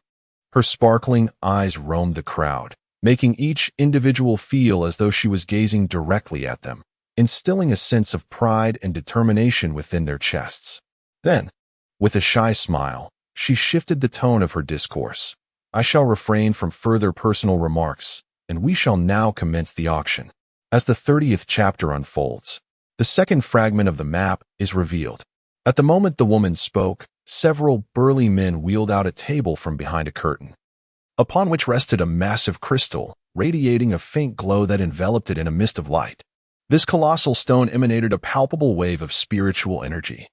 Her sparkling eyes roamed the crowd, making each individual feel as though she was gazing directly at them, instilling a sense of pride and determination within their chests. Then, with a shy smile, she shifted the tone of her discourse. I shall refrain from further personal remarks, and we shall now commence the auction. As the 30th chapter unfolds, the second fragment of the map is revealed. At the moment the woman spoke, several burly men wheeled out a table from behind a curtain, upon which rested a massive crystal, radiating a faint glow that enveloped it in a mist of light. This colossal stone emanated a palpable wave of spiritual energy.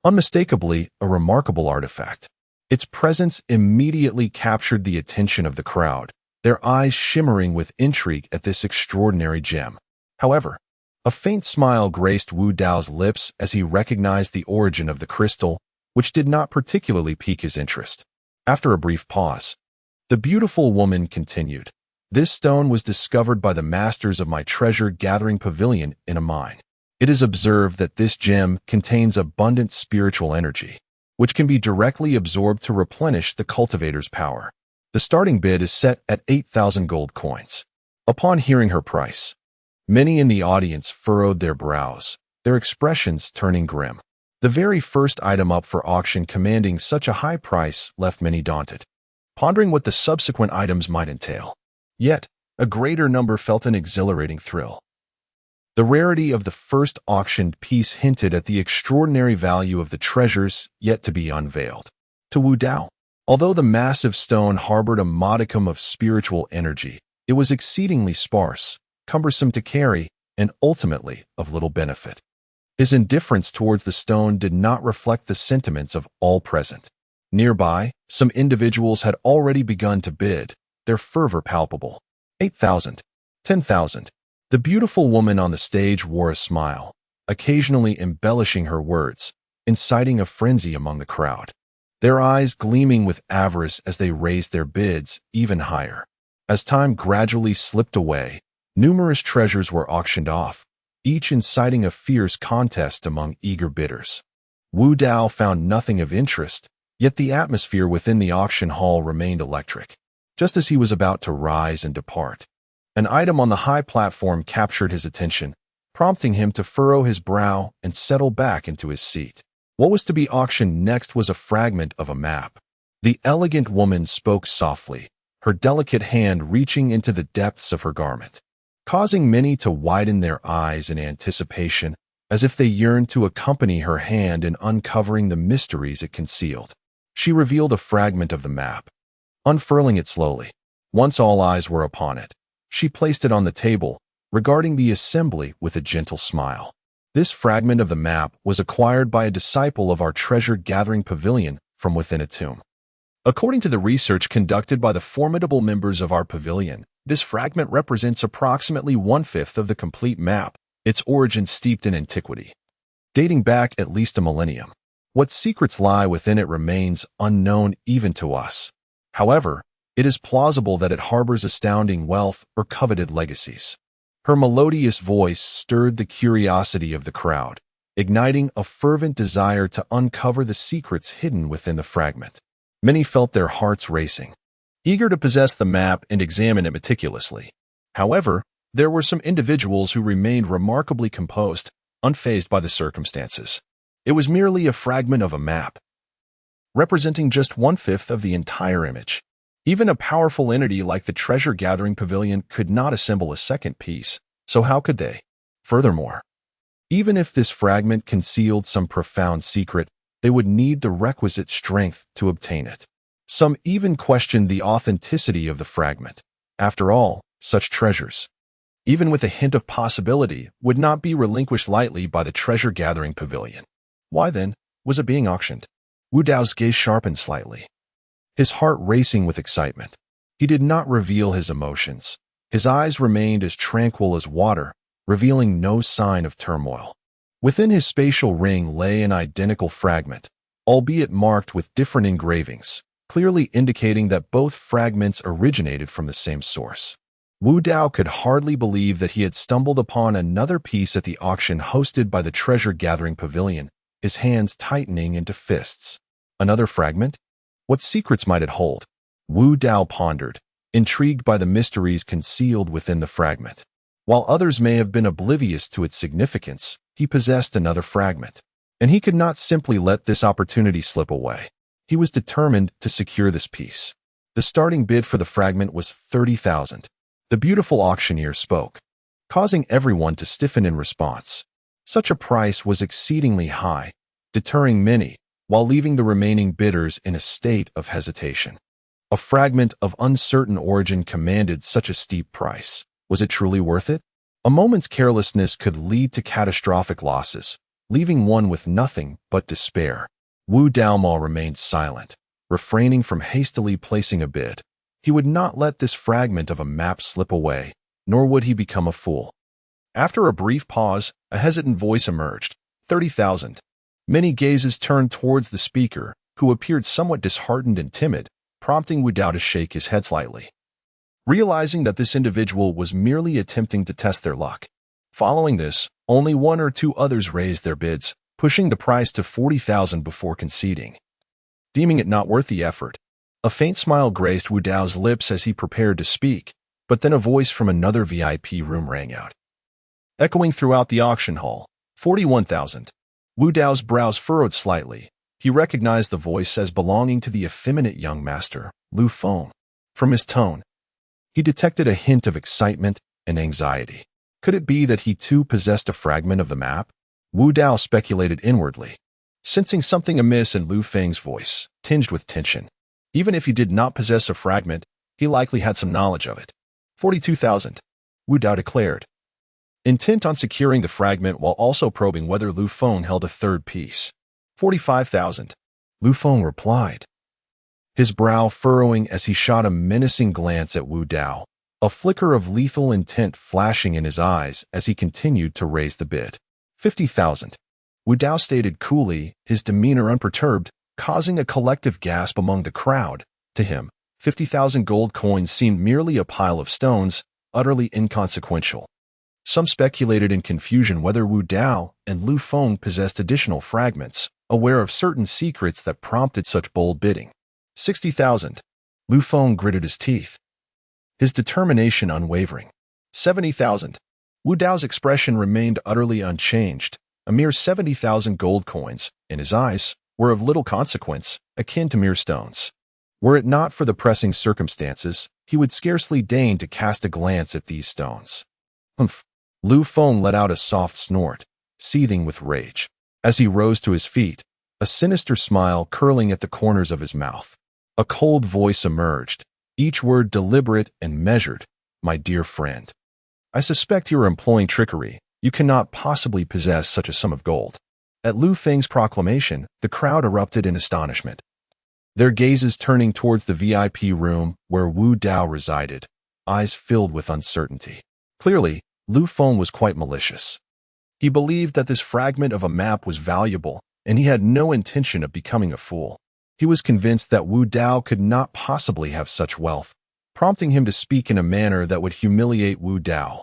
Unmistakably a remarkable artifact. Its presence immediately captured the attention of the crowd, their eyes shimmering with intrigue at this extraordinary gem. However, a faint smile graced Wu Dao's lips as he recognized the origin of the crystal, which did not particularly pique his interest. After a brief pause, the beautiful woman continued. This stone was discovered by the masters of my treasure-gathering pavilion in a mine. It is observed that this gem contains abundant spiritual energy, which can be directly absorbed to replenish the cultivator's power. The starting bid is set at 8,000 gold coins. Upon hearing her price, many in the audience furrowed their brows, their expressions turning grim. The very first item up for auction commanding such a high price left many daunted, pondering what the subsequent items might entail. Yet, a greater number felt an exhilarating thrill. The rarity of the first auctioned piece hinted at the extraordinary value of the treasures yet to be unveiled. To Wu Dao, although the massive stone harbored a modicum of spiritual energy, it was exceedingly sparse, cumbersome to carry, and ultimately of little benefit. His indifference towards the stone did not reflect the sentiments of all present. Nearby, some individuals had already begun to bid, their fervor palpable. 8,000, 10,000. The beautiful woman on the stage wore a smile, occasionally embellishing her words, inciting a frenzy among the crowd, their eyes gleaming with avarice as they raised their bids even higher. As time gradually slipped away, numerous treasures were auctioned off, each inciting a fierce contest among eager bidders. Wu Dao found nothing of interest, yet the atmosphere within the auction hall remained electric. Just as he was about to rise and depart, an item on the high platform captured his attention, prompting him to furrow his brow and settle back into his seat. What was to be auctioned next was a fragment of a map. The elegant woman spoke softly, her delicate hand reaching into the depths of her garment, causing many to widen their eyes in anticipation, as if they yearned to accompany her hand in uncovering the mysteries it concealed. She revealed a fragment of the map, unfurling it slowly. Once all eyes were upon it, she placed it on the table, regarding the assembly with a gentle smile. This fragment of the map was acquired by a disciple of our treasure-gathering pavilion from within a tomb. According to the research conducted by the formidable members of our pavilion, this fragment represents approximately 1/5 of the complete map, its origin steeped in antiquity, dating back at least a millennium. What secrets lie within it remains unknown even to us. However, it is plausible that it harbors astounding wealth or coveted legacies. Her melodious voice stirred the curiosity of the crowd, igniting a fervent desire to uncover the secrets hidden within the fragment. Many felt their hearts racing, eager to possess the map and examine it meticulously. However, there were some individuals who remained remarkably composed, unfazed by the circumstances. It was merely a fragment of a map, representing just 1/5 of the entire image. Even a powerful entity like the treasure-gathering pavilion could not assemble a second piece, so how could they? Furthermore, even if this fragment concealed some profound secret, they would need the requisite strength to obtain it. Some even questioned the authenticity of the fragment. After all, such treasures, even with a hint of possibility, would not be relinquished lightly by the treasure-gathering pavilion. Why then was it being auctioned? Wu Dao's gaze sharpened slightly. his heart racing with excitement. He did not reveal his emotions. His eyes remained as tranquil as water, revealing no sign of turmoil. Within his spatial ring lay an identical fragment, albeit marked with different engravings, clearly indicating that both fragments originated from the same source. Wu Dao could hardly believe that he had stumbled upon another piece at the auction hosted by the treasure-gathering pavilion, his hands tightening into fists. Another fragment? What secrets might it hold? Wu Dao pondered, intrigued by the mysteries concealed within the fragment. While others may have been oblivious to its significance, he possessed another fragment, and he could not simply let this opportunity slip away. He was determined to secure this piece. The starting bid for the fragment was 30,000. The beautiful auctioneer spoke, causing everyone to stiffen in response. Such a price was exceedingly high, deterring many, while leaving the remaining bidders in a state of hesitation. A fragment of uncertain origin commanded such a steep price. Was it truly worth it? A moment's carelessness could lead to catastrophic losses, leaving one with nothing but despair. Wu Daomao remained silent, refraining from hastily placing a bid. He would not let this fragment of a map slip away, nor would he become a fool. After a brief pause, a hesitant voice emerged. 30,000. Many gazes turned towards the speaker, who appeared somewhat disheartened and timid, prompting Wu Dao to shake his head slightly. Realizing that this individual was merely attempting to test their luck. Following this, only one or two others raised their bids, pushing the price to 40,000 before conceding. Deeming it not worth the effort, a faint smile graced Wu Dao's lips as he prepared to speak, but then a voice from another VIP room rang out. Echoing throughout the auction hall, 41,000. Wu Dao's brows furrowed slightly. He recognized the voice as belonging to the effeminate young master, Lu Feng. From his tone, he detected a hint of excitement and anxiety. Could it be that he too possessed a fragment of the map? Wu Dao speculated inwardly, sensing something amiss in Lu Feng's voice, tinged with tension. Even if he did not possess a fragment, he likely had some knowledge of it. 42,000, Wu Dao declared, intent on securing the fragment while also probing whether Lu Feng held a third piece. 45,000, Lu Feng replied, his brow furrowing as he shot a menacing glance at Wu Dao, a flicker of lethal intent flashing in his eyes as he continued to raise the bid. 50,000, Wu Dao stated coolly, his demeanor unperturbed, causing a collective gasp among the crowd. To him, 50,000 gold coins seemed merely a pile of stones, utterly inconsequential. Some speculated in confusion whether Wu Dao and Lu Feng possessed additional fragments, aware of certain secrets that prompted such bold bidding. 60,000. Lu Feng gritted his teeth, his determination unwavering. 70,000. Wu Dao's expression remained utterly unchanged. A mere 70,000 gold coins, in his eyes, were of little consequence, akin to mere stones. Were it not for the pressing circumstances, he would scarcely deign to cast a glance at these stones. Humph! Lu Feng let out a soft snort, seething with rage. As he rose to his feet, a sinister smile curling at the corners of his mouth. A cold voice emerged, each word deliberate and measured. My dear friend, I suspect you are employing trickery. You cannot possibly possess such a sum of gold. At Lu Feng's proclamation, the crowd erupted in astonishment, their gazes turning towards the VIP room where Wu Dao resided, eyes filled with uncertainty. Clearly, Lu Feng was quite malicious. He believed that this fragment of a map was valuable, and he had no intention of becoming a fool. He was convinced that Wu Dao could not possibly have such wealth, prompting him to speak in a manner that would humiliate Wu Dao,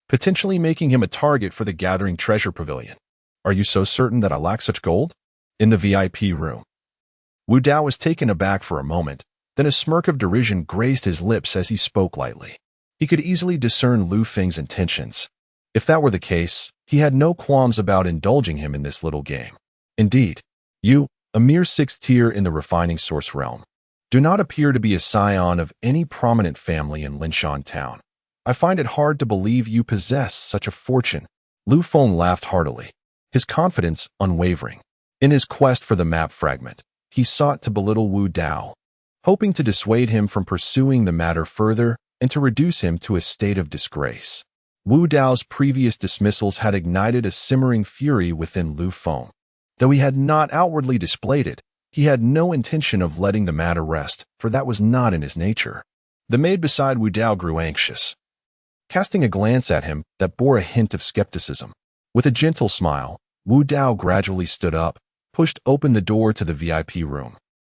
potentially making him a target for the gathering treasure pavilion. Are you so certain that I lack such gold? In the VIP room, Wu Dao was taken aback for a moment, then a smirk of derision graced his lips as he spoke lightly. He could easily discern Lu Feng's intentions. If that were the case, he had no qualms about indulging him in this little game. Indeed, you, a mere sixth tier in the refining source realm, do not appear to be a scion of any prominent family in Linshan Town. I find it hard to believe you possess such a fortune. Lu Feng laughed heartily, his confidence unwavering. In his quest for the map fragment, he sought to belittle Wu Dao, hoping to dissuade him from pursuing the matter further and to reduce him to a state of disgrace. Wu Dao's previous dismissals had ignited a simmering fury within Lu Feng. Though he had not outwardly displayed it, He had no intention of letting the matter rest, for that was not in his nature. The maid beside Wu Dao grew anxious, casting a glance at him that bore a hint of skepticism. With a gentle smile, Wu Dao gradually stood up, pushed open the door to the VIP room,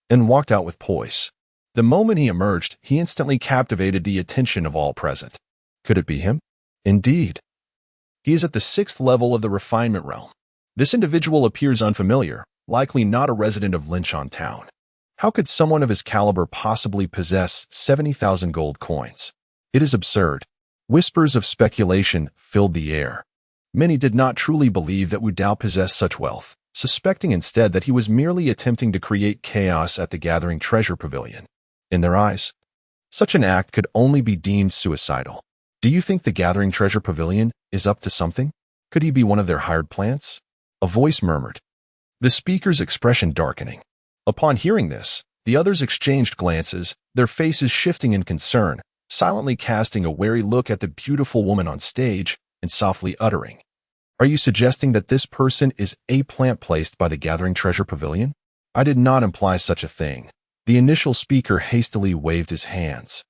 and walked out with poise. The moment he emerged, he instantly captivated the attention of all present. Could it be him? Indeed. He is at the 6th level of the refinement realm. This individual appears unfamiliar, likely not a resident of Linchan Town. How could someone of his caliber possibly possess 70,000 gold coins? It is absurd. Whispers of speculation filled the air. Many did not truly believe that Wu Dao possessed such wealth, suspecting instead that he was merely attempting to create chaos at the Gathering Treasure Pavilion. In their eyes, such an act could only be deemed suicidal. Do you think the Gathering Treasure Pavilion is up to something? Could he be one of their hired plants? A voice murmured, the speaker's expression darkening. Upon hearing this, the others exchanged glances, their faces shifting in concern, silently casting a wary look at the beautiful woman on stage and softly uttering, "Are you suggesting that this person is a plant placed by the Gathering Treasure Pavilion?" "I did not imply such a thing." The initial speaker hastily waved his hands,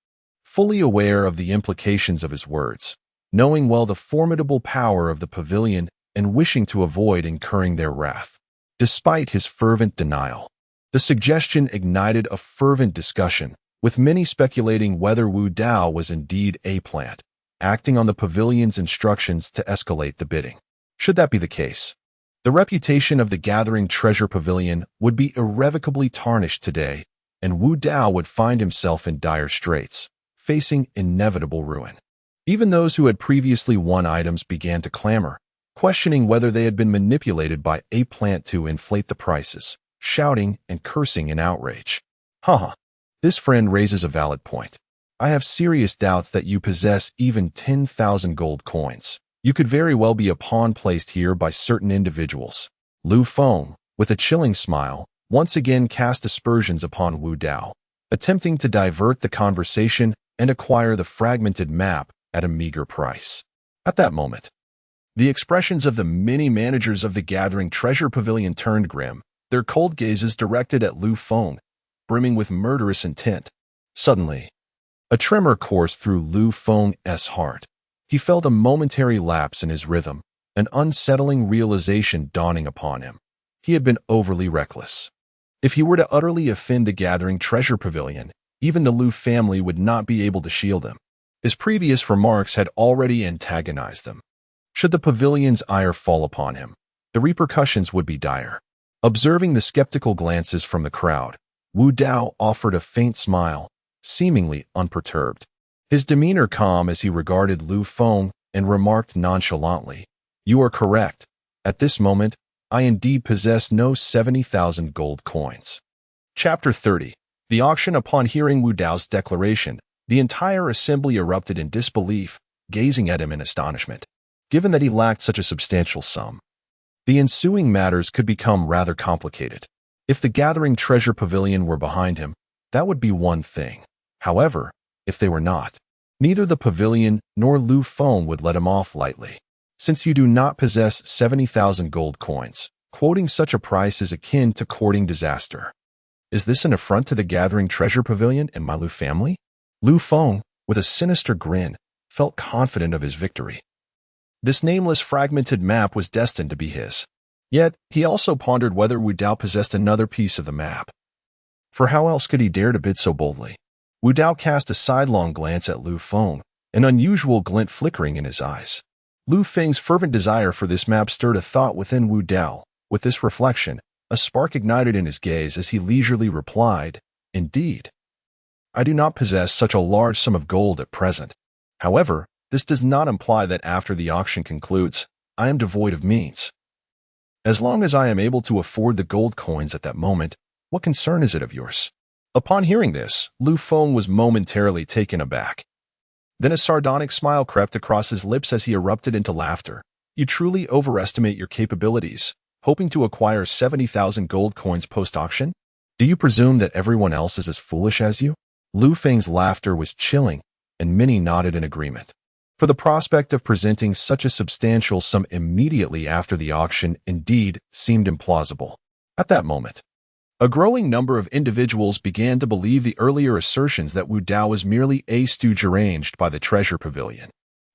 fully aware of the implications of his words, knowing well the formidable power of the pavilion and wishing to avoid incurring their wrath. Despite his fervent denial, the suggestion ignited a fervent discussion, with many speculating whether Wu Dao was indeed a plant, acting on the pavilion's instructions to escalate the bidding. Should that be the case, the reputation of the Gathering Treasure Pavilion would be irrevocably tarnished today, and Wu Dao would find himself in dire straits, facing inevitable ruin. Even those who had previously won items began to clamor, questioning whether they had been manipulated by a plant to inflate the prices, shouting and cursing in outrage. Haha, this friend raises a valid point. I have serious doubts that you possess even 10,000 gold coins. You could very well be a pawn placed here by certain individuals. Lu Feng, with a chilling smile, once again cast aspersions upon Wu Dao, attempting to divert the conversation and acquire the fragmented map at a meager price. At that moment, the expressions of the many managers of the Gathering Treasure Pavilion turned grim, their cold gazes directed at Lu Feng, brimming with murderous intent. Suddenly, a tremor coursed through Lu Feng's heart. He felt a momentary lapse in his rhythm, an unsettling realization dawning upon him. He had been overly reckless. If he were to utterly offend the Gathering Treasure Pavilion, even the Lu family would not be able to shield him. His previous remarks had already antagonized them. Should the pavilion's ire fall upon him, the repercussions would be dire. Observing the skeptical glances from the crowd, Wu Dao offered a faint smile, seemingly unperturbed. His demeanor calm as he regarded Lu Feng and remarked nonchalantly, "You are correct. At this moment, I indeed possess no 70,000 gold coins." Chapter 30. The auction. Upon hearing Wu Dao's declaration, the entire assembly erupted in disbelief, gazing at him in astonishment. Given that he lacked such a substantial sum, the ensuing matters could become rather complicated. If the Gathering Treasure Pavilion were behind him, that would be one thing. However, if they were not, neither the pavilion nor Lu Feng would let him off lightly. Since you do not possess 70,000 gold coins, quoting such a price is akin to courting disaster. Is this an affront to the Gathering Treasure Pavilion and my Lu family? Lu Feng, with a sinister grin, felt confident of his victory. This nameless fragmented map was destined to be his. Yet, he also pondered whether Wu Dao possessed another piece of the map. For how else could he dare to bid so boldly? Wu Dao cast a sidelong glance at Lu Feng, an unusual glint flickering in his eyes. Lu Feng's fervent desire for this map stirred a thought within Wu Dao. With this reflection, a spark ignited in his gaze as he leisurely replied, "Indeed, I do not possess such a large sum of gold at present. However, this does not imply that after the auction concludes, I am devoid of means. As long as I am able to afford the gold coins at that moment, what concern is it of yours?" Upon hearing this, Lu Feng was momentarily taken aback. Then a sardonic smile crept across his lips as he erupted into laughter. "You truly overestimate your capabilities, hoping to acquire 70,000 gold coins post-auction? Do you presume that everyone else is as foolish as you?" Lu Feng's laughter was chilling, and many nodded in agreement. For the prospect of presenting such a substantial sum immediately after the auction indeed seemed implausible. At that moment, A growing number of individuals began to believe the earlier assertions that Wu Dao was merely deranged by the treasure pavilion.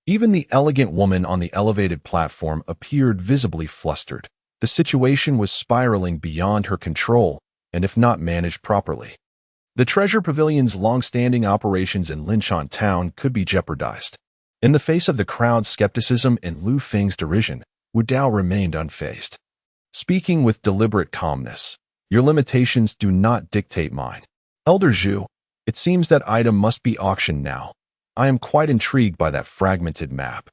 Even the elegant woman on the elevated platform appeared visibly flustered. The situation was spiraling beyond her control, and if not managed properly, the treasure pavilion's long-standing operations in Linchan Town could be jeopardized. In the face of the crowd's skepticism and Lu Feng's derision, Wu Dao remained unfazed. Speaking with deliberate calmness, "Your limitations do not dictate mine. Elder Zhu, it seems that item must be auctioned now. I am quite intrigued by that fragmented map."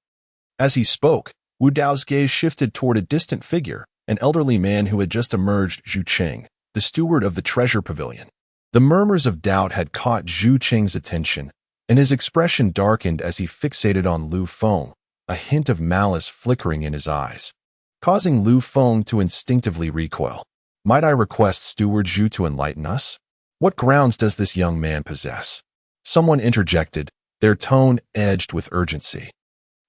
As he spoke, Wu Dao's gaze shifted toward a distant figure, an elderly man who had just emerged, Zhu Qing, the steward of the treasure pavilion. The murmurs of doubt had caught Zhu Qing's attention, and his expression darkened as he fixated on Lu Feng, a hint of malice flickering in his eyes, causing Lu Feng to instinctively recoil. "Might I request Steward Zhu to enlighten us? What grounds does this young man possess?" Someone interjected, their tone edged with urgency.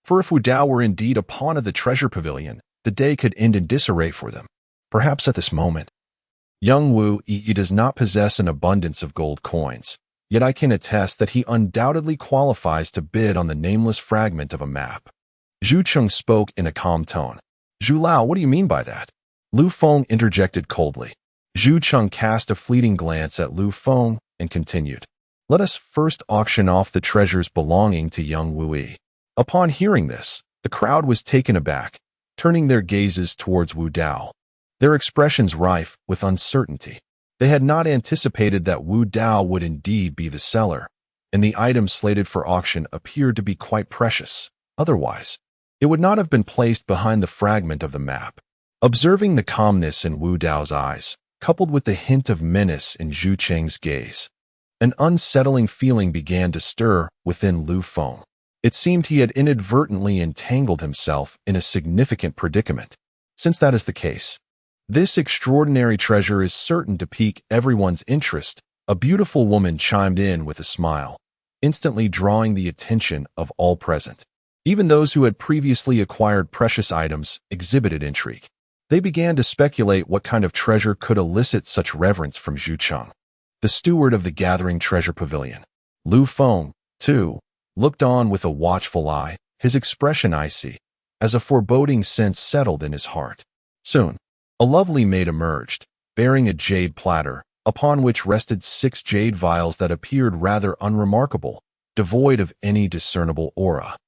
For if Wu Dao were indeed a pawn of the treasure pavilion, the day could end in disarray for them. Perhaps at this moment, young Wu Yi does not possess an abundance of gold coins, yet I can attest that he undoubtedly qualifies to bid on the nameless fragment of a map. Zhu Cheng spoke in a calm tone. "Zhu Lao, what do you mean by that?" Lu Feng interjected coldly. Zhu Cheng cast a fleeting glance at Lu Feng and continued, "Let us first auction off the treasures belonging to young Wu Yi." Upon hearing this, the crowd was taken aback, turning their gazes towards Wu Dao, their expressions rife with uncertainty. They had not anticipated that Wu Dao would indeed be the seller, and the items slated for auction appeared to be quite precious. Otherwise, it would not have been placed behind the fragment of the map. Observing the calmness in Wu Dao's eyes, coupled with the hint of menace in Zhu Qing's gaze, an unsettling feeling began to stir within Lu Feng. It seemed he had inadvertently entangled himself in a significant predicament. Since that is the case, this extraordinary treasure is certain to pique everyone's interest. A beautiful woman chimed in with a smile, instantly drawing the attention of all present. Even those who had previously acquired precious items exhibited intrigue. They began to speculate what kind of treasure could elicit such reverence from Zhu Cheng, the steward of the gathering treasure pavilion. Lu Feng, too, looked on with a watchful eye, his expression icy, as a foreboding sense settled in his heart. Soon, a lovely maid emerged, bearing a jade platter, upon which rested 6 jade vials that appeared rather unremarkable, devoid of any discernible aura,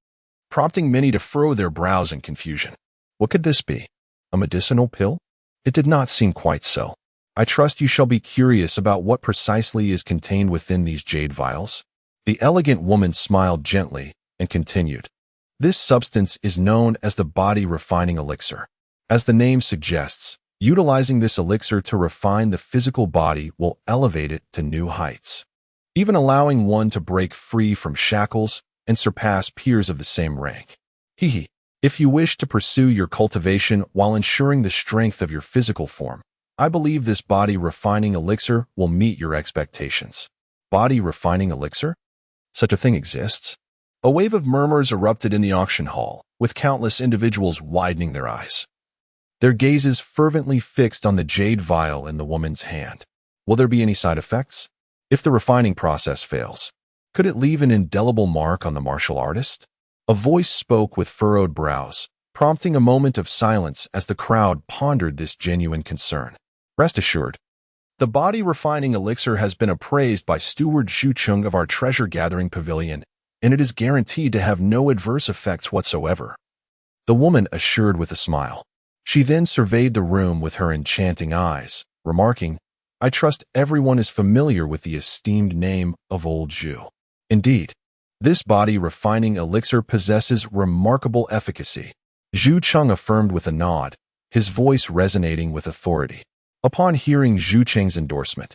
prompting many to furrow their brows in confusion. What could this be? A medicinal pill? It did not seem quite so. "I trust you shall be curious about what precisely is contained within these jade vials." The elegant woman smiled gently and continued, "This substance is known as the body refining elixir. As the name suggests, utilizing this elixir to refine the physical body will elevate it to new heights, even allowing one to break free from shackles and surpass peers of the same rank. If you wish to pursue your cultivation while ensuring the strength of your physical form, I believe this body refining elixir will meet your expectations." Body refining elixir? Such a thing exists? A wave of murmurs erupted in the auction hall, with countless individuals widening their eyes, their gazes fervently fixed on the jade vial in the woman's hand. Will there be any side effects? If the refining process fails, could it leave an indelible mark on the martial artist? A voice spoke with furrowed brows, prompting a moment of silence as the crowd pondered this genuine concern. "Rest assured, the body refining elixir has been appraised by Steward Zhu Cheng of our treasure-gathering pavilion, and it is guaranteed to have no adverse effects whatsoever," the woman assured with a smile. She then surveyed the room with her enchanting eyes, remarking, "I trust everyone is familiar with the esteemed name of Old Zhu. Indeed, this body refining elixir possesses remarkable efficacy." Zhu Cheng affirmed with a nod, his voice resonating with authority. Upon hearing Zhu Cheng's endorsement,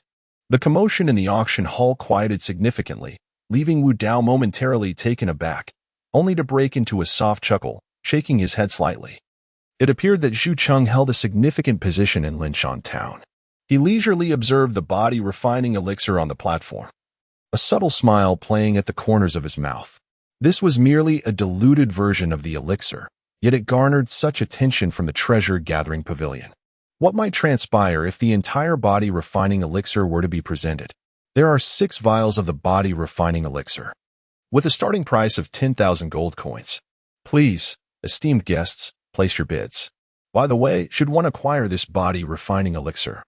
the commotion in the auction hall quieted significantly, leaving Wu Dao momentarily taken aback, only to break into a soft chuckle, shaking his head slightly. It appeared that Zhu Cheng held a significant position in Linchan Town. He leisurely observed the body refining elixir on the platform, a subtle smile playing at the corners of his mouth. This was merely a diluted version of the elixir, yet it garnered such attention from the treasure-gathering pavilion. What might transpire if the entire body refining elixir were to be presented? There are 6 vials of the body refining elixir, with a starting price of 10,000 gold coins. Please, esteemed guests, place your bids. By the way, should one acquire this body refining elixir,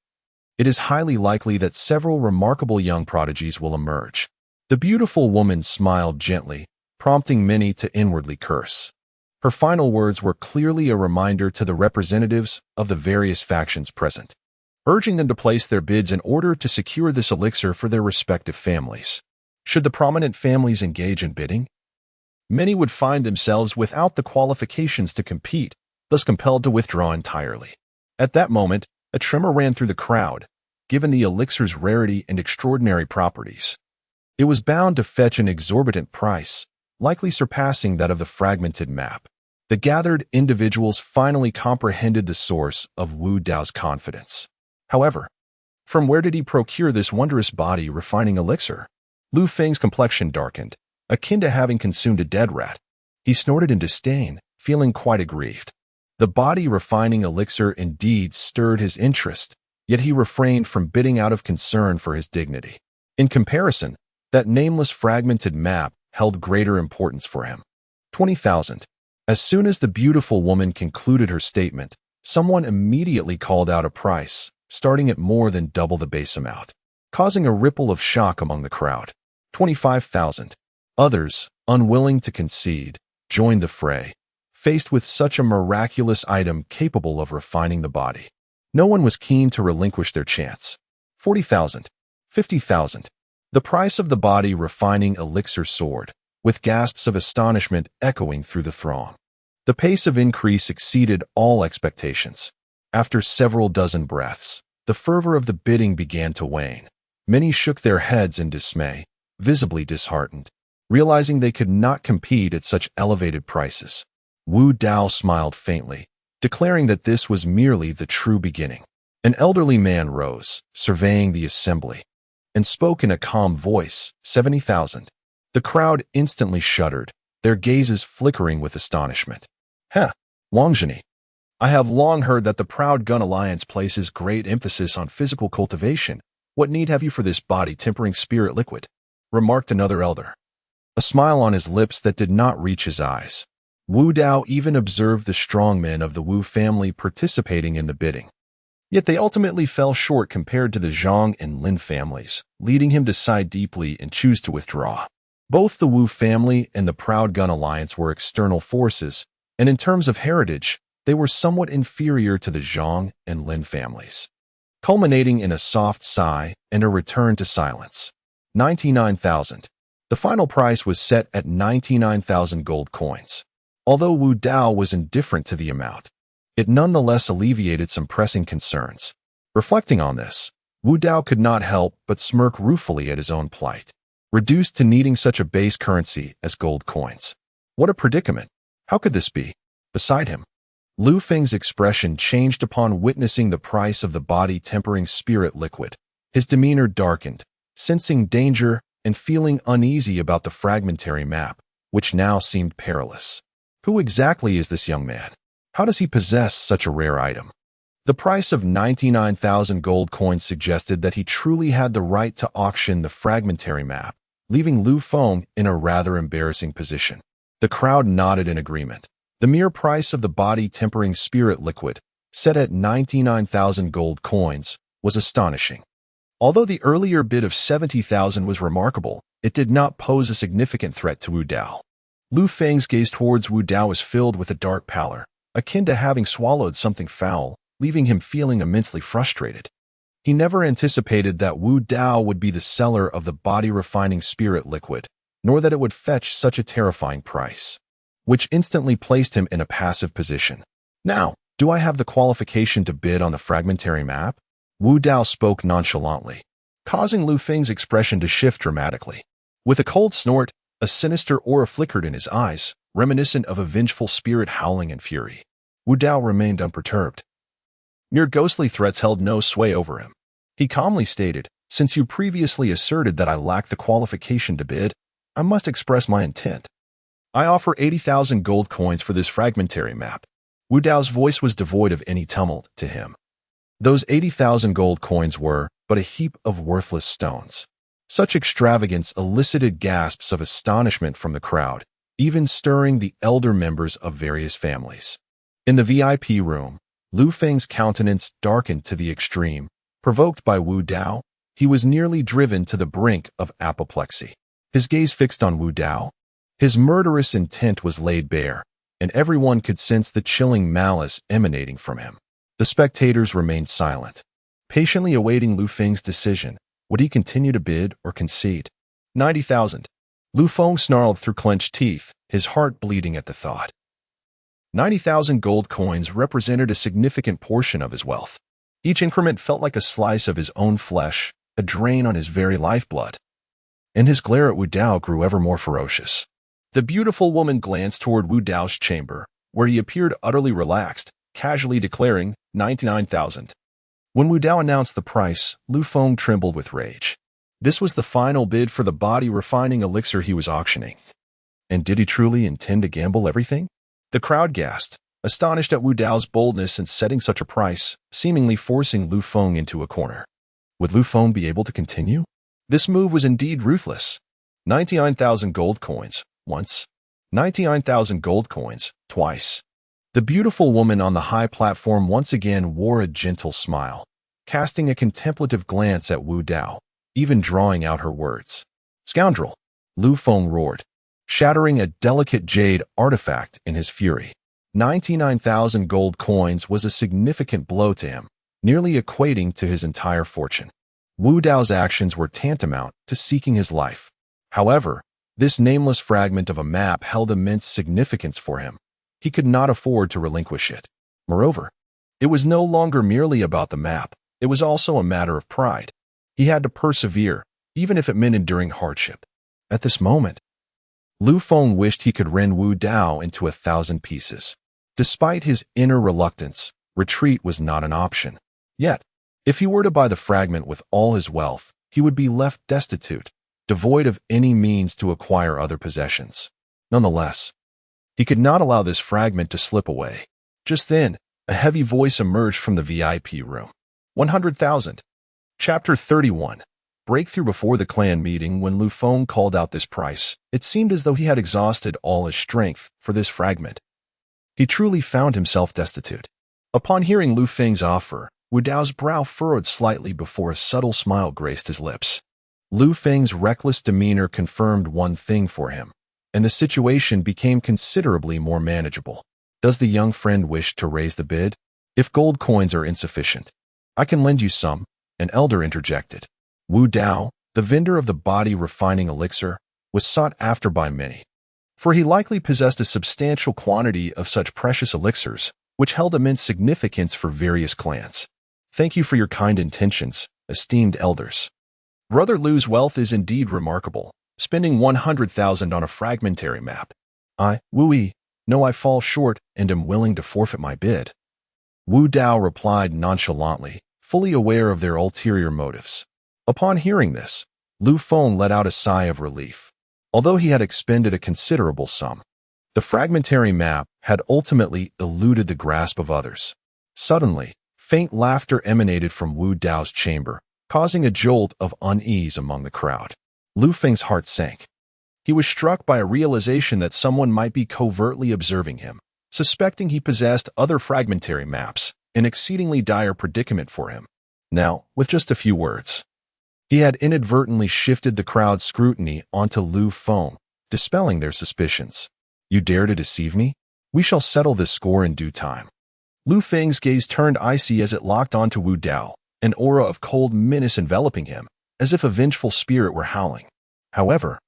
it is highly likely that several remarkable young prodigies will emerge. The beautiful woman smiled gently, prompting many to inwardly curse. Her final words were clearly a reminder to the representatives of the various factions present, urging them to place their bids in order to secure this elixir for their respective families. Should the prominent families engage in bidding, many would find themselves without the qualifications to compete, thus compelled to withdraw entirely. At that moment, a tremor ran through the crowd, given the elixir's rarity and extraordinary properties. It was bound to fetch an exorbitant price, likely surpassing that of the fragmented map. The gathered individuals finally comprehended the source of Wu Dao's confidence. However, from where did he procure this wondrous body refining elixir? Lu Feng's complexion darkened, akin to having consumed a dead rat. He snorted in disdain, feeling quite aggrieved. The body refining elixir indeed stirred his interest, yet he refrained from bidding out of concern for his dignity. In comparison, that nameless fragmented map held greater importance for him. 20,000. As soon as the beautiful woman concluded her statement, someone immediately called out a price, starting at more than double the base amount, causing a ripple of shock among the crowd. 25,000. Others, unwilling to concede, joined the fray, faced with such a miraculous item capable of refining the body. No one was keen to relinquish their chance. 40,000. 50,000. The price of the body refining elixir soared, with gasps of astonishment echoing through the throng. The pace of increase exceeded all expectations. After several dozen breaths, the fervor of the bidding began to wane. Many shook their heads in dismay, visibly disheartened, realizing they could not compete at such elevated prices. Wu Dao smiled faintly, declaring that this was merely the true beginning. An elderly man rose, surveying the assembly, and spoke in a calm voice, 70,000. The crowd instantly shuddered, their gazes flickering with astonishment. Wangzhini. I have long heard that the Proud Gun Alliance places great emphasis on physical cultivation. What need have you for this body-tempering spirit liquid? Remarked another elder, a smile on his lips that did not reach his eyes. Wu Dao even observed the strong men of the Wu family participating in the bidding. Yet they ultimately fell short compared to the Zhang and Lin families, leading him to sigh deeply and choose to withdraw. Both the Wu family and the Proud Gun Alliance were external forces, and in terms of heritage, they were somewhat inferior to the Zhang and Lin families, culminating in a soft sigh and a return to silence. 99,000. The final price was set at 99,000 gold coins. Although Wu Dao was indifferent to the amount, it nonetheless alleviated some pressing concerns. Reflecting on this, Wu Dao could not help but smirk ruefully at his own plight, reduced to needing such a base currency as gold coins. What a predicament! How could this be? Beside him, Lu Feng's expression changed upon witnessing the price of the body-tempering spirit liquid. His demeanor darkened, sensing danger and feeling uneasy about the fragmentary map, which now seemed perilous. Who exactly is this young man? How does he possess such a rare item? The price of 99,000 gold coins suggested that he truly had the right to auction the fragmentary map, leaving Lu Feng in a rather embarrassing position. The crowd nodded in agreement. The mere price of the body-tempering spirit liquid, set at 99,000 gold coins, was astonishing. Although the earlier bid of 70,000 was remarkable, it did not pose a significant threat to Wu Dao. Lu Feng's gaze towards Wu Dao was filled with a dark pallor, akin to having swallowed something foul, leaving him feeling immensely frustrated. He never anticipated that Wu Dao would be the seller of the body-refining spirit liquid, nor that it would fetch such a terrifying price, which instantly placed him in a passive position. Now, do I have the qualification to bid on the fragmentary map? Wu Dao spoke nonchalantly, causing Lu Feng's expression to shift dramatically. With a cold snort, a sinister aura flickered in his eyes, reminiscent of a vengeful spirit howling in fury. Wu Dao remained unperturbed. Mere ghostly threats held no sway over him. He calmly stated, "Since you previously asserted that I lack the qualification to bid, I must express my intent. I offer 80,000 gold coins for this fragmentary map." Wu Dao's voice was devoid of any tumult to him. Those 80,000 gold coins were but a heap of worthless stones. Such extravagance elicited gasps of astonishment from the crowd, even stirring the elder members of various families. In the VIP room, Lu Feng's countenance darkened to the extreme. Provoked by Wu Dao, he was nearly driven to the brink of apoplexy. His gaze fixed on Wu Dao. His murderous intent was laid bare, and everyone could sense the chilling malice emanating from him. The spectators remained silent, patiently awaiting Lu Feng's decision. Would he continue to bid or concede? 90,000. Lu Feng snarled through clenched teeth, his heart bleeding at the thought. 90,000 gold coins represented a significant portion of his wealth. Each increment felt like a slice of his own flesh, a drain on his very lifeblood. And his glare at Wu Dao grew ever more ferocious. The beautiful woman glanced toward Wu Dao's chamber, where he appeared utterly relaxed, casually declaring 99,000. When Wu Dao announced the price, Lu Feng trembled with rage. This was the final bid for the body-refining elixir he was auctioning. And did he truly intend to gamble everything? The crowd gasped, astonished at Wu Dao's boldness in setting such a price, seemingly forcing Lu Feng into a corner. Would Lu Feng be able to continue? This move was indeed ruthless. 99,000 gold coins, once. 99,000 gold coins, twice. The beautiful woman on the high platform once again wore a gentle smile, casting a contemplative glance at Wu Dao, even drawing out her words. Scoundrel! Lu Feng roared, shattering a delicate jade artifact in his fury. 99,000 gold coins was a significant blow to him, nearly equating to his entire fortune. Wu Dao's actions were tantamount to seeking his life. However, this nameless fragment of a map held immense significance for him. He could not afford to relinquish it. Moreover, it was no longer merely about the map. It was also a matter of pride. He had to persevere, even if it meant enduring hardship. At this moment, Lu Feng wished he could rend Wu Dao into 1,000 pieces. Despite his inner reluctance, retreat was not an option. Yet, if he were to buy the fragment with all his wealth, he would be left destitute, devoid of any means to acquire other possessions. Nonetheless, he could not allow this fragment to slip away. Just then, a heavy voice emerged from the VIP room. 100,000. Chapter 31. Breakthrough before the clan meeting. When Lu Feng called out this price, it seemed as though he had exhausted all his strength for this fragment. He truly found himself destitute. Upon hearing Lu Feng's offer, Wu Dao's brow furrowed slightly before a subtle smile graced his lips. Lu Feng's reckless demeanor confirmed one thing for him, and the situation became considerably more manageable. Does the young friend wish to raise the bid? If gold coins are insufficient, I can lend you some, an elder interjected. Wu Dao, the vendor of the body-refining elixir, was sought after by many, for he likely possessed a substantial quantity of such precious elixirs, which held immense significance for various clans. Thank you for your kind intentions, esteemed elders. Brother Lu's wealth is indeed remarkable, spending 100,000 on a fragmentary map. Wu-Yi, know I fall short and am willing to forfeit my bid. Wu Dao replied nonchalantly, fully aware of their ulterior motives. Upon hearing this, Lu Feng let out a sigh of relief. Although he had expended a considerable sum, the fragmentary map had ultimately eluded the grasp of others. Suddenly, faint laughter emanated from Wu Dao's chamber, causing a jolt of unease among the crowd. Lu Feng's heart sank. He was struck by a realization that someone might be covertly observing him, suspecting he possessed other fragmentary maps, an exceedingly dire predicament for him. Now, with just a few words, he had inadvertently shifted the crowd's scrutiny onto Lu Feng, dispelling their suspicions. You dare to deceive me? We shall settle this score in due time. Lu Feng's gaze turned icy as it locked onto Wu Dao, an aura of cold menace enveloping him, as if a vengeful spirit were howling. However,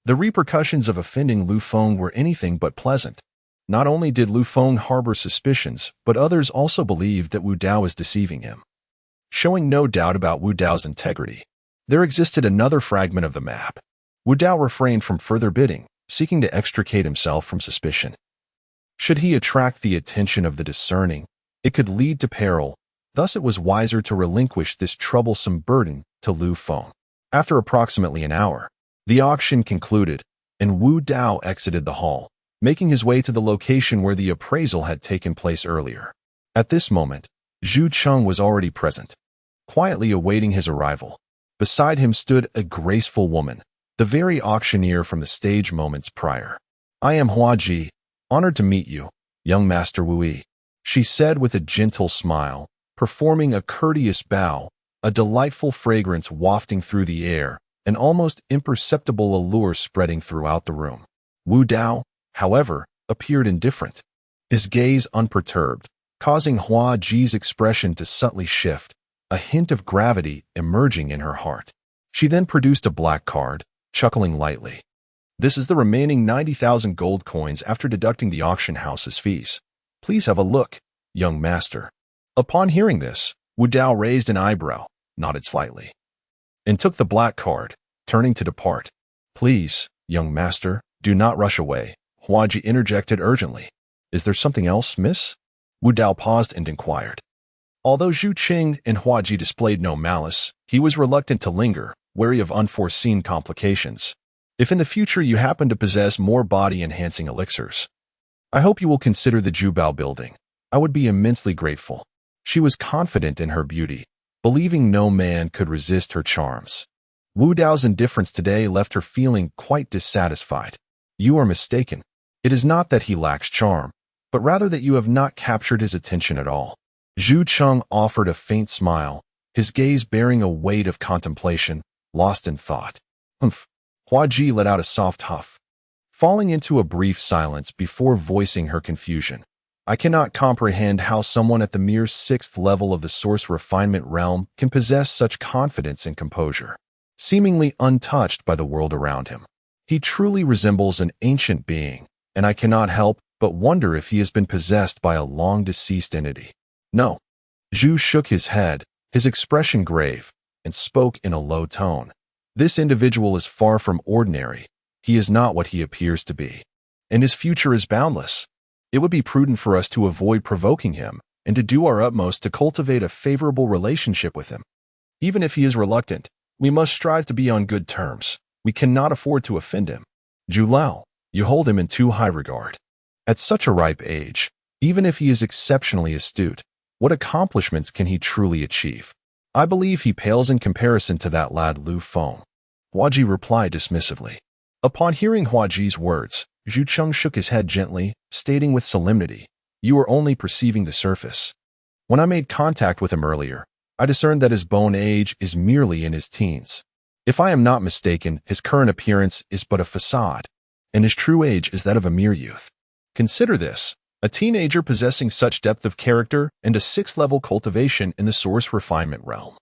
the repercussions of offending Lu Feng were anything but pleasant. Not only did Lu Feng harbor suspicions, but others also believed that Wu Dao was deceiving him. Showing no doubt about Wu Dao's integrity, there existed another fragment of the map. Wu Dao refrained from further bidding, seeking to extricate himself from suspicion. Should he attract the attention of the discerning, it could lead to peril. Thus it was wiser to relinquish this troublesome burden to Lu Feng. After approximately an hour, the auction concluded, and Wu Dao exited the hall, making his way to the location where the appraisal had taken place earlier. At this moment, Zhu Cheng was already present, quietly awaiting his arrival. Beside him stood a graceful woman, the very auctioneer from the stage moments prior. "I am Hua Ji, honored to meet you, young Master Wu Yi," she said with a gentle smile, performing a courteous bow, a delightful fragrance wafting through the air, an almost imperceptible allure spreading throughout the room. Wu Dao, however, appeared indifferent, his gaze unperturbed, causing Hua Ji's expression to subtly shift, a hint of gravity emerging in her heart. She then produced a black card, chuckling lightly. "This is the remaining 90,000 gold coins after deducting the auction house's fees. Please have a look, young master." Upon hearing this, Wu Dao raised an eyebrow, nodded slightly, and took the black card, turning to depart. "Please, young master, do not rush away," Hua Ji interjected urgently. "Is there something else, miss?" Wu Dao paused and inquired. Although Zhu Qing and Hua Ji displayed no malice, he was reluctant to linger, wary of unforeseen complications. "If in the future you happen to possess more body-enhancing elixirs, I hope you will consider the Jubao building. I would be immensely grateful." She was confident in her beauty, believing no man could resist her charms. Wu Dao's indifference today left her feeling quite dissatisfied. "You are mistaken. It is not that he lacks charm, but rather that you have not captured his attention at all." Zhu Cheng offered a faint smile, his gaze bearing a weight of contemplation, lost in thought. "Humph." Hua Ji let out a soft huff, falling into a brief silence before voicing her confusion. "I cannot comprehend how someone at the mere 6th level of the source refinement realm can possess such confidence and composure, seemingly untouched by the world around him. He truly resembles an ancient being, and I cannot help but wonder if he has been possessed by a long-deceased entity." "No." Zhu shook his head, his expression grave, and spoke in a low tone. "This individual is far from ordinary. He is not what he appears to be, and his future is boundless. It would be prudent for us to avoid provoking him and to do our utmost to cultivate a favorable relationship with him. Even if he is reluctant, we must strive to be on good terms. We cannot afford to offend him. Zhu Lao, you hold him in too high regard. At such a ripe age, even if he is exceptionally astute, what accomplishments can he truly achieve? I believe he pales in comparison to that lad Lu Feng." Hua Ji replied dismissively. Upon hearing Hua Ji's words, Zhu Cheng shook his head gently, stating with solemnity, "You are only perceiving the surface. When I made contact with him earlier, I discerned that his bone age is merely in his teens. If I am not mistaken, his current appearance is but a facade, and his true age is that of a mere youth. Consider this. A teenager possessing such depth of character and a 6th-level cultivation in the source refinement realm.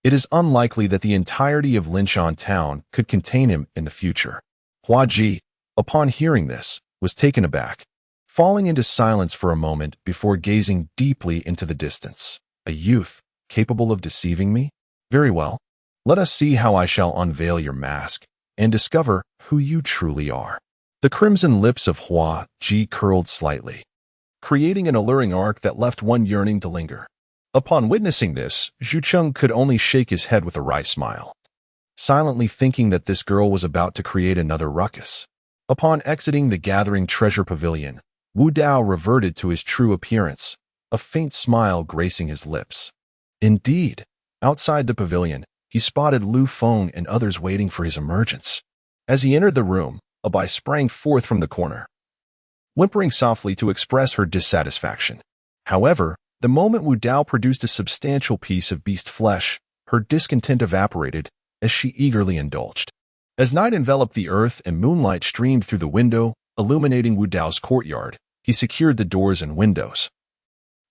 It is unlikely that the entirety of Linshan Town could contain him in the future." Hua Ji, upon hearing this, was taken aback, falling into silence for a moment before gazing deeply into the distance. "A youth, capable of deceiving me? Very well. Let us see how I shall unveil your mask and discover who you truly are." The crimson lips of Hua Ji curled slightly, creating an alluring arc that left one yearning to linger. Upon witnessing this, Zhu Cheng could only shake his head with a wry smile, silently thinking that this girl was about to create another ruckus. Upon exiting the gathering treasure pavilion, Wu Dao reverted to his true appearance, a faint smile gracing his lips. Indeed, outside the pavilion, he spotted Lu Feng and others waiting for his emergence. As he entered the room, a Bai sprang forth from the corner, whimpering softly to express her dissatisfaction. However, the moment Wu Dao produced a substantial piece of beast flesh, her discontent evaporated as she eagerly indulged. As night enveloped the earth and moonlight streamed through the window, illuminating Wu Dao's courtyard, he secured the doors and windows,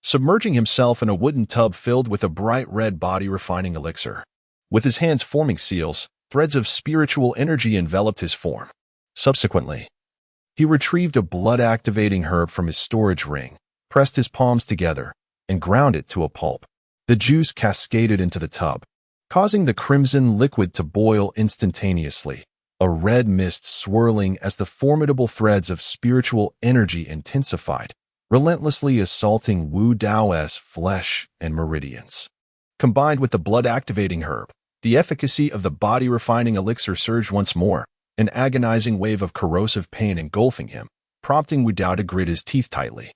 submerging himself in a wooden tub filled with a bright red body-refining elixir. With his hands forming seals, threads of spiritual energy enveloped his form. Subsequently, he retrieved a blood-activating herb from his storage ring, pressed his palms together, and ground it to a pulp. The juice cascaded into the tub, causing the crimson liquid to boil instantaneously, a red mist swirling as the formidable threads of spiritual energy intensified, relentlessly assaulting Wu Dao's flesh and meridians. Combined with the blood-activating herb, the efficacy of the body-refining elixir surged once more, an agonizing wave of corrosive pain engulfing him, prompting Wu Dao to grit his teeth tightly,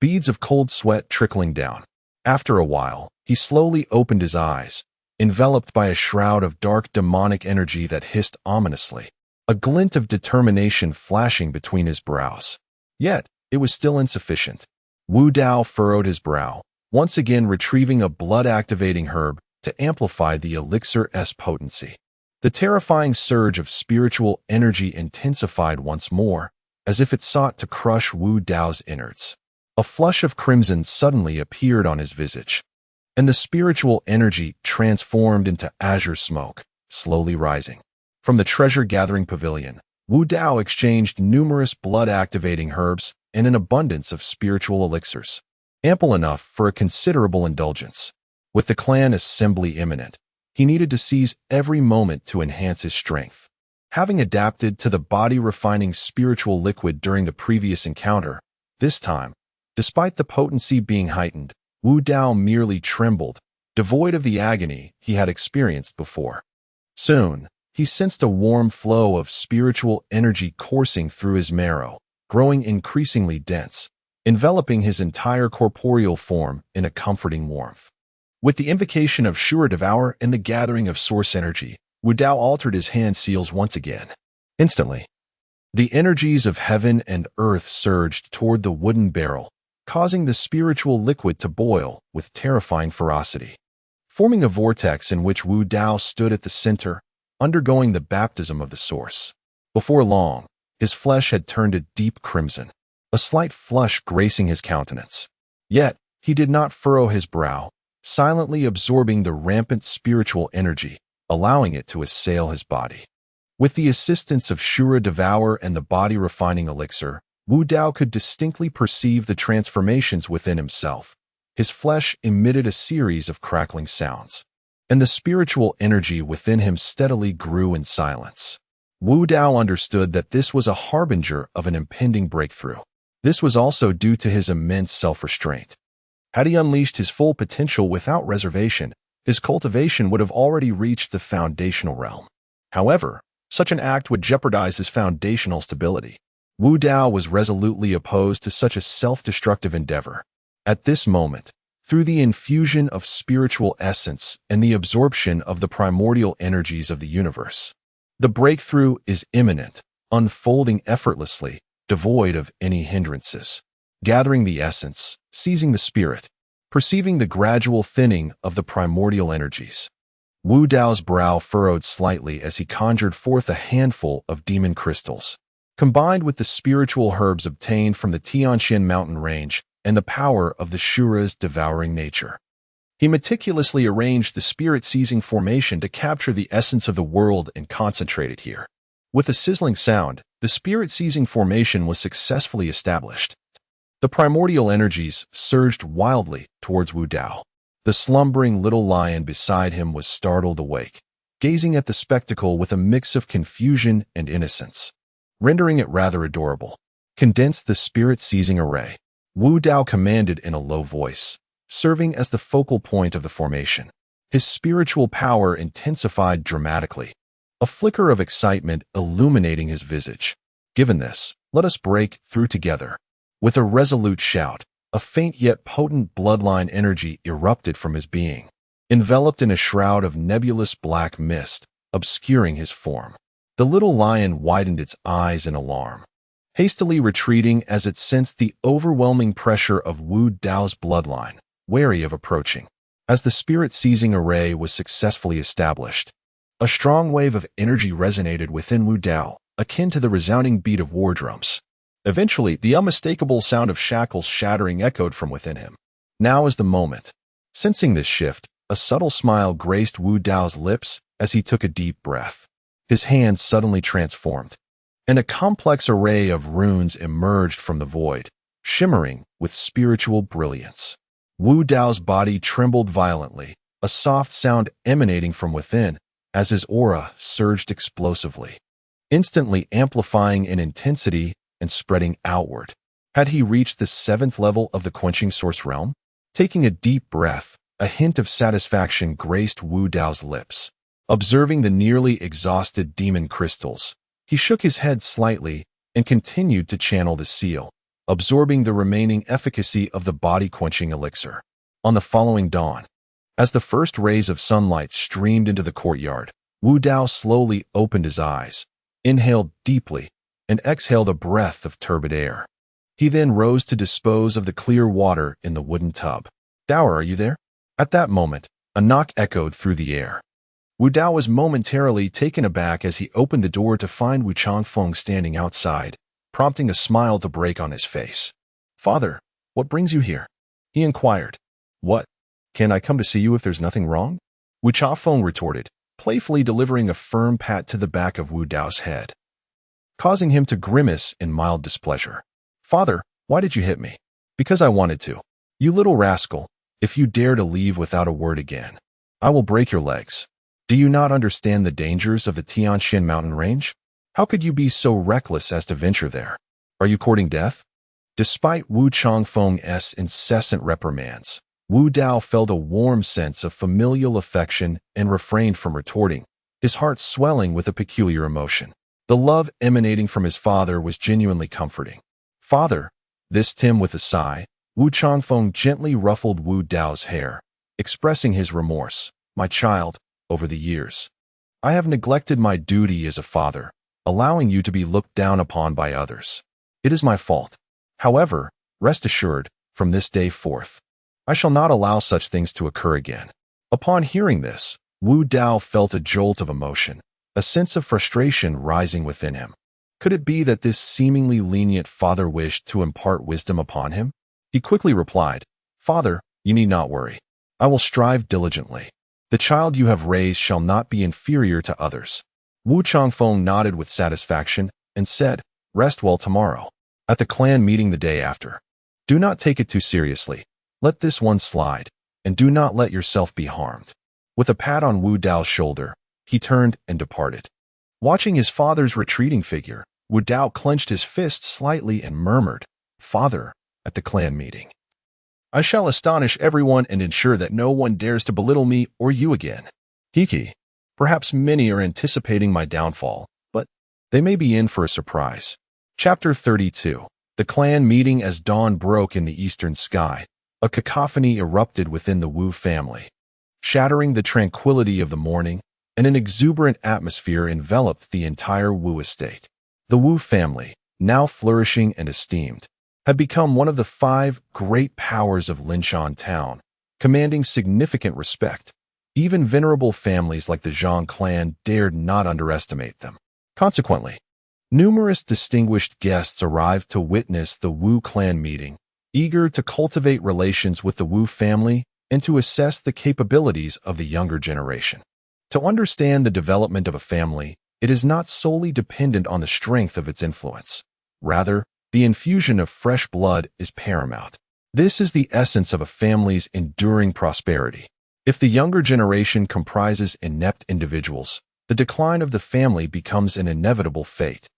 beads of cold sweat trickling down. After a while, he slowly opened his eyes, enveloped by a shroud of dark demonic energy that hissed ominously, a glint of determination flashing between his brows. Yet, it was still insufficient. Wu Dao furrowed his brow, once again retrieving a blood-activating herb to amplify the elixir's potency. The terrifying surge of spiritual energy intensified once more, as if it sought to crush Wu Dao's innards. A flush of crimson suddenly appeared on his visage, and the spiritual energy transformed into azure smoke, slowly rising. From the treasure-gathering pavilion, Wu Dao exchanged numerous blood-activating herbs and an abundance of spiritual elixirs, ample enough for a considerable indulgence. With the clan assembly imminent, he needed to seize every moment to enhance his strength. Having adapted to the body-refining spiritual liquid during the previous encounter, this time, despite the potency being heightened, Wu Dao merely trembled, devoid of the agony he had experienced before. Soon, he sensed a warm flow of spiritual energy coursing through his marrow, growing increasingly dense, enveloping his entire corporeal form in a comforting warmth. With the invocation of Asura Devour and the gathering of source energy, Wu Dao altered his hand seals once again. Instantly, the energies of heaven and earth surged toward the wooden barrel, causing the spiritual liquid to boil with terrifying ferocity. Forming a vortex in which Wu Dao stood at the center, undergoing the baptism of the source. Before long, his flesh had turned a deep crimson, a slight flush gracing his countenance. Yet, he did not furrow his brow, silently absorbing the rampant spiritual energy, allowing it to assail his body. With the assistance of Asura Devour and the body-refining elixir, Wu Dao could distinctly perceive the transformations within himself. His flesh emitted a series of crackling sounds, and the spiritual energy within him steadily grew in silence. Wu Dao understood that this was a harbinger of an impending breakthrough. This was also due to his immense self-restraint. Had he unleashed his full potential without reservation, his cultivation would have already reached the foundational realm. However, such an act would jeopardize his foundational stability. Wu Dao was resolutely opposed to such a self-destructive endeavor. At this moment, through the infusion of spiritual essence and the absorption of the primordial energies of the universe, the breakthrough is imminent, unfolding effortlessly, devoid of any hindrances. Gathering the essence, seizing the spirit, perceiving the gradual thinning of the primordial energies. Wu Dao's brow furrowed slightly as he conjured forth a handful of demon crystals. Combined with the spiritual herbs obtained from the Tianxian mountain range and the power of the Shura's devouring nature, he meticulously arranged the spirit-seizing formation to capture the essence of the world and concentrate it here. With a sizzling sound, the spirit-seizing formation was successfully established. The primordial energies surged wildly towards Wu Dao. The slumbering little lion beside him was startled awake, gazing at the spectacle with a mix of confusion and innocence, rendering it rather adorable. Condense the spirit-seizing array, Wu Dao commanded in a low voice, serving as the focal point of the formation. His spiritual power intensified dramatically, a flicker of excitement illuminating his visage. Given this, let us break through together. With a resolute shout, a faint yet potent bloodline energy erupted from his being, enveloped in a shroud of nebulous black mist, obscuring his form. The little lion widened its eyes in alarm, hastily retreating as it sensed the overwhelming pressure of Wu Dao's bloodline, wary of approaching. As the spirit-seizing array was successfully established, a strong wave of energy resonated within Wu Dao, akin to the resounding beat of war drums. Eventually, the unmistakable sound of shackles shattering echoed from within him. Now is the moment. Sensing this shift, a subtle smile graced Wu Dao's lips as he took a deep breath. His hands suddenly transformed, and a complex array of runes emerged from the void, shimmering with spiritual brilliance. Wu Dao's body trembled violently, a soft sound emanating from within as his aura surged explosively, instantly amplifying in intensity and spreading outward. Had he reached the 7th level of the quenching source realm? Taking a deep breath, a hint of satisfaction graced Wu Dao's lips. Observing the nearly exhausted demon crystals, he shook his head slightly and continued to channel the seal, absorbing the remaining efficacy of the body-quenching elixir. On the following dawn, as the first rays of sunlight streamed into the courtyard, Wu Dao slowly opened his eyes, inhaled deeply, and exhaled a breath of turbid air. He then rose to dispose of the clear water in the wooden tub. "Dao, are you there?" At that moment, a knock echoed through the air. Wu Dao was momentarily taken aback as he opened the door to find Wu Changfeng standing outside, prompting a smile to break on his face. "Father, what brings you here?" he inquired. "What? Can I come to see you if there's nothing wrong?" Wu Changfeng retorted, playfully delivering a firm pat to the back of Wu Dao's head, causing him to grimace in mild displeasure. "Father, why did you hit me?" "Because I wanted to. You little rascal, if you dare to leave without a word again, I will break your legs. Do you not understand the dangers of the Tianshan mountain range? How could you be so reckless as to venture there? Are you courting death?" Despite Wu Changfeng's incessant reprimands, Wu Dao felt a warm sense of familial affection and refrained from retorting, his heart swelling with a peculiar emotion. The love emanating from his father was genuinely comforting. "Father," this Tim with a sigh, Wu Changfeng gently ruffled Wu Dao's hair, expressing his remorse. "My child, over the years, I have neglected my duty as a father, allowing you to be looked down upon by others. It is my fault. However, rest assured, from this day forth, I shall not allow such things to occur again." Upon hearing this, Wu Dao felt a jolt of emotion, a sense of frustration rising within him. Could it be that this seemingly lenient father wished to impart wisdom upon him? He quickly replied, "Father, you need not worry. I will strive diligently. The child you have raised shall not be inferior to others." Wu Changfeng nodded with satisfaction and said, "Rest well tomorrow." At the clan meeting the day after, "Do not take it too seriously. Let this one slide, and do not let yourself be harmed." With a pat on Wu Dao's shoulder, he turned and departed. Watching his father's retreating figure, Wu Dao clenched his fist slightly and murmured, "Father," at the clan meeting, "I shall astonish everyone and ensure that no one dares to belittle me or you again." Hiki. Perhaps many are anticipating my downfall, but they may be in for a surprise. Chapter 32. The clan meeting. As dawn broke in the eastern sky, a cacophony erupted within the Wu family, shattering the tranquility of the morning, and an exuberant atmosphere enveloped the entire Wu estate. The Wu family, now flourishing and esteemed, had become one of the 5 great powers of Linshan town, commanding significant respect. Even venerable families like the Zhang clan dared not underestimate them. Consequently, numerous distinguished guests arrived to witness the Wu clan meeting, eager to cultivate relations with the Wu family and to assess the capabilities of the younger generation. To understand the development of a family, it is not solely dependent on the strength of its influence. Rather, the infusion of fresh blood is paramount. This is the essence of a family's enduring prosperity. If the younger generation comprises inept individuals, the decline of the family becomes an inevitable fate.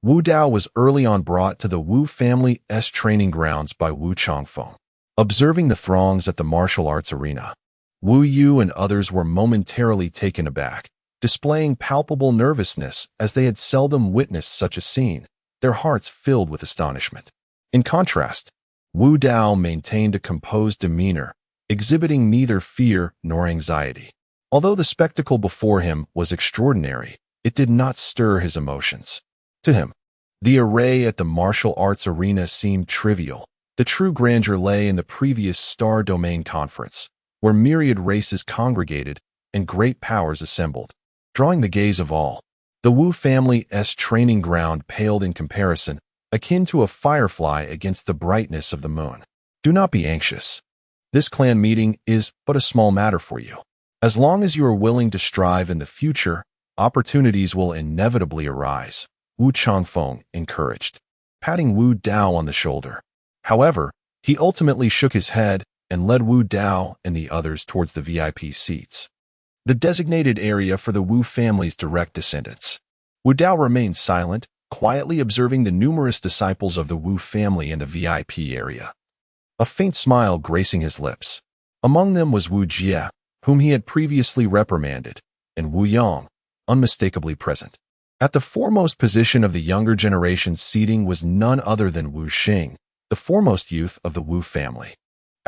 Wu Dao was early on brought to the Wu family's training grounds by Wu Changfeng. Observing the throngs at the martial arts arena, Wu Yu and others were momentarily taken aback, displaying palpable nervousness as they had seldom witnessed such a scene, their hearts filled with astonishment. In contrast, Wu Dao maintained a composed demeanor, exhibiting neither fear nor anxiety. Although the spectacle before him was extraordinary, it did not stir his emotions. To him, the array at the martial arts arena seemed trivial. The true grandeur lay in the previous Star Domain Conference, where myriad races congregated and great powers assembled, drawing the gaze of all. The Wu family's training ground paled in comparison, akin to a firefly against the brightness of the moon. Do not be anxious. This clan meeting is but a small matter for you. As long as you are willing to strive in the future, opportunities will inevitably arise, Wu Changfeng encouraged, patting Wu Dao on the shoulder. However, he ultimately shook his head and led Wu Dao and the others towards the VIP seats, the designated area for the Wu family's direct descendants. Wu Dao remained silent, quietly observing the numerous disciples of the Wu family in the VIP area, a faint smile gracing his lips. Among them was Wu Jie, whom he had previously reprimanded, and Wu Yang, unmistakably present. At the foremost position of the younger generation's seating was none other than Wu Xing, the foremost youth of the Wu family.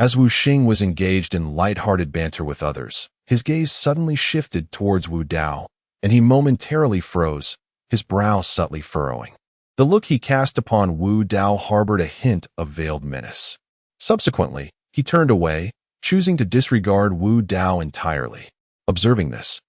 As Wu Xing was engaged in light-hearted banter with others, his gaze suddenly shifted towards Wu Dao, and he momentarily froze, his brow subtly furrowing. The look he cast upon Wu Dao harbored a hint of veiled menace. Subsequently, he turned away, choosing to disregard Wu Dao entirely. Observing this,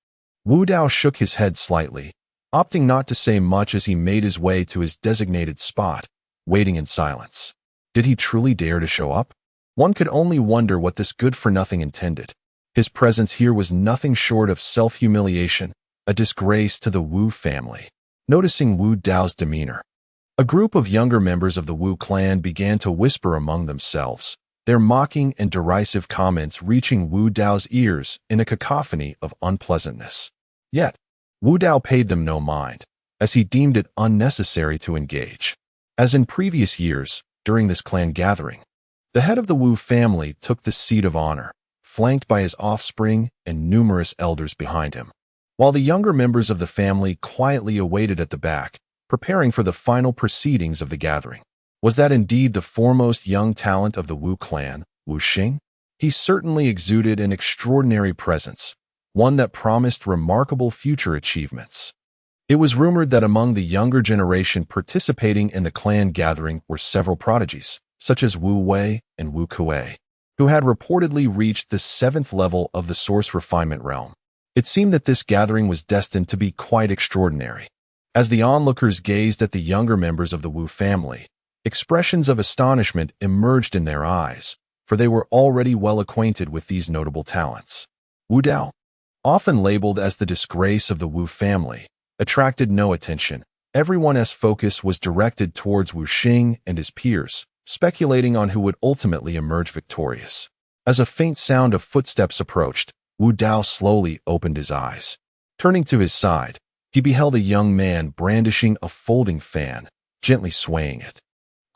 Wu Dao shook his head slightly, opting not to say much as he made his way to his designated spot, waiting in silence. Did he truly dare to show up? One could only wonder what this good-for-nothing intended. His presence here was nothing short of self-humiliation, a disgrace to the Wu family. Noticing Wu Dao's demeanor, a group of younger members of the Wu clan began to whisper among themselves, their mocking and derisive comments reaching Wu Dao's ears in a cacophony of unpleasantness. Yet, Wu Dao paid them no mind, as he deemed it unnecessary to engage. As in previous years, during this clan gathering, the head of the Wu family took the seat of honor, flanked by his offspring and numerous elders behind him, while the younger members of the family quietly awaited at the back, preparing for the final proceedings of the gathering. Was that indeed the foremost young talent of the Wu clan, Wu Xing? He certainly exuded an extraordinary presence, one that promised remarkable future achievements. It was rumored that among the younger generation participating in the clan gathering were several prodigies, such as Wu Wei and Wu Kuei, who had reportedly reached the 7th level of the source refinement realm. It seemed that this gathering was destined to be quite extraordinary. As the onlookers gazed at the younger members of the Wu family, expressions of astonishment emerged in their eyes, for they were already well acquainted with these notable talents. Wu Dao, often labeled as the disgrace of the Wu family, attracted no attention. Everyone's focus was directed towards Wu Xing and his peers, speculating on who would ultimately emerge victorious. As a faint sound of footsteps approached, Wu Dao slowly opened his eyes. Turning to his side, he beheld a young man brandishing a folding fan, gently swaying it.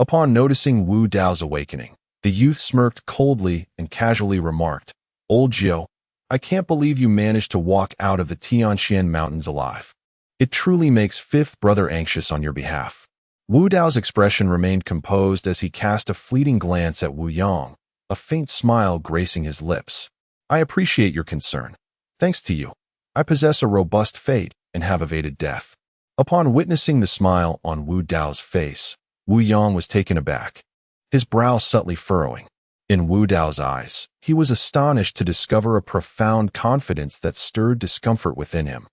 Upon noticing Wu Dao's awakening, the youth smirked coldly and casually remarked, "Old Jiu, I can't believe you managed to walk out of the Tianxian Mountains alive. It truly makes Fifth Brother anxious on your behalf." Wu Dao's expression remained composed as he cast a fleeting glance at Wu Yang, a faint smile gracing his lips. "I appreciate your concern. Thanks to you, I possess a robust fate and have evaded death." Upon witnessing the smile on Wu Dao's face, Wu Yang was taken aback, his brow subtly furrowing. In Wu Dao's eyes, he was astonished to discover a profound confidence that stirred discomfort within him,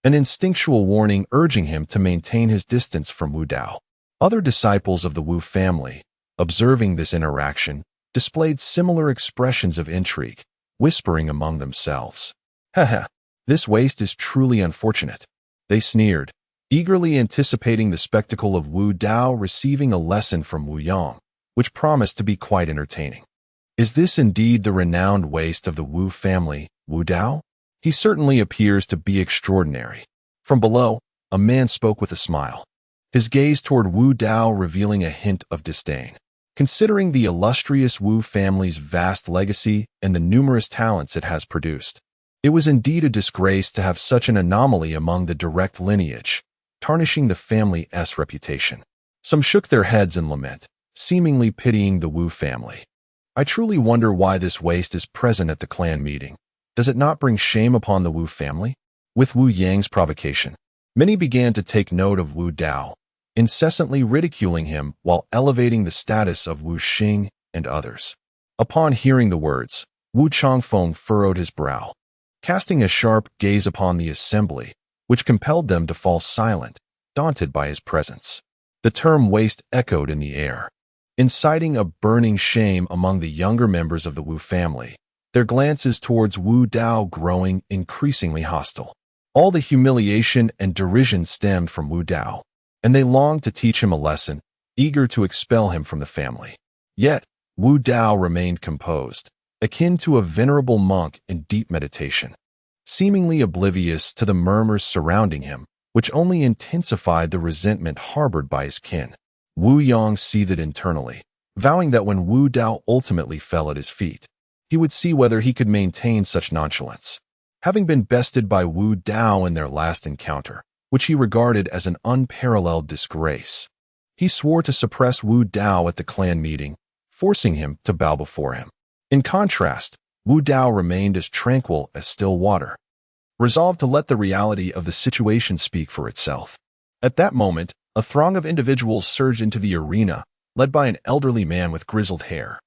an instinctual warning urging him to maintain his distance from Wu Dao. Other disciples of the Wu family, observing this interaction, displayed similar expressions of intrigue, whispering among themselves, "Haha, this waste is truly unfortunate." They sneered, eagerly anticipating the spectacle of Wu Dao receiving a lesson from Wu Yang, which promised to be quite entertaining. Is this indeed the renowned waste of the Wu family, Wu Dao? He certainly appears to be extraordinary. From below, a man spoke with a smile, his gaze toward Wu Dao revealing a hint of disdain. Considering the illustrious Wu family's vast legacy and the numerous talents it has produced, it was indeed a disgrace to have such an anomaly among the direct lineage, tarnishing the family's reputation. Some shook their heads in lament, seemingly pitying the Wu family. I truly wonder why this waste is present at the clan meeting. Does it not bring shame upon the Wu family? With Wu Yang's provocation, many began to take note of Wu Dao, incessantly ridiculing him while elevating the status of Wu Xing and others. Upon hearing the words, Wu Changfeng furrowed his brow, casting a sharp gaze upon the assembly, which compelled them to fall silent, daunted by his presence. The term waste echoed in the air, inciting a burning shame among the younger members of the Wu family, their glances towards Wu Dao growing increasingly hostile. All the humiliation and derision stemmed from Wu Dao, and they longed to teach him a lesson, eager to expel him from the family. Yet, Wu Dao remained composed, akin to a venerable monk in deep meditation, seemingly oblivious to the murmurs surrounding him, which only intensified the resentment harbored by his kin. Wu Yang seethed internally, vowing that when Wu Dao ultimately fell at his feet, he would see whether he could maintain such nonchalance. Having been bested by Wu Dao in their last encounter, which he regarded as an unparalleled disgrace, he swore to suppress Wu Dao at the clan meeting, forcing him to bow before him. In contrast, Wu Dao remained as tranquil as still water, resolved to let the reality of the situation speak for itself. At that moment, a throng of individuals surged into the arena, led by an elderly man with grizzled hair,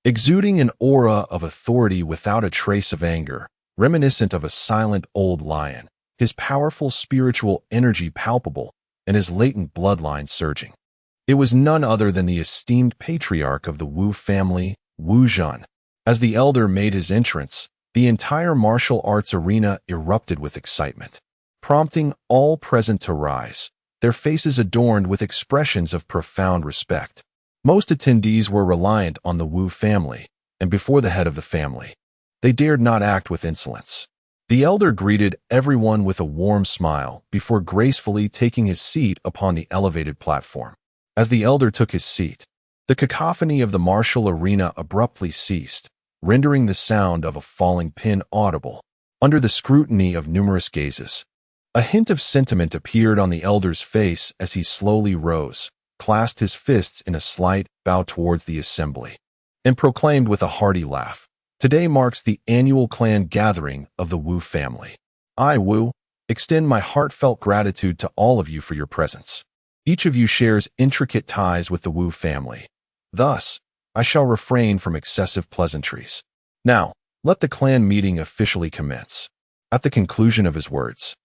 exuding an aura of authority without a trace of anger, reminiscent of a silent old lion, his powerful spiritual energy palpable, and his latent bloodline surging. It was none other than the esteemed patriarch of the Wu family, Wu Zhan. As the elder made his entrance, the entire martial arts arena erupted with excitement, prompting all present to rise, their faces adorned with expressions of profound respect. Most attendees were reliant on the Wu family, and before the head of the family, they dared not act with insolence. The elder greeted everyone with a warm smile before gracefully taking his seat upon the elevated platform. As the elder took his seat, the cacophony of the martial arena abruptly ceased, rendering the sound of a falling pin audible. Under the scrutiny of numerous gazes, a hint of sentiment appeared on the elder's face as he slowly rose, clasped his fists in a slight bow towards the assembly, and proclaimed with a hearty laugh, "Today marks the annual clan gathering of the Wu family. I, Wu, extend my heartfelt gratitude to all of you for your presence. Each of you shares intricate ties with the Wu family. Thus, I shall refrain from excessive pleasantries. Now, let the clan meeting officially commence." At the conclusion of his words,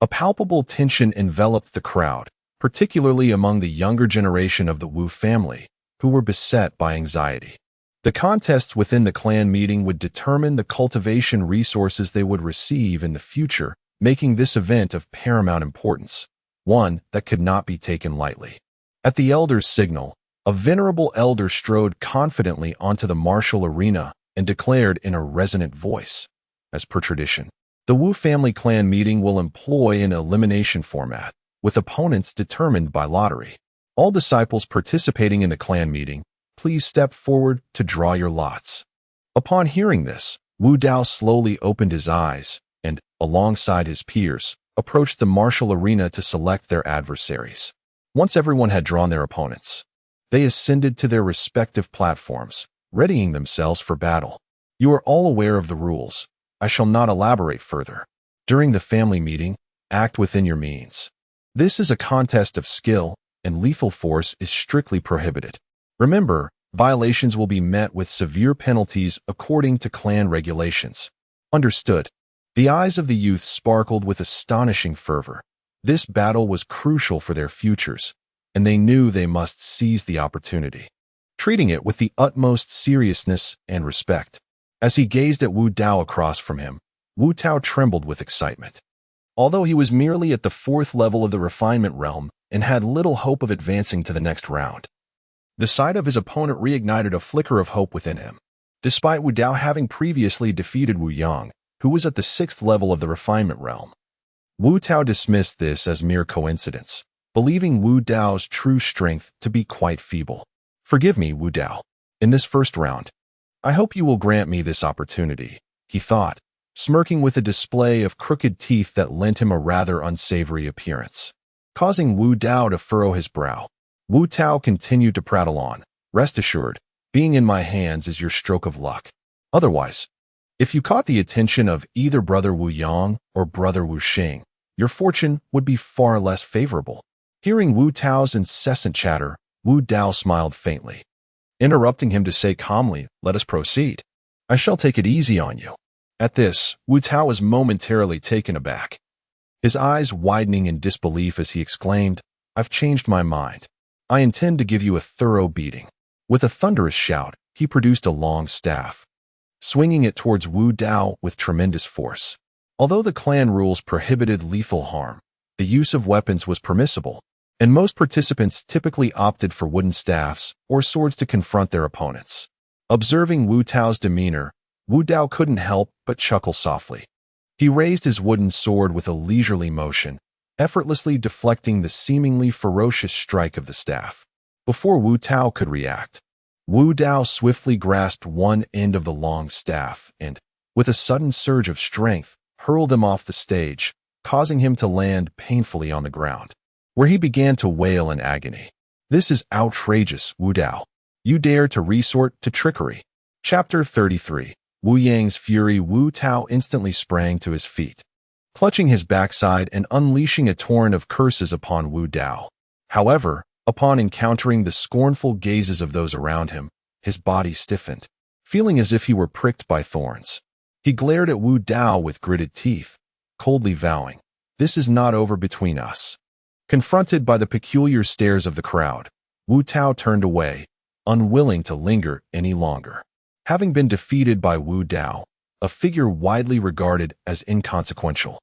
a palpable tension enveloped the crowd, particularly among the younger generation of the Wu family, who were beset by anxiety. The contests within the clan meeting would determine the cultivation resources they would receive in the future, making this event of paramount importance, one that could not be taken lightly. At the elder's signal, a venerable elder strode confidently onto the martial arena and declared in a resonant voice, "As per tradition, the Wu family clan meeting will employ an elimination format, with opponents determined by lottery. All disciples participating in the clan meeting, please step forward to draw your lots." Upon hearing this, Wu Dao slowly opened his eyes and, alongside his peers, approached the martial arena to select their adversaries. Once everyone had drawn their opponents, they ascended to their respective platforms, readying themselves for battle. You are all aware of the rules. I shall not elaborate further. During the family meeting, act within your means. This is a contest of skill, and lethal force is strictly prohibited. Remember, violations will be met with severe penalties according to clan regulations. Understood. The eyes of the youth sparkled with astonishing fervor. This battle was crucial for their futures, and they knew they must seize the opportunity, treating it with the utmost seriousness and respect. As he gazed at Wu Dao across from him, Wu Tao trembled with excitement. Although he was merely at the 4th level of the refinement realm and had little hope of advancing to the next round, the sight of his opponent reignited a flicker of hope within him. Despite Wu Dao having previously defeated Wu Yang, who was at the 6th level of the refinement realm, Wu Tao dismissed this as mere coincidence, believing Wu Dao's true strength to be quite feeble. "Forgive me, Wu Dao. In this first round, I hope you will grant me this opportunity," he thought, smirking with a display of crooked teeth that lent him a rather unsavory appearance. Causing Wu Dao to furrow his brow, Wu Tao continued to prattle on, "Rest assured, being in my hands is your stroke of luck. Otherwise, if you caught the attention of either brother Wu Yang or brother Wu Xing, your fortune would be far less favorable." Hearing Wu Tao's incessant chatter, Wu Dao smiled faintly, interrupting him to say calmly, "Let us proceed. I shall take it easy on you." At this, Wu Tao was momentarily taken aback, his eyes widening in disbelief as he exclaimed, "I've changed my mind. I intend to give you a thorough beating." With a thunderous shout, he produced a long staff, swinging it towards Wu Dao with tremendous force. Although the clan rules prohibited lethal harm, the use of weapons was permissible, and most participants typically opted for wooden staffs or swords to confront their opponents. Observing Wu Tao's demeanor, Wu Dao couldn't help but chuckle softly. He raised his wooden sword with a leisurely motion, effortlessly deflecting the seemingly ferocious strike of the staff. Before Wu Tao could react, Wu Dao swiftly grasped one end of the long staff and, with a sudden surge of strength, hurled him off the stage, causing him to land painfully on the ground, where he began to wail in agony. "This is outrageous, Wu Dao. You dare to resort to trickery." Chapter 33. Wu Yang's fury. Wu Tao instantly sprang to his feet, clutching his backside and unleashing a torrent of curses upon Wu Dao. However, upon encountering the scornful gazes of those around him, his body stiffened, feeling as if he were pricked by thorns. He glared at Wu Dao with gritted teeth, coldly vowing, "This is not over between us." Confronted by the peculiar stares of the crowd, Wu Tao turned away, unwilling to linger any longer. Having been defeated by Wu Dao, a figure widely regarded as inconsequential,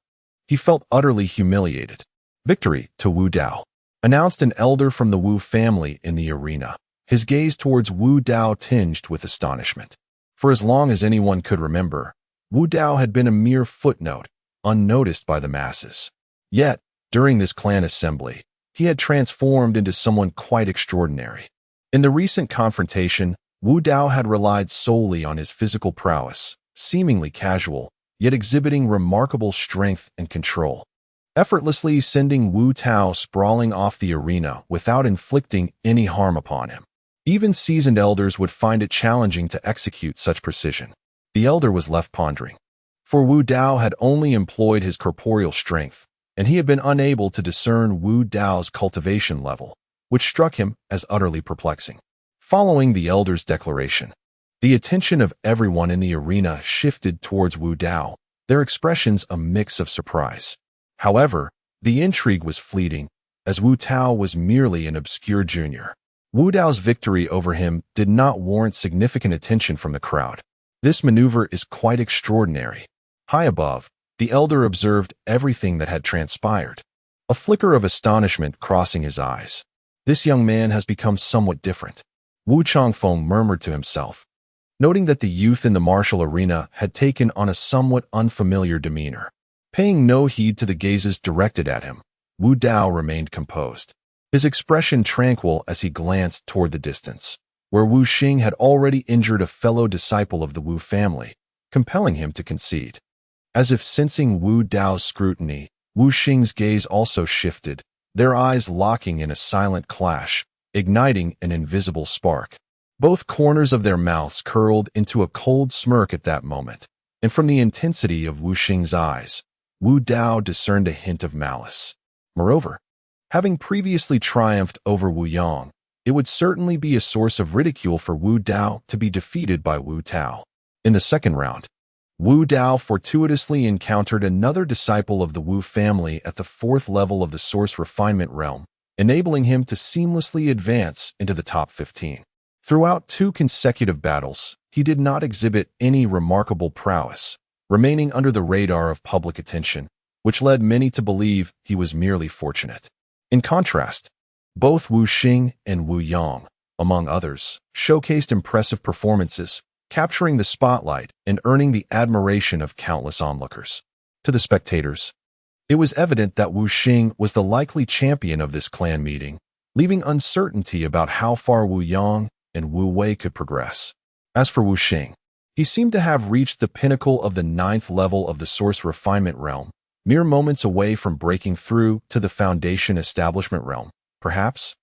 he felt utterly humiliated. "Victory to Wu Dao," announced an elder from the Wu family in the arena, his gaze towards Wu Dao tinged with astonishment. For as long as anyone could remember, Wu Dao had been a mere footnote, unnoticed by the masses. Yet, during this clan assembly, he had transformed into someone quite extraordinary. In the recent confrontation, Wu Dao had relied solely on his physical prowess, seemingly casual, yet exhibiting remarkable strength and control, effortlessly sending Wu Tao sprawling off the arena without inflicting any harm upon him. Even seasoned elders would find it challenging to execute such precision. The elder was left pondering, for Wu Dao had only employed his corporeal strength, and he had been unable to discern Wu Dao's cultivation level, which struck him as utterly perplexing. Following the elder's declaration, the attention of everyone in the arena shifted towards Wu Dao, their expressions a mix of surprise. However, the intrigue was fleeting, as Wu Tao was merely an obscure junior. Wu Dao's victory over him did not warrant significant attention from the crowd. "This maneuver is quite extraordinary." High above, the elder observed everything that had transpired, a flicker of astonishment crossing his eyes. "This young man has become somewhat different," Wu Changfeng murmured to himself, noting that the youth in the martial arena had taken on a somewhat unfamiliar demeanor. Paying no heed to the gazes directed at him, Wu Dao remained composed, his expression tranquil as he glanced toward the distance, where Wu Xing had already injured a fellow disciple of the Wu family, compelling him to concede. As if sensing Wu Dao's scrutiny, Wu Xing's gaze also shifted, their eyes locking in a silent clash, igniting an invisible spark. Both corners of their mouths curled into a cold smirk at that moment, and from the intensity of Wu Xing's eyes, Wu Dao discerned a hint of malice. Moreover, having previously triumphed over Wu Yang, it would certainly be a source of ridicule for Wu Dao to be defeated by Wu Tao. In the second round, Wu Dao fortuitously encountered another disciple of the Wu family at the 4th level of the Source Refinement realm, enabling him to seamlessly advance into the top 15. Throughout 2 consecutive battles, he did not exhibit any remarkable prowess, remaining under the radar of public attention, which led many to believe he was merely fortunate. In contrast, both Wu Xing and Wu Yang, among others, showcased impressive performances, capturing the spotlight and earning the admiration of countless onlookers. To the spectators, it was evident that Wu Xing was the likely champion of this clan meeting, leaving uncertainty about how far Wu Yang and Wu Wei could progress. As for Wu Xing, he seemed to have reached the pinnacle of the 9th level of the Source Refinement realm, mere moments away from breaking through to the Foundation Establishment realm, perhaps.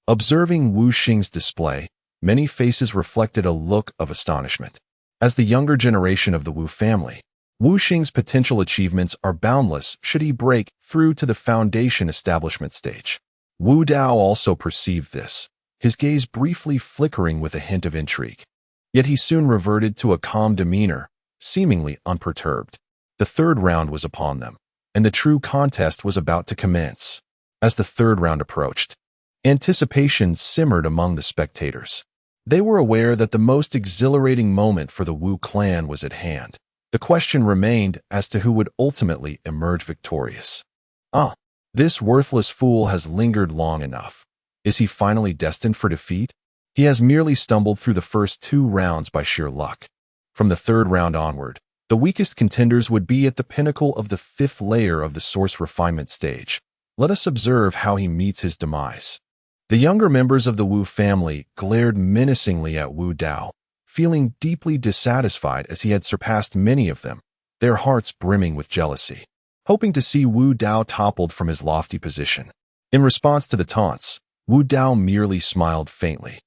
Observing Wu Xing's display, many faces reflected a look of astonishment. As the younger generation of the Wu family, Wu Xing's potential achievements are boundless should he break through to the Foundation Establishment stage. Wu Dao also perceived this, his gaze briefly flickering with a hint of intrigue. Yet he soon reverted to a calm demeanor, seemingly unperturbed. The 3rd round was upon them, and the true contest was about to commence. As the 3rd round approached, anticipation simmered among the spectators. They were aware that the most exhilarating moment for the Wu clan was at hand. The question remained as to who would ultimately emerge victorious. This worthless fool has lingered long enough. Is he finally destined for defeat? He has merely stumbled through the first 2 rounds by sheer luck. From the 3rd round onward, the weakest contenders would be at the pinnacle of the 5th layer of the Source Refinement stage. Let us observe how he meets his demise. The younger members of the Wu family glared menacingly at Wu Dao, feeling deeply dissatisfied as he had surpassed many of them, their hearts brimming with jealousy, hoping to see Wu Dao toppled from his lofty position. In response to the taunts, Wu Dao merely smiled faintly,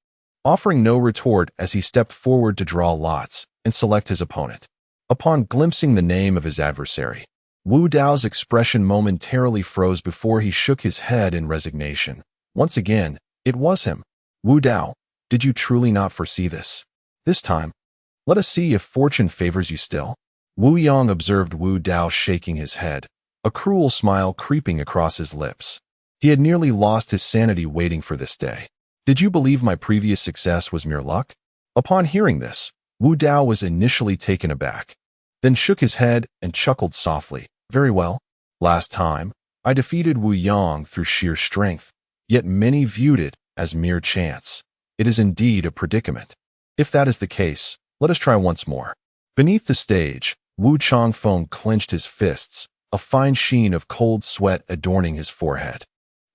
offering no retort as he stepped forward to draw lots and select his opponent. Upon glimpsing the name of his adversary, Wu Dao's expression momentarily froze before he shook his head in resignation. Once again, it was him. Wu Dao, did you truly not foresee this? This time, let us see if fortune favors you still. Wu Yang observed Wu Dao shaking his head, a cruel smile creeping across his lips. He had nearly lost his sanity waiting for this day. Did you believe my previous success was mere luck? Upon hearing this, Wu Dao was initially taken aback, then shook his head and chuckled softly. Very well. Last time, I defeated Wu Yang through sheer strength, yet many viewed it as mere chance. It is indeed a predicament. If that is the case, let us try once more. Beneath the stage, Wu Changfeng clenched his fists, a fine sheen of cold sweat adorning his forehead.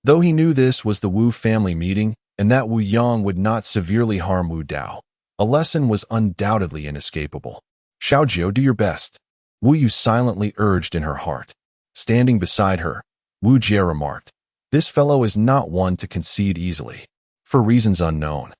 Though he knew this was the Wu family meeting and that Wu Yang would not severely harm Wu Dao, a lesson was undoubtedly inescapable. Xiaojiu, do your best, Wu Yu silently urged in her heart. Standing beside her, Wu Jie remarked, this fellow is not one to concede easily. For reasons unknown,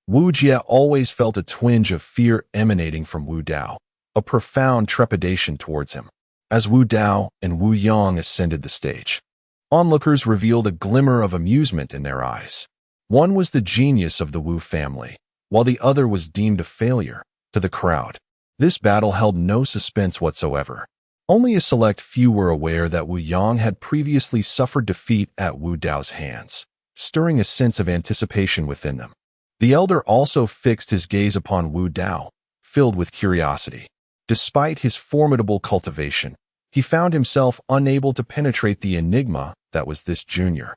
Wu Jie always felt a twinge of fear emanating from Wu Dao, a profound trepidation towards him. As Wu Dao and Wu Yang ascended the stage, onlookers revealed a glimmer of amusement in their eyes. One was the genius of the Wu family, while the other was deemed a failure to the crowd. This battle held no suspense whatsoever. Only a select few were aware that Wu Yang had previously suffered defeat at Wu Dao's hands, stirring a sense of anticipation within them. The elder also fixed his gaze upon Wu Dao, filled with curiosity. Despite his formidable cultivation, he found himself unable to penetrate the enigma that was this junior,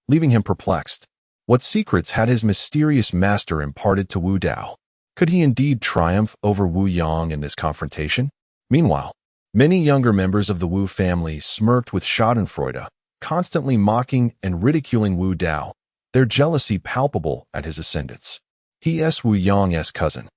leaving him perplexed. What secrets had his mysterious master imparted to Wu Dao? Could he indeed triumph over Wu Yang in this confrontation? Meanwhile, many younger members of the Wu family smirked with schadenfreude, constantly mocking and ridiculing Wu Dao, their jealousy palpable at his ascendance. He is Wu Yang's cousin.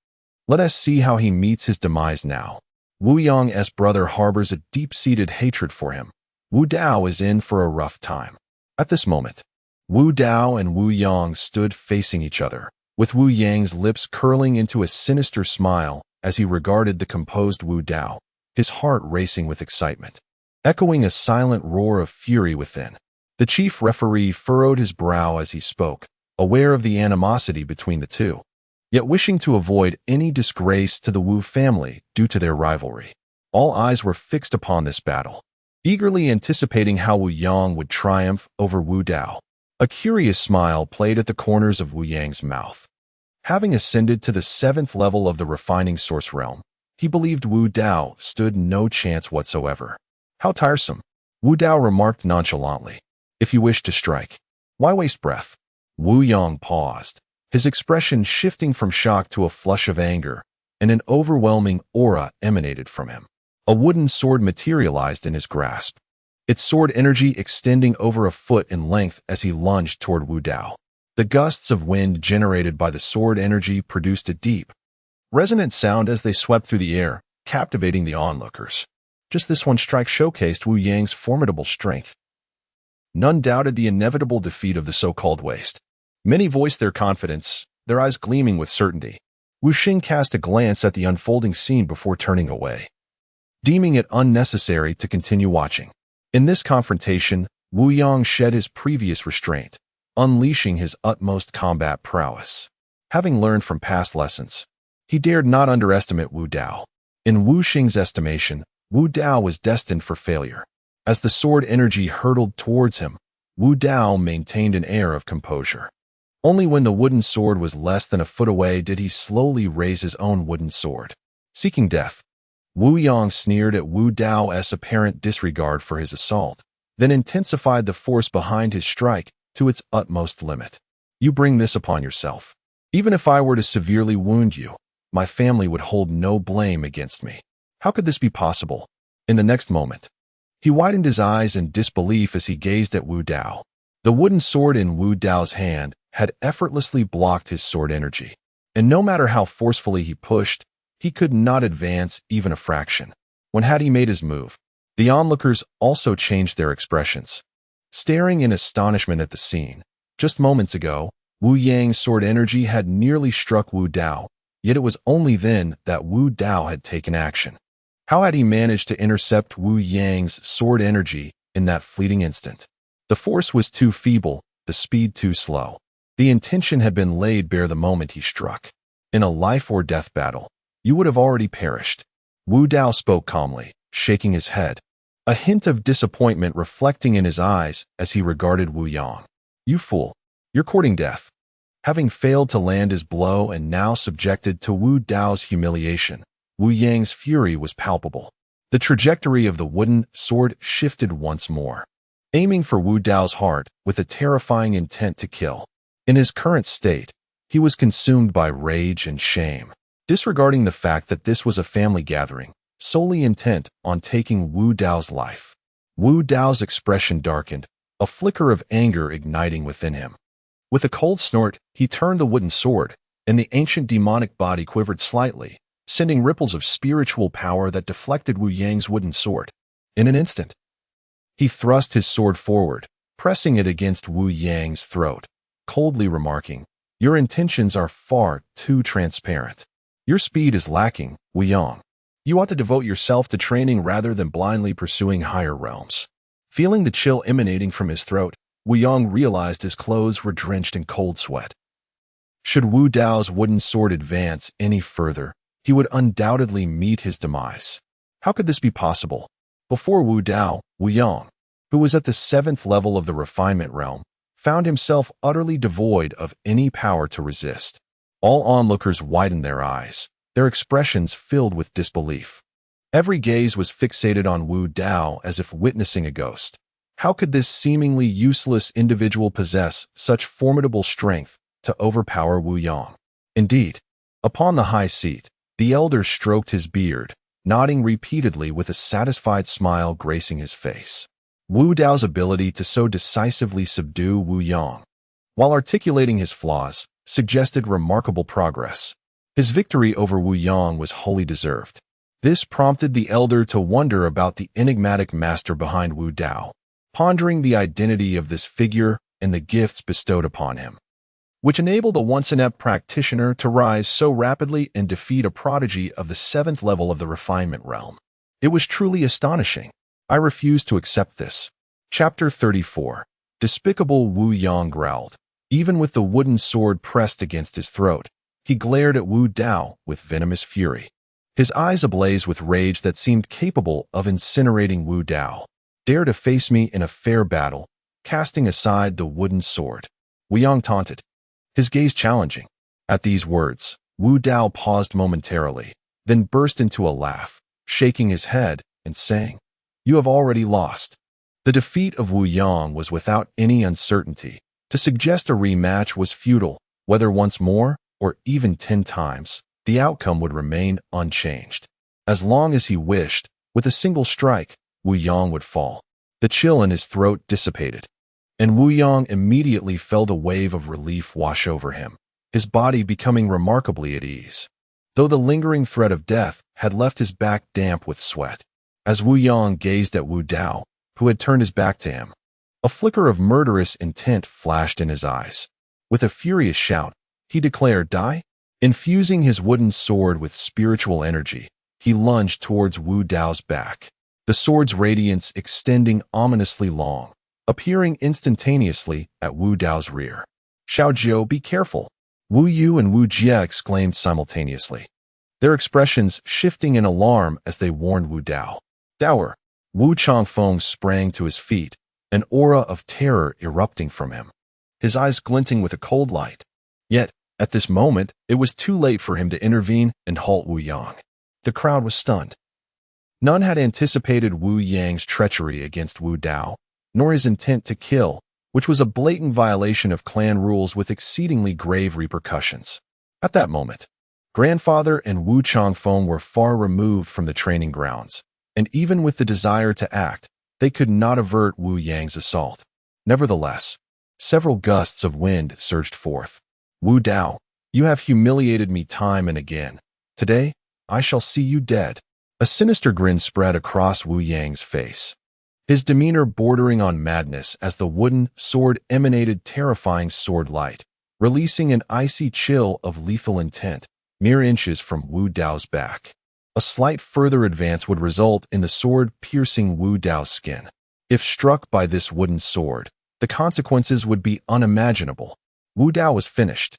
Let us see how he meets his demise now. Wu Yang's brother harbors a deep-seated hatred for him. Wu Dao is in for a rough time. At this moment, Wu Dao and Wu Yang stood facing each other, with Wu Yang's lips curling into a sinister smile as he regarded the composed Wu Dao, his heart racing with excitement. Echoing a silent roar of fury within, the chief referee furrowed his brow as he spoke, aware of the animosity between the two, yet wishing to avoid any disgrace to the Wu family due to their rivalry. All eyes were fixed upon this battle, eagerly anticipating how Wu Yang would triumph over Wu Dao. A curious smile played at the corners of Wu Yang's mouth. Having ascended to the 7th level of the refining source realm, he believed Wu Dao stood no chance whatsoever. How tiresome, Wu Dao remarked nonchalantly. If you wish to strike, why waste breath? Wu Yang paused, his expression shifting from shock to a flush of anger, and an overwhelming aura emanated from him. A wooden sword materialized in his grasp, its sword energy extending over a foot in length as he lunged toward Wu Dao. The gusts of wind generated by the sword energy produced a deep, resonant sound as they swept through the air, captivating the onlookers. Just this one strike showcased Wu Yang's formidable strength. None doubted the inevitable defeat of the so-called waste. Many voiced their confidence, their eyes gleaming with certainty. Wu Xing cast a glance at the unfolding scene before turning away, deeming it unnecessary to continue watching. In this confrontation, Wu Yang shed his previous restraint, unleashing his utmost combat prowess. Having learned from past lessons, he dared not underestimate Wu Dao. In Wu Xing's estimation, Wu Dao was destined for failure. As the sword energy hurtled towards him, Wu Dao maintained an air of composure. Only when the wooden sword was less than a foot away did he slowly raise his own wooden sword. Seeking death, Wu Yang sneered at Wu Dao's apparent disregard for his assault, then intensified the force behind his strike to its utmost limit. You bring this upon yourself. Even if I were to severely wound you, my family would hold no blame against me. How could this be possible? In the next moment, he widened his eyes in disbelief as he gazed at Wu Dao. The wooden sword in Wu Dao's hand had effortlessly blocked his sword energy, and no matter how forcefully he pushed, he could not advance even a fraction. When had he made his move? The onlookers also changed their expressions, staring in astonishment at the scene. Just moments ago, Wu Yang's sword energy had nearly struck Wu Dao, yet it was only then that Wu Dao had taken action. How had he managed to intercept Wu Yang's sword energy in that fleeting instant? The force was too feeble, the speed too slow. The intention had been laid bare the moment he struck. In a life-or-death battle, you would have already perished. Wu Dao spoke calmly, shaking his head, a hint of disappointment reflecting in his eyes as he regarded Wu Yang. You fool, you're courting death. Having failed to land his blow and now subjected to Wu Dao's humiliation, Wu Yang's fury was palpable. The trajectory of the wooden sword shifted once more, aiming for Wu Dao's heart with a terrifying intent to kill. In his current state, he was consumed by rage and shame, disregarding the fact that this was a family gathering, solely intent on taking Wu Dao's life. Wu Dao's expression darkened, a flicker of anger igniting within him. With a cold snort, he turned the wooden sword, and the ancient demonic body quivered slightly, sending ripples of spiritual power that deflected Wu Yang's wooden sword. In an instant, he thrust his sword forward, pressing it against Wu Yang's throat, coldly remarking, "Your intentions are far too transparent. Your speed is lacking, Wu Yang. You ought to devote yourself to training rather than blindly pursuing higher realms." Feeling the chill emanating from his throat, Wu Yang realized his clothes were drenched in cold sweat. Should Wu Dao's wooden sword advance any further, he would undoubtedly meet his demise. How could this be possible? Before Wu Dao, Wu Yang, who was at the 7th level of the refinement realm, found himself utterly devoid of any power to resist. All onlookers widened their eyes, their expressions filled with disbelief. Every gaze was fixated on Wu Dao as if witnessing a ghost. How could this seemingly useless individual possess such formidable strength to overpower Wu Yang? Indeed, upon the high seat, the elder stroked his beard, nodding repeatedly with a satisfied smile gracing his face. Wu Dao's ability to so decisively subdue Wu Yang, while articulating his flaws, suggested remarkable progress. His victory over Wu Yang was wholly deserved. This prompted the elder to wonder about the enigmatic master behind Wu Dao, pondering the identity of this figure and the gifts bestowed upon him, which enabled a once-inept practitioner to rise so rapidly and defeat a prodigy of the 7th level of the refinement realm. It was truly astonishing. I refuse to accept this. Chapter 34. Despicable Wu Yang growled. Even with the wooden sword pressed against his throat, he glared at Wu Dao with venomous fury, his eyes ablaze with rage that seemed capable of incinerating Wu Dao. "Dare to face me in a fair battle, casting aside the wooden sword," Wu Yang taunted, his gaze challenging. At these words, Wu Dao paused momentarily, then burst into a laugh, shaking his head and saying, "You have already lost." The defeat of Wu Yang was without any uncertainty. To suggest a rematch was futile. Whether once more, or even 10 times, the outcome would remain unchanged. As long as he wished, with a single strike, Wu Yang would fall. The chill in his throat dissipated, and Wu Yang immediately felt a wave of relief wash over him, his body becoming remarkably at ease, though the lingering threat of death had left his back damp with sweat. As Wu Yang gazed at Wu Dao, who had turned his back to him, a flicker of murderous intent flashed in his eyes. With a furious shout, he declared, "Die!" Infusing his wooden sword with spiritual energy, he lunged towards Wu Dao's back, the sword's radiance extending ominously long, appearing instantaneously at Wu Dao's rear. "Xiao Jiu, be careful!" Wu Yu and Wu Jie exclaimed simultaneously, their expressions shifting in alarm as they warned Wu Dao. "Daoer!" Wu Changfeng sprang to his feet, an aura of terror erupting from him, his eyes glinting with a cold light. Yet, at this moment, it was too late for him to intervene and halt Wu Yang. The crowd was stunned. None had anticipated Wu Yang's treachery against Wu Dao, nor his intent to kill, which was a blatant violation of clan rules with exceedingly grave repercussions. At that moment, Grandfather and Wu Changfeng were far removed from the training grounds, and even with the desire to act, they could not avert Wu Yang's assault. Nevertheless, several gusts of wind surged forth. "Wu Dao, you have humiliated me time and again. Today, I shall see you dead." A sinister grin spread across Wu Yang's face, his demeanor bordering on madness as the wooden sword emanated terrifying sword light, releasing an icy chill of lethal intent mere inches from Wu Dao's back. A slight further advance would result in the sword piercing Wu Dao's skin. If struck by this wooden sword, the consequences would be unimaginable. Wu Dao was finished.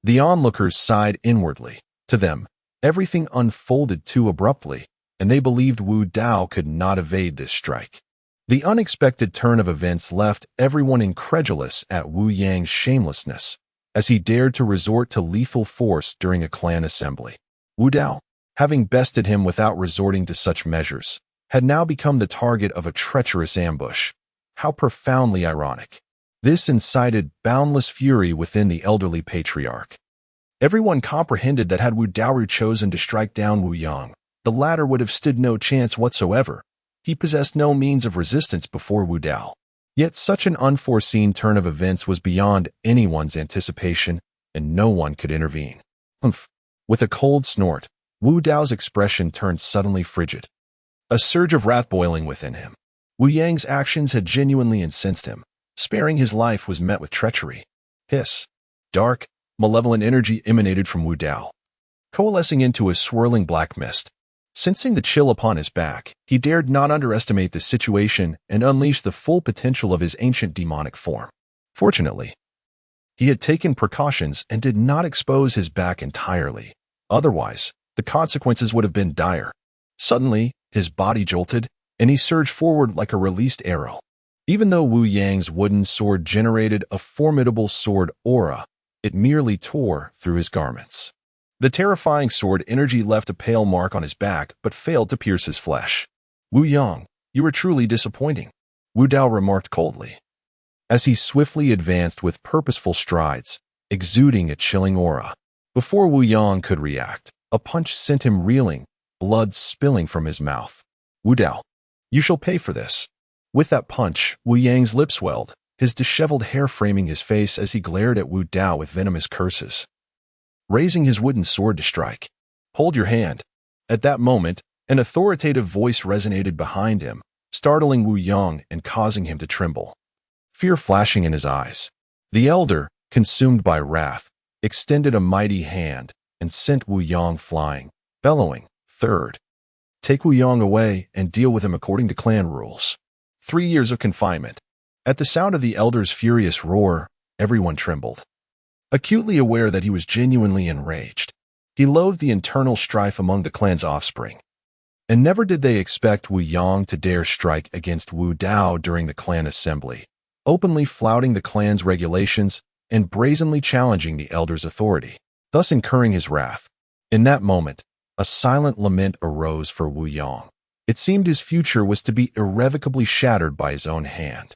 The onlookers sighed inwardly. To them, everything unfolded too abruptly, and they believed Wu Dao could not evade this strike. The unexpected turn of events left everyone incredulous at Wu Yang's shamelessness, as he dared to resort to lethal force during a clan assembly. Wu Dao, having bested him without resorting to such measures, had now become the target of a treacherous ambush. How profoundly ironic. This incited boundless fury within the elderly patriarch. Everyone comprehended that had Wu Dao chosen to strike down Wu Yang, the latter would have stood no chance whatsoever. He possessed no means of resistance before Wu Dao. Yet such an unforeseen turn of events was beyond anyone's anticipation, and no one could intervene. Humph! With a cold snort, Wu Dao's expression turned suddenly frigid. A surge of wrath boiling within him. Wu Yang's actions had genuinely incensed him. Sparing his life was met with treachery. Hiss! Dark, malevolent energy emanated from Wu Dao, coalescing into a swirling black mist. Sensing the chill upon his back, he dared not underestimate the situation and unleash the full potential of his ancient demonic form. Fortunately, he had taken precautions and did not expose his back entirely. Otherwise, the consequences would have been dire. Suddenly, his body jolted, and he surged forward like a released arrow. Even though Wu Yang's wooden sword generated a formidable sword aura, it merely tore through his garments. The terrifying sword energy left a pale mark on his back but failed to pierce his flesh. Wu Yang, you were truly disappointing, Wu Dao remarked coldly, as he swiftly advanced with purposeful strides, exuding a chilling aura. Before Wu Yang could react, a punch sent him reeling, blood spilling from his mouth. Wu Dao, you shall pay for this. With that punch, Wu Yang's lips swelled, his disheveled hair framing his face as he glared at Wu Dao with venomous curses. Raising his wooden sword to strike. Hold your hand. At that moment, an authoritative voice resonated behind him, startling Wu Yang and causing him to tremble. Fear flashing in his eyes. The elder, consumed by wrath, extended a mighty hand and sent Wu Yang flying, bellowing, "Third. Take Wu Yang away and deal with him according to clan rules. 3 years of confinement." At the sound of the elder's furious roar, everyone trembled. Acutely aware that he was genuinely enraged, he loathed the internal strife among the clan's offspring. And never did they expect Wu Yang to dare strike against Wu Dao during the clan assembly, openly flouting the clan's regulations and brazenly challenging the elder's authority, thus incurring his wrath. In that moment, a silent lament arose for Wu Yang. It seemed his future was to be irrevocably shattered by his own hand.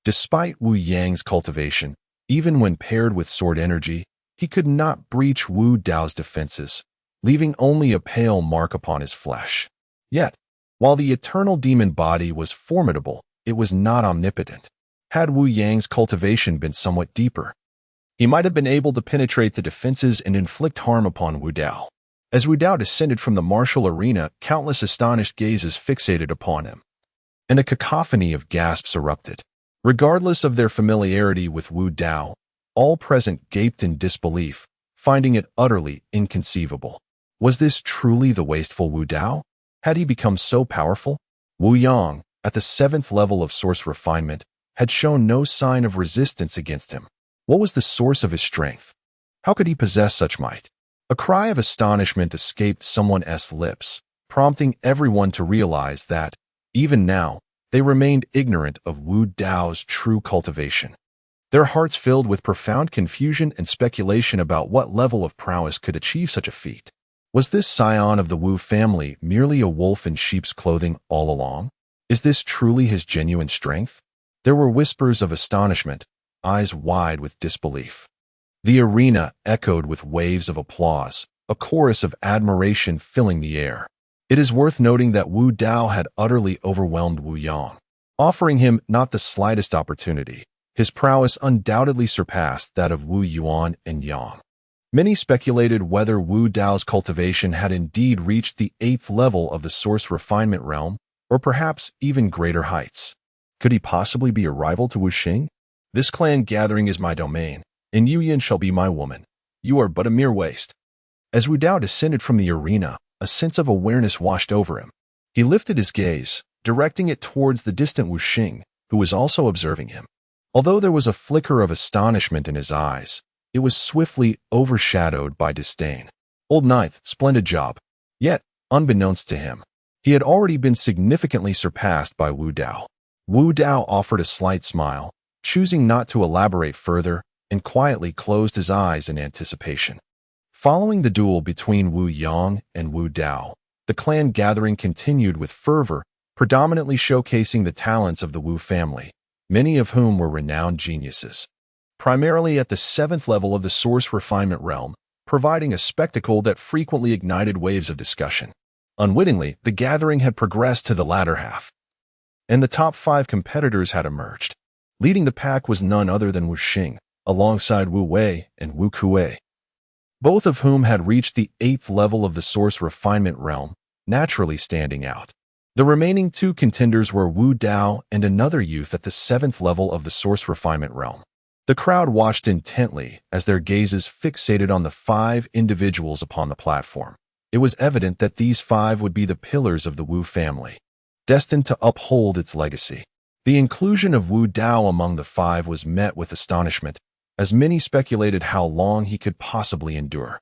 Despite Wu Yang's cultivation, even when paired with sword energy, he could not breach Wu Dao's defenses, leaving only a pale mark upon his flesh. Yet, while the eternal demon body was formidable, it was not omnipotent. Had Wu Yang's cultivation been somewhat deeper, he might have been able to penetrate the defenses and inflict harm upon Wu Dao. As Wu Dao descended from the martial arena, countless astonished gazes fixated upon him, and a cacophony of gasps erupted. Regardless of their familiarity with Wu Dao, all present gaped in disbelief, finding it utterly inconceivable. Was this truly the wasteful Wu Dao? Had he become so powerful? Wu Yang, at the 7th level of source refinement, had shown no sign of resistance against him. What was the source of his strength? How could he possess such might? A cry of astonishment escaped someone's lips, prompting everyone to realize that, even now, they remained ignorant of Wu Dao's true cultivation. Their hearts filled with profound confusion and speculation about what level of prowess could achieve such a feat. Was this scion of the Wu family merely a wolf in sheep's clothing all along? Is this truly his genuine strength? There were whispers of astonishment, eyes wide with disbelief. The arena echoed with waves of applause, a chorus of admiration filling the air. It is worth noting that Wu Dao had utterly overwhelmed Wu Yang, offering him not the slightest opportunity. His prowess undoubtedly surpassed that of Wu Yuan and Yang. Many speculated whether Wu Dao's cultivation had indeed reached the 8th level of the source refinement realm, or perhaps even greater heights. Could he possibly be a rival to Wu Xing? This clan gathering is my domain, and Yu Yin shall be my woman. You are but a mere waste." As Wu Dao descended from the arena, a sense of awareness washed over him. He lifted his gaze, directing it towards the distant Wu Xing, who was also observing him. Although there was a flicker of astonishment in his eyes, it was swiftly overshadowed by disdain. "Old Ninth, splendid job." Yet, unbeknownst to him, he had already been significantly surpassed by Wu Dao. Wu Dao offered a slight smile, choosing not to elaborate further, and quietly closed his eyes in anticipation. Following the duel between Wu Yang and Wu Dao, the clan gathering continued with fervor, predominantly showcasing the talents of the Wu family, many of whom were renowned geniuses. Primarily at the 7th level of the source refinement realm, providing a spectacle that frequently ignited waves of discussion. Unwittingly, the gathering had progressed to the latter half, and the top 5 competitors had emerged. Leading the pack was none other than Wu Xing, alongside Wu Wei and Wu Kuei, both of whom had reached the 8th level of the source refinement realm, naturally standing out. The remaining 2 contenders were Wu Dao and another youth at the 7th level of the source refinement realm. The crowd watched intently as their gazes fixated on the 5 individuals upon the platform. It was evident that these 5 would be the pillars of the Wu family, destined to uphold its legacy. The inclusion of Wu Dao among the 5 was met with astonishment, as many speculated how long he could possibly endure.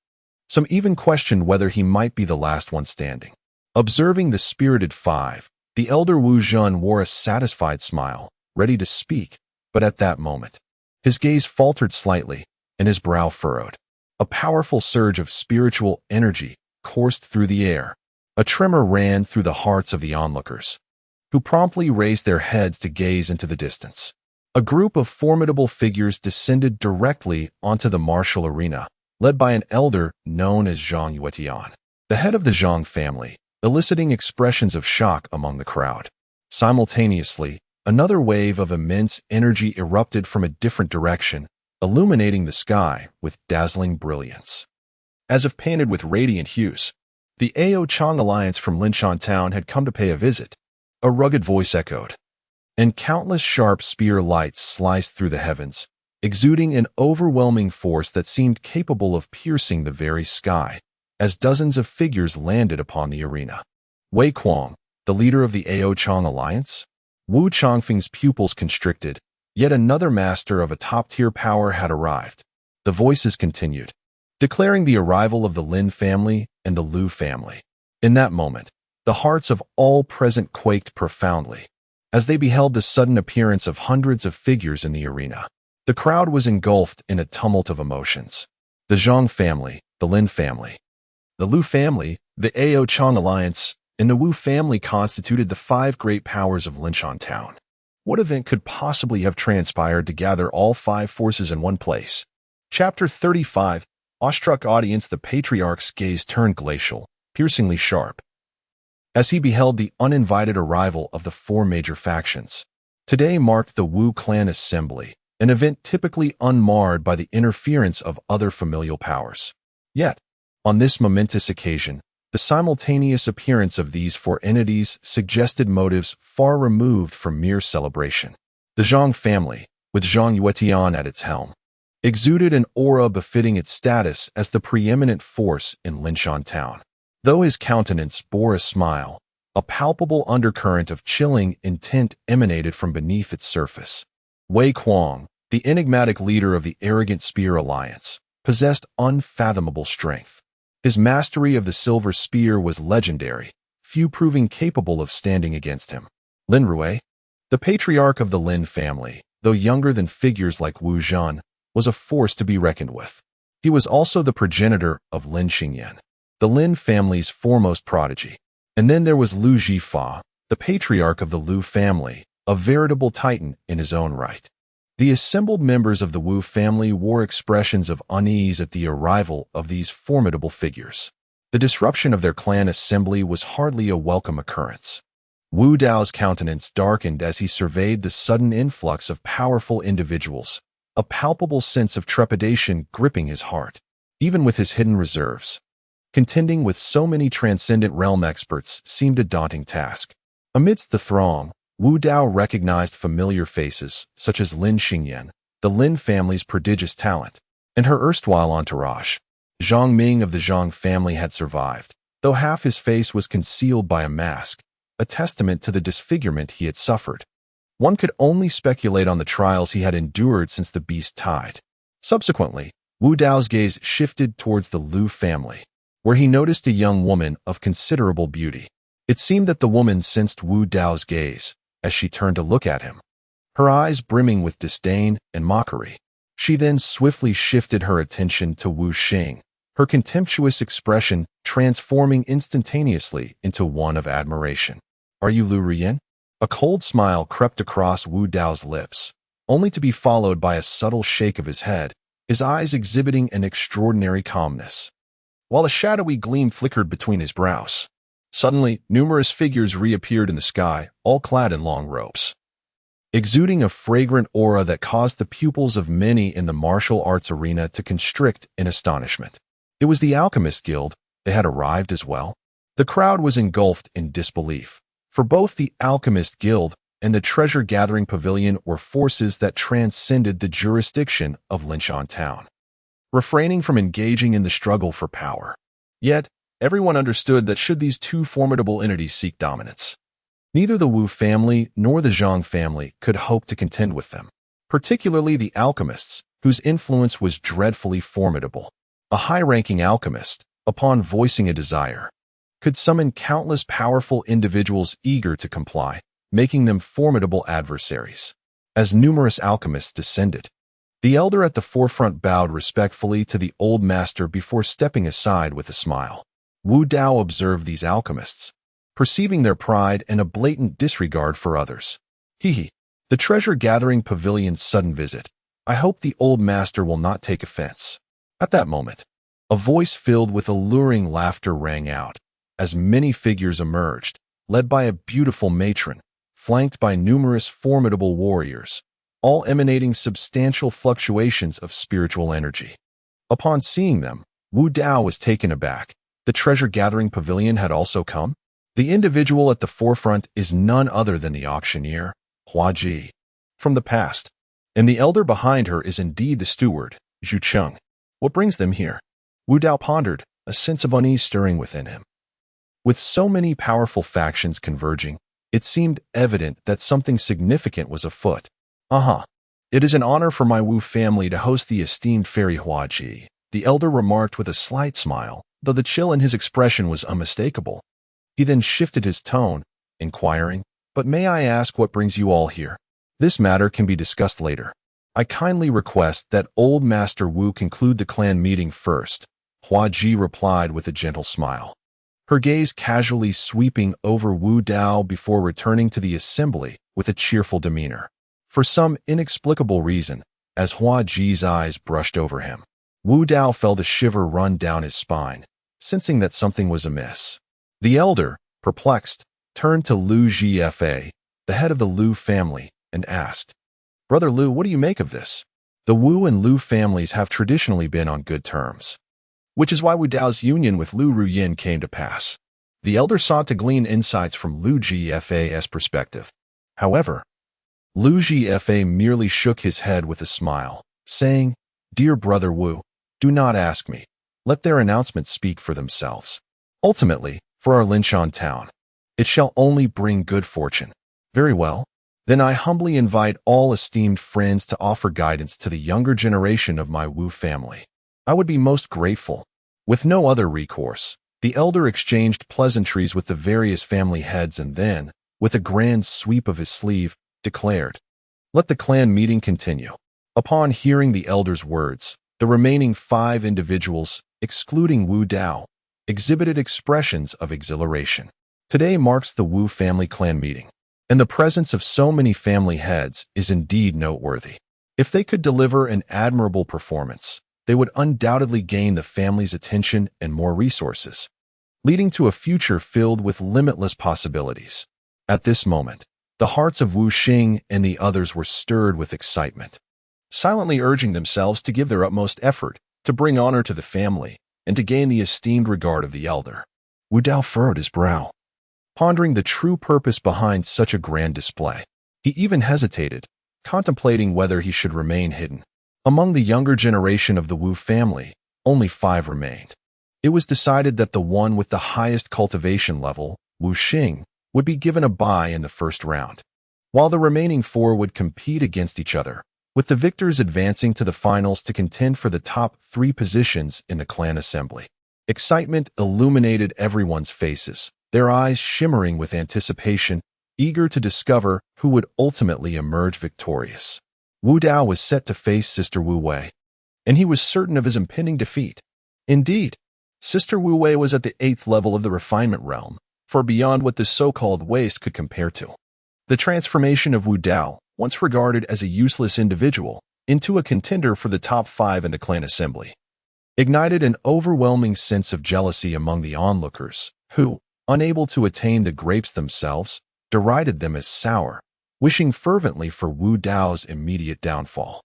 Some even questioned whether he might be the last one standing. Observing the spirited 5, the elder Wu Zhen wore a satisfied smile, ready to speak, but at that moment, his gaze faltered slightly, and his brow furrowed. A powerful surge of spiritual energy coursed through the air. A tremor ran through the hearts of the onlookers, who promptly raised their heads to gaze into the distance. A group of formidable figures descended directly onto the martial arena, led by an elder known as Zhang Yuetian, the head of the Zhang family, eliciting expressions of shock among the crowd. Simultaneously, another wave of immense energy erupted from a different direction, illuminating the sky with dazzling brilliance. As if painted with radiant hues, the Ao Chang Alliance from Linshan Town had come to pay a visit. A rugged voice echoed, and countless sharp spear lights sliced through the heavens, exuding an overwhelming force that seemed capable of piercing the very sky, as dozens of figures landed upon the arena. Wei Kuang, the leader of the Ao Chang Alliance? Wu Changfeng's pupils constricted. Yet another master of a top-tier power had arrived. The voices continued, declaring the arrival of the Lin family and the Lu family. In that moment, the hearts of all present quaked profoundly, as they beheld the sudden appearance of hundreds of figures in the arena. The crowd was engulfed in a tumult of emotions. The Zhang family, the Lin family, the Lu family, the Ao Chang Alliance, and the Wu family constituted the 5 great powers of Linshan Town. What event could possibly have transpired to gather all 5 forces in one place? Chapter 35. Awestruck audience. The patriarch's gaze turned glacial, piercingly sharp, as he beheld the uninvited arrival of the 4 major factions. Today marked the Wu clan assembly, an event typically unmarred by the interference of other familial powers. Yet, on this momentous occasion, the simultaneous appearance of these 4 entities suggested motives far removed from mere celebration. The Zhang family, with Zhang Yuetian at its helm, exuded an aura befitting its status as the preeminent force in Linshan Town. Though his countenance bore a smile, a palpable undercurrent of chilling intent emanated from beneath its surface. Wei Kuang, the enigmatic leader of the arrogant Spear Alliance, possessed unfathomable strength. His mastery of the silver spear was legendary, few proving capable of standing against him. Lin Rui, the patriarch of the Lin family, though younger than figures like Wu Zhen, was a force to be reckoned with. He was also the progenitor of Lin Xingyan, the Lin family's foremost prodigy. And then there was Lu Jifa, the patriarch of the Lu family, a veritable titan in his own right. The assembled members of the Wu family wore expressions of unease at the arrival of these formidable figures. The disruption of their clan assembly was hardly a welcome occurrence. Wu Dao's countenance darkened as he surveyed the sudden influx of powerful individuals, a palpable sense of trepidation gripping his heart. Even with his hidden reserves, contending with so many transcendent realm experts seemed a daunting task. Amidst the throng, Wu Dao recognized familiar faces such as Lin Xingyan, the Lin family's prodigious talent, and her erstwhile entourage. Zhang Ming of the Zhang family had survived, though half his face was concealed by a mask, a testament to the disfigurement he had suffered. One could only speculate on the trials he had endured since the beast tied. Subsequently, Wu Dao's gaze shifted towards the Lu family, where he noticed a young woman of considerable beauty. It seemed that the woman sensed Wu Dao's gaze as she turned to look at him, her eyes brimming with disdain and mockery. She then swiftly shifted her attention to Wu Xing, her contemptuous expression transforming instantaneously into one of admiration. "Are you Lu Ruyan?" A cold smile crept across Wu Dao's lips, only to be followed by a subtle shake of his head, his eyes exhibiting an extraordinary calmness, while a shadowy gleam flickered between his brows. Suddenly, numerous figures reappeared in the sky, all clad in long robes, exuding a fragrant aura that caused the pupils of many in the martial arts arena to constrict in astonishment. It was the Alchemist Guild. They had arrived as well. The crowd was engulfed in disbelief, for both the Alchemist Guild and the treasure-gathering pavilion were forces that transcended the jurisdiction of Linshan Town, refraining from engaging in the struggle for power. Yet, everyone understood that should these two formidable entities seek dominance, neither the Wu family nor the Zhang family could hope to contend with them, particularly the alchemists, whose influence was dreadfully formidable. A high-ranking alchemist, upon voicing a desire, could summon countless powerful individuals eager to comply, making them formidable adversaries. As numerous alchemists descended, the elder at the forefront bowed respectfully to the old master before stepping aside with a smile. Wu Dao observed these alchemists, perceiving their pride and a blatant disregard for others. "Hee. The treasure-gathering pavilion's sudden visit. I hope the old master will not take offense." At that moment, a voice filled with alluring laughter rang out, as many figures emerged, led by a beautiful matron, flanked by numerous formidable warriors, all emanating substantial fluctuations of spiritual energy. Upon seeing them, Wu Dao was taken aback. The treasure-gathering pavilion had also come? The individual at the forefront is none other than the auctioneer, Hua Ji, from the past, and the elder behind her is indeed the steward, Zhu Cheng. What brings them here? Wu Dao pondered, a sense of unease stirring within him. With so many powerful factions converging, it seemed evident that something significant was afoot. It is an honor for my Wu family to host the esteemed fairy Hua Ji, the elder remarked with a slight smile, though the chill in his expression was unmistakable. He then shifted his tone, inquiring, "But may I ask what brings you all here? This matter can be discussed later. I kindly request that old Master Wu conclude the clan meeting first," Hua Ji replied with a gentle smile, her gaze casually sweeping over Wu Dao before returning to the assembly with a cheerful demeanor. For some inexplicable reason, as Hua Ji's eyes brushed over him, Wu Dao felt a shiver run down his spine, sensing that something was amiss. The elder, perplexed, turned to Lu Zhifa, the head of the Lu family, and asked, "Brother Lu, what do you make of this? The Wu and Lu families have traditionally been on good terms, which is why Wu Dao's union with Lu Ruyan came to pass." The elder sought to glean insights from Lu Zhifa's perspective. However, Lu Zhifa merely shook his head with a smile, saying, "Dear Brother Wu, do not ask me. Let their announcements speak for themselves. Ultimately, for our Linshan town, it shall only bring good fortune." "Very well. Then I humbly invite all esteemed friends to offer guidance to the younger generation of my Wu family. I would be most grateful." With no other recourse, the elder exchanged pleasantries with the various family heads and then, with a grand sweep of his sleeve, declared, "Let the clan meeting continue." Upon hearing the elder's words, the remaining 5 individuals, excluding Wu Dao, exhibited expressions of exhilaration. Today marks the Wu family clan meeting, and the presence of so many family heads is indeed noteworthy. If they could deliver an admirable performance, they would undoubtedly gain the family's attention and more resources, leading to a future filled with limitless possibilities. At this moment, the hearts of Wu Xing and the others were stirred with excitement, silently urging themselves to give their utmost effort to bring honor to the family and to gain the esteemed regard of the elder. Wu Dao furrowed his brow, pondering the true purpose behind such a grand display. He even hesitated, contemplating whether he should remain hidden. Among the younger generation of the Wu family, only 5 remained. It was decided that the one with the highest cultivation level, Wu Xing, would be given a bye in the first round, while the remaining 4 would compete against each other, with the victors advancing to the finals to contend for the top 3 positions in the clan assembly. Excitement illuminated everyone's faces, their eyes shimmering with anticipation, eager to discover who would ultimately emerge victorious. Wu Dao was set to face Sister Wu Wei, and he was certain of his impending defeat. Indeed, Sister Wu Wei was at the 8th level of the refinement realm, far beyond what this so-called waste could compare to. The transformation of Wu Dao, once regarded as a useless individual, into a contender for the top 5 in the clan assembly, ignited an overwhelming sense of jealousy among the onlookers, who, unable to attain the grapes themselves, derided them as sour, wishing fervently for Wu Dao's immediate downfall.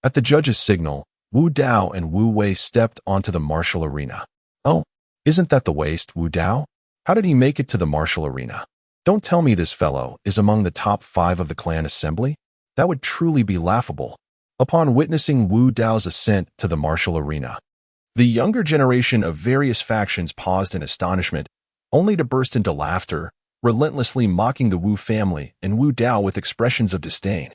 At the judge's signal, Wu Dao and Wu Wei stepped onto the martial arena. Oh, isn't that the waste, Wu Dao? How did he make it to the martial arena? Don't tell me this fellow is among the top 5 of the clan assembly? That would truly be laughable. Upon witnessing Wu Dao's ascent to the martial arena, the younger generation of various factions paused in astonishment, only to burst into laughter, relentlessly mocking the Wu family and Wu Dao with expressions of disdain.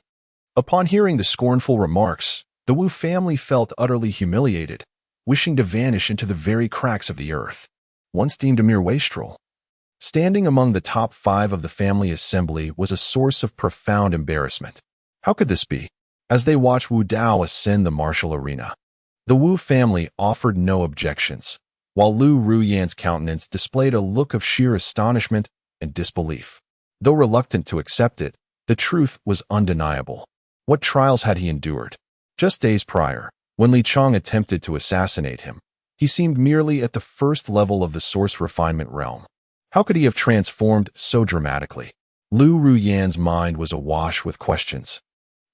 Upon hearing the scornful remarks, the Wu family felt utterly humiliated, wishing to vanish into the very cracks of the earth, once deemed a mere wastrel. Standing among the top 5 of the family assembly was a source of profound embarrassment. How could this be? As they watched Wu Dao ascend the martial arena, the Wu family offered no objections, while Lu Ruyan's countenance displayed a look of sheer astonishment and disbelief. Though reluctant to accept it, the truth was undeniable. What trials had he endured? Just days prior, when Li Chong attempted to assassinate him, he seemed merely at the first level of the source refinement realm. How could he have transformed so dramatically? Lu Ruyan's mind was awash with questions.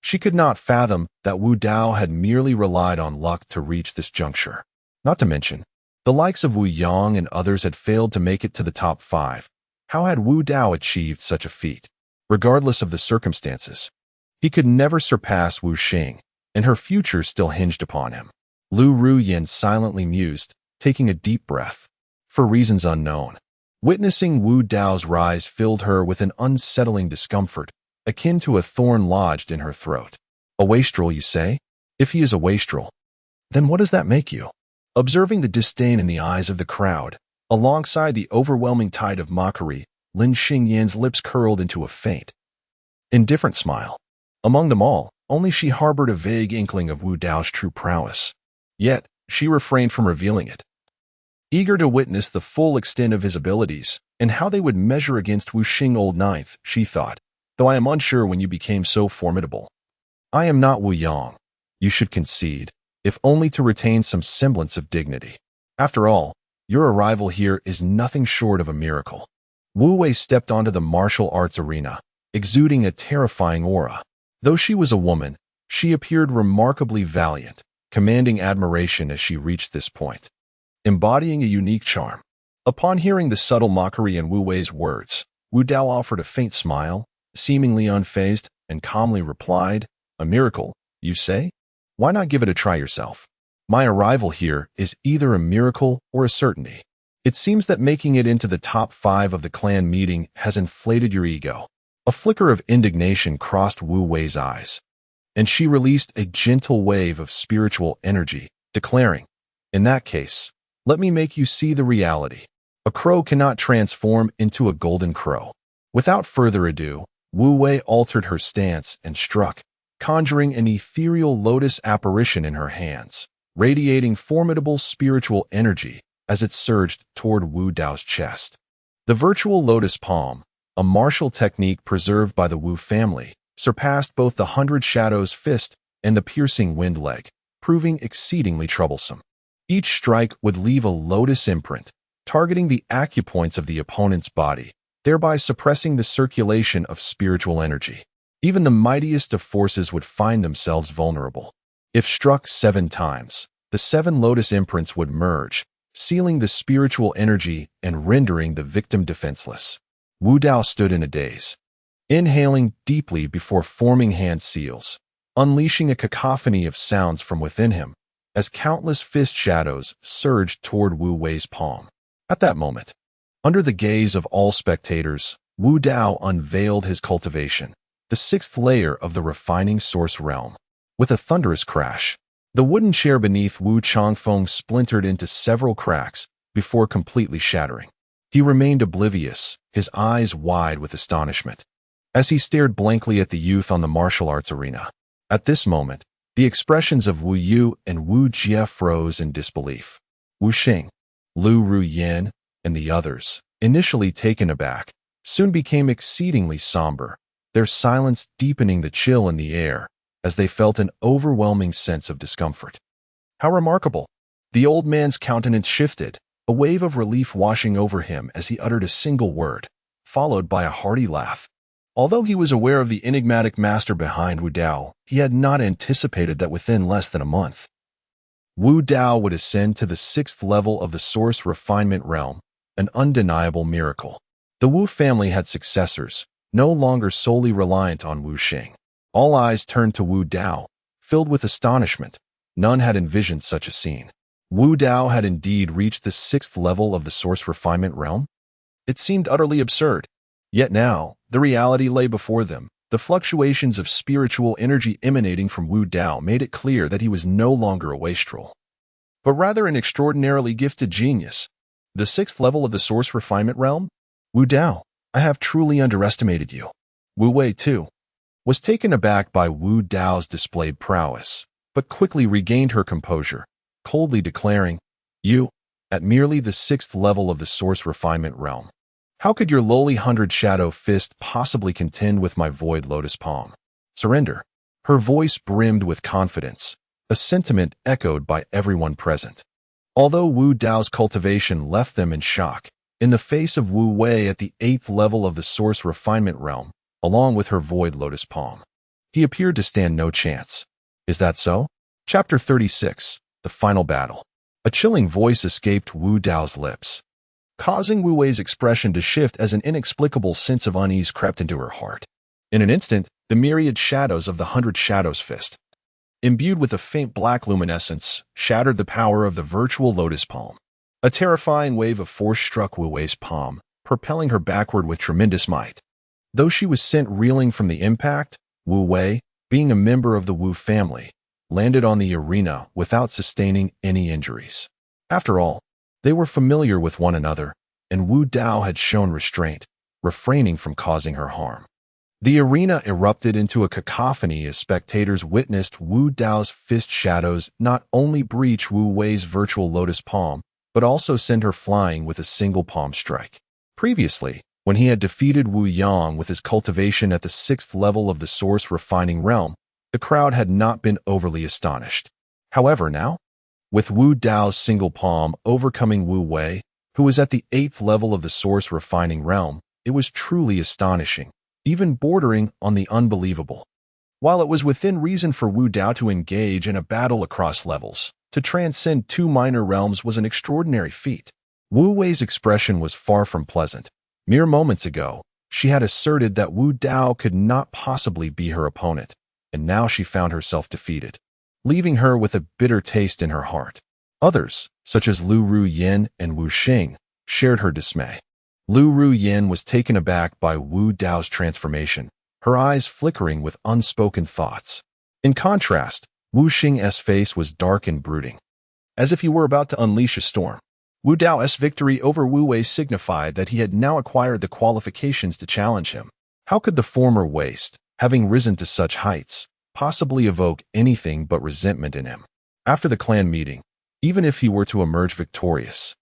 She could not fathom that Wu Dao had merely relied on luck to reach this juncture. Not to mention, the likes of Wu Yang and others had failed to make it to the top 5. How had Wu Dao achieved such a feat? Regardless of the circumstances, he could never surpass Wu Xing, and her future still hinged upon him. Lu Ruyan silently mused, taking a deep breath. For reasons unknown, witnessing Wu Dao's rise filled her with an unsettling discomfort, akin to a thorn lodged in her throat. A wastrel, you say? If he is a wastrel, then what does that make you? Observing the disdain in the eyes of the crowd, alongside the overwhelming tide of mockery, Lin Xingyan's lips curled into a faint, indifferent smile. Among them all, only she harbored a vague inkling of Wu Dao's true prowess. Yet, she refrained from revealing it. Eager to witness the full extent of his abilities and how they would measure against Wu Xing Old Ninth, she thought, though I am unsure when you became so formidable. I am not Wu Yang. You should concede, if only to retain some semblance of dignity. After all, your arrival here is nothing short of a miracle. Wu Wei stepped onto the martial arts arena, exuding a terrifying aura. Though she was a woman, she appeared remarkably valiant, commanding admiration as she reached this point, embodying a unique charm. Upon hearing the subtle mockery in Wu Wei's words, Wu Dao offered a faint smile, seemingly unfazed, and calmly replied, "A miracle, you say? Why not give it a try yourself? My arrival here is either a miracle or a certainty. It seems that making it into the top 5 of the clan meeting has inflated your ego." A flicker of indignation crossed Wu Wei's eyes, and she released a gentle wave of spiritual energy, declaring, "In that case, let me make you see the reality. A crow cannot transform into a golden crow." Without further ado, Wu Wei altered her stance and struck, conjuring an ethereal lotus apparition in her hands, radiating formidable spiritual energy as it surged toward Wu Dao's chest. The virtual lotus palm, a martial technique preserved by the Wu family, surpassed both the 100 Shadows fist and the piercing wind leg, proving exceedingly troublesome. Each strike would leave a lotus imprint, targeting the acupoints of the opponent's body, thereby suppressing the circulation of spiritual energy. Even the mightiest of forces would find themselves vulnerable. If struck 7 times, the 7 lotus imprints would merge, sealing the spiritual energy and rendering the victim defenseless. Wu Dao stood in a daze. inhaling deeply before forming hand seals, unleashing a cacophony of sounds from within him as countless fist shadows surged toward Wu Wei's palm. At that moment, under the gaze of all spectators, Wu Dao unveiled his cultivation, the sixth layer of the refining source realm. With a thunderous crash, the wooden chair beneath Wu Changfeng splintered into several cracks before completely shattering. He remained oblivious, his eyes wide with astonishment, as he stared blankly at the youth on the martial arts arena. At this moment, the expressions of Wu Yu and Wu Jie froze in disbelief. Wu Xing, Lu Ruyin, and the others, initially taken aback, soon became exceedingly somber, their silence deepening the chill in the air as they felt an overwhelming sense of discomfort. How remarkable! The old man's countenance shifted, a wave of relief washing over him as he uttered a single word, followed by a hearty laugh. Although he was aware of the enigmatic master behind Wu Dao, he had not anticipated that within less than a month, Wu Dao would ascend to the sixth level of the source refinement realm, an undeniable miracle. The Wu family had successors, no longer solely reliant on Wu Xing. All eyes turned to Wu Dao, filled with astonishment. None had envisioned such a scene. Wu Dao had indeed reached the sixth level of the source refinement realm? It seemed utterly absurd. Yet now, the reality lay before them. The fluctuations of spiritual energy emanating from Wu Dao made it clear that he was no longer a wastrel, but rather an extraordinarily gifted genius. The sixth level of the source refinement realm? Wu Dao, I have truly underestimated you. Wu Wei, too, was taken aback by Wu Dao's displayed prowess, but quickly regained her composure, coldly declaring, "You, at merely the sixth level of the source refinement realm. How could your lowly 100-shadow fist possibly contend with my void lotus palm? Surrender." Her voice brimmed with confidence, a sentiment echoed by everyone present. Although Wu Dao's cultivation left them in shock, in the face of Wu Wei at the eighth level of the source refinement realm, along with her void lotus palm, he appeared to stand no chance. Is that so? Chapter 36, The Final Battle. A chilling voice escaped Wu Dao's lips, causing Wu Wei's expression to shift as an inexplicable sense of unease crept into her heart. In an instant, the myriad shadows of the 100 Shadows Fist, imbued with a faint black luminescence, shattered the power of the virtual lotus palm. A terrifying wave of force struck Wu Wei's palm, propelling her backward with tremendous might. Though she was sent reeling from the impact, Wu Wei, being a member of the Wu family, landed on the arena without sustaining any injuries. After all, they were familiar with one another, and Wu Dao had shown restraint, refraining from causing her harm. The arena erupted into a cacophony as spectators witnessed Wu Dao's fist shadows not only breach Wu Wei's virtual lotus palm, but also send her flying with a single palm strike. Previously, when he had defeated Wu Yang with his cultivation at the sixth level of the source refining realm, the crowd had not been overly astonished. However, now, with Wu Dao's single palm overcoming Wu Wei, who was at the eighth level of the source refining realm, it was truly astonishing, even bordering on the unbelievable. While it was within reason for Wu Dao to engage in a battle across levels, to transcend two minor realms was an extraordinary feat. Wu Wei's expression was far from pleasant. Mere moments ago, she had asserted that Wu Dao could not possibly be her opponent, and now she found herself defeated, leaving her with a bitter taste in her heart. Others, such as Lu Ruyin and Wu Xing, shared her dismay. Lu Ruyin was taken aback by Wu Dao's transformation, her eyes flickering with unspoken thoughts. In contrast, Wu Xing's face was dark and brooding, as if he were about to unleash a storm. Wu Dao's victory over Wu Wei signified that he had now acquired the qualifications to challenge him. How could the former waste, having risen to such heights, possibly evoke anything but resentment in him? After the clan meeting, even if he were to emerge victorious,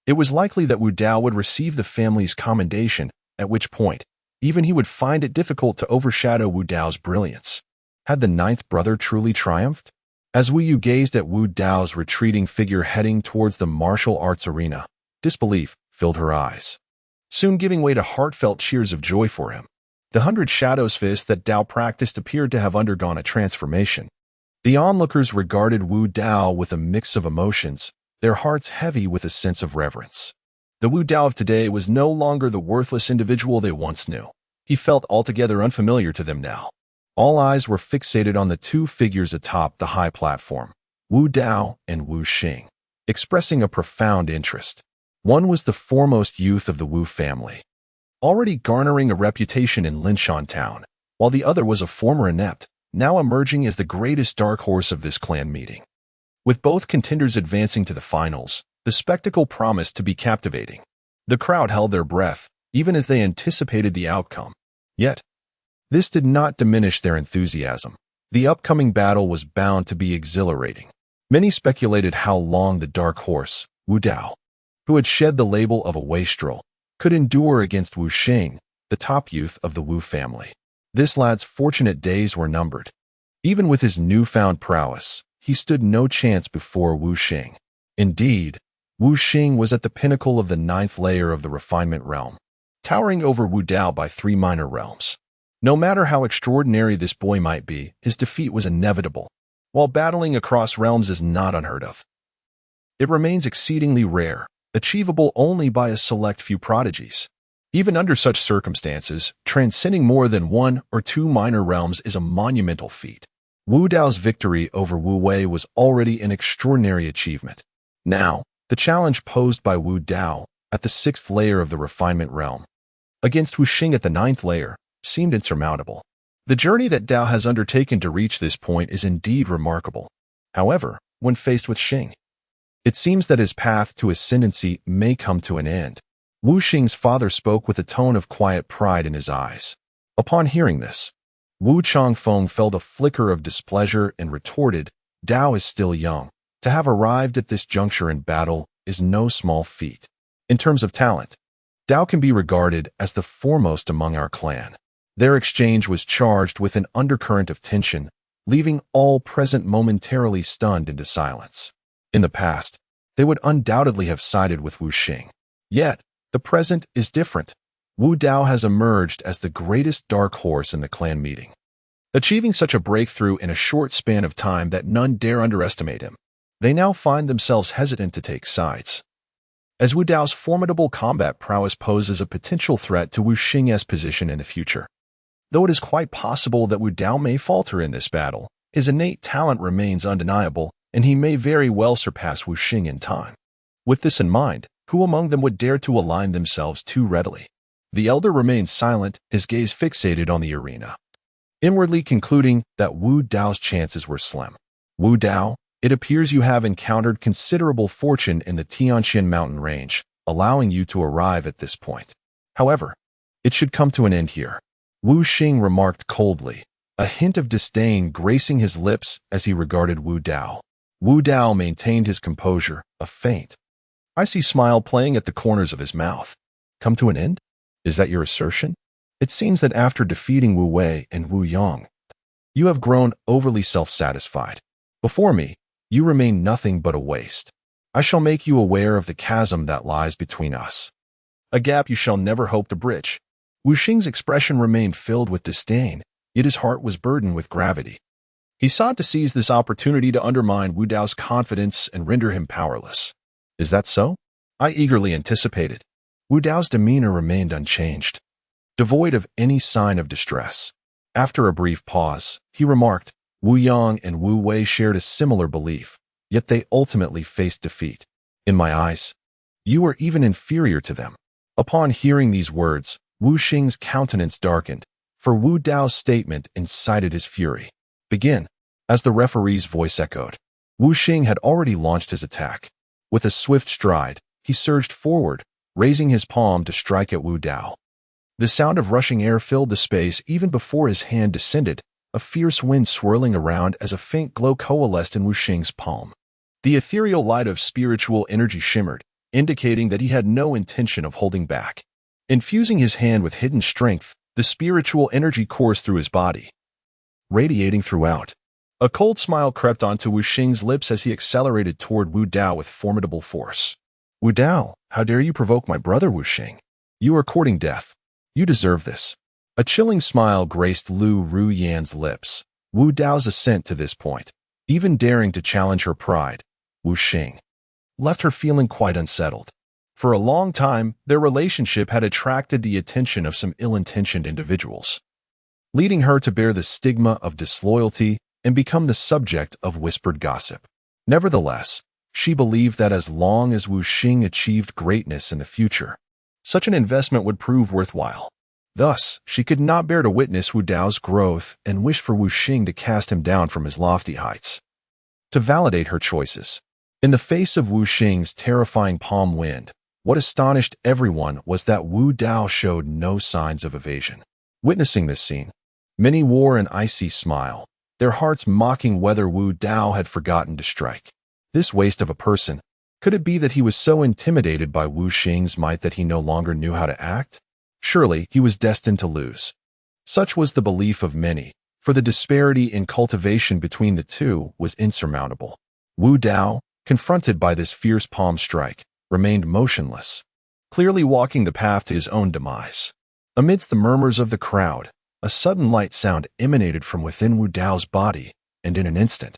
it was likely that Wu Dao would receive the family's commendation, at which point, even he would find it difficult to overshadow Wu Dao's brilliance. Had the ninth brother truly triumphed? As Wu Yu gazed at Wu Dao's retreating figure heading towards the martial arts arena, disbelief filled her eyes, soon giving way to heartfelt cheers of joy for him. The 100 Shadows Fist that Dao practiced appeared to have undergone a transformation. The onlookers regarded Wu Dao with a mix of emotions, their hearts heavy with a sense of reverence. The Wu Dao of today was no longer the worthless individual they once knew. He felt altogether unfamiliar to them now. All eyes were fixated on the two figures atop the high platform, Wu Dao and Wu Xing, expressing a profound interest. One was the foremost youth of the Wu family, already garnering a reputation in Linshan Town, while the other was a former inept, now emerging as the greatest dark horse of this clan meeting. With both contenders advancing to the finals, the spectacle promised to be captivating. The crowd held their breath, even as they anticipated the outcome. Yet, this did not diminish their enthusiasm. The upcoming battle was bound to be exhilarating. Many speculated how long the dark horse, Wu Dao, who had shed the label of a wastrel, could endure against Wu Xing, the top youth of the Wu family. This lad's fortunate days were numbered. Even with his newfound prowess, he stood no chance before Wu Xing. Indeed, Wu Xing was at the pinnacle of the 9th layer of the refinement realm, towering over Wu Dao by 3 minor realms. No matter how extraordinary this boy might be, his defeat was inevitable. While battling across realms is not unheard of, it remains exceedingly rare, achievable only by a select few prodigies. Even under such circumstances, transcending more than 1 or 2 minor realms is a monumental feat. Wu Dao's victory over Wu Wei was already an extraordinary achievement. Now, the challenge posed by Wu Dao at the 6th layer of the refinement realm against Wu Xing at the 9th layer seemed insurmountable. The journey that Dao has undertaken to reach this point is indeed remarkable. However, when faced with Xing, it seems that his path to ascendancy may come to an end. Wu Xing's father spoke with a tone of quiet pride in his eyes. Upon hearing this, Wu Changfeng felt a flicker of displeasure and retorted, "Dao is still young. To have arrived at this juncture in battle is no small feat. In terms of talent, Dao can be regarded as the foremost among our clan." Their exchange was charged with an undercurrent of tension, leaving all present momentarily stunned into silence. In the past, they would undoubtedly have sided with Wu Xing. Yet, the present is different. Wu Dao has emerged as the greatest dark horse in the clan meeting, achieving such a breakthrough in a short span of time that none dare underestimate him. They now find themselves hesitant to take sides, as Wu Dao's formidable combat prowess poses a potential threat to Wu Xing's position in the future. Though it is quite possible that Wu Dao may falter in this battle, his innate talent remains undeniable, and he may very well surpass Wu Xing in time. With this in mind, who among them would dare to align themselves too readily? The elder remained silent, his gaze fixated on the arena, inwardly concluding that Wu Dao's chances were slim. Wu Dao, it appears you have encountered considerable fortune in the Tianxian mountain range, allowing you to arrive at this point. However, it should come to an end here. Wu Xing remarked coldly, a hint of disdain gracing his lips as he regarded Wu Dao. Wu Dao maintained his composure, a faint, icy smile playing at the corners of his mouth. Come to an end? Is that your assertion? It seems that after defeating Wu Wei and Wu Yang, you have grown overly self-satisfied. Before me, you remain nothing but a waste. I shall make you aware of the chasm that lies between us, a gap you shall never hope to bridge. Wu Xing's expression remained filled with disdain, yet his heart was burdened with gravity. He sought to seize this opportunity to undermine Wu Dao's confidence and render him powerless. Is that so? I eagerly anticipated. Wu Dao's demeanor remained unchanged, devoid of any sign of distress. After a brief pause, he remarked, Wu Yang and Wu Wei shared a similar belief, yet they ultimately faced defeat. In my eyes, you are even inferior to them. Upon hearing these words, Wu Xing's countenance darkened, for Wu Dao's statement incited his fury. Begin, as the referee's voice echoed. Wu Xing had already launched his attack. With a swift stride, he surged forward, raising his palm to strike at Wu Dao. The sound of rushing air filled the space even before his hand descended, a fierce wind swirling around as a faint glow coalesced in Wu Xing's palm. The ethereal light of spiritual energy shimmered, indicating that he had no intention of holding back. Infusing his hand with hidden strength, the spiritual energy coursed through his body, radiating throughout. A cold smile crept onto Wu Xing's lips as he accelerated toward Wu Dao with formidable force. Wu Dao, how dare you provoke my brother Wu Xing? You are courting death. You deserve this. A chilling smile graced Lu Ruyan's lips. Wu Dao's assent to this point, even daring to challenge her pride, Wu Xing, left her feeling quite unsettled. For a long time, their relationship had attracted the attention of some ill-intentioned individuals, leading her to bear the stigma of disloyalty and become the subject of whispered gossip. Nevertheless, she believed that as long as Wu Xing achieved greatness in the future, such an investment would prove worthwhile. Thus, she could not bear to witness Wu Dao's growth and wished for Wu Xing to cast him down from his lofty heights. To validate her choices, in the face of Wu Xing's terrifying palm wind, what astonished everyone was that Wu Dao showed no signs of evasion. Witnessing this scene, many wore an icy smile, their hearts mocking whether Wu Dao had forgotten to strike. This waste of a person, could it be that he was so intimidated by Wu Xing's might that he no longer knew how to act? Surely he was destined to lose. Such was the belief of many, for the disparity in cultivation between the two was insurmountable. Wu Dao, confronted by this fierce palm strike, remained motionless, clearly walking the path to his own demise. Amidst the murmurs of the crowd, a sudden light sound emanated from within Wu Dao's body, and in an instant,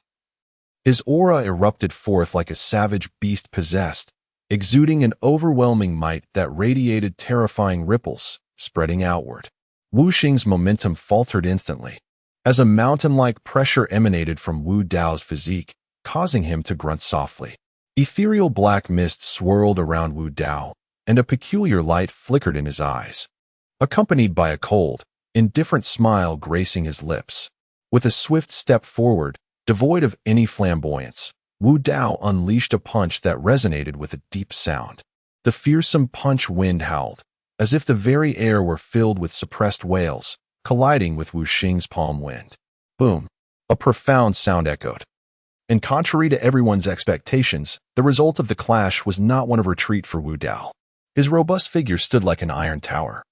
his aura erupted forth like a savage beast possessed, exuding an overwhelming might that radiated terrifying ripples, spreading outward. Wu Xing's momentum faltered instantly, as a mountain-like pressure emanated from Wu Dao's physique, causing him to grunt softly. Ethereal black mist swirled around Wu Dao, and a peculiar light flickered in his eyes, accompanied by a cold, indifferent smile gracing his lips. With a swift step forward, devoid of any flamboyance, Wu Dao unleashed a punch that resonated with a deep sound. The fearsome punch wind howled, as if the very air were filled with suppressed wails, colliding with Wu Xing's palm wind. Boom! A profound sound echoed. And contrary to everyone's expectations, the result of the clash was not one of retreat for Wu Dao. His robust figure stood like an iron tower,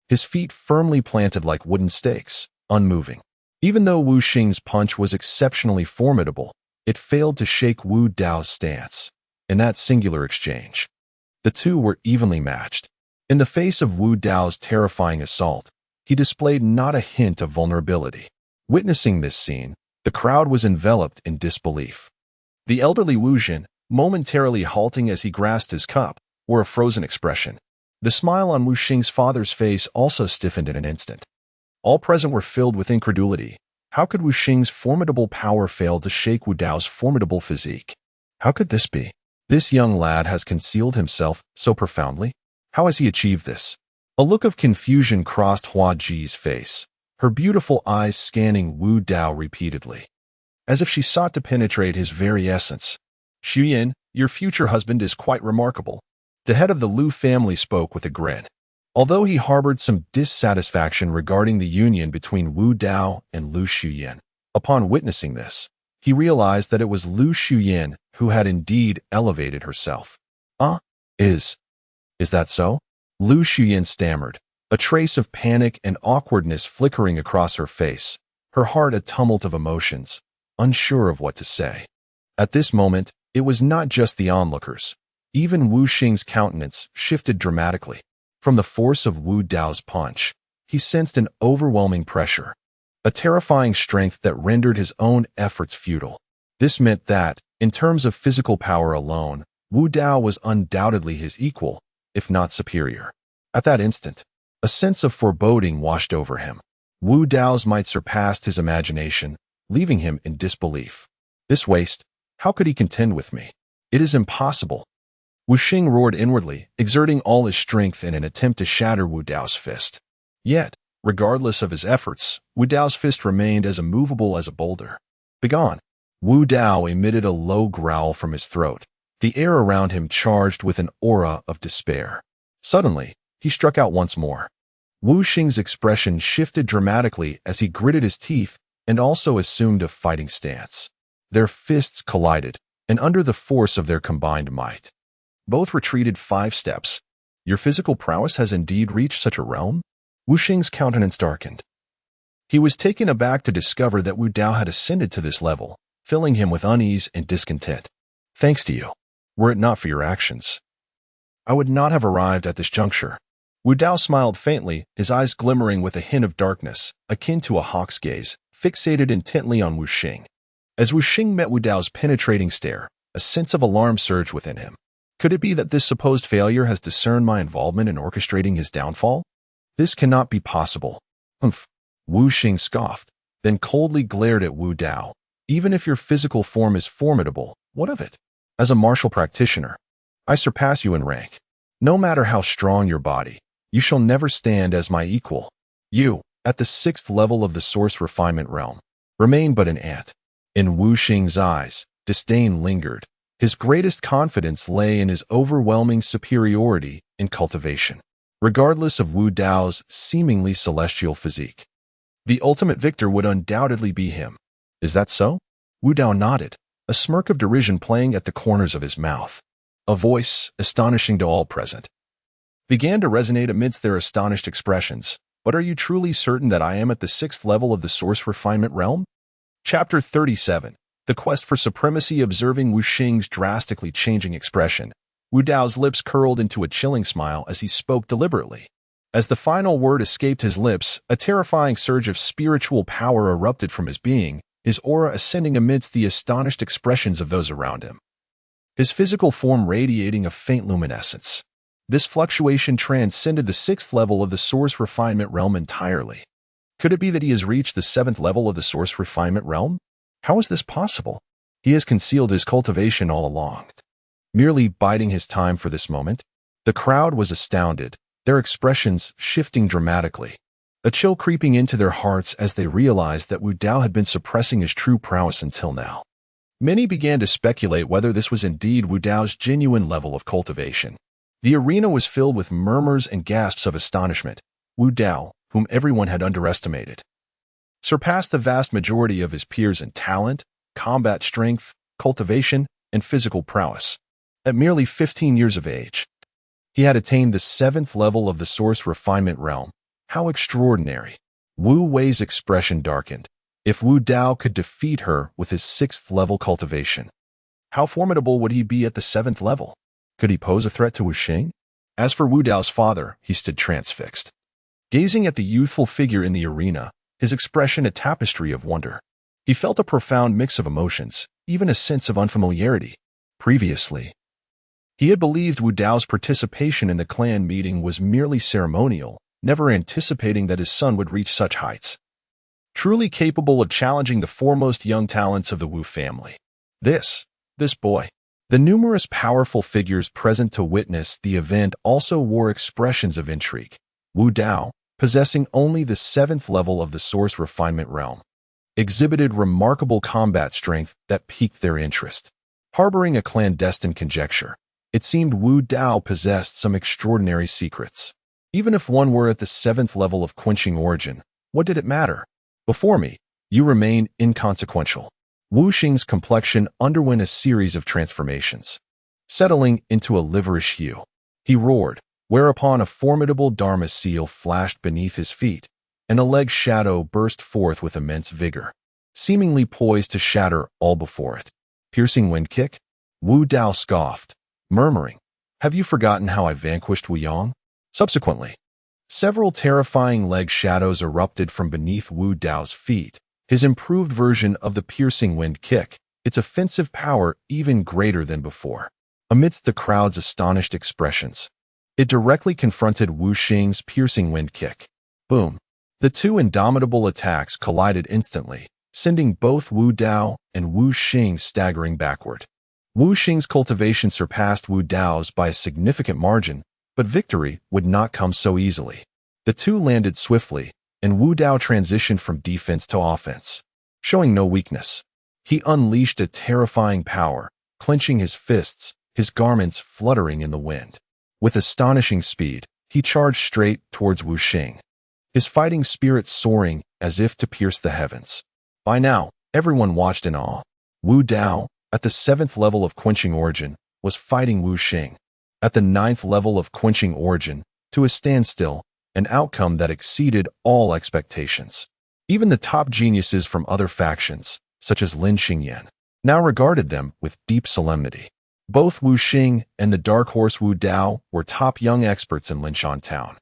his feet firmly planted like wooden stakes, unmoving. Even though Wu Xing's punch was exceptionally formidable, it failed to shake Wu Dao's stance. In that singular exchange, the two were evenly matched. In the face of Wu Dao's terrifying assault, he displayed not a hint of vulnerability. Witnessing this scene, the crowd was enveloped in disbelief. The elderly Wu Jin, momentarily halting as he grasped his cup, wore a frozen expression. The smile on Wu Xing's father's face also stiffened in an instant. All present were filled with incredulity. How could Wu Xing's formidable power fail to shake Wu Dao's formidable physique? How could this be? This young lad has concealed himself so profoundly. How has he achieved this? A look of confusion crossed Hua Ji's face, her beautiful eyes scanning Wu Dao repeatedly, as if she sought to penetrate his very essence. Xu Yin, your future husband is quite remarkable. The head of the Lu family spoke with a grin. Although he harbored some dissatisfaction regarding the union between Wu Dao and Lu Xiuyin, upon witnessing this, he realized that it was Lu Xiuyin who had indeed elevated herself. Is that so? Lu Xiuyin stammered, a trace of panic and awkwardness flickering across her face, her heart a tumult of emotions, unsure of what to say. At this moment, it was not just the onlookers. Even Wu Xing's countenance shifted dramatically. From the force of Wu Dao's punch, he sensed an overwhelming pressure, a terrifying strength that rendered his own efforts futile. This meant that, in terms of physical power alone, Wu Dao was undoubtedly his equal, if not superior. At that instant, a sense of foreboding washed over him. Wu Dao's might surpassed his imagination, leaving him in disbelief. This waste, how could he contend with me? It is impossible. Wu Xing roared inwardly, exerting all his strength in an attempt to shatter Wu Dao's fist. Yet, regardless of his efforts, Wu Dao's fist remained as immovable as a boulder. Begone! Wu Dao emitted a low growl from his throat, the air around him charged with an aura of despair. Suddenly, he struck out once more. Wu Xing's expression shifted dramatically as he gritted his teeth and also assumed a fighting stance. Their fists collided, and under the force of their combined might, both retreated 5 steps. Your physical prowess has indeed reached such a realm? Wu Xing's countenance darkened. He was taken aback to discover that Wu Dao had ascended to this level, filling him with unease and discontent. Thanks to you. Were it not for your actions, I would not have arrived at this juncture. Wu Dao smiled faintly, his eyes glimmering with a hint of darkness, akin to a hawk's gaze, fixated intently on Wu Xing. As Wu Xing met Wu Dao's penetrating stare, a sense of alarm surged within him. Could it be that this supposed failure has discerned my involvement in orchestrating his downfall? This cannot be possible. Humph. Wu Xing scoffed, then coldly glared at Wu Dao. Even if your physical form is formidable, what of it? As a martial practitioner, I surpass you in rank. No matter how strong your body, you shall never stand as my equal. You, at the 6th level of the source refinement realm, remain but an ant. In Wu Xing's eyes, disdain lingered. His greatest confidence lay in his overwhelming superiority in cultivation, regardless of Wu Dao's seemingly celestial physique. The ultimate victor would undoubtedly be him. Is that so? Wu Dao nodded, a smirk of derision playing at the corners of his mouth. A voice, astonishing to all present, began to resonate amidst their astonished expressions. But are you truly certain that I am at the 6th level of the source refinement realm? Chapter 37. The Quest for Supremacy. Observing Wu Xing's drastically changing expression, Wu Dao's lips curled into a chilling smile as he spoke deliberately. As the final word escaped his lips, a terrifying surge of spiritual power erupted from his being, his aura ascending amidst the astonished expressions of those around him. His physical form radiating a faint luminescence. This fluctuation transcended the 6th level of the source refinement realm entirely. Could it be that he has reached the 7th level of the source refinement realm? How is this possible? He has concealed his cultivation all along, merely biding his time for this moment. The crowd was astounded, their expressions shifting dramatically, a chill creeping into their hearts as they realized that Wu Dao had been suppressing his true prowess until now. Many began to speculate whether this was indeed Wu Dao's genuine level of cultivation. The arena was filled with murmurs and gasps of astonishment. Wu Dao, whom everyone had underestimated, surpassed the vast majority of his peers in talent, combat strength, cultivation, and physical prowess. At merely 15 years of age, he had attained the 7th level of the source refinement realm. How extraordinary! Wu Wei's expression darkened. If Wu Dao could defeat her with his 6th level cultivation, how formidable would he be at the 7th level? Could he pose a threat to Wu Xing? As for Wu Dao's father, he stood transfixed, gazing at the youthful figure in the arena, his expression a tapestry of wonder. He felt a profound mix of emotions, even a sense of unfamiliarity. Previously, he had believed Wu Dao's participation in the clan meeting was merely ceremonial, never anticipating that his son would reach such heights, truly capable of challenging the foremost young talents of the Wu family. This boy. The numerous powerful figures present to witness the event also wore expressions of intrigue. Wu Dao, possessing only the 7th level of the source refinement realm, exhibited remarkable combat strength that piqued their interest. Harboring a clandestine conjecture, it seemed Wu Dao possessed some extraordinary secrets. Even if one were at the 7th level of quenching origin, what did it matter? Before me, you remain inconsequential. Wu Xing's complexion underwent a series of transformations, settling into a liverish hue. He roared, whereupon a formidable Dharma seal flashed beneath his feet, and a leg shadow burst forth with immense vigor, seemingly poised to shatter all before it. Piercing wind kick? Wu Dao scoffed, murmuring, "Have you forgotten how I vanquished Wu Yang?" Subsequently, several terrifying leg shadows erupted from beneath Wu Dao's feet, his improved version of the piercing wind kick, its offensive power even greater than before. Amidst the crowd's astonished expressions, it directly confronted Wu Xing's piercing wind kick. Boom! The two indomitable attacks collided instantly, sending both Wu Dao and Wu Xing staggering backward. Wu Xing's cultivation surpassed Wu Dao's by a significant margin, but victory would not come so easily. The two landed swiftly, and Wu Dao transitioned from defense to offense, showing no weakness. He unleashed a terrifying power, clenching his fists, his garments fluttering in the wind. With astonishing speed, he charged straight towards Wu Xing, his fighting spirit soaring as if to pierce the heavens. By now, everyone watched in awe. Wu Dao, at the 7th level of quenching origin, was fighting Wu Xing, at the 9th level of quenching origin, to a standstill, an outcome that exceeded all expectations. Even the top geniuses from other factions, such as Lin Xingyan, now regarded them with deep solemnity. Both Wu Xing and the dark horse Wu Dao were top young experts in Linshan Town,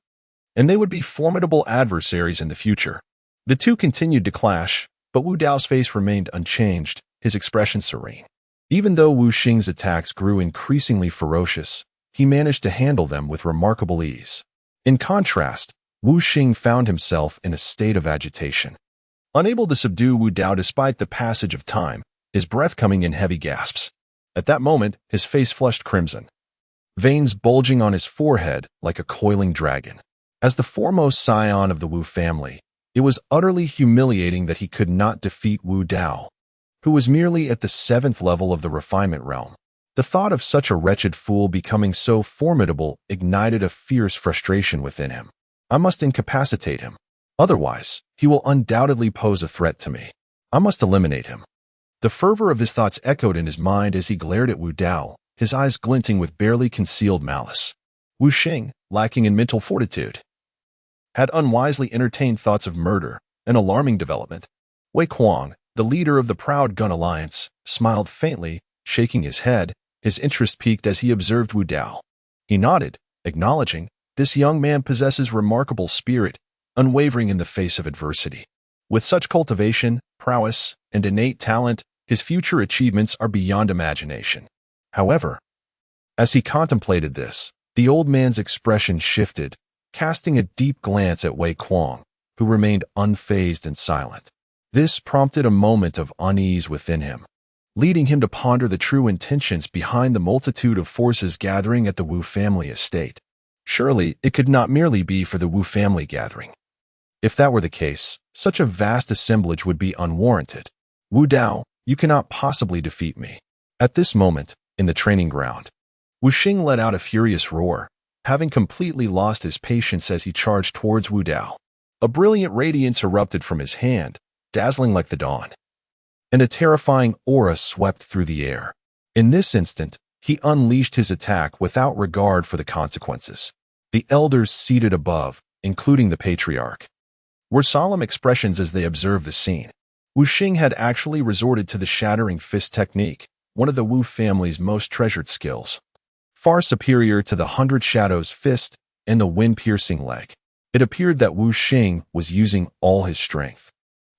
and they would be formidable adversaries in the future. The two continued to clash, but Wu Dao's face remained unchanged, his expression serene. Even though Wu Xing's attacks grew increasingly ferocious, he managed to handle them with remarkable ease. In contrast, Wu Xing found himself in a state of agitation. Unable to subdue Wu Dao despite the passage of time, his breath coming in heavy gasps. At that moment, his face flushed crimson, veins bulging on his forehead like a coiling dragon. As the foremost scion of the Wu family, it was utterly humiliating that he could not defeat Wu Dao, who was merely at the 7th level of the refinement realm. The thought of such a wretched fool becoming so formidable ignited a fierce frustration within him. I must incapacitate him. Otherwise, he will undoubtedly pose a threat to me. I must eliminate him. The fervor of his thoughts echoed in his mind as he glared at Wu Dao, his eyes glinting with barely concealed malice. Wu Xing, lacking in mental fortitude, had unwisely entertained thoughts of murder, an alarming development. Wei Kuang, the leader of the Proud Gun Alliance, smiled faintly, shaking his head, his interest piqued as he observed Wu Dao. He nodded, acknowledging, this young man possesses remarkable spirit, unwavering in the face of adversity. With such cultivation, prowess, and innate talent, his future achievements are beyond imagination. However, as he contemplated this, the old man's expression shifted, casting a deep glance at Wei Kuang, who remained unfazed and silent. This prompted a moment of unease within him, leading him to ponder the true intentions behind the multitude of forces gathering at the Wu family estate. Surely, it could not merely be for the Wu family gathering. If that were the case, such a vast assemblage would be unwarranted. Wu Dao, you cannot possibly defeat me. At this moment, in the training ground, Wu Xing let out a furious roar, having completely lost his patience as he charged towards Wu Dao. A brilliant radiance erupted from his hand, dazzling like the dawn, and a terrifying aura swept through the air. In this instant, he unleashed his attack without regard for the consequences. The elders seated above, including the patriarch, were solemn expressions as they observed the scene. Wu Xing had actually resorted to the shattering fist technique, one of the Wu family's most treasured skills, far superior to the 100 Shadows fist and the wind-piercing leg. It appeared that Wu Xing was using all his strength.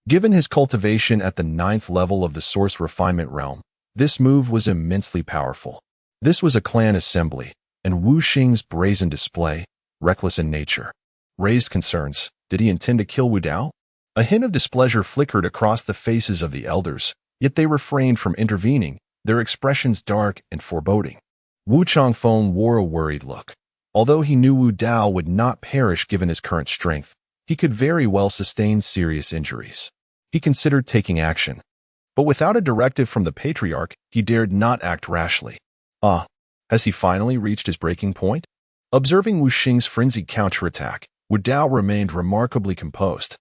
Given his cultivation at the 9th level of the Source Refinement realm, this move was immensely powerful. This was a clan assembly, and Wu Xing's brazen display, reckless in nature, raised concerns. Did he intend to kill Wu Dao? A hint of displeasure flickered across the faces of the elders, yet they refrained from intervening, their expressions dark and foreboding. Wu Changfeng wore a worried look. Although he knew Wu Dao would not perish given his current strength, he could very well sustain serious injuries. He considered taking action. But without a directive from the patriarch, he dared not act rashly. Has he finally reached his breaking point? Observing Wu Xing's frenzied counterattack, Wu Dao remained remarkably composed,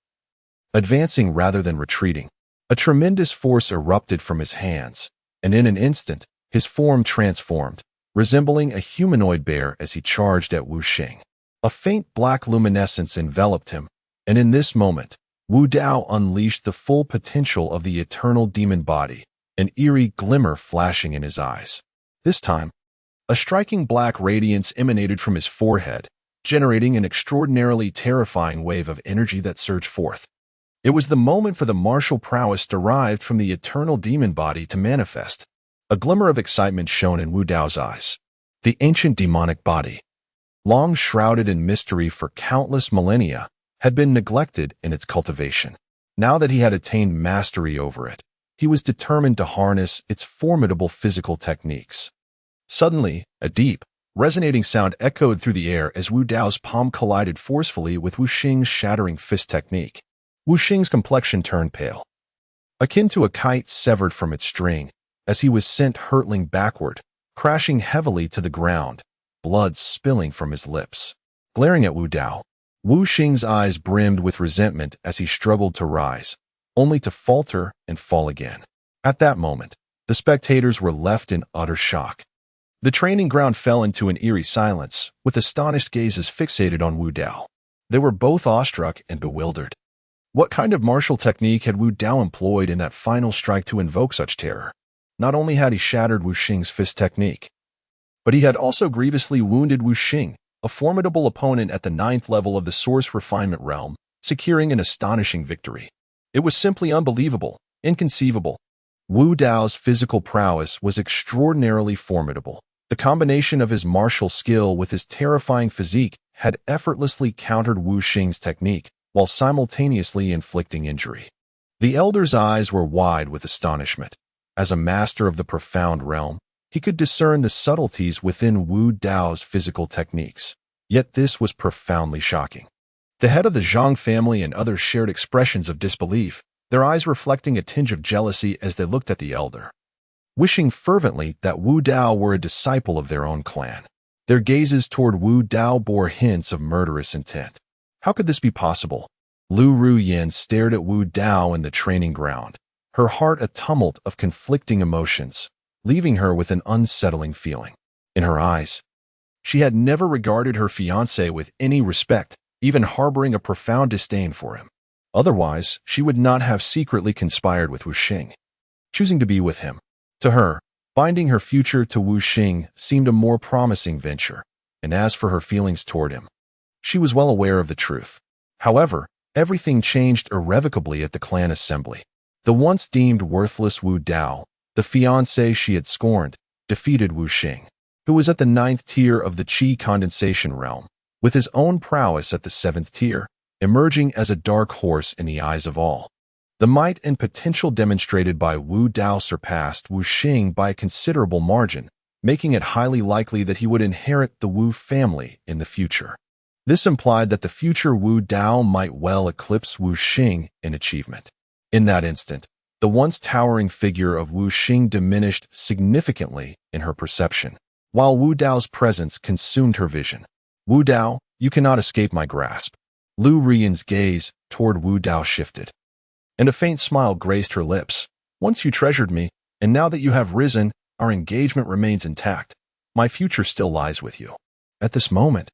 advancing rather than retreating. A tremendous force erupted from his hands, and in an instant, his form transformed, resembling a humanoid bear as he charged at Wu Xing. A faint black luminescence enveloped him, and in this moment, Wu Dao unleashed the full potential of the eternal demon body, an eerie glimmer flashing in his eyes. This time, a striking black radiance emanated from his forehead, generating an extraordinarily terrifying wave of energy that surged forth. It was the moment for the martial prowess derived from the eternal demon body to manifest. A glimmer of excitement shone in Wu Dao's eyes. The ancient demonic body, long shrouded in mystery for countless millennia, had been neglected in its cultivation. Now that he had attained mastery over it, he was determined to harness its formidable physical techniques. Suddenly, a deep, resonating sound echoed through the air as Wu Dao's palm collided forcefully with Wu Xing's shattering fist technique. Wu Xing's complexion turned pale, akin to a kite severed from its string, as he was sent hurtling backward, crashing heavily to the ground, blood spilling from his lips. Glaring at Wu Dao, Wu Xing's eyes brimmed with resentment as he struggled to rise, only to falter and fall again. At that moment, the spectators were left in utter shock. The training ground fell into an eerie silence, with astonished gazes fixated on Wu Dao. They were both awestruck and bewildered. What kind of martial technique had Wu Dao employed in that final strike to invoke such terror? Not only had he shattered Wu Xing's fist technique, but he had also grievously wounded Wu Xing, a formidable opponent at the 9th level of the Source Refinement realm, securing an astonishing victory. It was simply unbelievable, inconceivable. Wu Dao's physical prowess was extraordinarily formidable. The combination of his martial skill with his terrifying physique had effortlessly countered Wu Xing's technique, while simultaneously inflicting injury. The elder's eyes were wide with astonishment. As a master of the profound realm, he could discern the subtleties within Wu Dao's physical techniques. Yet this was profoundly shocking. The head of the Zhang family and others shared expressions of disbelief, their eyes reflecting a tinge of jealousy as they looked at the elder, wishing fervently that Wu Dao were a disciple of their own clan. Their gazes toward Wu Dao bore hints of murderous intent. How could this be possible? Lu Ruyin stared at Wu Dao in the training ground, her heart a tumult of conflicting emotions, leaving her with an unsettling feeling. In her eyes, she had never regarded her fiancé with any respect, even harboring a profound disdain for him. Otherwise, she would not have secretly conspired with Wu Xing, choosing to be with him. To her, binding her future to Wu Xing seemed a more promising venture, and as for her feelings toward him, she was well aware of the truth. However, everything changed irrevocably at the clan assembly. The once deemed worthless Wu Dao, the fiancé she had scorned, defeated Wu Xing, who was at the 9th tier of the Qi condensation realm, with his own prowess at the 7th tier, emerging as a dark horse in the eyes of all. The might and potential demonstrated by Wu Dao surpassed Wu Xing by a considerable margin, making it highly likely that he would inherit the Wu family in the future. This implied that the future Wu Dao might well eclipse Wu Xing in achievement. In that instant, the once towering figure of Wu Xing diminished significantly in her perception, while Wu Dao's presence consumed her vision. Wu Dao, you cannot escape my grasp. Lu Riyin's gaze toward Wu Dao shifted, and a faint smile graced her lips. Once you treasured me, and now that you have risen, our engagement remains intact. My future still lies with you. At this moment,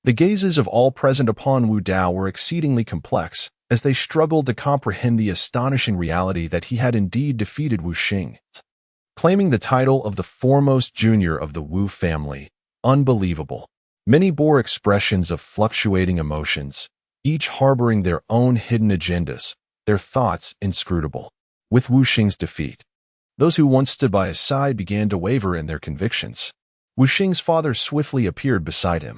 the gazes of all present upon Wu Dao were exceedingly complex, as they struggled to comprehend the astonishing reality that he had indeed defeated Wu Xing, claiming the title of the foremost junior of the Wu family. Unbelievable. Many bore expressions of fluctuating emotions, each harboring their own hidden agendas, their thoughts inscrutable. With Wu Xing's defeat, those who once stood by his side began to waver in their convictions. Wu Xing's father swiftly appeared beside him,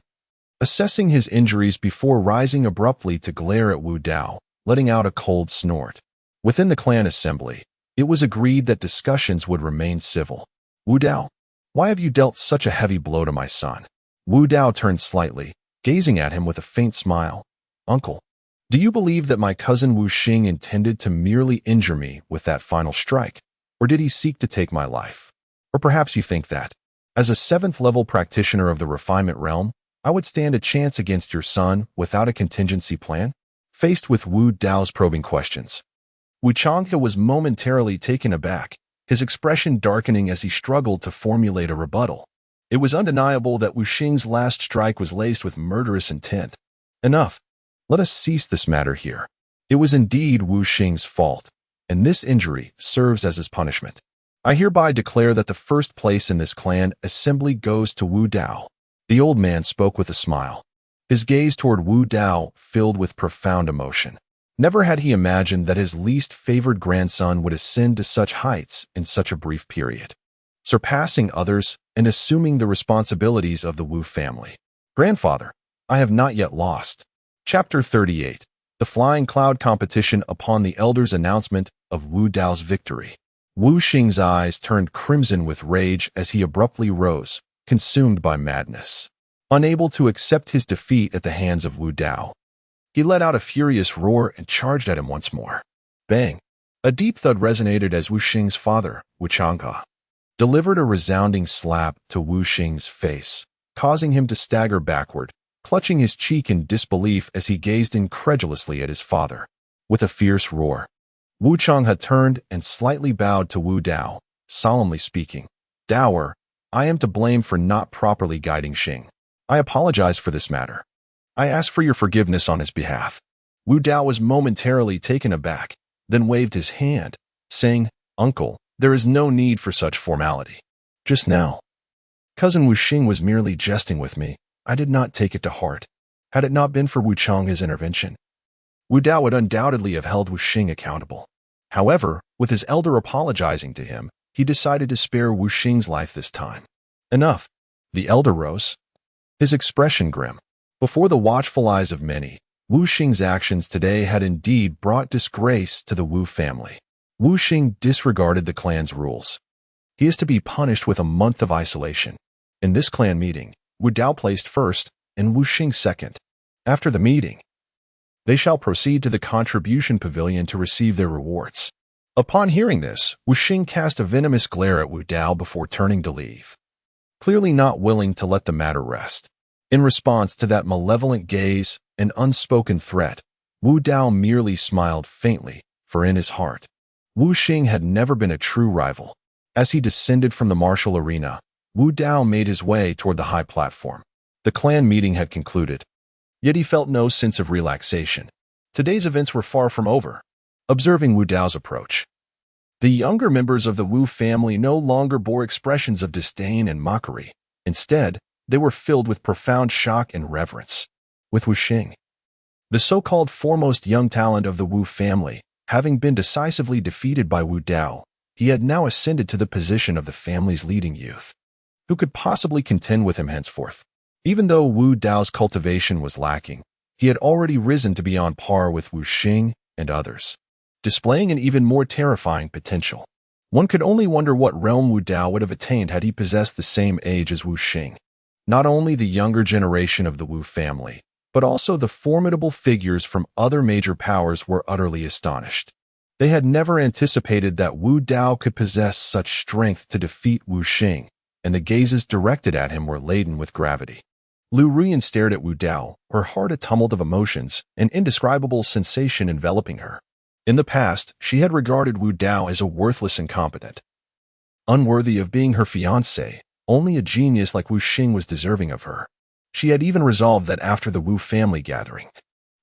assessing his injuries before rising abruptly to glare at Wu Dao, letting out a cold snort. Within the clan assembly, it was agreed that discussions would remain civil. Wu Dao, why have you dealt such a heavy blow to my son? Wu Dao turned slightly, gazing at him with a faint smile. Uncle, do you believe that my cousin Wu Xing intended to merely injure me with that final strike, or did he seek to take my life? Or perhaps you think that, as a 7th-level practitioner of the refinement realm, I would stand a chance against your son without a contingency plan? Faced with Wu Dao's probing questions, Wu Changhe was momentarily taken aback, his expression darkening as he struggled to formulate a rebuttal. It was undeniable that Wu Xing's last strike was laced with murderous intent. Enough. Let us cease this matter here. It was indeed Wu Xing's fault, and this injury serves as his punishment. I hereby declare that the first place in this clan assembly goes to Wu Dao. The old man spoke with a smile, his gaze toward Wu Dao filled with profound emotion. Never had he imagined that his least favored grandson would ascend to such heights in such a brief period, surpassing others and assuming the responsibilities of the Wu family. Grandfather, I have not yet lost. Chapter 38. The Flying Cloud Competition. Upon the elder's announcement of Wu Dao's victory, Wu Xing's eyes turned crimson with rage as he abruptly rose, consumed by madness. Unable to accept his defeat at the hands of Wu Dao, he let out a furious roar and charged at him once more. Bang! A deep thud resonated as Wu Xing's father, Wu Changhe, delivered a resounding slap to Wu Xing's face, causing him to stagger backward, clutching his cheek in disbelief as he gazed incredulously at his father. With a fierce roar, Wu Changhe turned and slightly bowed to Wu Dao, solemnly speaking. Daoer, I am to blame for not properly guiding Xing. I apologize for this matter. I ask for your forgiveness on his behalf. Wu Dao was momentarily taken aback, then waved his hand, saying, Uncle, there is no need for such formality. Just now, Cousin Wu Xing was merely jesting with me. I did not take it to heart. Had it not been for Wu Changhe's intervention, Wu Dao would undoubtedly have held Wu Xing accountable. However, With his elder apologizing to him, he decided to spare Wu Xing's life this time. Enough. The elder rose, his expression grim. Before the watchful eyes of many, Wu Xing's actions today had indeed brought disgrace to the Wu family. Wu Xing disregarded the clan's rules. He is to be punished with a month of isolation. In this clan meeting, Wu Dao placed first and Wu Xing second. After the meeting, they shall proceed to the contribution pavilion to receive their rewards. Upon hearing this, Wu Xing cast a venomous glare at Wu Dao before turning to leave, clearly not willing to let the matter rest. In response to that malevolent gaze and unspoken threat, Wu Dao merely smiled faintly, for in his heart, Wu Xing had never been a true rival. As he descended from the martial arena, Wu Dao made his way toward the high platform. The clan meeting had concluded, yet he felt no sense of relaxation. Today's events were far from over. Observing Wu Dao's approach, the younger members of the Wu family no longer bore expressions of disdain and mockery. Instead, they were filled with profound shock and reverence. With Wu Xing, the so-called foremost young talent of the Wu family, having been decisively defeated by Wu Dao, he had now ascended to the position of the family's leading youth. Who could possibly contend with him henceforth? Even though Wu Dao's cultivation was lacking, he had already risen to be on par with Wu Xing and others, displaying an even more terrifying potential. One could only wonder what realm Wu Dao would have attained had he possessed the same age as Wu Xing. Not only the younger generation of the Wu family, but also the formidable figures from other major powers were utterly astonished. They had never anticipated that Wu Dao could possess such strength to defeat Wu Xing, and the gazes directed at him were laden with gravity. Lu Ruyan stared at Wu Dao, her heart a tumult of emotions, an indescribable sensation enveloping her. In the past, she had regarded Wu Dao as a worthless incompetent, unworthy of being her fiancé. Only a genius like Wu Xing was deserving of her. She had even resolved that after the Wu family gathering,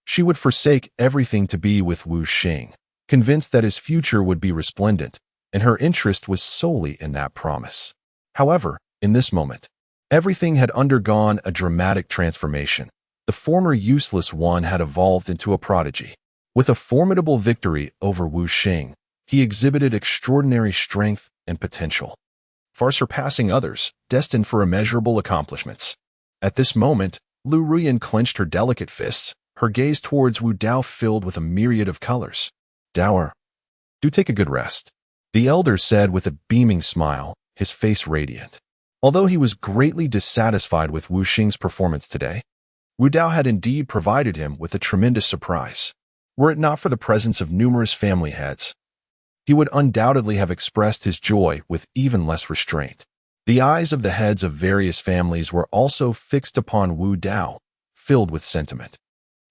she would forsake everything to be with Wu Xing, convinced that his future would be resplendent, and her interest was solely in that promise. However, in this moment, everything had undergone a dramatic transformation. The former useless one had evolved into a prodigy. With a formidable victory over Wu Xing, he exhibited extraordinary strength and potential, far surpassing others, destined for immeasurable accomplishments. At this moment, Lu Ruyan clenched her delicate fists, her gaze towards Wu Dao filled with a myriad of colors. Dower, do take a good rest, the elder said with a beaming smile, his face radiant. Although he was greatly dissatisfied with Wu Xing's performance today, Wu Dao had indeed provided him with a tremendous surprise. Were it not for the presence of numerous family heads, he would undoubtedly have expressed his joy with even less restraint. The eyes of the heads of various families were also fixed upon Wu Dao, filled with sentiment.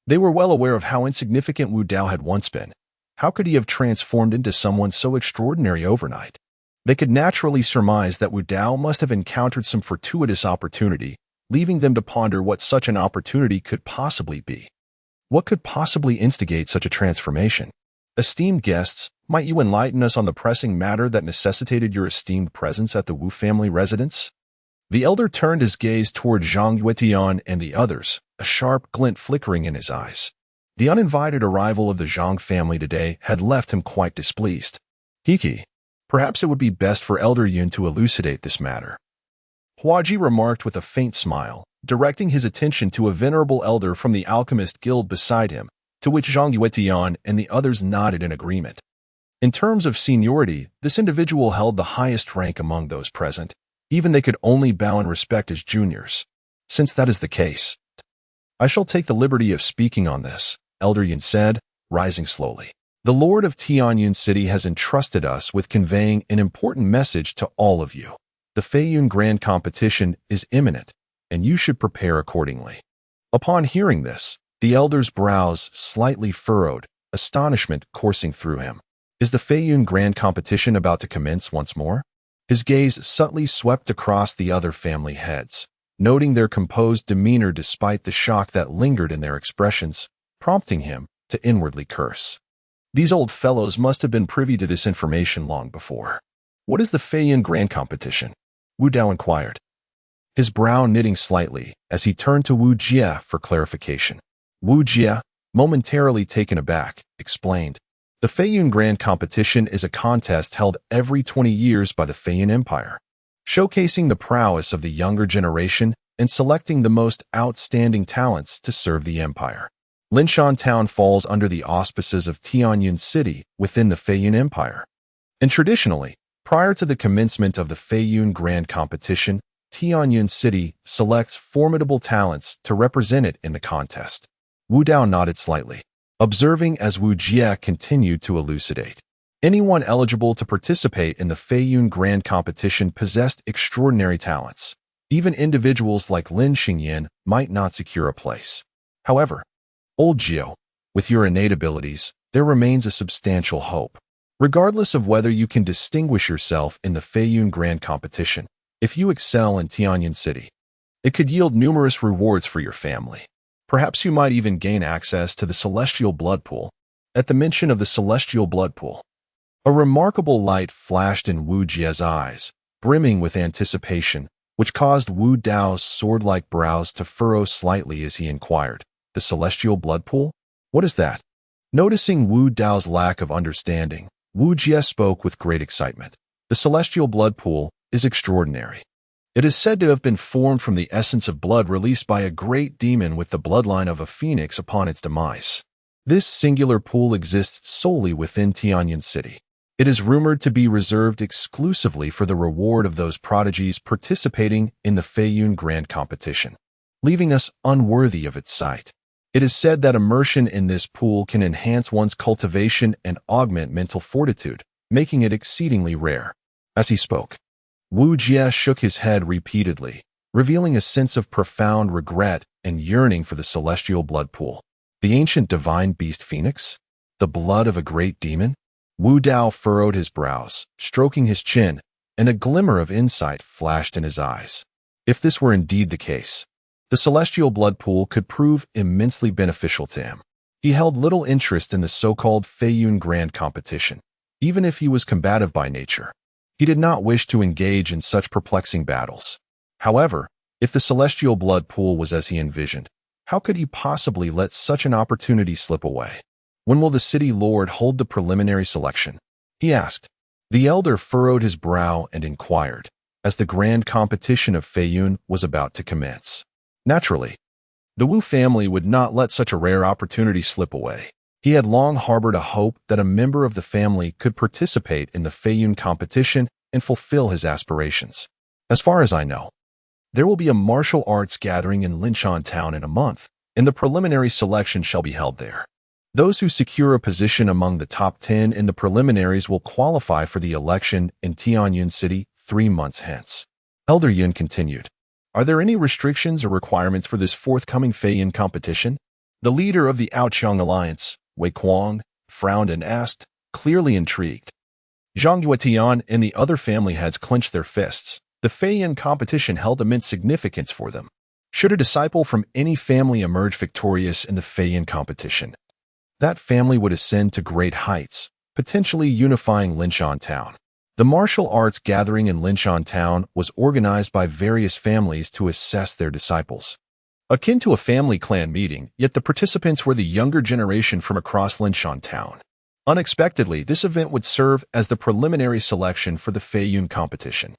They were well aware of how insignificant Wu Dao had once been. How could he have transformed into someone so extraordinary overnight? They could naturally surmise that Wu Dao must have encountered some fortuitous opportunity, leaving them to ponder what such an opportunity could possibly be. What could possibly instigate such a transformation? Esteemed guests, might you enlighten us on the pressing matter that necessitated your esteemed presence at the Wu family residence? The elder turned his gaze toward Zhang Yuetian and the others, a sharp glint flickering in his eyes. The uninvited arrival of the Zhang family today had left him quite displeased. Hiki, perhaps it would be best for Elder Yun to elucidate this matter, Huaji remarked with a faint smile, directing his attention to a venerable elder from the alchemist guild beside him, to which Zhang Yuetian and the others nodded in agreement. In terms of seniority, this individual held the highest rank among those present. Even they could only bow in respect as juniors. Since that is the case, I shall take the liberty of speaking on this, Elder Yun said, rising slowly. The Lord of Tianyun City has entrusted us with conveying an important message to all of you. The Feiyun Grand Competition is imminent, and you should prepare accordingly. Upon hearing this, the elder's brows slightly furrowed, astonishment coursing through him. Is the Feiyun Grand Competition about to commence once more? His gaze subtly swept across the other family heads, noting their composed demeanor despite the shock that lingered in their expressions, prompting him to inwardly curse. These old fellows must have been privy to this information long before. What is the Feiyun Grand Competition? Wu Dao inquired, his brow knitting slightly as he turned to Wu Jie for clarification. Wu Jie, momentarily taken aback, explained, The Feiyun Grand Competition is a contest held every 20 years by the Feiyun Empire, showcasing the prowess of the younger generation and selecting the most outstanding talents to serve the empire. Linshan Town falls under the auspices of Tianyun City within the Feiyun Empire. And traditionally, prior to the commencement of the Feiyun Grand Competition, Tianyun City selects formidable talents to represent it in the contest. Wu Dao nodded slightly, observing as Wu Jie continued to elucidate. Anyone eligible to participate in the Feiyun Grand Competition possessed extraordinary talents. Even individuals like Lin Xingyan might not secure a place. However, Old Jiao, with your innate abilities, there remains a substantial hope. Regardless of whether you can distinguish yourself in the Feiyun Grand Competition, if you excel in Tianyun City, it could yield numerous rewards for your family. Perhaps you might even gain access to the Celestial Blood Pool. At the mention of the Celestial Blood Pool, a remarkable light flashed in Wu Jie's eyes, brimming with anticipation, which caused Wu Dao's sword-like brows to furrow slightly as he inquired, "The Celestial Blood Pool? What is that?" Noticing Wu Dao's lack of understanding, Wu Jie spoke with great excitement. The Celestial Blood Pool is extraordinary. It is said to have been formed from the essence of blood released by a great demon with the bloodline of a phoenix upon its demise. This singular pool exists solely within Tianyun City. It is rumored to be reserved exclusively for the reward of those prodigies participating in the Feiyun Grand Competition, leaving us unworthy of its sight. It is said that immersion in this pool can enhance one's cultivation and augment mental fortitude, making it exceedingly rare. As he spoke, Wu Jie shook his head repeatedly, revealing a sense of profound regret and yearning for the Celestial Blood Pool. The ancient divine beast phoenix? The blood of a great demon? Wu Dao furrowed his brows, stroking his chin, and a glimmer of insight flashed in his eyes. If this were indeed the case, the Celestial Blood Pool could prove immensely beneficial to him. He held little interest in the so-called Feiyun Grand Competition, even if he was combative by nature. He did not wish to engage in such perplexing battles. However, if the Celestial Blood Pool was as he envisioned, how could he possibly let such an opportunity slip away? "When will the city lord hold the preliminary selection?" he asked. The elder furrowed his brow and inquired, as the grand competition of Feiyun was about to commence. Naturally, the Wu family would not let such a rare opportunity slip away. He had long harbored a hope that a member of the family could participate in the Feiyun competition and fulfill his aspirations. "As far as I know, there will be a martial arts gathering in Linshan Town in a month, and the preliminary selection shall be held there. Those who secure a position among the top 10 in the preliminaries will qualify for the election in Tianyun City 3 months hence." Elder Yun continued, "Are there any restrictions or requirements for this forthcoming Feiyun competition?" The leader of the Ouchang Alliance, Wei Kuang, frowned and asked, clearly intrigued. Zhang Yuetian and the other family heads clenched their fists. The Feiyun competition held immense significance for them. Should a disciple from any family emerge victorious in the Feiyun competition, that family would ascend to great heights, potentially unifying Linshan Town. The martial arts gathering in Linshan Town was organized by various families to assess their disciples. Akin to a family clan meeting, yet the participants were the younger generation from across Linshan Town. Unexpectedly, this event would serve as the preliminary selection for the Feiyun competition.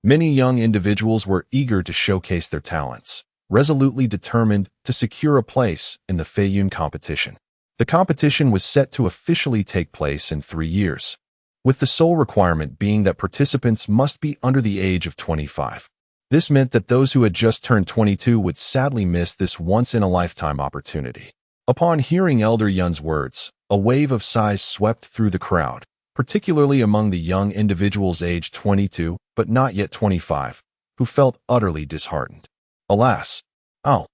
Many young individuals were eager to showcase their talents, resolutely determined to secure a place in the Feiyun competition. The competition was set to officially take place in 3 years, with the sole requirement being that participants must be under the age of 25. This meant that those who had just turned 22 would sadly miss this once-in-a-lifetime opportunity. Upon hearing Elder Yun's words, a wave of sighs swept through the crowd, particularly among the young individuals aged 22 but not yet 25, who felt utterly disheartened. Alas! Oh,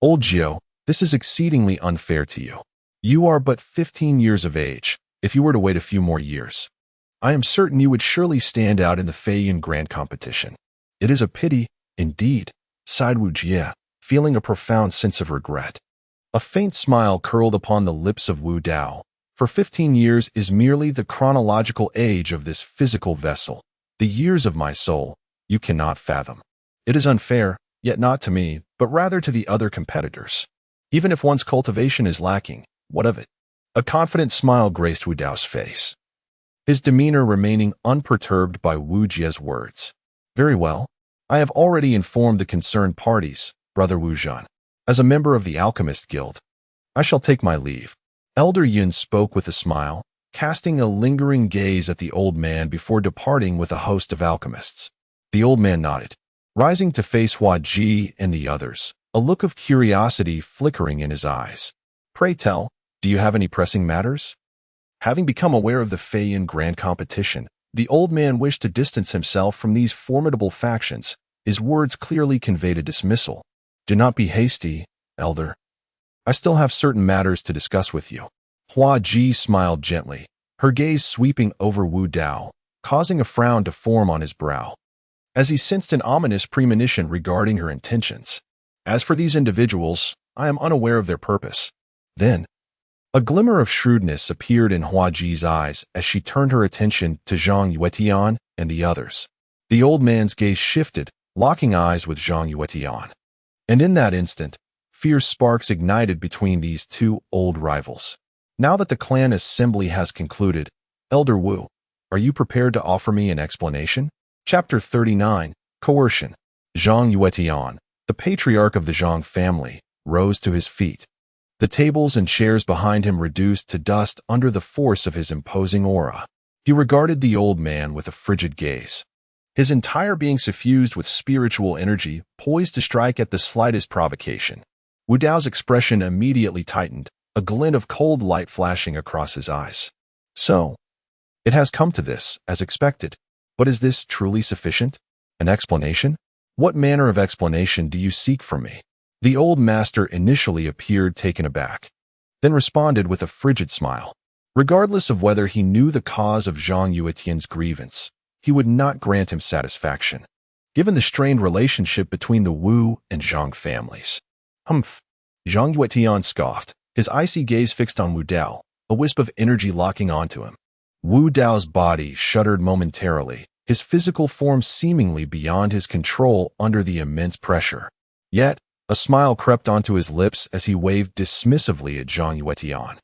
old Jiao, this is exceedingly unfair to you. You are but 15 years of age. If you were to wait a few more years, I am certain you would surely stand out in the Feiyun Grand Competition. It is a pity, indeed, sighed Wu Jie, feeling a profound sense of regret. A faint smile curled upon the lips of Wu Dao. For 15 years is merely the chronological age of this physical vessel. The years of my soul, you cannot fathom. It is unfair, yet not to me, but rather to the other competitors. Even if one's cultivation is lacking, what of it? A confident smile graced Wu Dao's face, his demeanor remaining unperturbed by Wu Jie's words. Very well. I have already informed the concerned parties, Brother Wu Zhan. As a member of the Alchemist Guild, I shall take my leave. Elder Yun spoke with a smile, casting a lingering gaze at the old man before departing with a host of alchemists. The old man nodded, rising to face Hua Ji and the others, a look of curiosity flickering in his eyes. Pray tell, do you have any pressing matters? Having become aware of the Feiyan Grand Competition, the old man wished to distance himself from these formidable factions. His words clearly conveyed a dismissal. Do not be hasty, elder. I still have certain matters to discuss with you. Hua Ji smiled gently, her gaze sweeping over Wu Dao, causing a frown to form on his brow, as he sensed an ominous premonition regarding her intentions. As for these individuals, I am unaware of their purpose. Then, a glimmer of shrewdness appeared in Hua Ji's eyes as she turned her attention to Zhang Yuetian and the others. The old man's gaze shifted, locking eyes with Zhang Yuetian. And in that instant, fierce sparks ignited between these two old rivals. Now that the clan assembly has concluded, Elder Wu, are you prepared to offer me an explanation? Chapter 39, Coercion. Zhang Yuetian, the patriarch of the Zhang family, rose to his feet. The tables and chairs behind him reduced to dust under the force of his imposing aura. He regarded the old man with a frigid gaze, his entire being suffused with spiritual energy, poised to strike at the slightest provocation. Wu Dao's expression immediately tightened, a glint of cold light flashing across his eyes. So, it has come to this, as expected. But is this truly sufficient? An explanation? What manner of explanation do you seek from me? The old master initially appeared taken aback, then responded with a frigid smile. Regardless of whether he knew the cause of Zhang Yuetian's grievance, he would not grant him satisfaction, given the strained relationship between the Wu and Zhang families. Humph. Zhang Yuetian scoffed, his icy gaze fixed on Wu Dao, a wisp of energy locking onto him. Wu Dao's body shuddered momentarily, his physical form seemingly beyond his control under the immense pressure. Yet, a smile crept onto his lips as he waved dismissively at Zhang Yuetian,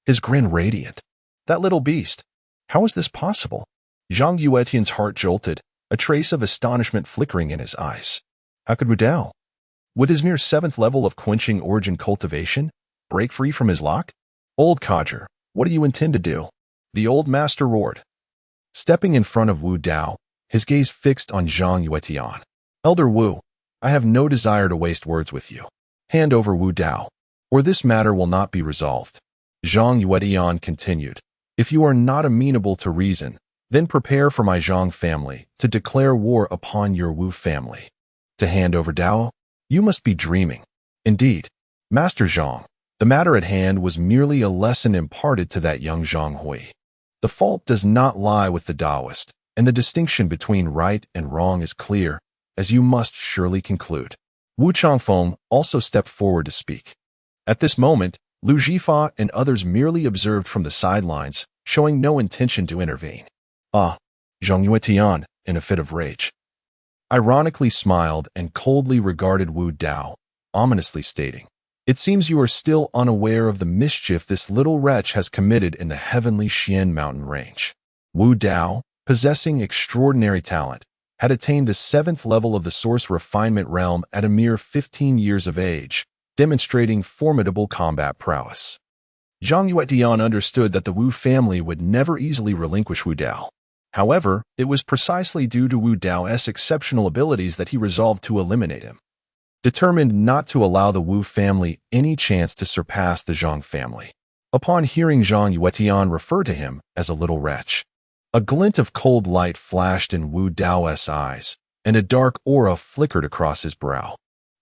his grin radiant. That little beast. How is this possible? Zhang Yuetian's heart jolted, a trace of astonishment flickering in his eyes. How could Wu Dao, with his mere 7th level of quenching origin cultivation, break free from his lock? Old codger, what do you intend to do? The old master roared, stepping in front of Wu Dao, his gaze fixed on Zhang Yuetian. Elder Wu, I have no desire to waste words with you. Hand over Wu Dao, or this matter will not be resolved. Zhang Yuetian continued, if you are not amenable to reason, then prepare for my Zhang family to declare war upon your Wu family. To hand over Dao? You must be dreaming. Indeed, Master Zhang, the matter at hand was merely a lesson imparted to that young Zhang Hui. The fault does not lie with the Taoist, and the distinction between right and wrong is clear, as you must surely conclude. Wu Changfeng also stepped forward to speak. At this moment, Lu Jifa and others merely observed from the sidelines, showing no intention to intervene. Ah, Zhang Yuetian, in a fit of rage, ironically smiled and coldly regarded Wu Dao, ominously stating, it seems you are still unaware of the mischief this little wretch has committed in the heavenly Xian mountain range. Wu Dao, possessing extraordinary talent, had attained the 7th level of the source refinement realm at a mere 15 years of age, demonstrating formidable combat prowess. Zhang Yuetian understood that the Wu family would never easily relinquish Wu Dao. However, it was precisely due to Wu Dao's exceptional abilities that he resolved to eliminate him, determined not to allow the Wu family any chance to surpass the Zhang family. Upon hearing Zhang Yuetian refer to him as a little wretch, a glint of cold light flashed in Wu Dao's eyes, and a dark aura flickered across his brow.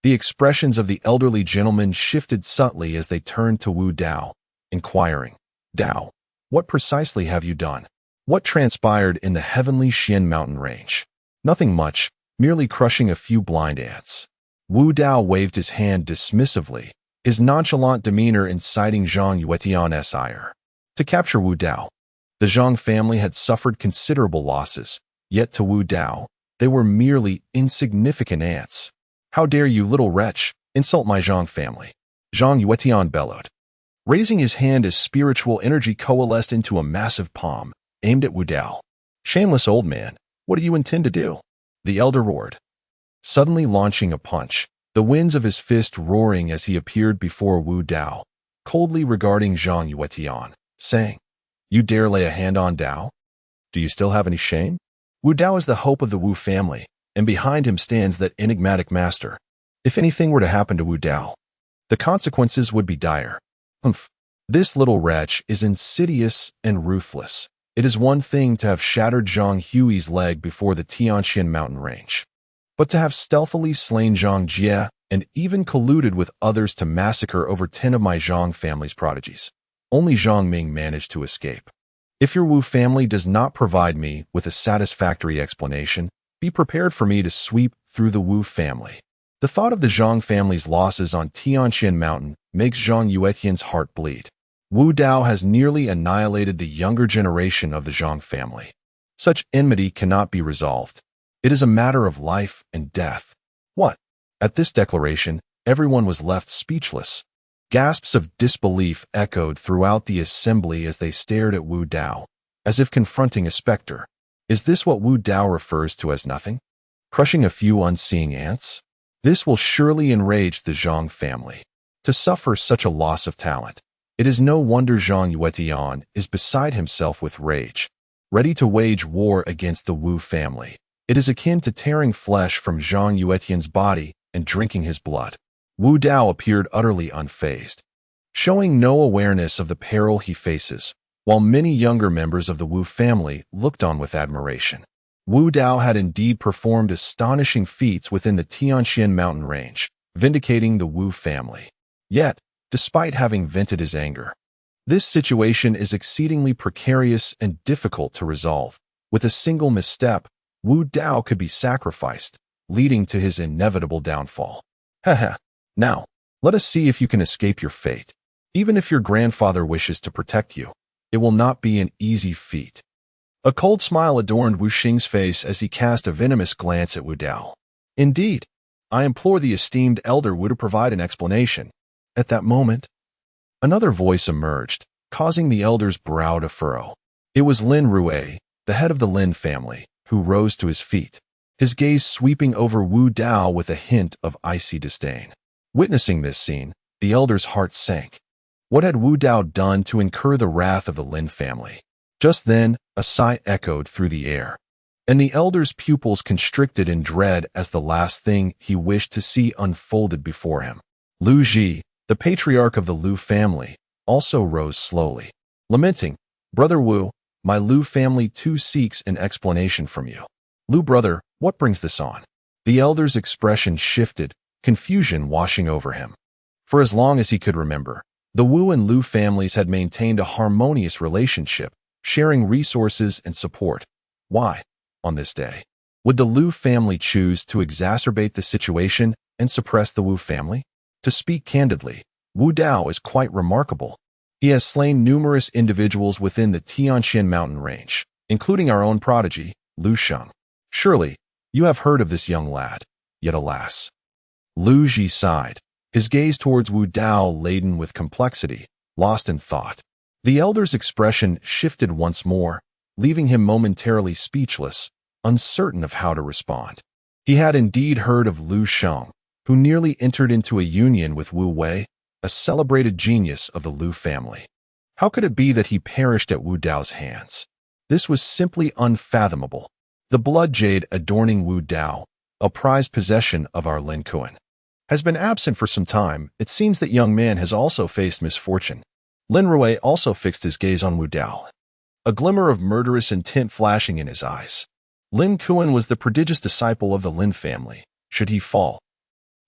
The expressions of the elderly gentleman shifted subtly as they turned to Wu Dao, inquiring, Dao, what precisely have you done? What transpired in the heavenly Xian mountain range? Nothing much, merely crushing a few blind ants. Wu Dao waved his hand dismissively, his nonchalant demeanor inciting Zhang Yuetian's ire. To capture Wu Dao, the Zhang family had suffered considerable losses, yet to Wu Dao, they were merely insignificant ants. How dare you, little wretch, insult my Zhang family? Zhang Yuetian bellowed. Raising his hand as spiritual energy coalesced into a massive palm, aimed at Wu Dao. "Shameless old man, what do you intend to do?" the elder roared, suddenly launching a punch, the winds of his fist roaring as he appeared before Wu Dao, coldly regarding Zhang Yuetian, saying, "You dare lay a hand on Dao? Do you still have any shame?" Wu Dao is the hope of the Wu family, and behind him stands that enigmatic master. If anything were to happen to Wu Dao, the consequences would be dire. This little wretch is insidious and ruthless. It is one thing to have shattered Zhang Hui's leg before the Tianxian mountain range, but to have stealthily slain Zhang Jie and even colluded with others to massacre over 10 of my Zhang family's prodigies. Only Zhang Ming managed to escape. If your Wu family does not provide me with a satisfactory explanation, be prepared for me to sweep through the Wu family. The thought of the Zhang family's losses on Tianxian Mountain makes Zhang Yuetian's heart bleed. Wu Dao has nearly annihilated the younger generation of the Zhang family. Such enmity cannot be resolved. It is a matter of life and death. What? At this declaration, everyone was left speechless. Gasps of disbelief echoed throughout the assembly as they stared at Wu Dao, as if confronting a specter. Is this what Wu Dao refers to as nothing? Crushing a few unseeing ants? This will surely enrage the Zhang family. To suffer such a loss of talent, it is no wonder Zhang Yuetian is beside himself with rage, ready to wage war against the Wu family. It is akin to tearing flesh from Zhang Yuetian's body and drinking his blood. Wu Dao appeared utterly unfazed, showing no awareness of the peril he faces, while many younger members of the Wu family looked on with admiration. Wu Dao had indeed performed astonishing feats within the Tianxian mountain range, vindicating the Wu family. Yet, despite having vented his anger, this situation is exceedingly precarious and difficult to resolve. With a single misstep, Wu Dao could be sacrificed, leading to his inevitable downfall. Haha. Now, let us see if you can escape your fate. Even if your grandfather wishes to protect you, it will not be an easy feat. A cold smile adorned Wu Xing's face as he cast a venomous glance at Wu Dao. Indeed, I implore the esteemed elder Wu to provide an explanation. At that moment, another voice emerged, causing the elder's brow to furrow. It was Lin Rui, the head of the Lin family, who rose to his feet, his gaze sweeping over Wu Dao with a hint of icy disdain. Witnessing this scene, the elder's heart sank. What had Wu Dao done to incur the wrath of the Lin family? Just then, a sigh echoed through the air, and the elder's pupils constricted in dread as the last thing he wished to see unfolded before him. Lu Ji, the patriarch of the Lu family, also rose slowly, lamenting, "Brother Wu, my Lu family too seeks an explanation from you." "Lu brother, what brings this on?" The elder's expression shifted, confusion washing over him. For as long as he could remember, the Wu and Lu families had maintained a harmonious relationship, sharing resources and support. Why, on this day, would the Lu family choose to exacerbate the situation and suppress the Wu family? To speak candidly, Wu Dao is quite remarkable. He has slain numerous individuals within the Tianxian mountain range, including our own prodigy, Lu Sheng. Surely, you have heard of this young lad. Yet alas. Lu Ji sighed, his gaze towards Wu Dao laden with complexity, lost in thought. The elder's expression shifted once more, leaving him momentarily speechless, uncertain of how to respond. He had indeed heard of Lu Sheng, who nearly entered into a union with Wu Wei, a celebrated genius of the Lu family. How could it be that he perished at Wu Dao's hands? This was simply unfathomable. The blood jade adorning Wu Dao, a prized possession of our Lin Kuan, has been absent for some time. It seems that young man has also faced misfortune. Lin Rui also fixed his gaze on Wu Dao, a glimmer of murderous intent flashing in his eyes. Lin Kuan was the prodigious disciple of the Lin family. Should he fall,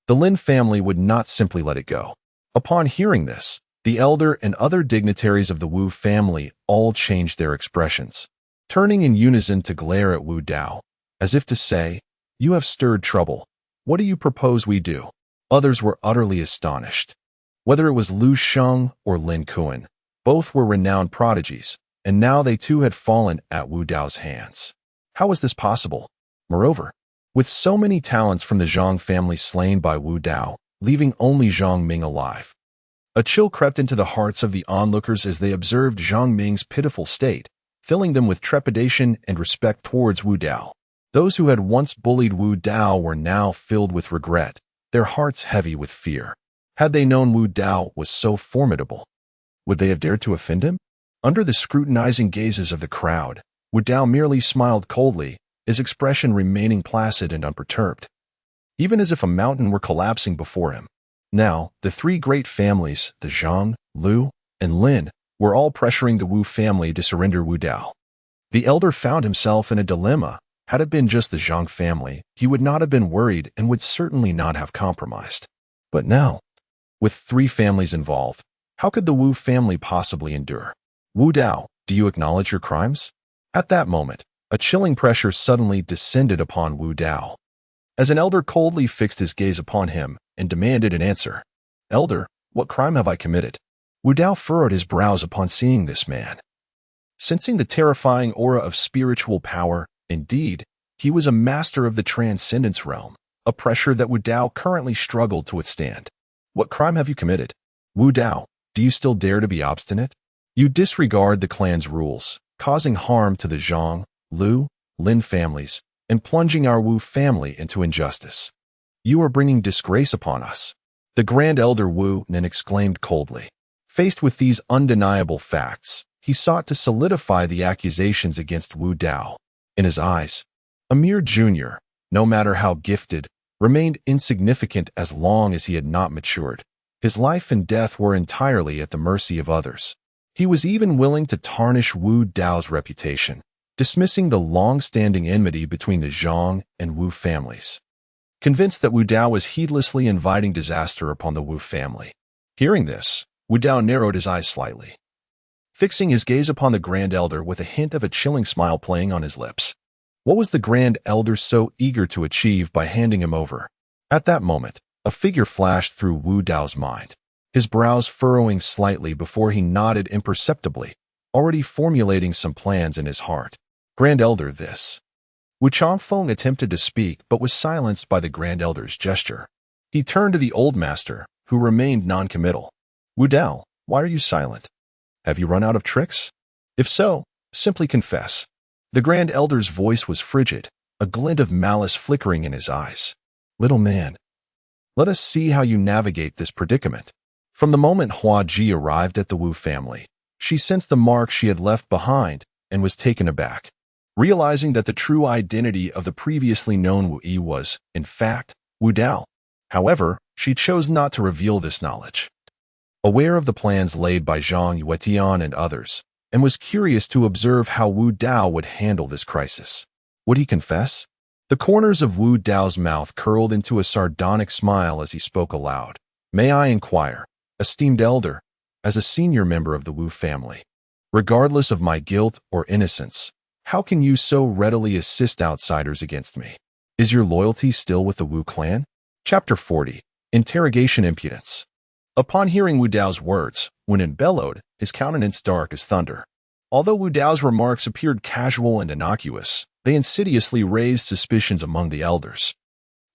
the Lin family would not simply let it go. Upon hearing this, the elder and other dignitaries of the Wu family all changed their expressions, turning in unison to glare at Wu Dao, as if to say, "You have stirred trouble. What do you propose we do?" Others were utterly astonished. Whether it was Lu Sheng or Lin Kuan, both were renowned prodigies, and now they too had fallen at Wu Dao's hands. How was this possible? Moreover, with so many talents from the Zhang family slain by Wu Dao, leaving only Zhang Ming alive, A chill crept into the hearts of the onlookers as they observed Zhang Ming's pitiful state, filling them with trepidation and respect towards Wu Dao. Those who had once bullied Wu Dao were now filled with regret, their hearts heavy with fear. Had they known Wu Dao was so formidable, would they have dared to offend him? Under the scrutinizing gazes of the crowd, Wu Dao merely smiled coldly, his expression remaining placid and unperturbed, even as if a mountain were collapsing before him. Now, the three great families, the Zhang, Lu, and Lin, were all pressuring the Wu family to surrender Wu Dao. The elder found himself in a dilemma. Had it been just the Zhang family, he would not have been worried and would certainly not have compromised. But now, with three families involved, how could the Wu family possibly endure? Wu Dao, do you acknowledge your crimes? At that moment, a chilling pressure suddenly descended upon Wu Dao, as an elder coldly fixed his gaze upon him and demanded an answer. Elder, what crime have I committed? Wu Dao furrowed his brows upon seeing this man. Sensing the terrifying aura of spiritual power, indeed, he was a master of the transcendence realm, a pressure that Wu Dao currently struggled to withstand. What crime have you committed? Wu Dao, do you still dare to be obstinate? You disregard the clan's rules, causing harm to the Zhang, Lu, Lin families, and plunging our Wu family into injustice. You are bringing disgrace upon us. The Grand Elder Wu Nen exclaimed coldly. Faced with these undeniable facts, he sought to solidify the accusations against Wu Dao. In his eyes, a mere junior, no matter how gifted, remained insignificant as long as he had not matured. His life and death were entirely at the mercy of others. He was even willing to tarnish Wu Dao's reputation, dismissing the long-standing enmity between the Zhang and Wu families. Convinced that Wu Dao was heedlessly inviting disaster upon the Wu family. Hearing this, Wu Dao narrowed his eyes slightly, fixing his gaze upon the Grand Elder with a hint of a chilling smile playing on his lips. What was the Grand Elder so eager to achieve by handing him over? At that moment, a figure flashed through Wu Dao's mind, his brows furrowing slightly before he nodded imperceptibly, already formulating some plans in his heart. Grand Elder, this. Wu Changfeng attempted to speak but was silenced by the Grand Elder's gesture. He turned to the old master, who remained non-committal. Wu Dao, why are you silent? Have you run out of tricks? If so, simply confess. The Grand Elder's voice was frigid, a glint of malice flickering in his eyes. Little man, let us see how you navigate this predicament. From the moment Hua Ji arrived at the Wu family, she sensed the mark she had left behind and was taken aback, realizing that the true identity of the previously known Wu Yi was, in fact, Wu Dao. However, she chose not to reveal this knowledge. Aware of the plans laid by Zhang Yuetian and others, and was curious to observe how Wu Dao would handle this crisis. Would he confess? The corners of Wu Dao's mouth curled into a sardonic smile as he spoke aloud. May I inquire, esteemed elder, as a senior member of the Wu family, regardless of my guilt or innocence, how can you so readily assist outsiders against me? Is your loyalty still with the Wu clan? Chapter 40. Interrogation Impudence. Upon hearing Wu Dao's words, Wu Nen bellowed, his countenance dark as thunder. Although Wu Dao's remarks appeared casual and innocuous, they insidiously raised suspicions among the elders.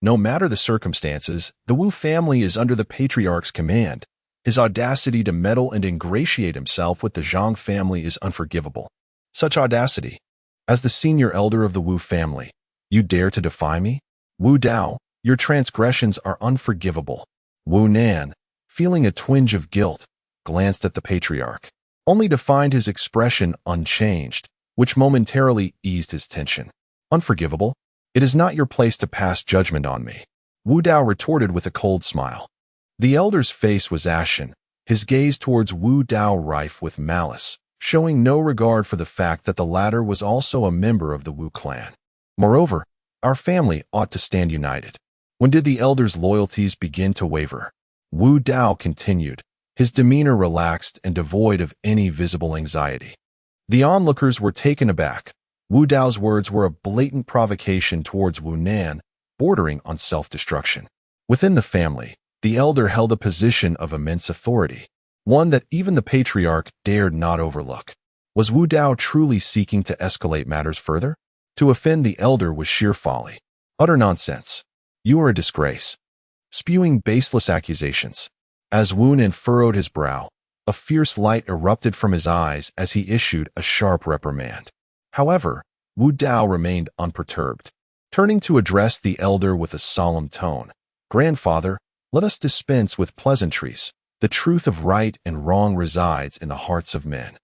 No matter the circumstances, the Wu family is under the patriarch's command. His audacity to meddle and ingratiate himself with the Zhang family is unforgivable. Such audacity. As the senior elder of the Wu family, you dare to defy me? Wu Dao, your transgressions are unforgivable. Wu Nan, feeling a twinge of guilt, glanced at the patriarch, only to find his expression unchanged, which momentarily eased his tension. Unforgivable? It is not your place to pass judgment on me, Wu Dao retorted with a cold smile. The elder's face was ashen, his gaze towards Wu Dao rife with malice, showing no regard for the fact that the latter was also a member of the Wu clan. Moreover, our family ought to stand united. When did the elder's loyalties begin to waver? Wu Dao continued, his demeanor relaxed and devoid of any visible anxiety. The onlookers were taken aback. Wu Dao's words were a blatant provocation towards Wu Nan, bordering on self-destruction. Within the family, the elder held a position of immense authority, one that even the patriarch dared not overlook. Was Wu Dao truly seeking to escalate matters further? To offend the elder was sheer folly. Utter nonsense. You are a disgrace. Spewing baseless accusations. As Wu Nen furrowed his brow, a fierce light erupted from his eyes as he issued a sharp reprimand. However, Wu Dao remained unperturbed. Turning to address the elder with a solemn tone, "Grandfather, let us dispense with pleasantries. The truth of right and wrong resides in the hearts of men.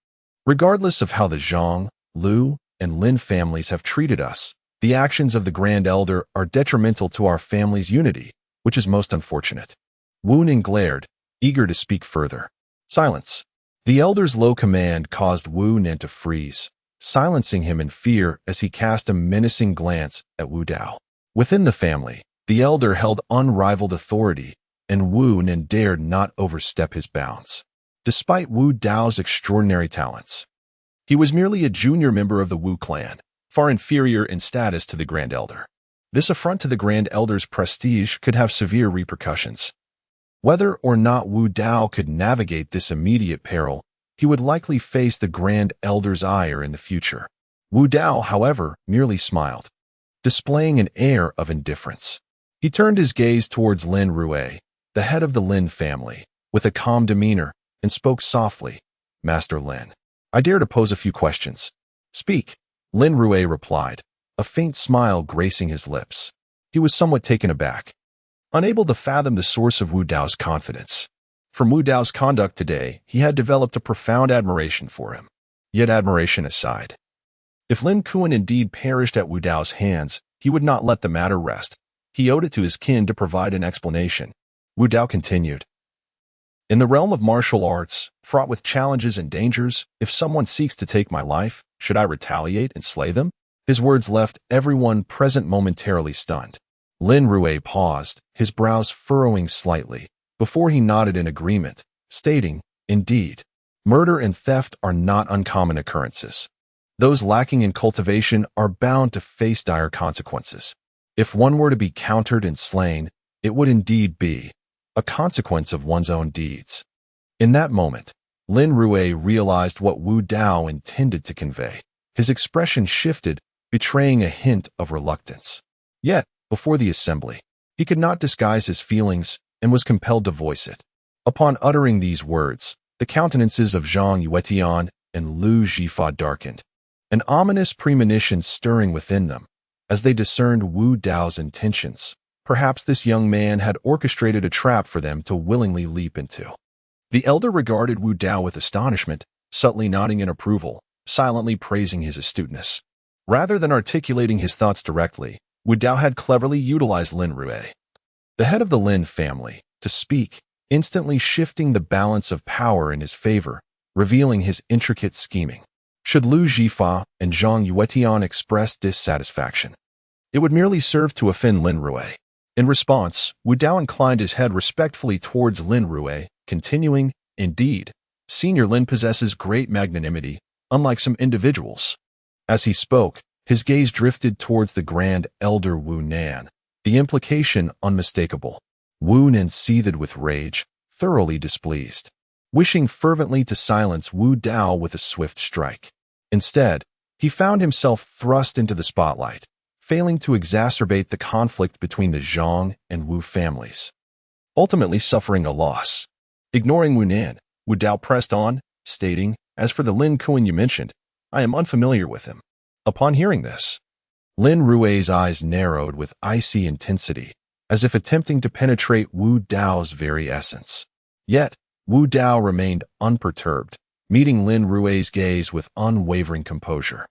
Regardless of how the Zhang, Liu, and Lin families have treated us, the actions of the Grand Elder are detrimental to our family's unity, which is most unfortunate." Wu Nen glared, eager to speak further. Silence. The elder's low command caused Wu Nen to freeze, silencing him in fear as he cast a menacing glance at Wu Dao. Within the family, the elder held unrivaled authority, and Wu Nen dared not overstep his bounds. Despite Wu Dao's extraordinary talents, he was merely a junior member of the Wu clan, far inferior in status to the Grand Elder. This affront to the Grand Elder's prestige could have severe repercussions. Whether or not Wu Dao could navigate this immediate peril, he would likely face the Grand Elder's ire in the future. Wu Dao, however, merely smiled, displaying an air of indifference. He turned his gaze towards Lin Rue, the head of the Lin family, with a calm demeanor, and spoke softly, "Master Lin, I dare to pose a few questions." "Speak," Lin Rue replied, a faint smile gracing his lips. He was somewhat taken aback, unable to fathom the source of Wu Dao's confidence. From Wu Dao's conduct today, he had developed a profound admiration for him. Yet admiration aside, if Lin Kuan indeed perished at Wu Dao's hands, he would not let the matter rest. He owed it to his kin to provide an explanation. Wu Dao continued, "In the realm of martial arts, fraught with challenges and dangers, if someone seeks to take my life, should I retaliate and slay them?" His words left everyone present momentarily stunned. Lin Rue paused, his brows furrowing slightly, before he nodded in agreement, stating, "Indeed, murder and theft are not uncommon occurrences. Those lacking in cultivation are bound to face dire consequences. If one were to be countered and slain, it would indeed be a consequence of one's own deeds." In that moment, Lin Rue realized what Wu Dao intended to convey. His expression shifted, betraying a hint of reluctance. Yet, before the assembly, he could not disguise his feelings and was compelled to voice it. Upon uttering these words, the countenances of Zhang Yuetian and Liu Jifa darkened, an ominous premonition stirring within them as they discerned Wu Dao's intentions. Perhaps this young man had orchestrated a trap for them to willingly leap into. The elder regarded Wu Dao with astonishment, subtly nodding in approval, silently praising his astuteness. Rather than articulating his thoughts directly, Wu Dao had cleverly utilized Lin Rue, the head of the Lin family, to speak, instantly shifting the balance of power in his favor, revealing his intricate scheming. Should Liu Jifa and Zhang Yuetian express dissatisfaction, it would merely serve to offend Lin Rue. In response, Wu Dao inclined his head respectfully towards Lin Rue, continuing, "Indeed, Senior Lin possesses great magnanimity, unlike some individuals." As he spoke, his gaze drifted towards the Grand Elder Wu Nan, the implication unmistakable. Wu Nan seethed with rage, thoroughly displeased, wishing fervently to silence Wu Dao with a swift strike. Instead, he found himself thrust into the spotlight, failing to exacerbate the conflict between the Zhang and Wu families, ultimately suffering a loss. Ignoring Wu Nan, Wu Dao pressed on, stating, "As for the Lin Kuan you mentioned, I am unfamiliar with him." Upon hearing this, Lin Rue's eyes narrowed with icy intensity, as if attempting to penetrate Wu Dao's very essence. Yet, Wu Dao remained unperturbed, meeting Lin Rue's gaze with unwavering composure,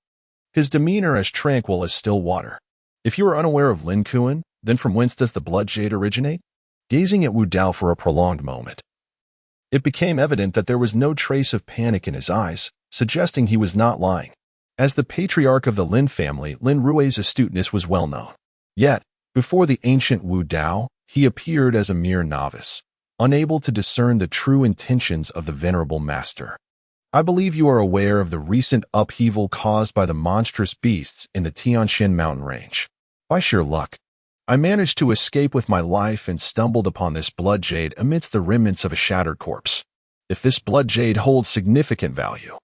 his demeanor as tranquil as still water. "If you are unaware of Lin Kuan, then from whence does the blood jade originate?" Gazing at Wu Dao for a prolonged moment, it became evident that there was no trace of panic in his eyes, suggesting he was not lying. As the patriarch of the Lin family, Lin Rue's astuteness was well known. Yet, before the ancient Wu Dao, he appeared as a mere novice, unable to discern the true intentions of the venerable master. "I believe you are aware of the recent upheaval caused by the monstrous beasts in the Tianshan mountain range. By sheer luck, I managed to escape with my life and stumbled upon this blood jade amidst the remnants of a shattered corpse. If this blood jade holds significant value,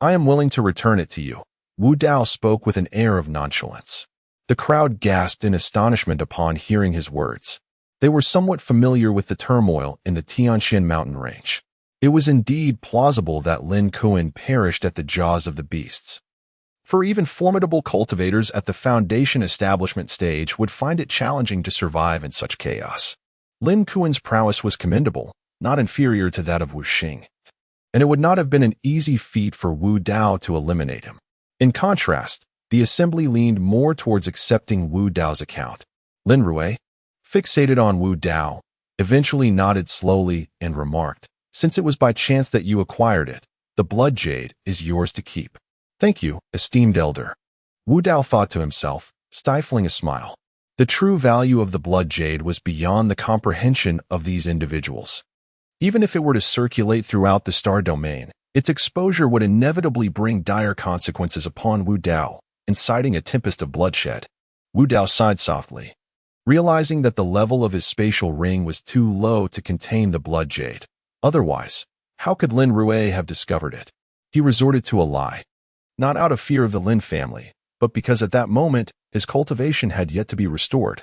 I am willing to return it to you." Wu Dao spoke with an air of nonchalance. The crowd gasped in astonishment upon hearing his words. They were somewhat familiar with the turmoil in the Tianshan mountain range. It was indeed plausible that Lin Kuan perished at the jaws of the beasts. For even formidable cultivators at the foundation establishment stage would find it challenging to survive in such chaos. Lin Kuan's prowess was commendable, not inferior to that of Wu Xing, and it would not have been an easy feat for Wu Dao to eliminate him. In contrast, the assembly leaned more towards accepting Wu Dao's account. Lin Rui, fixated on Wu Dao, eventually nodded slowly and remarked, "Since it was by chance that you acquired it, the blood jade is yours to keep." "Thank you, esteemed elder." Wu Dao thought to himself, stifling a smile. The true value of the blood jade was beyond the comprehension of these individuals. Even if it were to circulate throughout the star domain, its exposure would inevitably bring dire consequences upon Wu Dao, inciting a tempest of bloodshed. Wu Dao sighed softly, realizing that the level of his spatial ring was too low to contain the blood jade. Otherwise, how could Lin Rui have discovered it? He resorted to a lie. Not out of fear of the Lin family, but because at that moment, his cultivation had yet to be restored,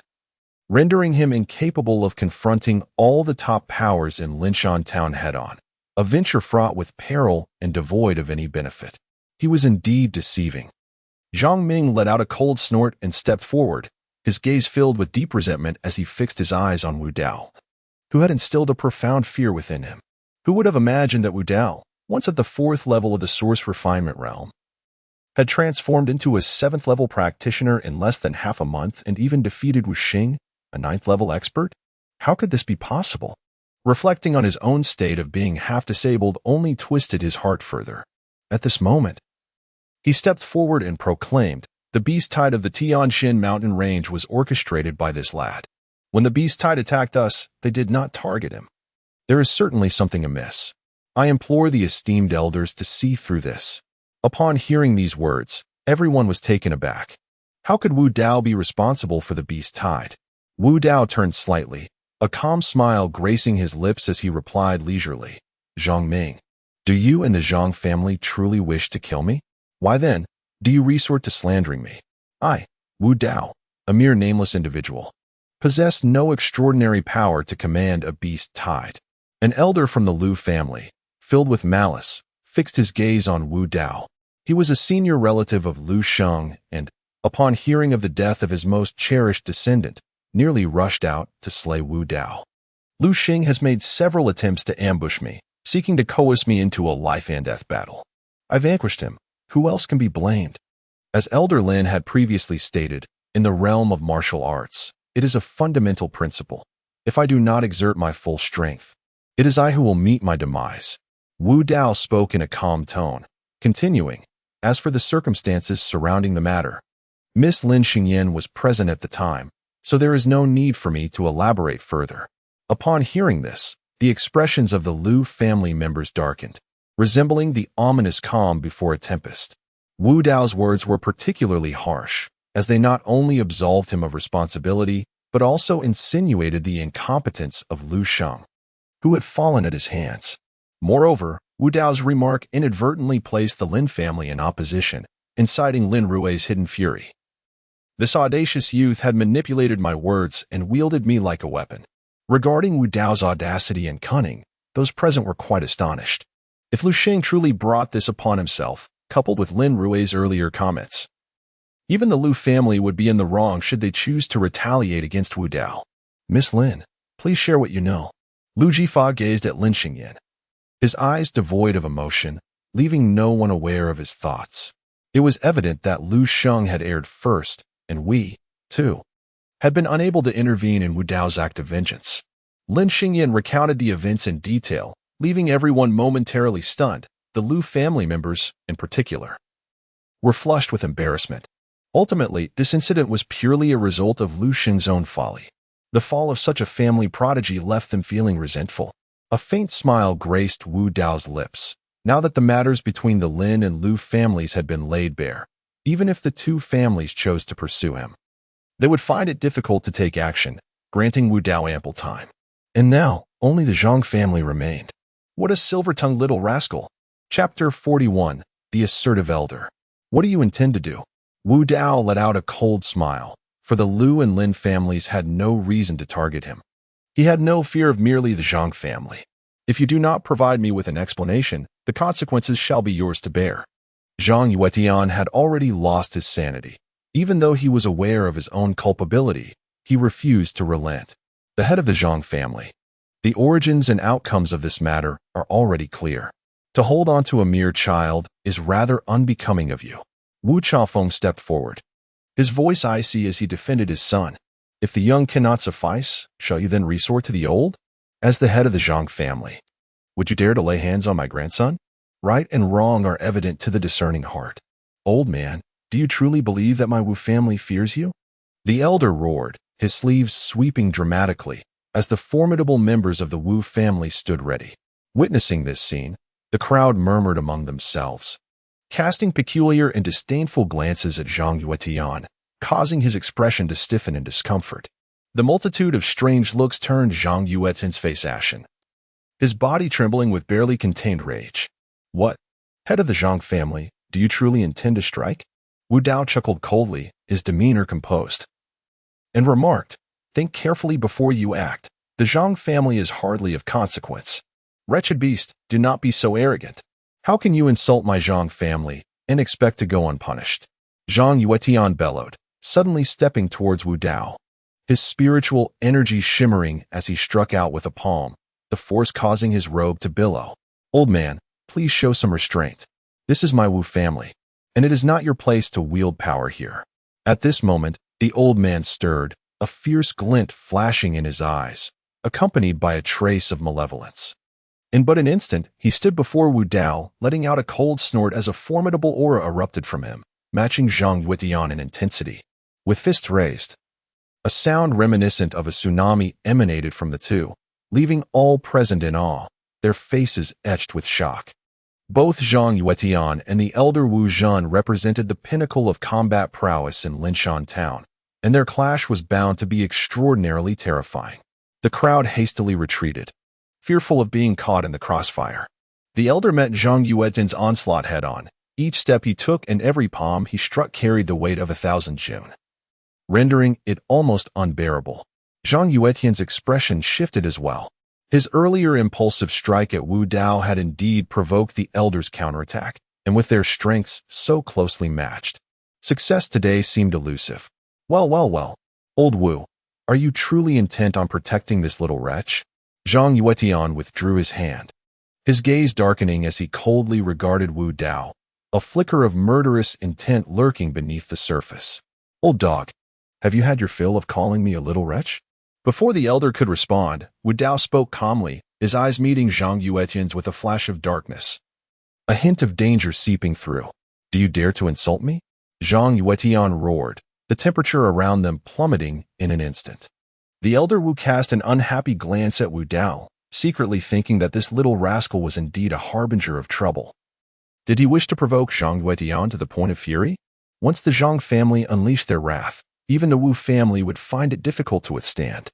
rendering him incapable of confronting all the top powers in Linshan Town head-on, a venture fraught with peril and devoid of any benefit. He was indeed deceiving. Zhang Ming let out a cold snort and stepped forward, his gaze filled with deep resentment as he fixed his eyes on Wu Dao, who had instilled a profound fear within him. Who would have imagined that Wu Dao, once at the 4th level of the source refinement realm, had transformed into a 7th level practitioner in less than half a month and even defeated Wu Xing, a 9th level expert? How could this be possible? Reflecting on his own state of being half disabled only twisted his heart further. At this moment, he stepped forward and proclaimed, "The beast tide of the Tianshan mountain range was orchestrated by this lad. When the beast tide attacked us, they did not target him. There is certainly something amiss. I implore the esteemed elders to see through this." Upon hearing these words, everyone was taken aback. How could Wu Dao be responsible for the beast tide? Wu Dao turned slightly, a calm smile gracing his lips as he replied leisurely, "Zhang Ming, do you and the Zhang family truly wish to kill me? Why then, do you resort to slandering me? I, Wu Dao, a mere nameless individual, possess no extraordinary power to command a beast tide." An elder from the Lu family, filled with malice, fixed his gaze on Wu Dao. He was a senior relative of Lu Sheng and, upon hearing of the death of his most cherished descendant, nearly rushed out to slay Wu Dao. "Lu Xing has made several attempts to ambush me, seeking to coerce me into a life-and-death battle. I vanquished him. Who else can be blamed?" As Elder Lin had previously stated, in the realm of martial arts, it is a fundamental principle. If I do not exert my full strength, it is I who will meet my demise. Wu Dao spoke in a calm tone, continuing, "As for the circumstances surrounding the matter, Miss Lin Xingyan was present at the time, so there is no need for me to elaborate further." Upon hearing this, the expressions of the Lu family members darkened, resembling the ominous calm before a tempest. Wu Dao's words were particularly harsh, as they not only absolved him of responsibility, but also insinuated the incompetence of Lu Sheng, who had fallen at his hands. Moreover, Wu Dao's remark inadvertently placed the Lin family in opposition, inciting Lin Rui's hidden fury. This audacious youth had manipulated my words and wielded me like a weapon. Regarding Wu Dao's audacity and cunning, those present were quite astonished. If Lu Xing truly brought this upon himself, coupled with Lin Rui's earlier comments, even the Lu family would be in the wrong should they choose to retaliate against Wu Dao. "Miss Lin, please share what you know." Lu Jifa gazed at Lin Xingyan, his eyes devoid of emotion, leaving no one aware of his thoughts. It was evident that Lu Sheng had erred first, and we, too, had been unable to intervene in Wu Dao's act of vengeance. Lin Xingyan recounted the events in detail, leaving everyone momentarily stunned. The Lu family members, in particular, were flushed with embarrassment. Ultimately, this incident was purely a result of Lu Xing's own folly. The fall of such a family prodigy left them feeling resentful. A faint smile graced Wu Dao's lips, now that the matters between the Lin and Lu families had been laid bare. Even if the two families chose to pursue him, they would find it difficult to take action, granting Wu Dao ample time. And now, only the Zhang family remained. What a silver-tongued little rascal! Chapter 41, The Assertive Elder. What do you intend to do? Wu Dao let out a cold smile, for the Lu and Lin families had no reason to target him. He had no fear of merely the Zhang family. If you do not provide me with an explanation, the consequences shall be yours to bear. Zhang Yuetian had already lost his sanity. Even though he was aware of his own culpability, he refused to relent. The head of the Zhang family. The origins and outcomes of this matter are already clear. To hold on to a mere child is rather unbecoming of you. Wu Chaofeng stepped forward, his voice icy as he defended his son. If the young cannot suffice, shall you then resort to the old? As the head of the Zhang family, would you dare to lay hands on my grandson? Right and wrong are evident to the discerning heart. Old man, do you truly believe that my Wu family fears you? The elder roared, his sleeves sweeping dramatically, as the formidable members of the Wu family stood ready. Witnessing this scene, the crowd murmured among themselves, casting peculiar and disdainful glances at Zhang Yuetian, causing his expression to stiffen in discomfort. The multitude of strange looks turned Zhang Yuetian's face ashen, his body trembling with barely contained rage. What? Head of the Zhang family, do you truly intend to strike? Wu Dao chuckled coldly, his demeanor composed, and remarked, think carefully before you act. The Zhang family is hardly of consequence. Wretched beast, do not be so arrogant. How can you insult my Zhang family and expect to go unpunished? Zhang Yuetian bellowed, suddenly stepping towards Wu Dao, his spiritual energy shimmering as he struck out with a palm, the force causing his robe to billow. Old man, please show some restraint. This is my Wu family, and it is not your place to wield power here. At this moment, the old man stirred, a fierce glint flashing in his eyes, accompanied by a trace of malevolence. In but an instant, he stood before Wu Dao, letting out a cold snort as a formidable aura erupted from him, matching Zhang Yuetian in intensity. With fists raised, a sound reminiscent of a tsunami emanated from the two, leaving all present in awe, their faces etched with shock. Both Zhang Yuetian and the elder Wu Zhen represented the pinnacle of combat prowess in Linshan town, and their clash was bound to be extraordinarily terrifying. The crowd hastily retreated, fearful of being caught in the crossfire. The elder met Zhang Yuetian's onslaught head-on. Each step he took and every palm he struck carried the weight of 1,000 Jun, rendering it almost unbearable. Zhang Yuetian's expression shifted as well. His earlier impulsive strike at Wu Dao had indeed provoked the elder's counterattack, and with their strengths so closely matched, success today seemed elusive. Well, old Wu, are you truly intent on protecting this little wretch? Zhang Yuetian withdrew his hand, his gaze darkening as he coldly regarded Wu Dao, a flicker of murderous intent lurking beneath the surface. Old dog, have you had your fill of calling me a little wretch? Before the elder could respond, Wu Dao spoke calmly, his eyes meeting Zhang Yuetian's with a flash of darkness, a hint of danger seeping through. Do you dare to insult me? Zhang Yuetian roared, the temperature around them plummeting in an instant. The elder Wu cast an unhappy glance at Wu Dao, secretly thinking that this little rascal was indeed a harbinger of trouble. Did he wish to provoke Zhang Yuetian to the point of fury? Once the Zhang family unleashed their wrath, even the Wu family would find it difficult to withstand.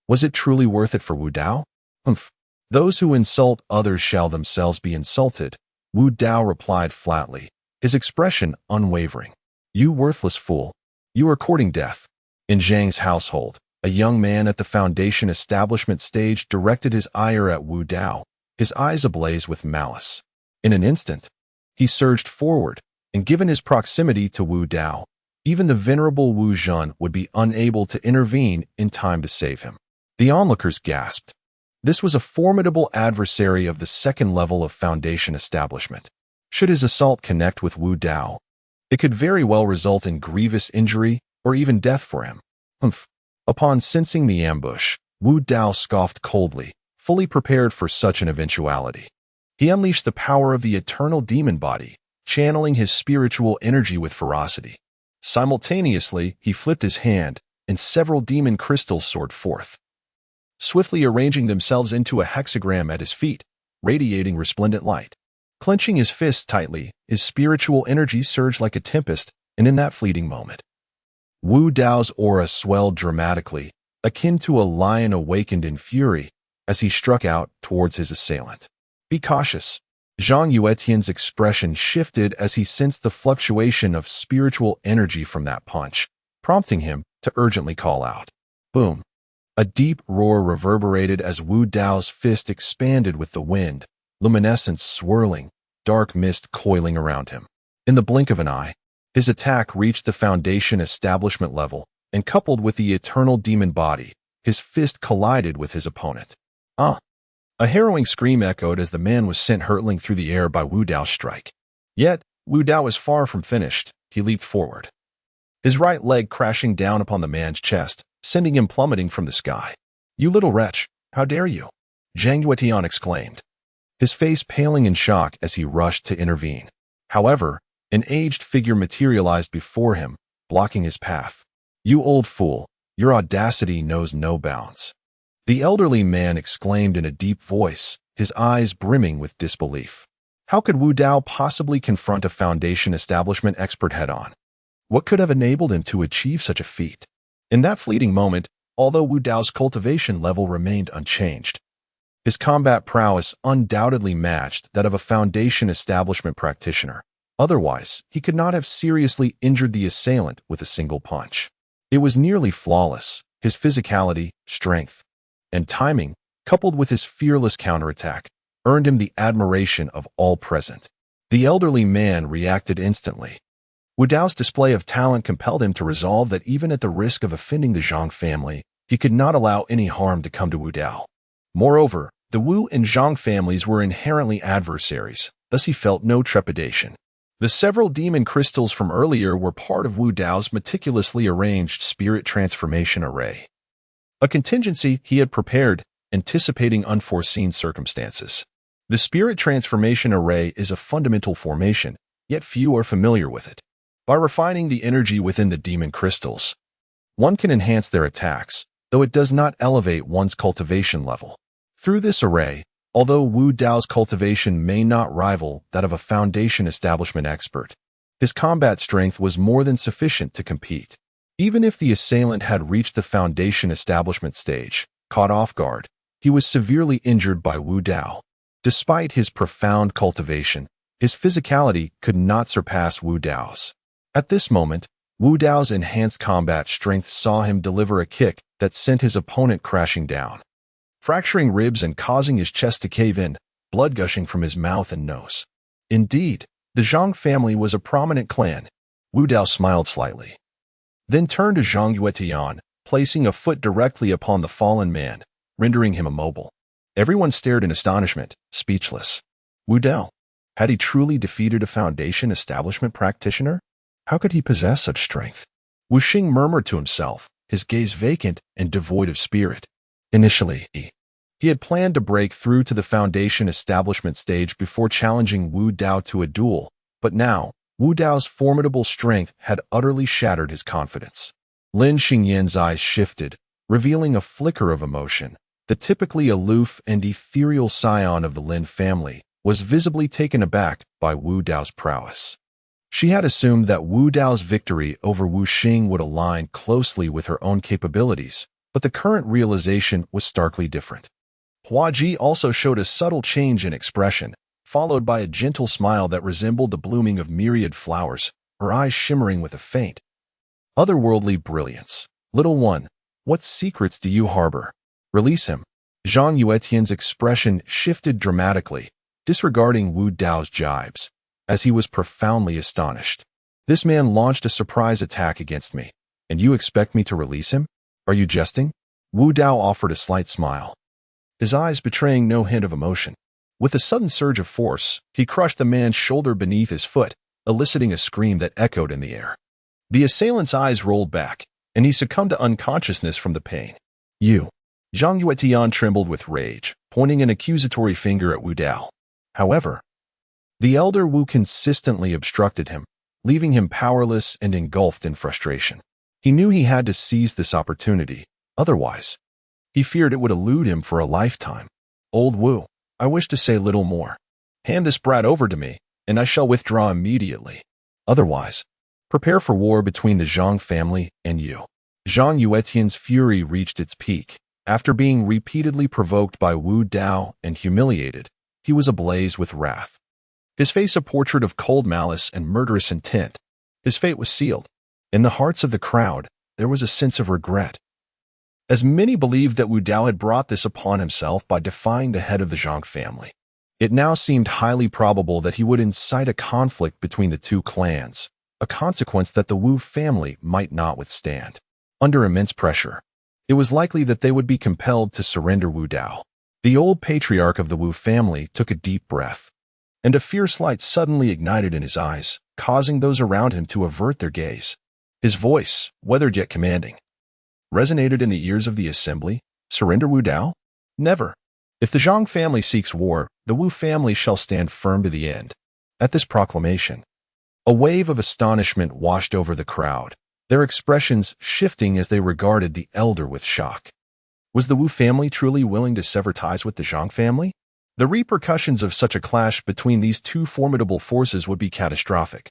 Was it truly worth it for Wu Dao? Humph. Those who insult others shall themselves be insulted, Wu Dao replied flatly, his expression unwavering. You worthless fool. You are courting death. In Zhang's household, a young man at the Foundation establishment stage directed his ire at Wu Dao, his eyes ablaze with malice. In an instant, he surged forward, and given his proximity to Wu Dao, even the venerable Wu Zhen would be unable to intervene in time to save him. The onlookers gasped. This was a formidable adversary of the second level of Foundation establishment. Should his assault connect with Wu Dao, it could very well result in grievous injury or even death for him. Humph. Upon sensing the ambush, Wu Dao scoffed coldly, fully prepared for such an eventuality. He unleashed the power of the eternal demon body, channeling his spiritual energy with ferocity. Simultaneously, he flipped his hand, and several demon crystals soared forth, swiftly arranging themselves into a hexagram at his feet, radiating resplendent light. Clenching his fists tightly, his spiritual energy surged like a tempest, and in that fleeting moment, Wu Dao's aura swelled dramatically, akin to a lion awakened in fury, as he struck out towards his assailant. Be cautious. Zhang Yuetian's expression shifted as he sensed the fluctuation of spiritual energy from that punch, prompting him to urgently call out. Boom. A deep roar reverberated as Wu Dao's fist expanded with the wind, luminescence swirling, dark mist coiling around him. In the blink of an eye, his attack reached the foundation establishment level, and coupled with the eternal demon body, his fist collided with his opponent. Ah! A harrowing scream echoed as the man was sent hurtling through the air by Wu Dao's strike. Yet, Wu Dao was far from finished. He leaped forward, his right leg crashing down upon the man's chest, sending him plummeting from the sky. "You little wretch, how dare you?" Zhang Yuetian exclaimed, his face paling in shock as he rushed to intervene. However, an aged figure materialized before him, blocking his path. "You old fool, your audacity knows no bounds," the elderly man exclaimed in a deep voice, his eyes brimming with disbelief. How could Wu Dao possibly confront a Foundation establishment expert head-on? What could have enabled him to achieve such a feat? In that fleeting moment, although Wu Dao's cultivation level remained unchanged, his combat prowess undoubtedly matched that of a Foundation establishment practitioner. Otherwise, he could not have seriously injured the assailant with a single punch. It was nearly flawless. His physicality, strength, and timing, coupled with his fearless counterattack, earned him the admiration of all present. The elderly man reacted instantly. Wu Dao's display of talent compelled him to resolve that even at the risk of offending the Zhang family, he could not allow any harm to come to Wu Dao. Moreover, the Wu and Zhang families were inherently adversaries, thus he felt no trepidation. The several demon crystals from earlier were part of Wu Dao's meticulously arranged spirit transformation array, a contingency he had prepared, anticipating unforeseen circumstances. The spirit transformation array is a fundamental formation, yet few are familiar with it. By refining the energy within the demon crystals, one can enhance their attacks, though it does not elevate one's cultivation level. Through this array, although Wu Dao's cultivation may not rival that of a Foundation establishment expert, his combat strength was more than sufficient to compete. Even if the assailant had reached the Foundation establishment stage, caught off guard, he was severely injured by Wu Dao. Despite his profound cultivation, his physicality could not surpass Wu Dao's. At this moment, Wu Dao's enhanced combat strength saw him deliver a kick that sent his opponent crashing down, fracturing ribs and causing his chest to cave in, blood gushing from his mouth and nose. Indeed, the Zhang family was a prominent clan. Wu Dao smiled slightly, then turned to Zhang Yuetian, placing a foot directly upon the fallen man, rendering him immobile. Everyone stared in astonishment, speechless. Wu Dao, had he truly defeated a Foundation establishment practitioner? How could he possess such strength? Wu Xing murmured to himself, his gaze vacant and devoid of spirit. Initially, he had planned to break through to the Foundation establishment stage before challenging Wu Dao to a duel, but now, Wu Dao's formidable strength had utterly shattered his confidence. Lin Xingyan's eyes shifted, revealing a flicker of emotion. The typically aloof and ethereal scion of the Lin family was visibly taken aback by Wu Dao's prowess. She had assumed that Wu Dao's victory over Wu Xing would align closely with her own capabilities, but the current realization was starkly different. Hua Ji also showed a subtle change in expression, followed by a gentle smile that resembled the blooming of myriad flowers, her eyes shimmering with a faint, otherworldly brilliance. "Little one, what secrets do you harbor? Release him." Zhang Yuetian's expression shifted dramatically, disregarding Wu Dao's jibes, as he was profoundly astonished. "This man launched a surprise attack against me, and you expect me to release him? Are you jesting?" Wu Dao offered a slight smile, his eyes betraying no hint of emotion. With a sudden surge of force, he crushed the man's shoulder beneath his foot, eliciting a scream that echoed in the air. The assailant's eyes rolled back, and he succumbed to unconsciousness from the pain. "You." Zhang Yuetian trembled with rage, pointing an accusatory finger at Wu Dao. However, the elder Wu consistently obstructed him, leaving him powerless and engulfed in frustration. He knew he had to seize this opportunity, otherwise, he feared it would elude him for a lifetime. "Old Wu, I wish to say little more. Hand this brat over to me, and I shall withdraw immediately. Otherwise, prepare for war between the Zhang family and you." Zhang Yuetian's fury reached its peak. After being repeatedly provoked by Wu Dao and humiliated, he was ablaze with wrath, his face a portrait of cold malice and murderous intent. His fate was sealed. In the hearts of the crowd, there was a sense of regret. as many believed that Wu Dao had brought this upon himself by defying the head of the Zhang family. It now seemed highly probable that he would incite a conflict between the two clans, a consequence that the Wu family might not withstand. Under immense pressure, it was likely that they would be compelled to surrender Wu Dao. The old patriarch of the Wu family took a deep breath, and a fierce light suddenly ignited in his eyes, causing those around him to avert their gaze. His voice, weathered yet commanding, resonated in the ears of the assembly. Surrender Wu Dao? Never. If the Zhang family seeks war, the Wu family shall stand firm to the end. At this proclamation, a wave of astonishment washed over the crowd, their expressions shifting as they regarded the elder with shock. Was the Wu family truly willing to sever ties with the Zhang family? The repercussions of such a clash between these two formidable forces would be catastrophic,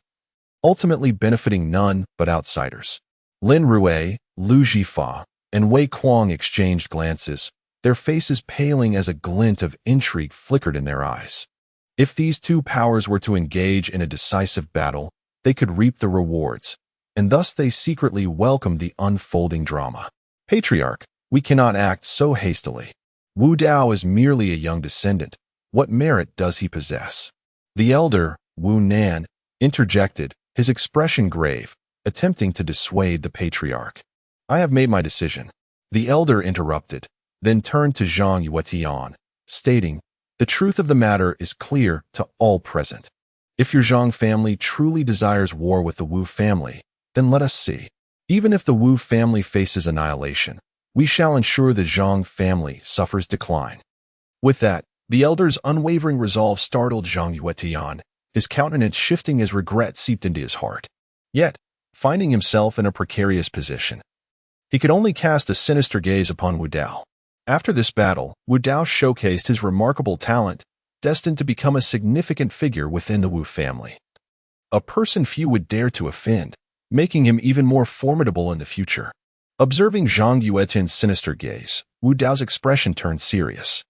ultimately benefiting none but outsiders. Lin Rui, Lu Jifa, and Wei Kuang exchanged glances, their faces paling as a glint of intrigue flickered in their eyes. If these two powers were to engage in a decisive battle, they could reap the rewards, and thus they secretly welcomed the unfolding drama. Patriarch, we cannot act so hastily. Wu Dao is merely a young descendant. What merit does he possess? The elder, Wu Nan, interjected, his expression grave, attempting to dissuade the patriarch. I have made my decision. The elder interrupted, then turned to Zhang Yuetian, stating, the truth of the matter is clear to all present. If your Zhang family truly desires war with the Wu family, then let us see. Even if the Wu family faces annihilation, we shall ensure the Zhang family suffers decline. With that, the elder's unwavering resolve startled Zhang Yuetian, his countenance shifting as regret seeped into his heart. Yet, finding himself in a precarious position, he could only cast a sinister gaze upon Wu Dao. After this battle, Wu Dao showcased his remarkable talent, destined to become a significant figure within the Wu family. A person few would dare to offend, making him even more formidable in the future. Observing Zhang Yuetian's sinister gaze, Wu Dao's expression turned serious.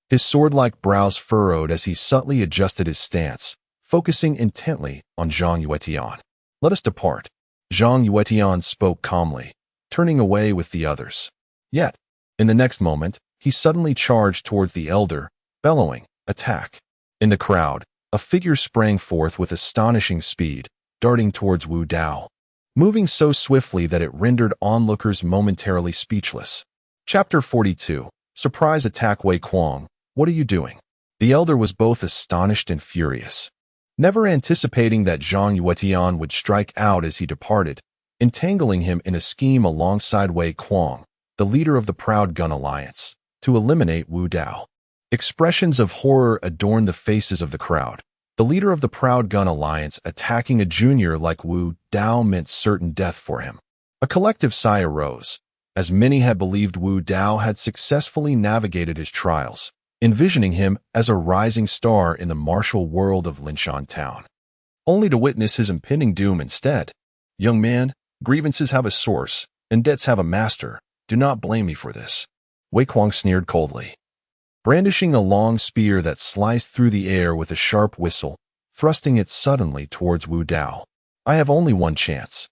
His sword-like brows furrowed as he subtly adjusted his stance, focusing intently on Zhang Yuetian. Let us depart. Zhang Yuetian spoke calmly, turning away with the others. Yet, in the next moment, he suddenly charged towards the elder, bellowing, attack. In the crowd, a figure sprang forth with astonishing speed, darting towards Wu Dao, moving so swiftly that it rendered onlookers momentarily speechless. Chapter 42. Surprise attack. Wei Kuang, what are you doing? The elder was both astonished and furious, never anticipating that Zhang Yuetian would strike out as he departed, entangling him in a scheme alongside Wei Kuang, the leader of the Proud Gun Alliance, to eliminate Wu Dao. Expressions of horror adorned the faces of the crowd. The leader of the Proud Gun Alliance attacking a junior like Wu Dao meant certain death for him. A collective sigh arose, as many had believed Wu Dao had successfully navigated his trials, envisioning him as a rising star in the martial world of Linshan Town, only to witness his impending doom instead. Young man, grievances have a source, and debts have a master. Do not blame me for this. Wei Kuang sneered coldly, brandishing a long spear that sliced through the air with a sharp whistle, thrusting it suddenly towards Wu Dao. I have only one chance.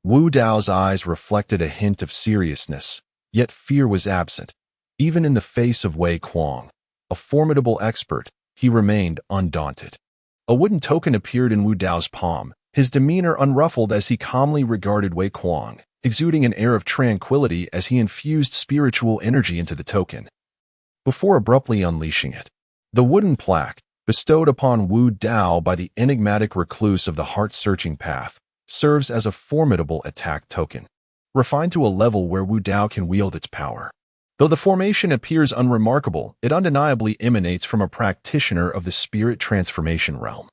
Wu Dao's eyes reflected a hint of seriousness, yet fear was absent. Even in the face of Wei Kuang, a formidable expert, he remained undaunted. A wooden token appeared in Wu Dao's palm, his demeanor unruffled as he calmly regarded Wei Kuang, exuding an air of tranquility as he infused spiritual energy into the token, before abruptly unleashing it. The wooden plaque, bestowed upon Wu Dao by the enigmatic recluse of the heart-searching path, serves as a formidable attack token, refined to a level where Wu Dao can wield its power. Though the formation appears unremarkable, it undeniably emanates from a practitioner of the spirit transformation realm.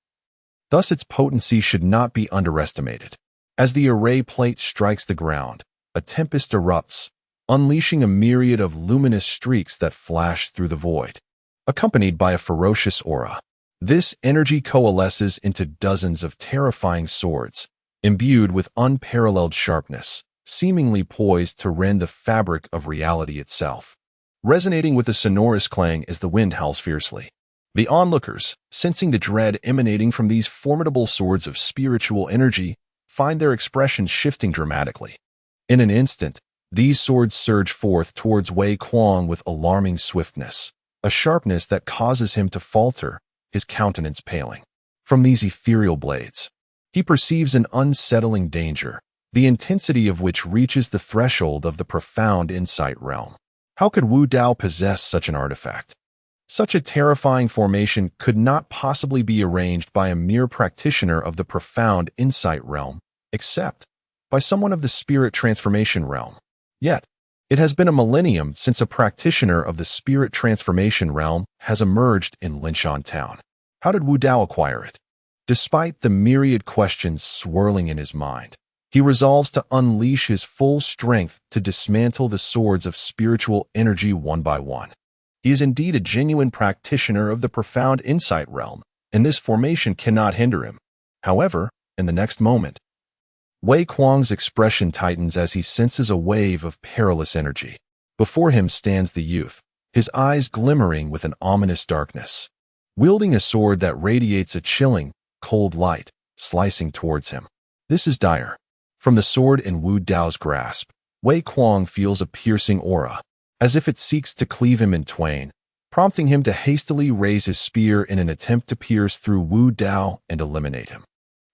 Thus its potency should not be underestimated. As the array plate strikes the ground, a tempest erupts, unleashing a myriad of luminous streaks that flash through the void, accompanied by a ferocious aura. This energy coalesces into dozens of terrifying swords, imbued with unparalleled sharpness, seemingly poised to rend the fabric of reality itself. Resonating with a sonorous clang as the wind howls fiercely. The onlookers, sensing the dread emanating from these formidable swords of spiritual energy, find their expressions shifting dramatically. In an instant, These swords surge forth towards Wei Kuang with alarming swiftness, a sharpness that causes him to falter, his countenance paling. From these ethereal blades, he perceives an unsettling danger, the intensity of which reaches the threshold of the profound insight realm. How could Wu Dao possess such an artifact? Such a terrifying formation could not possibly be arranged by a mere practitioner of the profound insight realm, except by someone of the spirit transformation realm. Yet, it has been a millennium since a practitioner of the spirit transformation realm has emerged in Linshan Town. How did Wu Dao acquire it? Despite the myriad questions swirling in his mind, he resolves to unleash his full strength to dismantle the swords of spiritual energy one by one. He is indeed a genuine practitioner of the profound insight realm, and this formation cannot hinder him. However, in the next moment, Wei Kuang's expression tightens as he senses a wave of perilous energy. Before him stands the youth, his eyes glimmering with an ominous darkness, wielding a sword that radiates a chilling, cold light, slicing towards him. This is dire. From the sword in Wu Dao's grasp, Wei Kuang feels a piercing aura, as if it seeks to cleave him in twain, prompting him to hastily raise his spear in an attempt to pierce through Wu Dao and eliminate him.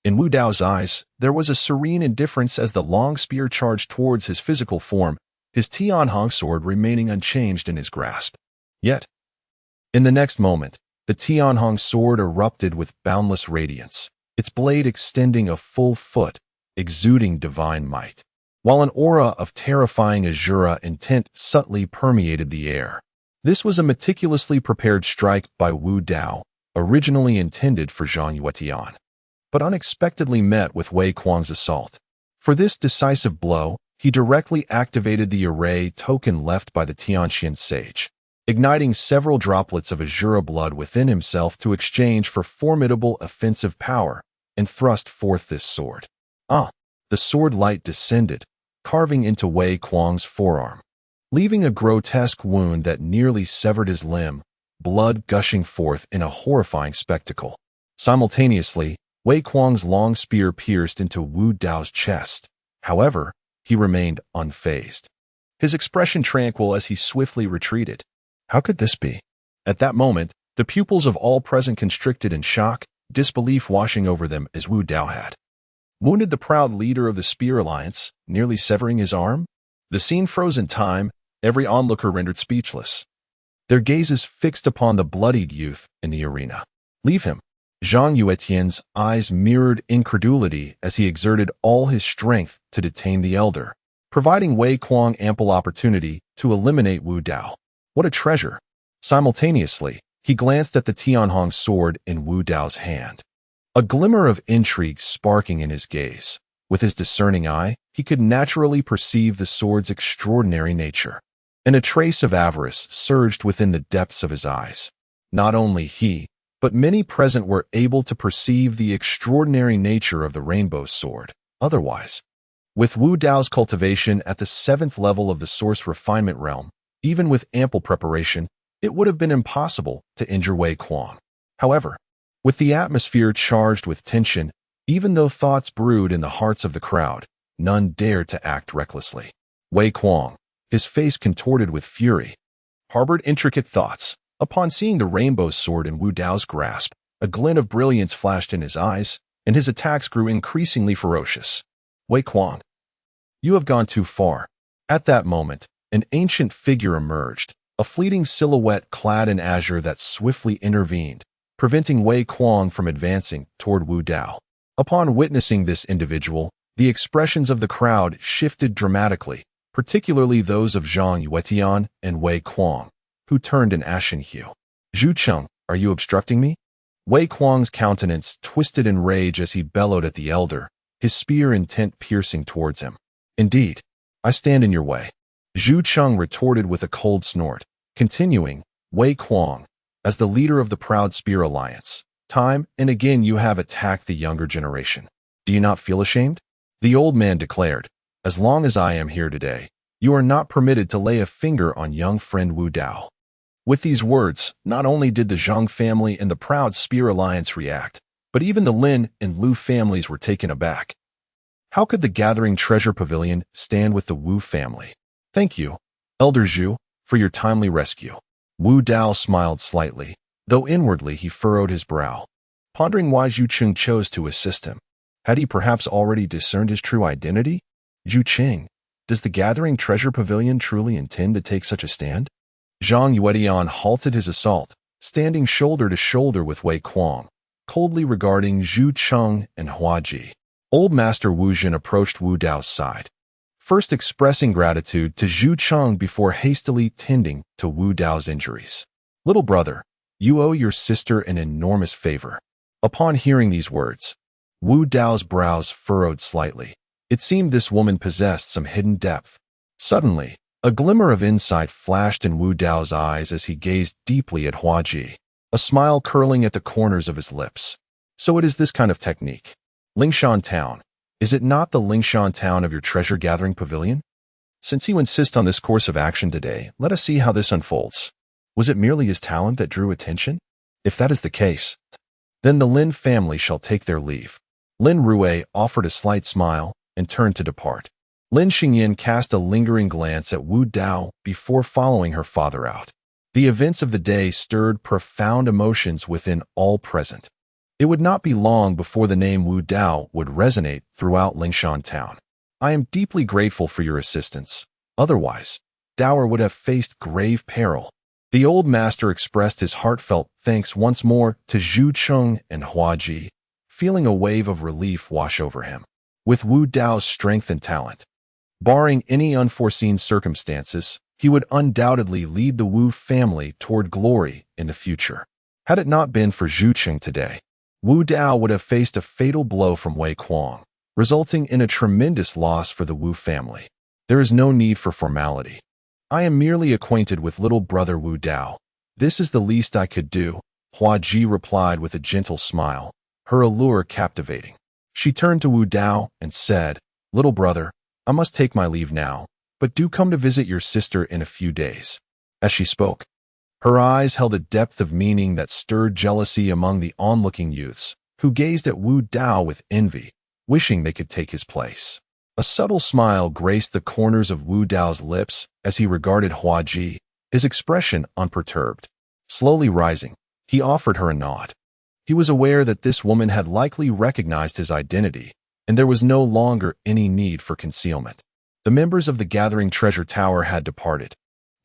In Wu Dao's eyes, there was a serene indifference as the long spear charged towards his physical form, his Tianhong sword remaining unchanged in his grasp. Yet, in the next moment, the Tianhong sword erupted with boundless radiance, its blade extending a full foot, exuding divine might, while an aura of terrifying Asura intent subtly permeated the air. This was a meticulously prepared strike by Wu Dao, originally intended for Zhang Yuetian, but unexpectedly met with Wei Kuang's assault. For this decisive blow, he directly activated the array token left by the Tianxian sage, igniting several droplets of Asura blood within himself to exchange for formidable offensive power, and thrust forth this sword. The sword light descended, carving into Wei Kuang's forearm, leaving a grotesque wound that nearly severed his limb, blood gushing forth in a horrifying spectacle. Simultaneously, Wei Kuang's long spear pierced into Wu Dao's chest. However, he remained unfazed, his expression tranquil as he swiftly retreated. How could this be? At that moment, the pupils of all present constricted in shock, disbelief washing over them as Wu Dao had wounded the proud leader of the Spear Alliance, nearly severing his arm. The scene froze in time, every onlooker rendered speechless, their gazes fixed upon the bloodied youth in the arena. Leave him. Zhang Yuetian's eyes mirrored incredulity as he exerted all his strength to detain the elder, providing Wei Kuang ample opportunity to eliminate Wu Dao. What a treasure! Simultaneously, he glanced at the Tianhong sword in Wu Dao's hand, a glimmer of intrigue sparking in his gaze. With his discerning eye, he could naturally perceive the sword's extraordinary nature, and a trace of avarice surged within the depths of his eyes. Not only he, but many present were able to perceive the extraordinary nature of the rainbow sword. Otherwise, with Wu Dao's cultivation at the 7th level of the source refinement realm, even with ample preparation, it would have been impossible to injure Wei Kuang. However, with the atmosphere charged with tension, even though thoughts brewed in the hearts of the crowd, none dared to act recklessly. Wei Kuang, his face contorted with fury, harbored intricate thoughts. Upon seeing the rainbow sword in Wu Dao's grasp, a glint of brilliance flashed in his eyes, and his attacks grew increasingly ferocious. Wei Kuang, you have gone too far. At that moment, an ancient figure emerged, a fleeting silhouette clad in azure that swiftly intervened, preventing Wei Kuang from advancing toward Wu Dao. Upon witnessing this individual, the expressions of the crowd shifted dramatically, particularly those of Zhang Yuetian and Wei Kuang, who turned an ashen hue. Zhu Cheng, are you obstructing me? Wei Kuang's countenance twisted in rage as he bellowed at the elder, his spear intent piercing towards him. Indeed, I stand in your way. Zhu Cheng retorted with a cold snort, continuing, Wei Kuang, as the leader of the proud Spear Alliance, time and again you have attacked the younger generation. Do you not feel ashamed? The old man declared, as long as I am here today, you are not permitted to lay a finger on young friend Wu Dao. With these words, not only did the Zhang family and the proud Spear Alliance react, but even the Lin and Lu families were taken aback. How could the Gathering Treasure Pavilion stand with the Wu family? Thank you, Elder Zhu, for your timely rescue. Wu Dao smiled slightly, though inwardly he furrowed his brow, pondering why Zhu Qing chose to assist him. Had he perhaps already discerned his true identity? Zhu Qing, does the Gathering Treasure Pavilion truly intend to take such a stand? Zhang Yuetian halted his assault, standing shoulder to shoulder with Wei Kuang, coldly regarding Zhu Cheng and Hua Ji. Old Master Wu Jin approached Wu Dao's side, first expressing gratitude to Zhu Cheng before hastily tending to Wu Dao's injuries. Little brother, you owe your sister an enormous favor. Upon hearing these words, Wu Dao's brows furrowed slightly. It seemed this woman possessed some hidden depth. Suddenly, a glimmer of insight flashed in Wu Dao's eyes as he gazed deeply at Hua Ji, a smile curling at the corners of his lips. So it is this kind of technique. Lingshan Town. Is it not the Lingshan Town of your treasure-gathering pavilion? Since you insist on this course of action today, let us see how this unfolds. Was it merely his talent that drew attention? If that is the case, then the Lin family shall take their leave. Lin Rue offered a slight smile and turned to depart. Lin Xingyin cast a lingering glance at Wu Dao before following her father out. The events of the day stirred profound emotions within all present. It would not be long before the name Wu Dao would resonate throughout Lingshan Town. I am deeply grateful for your assistance. Otherwise, Daoer would have faced grave peril. The old master expressed his heartfelt thanks once more to Zhu Cheng and Hua Ji, feeling a wave of relief wash over him. With Wu Dao's strength and talent, barring any unforeseen circumstances, he would undoubtedly lead the Wu family toward glory in the future. Had it not been for Zhu Qing today, Wu Dao would have faced a fatal blow from Wei Kuang, resulting in a tremendous loss for the Wu family. There is no need for formality. I am merely acquainted with little brother Wu Dao. This is the least I could do, Hua Ji replied with a gentle smile, her allure captivating. She turned to Wu Dao and said, Little brother, I must take my leave now, but do come to visit your sister in a few days. As she spoke, her eyes held a depth of meaning that stirred jealousy among the onlooking youths, who gazed at Wu Dao with envy, wishing they could take his place. A subtle smile graced the corners of Wu Dao's lips as he regarded Hua Ji, his expression unperturbed. Slowly rising, he offered her a nod. He was aware that this woman had likely recognized his identity, and there was no longer any need for concealment. The members of the Gathering Treasure Tower had departed,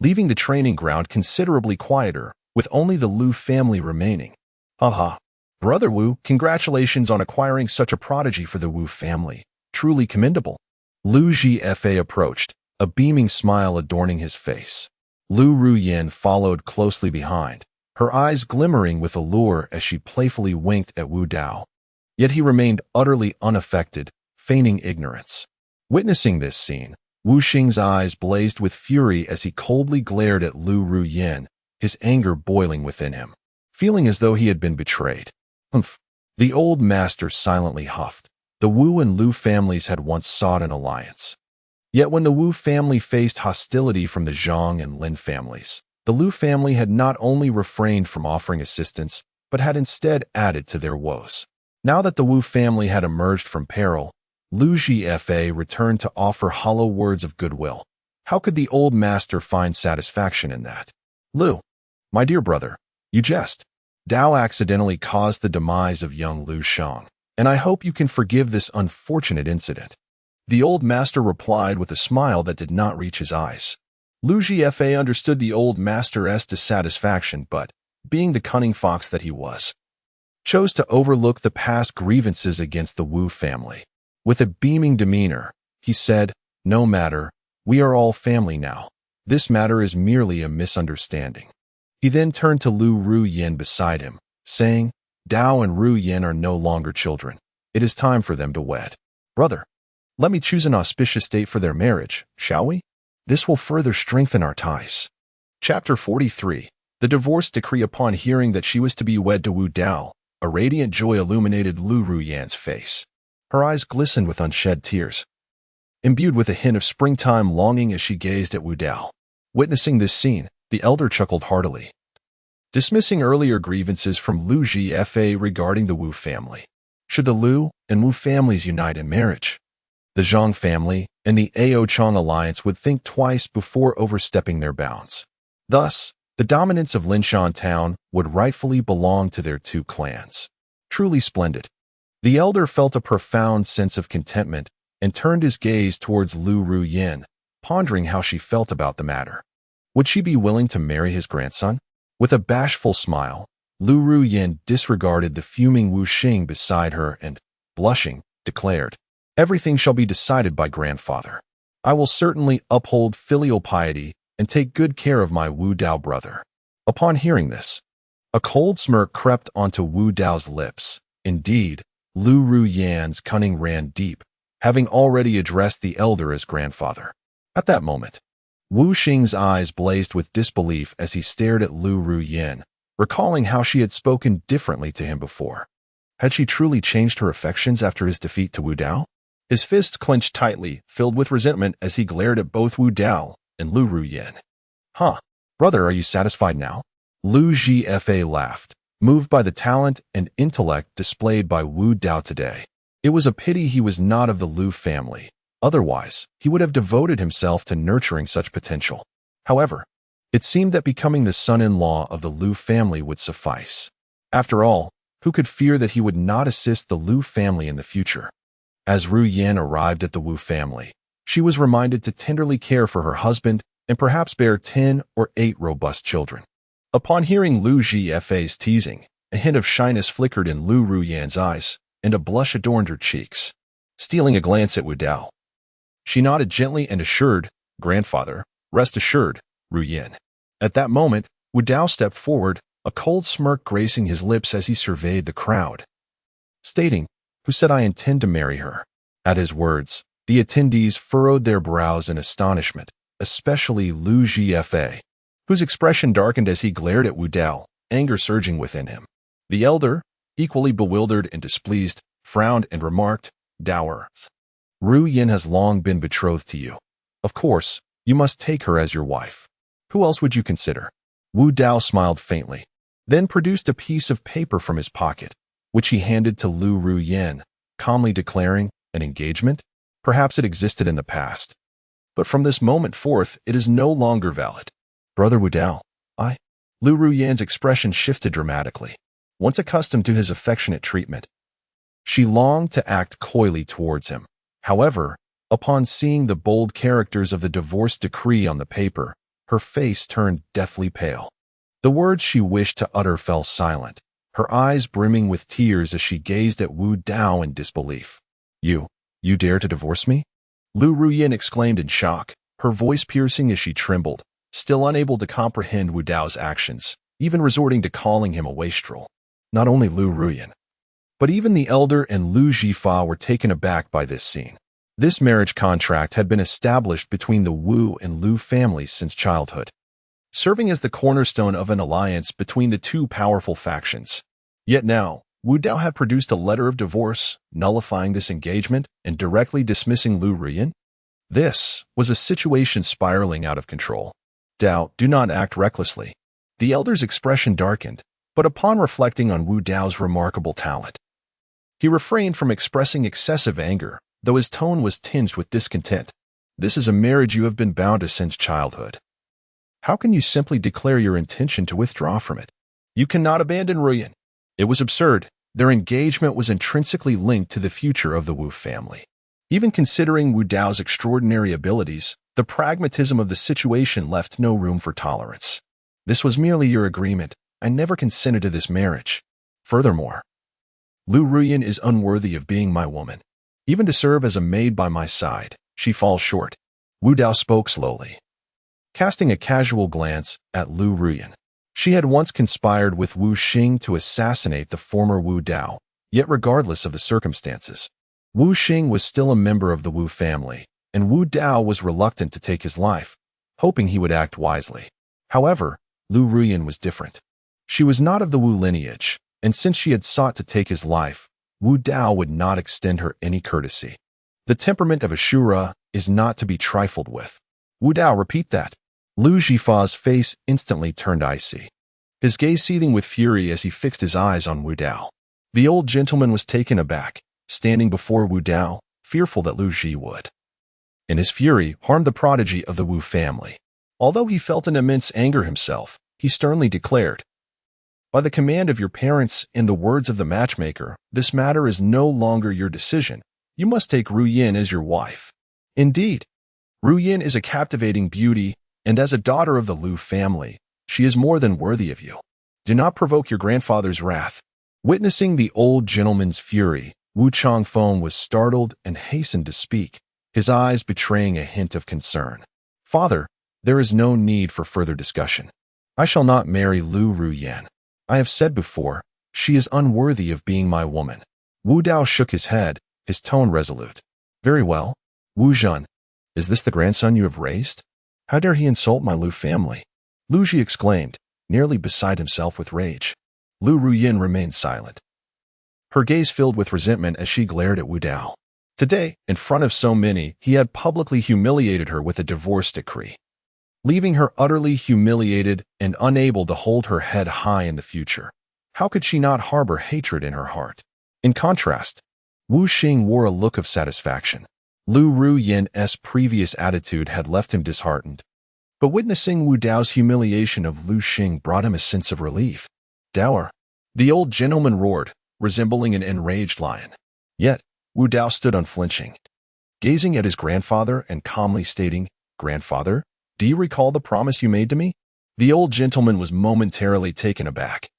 leaving the training ground considerably quieter, with only the Lu family remaining. Haha. Brother Wu, congratulations on acquiring such a prodigy for the Wu family. Truly commendable. Lu Zhifa approached, a beaming smile adorning his face. Lu Ruyin followed closely behind, her eyes glimmering with allure as she playfully winked at Wu Dao. Yet he remained utterly unaffected, feigning ignorance. Witnessing this scene, Wu Xing's eyes blazed with fury as he coldly glared at Lu Ruyin, his anger boiling within him, feeling as though he had been betrayed. Humph. The old master silently huffed. The Wu and Lu families had once sought an alliance. Yet when the Wu family faced hostility from the Zhang and Lin families, the Lu family had not only refrained from offering assistance, but had instead added to their woes. Now that the Wu family had emerged from peril, Lu Zhifa returned to offer hollow words of goodwill. How could the old master find satisfaction in that? Lu, my dear brother, you jest. Dao accidentally caused the demise of young Lu Shang, and I hope you can forgive this unfortunate incident. The old master replied with a smile that did not reach his eyes. Lu Zhifa understood the old master's dissatisfaction, but, being the cunning fox that he was, chose to overlook the past grievances against the Wu family. With a beaming demeanor, he said, No matter, we are all family now. This matter is merely a misunderstanding. He then turned to Lu Ruyin beside him, saying, Dao and Ruyin are no longer children. It is time for them to wed. Brother, let me choose an auspicious date for their marriage, shall we? This will further strengthen our ties. Chapter 43. The divorce decree. Upon hearing that she was to be wed to Wu Dao, a radiant joy illuminated Lu Ruyan's face. Her eyes glistened with unshed tears, imbued with a hint of springtime longing as she gazed at Wu Dao. Witnessing this scene, the elder chuckled heartily, dismissing earlier grievances from Lu Zhifa regarding the Wu family. Should the Lu and Wu families unite in marriage, The Zhang family and the Ao Chong alliance would think twice before overstepping their bounds. Thus, the dominance of Linshan town would rightfully belong to their two clans. Truly splendid. The elder felt a profound sense of contentment and turned his gaze towards Lu Ruyin, pondering how she felt about the matter. Would she be willing to marry his grandson? With a bashful smile, Lu Ruyin disregarded the fuming Wu Xing beside her and, blushing, declared, "Everything shall be decided by grandfather. I will certainly uphold filial piety and take good care of my Wu Dao brother." Upon hearing this, a cold smirk crept onto Wu Dao's lips. Indeed, Lu Ruyin's cunning ran deep, having already addressed the elder as grandfather. At that moment, Wu Xing's eyes blazed with disbelief as he stared at Lu Ruyin, recalling how she had spoken differently to him before. Had she truly changed her affections after his defeat to Wu Dao? His fists clenched tightly, filled with resentment as he glared at both Wu Dao and Lu Ruyin. "Huh, brother, are you satisfied now?" Lu Zhifa laughed, moved by the talent and intellect displayed by Wu Dao today. It was a pity he was not of the Lu family. Otherwise, he would have devoted himself to nurturing such potential. However, it seemed that becoming the son-in-law of the Lu family would suffice. After all, who could fear that he would not assist the Lu family in the future? As Ru Yin arrived at the Wu family, she was reminded to tenderly care for her husband and perhaps bear 10 or 8 robust children. Upon hearing Lu Zhifa's teasing, a hint of shyness flickered in Lu Ruyan's eyes, and a blush adorned her cheeks. Stealing a glance at Wu Dao, she nodded gently and assured, "Grandfather, rest assured, Ru Yin." At that moment, Wu Dao stepped forward, a cold smirk gracing his lips as he surveyed the crowd, stating, "Who said I intend to marry her?" At his words, the attendees furrowed their brows in astonishment, especially Lu Zhifa, whose expression darkened as he glared at Wu Dao, anger surging within him. The elder, equally bewildered and displeased, frowned and remarked, "Dower. Ru Yin has long been betrothed to you. Of course, you must take her as your wife. Who else would you consider?" Wu Dao smiled faintly, then produced a piece of paper from his pocket, which he handed to Lu Ruyin, calmly declaring, "An engagement? Perhaps it existed in the past. But from this moment forth, it is no longer valid. Brother Wu Dao, Lu Ruyin's expression shifted dramatically. Once accustomed to his affectionate treatment, she longed to act coyly towards him. However, upon seeing the bold characters of the divorce decree on the paper, her face turned deathly pale. The words she wished to utter fell silent, her eyes brimming with tears as she gazed at Wu Dao in disbelief. You dare to divorce me?" Lu Ruyin exclaimed in shock, her voice piercing as she trembled, still unable to comprehend Wu Dao's actions, even resorting to calling him a wastrel. Not only Lu Ruyin, but even the elder and Lu Zhifa were taken aback by this scene. This marriage contract had been established between the Wu and Lu families since childhood, serving as the cornerstone of an alliance between the two powerful factions. Yet now, Wu Dao had produced a letter of divorce, nullifying this engagement and directly dismissing Lu Ruyin. This was a situation spiraling out of control. "Dao, do not act recklessly." The elder's expression darkened, but upon reflecting on Wu Dao's remarkable talent, he refrained from expressing excessive anger, though his tone was tinged with discontent. "This is a marriage you have been bound to since childhood. How can you simply declare your intention to withdraw from it? You cannot abandon Ruyin." It was absurd. Their engagement was intrinsically linked to the future of the Wu family. Even considering Wu Dao's extraordinary abilities, the pragmatism of the situation left no room for tolerance. "This was merely your agreement. I never consented to this marriage. Furthermore, Lu Ruyin is unworthy of being my woman. Even to serve as a maid by my side, she falls short." Wu Dao spoke slowly, casting a casual glance at Lu Ruyin. She had once conspired with Wu Xing to assassinate the former Wu Dao, yet regardless of the circumstances, Wu Xing was still a member of the Wu family, and Wu Dao was reluctant to take his life, hoping he would act wisely. However, Lu Ruyin was different. She was not of the Wu lineage, and since she had sought to take his life, Wu Dao would not extend her any courtesy. The temperament of Asura is not to be trifled with. "Wu Dao, repeat that." Lu Zhifa's face instantly turned icy, his gaze seething with fury as he fixed his eyes on Wu Dao. The old gentleman was taken aback, standing before Wu Dao, fearful that Lu Ji would, in his fury, harm the prodigy of the Wu family. Although he felt an immense anger himself, he sternly declared, "By the command of your parents and the words of the matchmaker, this matter is no longer your decision. You must take Ru Yin as your wife." Indeed, Ru Yin is a captivating beauty, and as a daughter of the Lu family, she is more than worthy of you. Do not provoke your grandfather's wrath. Witnessing the old gentleman's fury, Wu Changfeng was startled and hastened to speak, his eyes betraying a hint of concern. "Father, there is no need for further discussion. I shall not marry Lu Ruyan. I have said before, she is unworthy of being my woman." Wu Dao shook his head, his tone resolute. "Very well. Wu Zhen, is this the grandson you have raised? How dare he insult my Lu family?" Lu Ji exclaimed, nearly beside himself with rage. Lu Ruyin remained silent, her gaze filled with resentment as she glared at Wu Dao. Today, in front of so many, he had publicly humiliated her with a divorce decree, leaving her utterly humiliated and unable to hold her head high in the future. How could she not harbor hatred in her heart? In contrast, Wu Xing wore a look of satisfaction. Lu Ruyan's previous attitude had left him disheartened, but witnessing Wu Dao's humiliation of Lu Xing brought him a sense of relief. "Dower," the old gentleman roared, resembling an enraged lion. Yet, Wu Dao stood unflinching, gazing at his grandfather and calmly stating, "Grandfather, do you recall the promise you made to me?" The old gentleman was momentarily taken aback,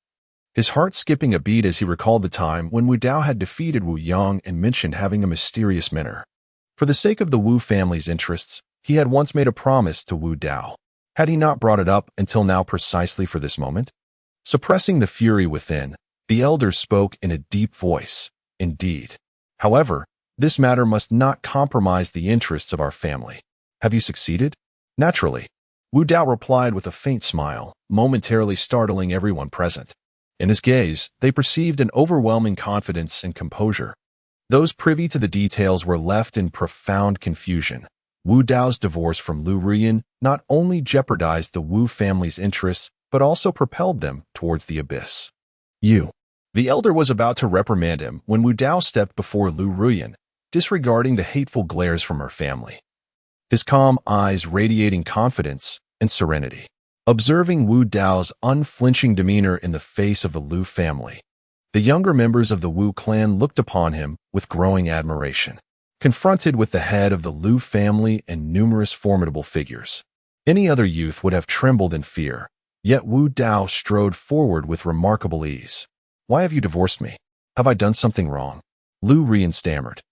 his heart skipping a beat as he recalled the time when Wu Dao had defeated Wu Yang and mentioned having a mysterious mentor. For the sake of the Wu family's interests, he had once made a promise to Wu Dao. Had he not brought it up until now precisely for this moment? Suppressing the fury within, the elder spoke in a deep voice. "Indeed. However, this matter must not compromise the interests of our family. Have you succeeded?" "Naturally," Wu Dao replied with a faint smile, momentarily startling everyone present. In his gaze, they perceived an overwhelming confidence and composure. Those privy to the details were left in profound confusion. Wu Dao's divorce from Lu Ruyan not only jeopardized the Wu family's interests, but also propelled them towards the abyss. The elder was about to reprimand him when Wu Dao stepped before Lu Ruyan, disregarding the hateful glares from her family, his calm eyes radiating confidence and serenity. Observing Wu Dao's unflinching demeanor in the face of the Lu family, the younger members of the Wu clan looked upon him with growing admiration. Confronted with the head of the Lu family and numerous formidable figures, any other youth would have trembled in fear, yet Wu Dao strode forward with remarkable ease. "Why have you divorced me? Have I done something wrong?" Lu Rian stammered,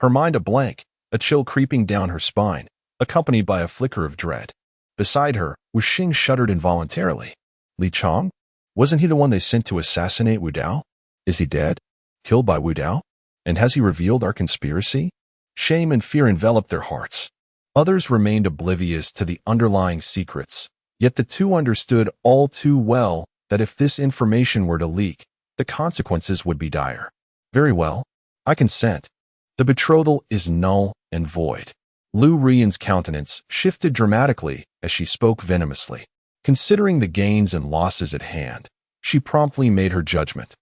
her mind a blank, a chill creeping down her spine, accompanied by a flicker of dread. Beside her, Wu Xing shuddered involuntarily. Li Chong? Wasn't he the one they sent to assassinate Wu Dao? Is he dead? Killed by Wu Dao? And has he revealed our conspiracy? Shame and fear enveloped their hearts. Others remained oblivious to the underlying secrets, yet the two understood all too well that if this information were to leak, the consequences would be dire. "Very well, I consent. The betrothal is null and void." Lu Rian's countenance shifted dramatically as she spoke venomously. Considering the gains and losses at hand, she promptly made her judgment.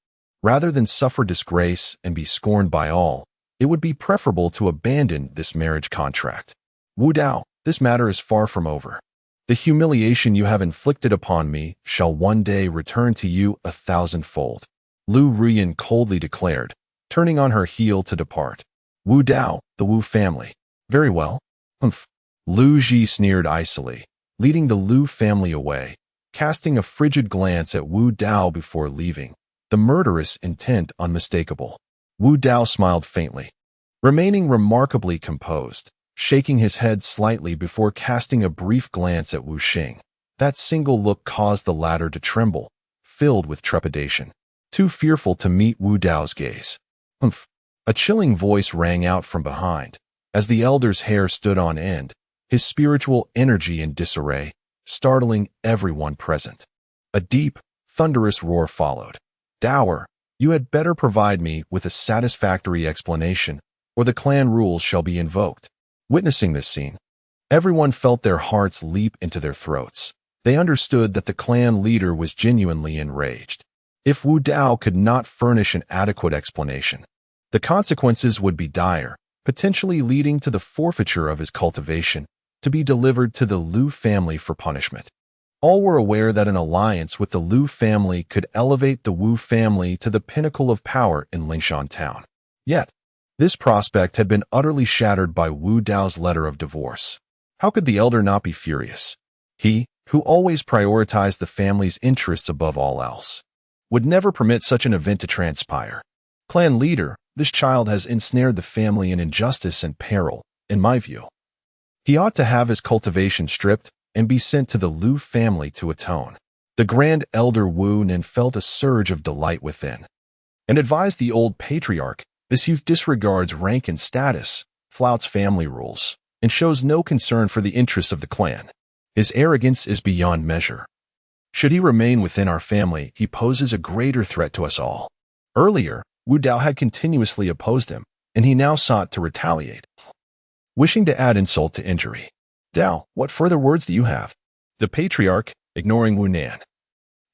Rather than suffer disgrace and be scorned by all, it would be preferable to abandon this marriage contract. "Wu Dao, this matter is far from over. The humiliation you have inflicted upon me shall one day return to you 1,000-fold," Lu Ruyan coldly declared, turning on her heel to depart. "Wu Dao, the Wu family. Very well. Humph." Lu Ji sneered icily, leading the Lu family away, casting a frigid glance at Wu Dao before leaving, the murderous intent unmistakable. Wu Dao smiled faintly, remaining remarkably composed, shaking his head slightly before casting a brief glance at Wu Xing. That single look caused the latter to tremble, filled with trepidation, too fearful to meet Wu Dao's gaze. "Humph." A chilling voice rang out from behind, as the elder's hair stood on end, his spiritual energy in disarray, startling everyone present. A deep, thunderous roar followed. "Dower, you had better provide me with a satisfactory explanation, or the clan rules shall be invoked." Witnessing this scene, everyone felt their hearts leap into their throats. They understood that the clan leader was genuinely enraged. If Wu Dao could not furnish an adequate explanation, the consequences would be dire, potentially leading to the forfeiture of his cultivation to be delivered to the Liu family for punishment. All were aware that an alliance with the Liu family could elevate the Wu family to the pinnacle of power in Linshan Town. Yet, this prospect had been utterly shattered by Wu Dao's letter of divorce. How could the elder not be furious? He, who always prioritized the family's interests above all else, would never permit such an event to transpire. Clan leader, this child has ensnared the family in injustice and peril, in my view. He ought to have his cultivation stripped and be sent to the Liu family to atone. The grand elder Wu Nen felt a surge of delight within, and advised the old patriarch, this youth disregards rank and status, flouts family rules, and shows no concern for the interests of the clan. His arrogance is beyond measure. Should he remain within our family, he poses a greater threat to us all. Earlier, Wu Dao had continuously opposed him, and he now sought to retaliate, wishing to add insult to injury. Dao, what further words do you have? The patriarch, ignoring Wu Nan,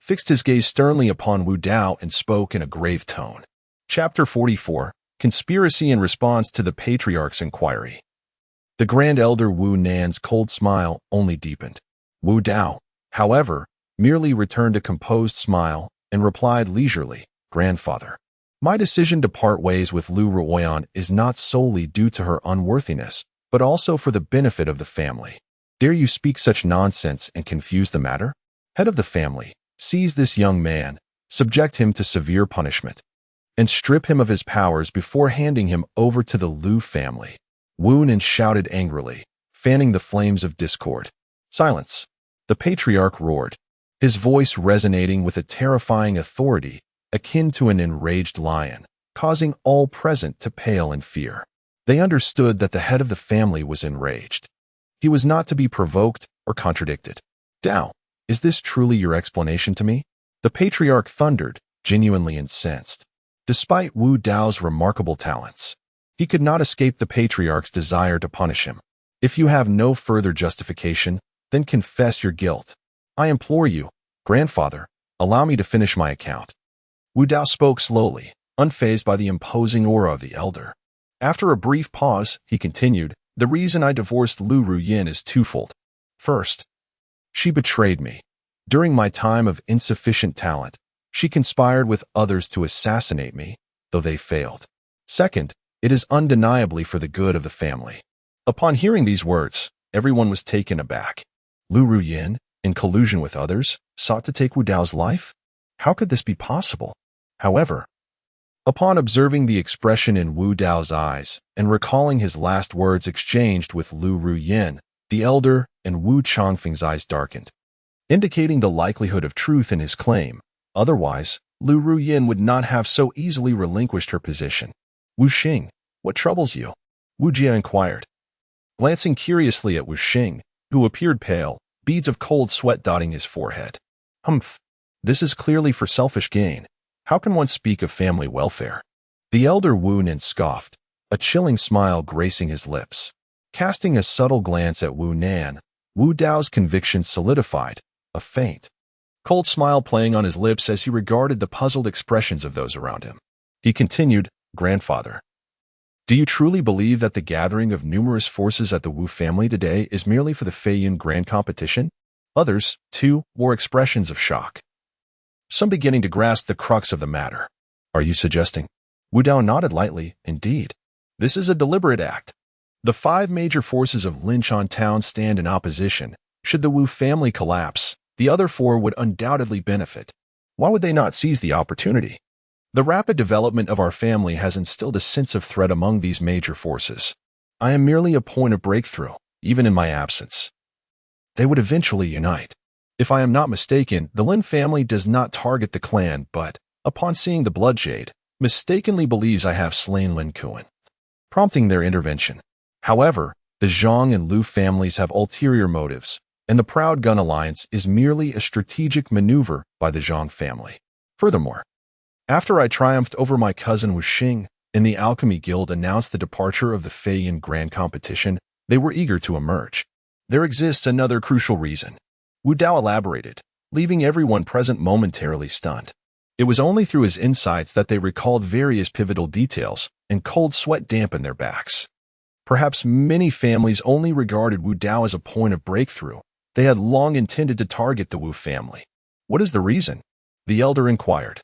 fixed his gaze sternly upon Wu Dao and spoke in a grave tone. Chapter 44, Conspiracy in Response to the Patriarch's Inquiry. The Grand Elder Wu Nan's cold smile only deepened. Wu Dao, however, merely returned a composed smile and replied leisurely, Grandfather, my decision to part ways with Liu Ruoyan is not solely due to her unworthiness, but also for the benefit of the family. Dare you speak such nonsense and confuse the matter? Head of the family, seize this young man, subject him to severe punishment, and strip him of his powers before handing him over to the Liu family. Wu Nen shouted angrily, fanning the flames of discord. Silence! The patriarch roared, his voice resonating with a terrifying authority akin to an enraged lion, causing all present to pale in fear. They understood that the head of the family was enraged. He was not to be provoked or contradicted. Dao, is this truly your explanation to me? The patriarch thundered, genuinely incensed. Despite Wu Dao's remarkable talents, he could not escape the patriarch's desire to punish him. If you have no further justification, then confess your guilt. I implore you, Grandfather, allow me to finish my account. Wu Dao spoke slowly, unfazed by the imposing aura of the elder. After a brief pause, he continued, the reason I divorced Liu Ruyin is twofold. First, she betrayed me. During my time of insufficient talent, she conspired with others to assassinate me, though they failed. Second, it is undeniably for the good of the family. Upon hearing these words, everyone was taken aback. Liu Ruyin, in collusion with others, sought to take Wu Dao's life? How could this be possible? However, upon observing the expression in Wu Dao's eyes and recalling his last words exchanged with Liu Ruyin, the elder and Wu Changfeng's eyes darkened, indicating the likelihood of truth in his claim. Otherwise, Liu Ruyin would not have so easily relinquished her position. Wu Xing, what troubles you? Wu Jia inquired, glancing curiously at Wu Xing, who appeared pale, beads of cold sweat dotting his forehead. Humph, this is clearly for selfish gain. How can one speak of family welfare? The elder Wu Nen scoffed, a chilling smile gracing his lips. Casting a subtle glance at Wu Nan, Wu Dao's conviction solidified, a faint, cold smile playing on his lips as he regarded the puzzled expressions of those around him. He continued, Grandfather, do you truly believe that the gathering of numerous forces at the Wu family today is merely for the Feiyun Grand Competition? Others, too, wore expressions of shock, some beginning to grasp the crux of the matter. Are you suggesting? Wu Dao nodded lightly. Indeed. This is a deliberate act. The 5 major forces of Linshan Town stand in opposition. Should the Wu family collapse, the other 4 would undoubtedly benefit. Why would they not seize the opportunity? The rapid development of our family has instilled a sense of threat among these major forces. I am merely a point of breakthrough, even in my absence. They would eventually unite. If I am not mistaken, the Lin family does not target the clan, but, upon seeing the Bloodshade, mistakenly believes I have slain Lin Kuan, prompting their intervention. However, the Zhang and Liu families have ulterior motives, and the Proud Gun Alliance is merely a strategic maneuver by the Zhang family. Furthermore, after I triumphed over my cousin Wu Xing, and the Alchemy Guild announced the departure of the Feiyun Grand Competition, they were eager to emerge. There exists another crucial reason. Wu Dao elaborated, leaving everyone present momentarily stunned. It was only through his insights that they recalled various pivotal details, and cold sweat dampened their backs. Perhaps many families only regarded Wu Dao as a point of breakthrough. They had long intended to target the Wu family. What is the reason? The elder inquired,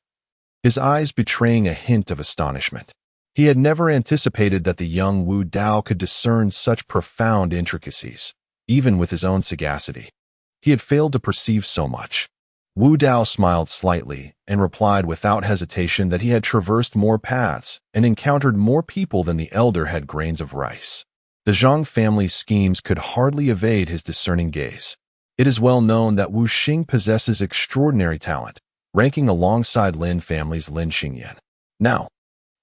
his eyes betraying a hint of astonishment. He had never anticipated that the young Wu Dao could discern such profound intricacies, even with his own sagacity. He had failed to perceive so much. Wu Dao smiled slightly and replied without hesitation that he had traversed more paths and encountered more people than the elder had grains of rice. The Zhang family's schemes could hardly evade his discerning gaze. It is well known that Wu Xing possesses extraordinary talent, ranking alongside Lin family's Lin Xingyan. Now,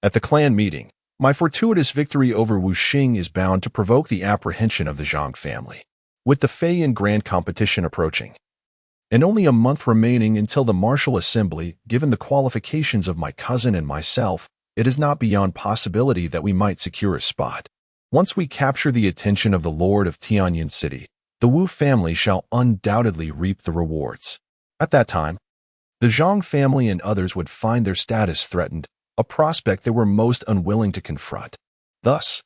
at the clan meeting, my fortuitous victory over Wu Xing is bound to provoke the apprehension of the Zhang family. With the Feiyan Grand competition approaching, and only a month remaining until the martial assembly, given the qualifications of my cousin and myself, it is not beyond possibility that we might secure a spot. Once we capture the attention of the Lord of Tianyan City, the Wu family shall undoubtedly reap the rewards. At that time, the Zhang family and others would find their status threatened, a prospect they were most unwilling to confront. Thus,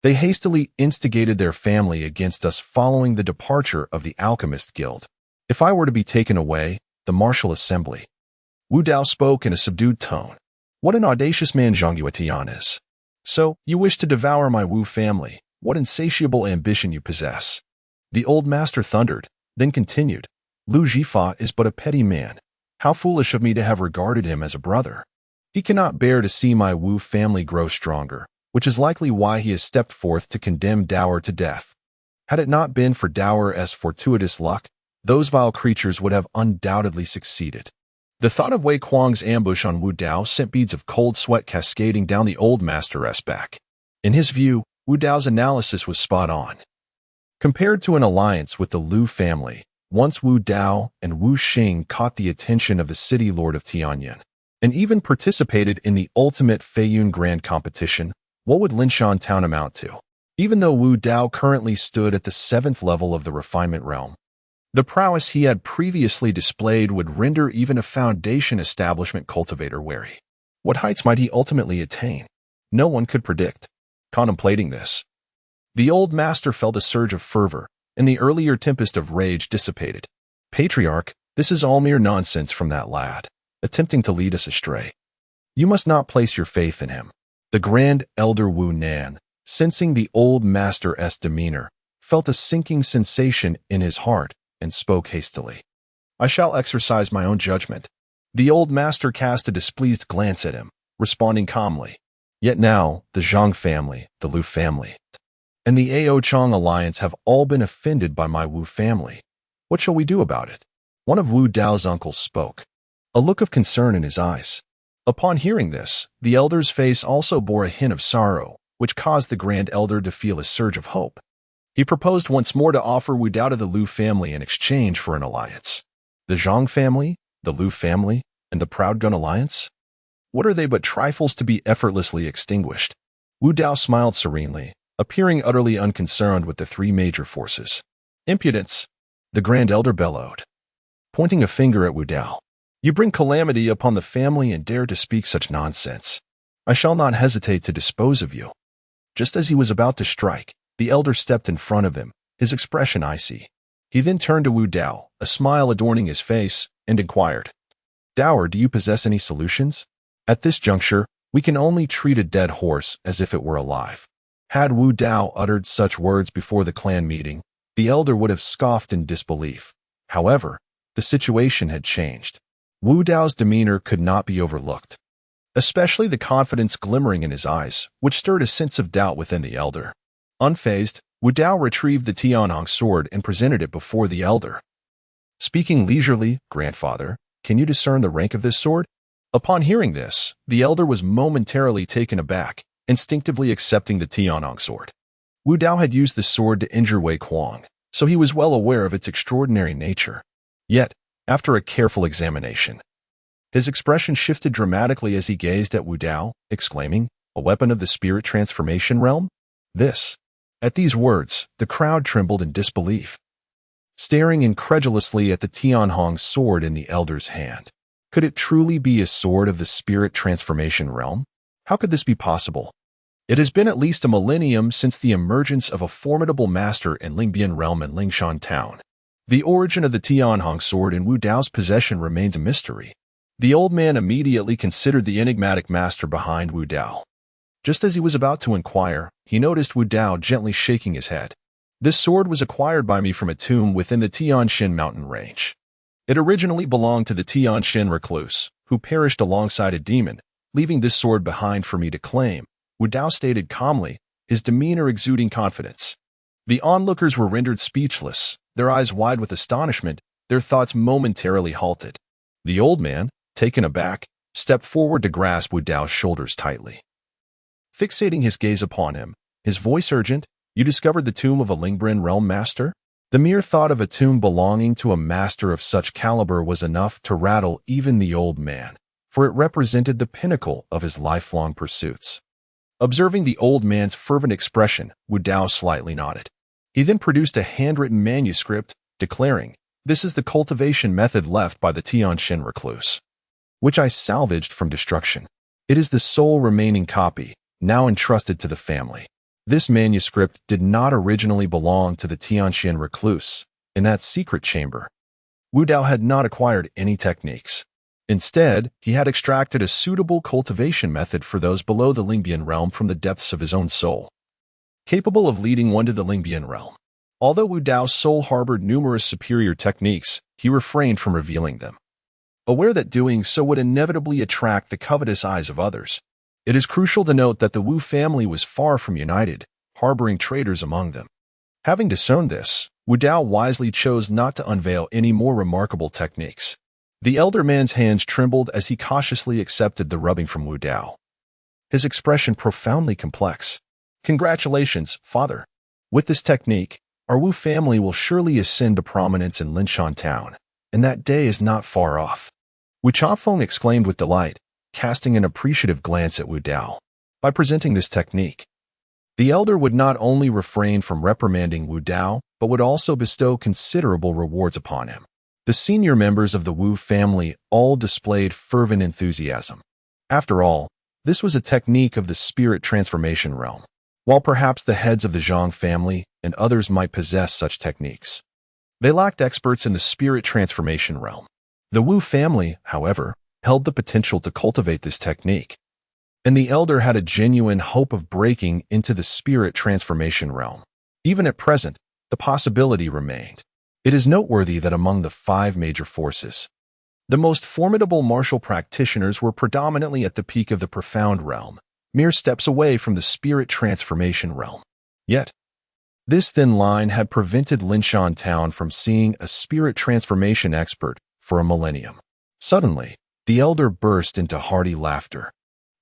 they hastily instigated their family against us following the departure of the Alchemist Guild. If I were to be taken away, the martial assembly. Wu Dao spoke in a subdued tone. What an audacious man Zhang Yuetian is. So, you wish to devour my Wu family. What insatiable ambition you possess. The old master thundered, then continued. Lu Jifa is but a petty man. How foolish of me to have regarded him as a brother. He cannot bear to see my Wu family grow stronger, which is likely why he has stepped forth to condemn Dower to death. Had it not been for Dower's fortuitous luck, those vile creatures would have undoubtedly succeeded. The thought of Wei Kuang's ambush on Wu Dao sent beads of cold sweat cascading down the old master's back. In his view, Wu Dao's analysis was spot on. Compared to an alliance with the Lu family, once Wu Dao and Wu Xing caught the attention of the city lord of Tianyan, and even participated in the ultimate Feiyan Grand competition, what would Linshan Town amount to? Even though Wu Dao currently stood at the 7th level of the refinement realm, the prowess he had previously displayed would render even a foundation establishment cultivator wary. What heights might he ultimately attain? No one could predict. Contemplating this, the old master felt a surge of fervor, and the earlier tempest of rage dissipated. Patriarch, this is all mere nonsense from that lad, attempting to lead us astray. You must not place your faith in him. The grand elder Wu Nan, sensing the old master's demeanor, felt a sinking sensation in his heart and spoke hastily. I shall exercise my own judgment. The old master cast a displeased glance at him, responding calmly. Yet now, the Zhang family, the Lu family, and the Ao Chong alliance have all been offended by my Wu family. What shall we do about it? One of Wu Dao's uncles spoke, a look of concern in his eyes. Upon hearing this, the elder's face also bore a hint of sorrow, which caused the grand elder to feel a surge of hope. He proposed once more to offer Wu Dao to the Lu family in exchange for an alliance. The Zhang family, the Lu family, and the Proud Gun alliance? What are they but trifles to be effortlessly extinguished? Wu Dao smiled serenely, appearing utterly unconcerned with the three major forces. Impudence, the grand elder bellowed, pointing a finger at Wu Dao. You bring calamity upon the family and dare to speak such nonsense. I shall not hesitate to dispose of you. Just as he was about to strike, the elder stepped in front of him, his expression icy. He then turned to Wu Dao, a smile adorning his face, and inquired, Dower, do you possess any solutions? At this juncture, we can only treat a dead horse as if it were alive. Had Wu Dao uttered such words before the clan meeting, the elder would have scoffed in disbelief. However, the situation had changed. Wu Dao's demeanor could not be overlooked, especially the confidence glimmering in his eyes, which stirred a sense of doubt within the elder. Unfazed, Wu Dao retrieved the Tianhong sword and presented it before the elder. Speaking leisurely, grandfather, can you discern the rank of this sword? Upon hearing this, the elder was momentarily taken aback, instinctively accepting the Tianhong sword. Wu Dao had used the sword to injure Wei Kuang, so he was well aware of its extraordinary nature. Yet, after a careful examination, his expression shifted dramatically as he gazed at Wu Dao, exclaiming, a weapon of the spirit transformation realm? This. At these words, the crowd trembled in disbelief, staring incredulously at the Tianhong sword in the elder's hand. Could it truly be a sword of the spirit transformation realm? How could this be possible? It has been at least a millennium since the emergence of a formidable master in Lingbian realm in Lingshan Town. The origin of the Tianhong sword in Wu Dao's possession remains a mystery. The old man immediately considered the enigmatic master behind Wu Dao. Just as he was about to inquire, he noticed Wu Dao gently shaking his head. This sword was acquired by me from a tomb within the Tianshan mountain range. It originally belonged to the Tianshan recluse, who perished alongside a demon, leaving this sword behind for me to claim, Wu Dao stated calmly, his demeanor exuding confidence. The onlookers were rendered speechless, their eyes wide with astonishment, their thoughts momentarily halted. The old man, taken aback, stepped forward to grasp Wu Dao's shoulders tightly. Fixating his gaze upon him, his voice urgent, "You discovered the tomb of a Lingbian realm master?" The mere thought of a tomb belonging to a master of such caliber was enough to rattle even the old man, for it represented the pinnacle of his lifelong pursuits. Observing the old man's fervent expression, Wu Dao slightly nodded. He then produced a handwritten manuscript, declaring, "This is the cultivation method left by the Tianshan recluse, which I salvaged from destruction. It is the sole remaining copy, now entrusted to the family." This manuscript did not originally belong to the Tianshan recluse. In that secret chamber, Wu Dao had not acquired any techniques. Instead, he had extracted a suitable cultivation method for those below the Lingbian realm from the depths of his own soul, capable of leading one to the Lingbian realm. Although Wu Dao's soul harbored numerous superior techniques, he refrained from revealing them, aware that doing so would inevitably attract the covetous eyes of others. It is crucial to note that the Wu family was far from united, harboring traitors among them. Having discerned this, Wu Dao wisely chose not to unveil any more remarkable techniques. The elder man's hands trembled as he cautiously accepted the rubbing from Wu Dao, his expression profoundly complex. "Congratulations, father. With this technique, our Wu family will surely ascend to prominence in Linshan Town, and that day is not far off." Wu Changfeng exclaimed with delight, casting an appreciative glance at Wu Dao. By presenting this technique, the elder would not only refrain from reprimanding Wu Dao, but would also bestow considerable rewards upon him. The senior members of the Wu family all displayed fervent enthusiasm. After all, this was a technique of the spirit transformation realm. While perhaps the heads of the Zhang family and others might possess such techniques, they lacked experts in the spirit transformation realm. The Wu family, however, held the potential to cultivate this technique, and the elder had a genuine hope of breaking into the spirit transformation realm. Even at present, the possibility remained. It is noteworthy that among the 5 major forces, the most formidable martial practitioners were predominantly at the peak of the profound realm, mere steps away from the spirit transformation realm. Yet, this thin line had prevented Linshan Town from seeing a spirit transformation expert for a millennium. Suddenly, the elder burst into hearty laughter,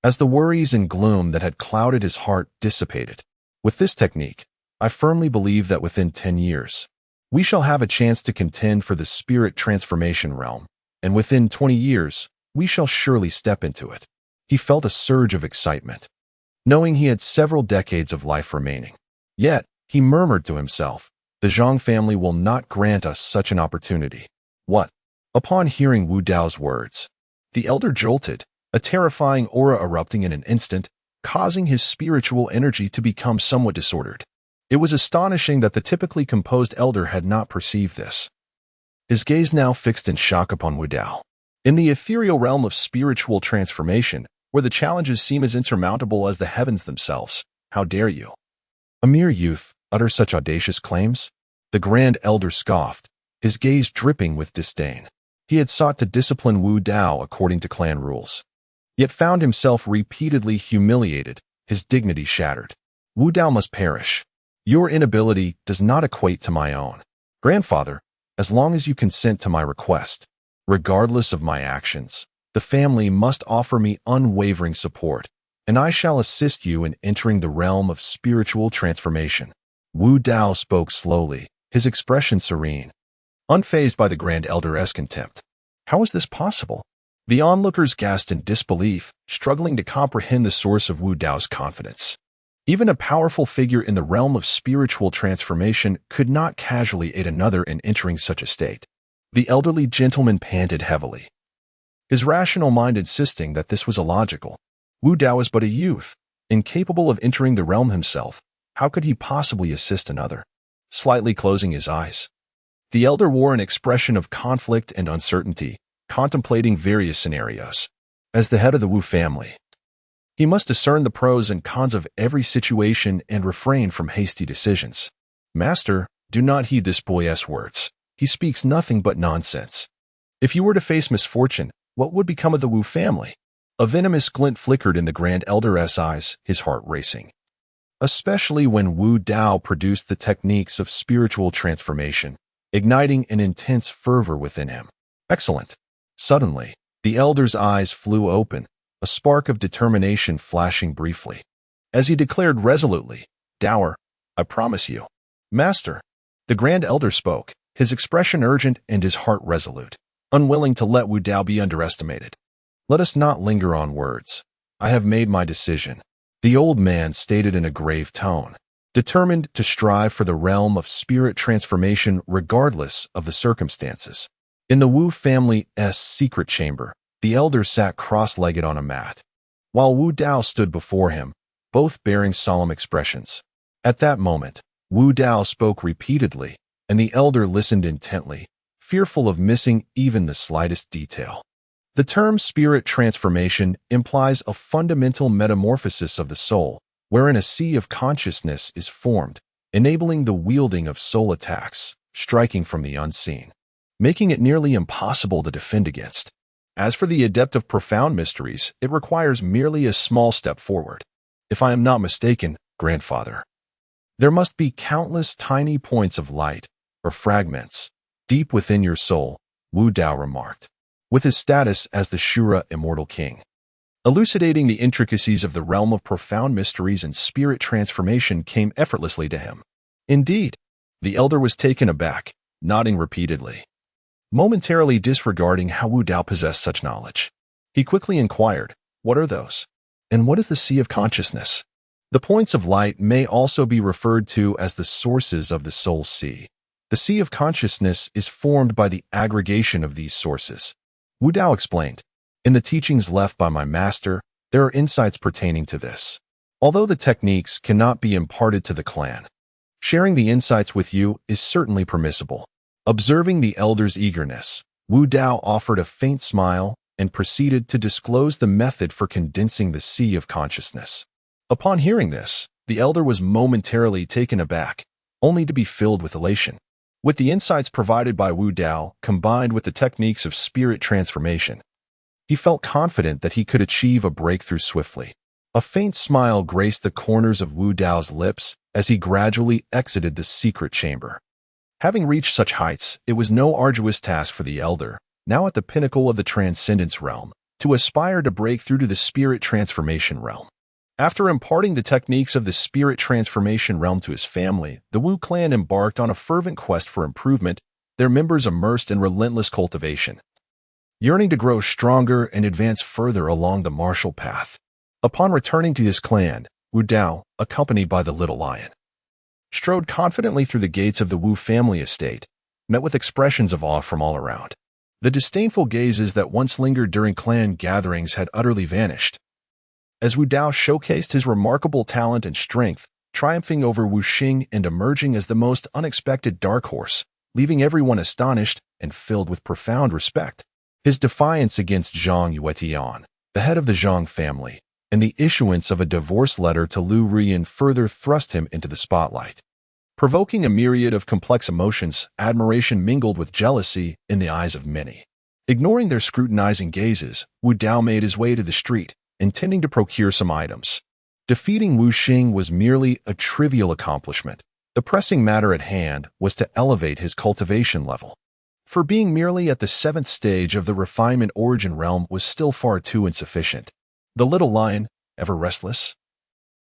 as the worries and gloom that had clouded his heart dissipated. "With this technique, I firmly believe that within 10 years, we shall have a chance to contend for the spirit transformation realm, and within 20 years, we shall surely step into it." He felt a surge of excitement, knowing he had several decades of life remaining. Yet, he murmured to himself, "The Zhang family will not grant us such an opportunity." What? Upon hearing Wu Dao's words, the elder jolted, a terrifying aura erupting in an instant, causing his spiritual energy to become somewhat disordered. It was astonishing that the typically composed elder had not perceived this. His gaze now fixed in shock upon Wu Dao. In the ethereal realm of spiritual transformation, where the challenges seem as insurmountable as the heavens themselves, how dare you, a mere youth, utter such audacious claims? The grand elder scoffed, his gaze dripping with disdain. He had sought to discipline Wu Dao according to clan rules, yet found himself repeatedly humiliated, his dignity shattered. "Wu Dao must perish. Your inability does not equate to my own. Grandfather, as long as you consent to my request, regardless of my actions, the family must offer me unwavering support, and I shall assist you in entering the realm of spiritual transformation." Wu Dao spoke slowly, his expression serene, unfazed by the grand elder's contempt. How is this possible? The onlookers gasped in disbelief, struggling to comprehend the source of Wu Dao's confidence. Even a powerful figure in the realm of spiritual transformation could not casually aid another in entering such a state. The elderly gentleman panted heavily, his rational mind insisting that this was illogical. Wu Dao is but a youth, Incapable of entering the realm himself, how could he possibly assist another? Slightly closing his eyes, the elder wore an expression of conflict and uncertainty, contemplating various scenarios. As the head of the Wu family, he must discern the pros and cons of every situation and refrain from hasty decisions. Master, do not heed this boy's words. He speaks nothing but nonsense. If you were to face misfortune, what would become of the Wu family? A venomous glint flickered in the Grand Elder's eyes, his heart racing. Especially when Wu Dao produced the techniques of spiritual transformation, igniting an intense fervor within him. Excellent. Suddenly, the elder's eyes flew open, a spark of determination flashing briefly. As he declared resolutely, Dower, I promise you. Master. The Grand Elder spoke, his expression urgent and his heart resolute, unwilling to let Wu Dao be underestimated. Let us not linger on words. I have made my decision, the old man stated in a grave tone, determined to strive for the realm of spirit transformation regardless of the circumstances. In the Wu family's secret chamber, the elder sat cross-legged on a mat, while Wu Dao stood before him, both bearing solemn expressions. At that moment, Wu Dao spoke repeatedly, and the elder listened intently, fearful of missing even the slightest detail. The term spirit transformation implies a fundamental metamorphosis of the soul, wherein a sea of consciousness is formed, enabling the wielding of soul attacks, striking from the unseen, making it nearly impossible to defend against. As for the adept of profound mysteries, it requires merely a small step forward. If I am not mistaken, grandfather, there must be countless tiny points of light, or fragments, deep within your soul, Wu Dao remarked, with his status as the Asura Immortal King. Elucidating the intricacies of the realm of profound mysteries and spirit transformation came effortlessly to him. Indeed, the elder was taken aback, nodding repeatedly, momentarily disregarding how Wu Dao possessed such knowledge. He quickly inquired, what are those? And what is the sea of consciousness? The points of light may also be referred to as the sources of the soul sea. The sea of consciousness is formed by the aggregation of these sources. Wu Dao explained, in the teachings left by my master, there are insights pertaining to this. Although the techniques cannot be imparted to the clan, sharing the insights with you is certainly permissible. Observing the elder's eagerness, Wu Dao offered a faint smile and proceeded to disclose the method for condensing the sea of consciousness. Upon hearing this, the elder was momentarily taken aback, only to be filled with elation. With the insights provided by Wu Dao combined with the techniques of spirit transformation, he felt confident that he could achieve a breakthrough swiftly. A faint smile graced the corners of Wu Dao's lips as he gradually exited the secret chamber. Having reached such heights, it was no arduous task for the elder, now at the pinnacle of the transcendence realm, to aspire to break through to the spirit transformation realm. After imparting the techniques of the spirit transformation realm to his family, the Wu clan embarked on a fervent quest for improvement, their members immersed in relentless cultivation, yearning to grow stronger and advance further along the martial path. Upon returning to his clan, Wu Dao, accompanied by the little lion, strode confidently through the gates of the Wu family estate, met with expressions of awe from all around. The disdainful gazes that once lingered during clan gatherings had utterly vanished, as Wu Dao showcased his remarkable talent and strength, triumphing over Wu Xing and emerging as the most unexpected dark horse, leaving everyone astonished and filled with profound respect. His defiance against Zhang Yuetian, the head of the Zhang family, and the issuance of a divorce letter to Lu Rian further thrust him into the spotlight. Provoking a myriad of complex emotions, admiration mingled with jealousy in the eyes of many. Ignoring their scrutinizing gazes, Wu Dao made his way to the street, intending to procure some items. Defeating Wu Xing was merely a trivial accomplishment. The pressing matter at hand was to elevate his cultivation level. For being merely at the 7th stage of the refinement origin realm was still far too insufficient. The little lion, ever restless,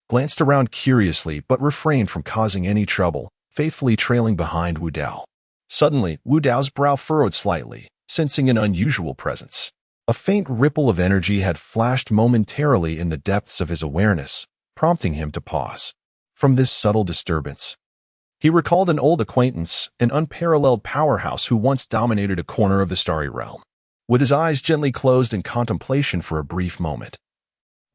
glanced around curiously but refrained from causing any trouble, faithfully trailing behind Wu Dao. Suddenly, Wu Dao's brow furrowed slightly, sensing an unusual presence. A faint ripple of energy had flashed momentarily in the depths of his awareness, prompting him to pause. From this subtle disturbance, he recalled an old acquaintance, an unparalleled powerhouse who once dominated a corner of the starry realm. With his eyes gently closed in contemplation for a brief moment,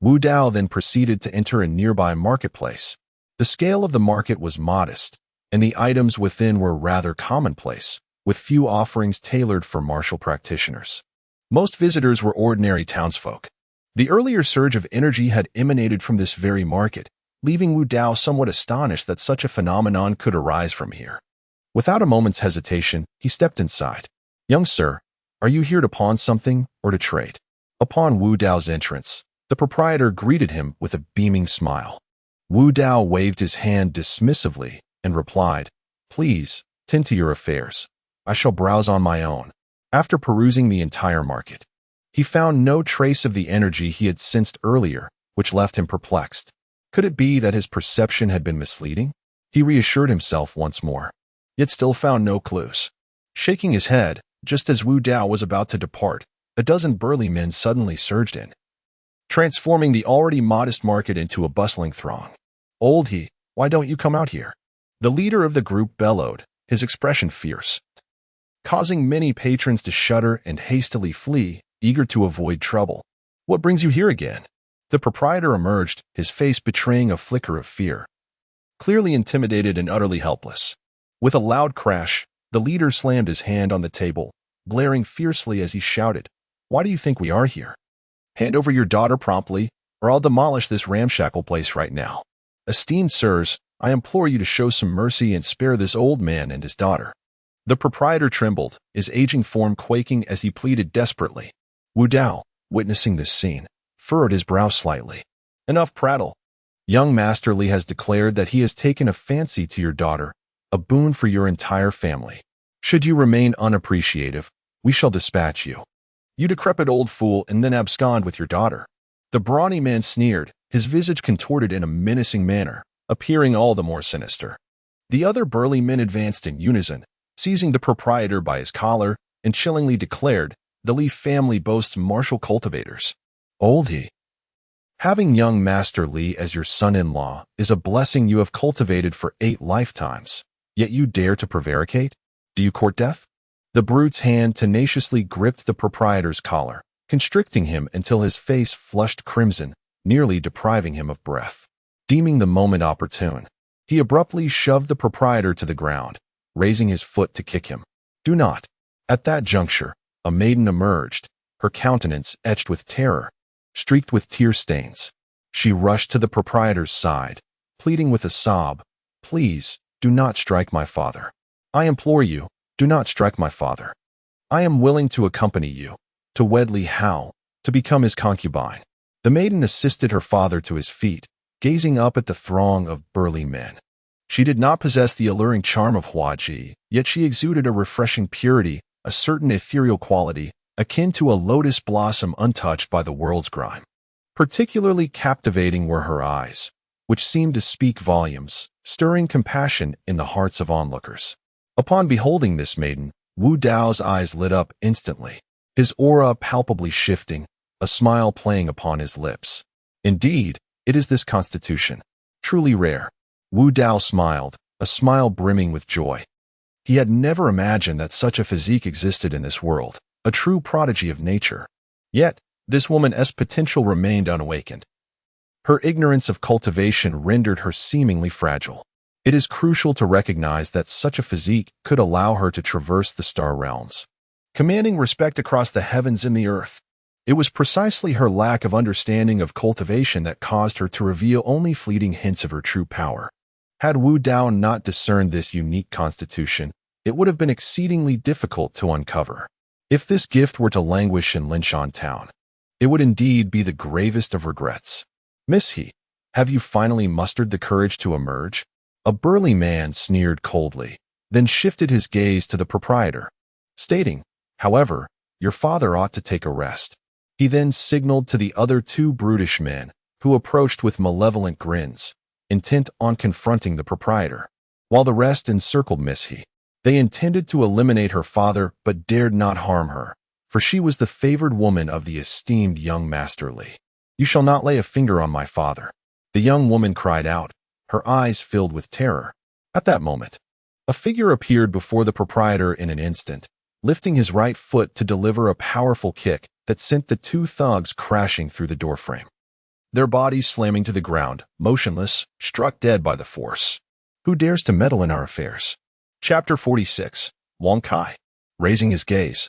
Wu Dao then proceeded to enter a nearby marketplace. The scale of the market was modest, and the items within were rather commonplace, with few offerings tailored for martial practitioners. Most visitors were ordinary townsfolk. The earlier surge of energy had emanated from this very market, leaving Wu Dao somewhat astonished that such a phenomenon could arise from here. Without a moment's hesitation, he stepped inside. "Young sir, are you here to pawn something or to trade?" Upon Wu Dao's entrance, the proprietor greeted him with a beaming smile. Wu Dao waved his hand dismissively and replied, "Please, tend to your affairs. I shall browse on my own." After perusing the entire market, he found no trace of the energy he had sensed earlier, which left him perplexed. Could it be that his perception had been misleading? He reassured himself once more, yet still found no clues. Shaking his head, just as Wu Dao was about to depart, a dozen burly men suddenly surged in, transforming the already modest market into a bustling throng. "Old he, why don't you come out here?" The leader of the group bellowed, his expression fierce, causing many patrons to shudder and hastily flee, eager to avoid trouble. "What brings you here again?" The proprietor emerged, his face betraying a flicker of fear. Clearly intimidated and utterly helpless. With a loud crash, the leader slammed his hand on the table, glaring fiercely as he shouted, "Why do you think we are here? Hand over your daughter promptly, or I'll demolish this ramshackle place right now. Esteemed sirs, I implore you to show some mercy and spare this old man and his daughter." The proprietor trembled, his aging form quaking as he pleaded desperately. Wu Dao, witnessing this scene, furrowed his brow slightly. "Enough prattle. Young Master Li has declared that he has taken a fancy to your daughter, a boon for your entire family. Should you remain unappreciative, we shall dispatch you. You decrepit old fool, and then abscond with your daughter." The brawny man sneered, his visage contorted in a menacing manner, appearing all the more sinister. The other burly men advanced in unison, seizing the proprietor by his collar, and chillingly declared, "The Li family boasts martial cultivators. Old he, having young Master Li as your son-in-law is a blessing you have cultivated for 8 lifetimes, yet you dare to prevaricate? Do you court death?" The brute's hand tenaciously gripped the proprietor's collar, constricting him until his face flushed crimson, nearly depriving him of breath. Deeming the moment opportune, he abruptly shoved the proprietor to the ground, raising his foot to kick him. "Do not." At that juncture, a maiden emerged, her countenance etched with terror, streaked with tear stains. She rushed to the proprietor's side, pleading with a sob, "Please, do not strike my father. I implore you, do not strike my father. I am willing to accompany you, to wed Li Hao, to become his concubine." The maiden assisted her father to his feet, gazing up at the throng of burly men. She did not possess the alluring charm of Hua Ji, yet she exuded a refreshing purity, a certain ethereal quality, akin to a lotus blossom untouched by the world's grime. Particularly captivating were her eyes, which seemed to speak volumes, stirring compassion in the hearts of onlookers. Upon beholding this maiden, Wu Dao's eyes lit up instantly, his aura palpably shifting, a smile playing upon his lips. "Indeed, it is this constitution. Truly rare." Wu Dao smiled, a smile brimming with joy. He had never imagined that such a physique existed in this world, a true prodigy of nature. Yet, this woman's potential remained unawakened. Her ignorance of cultivation rendered her seemingly fragile. It is crucial to recognize that such a physique could allow her to traverse the star realms, commanding respect across the heavens and the earth. It was precisely her lack of understanding of cultivation that caused her to reveal only fleeting hints of her true power. Had Wu Dao not discerned this unique constitution, it would have been exceedingly difficult to uncover. If this gift were to languish in Linshan town, it would indeed be the gravest of regrets. "Miss He, have you finally mustered the courage to emerge?" A burly man sneered coldly, then shifted his gaze to the proprietor, stating, "However, your father ought to take a rest." He then signaled to the other 2 brutish men, who approached with malevolent grins, intent on confronting the proprietor, while the rest encircled Miss He. They intended to eliminate her father but dared not harm her, for she was the favored woman of the esteemed young Master Li. "You shall not lay a finger on my father," the young woman cried out, her eyes filled with terror. At that moment, a figure appeared before the proprietor in an instant, lifting his right foot to deliver a powerful kick that sent the 2 thugs crashing through the doorframe. their bodies slamming to the ground, motionless, struck dead by the force. Who dares to meddle in our affairs? Chapter 46. Wang Kai. Raising his gaze,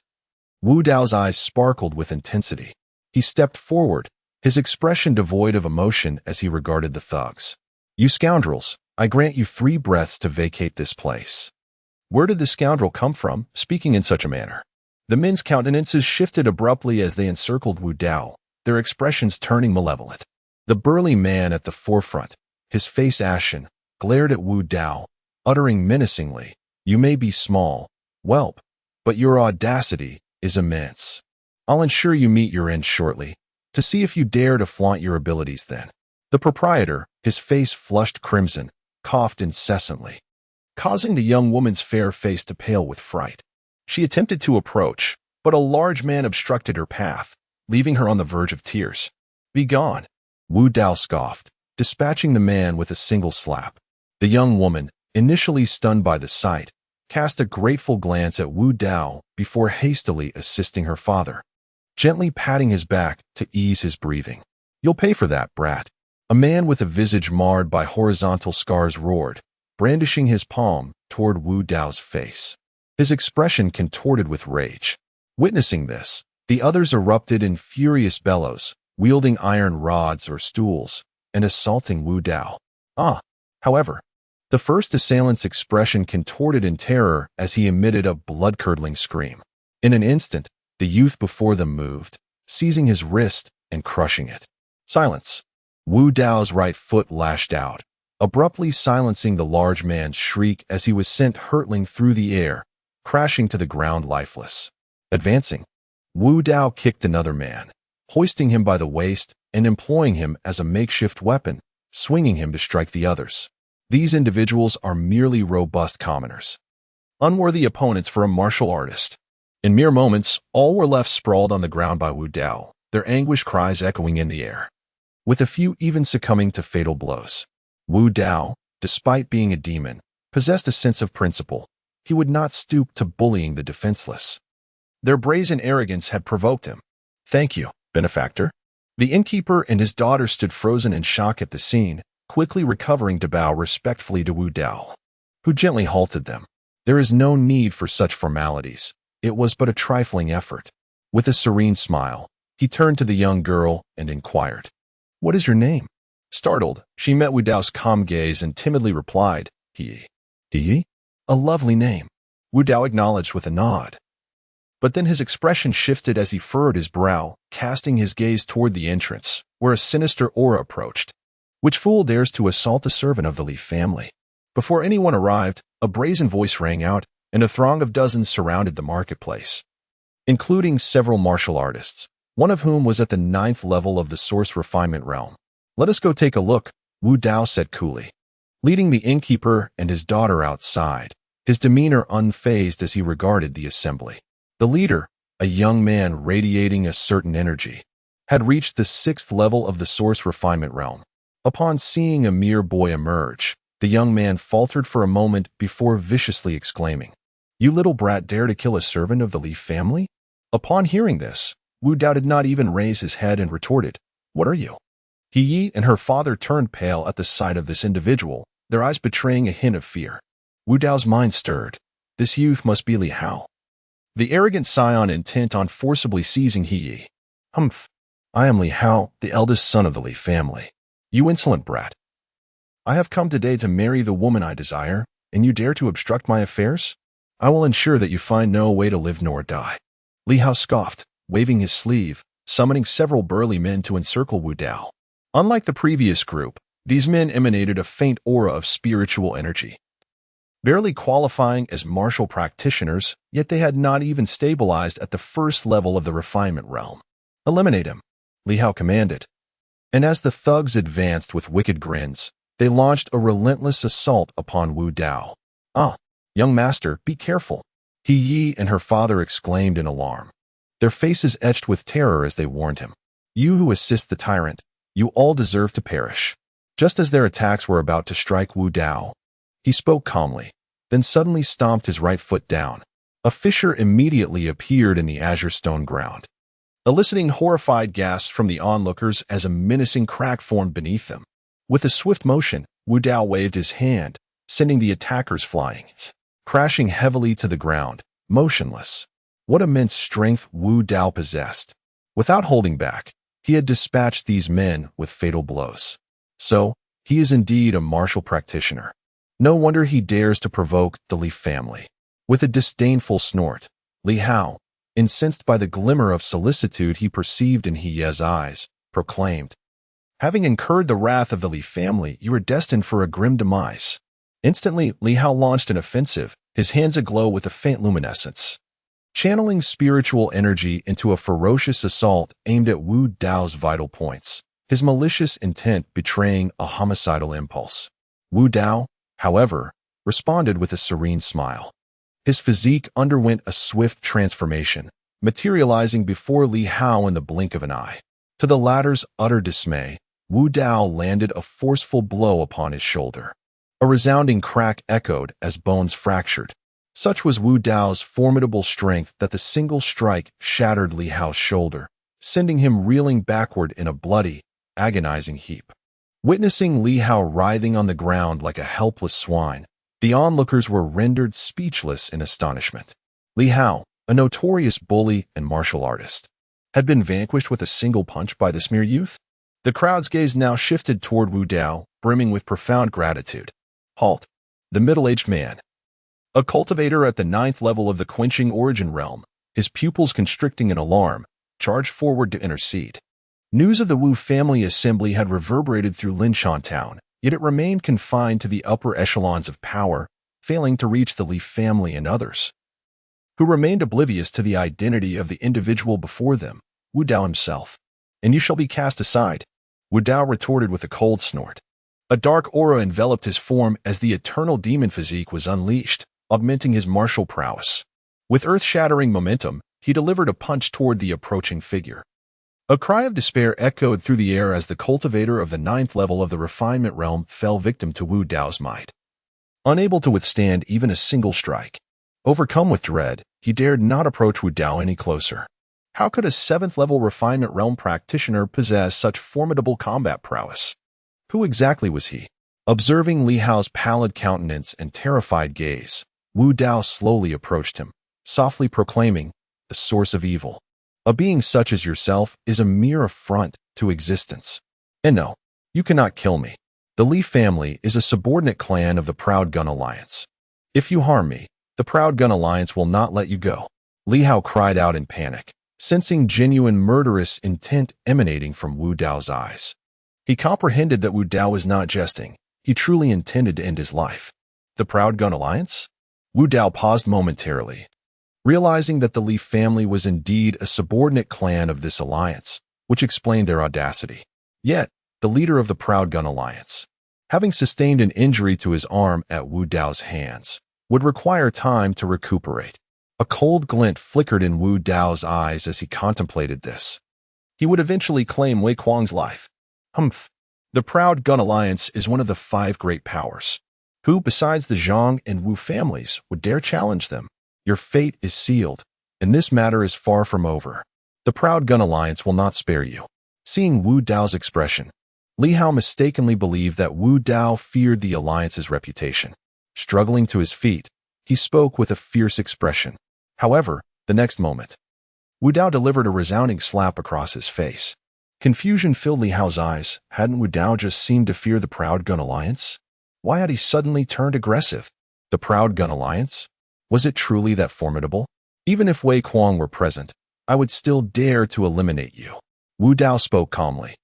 Wu Dao's eyes sparkled with intensity. He stepped forward, his expression devoid of emotion as he regarded the thugs. You scoundrels, I grant you 3 breaths to vacate this place. Where did the scoundrel come from, speaking in such a manner? The men's countenances shifted abruptly as they encircled Wu Dao, their expressions turning malevolent. The burly man at the forefront, his face ashen, glared at Wu Dao, uttering menacingly, "You may be small, whelp, but your audacity is immense. I'll ensure you meet your end shortly, to see if you dare to flaunt your abilities then." The proprietor, his face flushed crimson, coughed incessantly, causing the young woman's fair face to pale with fright. She attempted to approach, but a large man obstructed her path, leaving her on the verge of tears. "Begone," Wu Dao scoffed, dispatching the man with a single slap. The young woman, initially stunned by the sight, cast a grateful glance at Wu Dao before hastily assisting her father, gently patting his back to ease his breathing. "You'll pay for that, brat." A man with a visage marred by horizontal scars roared, brandishing his palm toward Wu Dao's face. His expression contorted with rage. Witnessing this, the others erupted in furious bellows, wielding iron rods or stools, and assaulting Wu Dao. However, the first assailant's expression contorted in terror as he emitted a blood-curdling scream. In an instant, the youth before them moved, seizing his wrist and crushing it. Silence. Wu Dao's right foot lashed out, abruptly silencing the large man's shriek as he was sent hurtling through the air, crashing to the ground lifeless. Advancing, Wu Dao kicked another man, hoisting him by the waist and employing him as a makeshift weapon, swinging him to strike the others. These individuals are merely robust commoners, unworthy opponents for a martial artist. In mere moments, all were left sprawled on the ground by Wu Dao, their anguished cries echoing in the air, with a few even succumbing to fatal blows. Wu Dao, despite being a demon, possessed a sense of principle. He would not stoop to bullying the defenseless. Their brazen arrogance had provoked him. "Thank you, benefactor." The innkeeper and his daughter stood frozen in shock at the scene, quickly recovering to bow respectfully to Wu Dao, who gently halted them. There is no need for such formalities. It was but a trifling effort. With a serene smile, he turned to the young girl and inquired, "What is your name?" Startled, she met Wu Dao's calm gaze and timidly replied, "He." "He? A lovely name," Wu Dao acknowledged with a nod. But then his expression shifted as he furrowed his brow, casting his gaze toward the entrance, where a sinister aura approached. "Which fool dares to assault a servant of the Li family?" Before anyone arrived, a brazen voice rang out, and a throng of dozens surrounded the marketplace, including several martial artists, one of whom was at the 9th level of the source refinement realm. "Let us go take a look," Wu Dao said coolly, leading the innkeeper and his daughter outside, his demeanor unfazed as he regarded the assembly. The leader, a young man radiating a certain energy, had reached the 6th level of the source refinement realm. Upon seeing a mere boy emerge, the young man faltered for a moment before viciously exclaiming, "You little brat dare to kill a servant of the Li family?" Upon hearing this, Wu Dao did not even raise his head and retorted, "What are you?" He and her father turned pale at the sight of this individual, their eyes betraying a hint of fear. Wu Dao's mind stirred. This youth must be Li Hao, the arrogant scion intent on forcibly seizing He. "Humph. I am Li Hao, the eldest son of the Li family. You insolent brat. I have come today to marry the woman I desire, and you dare to obstruct my affairs? I will ensure that you find no way to live nor die." Li Hao scoffed, waving his sleeve, summoning several burly men to encircle Wu Dao. Unlike the previous group, these men emanated a faint aura of spiritual energy, barely qualifying as martial practitioners, yet they had not even stabilized at the 1st level of the refinement realm. "Eliminate him," Li Hao commanded. And as the thugs advanced with wicked grins, they launched a relentless assault upon Wu Dao. Young master, be careful," He and her father exclaimed in alarm, their faces etched with terror as they warned him. "You who assist the tyrant, you all deserve to perish." Just as their attacks were about to strike Wu Dao, he spoke calmly, then suddenly stomped his right foot down. A fissure immediately appeared in the azure stone ground. eliciting horrified gasps from the onlookers as a menacing crack formed beneath them. With a swift motion, Wu Dao waved his hand, sending the attackers flying, crashing heavily to the ground, motionless. What immense strength Wu Dao possessed. Without holding back, he had dispatched these men with fatal blows. So, he is indeed a martial practitioner. No wonder he dares to provoke the Li family. With a disdainful snort, Li Hao, incensed by the glimmer of solicitude he perceived in He Ye's eyes, proclaimed, "Having incurred the wrath of the Li family, you are destined for a grim demise." Instantly, Li Hao launched an offensive, his hands aglow with a faint luminescence. Channeling spiritual energy into a ferocious assault aimed at Wu Dao's vital points, his malicious intent betraying a homicidal impulse. Wu Dao, however, responded with a serene smile. His physique underwent a swift transformation, materializing before Li Hao in the blink of an eye. To the latter's utter dismay, Wu Dao landed a forceful blow upon his shoulder. A resounding crack echoed as bones fractured. Such was Wu Dao's formidable strength that the single strike shattered Li Hao's shoulder, sending him reeling backward in a bloody, agonizing heap. Witnessing Li Hao writhing on the ground like a helpless swine, the onlookers were rendered speechless in astonishment. Li Hao, a notorious bully and martial artist, had been vanquished with a single punch by this mere youth? The crowd's gaze now shifted toward Wu Dao, brimming with profound gratitude. Halt! The middle-aged man, a cultivator at the 9th level of the quenching origin realm, his pupils constricting in alarm, charged forward to intercede. News of the Wu family assembly had reverberated through Linshan Town, yet it remained confined to the upper echelons of power, failing to reach the Li family and others, who remained oblivious to the identity of the individual before them, Wu Dao himself. "And you shall be cast aside," Wu Dao retorted with a cold snort. A dark aura enveloped his form as the eternal demon physique was unleashed, augmenting his martial prowess. With earth-shattering momentum, he delivered a punch toward the approaching figure. A cry of despair echoed through the air as the cultivator of the 9th level of the refinement realm fell victim to Wu Dao's might. Unable to withstand even a single strike, overcome with dread, he dared not approach Wu Dao any closer. How could a 7th level refinement realm practitioner possess such formidable combat prowess? Who exactly was he? Observing Li Hao's pallid countenance and terrified gaze, Wu Dao slowly approached him, softly proclaiming, "The source of evil. A being such as yourself is a mere affront to existence. And no, you cannot kill me. The Li family is a subordinate clan of the Proud Gun Alliance. If you harm me, the Proud Gun Alliance will not let you go." Li Hao cried out in panic, sensing genuine murderous intent emanating from Wu Dao's eyes. He comprehended that Wu Dao was not jesting. He truly intended to end his life. The Proud Gun Alliance? Wu Dao paused momentarily, realizing that the Li family was indeed a subordinate clan of this alliance, which explained their audacity. Yet, the leader of the Proud Gun Alliance, having sustained an injury to his arm at Wu Dao's hands, would require time to recuperate. A cold glint flickered in Wu Dao's eyes as he contemplated this. He would eventually claim Wei Kuang's life. Humph. The Proud Gun Alliance is one of the 5 great powers. Who, besides the Zhang and Wu families, would dare challenge them? Your fate is sealed, and this matter is far from over. The Proud Gun Alliance will not spare you. Seeing Wu Dao's expression, Li Hao mistakenly believed that Wu Dao feared the alliance's reputation. Struggling to his feet, he spoke with a fierce expression. However, the next moment, Wu Dao delivered a resounding slap across his face. Confusion filled Li Hao's eyes. Hadn't Wu Dao just seemed to fear the Proud Gun Alliance? Why had he suddenly turned aggressive? The Proud Gun Alliance? Was it truly that formidable? Even if Wei Kuang were present, I would still dare to eliminate you. Wu Dao spoke calmly,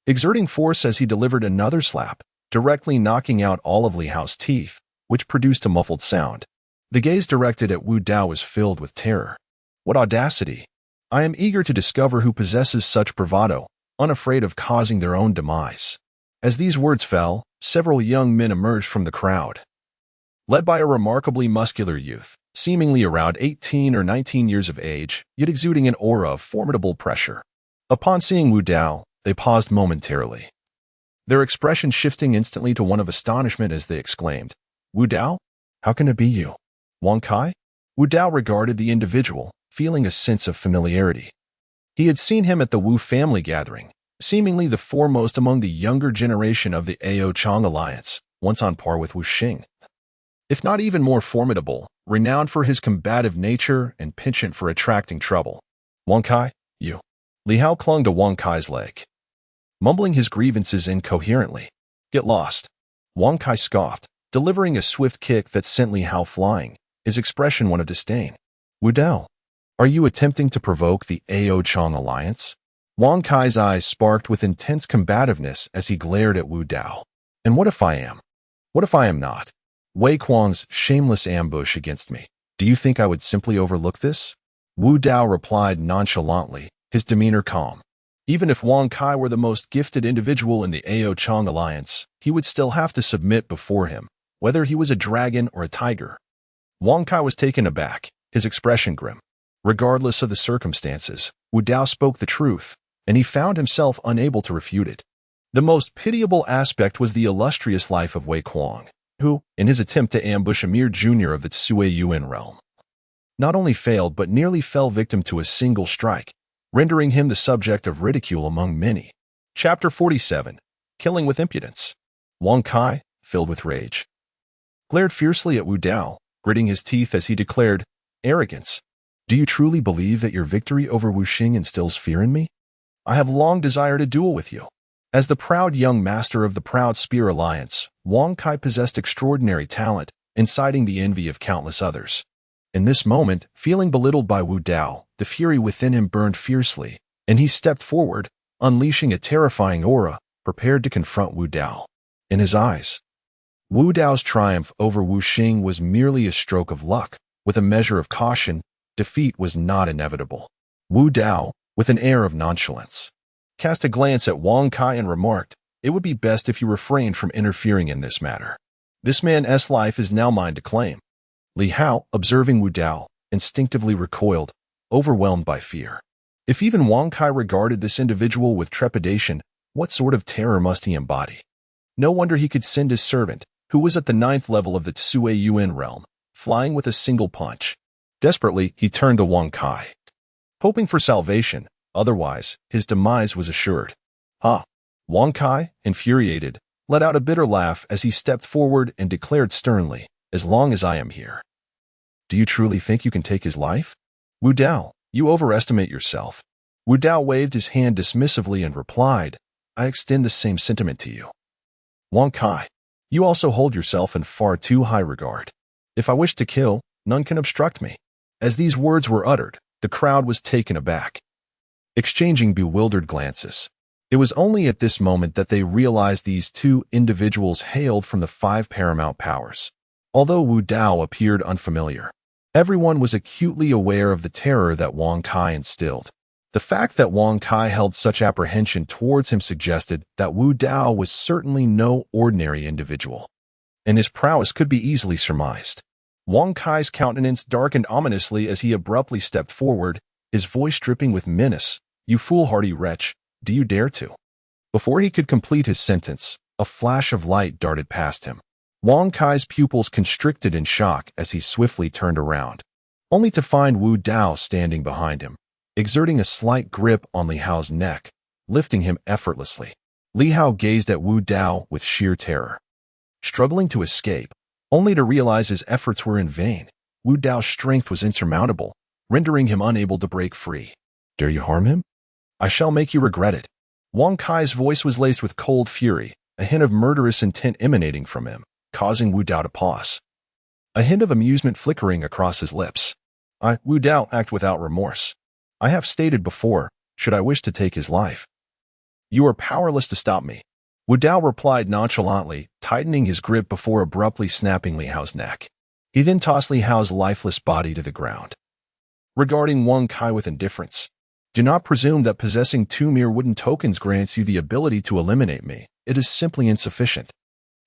exerting force as he delivered another slap, directly knocking out all of Li Hao's teeth, which produced a muffled sound. The gaze directed at Wu Dao was filled with terror. What audacity! I am eager to discover who possesses such bravado, unafraid of causing their own demise. As these words fell, several young men emerged from the crowd, led by a remarkably muscular youth, seemingly around 18 or 19 years of age, yet exuding an aura of formidable pressure. Upon seeing Wu Dao, they paused momentarily, their expression shifting instantly to one of astonishment as they exclaimed, "Wu Dao? How can it be you? Wang Kai?" Wu Dao regarded the individual, feeling a sense of familiarity. He had seen him at the Wu family gathering, seemingly the foremost among the younger generation of the Ao Chang alliance, once on par with Wu Xing. If not even more formidable, renowned for his combative nature and penchant for attracting trouble. Wang Kai, you. Li Hao clung to Wang Kai's leg, mumbling his grievances incoherently. Get lost. Wang Kai scoffed, delivering a swift kick that sent Li Hao flying, his expression one of disdain. Wu Dao, are you attempting to provoke the Ao Chang alliance? Wang Kai's eyes sparked with intense combativeness as he glared at Wu Dao. And what if I am? What if I am not? Wei Kuang's shameless ambush against me. Do you think I would simply overlook this? Wu Dao replied nonchalantly, his demeanor calm. Even if Wang Kai were the most gifted individual in the Ao Chang alliance, he would still have to submit before him, whether he was a dragon or a tiger. Wang Kai was taken aback, his expression grim. Regardless of the circumstances, Wu Dao spoke the truth, and he found himself unable to refute it. The most pitiable aspect was the illustrious life of Wei Kuang, who, in his attempt to ambush a mere junior of the Tsui Yuan realm, not only failed but nearly fell victim to a single strike, rendering him the subject of ridicule among many. Chapter 47. Killing with Impudence. Wang Kai, filled with rage, glared fiercely at Wu Dao, gritting his teeth as he declared, Arrogance. Do you truly believe that your victory over Wu Xing instills fear in me? I have long desired a duel with you. As the proud young master of the Proud Spear Alliance, Wang Kai possessed extraordinary talent, inciting the envy of countless others. In this moment, feeling belittled by Wu Dao, the fury within him burned fiercely, and he stepped forward, unleashing a terrifying aura, prepared to confront Wu Dao. In his eyes, Wu Dao's triumph over Wu Xing was merely a stroke of luck. With a measure of caution, defeat was not inevitable. Wu Dao, with an air of nonchalance, cast a glance at Wang Kai and remarked, It would be best if you refrained from interfering in this matter. This man's life is now mine to claim. Li Hao, observing Wu Dao, instinctively recoiled, overwhelmed by fear. If even Wang Kai regarded this individual with trepidation, what sort of terror must he embody? No wonder he could send his servant, who was at the 9th level of the Tsui Yuan realm, flying with a single punch. Desperately, he turned to Wang Kai, hoping for salvation. Otherwise, his demise was assured. Ha! Wang Kai, infuriated, let out a bitter laugh as he stepped forward and declared sternly, As long as I am here. Do you truly think you can take his life? Wu Dao, you overestimate yourself. Wu Dao waved his hand dismissively and replied, I extend the same sentiment to you. Wang Kai, you also hold yourself in far too high regard. If I wish to kill, none can obstruct me. As these words were uttered, the crowd was taken aback, exchanging bewildered glances. It was only at this moment that they realized these two individuals hailed from the 5 paramount powers. Although Wu Dao appeared unfamiliar, everyone was acutely aware of the terror that Wang Kai instilled. The fact that Wang Kai held such apprehension towards him suggested that Wu Dao was certainly no ordinary individual, and his prowess could be easily surmised. Wang Kai's countenance darkened ominously as he abruptly stepped forward, his voice dripping with menace. You foolhardy wretch, do you dare to? Before he could complete his sentence, a flash of light darted past him. Wang Kai's pupils constricted in shock as he swiftly turned around, only to find Wu Dao standing behind him, exerting a slight grip on Li Hao's neck, lifting him effortlessly. Li Hao gazed at Wu Dao with sheer terror, struggling to escape, only to realize his efforts were in vain. Wu Dao's strength was insurmountable, rendering him unable to break free. Dare you harm him? I shall make you regret it. Wang Kai's voice was laced with cold fury, a hint of murderous intent emanating from him, causing Wu Dao to pause, a hint of amusement flickering across his lips. Wu Dao, act without remorse. I have stated before, should I wish to take his life, you are powerless to stop me. Wu Dao replied nonchalantly, tightening his grip before abruptly snapping Li Hao's neck. He then tossed Li Hao's lifeless body to the ground, regarding Wang Kai with indifference. Do not presume that possessing 2 mere wooden tokens grants you the ability to eliminate me. It is simply insufficient.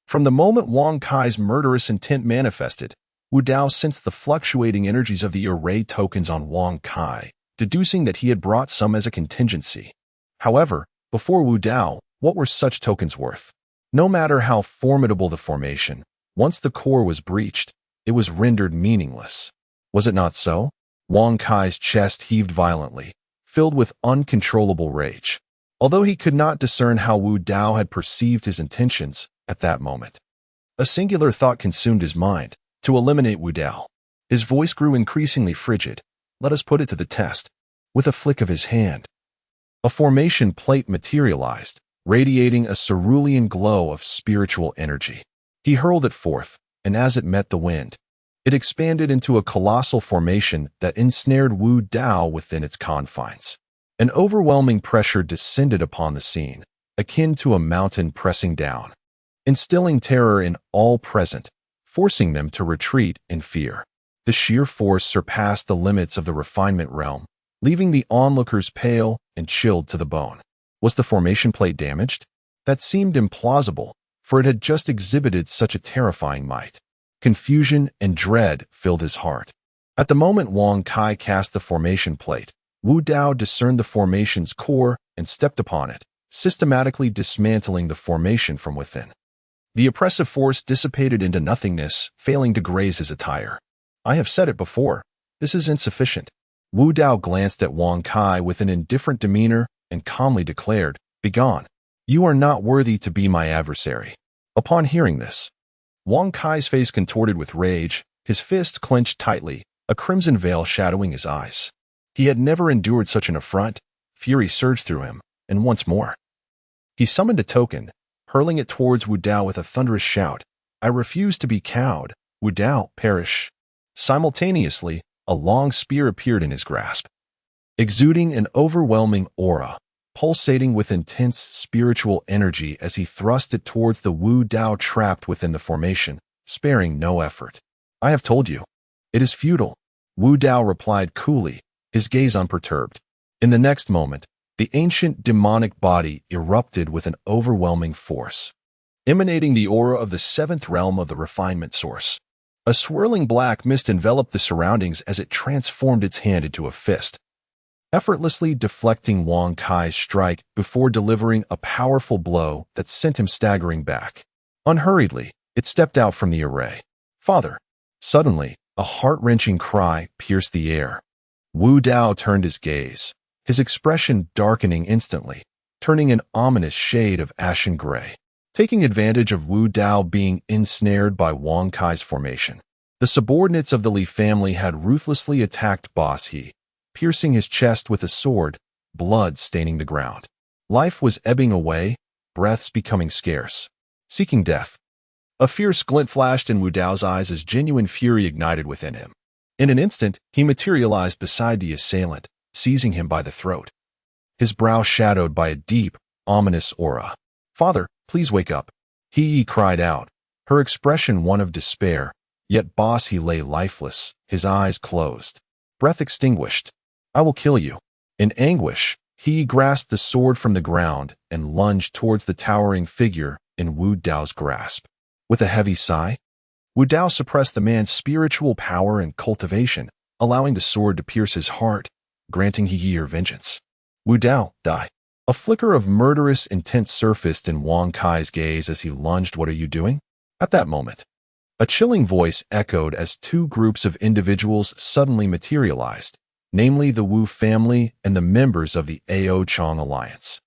From the moment Wang Kai's murderous intent manifested, Wu Dao sensed the fluctuating energies of the array tokens on Wang Kai, deducing that he had brought some as a contingency. However, before Wu Dao, what were such tokens worth? No matter how formidable the formation, once the core was breached, it was rendered meaningless. Was it not so? Wang Kai's chest heaved violently, filled with uncontrollable rage. Although he could not discern how Wu Dao had perceived his intentions at that moment, a singular thought consumed his mind: to eliminate Wu Dao. His voice grew increasingly frigid. Let us put it to the test. With a flick of his hand, a formation plate materialized, radiating a cerulean glow of spiritual energy. He hurled it forth, and as it met the wind, it expanded into a colossal formation that ensnared Wu Dao within its confines. An overwhelming pressure descended upon the scene, akin to a mountain pressing down, instilling terror in all present, forcing them to retreat in fear. The sheer force surpassed the limits of the refinement realm, leaving the onlookers pale and chilled to the bone. Was the formation plate damaged? That seemed implausible, for it had just exhibited such a terrifying might. Confusion and dread filled his heart. At the moment Wang Kai cast the formation plate, Wu Dao discerned the formation's core and stepped upon it, systematically dismantling the formation from within. The oppressive force dissipated into nothingness, failing to graze his attire. I have said it before, this is insufficient. Wu Dao glanced at Wang Kai with an indifferent demeanor and calmly declared, "Begone. You are not worthy to be my adversary." Upon hearing this, Wang Kai's face contorted with rage, his fist clenched tightly, a crimson veil shadowing his eyes. He had never endured such an affront. Fury surged through him, and once more, he summoned a token, hurling it towards Wu Dao with a thunderous shout. "I refuse to be cowed. Wu Dao, perish." Simultaneously, a long spear appeared in his grasp, exuding an overwhelming aura, pulsating with intense spiritual energy as he thrust it towards the Wu Dao trapped within the formation, sparing no effort. "I have told you. It is futile," Wu Dao replied coolly, his gaze unperturbed. In the next moment, the ancient demonic body erupted with an overwhelming force, emanating the aura of the seventh realm of the refinement source. A swirling black mist enveloped the surroundings as it transformed its hand into a fist, effortlessly deflecting Wang Kai's strike before delivering a powerful blow that sent him staggering back. Unhurriedly, it stepped out from the array. "Father!" Suddenly, a heart-wrenching cry pierced the air. Wu Dao turned his gaze, his expression darkening instantly, turning an ominous shade of ashen gray. Taking advantage of Wu Dao being ensnared by Wang Kai's formation, the subordinates of the Li family had ruthlessly attacked Boss He, piercing his chest with a sword, blood staining the ground. Life was ebbing away, breaths becoming scarce. Seeking death. A fierce glint flashed in Wu Dao's eyes as genuine fury ignited within him. In an instant, he materialized beside the assailant, seizing him by the throat, his brow shadowed by a deep, ominous aura. "Father, please wake up," He cried out, her expression one of despair, yet Boss He lay lifeless, his eyes closed, breath extinguished. "I will kill you." In anguish, He grasped the sword from the ground and lunged towards the towering figure in Wu Dao's grasp. With a heavy sigh, Wu Dao suppressed the man's spiritual power and cultivation, allowing the sword to pierce his heart, granting He your vengeance. "Wu Dao, die." A flicker of murderous intent surfaced in Wang Kai's gaze as he lunged. "What are you doing?" At that moment, a chilling voice echoed as two groups of individuals suddenly materialized, namely the Wu family and the members of the Ao Chong Alliance.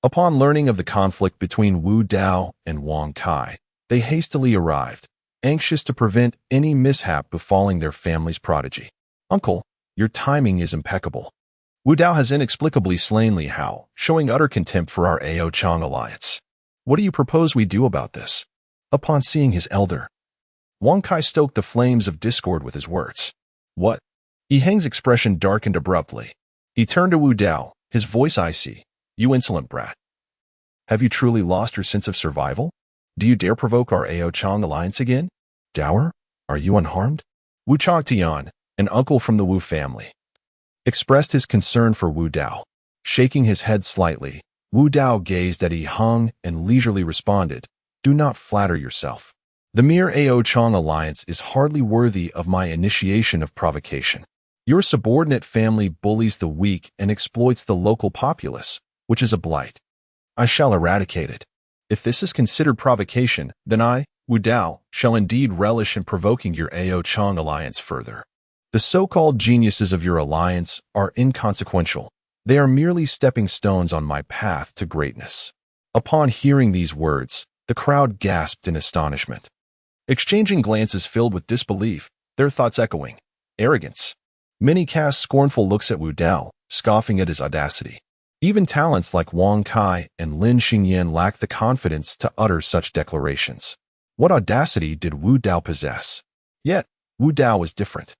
Upon learning of the conflict between Wu Dao and Wang Kai, they hastily arrived, anxious to prevent any mishap befalling their family's prodigy. "Uncle, your timing is impeccable. Wu Dao has inexplicably slain Li Hao, showing utter contempt for our Ao Chong alliance. What do you propose we do about this?" Upon seeing his elder, Wang Kai stoked the flames of discord with his words. "What?" Yi Heng's expression darkened abruptly. He turned to Wu Dao, his voice icy. "You insolent brat. Have you truly lost your sense of survival? Do you dare provoke our Ao Chong alliance again? Dower, are you unharmed?" Wu Changtian, an uncle from the Wu family, expressed his concern for Wu Dao. Shaking his head slightly, Wu Dao gazed at Yi Heng and leisurely responded, "Do not flatter yourself. The mere Ao Chong alliance is hardly worthy of my initiation of provocation. Your subordinate family bullies the weak and exploits the local populace, which is a blight. I shall eradicate it. If this is considered provocation, then I, Wu Dao, shall indeed relish in provoking your Ao Chong alliance further. The so-called geniuses of your alliance are inconsequential. They are merely stepping stones on my path to greatness." Upon hearing these words, the crowd gasped in astonishment, exchanging glances filled with disbelief, their thoughts echoing, "Arrogance." Many cast scornful looks at Wu Dao, scoffing at his audacity. Even talents like Wang Kai and Lin Xingyan lacked the confidence to utter such declarations. What audacity did Wu Dao possess? Yet, Wu Dao was different.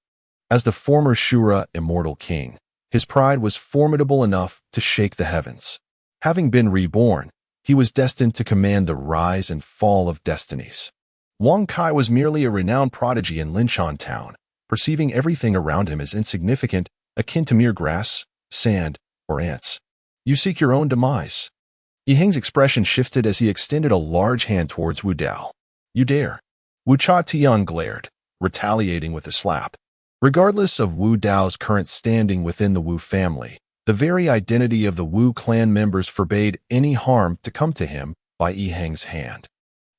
As the former Asura Immortal King, his pride was formidable enough to shake the heavens. Having been reborn, he was destined to command the rise and fall of destinies. Wang Kai was merely a renowned prodigy in Linshan Town, perceiving everything around him as insignificant, akin to mere grass, sand, or ants. "You seek your own demise." Yiheng's expression shifted as he extended a large hand towards Wu Dao. "You dare." Wu Cha Tian glared, retaliating with a slap. Regardless of Wu Dao's current standing within the Wu family, the very identity of the Wu clan members forbade any harm to come to him by Yiheng's hand.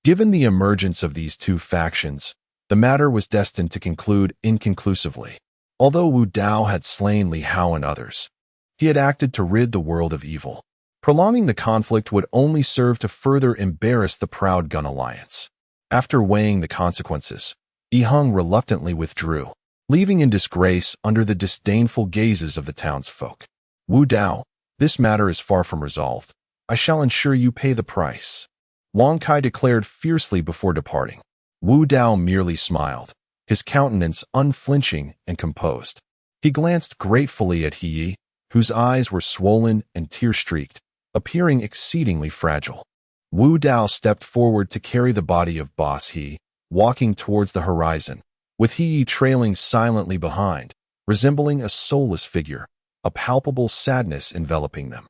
Given the emergence of these two factions, the matter was destined to conclude inconclusively. Although Wu Dao had slain Li Hao and others, he had acted to rid the world of evil. Prolonging the conflict would only serve to further embarrass the proud Gun Alliance. After weighing the consequences, Yiheng reluctantly withdrew, leaving in disgrace under the disdainful gazes of the townsfolk. "Wu Dao, this matter is far from resolved. I shall ensure you pay the price," Wang Kai declared fiercely before departing. Wu Dao merely smiled, his countenance unflinching and composed. He glanced gratefully at He, whose eyes were swollen and tear-streaked, appearing exceedingly fragile. Wu Dao stepped forward to carry the body of Boss He, walking towards the horizon, with He trailing silently behind, resembling a soulless figure, a palpable sadness enveloping them.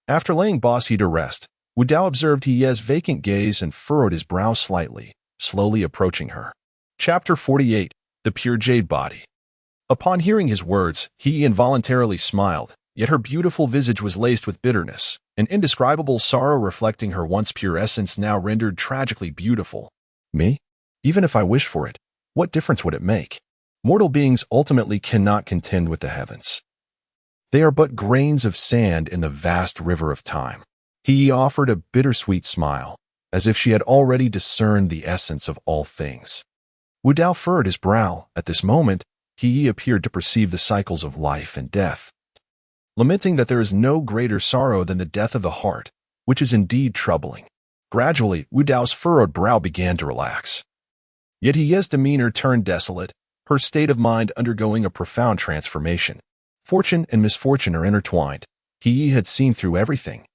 After laying Boss He to rest, Wu Dao observed He's vacant gaze and furrowed his brow slightly, slowly approaching her. Chapter 48, The Pure Jade Body. Upon hearing his words, He involuntarily smiled, yet her beautiful visage was laced with bitterness, an indescribable sorrow reflecting her once pure essence now rendered tragically beautiful. "Me? Even if I wished for it, what difference would it make? Mortal beings ultimately cannot contend with the heavens. They are but grains of sand in the vast river of time." He offered a bittersweet smile, as if she had already discerned the essence of all things. Wu Dao furrowed his brow. At this moment, He appeared to perceive the cycles of life and death, lamenting that there is no greater sorrow than the death of the heart, which is indeed troubling. Gradually, Wu Dao's furrowed brow began to relax. Yet He's demeanor turned desolate, her state of mind undergoing a profound transformation. Fortune and misfortune are intertwined. He had seen through everything,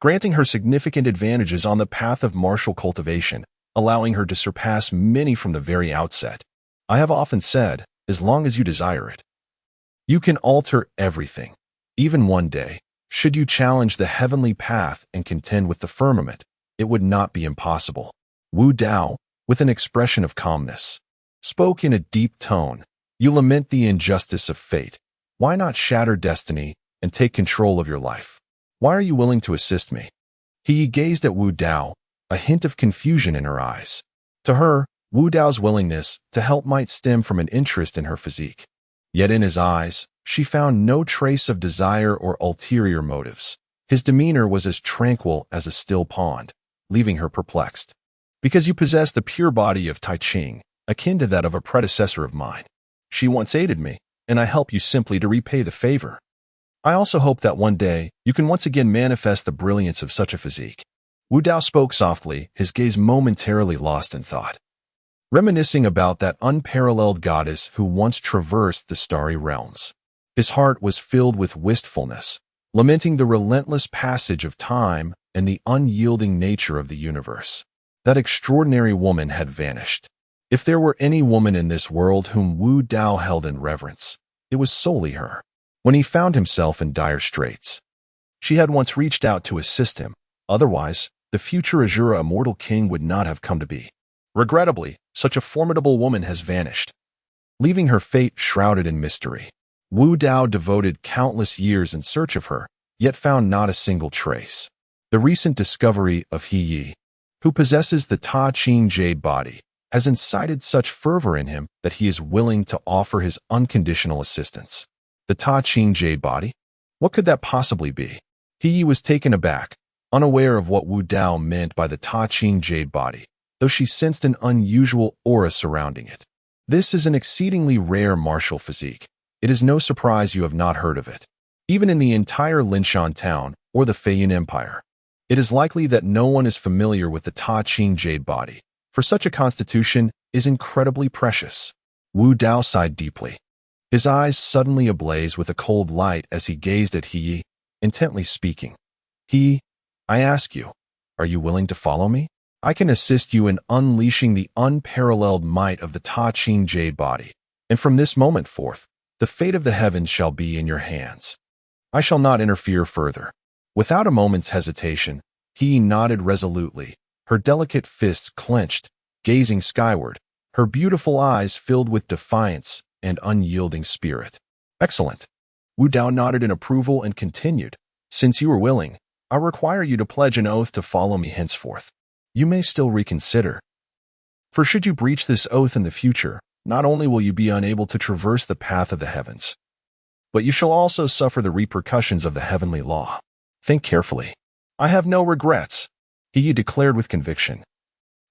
granting her significant advantages on the path of martial cultivation, allowing her to surpass many from the very outset. I have often said, as long as you desire it, you can alter everything. Even one day, should you challenge the heavenly path and contend with the firmament, it would not be impossible. Wu Dao, with an expression of calmness, spoke in a deep tone. "You lament the injustice of fate. Why not shatter destiny and take control of your life? Why are you willing to assist me?" He gazed at Wu Dao, a hint of confusion in her eyes. To her, Wu Dao's willingness to help might stem from an interest in her physique. Yet in his eyes, she found no trace of desire or ulterior motives. His demeanor was as tranquil as a still pond, leaving her perplexed. "Because you possess the pure body of Tai Ching, akin to that of a predecessor of mine. She once aided me, and I help you simply to repay the favor. I also hope that one day you can once again manifest the brilliance of such a physique." Wu Dao spoke softly, his gaze momentarily lost in thought, reminiscing about that unparalleled goddess who once traversed the starry realms. His heart was filled with wistfulness, lamenting the relentless passage of time and the unyielding nature of the universe. That extraordinary woman had vanished. If there were any woman in this world whom Wu Dao held in reverence, it was solely her. When he found himself in dire straits, she had once reached out to assist him. Otherwise, the future Asura Immortal King would not have come to be. Regrettably, such a formidable woman has vanished, leaving her fate shrouded in mystery. Wu Dao devoted countless years in search of her, yet found not a single trace. The recent discovery of He, who possesses the Ta Ching Jade body, has incited such fervor in him that he is willing to offer his unconditional assistance. The Ta Ching Jade body? What could that possibly be? He was taken aback, unaware of what Wu Dao meant by the Ta Ching jade body, though she sensed an unusual aura surrounding it. This is an exceedingly rare martial physique. It is no surprise you have not heard of it. Even in the entire Linshan town or the Feiyan Empire, it is likely that no one is familiar with the Ta Ching jade body, for such a constitution is incredibly precious. Wu Dao sighed deeply. His eyes suddenly ablaze with a cold light as he gazed at He Yi, intently speaking. I ask you, are you willing to follow me? I can assist you in unleashing the unparalleled might of the Ta Ching jade body, and from this moment forth, the fate of the heavens shall be in your hands. I shall not interfere further. Without a moment's hesitation, He nodded resolutely, her delicate fists clenched, gazing skyward, her beautiful eyes filled with defiance and unyielding spirit. Excellent. Wu Dao nodded in approval and continued. Since you are willing, I require you to pledge an oath to follow me henceforth. You may still reconsider. For should you breach this oath in the future, not only will you be unable to traverse the path of the heavens, but you shall also suffer the repercussions of the heavenly law. Think carefully. I have no regrets, He declared with conviction,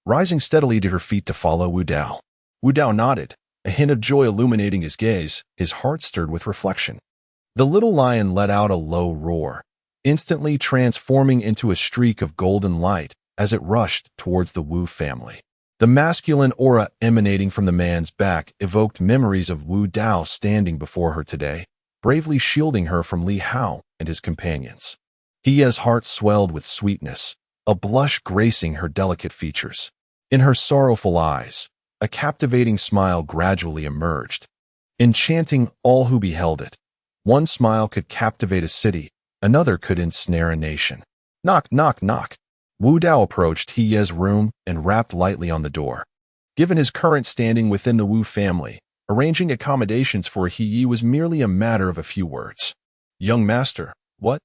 rising steadily to her feet to follow Wu Dao. Wu Dao nodded, a hint of joy illuminating his gaze, his heart stirred with reflection. The little lion let out a low roar, instantly transforming into a streak of golden light as it rushed towards the Wu family. The masculine aura emanating from the man's back evoked memories of Wu Dao standing before her today, bravely shielding her from Li Hao and his companions. Hiya's heart swelled with sweetness, a blush gracing her delicate features. In her sorrowful eyes, a captivating smile gradually emerged, enchanting all who beheld it. One smile could captivate a city, another could ensnare a nation. Knock, knock, knock. Wu Dao approached Hiya's room and rapped lightly on the door. Given his current standing within the Wu family, arranging accommodations for He was merely a matter of a few words. Young master, what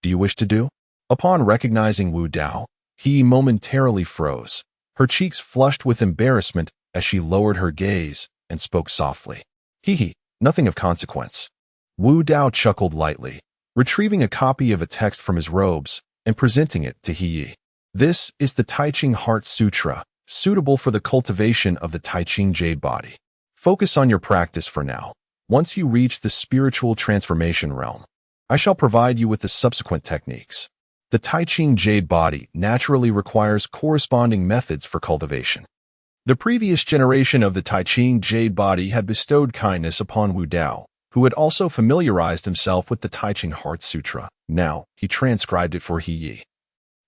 do you wish to do? Upon recognizing Wu Dao, He momentarily froze, her cheeks flushed with embarrassment as she lowered her gaze and spoke softly. Nothing of consequence. Wu Dao chuckled lightly, retrieving a copy of a text from his robes and presenting it to He. This is the Tai Ching Heart Sutra, suitable for the cultivation of the Tai Ching jade body. Focus on your practice for now. Once you reach the spiritual transformation realm, I shall provide you with the subsequent techniques. The Tai Ching jade body naturally requires corresponding methods for cultivation. The previous generation of the Tai Ching jade body had bestowed kindness upon Wu Dao, who had also familiarized himself with the Tai Ching Heart Sutra. Now, he transcribed it for He.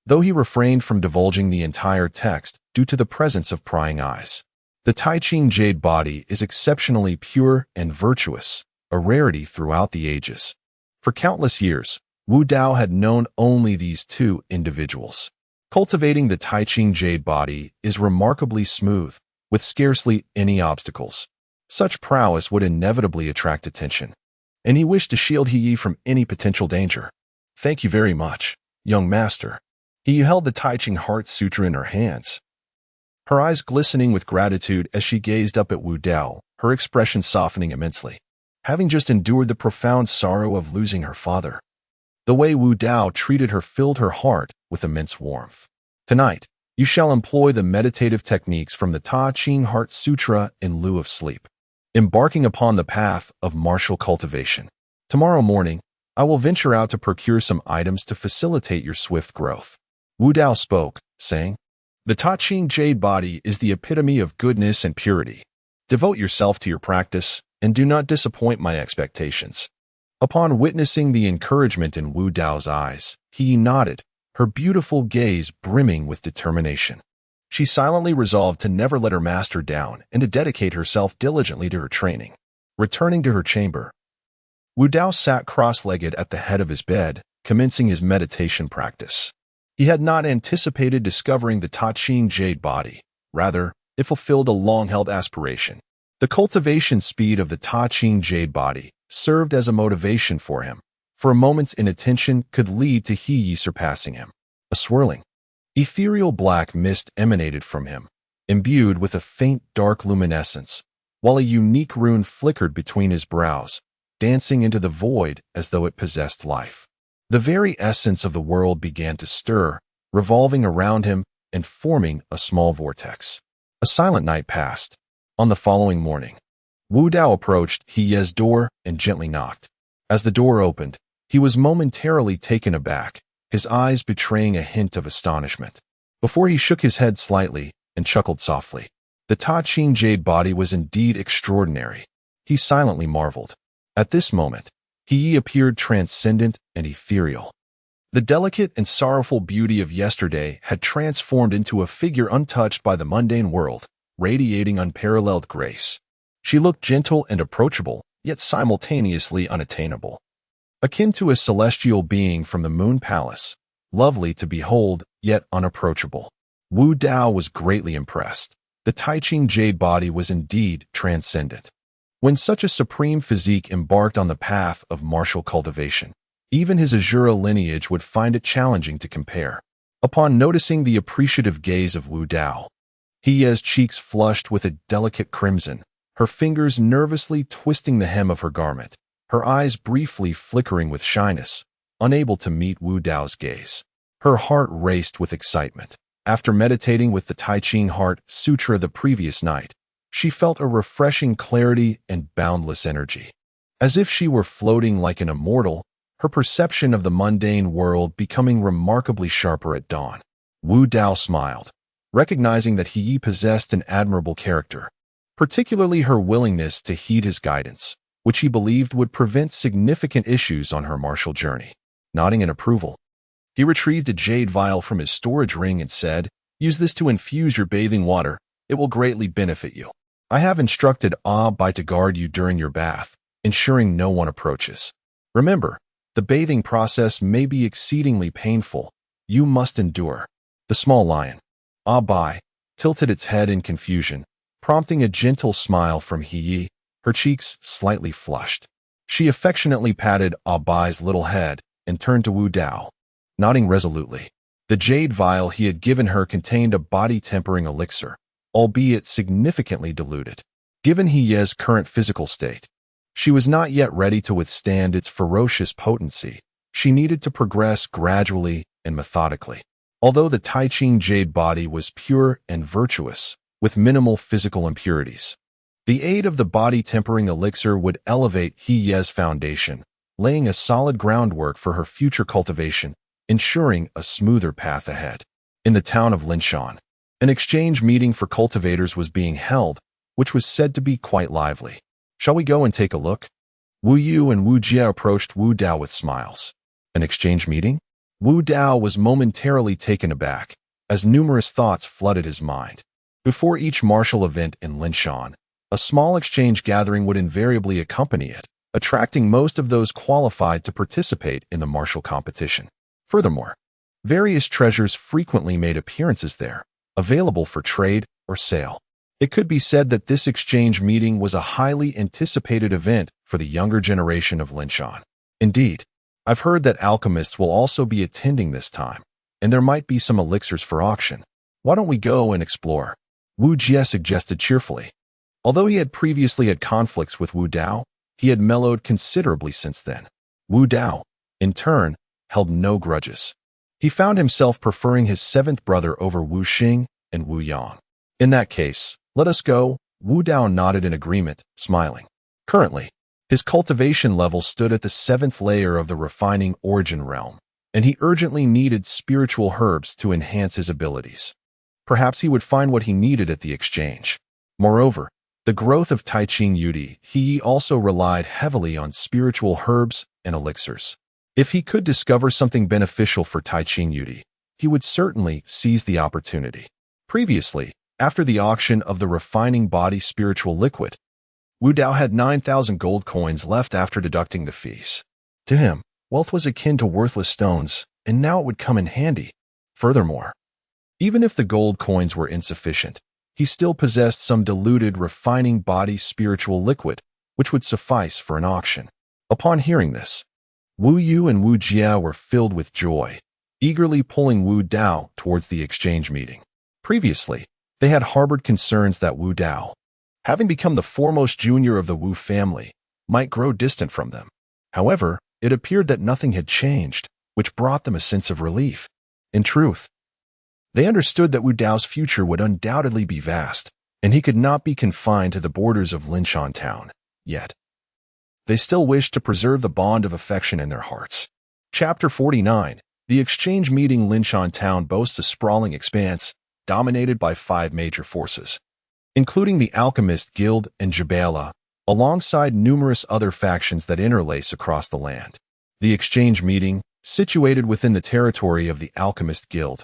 Though he refrained from divulging the entire text due to the presence of prying eyes. The Tai Ching jade body is exceptionally pure and virtuous, a rarity throughout the ages. For countless years, Wu Dao had known only these two individuals. Cultivating the Tai Ching jade body is remarkably smooth, with scarcely any obstacles. Such prowess would inevitably attract attention, and he wished to shield He from any potential danger. Thank you very much, young master. He held the Tai Ching Heart Sutra in her hands, her eyes glistening with gratitude as she gazed up at Wu Dao, her expression softening immensely. Having just endured the profound sorrow of losing her father, the way Wu Dao treated her filled her heart with immense warmth. Tonight, you shall employ the meditative techniques from the Ta Ching Heart Sutra in lieu of sleep, embarking upon the path of martial cultivation. Tomorrow morning, I will venture out to procure some items to facilitate your swift growth. Wu Dao spoke, saying, the Ta Ching jade body is the epitome of goodness and purity. Devote yourself to your practice, and do not disappoint my expectations. Upon witnessing the encouragement in Wu Dao's eyes, He nodded, her beautiful gaze brimming with determination. She silently resolved to never let her master down and to dedicate herself diligently to her training. Returning to her chamber, Wu Dao sat cross-legged at the head of his bed, commencing his meditation practice. He had not anticipated discovering the Ta Ching jade body. Rather, it fulfilled a long-held aspiration. The cultivation speed of the Ta Ching jade body served as a motivation for him, for a moment's inattention could lead to He surpassing him. A swirling, ethereal black mist emanated from him, imbued with a faint dark luminescence, while a unique rune flickered between his brows, dancing into the void as though it possessed life. The very essence of the world began to stir, revolving around him and forming a small vortex. A silent night passed. On the following morning, Wu Dao approached He Ye's door and gently knocked. As the door opened, he was momentarily taken aback, his eyes betraying a hint of astonishment. Before he shook his head slightly and chuckled softly. The Ta Ching jade body was indeed extraordinary. He silently marveled. At this moment, He Ye appeared transcendent and ethereal. The delicate and sorrowful beauty of yesterday had transformed into a figure untouched by the mundane world, radiating unparalleled grace. She looked gentle and approachable, yet simultaneously unattainable. Akin to a celestial being from the Moon Palace, lovely to behold, yet unapproachable. Wu Dao was greatly impressed. The Tai Ching jade body was indeed transcendent. When such a supreme physique embarked on the path of martial cultivation, even his Asura lineage would find it challenging to compare. Upon noticing the appreciative gaze of Wu Dao, He Ye's cheeks flushed with a delicate crimson, her fingers nervously twisting the hem of her garment, her eyes briefly flickering with shyness, unable to meet Wu Dao's gaze. Her heart raced with excitement. After meditating with the Tai Ching Heart Sutra the previous night, she felt a refreshing clarity and boundless energy. As if she were floating like an immortal, her perception of the mundane world becoming remarkably sharper at dawn. Wu Dao smiled, recognizing that He Ye possessed an admirable character, particularly her willingness to heed his guidance, which he believed would prevent significant issues on her martial journey. Nodding in approval, he retrieved a jade vial from his storage ring and said, "Use this to infuse your bathing water. It will greatly benefit you. I have instructed Bai to guard you during your bath, ensuring no one approaches. Remember, the bathing process may be exceedingly painful. You must endure." The small lion, Bai, tilted its head in confusion, prompting a gentle smile from He Ye, her cheeks slightly flushed. She affectionately patted Bai's little head and turned to Wu Dao, nodding resolutely. The jade vial he had given her contained a body-tempering elixir, albeit significantly diluted. Given He Ye's current physical state, she was not yet ready to withstand its ferocious potency. She needed to progress gradually and methodically. Although the Tai Ching jade body was pure and virtuous, with minimal physical impurities, the aid of the body-tempering elixir would elevate He Ye's foundation, laying a solid groundwork for her future cultivation, ensuring a smoother path ahead. In the town of Linshan, an exchange meeting for cultivators was being held, which was said to be quite lively. "Shall we go and take a look?" Wu Yu and Wu Jie approached Wu Dao with smiles. An exchange meeting? Wu Dao was momentarily taken aback, as numerous thoughts flooded his mind. Before each martial event in Linshan, a small exchange gathering would invariably accompany it, attracting most of those qualified to participate in the martial competition. Furthermore, various treasures frequently made appearances there, available for trade or sale. It could be said that this exchange meeting was a highly anticipated event for the younger generation of Linshan. Indeed, I've heard that alchemists will also be attending this time, and there might be some elixirs for auction. Why don't we go and explore? Wu Jie suggested cheerfully. Although he had previously had conflicts with Wu Dao, he had mellowed considerably since then. Wu Dao, in turn, held no grudges. He found himself preferring his seventh brother over Wu Xing and Wu Yang. In that case, let us go. Wu Dao nodded in agreement, smiling. Currently, his cultivation level stood at the 7th layer of the refining origin realm, and he urgently needed spiritual herbs to enhance his abilities. Perhaps he would find what he needed at the exchange. Moreover, the growth of Tai Ching Yudi, he also relied heavily on spiritual herbs and elixirs. If he could discover something beneficial for Tai Ching Yudi, he would certainly seize the opportunity. Previously, after the auction of the refining body spiritual liquid, Wu Dao had 9,000 gold coins left after deducting the fees. To him, wealth was akin to worthless stones, and now it would come in handy. Furthermore, even if the gold coins were insufficient, he still possessed some diluted refining body spiritual liquid, which would suffice for an auction. Upon hearing this, Wu Yu and Wu Jie were filled with joy, eagerly pulling Wu Dao towards the exchange meeting. Previously, they had harbored concerns that Wu Dao, having become the foremost junior of the Wu family, might grow distant from them. However, it appeared that nothing had changed, which brought them a sense of relief. In truth, they understood that Wu Dao's future would undoubtedly be vast, and he could not be confined to the borders of Linshan Town, yet. They still wished to preserve the bond of affection in their hearts. Chapter 49. The exchange meeting. Linshan Town boasts a sprawling expanse, dominated by 5 major forces, including the Alchemist Guild and Jabala, alongside numerous other factions that interlace across the land. The exchange meeting, situated within the territory of the Alchemist Guild,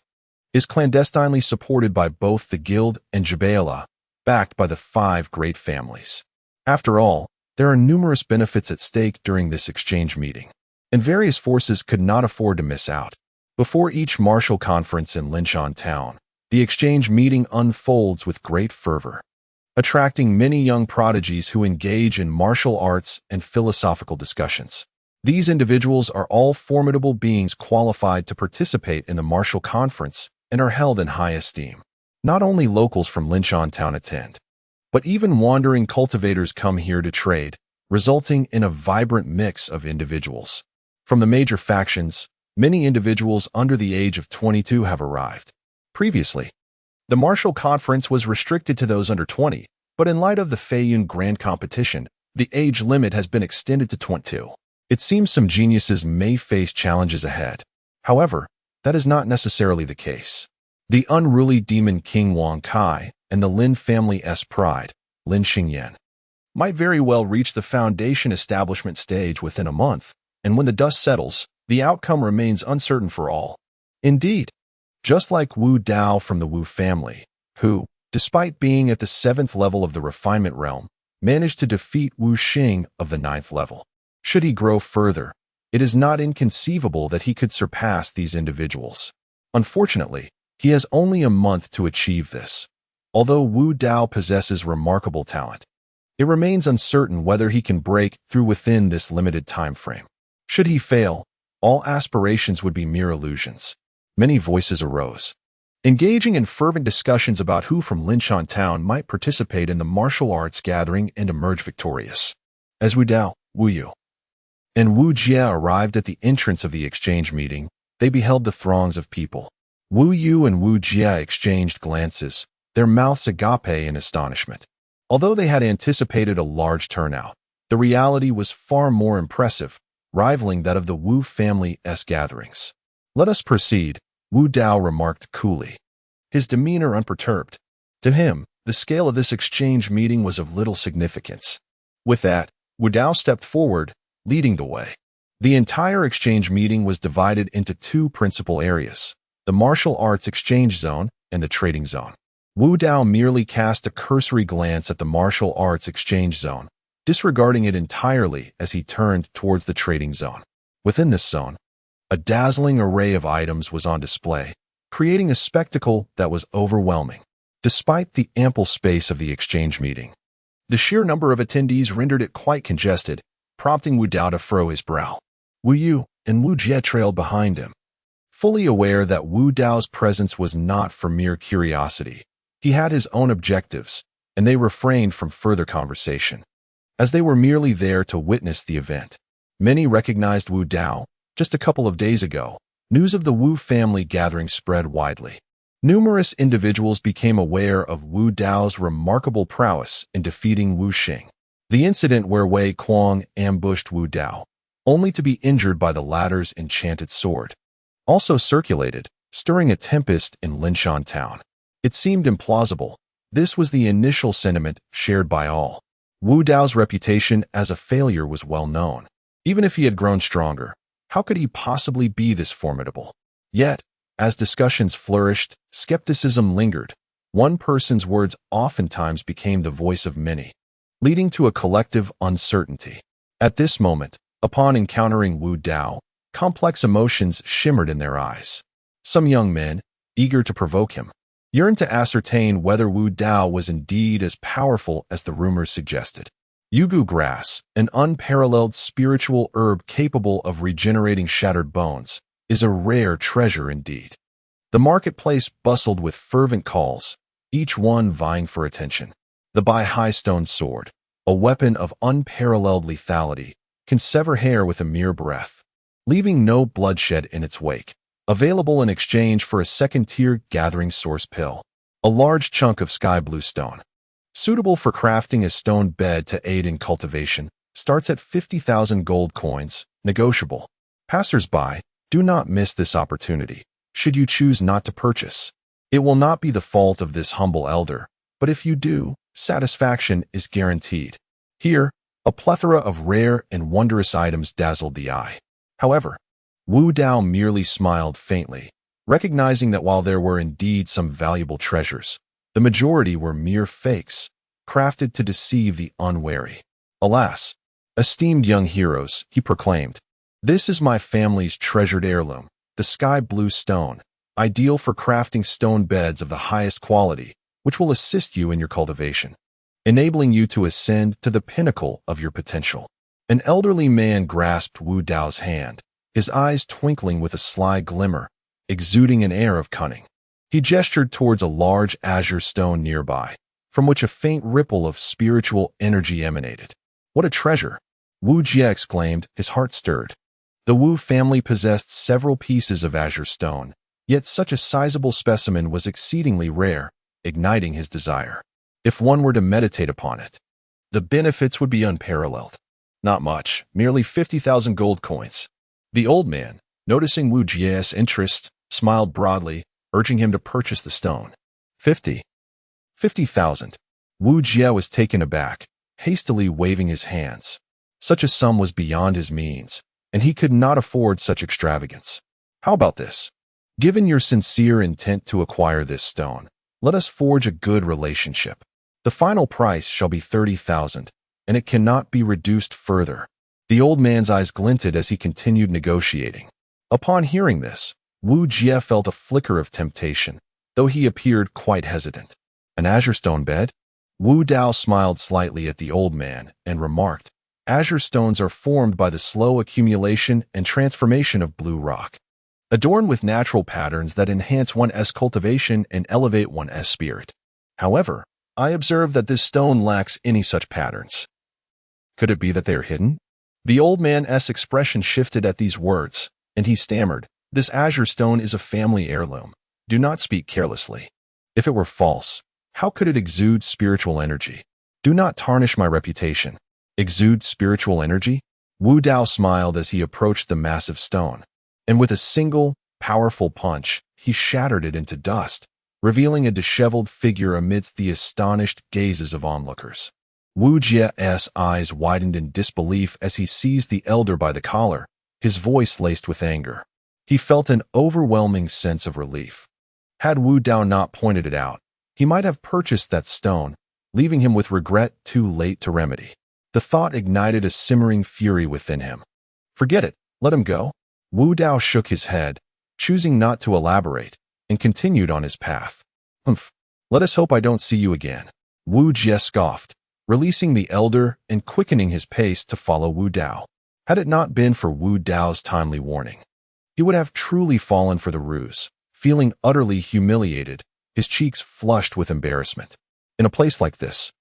is clandestinely supported by both the Guild and Jabala, backed by the 5 great families. After all, there are numerous benefits at stake during this exchange meeting, and various forces could not afford to miss out. Before each martial conference in Linshan Town, the exchange meeting unfolds with great fervor, attracting many young prodigies who engage in martial arts and philosophical discussions. These individuals are all formidable beings qualified to participate in the martial conference and are held in high esteem. Not only locals from Linshan Town attend, but even wandering cultivators come here to trade, resulting in a vibrant mix of individuals. From the major factions, many individuals under the age of 22 have arrived. Previously, the martial conference was restricted to those under 20, but in light of the Feiyun Grand Competition, the age limit has been extended to 22. It seems some geniuses may face challenges ahead. However, that is not necessarily the case. The unruly Demon King Wang Kai and the Lin family's pride, Lin Xingyan, might very well reach the foundation establishment stage within a month, and when the dust settles, the outcome remains uncertain for all. Indeed, just like Wu Dao from the Wu family, who, despite being at the 7th level of the refinement realm, managed to defeat Wu Xing of the 9th level. Should he grow further, it is not inconceivable that he could surpass these individuals. Unfortunately, he has only a month to achieve this. Although Wu Dao possesses remarkable talent, it remains uncertain whether he can break through within this limited time frame. Should he fail, all aspirations would be mere illusions. Many voices arose, engaging in fervent discussions about who from Linshan Town might participate in the martial arts gathering and emerge victorious. As Wu Dao, Wu Yu, and Wu Jie arrived at the entrance of the exchange meeting, they beheld the throngs of people. Wu Yu and Wu Jie exchanged glances, their mouths agape in astonishment. Although they had anticipated a large turnout, the reality was far more impressive, rivaling that of the Wu family's gatherings. "Let us proceed," Wu Dao remarked coolly, his demeanor unperturbed. To him, the scale of this exchange meeting was of little significance. With that, Wu Dao stepped forward, leading the way. The entire exchange meeting was divided into 2 principal areas: the martial arts exchange zone and the trading zone. Wu Dao merely cast a cursory glance at the martial arts exchange zone, disregarding it entirely as he turned towards the trading zone. Within this zone, a dazzling array of items was on display, creating a spectacle that was overwhelming. Despite the ample space of the exchange meeting, the sheer number of attendees rendered it quite congested, prompting Wu Dao to furrow his brow. Wu Yu and Wu Jie trailed behind him, fully aware that Wu Dao's presence was not for mere curiosity. He had his own objectives, and they refrained from further conversation, as they were merely there to witness the event. Many recognized Wu Dao. Just a couple of days ago, news of the Wu family gathering spread widely. Numerous individuals became aware of Wu Dao's remarkable prowess in defeating Wu Xing. The incident where Wei Kuang ambushed Wu Dao, only to be injured by the latter's enchanted sword, also circulated, stirring a tempest in Linshan Town. It seemed implausible. This was the initial sentiment shared by all. Wu Dao's reputation as a failure was well known. Even if he had grown stronger, how could he possibly be this formidable? Yet, as discussions flourished, skepticism lingered. One person's words oftentimes became the voice of many, leading to a collective uncertainty. At this moment, upon encountering Wu Dao, complex emotions shimmered in their eyes. Some young men, eager to provoke him, yearned to ascertain whether Wu Dao was indeed as powerful as the rumors suggested. Yugu grass, an unparalleled spiritual herb capable of regenerating shattered bones, is a rare treasure indeed. The marketplace bustled with fervent calls, each one vying for attention. The Bai Hai Stone Sword, a weapon of unparalleled lethality, can sever hair with a mere breath, leaving no bloodshed in its wake. Available in exchange for a second-tier gathering source pill. A large chunk of sky blue stone. Suitable for crafting a stone bed to aid in cultivation, starts at 50,000 gold coins, negotiable. Passers-by, do not miss this opportunity, should you choose not to purchase. It will not be the fault of this humble elder, but if you do, satisfaction is guaranteed. Here, a plethora of rare and wondrous items dazzled the eye. However, Wu Dao merely smiled faintly, recognizing that while there were indeed some valuable treasures, the majority were mere fakes, crafted to deceive the unwary. Alas, esteemed young heroes, he proclaimed, this is my family's treasured heirloom, the sky blue stone, ideal for crafting stone beds of the highest quality, which will assist you in your cultivation, enabling you to ascend to the pinnacle of your potential. An elderly man grasped Wu Dao's hand, his eyes twinkling with a sly glimmer, exuding an air of cunning. He gestured towards a large azure stone nearby, from which a faint ripple of spiritual energy emanated. What a treasure! Wu Jie exclaimed, his heart stirred. The Wu family possessed several pieces of azure stone, yet such a sizable specimen was exceedingly rare, igniting his desire. If one were to meditate upon it, the benefits would be unparalleled. Not much, merely 50,000 gold coins. The old man, noticing Wu Jie's interest, smiled broadly, urging him to purchase the stone. 50,000. Wu Jie was taken aback, hastily waving his hands. Such a sum was beyond his means, and he could not afford such extravagance. How about this? Given your sincere intent to acquire this stone, let us forge a good relationship. The final price shall be 30,000, and it cannot be reduced further. The old man's eyes glinted as he continued negotiating. Upon hearing this, Wu Jie felt a flicker of temptation, though he appeared quite hesitant. An azure stone bed? Wu Dao smiled slightly at the old man and remarked, azure stones are formed by the slow accumulation and transformation of blue rock, adorned with natural patterns that enhance one's cultivation and elevate one's spirit. However, I observe that this stone lacks any such patterns. Could it be that they are hidden? The old man's expression shifted at these words, and he stammered, this azure stone is a family heirloom. Do not speak carelessly. If it were false, how could it exude spiritual energy? Do not tarnish my reputation. Exude spiritual energy? Wu Dao smiled as he approached the massive stone, and with a single, powerful punch, he shattered it into dust, revealing a disheveled figure amidst the astonished gazes of onlookers. Wu Jie's eyes widened in disbelief as he seized the elder by the collar, his voice laced with anger. He felt an overwhelming sense of relief. Had Wu Dao not pointed it out, he might have purchased that stone, leaving him with regret too late to remedy. The thought ignited a simmering fury within him. Forget it, let him go. Wu Dao shook his head, choosing not to elaborate, and continued on his path. Humph, let us hope I don't see you again. Wu Jie scoffed, releasing the elder and quickening his pace to follow Wu Dao. Had it not been for Wu Dao's timely warning, he would have truly fallen for the ruse, feeling utterly humiliated, his cheeks flushed with embarrassment. In a place like this,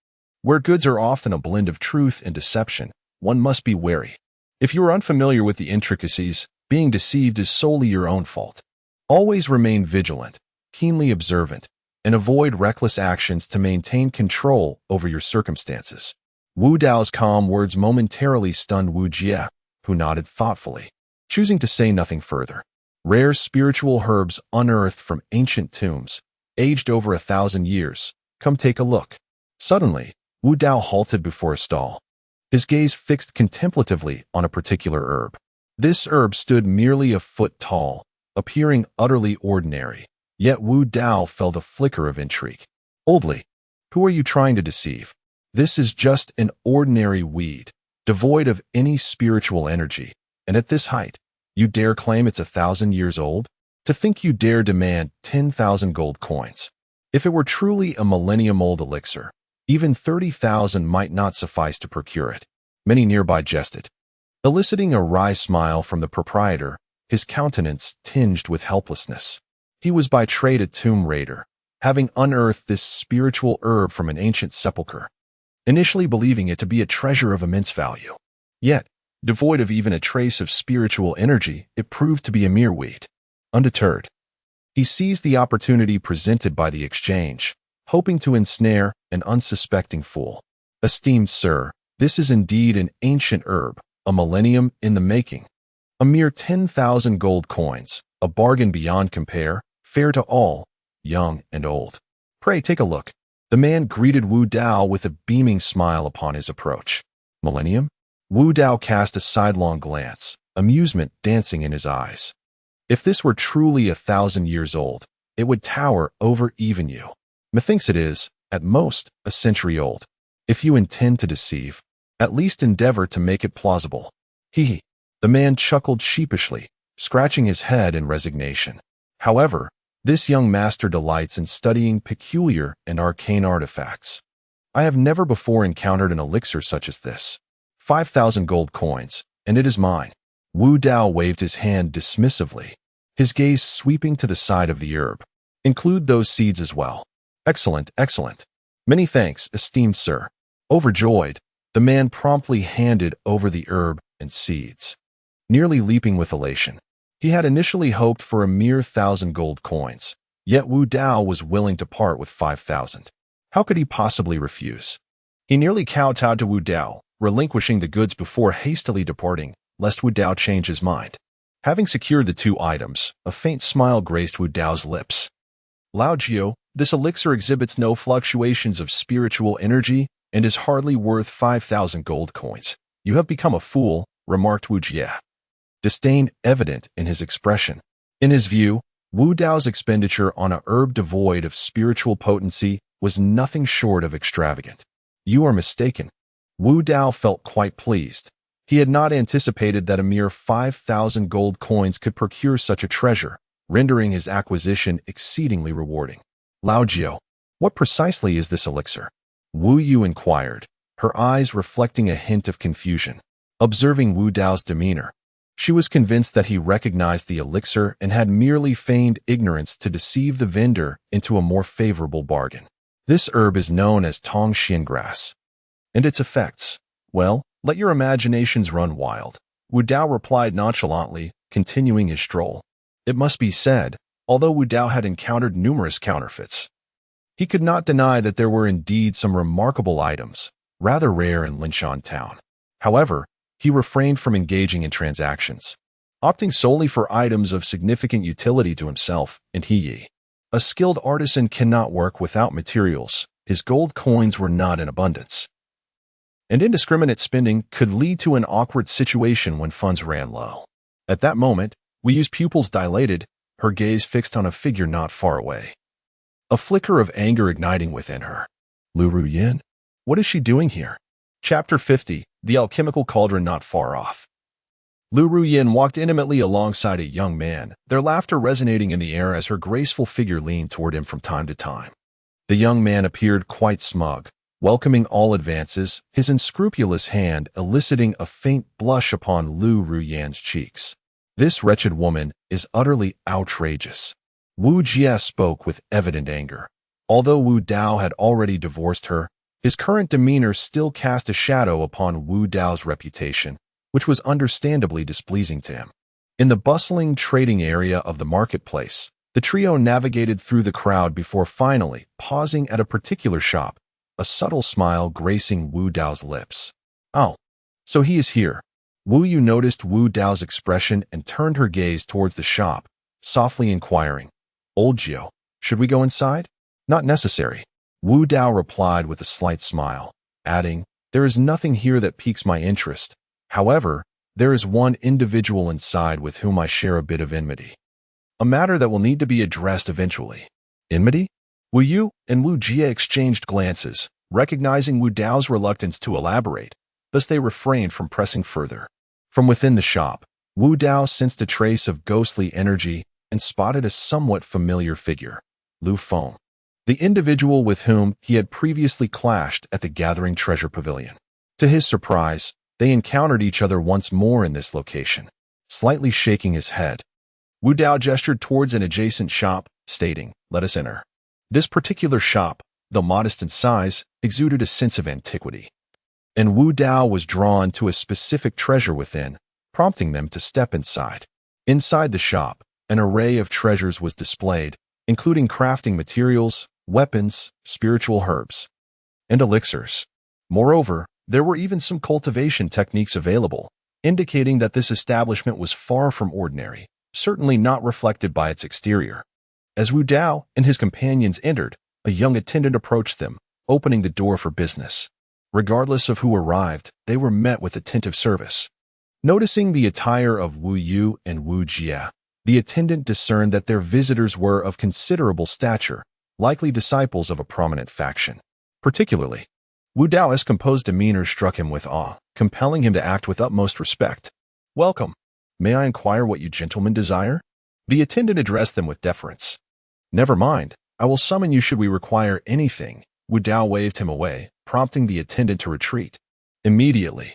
where goods are often a blend of truth and deception, one must be wary. If you are unfamiliar with the intricacies, being deceived is solely your own fault. Always remain vigilant, keenly observant, and avoid reckless actions to maintain control over your circumstances. Wu Dao's calm words momentarily stunned Wu Jie, who nodded thoughtfully, choosing to say nothing further. Rare spiritual herbs unearthed from ancient tombs, aged over 1,000 years. Come take a look. Suddenly, Wu Dao halted before a stall, his gaze fixed contemplatively on a particular herb. This herb stood merely a foot tall, appearing utterly ordinary, yet Wu Dao felt a flicker of intrigue. Oldly, who are you trying to deceive? This is just an ordinary weed, devoid of any spiritual energy, and at this height, you dare claim it's 1,000 years old? To think you dare demand 10,000 gold coins. If it were truly a millennium-old elixir, even 30,000 might not suffice to procure it. Many nearby jested, eliciting a wry smile from the proprietor, his countenance tinged with helplessness. He was by trade a tomb raider, having unearthed this spiritual herb from an ancient sepulchre. initially believing it to be a treasure of immense value. Yet, devoid of even a trace of spiritual energy, it proved to be a mere weed. Undeterred, he seized the opportunity presented by the exchange, hoping to ensnare an unsuspecting fool. Esteemed sir, this is indeed an ancient herb, a millennium in the making. A mere 10,000 gold coins, a bargain beyond compare, fair to all, young and old. Pray take a look. The man greeted Wu Dao with a beaming smile upon his approach. Millennium? Wu Dao cast a sidelong glance, amusement dancing in his eyes. If this were truly 1,000 years old, it would tower over even you. Methinks it is, at most, a century old. If you intend to deceive, at least endeavor to make it plausible. He. The man chuckled sheepishly, scratching his head in resignation. However, this young master delights in studying peculiar and arcane artifacts. I have never before encountered an elixir such as this. 5,000 gold coins, and it is mine. Wu Dao waved his hand dismissively, his gaze sweeping to the side of the herb. Include those seeds as well. Excellent, excellent. Many thanks, esteemed sir. Overjoyed, the man promptly handed over the herb and seeds, nearly leaping with elation. He had initially hoped for a mere 1,000 gold coins, yet Wu Dao was willing to part with 5,000. How could he possibly refuse? He nearly kowtowed to Wu Dao, relinquishing the goods before hastily departing, lest Wu Dao change his mind. Having secured the 2 items, a faint smile graced Wu Dao's lips. Lao Jiu, this elixir exhibits no fluctuations of spiritual energy and is hardly worth 5,000 gold coins. You have become a fool, remarked Wu Jie, disdain evident in his expression. In his view, Wu Dao's expenditure on a herb devoid of spiritual potency was nothing short of extravagant. You are mistaken. Wu Dao felt quite pleased. He had not anticipated that a mere 5,000 gold coins could procure such a treasure, rendering his acquisition exceedingly rewarding. Lao Jiu, what precisely is this elixir? Wu Yu inquired, her eyes reflecting a hint of confusion. Observing Wu Dao's demeanor, she was convinced that he recognized the elixir and had merely feigned ignorance to deceive the vendor into a more favorable bargain. This herb is known as Tong Xian grass. And its effects? Well, let your imaginations run wild. Wu Dao replied nonchalantly, continuing his stroll. It must be said, although Wu Dao had encountered numerous counterfeits, he could not deny that there were indeed some remarkable items, rather rare in Linshan town. However, he refrained from engaging in transactions, opting solely for items of significant utility to himself and He. A skilled artisan cannot work without materials. His gold coins were not in abundance, and indiscriminate spending could lead to an awkward situation when funds ran low. At that moment, Wu Yu's pupils dilated, her gaze fixed on a figure not far away, a flicker of anger igniting within her. Lu Ruyin? What is she doing here? Chapter 50, The Alchemical Cauldron Not Far Off. Lu Ruyin walked intimately alongside a young man, their laughter resonating in the air as her graceful figure leaned toward him from time to time. The young man appeared quite smug, welcoming all advances, his unscrupulous hand eliciting a faint blush upon Lu Ruyin's cheeks. This wretched woman is utterly outrageous. Wu Jie spoke with evident anger. Although Wu Dao had already divorced her, his current demeanor still cast a shadow upon Wu Dao's reputation, which was understandably displeasing to him. In the bustling trading area of the marketplace, the trio navigated through the crowd before finally pausing at a particular shop, a subtle smile gracing Wu Dao's lips. Oh, so he is here. Wu Yu noticed Wu Dao's expression and turned her gaze towards the shop, softly inquiring, Old Jiu, should we go inside? Not necessary. Wu Dao replied with a slight smile, adding, there is nothing here that piques my interest. However, there is one individual inside with whom I share a bit of enmity. A matter that will need to be addressed eventually. Enmity? Wu Yu and Wu Jie exchanged glances, recognizing Wu Dao's reluctance to elaborate, thus they refrained from pressing further. From within the shop, Wu Dao sensed a trace of ghostly energy and spotted a somewhat familiar figure, Lu Feng, the individual with whom he had previously clashed at the Gathering Treasure Pavilion. To his surprise, they encountered each other once more in this location. Slightly shaking his head, Wu Dao gestured towards an adjacent shop, stating, let us enter. This particular shop, though modest in size, exuded a sense of antiquity, and Wu Dao was drawn to a specific treasure within, prompting them to step inside. Inside the shop, an array of treasures was displayed, including crafting materials, weapons, spiritual herbs, and elixirs. Moreover, there were even some cultivation techniques available, indicating that this establishment was far from ordinary, certainly not reflected by its exterior. As Wu Dao and his companions entered, a young attendant approached them, opening the door for business. Regardless of who arrived, they were met with attentive service. Noticing the attire of Wu Yu and Wu Jie, the attendant discerned that their visitors were of considerable stature, likely disciples of a prominent faction. Particularly, Wu Dao's composed demeanor struck him with awe, compelling him to act with utmost respect. "Welcome. May I inquire what you gentlemen desire?" The attendant addressed them with deference. "Never mind. I will summon you should we require anything." Wu Dao waved him away, prompting the attendant to retreat. Immediately,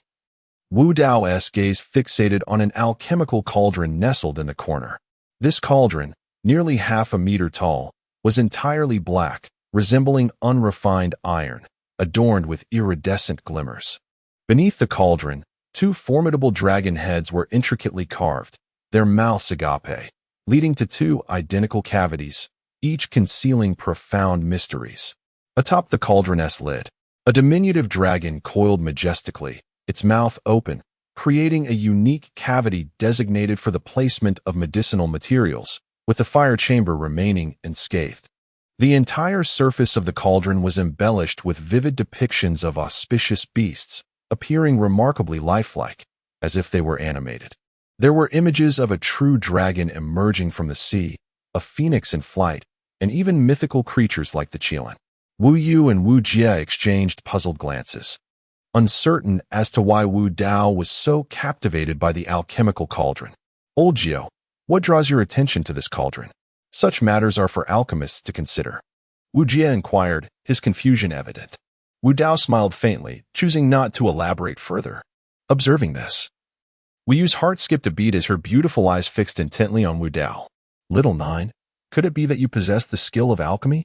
Wu Dao's gaze fixated on an alchemical cauldron nestled in the corner. This cauldron, nearly half a meter tall, was entirely black, resembling unrefined iron, adorned with iridescent glimmers. Beneath the cauldron, two formidable dragon heads were intricately carved, their mouths agape, leading to two identical cavities, each concealing profound mysteries. Atop the cauldron's lid, a diminutive dragon coiled majestically, its mouth open, creating a unique cavity designated for the placement of medicinal materials, with the fire chamber remaining unscathed. The entire surface of the cauldron was embellished with vivid depictions of auspicious beasts, appearing remarkably lifelike, as if they were animated. There were images of a true dragon emerging from the sea, a phoenix in flight, and even mythical creatures like the Qilin. Wu Yu and Wu Jie exchanged puzzled glances, uncertain as to why Wu Dao was so captivated by the alchemical cauldron. "Old Jiao, what draws your attention to this cauldron? Such matters are for alchemists to consider." Wu Jie inquired, his confusion evident. Wu Dao smiled faintly, choosing not to elaborate further. Observing this, Wu Yu's heart skipped a beat as her beautiful eyes fixed intently on Wu Dao. "Little Nine, could it be that you possess the skill of alchemy?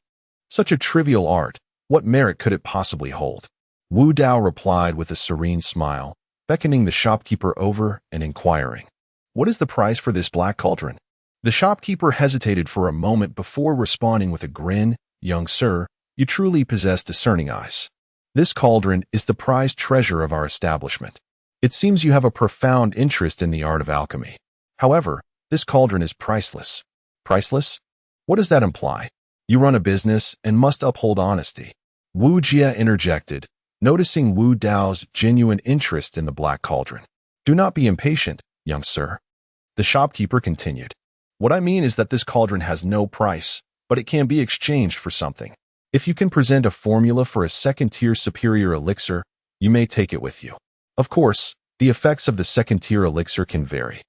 Such a trivial art, what merit could it possibly hold?" Wu Dao replied with a serene smile, beckoning the shopkeeper over and inquiring, "What is the price for this black cauldron?" The shopkeeper hesitated for a moment before responding with a grin. "Young sir, you truly possess discerning eyes. This cauldron is the prized treasure of our establishment. It seems you have a profound interest in the art of alchemy. However, this cauldron is priceless." "Priceless? What does that imply? You run a business and must uphold honesty." Wu Jie interjected, noticing Wu Dao's genuine interest in the black cauldron. "Do not be impatient, young sir." The shopkeeper continued. "What I mean is that this cauldron has no price, but it can be exchanged for something. If you can present a formula for a second-tier superior elixir, you may take it with you. Of course, the effects of the second-tier elixir can vary,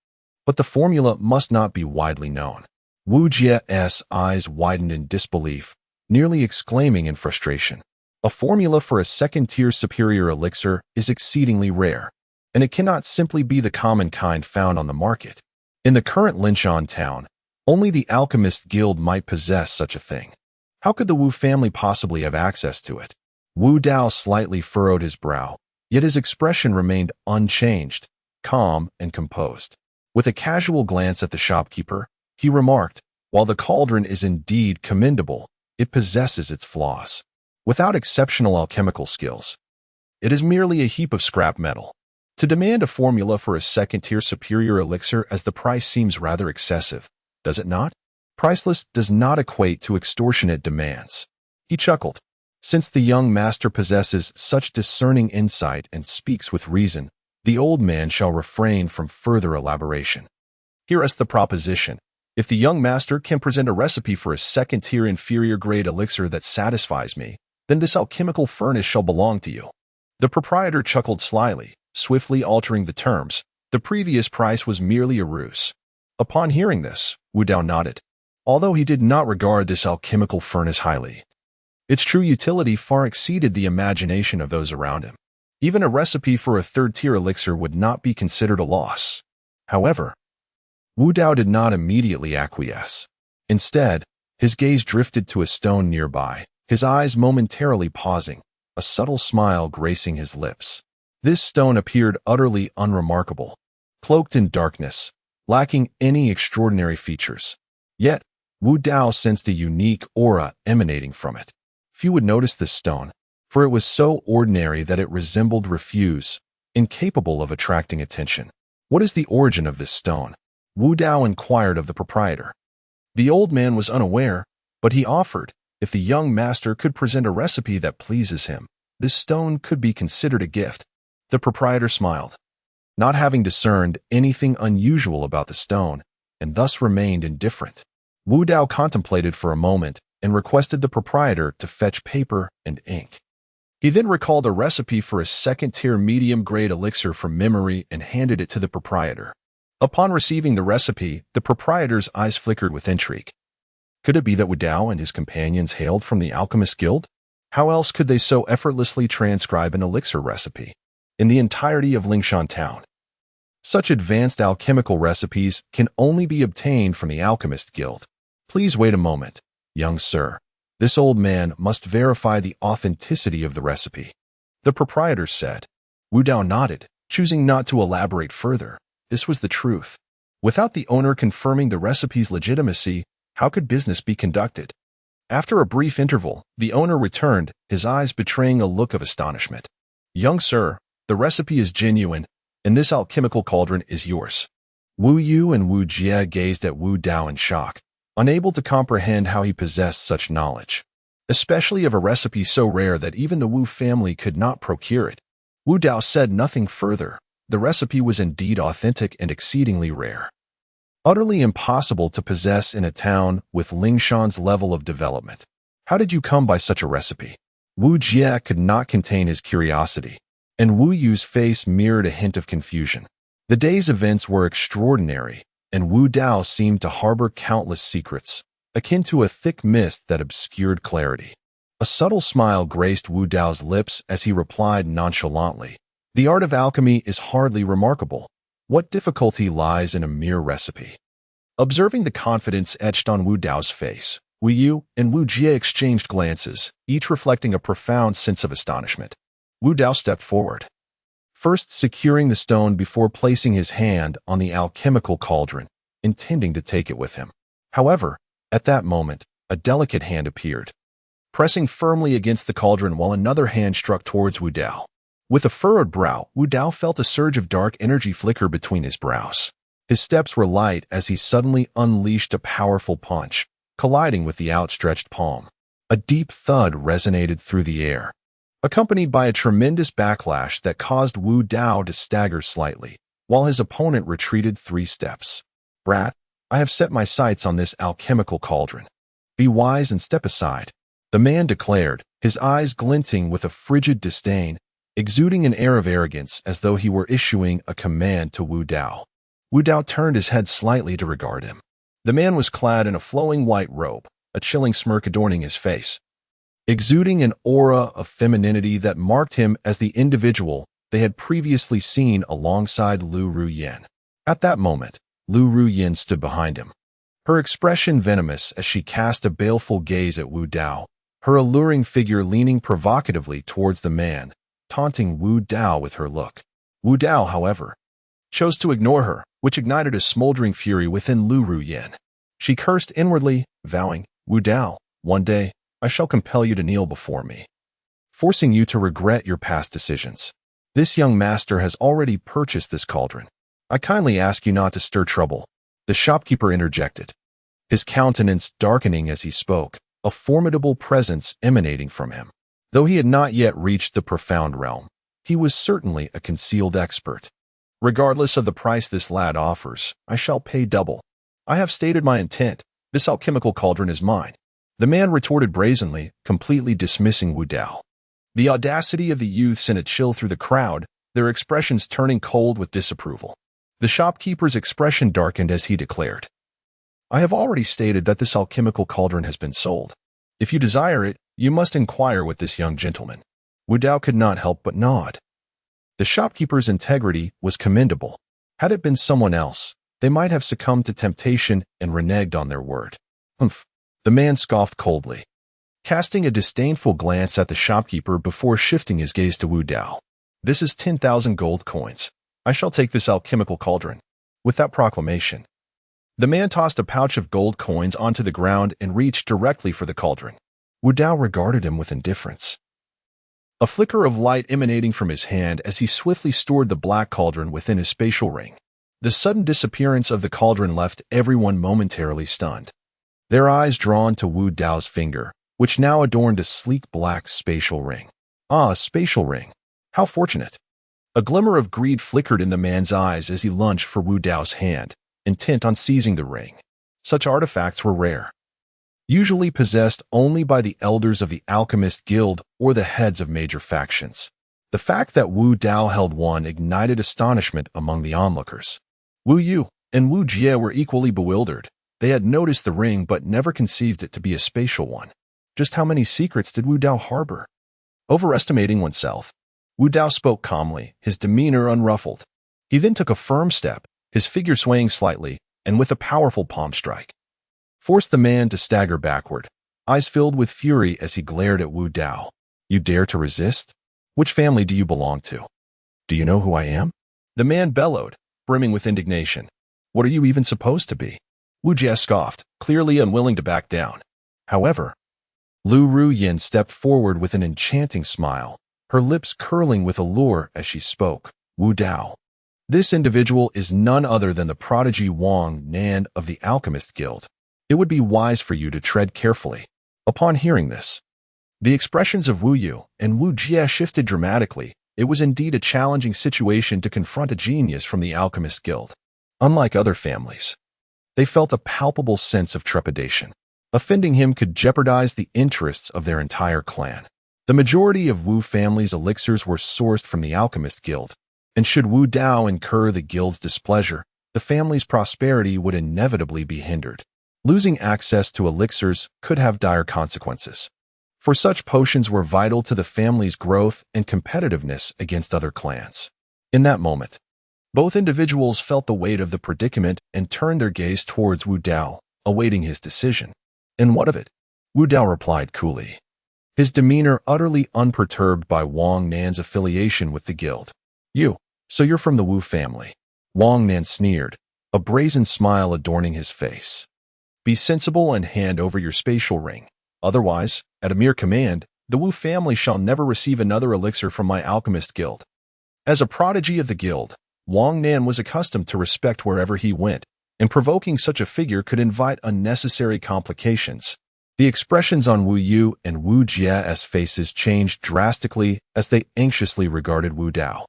but the formula must not be widely known." Wu Jie's eyes widened in disbelief, nearly exclaiming in frustration. A formula for a second-tier superior elixir is exceedingly rare, and it cannot simply be the common kind found on the market. In the current Linshan town, only the Alchemist Guild might possess such a thing. How could the Wu family possibly have access to it? Wu Dao slightly furrowed his brow, yet his expression remained unchanged, calm and composed. With a casual glance at the shopkeeper, he remarked, "While the cauldron is indeed commendable, it possesses its flaws. Without exceptional alchemical skills, it is merely a heap of scrap metal. To demand a formula for a second-tier superior elixir as the price seems rather excessive, does it not? Priceless does not equate to extortionate demands." He chuckled. Since the young master possesses such discerning insight and speaks with reason, the old man shall refrain from further elaboration. "Here is the proposition. If the young master can present a recipe for a second-tier inferior-grade elixir that satisfies me, then this alchemical furnace shall belong to you." The proprietor chuckled slyly, swiftly altering the terms. The previous price was merely a ruse. Upon hearing this, Wu Dao nodded. Although he did not regard this alchemical furnace highly, its true utility far exceeded the imagination of those around him. Even a recipe for a third-tier elixir would not be considered a loss. However, Wu Dao did not immediately acquiesce. Instead, his gaze drifted to a stone nearby, his eyes momentarily pausing, a subtle smile gracing his lips. This stone appeared utterly unremarkable, cloaked in darkness, lacking any extraordinary features. Yet, Wu Dao sensed a unique aura emanating from it. Few would notice this stone, for it was so ordinary that it resembled refuse, incapable of attracting attention. "What is the origin of this stone?" Wu Dao inquired of the proprietor. The old man was unaware, but he offered, if the young master could present a recipe that pleases him, this stone could be considered a gift. The proprietor smiled, not having discerned anything unusual about the stone, and thus remained indifferent. Wu Dao contemplated for a moment and requested the proprietor to fetch paper and ink. He then recalled a recipe for a second-tier medium-grade elixir from memory and handed it to the proprietor. Upon receiving the recipe, the proprietor's eyes flickered with intrigue. Could it be that Wu Dao and his companions hailed from the Alchemist Guild? How else could they so effortlessly transcribe an elixir recipe in the entirety of Lingshan Town? Such advanced alchemical recipes can only be obtained from the Alchemist Guild. Please wait a moment, young sir. This old man must verify the authenticity of the recipe, the proprietor said. Wu Dao nodded, choosing not to elaborate further. This was the truth. Without the owner confirming the recipe's legitimacy, how could business be conducted? After a brief interval, the owner returned, his eyes betraying a look of astonishment. Young sir, the recipe is genuine, and this alchemical cauldron is yours. Wu Yu and Wu Jie gazed at Wu Dao in shock, unable to comprehend how he possessed such knowledge, especially of a recipe so rare that even the Wu family could not procure it. Wu Dao said nothing further. The recipe was indeed authentic and exceedingly rare, utterly impossible to possess in a town with Lingshan's level of development. How did you come by such a recipe? Wu Jie could not contain his curiosity, and Wu Yu's face mirrored a hint of confusion. The day's events were extraordinary, and Wu Dao seemed to harbor countless secrets, akin to a thick mist that obscured clarity. A subtle smile graced Wu Dao's lips as he replied nonchalantly, "The art of alchemy is hardly remarkable. What difficulty lies in a mere recipe?" Observing the confidence etched on Wu Dao's face, Wu Yu and Wu Jie exchanged glances, each reflecting a profound sense of astonishment. Wu Dao stepped forward, first securing the stone before placing his hand on the alchemical cauldron, intending to take it with him. However, at that moment, a delicate hand appeared, pressing firmly against the cauldron while another hand struck towards Wu Dao. With a furrowed brow, Wu Dao felt a surge of dark energy flicker between his brows. His steps were light as he suddenly unleashed a powerful punch, colliding with the outstretched palm. A deep thud resonated through the air, accompanied by a tremendous backlash that caused Wu Dao to stagger slightly, while his opponent retreated 3 steps. "Brat, I have set my sights on this alchemical cauldron. Be wise and step aside," the man declared, his eyes glinting with a frigid disdain, exuding an air of arrogance as though he were issuing a command to Wu Dao. Wu Dao turned his head slightly to regard him. The man was clad in a flowing white robe, a chilling smirk adorning his face, exuding an aura of femininity that marked him as the individual they had previously seen alongside Lu Ruyan. At that moment, Lu Ruyan stood behind him, her expression venomous as she cast a baleful gaze at Wu Dao, her alluring figure leaning provocatively towards the man, taunting Wu Dao with her look. Wu Dao, however, chose to ignore her, which ignited a smoldering fury within Lu Ruyan. She cursed inwardly, vowing, "Wu Dao, one day, I shall compel you to kneel before me, forcing you to regret your past decisions. This young master has already purchased this cauldron. I kindly ask you not to stir trouble." The shopkeeper interjected, his countenance darkening as he spoke, a formidable presence emanating from him. Though he had not yet reached the profound realm, he was certainly a concealed expert. "Regardless of the price this lad offers, I shall pay double. I have stated my intent. This alchemical cauldron is mine," the man retorted brazenly, completely dismissing Wu Dao. The audacity of the youth sent a chill through the crowd, their expressions turning cold with disapproval. The shopkeeper's expression darkened as he declared, "I have already stated that this alchemical cauldron has been sold. If you desire it, you must inquire with this young gentleman." Wu Dao could not help but nod. The shopkeeper's integrity was commendable. Had it been someone else, they might have succumbed to temptation and reneged on their word. "Humph," the man scoffed coldly, casting a disdainful glance at the shopkeeper before shifting his gaze to Wu Dao. "This is 10,000 gold coins. I shall take this alchemical cauldron." With that proclamation, the man tossed a pouch of gold coins onto the ground and reached directly for the cauldron. Wu Dao regarded him with indifference, a flicker of light emanating from his hand as he swiftly stored the black cauldron within his spatial ring. The sudden disappearance of the cauldron left everyone momentarily stunned, their eyes drawn to Wu Dao's finger, which now adorned a sleek black spatial ring. Ah, a spatial ring. How fortunate. A glimmer of greed flickered in the man's eyes as he lunged for Wu Dao's hand, intent on seizing the ring. Such artifacts were rare, usually possessed only by the elders of the Alchemist Guild or the heads of major factions. The fact that Wu Dao held one ignited astonishment among the onlookers. Wu Yu and Wu Jie were equally bewildered. They had noticed the ring but never conceived it to be a spatial one. Just how many secrets did Wu Dao harbor? Overestimating oneself, Wu Dao spoke calmly, his demeanor unruffled. He then took a firm step, his figure swaying slightly, and with a powerful palm strike, forced the man to stagger backward, eyes filled with fury as he glared at Wu Dao. "You dare to resist? Which family do you belong to? Do you know who I am?" The man bellowed, brimming with indignation. "What are you even supposed to be?" Wu Jie scoffed, clearly unwilling to back down. However, Lu Ruyin stepped forward with an enchanting smile, her lips curling with allure as she spoke. "Wu Dao, this individual is none other than the prodigy Wang Nan of the Alchemist Guild. It would be wise for you to tread carefully." Upon hearing this, the expressions of Wu Yu and Wu Jie shifted dramatically. It was indeed a challenging situation to confront a genius from the Alchemist Guild. Unlike other families, they felt a palpable sense of trepidation. Offending him could jeopardize the interests of their entire clan. The majority of Wu family's elixirs were sourced from the Alchemist Guild, and should Wu Dao incur the guild's displeasure, the family's prosperity would inevitably be hindered. Losing access to elixirs could have dire consequences, for such potions were vital to the family's growth and competitiveness against other clans. In that moment, both individuals felt the weight of the predicament and turned their gaze towards Wu Dao, awaiting his decision. "And what of it?" Wu Dao replied coolly, his demeanor utterly unperturbed by Wang Nan's affiliation with the guild. So you're from the Wu family." Wang Nan sneered, a brazen smile adorning his face. "Be sensible and hand over your spatial ring. Otherwise, at a mere command, the Wu family shall never receive another elixir from my Alchemist Guild." As a prodigy of the guild, Wang Nan was accustomed to respect wherever he went, and provoking such a figure could invite unnecessary complications. The expressions on Wu Yu and Wu Jie's faces changed drastically as they anxiously regarded Wu Dao.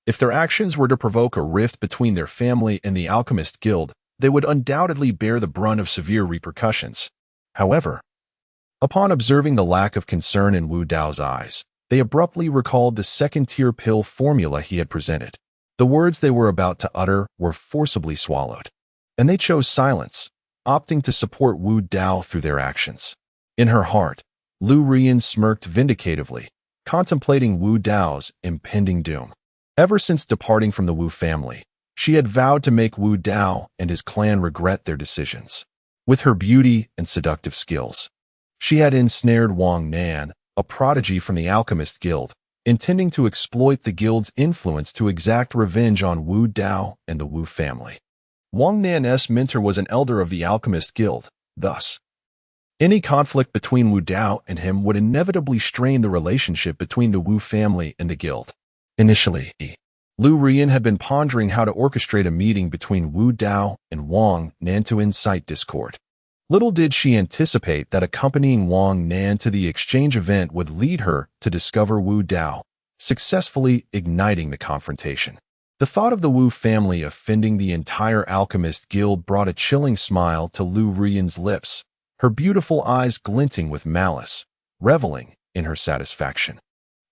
If their actions were to provoke a rift between their family and the Alchemist Guild, they would undoubtedly bear the brunt of severe repercussions. However, upon observing the lack of concern in Wu Dao's eyes, they abruptly recalled the second-tier pill formula he had presented. The words they were about to utter were forcibly swallowed, and they chose silence, opting to support Wu Dao through their actions. In her heart, Lu Rian smirked vindicatively, contemplating Wu Dao's impending doom. Ever since departing from the Wu family, she had vowed to make Wu Dao and his clan regret their decisions. With her beauty and seductive skills, she had ensnared Wang Nan, a prodigy from the Alchemist Guild, intending to exploit the guild's influence to exact revenge on Wu Dao and the Wu family. Wang Nan's mentor was an elder of the Alchemist Guild, thus, any conflict between Wu Dao and him would inevitably strain the relationship between the Wu family and the guild. Initially, Lu Rian had been pondering how to orchestrate a meeting between Wu Dao and Wang Nan to incite discord. Little did she anticipate that accompanying Wang Nan to the exchange event would lead her to discover Wu Dao, successfully igniting the confrontation. The thought of the Wu family offending the entire Alchemist Guild brought a chilling smile to Lu Rian's lips, her beautiful eyes glinting with malice, reveling in her satisfaction.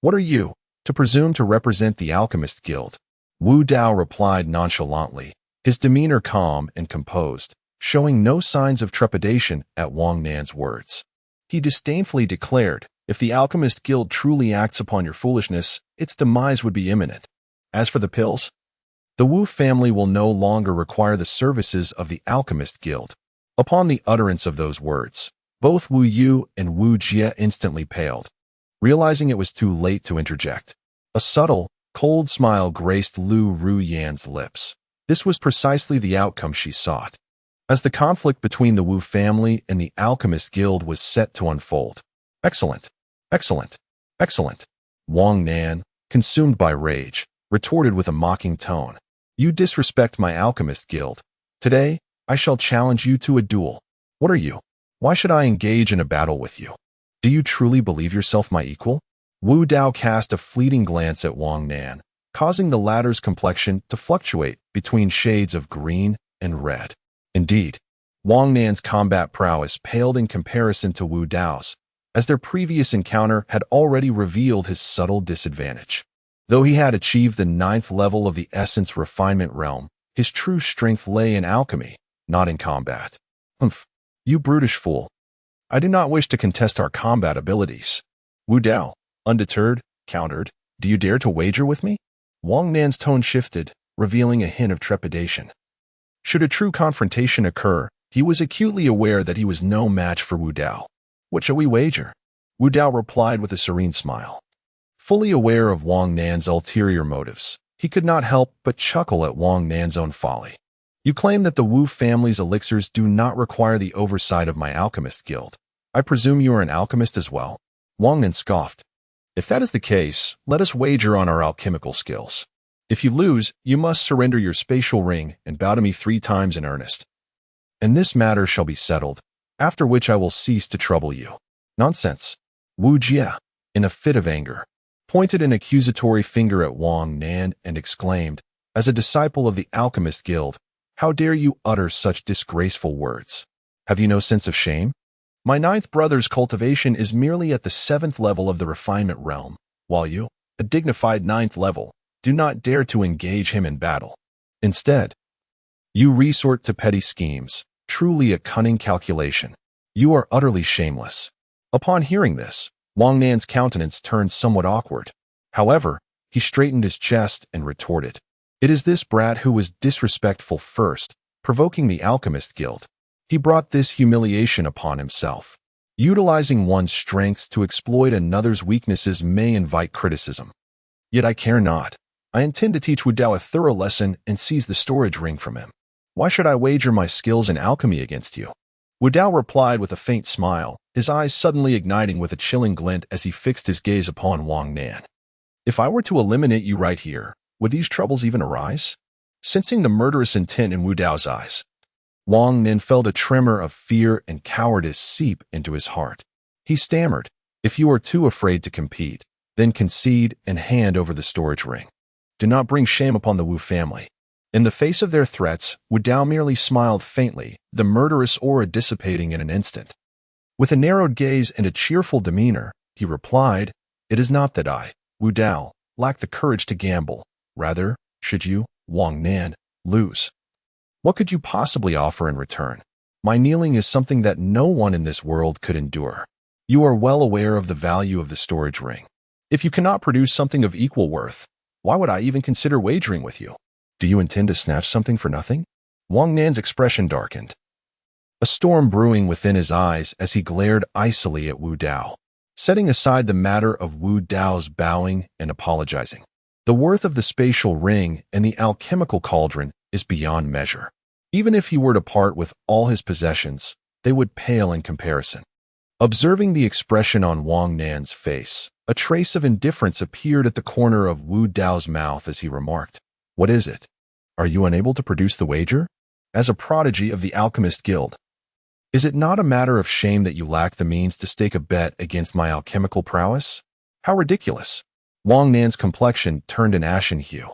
"What are you, to presume to represent the Alchemist Guild?" Wu Dao replied nonchalantly, his demeanor calm and composed, showing no signs of trepidation at Wang Nan's words. He disdainfully declared, "If the Alchemist Guild truly acts upon your foolishness, its demise would be imminent. As for the pills, the Wu family will no longer require the services of the Alchemist Guild." Upon the utterance of those words, Both Wu Yu and Wu Jie instantly paled, realizing it was too late to interject. A subtle, cold smile graced Lu Ruyan's lips. This was precisely the outcome she sought. As the conflict between the Wu family and the Alchemist Guild was set to unfold. Excellent, excellent, excellent. Wang Nan, consumed by rage, retorted with a mocking tone. You disrespect my Alchemist Guild. Today, I shall challenge you to a duel. What are you? Why should I engage in a battle with you? Do you truly believe yourself my equal? Wu Dao cast a fleeting glance at Wang Nan, causing the latter's complexion to fluctuate between shades of green and red. Indeed, Wang Nan's combat prowess paled in comparison to Wu Dao's, as their previous encounter had already revealed his subtle disadvantage. Though he had achieved the 9th level of the Essence Refinement realm, his true strength lay in alchemy, not in combat. Humph, you brutish fool. I do not wish to contest our combat abilities. Wu Dao, undeterred, countered, do you dare to wager with me? Wang Nan's tone shifted, revealing a hint of trepidation. Should a true confrontation occur, he was acutely aware that he was no match for Wu Dao. What shall we wager? Wu Dao replied with a serene smile. Fully aware of Wang Nan's ulterior motives, he could not help but chuckle at Wang Nan's own folly. You claim that the Wu family's elixirs do not require the oversight of my Alchemist Guild. I presume you are an alchemist as well? Wang Nan scoffed. If that is the case, let us wager on our alchemical skills. If you lose, you must surrender your spatial ring and bow to me 3 times in earnest. And this matter shall be settled, after which I will cease to trouble you. Nonsense. Wu Jie, in a fit of anger, pointed an accusatory finger at Wang Nan and exclaimed, as a disciple of the Alchemist Guild, how dare you utter such disgraceful words? Have you no sense of shame? My 9th brother's cultivation is merely at the 7th level of the refinement realm, while you, a dignified 9th level, do not dare to engage him in battle. Instead, you resort to petty schemes, truly a cunning calculation. You are utterly shameless. Upon hearing this, Wang Nan's countenance turned somewhat awkward. However, he straightened his chest and retorted. It is this brat who was disrespectful first, provoking the Alchemist Guild. He brought this humiliation upon himself. Utilizing one's strengths to exploit another's weaknesses may invite criticism. Yet I care not. I intend to teach Wu Dao a thorough lesson and seize the storage ring from him. Why should I wager my skills in alchemy against you? Wu Dao replied with a faint smile, his eyes suddenly igniting with a chilling glint as he fixed his gaze upon Wang Nan. If I were to eliminate you right here, would these troubles even arise? Sensing the murderous intent in Wu Dao's eyes, Wang Nan felt a tremor of fear and cowardice seep into his heart. He stammered, if you are too afraid to compete, then concede and hand over the storage ring. Do not bring shame upon the Wu family. In the face of their threats, Wu Dao merely smiled faintly, the murderous aura dissipating in an instant. With a narrowed gaze and a cheerful demeanor, he replied, it is not that I, Wu Dao, lack the courage to gamble. Rather, should you, Wang Nan, lose, what could you possibly offer in return? My kneeling is something that no one in this world could endure. You are well aware of the value of the storage ring. If you cannot produce something of equal worth, why would I even consider wagering with you? Do you intend to snatch something for nothing? Wang Nan's expression darkened, a storm brewing within his eyes as he glared icily at Wu Dao, setting aside the matter of Wu Dao's bowing and apologizing. The worth of the spatial ring and the alchemical cauldron is beyond measure. Even if he were to part with all his possessions, they would pale in comparison. Observing the expression on Wang Nan's face, a trace of indifference appeared at the corner of Wu Dao's mouth as he remarked, what is it? Are you unable to produce the wager? As a prodigy of the Alchemist Guild, is it not a matter of shame that you lack the means to stake a bet against my alchemical prowess? How ridiculous! Wang Nan's complexion turned an ashen hue,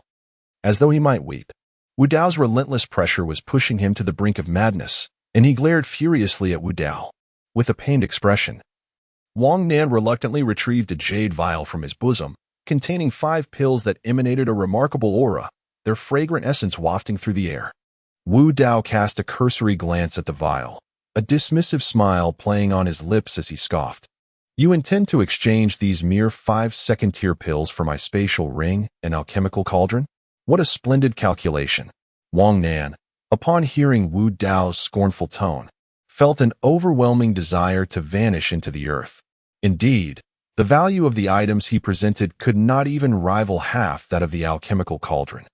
as though he might weep. Wu Dao's relentless pressure was pushing him to the brink of madness, and he glared furiously at Wu Dao, with a pained expression. Wang Nan reluctantly retrieved a jade vial from his bosom, containing 5 pills that emanated a remarkable aura, their fragrant essence wafting through the air. Wu Dao cast a cursory glance at the vial, a dismissive smile playing on his lips as he scoffed. You intend to exchange these mere 5 second-tier pills for my spatial ring and alchemical cauldron? What a splendid calculation! Wang Nan, upon hearing Wu Dao's scornful tone, felt an overwhelming desire to vanish into the earth. Indeed, the value of the items he presented could not even rival half that of the alchemical cauldron.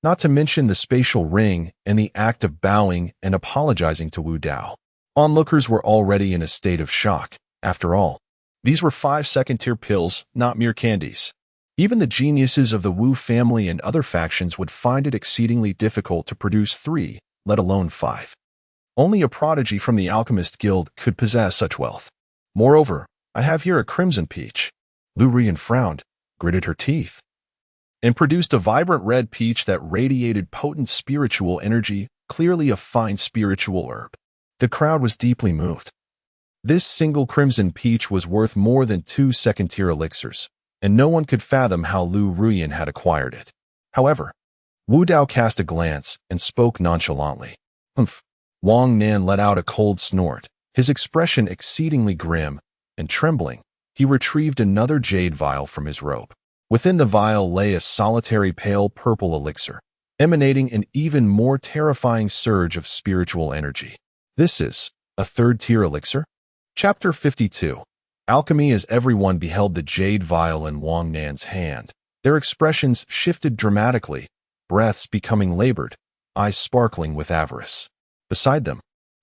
Not to mention the spatial ring and the act of bowing and apologizing to Wu Dao. Onlookers were already in a state of shock. After all, these were 5 second-tier pills, not mere candies. Even the geniuses of the Wu family and other factions would find it exceedingly difficult to produce 3, let alone 5. Only a prodigy from the Alchemist Guild could possess such wealth. Moreover, I have here a crimson peach. Lu Ruyan frowned, gritted her teeth, and produced a vibrant red peach that radiated potent spiritual energy, clearly a fine spiritual herb. The crowd was deeply moved. This single crimson peach was worth more than 2 second-tier elixirs, and no one could fathom how Lu Ruyan had acquired it. However, Wu Dao cast a glance and spoke nonchalantly. Humph. Wang Nan let out a cold snort, his expression exceedingly grim, and trembling, he retrieved another jade vial from his robe. Within the vial lay a solitary pale purple elixir, emanating an even more terrifying surge of spiritual energy. This is a 3rd-tier elixir? Chapter 52. Alchemy. As everyone beheld the jade vial in Wang Nan's hand, their expressions shifted dramatically, breaths becoming labored, eyes sparkling with avarice. Beside them,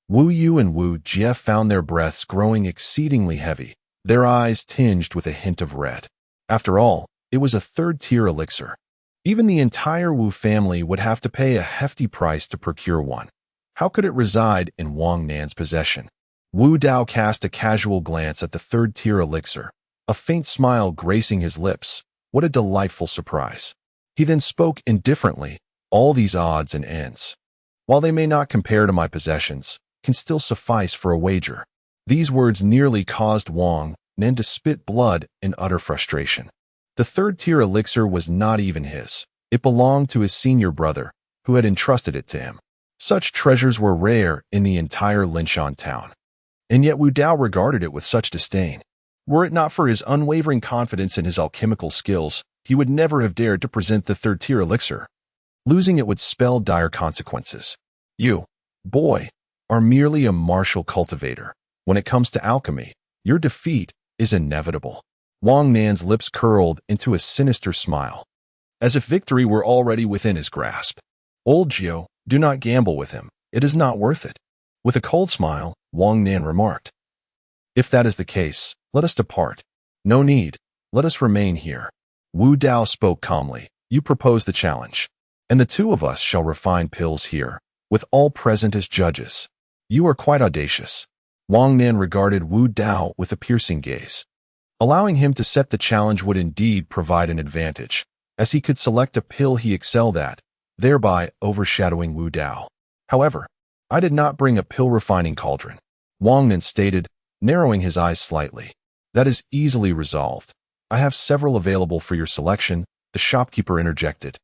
Wu Yu and Wu Jie found their breaths growing exceedingly heavy, their eyes tinged with a hint of red. After all, it was a 3rd-tier elixir. Even the entire Wu family would have to pay a hefty price to procure one. How could it reside in Wang Nan's possession? Wu Dao cast a casual glance at the 3rd-tier elixir, a faint smile gracing his lips. What a delightful surprise. He then spoke indifferently, all these odds and ends, while they may not compare to my possessions, can still suffice for a wager. These words nearly caused Wang Nan to spit blood in utter frustration. The 3rd-tier elixir was not even his. It belonged to his senior brother, who had entrusted it to him. Such treasures were rare in the entire Linshan town. And yet Wu Dao regarded it with such disdain. Were it not for his unwavering confidence in his alchemical skills, he would never have dared to present the 3rd-tier elixir. Losing it would spell dire consequences. You, boy, are merely a martial cultivator. When it comes to alchemy, your defeat is inevitable. Wang Nan's lips curled into a sinister smile, as if victory were already within his grasp. Old Jiao, do not gamble with him. It is not worth it. With a cold smile, Wang Nan remarked. If that is the case, let us depart. No need. Let us remain here. Wu Dao spoke calmly. You propose the challenge, and the 2 of us shall refine pills here, with all present as judges. You are quite audacious. Wang Nan regarded Wu Dao with a piercing gaze. Allowing him to set the challenge would indeed provide an advantage, as he could select a pill he excelled at, thereby overshadowing Wu Dao. However, I did not bring a pill-refining cauldron, Wang Nan stated, narrowing his eyes slightly. That is easily resolved. I have several available for your selection, the shopkeeper interjected,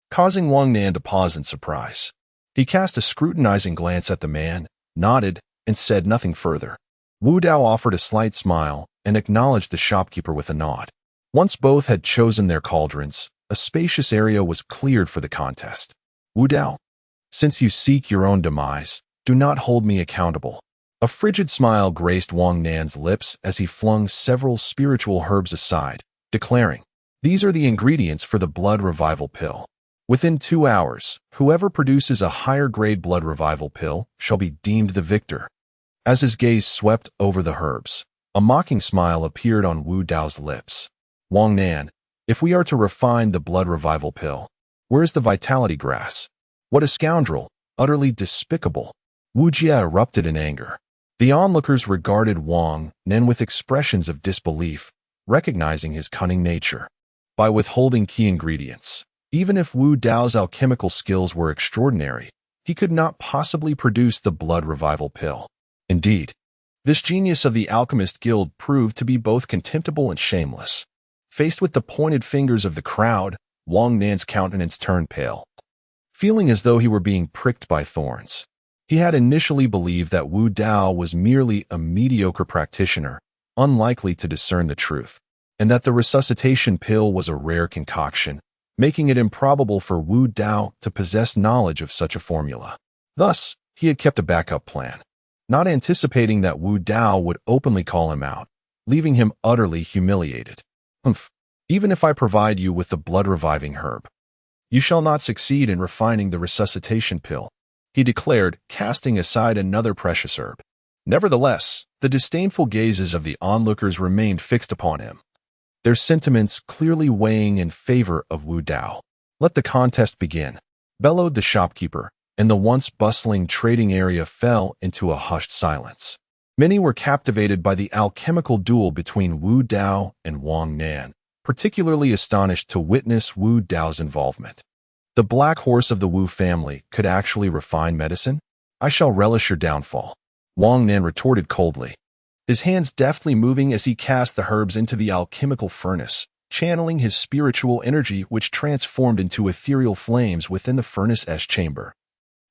causing Wang Nan to pause in surprise. He cast a scrutinizing glance at the man, nodded, and said nothing further. Wu Dao offered a slight smile and acknowledged the shopkeeper with a nod. Once both had chosen their cauldrons, a spacious area was cleared for the contest. Wu Dao, since you seek your own demise, do not hold me accountable. A frigid smile graced Wang Nan's lips as he flung several spiritual herbs aside, declaring, these are the ingredients for the blood revival pill. Within 2 hours, whoever produces a higher-grade blood revival pill shall be deemed the victor. As his gaze swept over the herbs, a mocking smile appeared on Wu Dao's lips. Wang Nan, if we are to refine the blood revival pill, where is the vitality grass? What a scoundrel, utterly despicable. Wu Jie erupted in anger. The onlookers regarded Wang Nan with expressions of disbelief, recognizing his cunning nature. By withholding key ingredients, even if Wu Dao's alchemical skills were extraordinary, he could not possibly produce the blood revival pill. Indeed, this genius of the Alchemist Guild proved to be both contemptible and shameless. Faced with the pointed fingers of the crowd, Wang Nan's countenance turned pale, feeling as though he were being pricked by thorns. He had initially believed that Wu Dao was merely a mediocre practitioner, unlikely to discern the truth, and that the resuscitation pill was a rare concoction, making it improbable for Wu Dao to possess knowledge of such a formula. Thus, he had kept a backup plan. not anticipating that Wu Dao would openly call him out, leaving him utterly humiliated. "Humph, even if I provide you with the blood-reviving herb, you shall not succeed in refining the resuscitation pill," he declared, casting aside another precious herb. Nevertheless, the disdainful gazes of the onlookers remained fixed upon him, their sentiments clearly weighing in favor of Wu Dao. "Let the contest begin," bellowed the shopkeeper, and the once bustling trading area fell into a hushed silence. Many were captivated by the alchemical duel between Wu Dao and Wang Nan, particularly astonished to witness Wu Dao's involvement. The black horse of the Wu family could actually refine medicine? "I shall relish your downfall," Wang Nan retorted coldly, his hands deftly moving as he cast the herbs into the alchemical furnace, channeling his spiritual energy which transformed into ethereal flames within the furnace's chamber.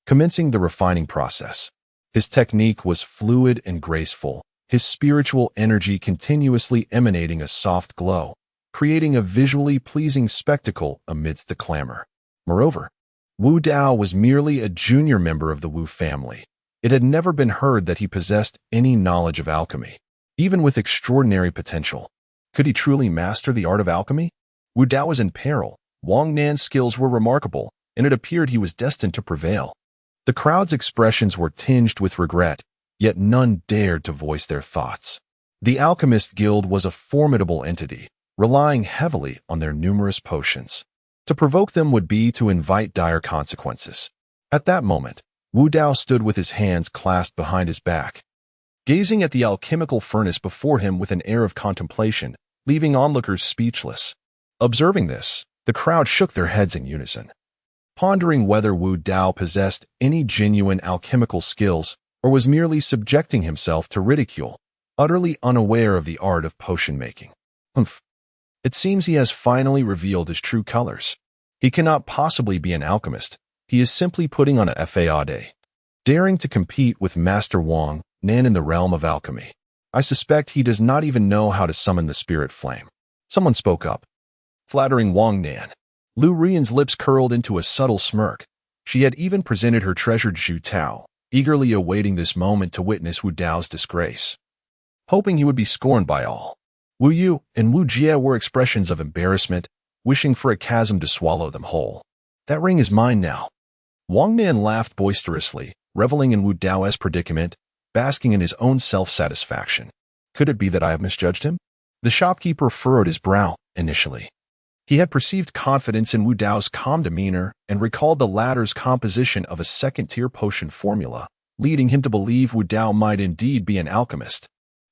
Commencing the refining process, his technique was fluid and graceful, his spiritual energy continuously emanating a soft glow, creating a visually pleasing spectacle amidst the clamor. Moreover, Wu Dao was merely a junior member of the Wu family. It had never been heard that he possessed any knowledge of alchemy, even with extraordinary potential. Could he truly master the art of alchemy? Wu Dao was in peril. Wang Nan's skills were remarkable, and it appeared he was destined to prevail. The crowd's expressions were tinged with regret, yet none dared to voice their thoughts. The Alchemist Guild was a formidable entity, relying heavily on their numerous potions. To provoke them would be to invite dire consequences. At that moment, Wu Dao stood with his hands clasped behind his back, gazing at the alchemical furnace before him with an air of contemplation, leaving onlookers speechless. Observing this, the crowd shook their heads in unison, pondering whether Wu Dao possessed any genuine alchemical skills or was merely subjecting himself to ridicule, utterly unaware of the art of potion making. "Humph. It seems he has finally revealed his true colors. He cannot possibly be an alchemist. He is simply putting on a facade, daring to compete with Master Wang Nan in the realm of alchemy. I suspect he does not even know how to summon the spirit flame." Someone spoke up, flattering Wang Nan. Lu Rian's lips curled into a subtle smirk. She had even presented her treasured Zhu Tao, eagerly awaiting this moment to witness Wu Dao's disgrace, hoping he would be scorned by all. Wu Yu and Wu Jie were expressions of embarrassment, wishing for a chasm to swallow them whole. "That ring is mine now." Wang Nan laughed boisterously, reveling in Wu Dao's predicament, basking in his own self-satisfaction. "Could it be that I have misjudged him?" The shopkeeper furrowed his brow initially. He had perceived confidence in Wu Dao's calm demeanor and recalled the latter's composition of a second-tier potion formula, leading him to believe Wu Dao might indeed be an alchemist.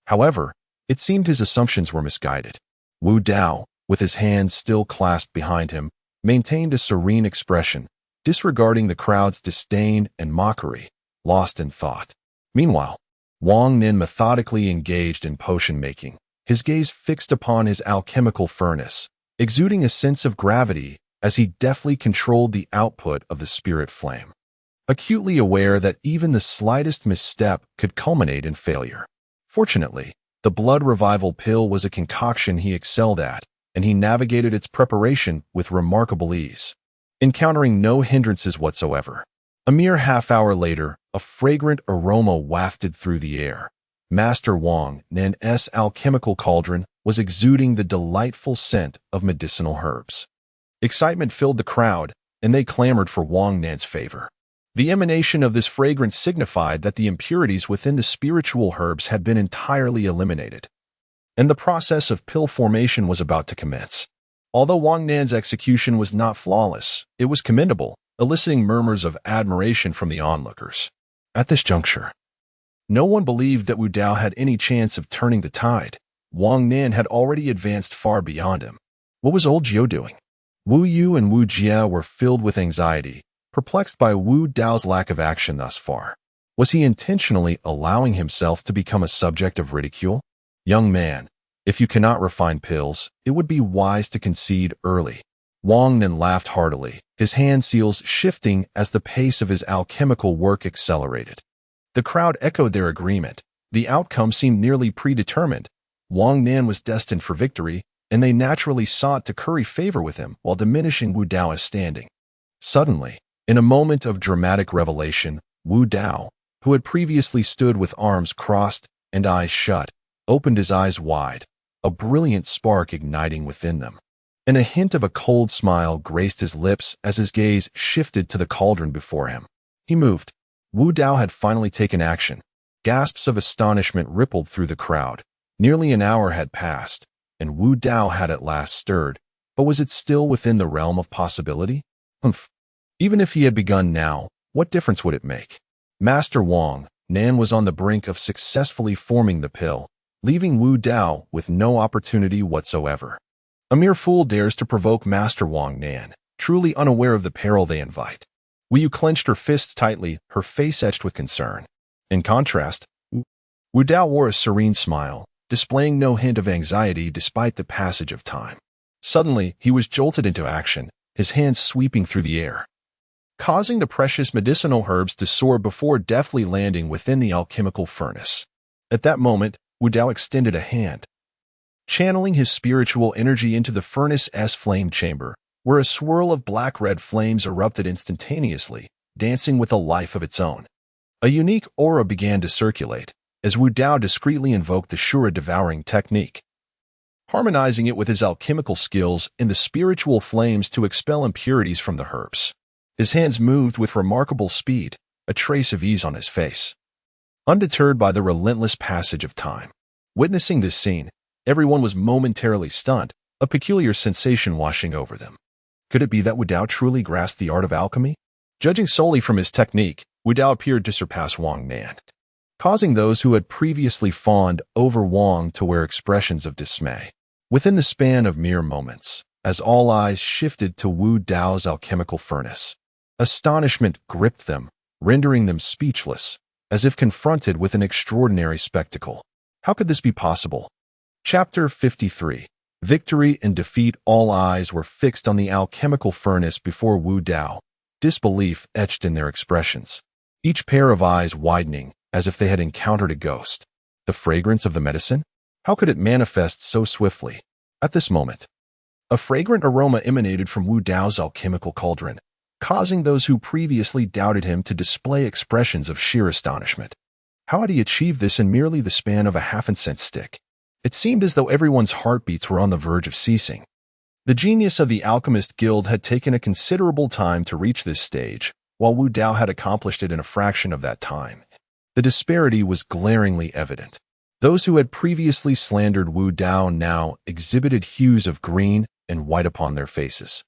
However, it seemed his assumptions were misguided. Wu Dao, with his hands still clasped behind him, maintained a serene expression, disregarding the crowd's disdain and mockery, lost in thought. Meanwhile, Wang Nan methodically engaged in potion making, his gaze fixed upon his alchemical furnace, exuding a sense of gravity as he deftly controlled the output of the spirit flame, acutely aware that even the slightest misstep could culminate in failure. Fortunately, the blood revival pill was a concoction he excelled at, and he navigated its preparation with remarkable ease, encountering no hindrances whatsoever. A mere half-hour later, a fragrant aroma wafted through the air. Master Wang Nan's alchemical cauldron was exuding the delightful scent of medicinal herbs. Excitement filled the crowd, and they clamored for Wang Nan's favor. The emanation of this fragrance signified that the impurities within the spiritual herbs had been entirely eliminated, and the process of pill formation was about to commence. Although Wang Nan's execution was not flawless, it was commendable, eliciting murmurs of admiration from the onlookers. At this juncture, no one believed that Wu Dao had any chance of turning the tide. Wang Nan had already advanced far beyond him. What was old Jiu doing? Wu Yu and Wu Jie were filled with anxiety, perplexed by Wu Dao's lack of action thus far. Was he intentionally allowing himself to become a subject of ridicule? Young man, if you cannot refine pills, it would be wise to concede early. Wang Nan laughed heartily, his hand seals shifting as the pace of his alchemical work accelerated. The crowd echoed their agreement. The outcome seemed nearly predetermined. Wang Nan was destined for victory, and they naturally sought to curry favor with him while diminishing Wu Dao's standing. Suddenly, in a moment of dramatic revelation, Wu Dao, who had previously stood with arms crossed and eyes shut, opened his eyes wide, a brilliant spark igniting within them. And a hint of a cold smile graced his lips as his gaze shifted to the cauldron before him. He moved. Wu Dao had finally taken action. Gasps of astonishment rippled through the crowd. Nearly an hour had passed, and Wu Dao had at last stirred, but was it still within the realm of possibility? Humph. Even if he had begun now, what difference would it make? Master Wang Nan was on the brink of successfully forming the pill, leaving Wu Dao with no opportunity whatsoever. A mere fool dares to provoke Master Wang Nan, truly unaware of the peril they invite. Wu clenched her fists tightly, her face etched with concern. In contrast, Wu Dao wore a serene smile, displaying no hint of anxiety despite the passage of time. Suddenly, he was jolted into action, his hands sweeping through the air, causing the precious medicinal herbs to soar before deftly landing within the alchemical furnace. At that moment, Wu Dao extended a hand, channeling his spiritual energy into the furnace's flame chamber, where a swirl of black-red flames erupted instantaneously, dancing with a life of its own. A unique aura began to circulate, as Wu Dao discreetly invoked the Shura devouring technique, harmonizing it with his alchemical skills in the spiritual flames to expel impurities from the herbs. His hands moved with remarkable speed, a trace of ease on his face, undeterred by the relentless passage of time. Witnessing this scene, everyone was momentarily stunned, a peculiar sensation washing over them. Could it be that Wu Dao truly grasped the art of alchemy? Judging solely from his technique, Wu Dao appeared to surpass Wang Nan, causing those who had previously fawned over Wang to wear expressions of dismay. Within the span of mere moments, as all eyes shifted to Wu Dao's alchemical furnace, astonishment gripped them, rendering them speechless, as if confronted with an extraordinary spectacle. How could this be possible? Chapter 53. Victory and defeat. All eyes were fixed on the alchemical furnace before Wu Dao, disbelief etched in their expressions, each pair of eyes widening as if they had encountered a ghost. The fragrance of the medicine? How could it manifest so swiftly? At this moment, a fragrant aroma emanated from Wu Dao's alchemical cauldron, causing those who previously doubted him to display expressions of sheer astonishment. How had he achieved this in merely the span of a half-cent stick? It seemed as though everyone's heartbeats were on the verge of ceasing. The genius of the Alchemist Guild had taken a considerable time to reach this stage, while Wu Dao had accomplished it in a fraction of that time. The disparity was glaringly evident. Those who had previously slandered Wu Dao now exhibited hues of green and white upon their faces.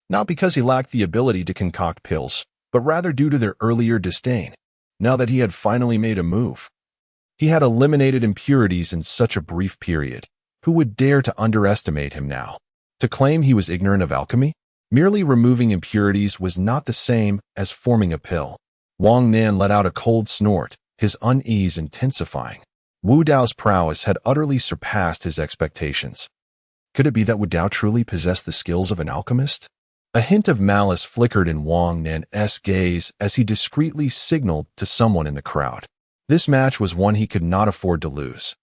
Not because he lacked the ability to concoct pills, but rather due to their earlier disdain. Now that he had finally made a move, he had eliminated impurities in such a brief period. Who would dare to underestimate him now? To claim he was ignorant of alchemy? Merely removing impurities was not the same as forming a pill. Wang Nan let out a cold snort, his unease intensifying. Wu Dao's prowess had utterly surpassed his expectations. Could it be that Wu Dao truly possessed the skills of an alchemist? A hint of malice flickered in Wang Nan's gaze as he discreetly signaled to someone in the crowd. This match was one he could not afford to lose.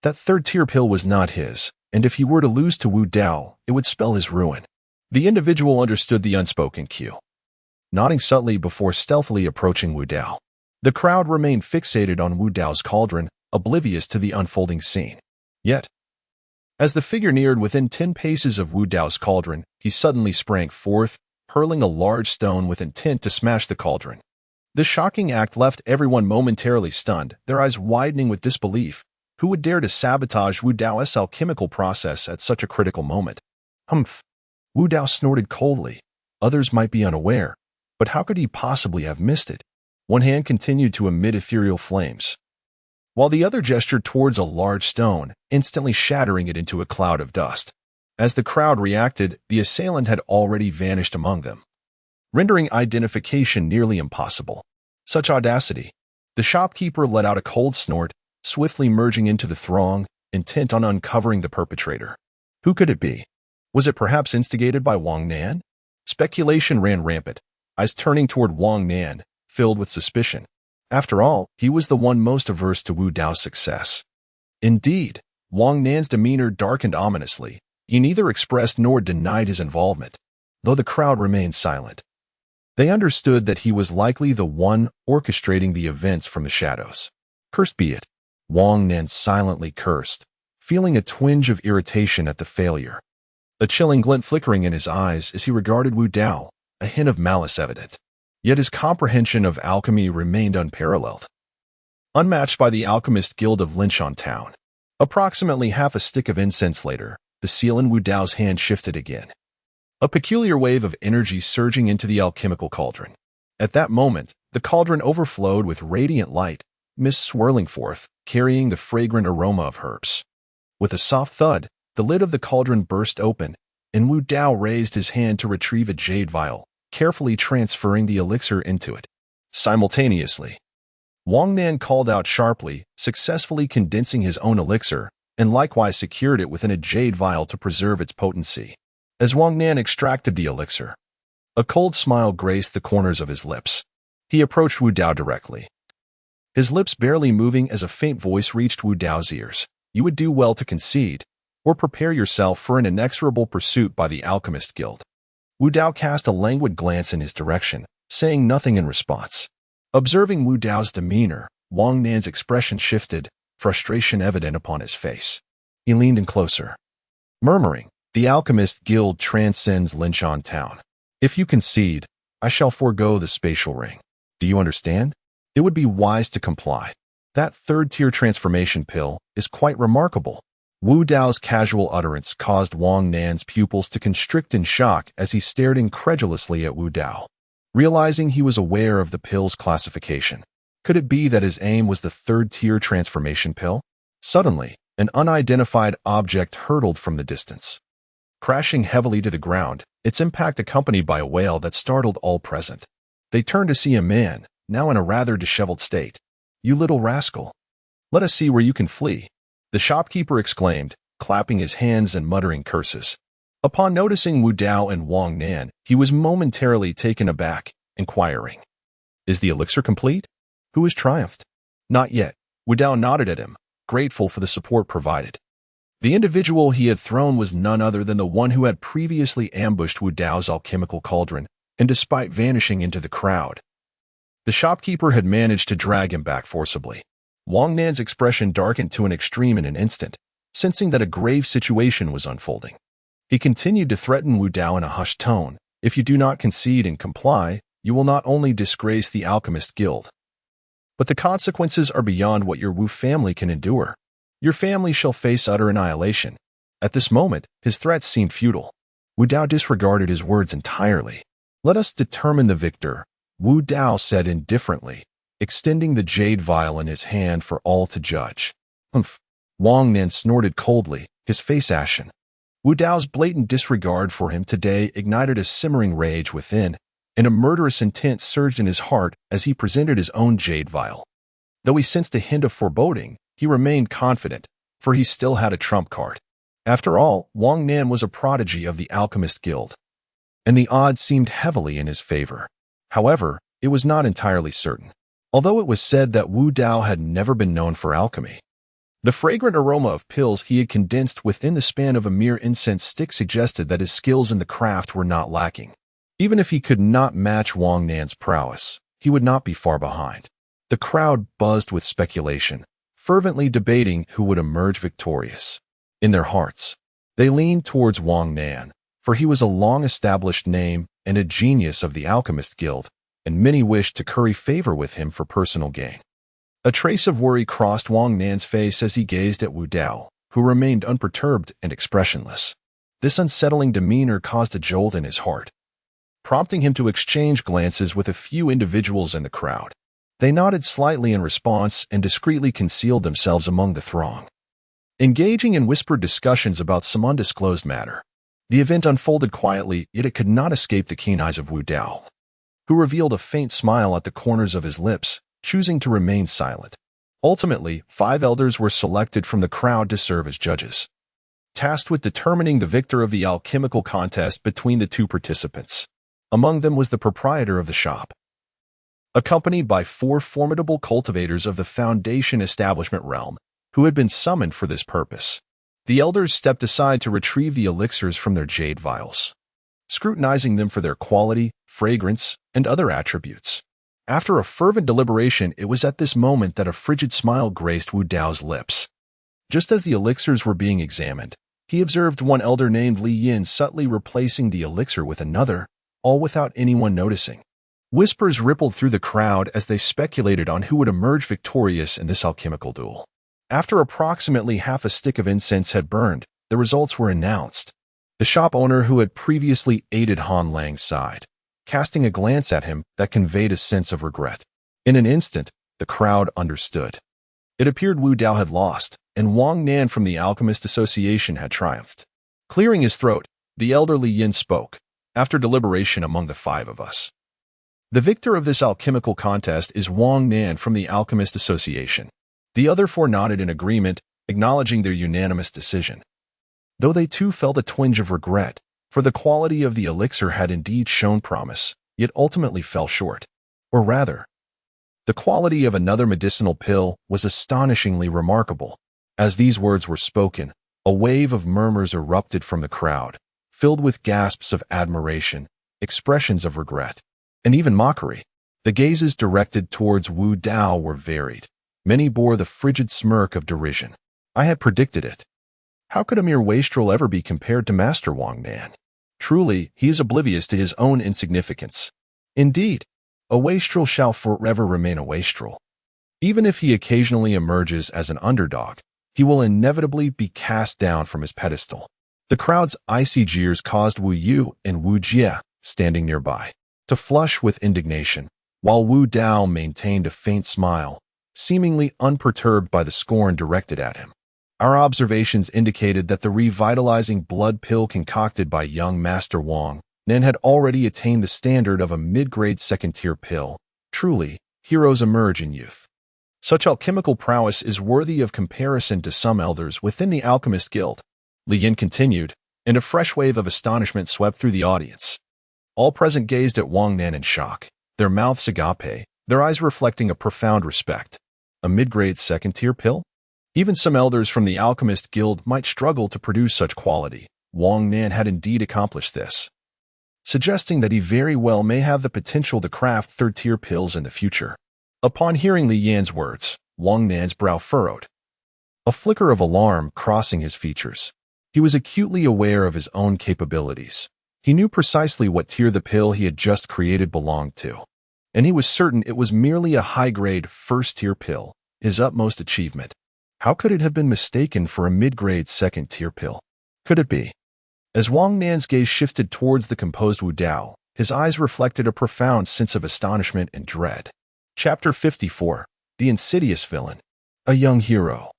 That third-tier pill was not his, and if he were to lose to Wu Dao, it would spell his ruin. The individual understood the unspoken cue, nodding subtly before stealthily approaching Wu Dao. The crowd remained fixated on Wu Dao's cauldron, oblivious to the unfolding scene. Yet, as the figure neared within 10 paces of Wu Dao's cauldron, he suddenly sprang forth, hurling a large stone with intent to smash the cauldron. This shocking act left everyone momentarily stunned, their eyes widening with disbelief. Who would dare to sabotage Wu Dao's alchemical process at such a critical moment? Humph! Wu Dao snorted coldly. Others might be unaware, but how could he possibly have missed it? One hand continued to emit ethereal flames, while the other gestured towards a large stone, instantly shattering it into a cloud of dust. As the crowd reacted, the assailant had already vanished among them, rendering identification nearly impossible. Such audacity! The shopkeeper let out a cold snort, swiftly merging into the throng, intent on uncovering the perpetrator. Who could it be? Was it perhaps instigated by Wang Nan? Speculation ran rampant, eyes turning toward Wang Nan, filled with suspicion. After all, he was the one most averse to Wu Dao's success. Indeed, Wang Nan's demeanor darkened ominously. He neither expressed nor denied his involvement, though the crowd remained silent. They understood that he was likely the one orchestrating the events from the shadows. Cursed be it, Wang Nan silently cursed, feeling a twinge of irritation at the failure. A chilling glint flickering in his eyes as he regarded Wu Dao, a hint of malice evident. Yet his comprehension of alchemy remained unparalleled. Unmatched by the Alchemist Guild of Linshan Town. Approximately half a stick of incense later, the seal in Wu Dao's hand shifted again. A peculiar wave of energy surging into the alchemical cauldron. At that moment, the cauldron overflowed with radiant light, mist swirling forth, carrying the fragrant aroma of herbs. With a soft thud, the lid of the cauldron burst open, and Wu Dao raised his hand to retrieve a jade vial, carefully transferring the elixir into it. Simultaneously, Wang Nan called out sharply, successfully condensing his own elixir, and likewise secured it within a jade vial to preserve its potency. As Wang Nan extracted the elixir, a cold smile graced the corners of his lips. He approached Wu Dao directly, his lips barely moving as a faint voice reached Wu Dao's ears. You would do well to concede, or prepare yourself for an inexorable pursuit by the Alchemist Guild. Wu Dao cast a languid glance in his direction, saying nothing in response. Observing Wu Dao's demeanor, Wang Nan's expression shifted, frustration evident upon his face. He leaned in closer, murmuring, "The Alchemist Guild transcends Linshan Town. If you concede, I shall forego the spatial ring. Do you understand? It would be wise to comply. That third-tier transformation pill is quite remarkable." Wu Dao's casual utterance caused Wang Nan's pupils to constrict in shock as he stared incredulously at Wu Dao. Realizing he was aware of the pill's classification, could it be that his aim was the third-tier transformation pill? Suddenly, an unidentified object hurtled from the distance, crashing heavily to the ground, its impact accompanied by a wail that startled all present. They turned to see a man, now in a rather disheveled state. "You little rascal! Let us see where you can flee," the shopkeeper exclaimed, clapping his hands and muttering curses. Upon noticing Wu Dao and Wang Nan, he was momentarily taken aback, inquiring, "Is the elixir complete? Who has triumphed?" "Not yet." Wu Dao nodded at him, grateful for the support provided. The individual he had thrown was none other than the one who had previously ambushed Wu Dao's alchemical cauldron, and despite vanishing into the crowd, the shopkeeper had managed to drag him back forcibly. Wang Nan's expression darkened to an extreme in an instant, sensing that a grave situation was unfolding. He continued to threaten Wu Dao in a hushed tone, "If you do not concede and comply, you will not only disgrace the Alchemist Guild, but the consequences are beyond what your Wu family can endure. Your family shall face utter annihilation." At this moment, his threats seemed futile. Wu Dao disregarded his words entirely. "Let us determine the victor," Wu Dao said indifferently, extending the jade vial in his hand for all to judge. "Humph." Wang Nan snorted coldly, his face ashen. Wu Dao's blatant disregard for him today ignited a simmering rage within, and a murderous intent surged in his heart as he presented his own jade vial. Though he sensed a hint of foreboding, he remained confident, for he still had a trump card. After all, Wang Nan was a prodigy of the Alchemist Guild, and the odds seemed heavily in his favor. However, it was not entirely certain, although it was said that Wu Dao had never been known for alchemy. The fragrant aroma of pills he had condensed within the span of a mere incense stick suggested that his skills in the craft were not lacking. Even if he could not match Wang Nan's prowess, he would not be far behind. The crowd buzzed with speculation, fervently debating who would emerge victorious. In their hearts, they leaned towards Wang Nan, for he was a long-established name and a genius of the Alchemist Guild, and many wished to curry favor with him for personal gain. A trace of worry crossed Wang Nan's face as he gazed at Wu Dao, who remained unperturbed and expressionless. This unsettling demeanor caused a jolt in his heart, prompting him to exchange glances with a few individuals in the crowd. They nodded slightly in response and discreetly concealed themselves among the throng, engaging in whispered discussions about some undisclosed matter. The event unfolded quietly, yet it could not escape the keen eyes of Wu Dao, who revealed a faint smile at the corners of his lips, choosing to remain silent. Ultimately, 5 elders were selected from the crowd to serve as judges, tasked with determining the victor of the alchemical contest between the 2 participants. Among them was the proprietor of the shop, accompanied by 4 formidable cultivators of the Foundation establishment realm, who had been summoned for this purpose. The elders stepped aside to retrieve the elixirs from their jade vials, scrutinizing them for their quality, fragrance, and other attributes. After a fervent deliberation, it was at this moment that a frigid smile graced Wu Dao's lips. Just as the elixirs were being examined, he observed one elder named Li Yin subtly replacing the elixir with another, all without anyone noticing. Whispers rippled through the crowd as they speculated on who would emerge victorious in this alchemical duel. After approximately half a stick of incense had burned, the results were announced. The shop owner who had previously aided Han Lang sighed, casting a glance at him that conveyed a sense of regret. In an instant, the crowd understood. It appeared Wu Dao had lost, and Wang Nan from the Alchemist Association had triumphed. Clearing his throat, the elder Li Yin spoke, after deliberation among the five of us. The victor of this alchemical contest is Wang Nan from the Alchemist Association. The other four nodded in agreement, acknowledging their unanimous decision. Though they too felt a twinge of regret, for the quality of the elixir had indeed shown promise, yet ultimately fell short. Or rather, the quality of another medicinal pill was astonishingly remarkable. As these words were spoken, a wave of murmurs erupted from the crowd, filled with gasps of admiration, expressions of regret, and even mockery. The gazes directed towards Wu Dao were varied. Many bore the frigid smirk of derision. I had predicted it. How could a mere wastrel ever be compared to Master Wang Nan? Truly, he is oblivious to his own insignificance. Indeed, a wastrel shall forever remain a wastrel. Even if he occasionally emerges as an underdog, he will inevitably be cast down from his pedestal. The crowd's icy jeers caused Wu Yu and Wu Jie, standing nearby, to flush with indignation, while Wu Dao maintained a faint smile, seemingly unperturbed by the scorn directed at him. Our observations indicated that the revitalizing blood pill concocted by young Master Wang Nan had already attained the standard of a mid-grade second-tier pill. Truly, heroes emerge in youth. Such alchemical prowess is worthy of comparison to some elders within the Alchemist Guild. Li Yin continued, and a fresh wave of astonishment swept through the audience. All present gazed at Wang Nan in shock, their mouths agape, their eyes reflecting a profound respect. A mid-grade second-tier pill? Even some elders from the Alchemist Guild might struggle to produce such quality. Wang Nan had indeed accomplished this, suggesting that he very well may have the potential to craft third-tier pills in the future. Upon hearing Li Yan's words, Wang Nan's brow furrowed, a flicker of alarm crossing his features. He was acutely aware of his own capabilities. He knew precisely what tier the pill he had just created belonged to, and he was certain it was merely a high-grade first-tier pill, his utmost achievement. How could it have been mistaken for a mid-grade second-tier pill? Could it be? As Wang Nan's gaze shifted towards the composed Wu Dao, his eyes reflected a profound sense of astonishment and dread. Chapter 54. The Insidious Villain. A young hero.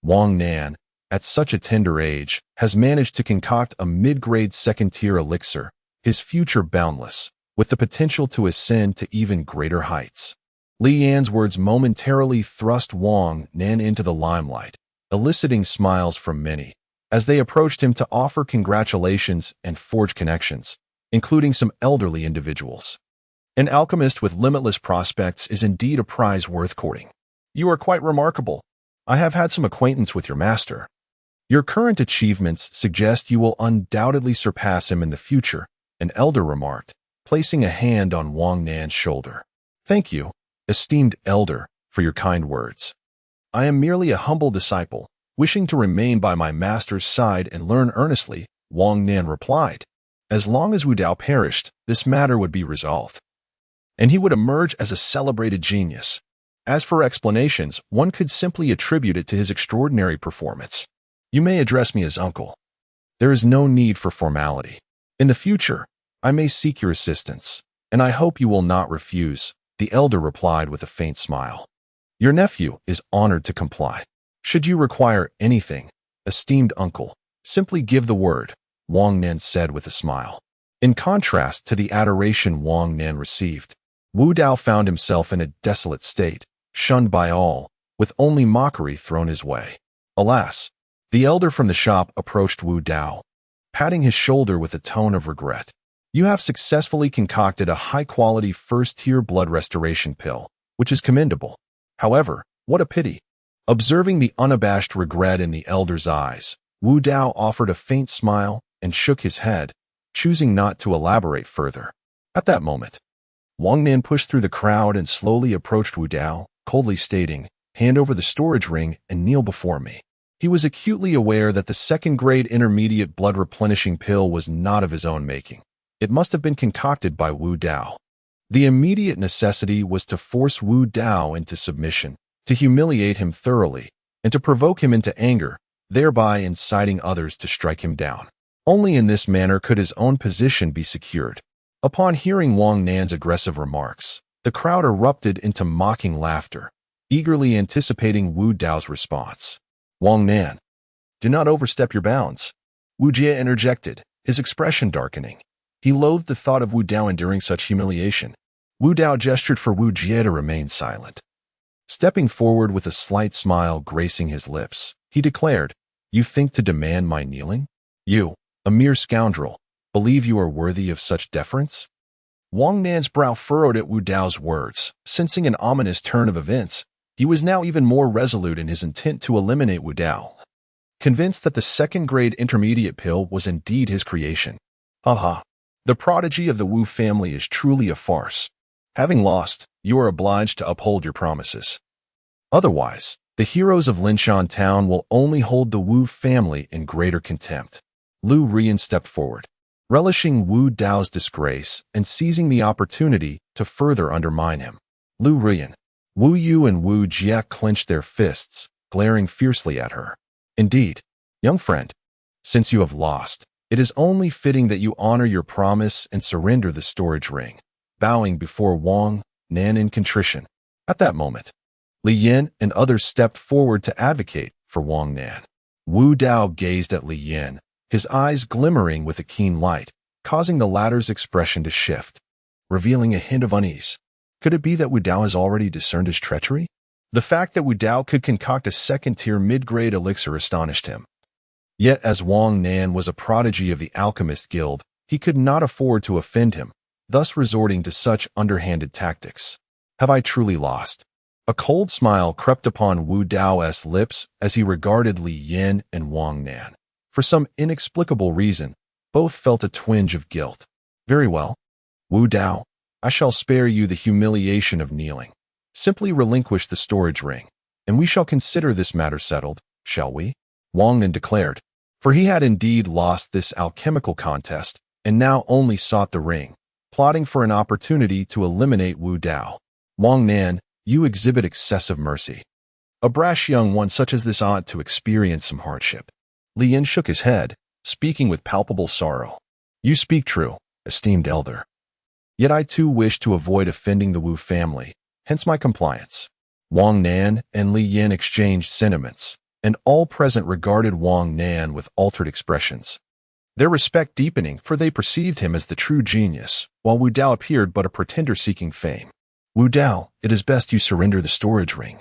Wang Nan, at such a tender age, has managed to concoct a mid-grade second-tier elixir, his future boundless, with the potential to ascend to even greater heights. Li Yan's words momentarily thrust Wang Nan into the limelight, eliciting smiles from many, as they approached him to offer congratulations and forge connections, including some elderly individuals. An alchemist with limitless prospects is indeed a prize worth courting. You are quite remarkable. I have had some acquaintance with your master. Your current achievements suggest you will undoubtedly surpass him in the future, an elder remarked, placing a hand on Wang Nan's shoulder. Thank you, esteemed elder, for your kind words. I am merely a humble disciple, wishing to remain by my master's side and learn earnestly, Wang Nan replied. As long as Wu Dao perished, this matter would be resolved, and he would emerge as a celebrated genius. As for explanations, one could simply attribute it to his extraordinary performance. You may address me as uncle. There is no need for formality. In the future, I may seek your assistance, and I hope you will not refuse, the elder replied with a faint smile. Your nephew is honored to comply. Should you require anything, esteemed uncle, simply give the word, Wang Nan said with a smile. In contrast to the adoration Wang Nan received, Wu Dao found himself in a desolate state, shunned by all, with only mockery thrown his way. Alas, the elder from the shop approached Wu Dao, patting his shoulder with a tone of regret. You have successfully concocted a high-quality first-tier blood restoration pill, which is commendable. However, what a pity. Observing the unabashed regret in the elder's eyes, Wu Dao offered a faint smile and shook his head, choosing not to elaborate further. At that moment, Wang Nan pushed through the crowd and slowly approached Wu Dao, coldly stating, "Hand over the storage ring and kneel before me." He was acutely aware that the second-grade intermediate blood-replenishing pill was not of his own making. It must have been concocted by Wu Dao. The immediate necessity was to force Wu Dao into submission, to humiliate him thoroughly, and to provoke him into anger, thereby inciting others to strike him down. Only in this manner could his own position be secured. Upon hearing Wang Nan's aggressive remarks, the crowd erupted into mocking laughter, eagerly anticipating Wu Dao's response. "Wang Nan, do not overstep your bounds," Wu Jie interjected, his expression darkening. He loathed the thought of Wu Dao enduring such humiliation. Wu Dao gestured for Wu Jie to remain silent. Stepping forward with a slight smile gracing his lips, he declared, "You think to demand my kneeling? You, a mere scoundrel, believe you are worthy of such deference?" Wang Nan's brow furrowed at Wu Dao's words. Sensing an ominous turn of events, he was now even more resolute in his intent to eliminate Wu Dao. Convinced that the second-grade intermediate pill was indeed his creation. Haha, the prodigy of the Wu family is truly a farce. Having lost, you are obliged to uphold your promises. Otherwise, the heroes of Linshan Town will only hold the Wu family in greater contempt. Lu Rian stepped forward, relishing Wu Dao's disgrace and seizing the opportunity to further undermine him. Lu Rian, Wu Yu and Wu Jie clenched their fists, glaring fiercely at her. "Indeed, young friend, since you have lost, it is only fitting that you honor your promise and surrender the storage ring," bowing before Wang Nan in contrition. At that moment, Li Yin and others stepped forward to advocate for Wang Nan. Wu Dao gazed at Li Yin, his eyes glimmering with a keen light, causing the latter's expression to shift, revealing a hint of unease. Could it be that Wu Dao has already discerned his treachery? The fact that Wu Dao could concoct a second-tier mid-grade elixir astonished him. Yet as Wang Nan was a prodigy of the Alchemist Guild, he could not afford to offend him, thus resorting to such underhanded tactics. "Have I truly lost?" A cold smile crept upon Wu Dao's lips as he regarded Li Yin and Wang Nan. For some inexplicable reason, both felt a twinge of guilt. "Very well, Wu Dao, I shall spare you the humiliation of kneeling. Simply relinquish the storage ring, and we shall consider this matter settled, shall we?" Wang Nan declared, for he had indeed lost this alchemical contest and now only sought the ring, plotting for an opportunity to eliminate Wu Dao. "Wang Nan, you exhibit excessive mercy. A brash young one such as this ought to experience some hardship." Li Yin shook his head, speaking with palpable sorrow. "You speak true, esteemed elder. Yet I too wish to avoid offending the Wu family, hence my compliance." Wang Nan and Li Yin exchanged sentiments, and all present regarded Wang Nan with altered expressions. Their respect deepening, for they perceived him as the true genius, while Wu Dao appeared but a pretender seeking fame. "Wu Dao, it is best you surrender the storage ring.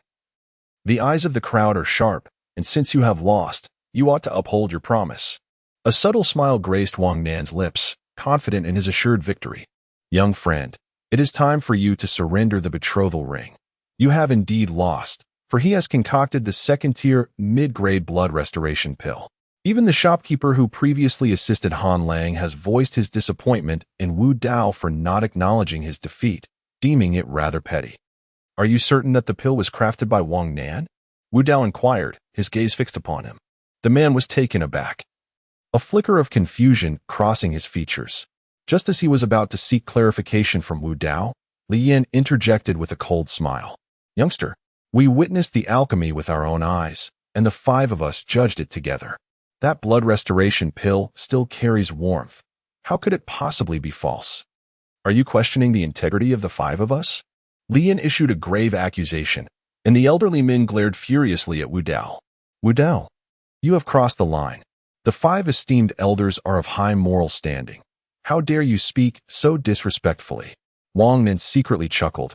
The eyes of the crowd are sharp, and since you have lost, you ought to uphold your promise." A subtle smile graced Wang Nan's lips, confident in his assured victory. "Young friend, it is time for you to surrender the betrothal ring. You have indeed lost, for he has concocted the second-tier mid-grade blood restoration pill." Even the shopkeeper who previously assisted Han Lang has voiced his disappointment in Wu Dao for not acknowledging his defeat, deeming it rather petty. "Are you certain that the pill was crafted by Wang Nan?" Wu Dao inquired, his gaze fixed upon him. The man was taken aback, a flicker of confusion crossing his features. Just as he was about to seek clarification from Wu Dao, Li Yin interjected with a cold smile. "Youngster, we witnessed the alchemy with our own eyes, and the 5 of us judged it together. That blood restoration pill still carries warmth. How could it possibly be false?" "Are you questioning the integrity of the 5 of us?" Li Yin issued a grave accusation, and the elderly men glared furiously at Wu Dao. "Wu Dao, you have crossed the line. The 5 esteemed elders are of high moral standing. How dare you speak so disrespectfully?" Wang Nan secretly chuckled,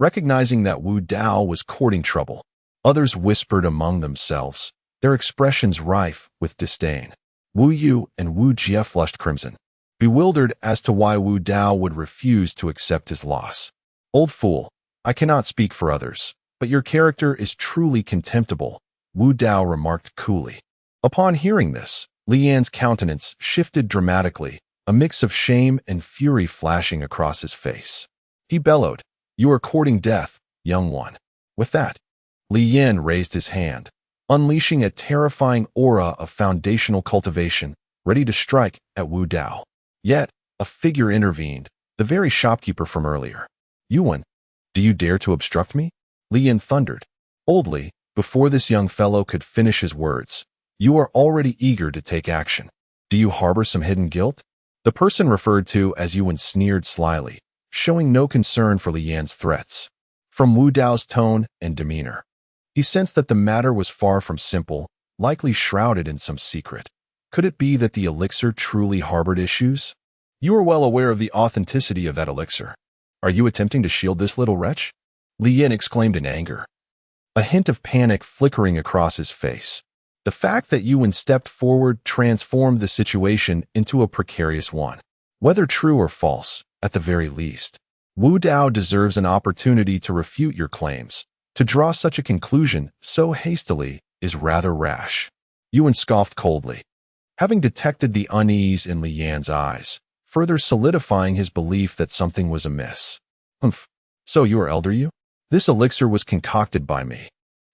recognizing that Wu Dao was courting trouble. Others whispered among themselves, their expressions rife with disdain. Wu Yu and Wu Jie flushed crimson, bewildered as to why Wu Dao would refuse to accept his loss. "Old fool, I cannot speak for others, but your character is truly contemptible," Wu Dao remarked coolly. Upon hearing this, Li Yan's countenance shifted dramatically, a mix of shame and fury flashing across his face. He bellowed, "You are courting death, young one." With that, Li Yan raised his hand, unleashing a terrifying aura of foundational cultivation, ready to strike at Wu Dao. Yet, a figure intervened, the very shopkeeper from earlier. "Yuan, do you dare to obstruct me?" Li Yan thundered. Boldly, before this young fellow could finish his words, "You are already eager to take action. Do you harbor some hidden guilt?" The person referred to as Yuan sneered slyly, showing no concern for Li Yan's threats. From Wu Dao's tone and demeanor, he sensed that the matter was far from simple, likely shrouded in some secret. Could it be that the elixir truly harbored issues? "You are well aware of the authenticity of that elixir. Are you attempting to shield this little wretch?" Li Yan exclaimed in anger, a hint of panic flickering across his face. The fact that Yuan stepped forward transformed the situation into a precarious one. Whether true or false, at the very least, Wu Dao deserves an opportunity to refute your claims. To draw such a conclusion so hastily is rather rash. Yuan scoffed coldly, having detected the unease in Li Yan's eyes, further solidifying his belief that something was amiss. "Humph. So you are elder you? This elixir was concocted by me.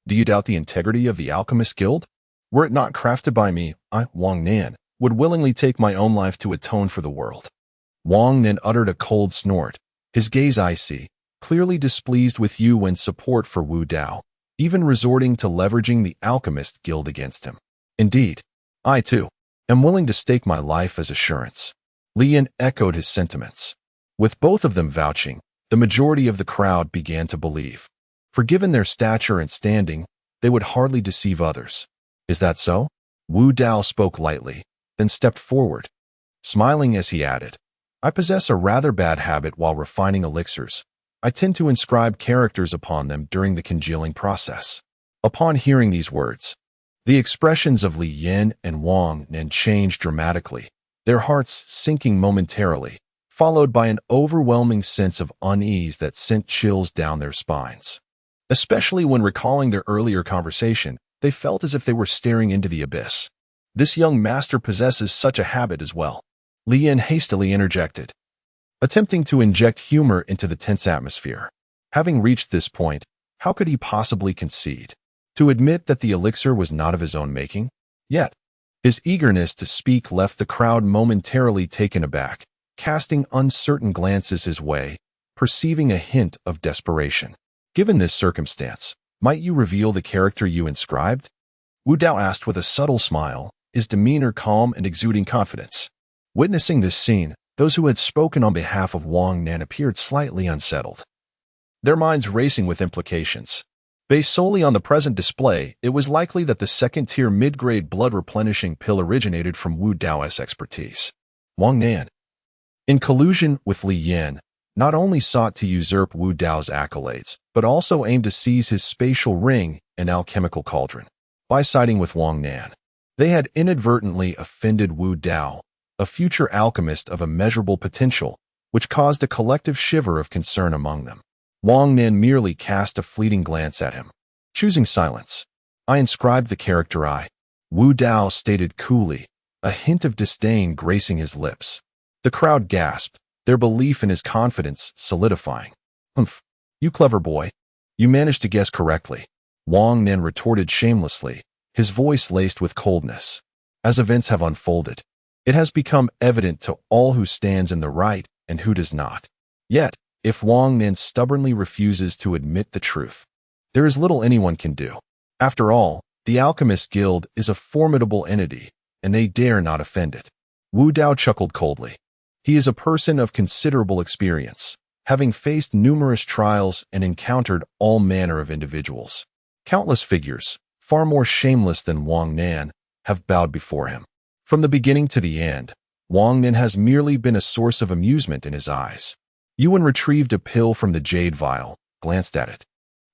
Do you doubt the integrity of the Alchemist Guild? Were it not crafted by me, I, Wang Nan, would willingly take my own life to atone for the world." Wang Nan uttered a cold snort, his gaze icy, clearly displeased with Yuan's support for Wu Dao, even resorting to leveraging the Alchemist Guild against him. "Indeed, I, too, am willing to stake my life as assurance." Li Yan echoed his sentiments. With both of them vouching, the majority of the crowd began to believe. For given their stature and standing, they would hardly deceive others. "Is that so?" Wu Dao spoke lightly, then stepped forward, smiling as he added, "I possess a rather bad habit while refining elixirs. I tend to inscribe characters upon them during the congealing process." Upon hearing these words, the expressions of Li Yan and Wang Nan changed dramatically, their hearts sinking momentarily, followed by an overwhelming sense of unease that sent chills down their spines. Especially when recalling their earlier conversation, they felt as if they were staring into the abyss. "This young master possesses such a habit as well," Li Yan hastily interjected, attempting to inject humor into the tense atmosphere. Having reached this point, how could he possibly concede? To admit that the elixir was not of his own making? Yet, his eagerness to speak left the crowd momentarily taken aback, casting uncertain glances his way, perceiving a hint of desperation. "Given this circumstance, might you reveal the character you inscribed?" Wu Dao asked with a subtle smile, his demeanor calm and exuding confidence. Witnessing this scene, those who had spoken on behalf of Wang Nan appeared slightly unsettled, their minds racing with implications. Based solely on the present display, it was likely that the second-tier mid-grade blood-replenishing pill originated from Wu Dao's expertise. Wang Nan, in collusion with Li Yan, not only sought to usurp Wu Dao's accolades, but also aimed to seize his spatial ring and alchemical cauldron. By siding with Wang Nan, they had inadvertently offended Wu Dao, a future alchemist of immeasurable potential, which caused a collective shiver of concern among them. Wang Nan merely cast a fleeting glance at him, choosing silence. "I inscribed the character I," Wu Dao stated coolly, a hint of disdain gracing his lips. The crowd gasped, their belief in his confidence solidifying. "Humph, you clever boy. You managed to guess correctly," Wang Nan retorted shamelessly, his voice laced with coldness. "As events have unfolded, it has become evident to all who stands in the right and who does not. Yet, if Wang Nan stubbornly refuses to admit the truth, there is little anyone can do. After all, the Alchemist Guild is a formidable entity, and they dare not offend it." Wu Dao chuckled coldly. He is a person of considerable experience, having faced numerous trials and encountered all manner of individuals. Countless figures, far more shameless than Wang Nan, have bowed before him. From the beginning to the end, Wang Nan has merely been a source of amusement in his eyes. Yuan retrieved a pill from the jade vial, glanced at it,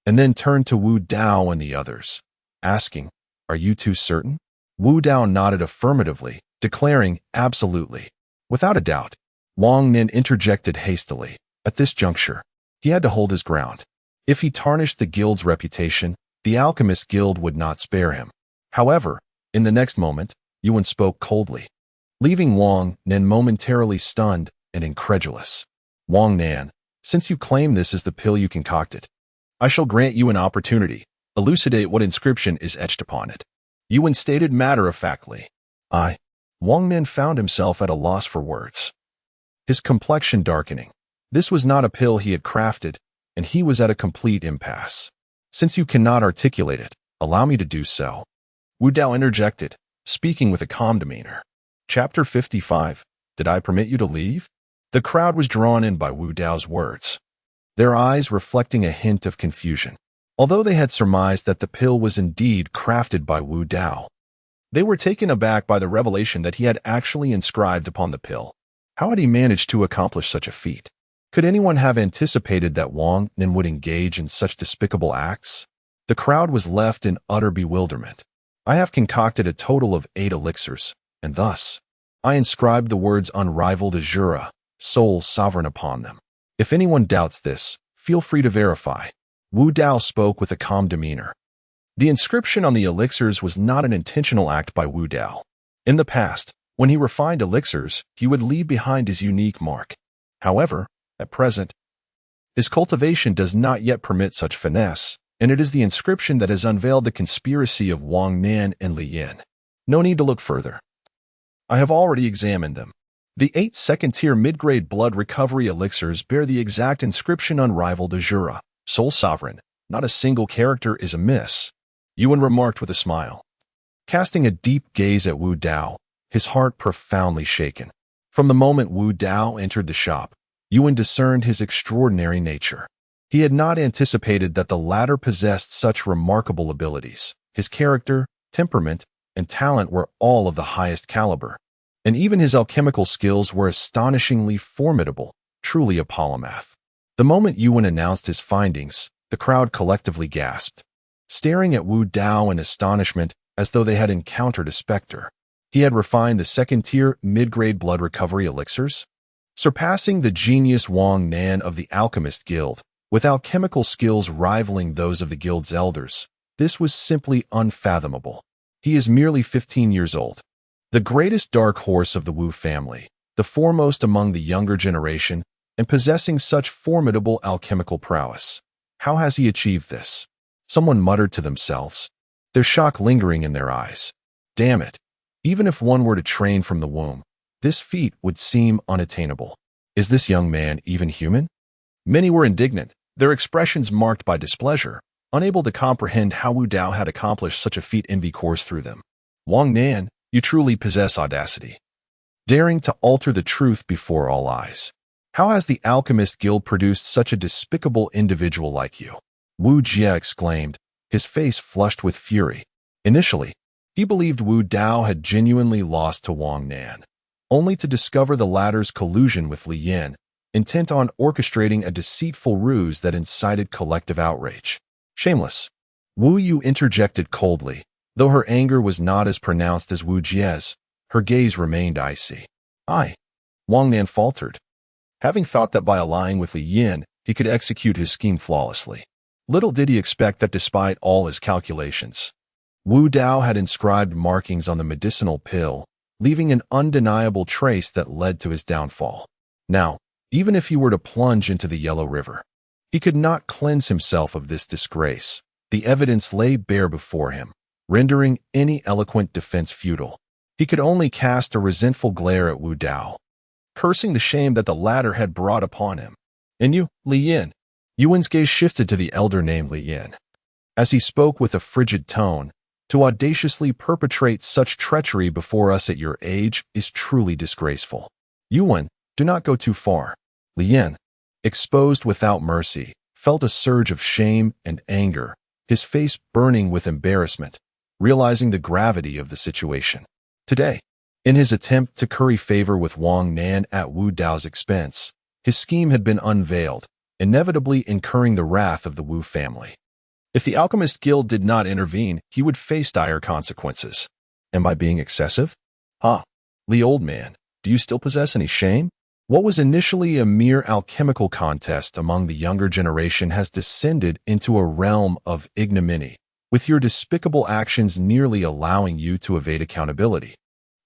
and then turned to Wu Dao and the others, asking, "Are you two certain?" Wu Dao nodded affirmatively, declaring, "Absolutely." Without a doubt, Wang Nan interjected hastily. At this juncture, he had to hold his ground. If he tarnished the guild's reputation, the Alchemist Guild would not spare him. However, in the next moment, Yuan spoke coldly. leaving Wang Nan momentarily stunned and incredulous. Wang Nan, since you claim this is the pill you concocted, I shall grant you an opportunity. Elucidate what inscription is etched upon it. Yuan stated matter-of-factly. Wang Nan found himself at a loss for words, his complexion darkening. This was not a pill he had crafted, and he was at a complete impasse. Since you cannot articulate it, allow me to do so. Wu Dao interjected, speaking with a calm demeanor. Chapter 55. Did I permit you to leave? The crowd was drawn in by Wu Dao's words, their eyes reflecting a hint of confusion. Although they had surmised that the pill was indeed crafted by Wu Dao, they were taken aback by the revelation that he had actually inscribed upon the pill. How had he managed to accomplish such a feat? Could anyone have anticipated that Wang Nan would engage in such despicable acts? The crowd was left in utter bewilderment. I have concocted a total of 8 elixirs, and thus, I inscribed the words unrivaled Asura, sole sovereign upon them. If anyone doubts this, feel free to verify. Wu Dao spoke with a calm demeanor. The inscription on the elixirs was not an intentional act by Wu Dao. In the past, when he refined elixirs, he would leave behind his unique mark. However, at present, his cultivation does not yet permit such finesse, and it is the inscription that has unveiled the conspiracy of Wang Nan and Li Yin. No need to look further. I have already examined them. The 8 second-tier mid-grade blood recovery elixirs bear the exact inscription unrivaled Asura, sole sovereign. Not a single character is amiss, Yuan remarked with a smile, casting a deep gaze at Wu Dao, his heart profoundly shaken. From the moment Wu Dao entered the shop, Yuan discerned his extraordinary nature. He had not anticipated that the latter possessed such remarkable abilities. His character, temperament, and talent were all of the highest caliber, and even his alchemical skills were astonishingly formidable, truly a polymath. The moment Yuan announced his findings, the crowd collectively gasped, staring at Wu Dao in astonishment as though they had encountered a specter. He had refined the second-tier mid-grade blood recovery elixirs, surpassing the genius Wang Nan of the Alchemist Guild, with alchemical skills rivaling those of the guild's elders. This was simply unfathomable. He is merely 15 years old, the greatest dark horse of the Wu family, the foremost among the younger generation, and possessing such formidable alchemical prowess. How has he achieved this? Someone muttered to themselves, their shock lingering in their eyes. Damn it. Even if one were to train from the womb, this feat would seem unattainable. Is this young man even human? Many were indignant, their expressions marked by displeasure, unable to comprehend how Wu Dao had accomplished such a feat. Envy coursed through them. Wang Nan, you truly possess audacity, daring to alter the truth before all eyes. How has the Alchemist Guild produced such a despicable individual like you? Wu Jie exclaimed, his face flushed with fury. Initially, he believed Wu Dao had genuinely lost to Wang Nan, only to discover the latter's collusion with Li Yin, intent on orchestrating a deceitful ruse that incited collective outrage. Shameless. Wu Yu interjected coldly. Though her anger was not as pronounced as Wu Jie's, her gaze remained icy. Wang Nan faltered, having thought that by allying with Li Yin, he could execute his scheme flawlessly. Little did he expect that despite all his calculations, Wu Dao had inscribed markings on the medicinal pill, leaving an undeniable trace that led to his downfall. Now, even if he were to plunge into the Yellow River, he could not cleanse himself of this disgrace. The evidence lay bare before him, rendering any eloquent defense futile. He could only cast a resentful glare at Wu Dao, cursing the shame that the latter had brought upon him. And you, Li Yin? Yuan's gaze shifted to the elder named Li Yin, as he spoke with a frigid tone. To audaciously perpetrate such treachery before us at your age is truly disgraceful. Yuan, do not go too far. Li Yin, exposed without mercy, felt a surge of shame and anger, his face burning with embarrassment, realizing the gravity of the situation. Today, in his attempt to curry favor with Wang Nan at Wu Dao's expense, his scheme had been unveiled, inevitably incurring the wrath of the Wu family. If the Alchemist Guild did not intervene, he would face dire consequences. Am I being excessive? Li old man, do you still possess any shame? What was initially a mere alchemical contest among the younger generation has descended into a realm of ignominy, with your despicable actions nearly allowing you to evade accountability.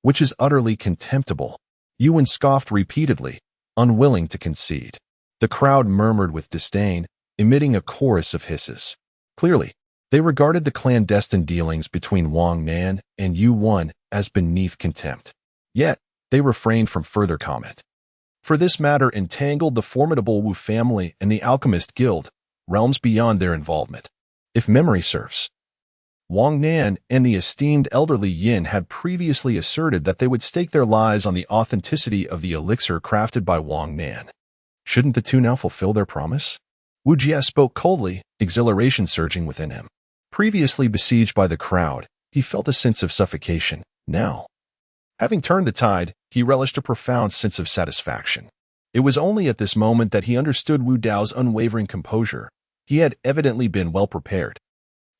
which is utterly contemptible. Yuan scoffed repeatedly, unwilling to concede. The crowd murmured with disdain, emitting a chorus of hisses. Clearly, they regarded the clandestine dealings between Wang Nan and Yuan as beneath contempt. Yet, they refrained from further comment. For this matter entangled the formidable Wu family and the Alchemist Guild, realms beyond their involvement. If memory serves, Wang Nan and the esteemed elderly Yin had previously asserted that they would stake their lives on the authenticity of the elixir crafted by Wang Nan. Shouldn't the two now fulfill their promise? Wu Jie spoke coldly, exhilaration surging within him. Previously besieged by the crowd, he felt a sense of suffocation. Now, having turned the tide, he relished a profound sense of satisfaction. It was only at this moment that he understood Wu Dao's unwavering composure. He had evidently been well prepared.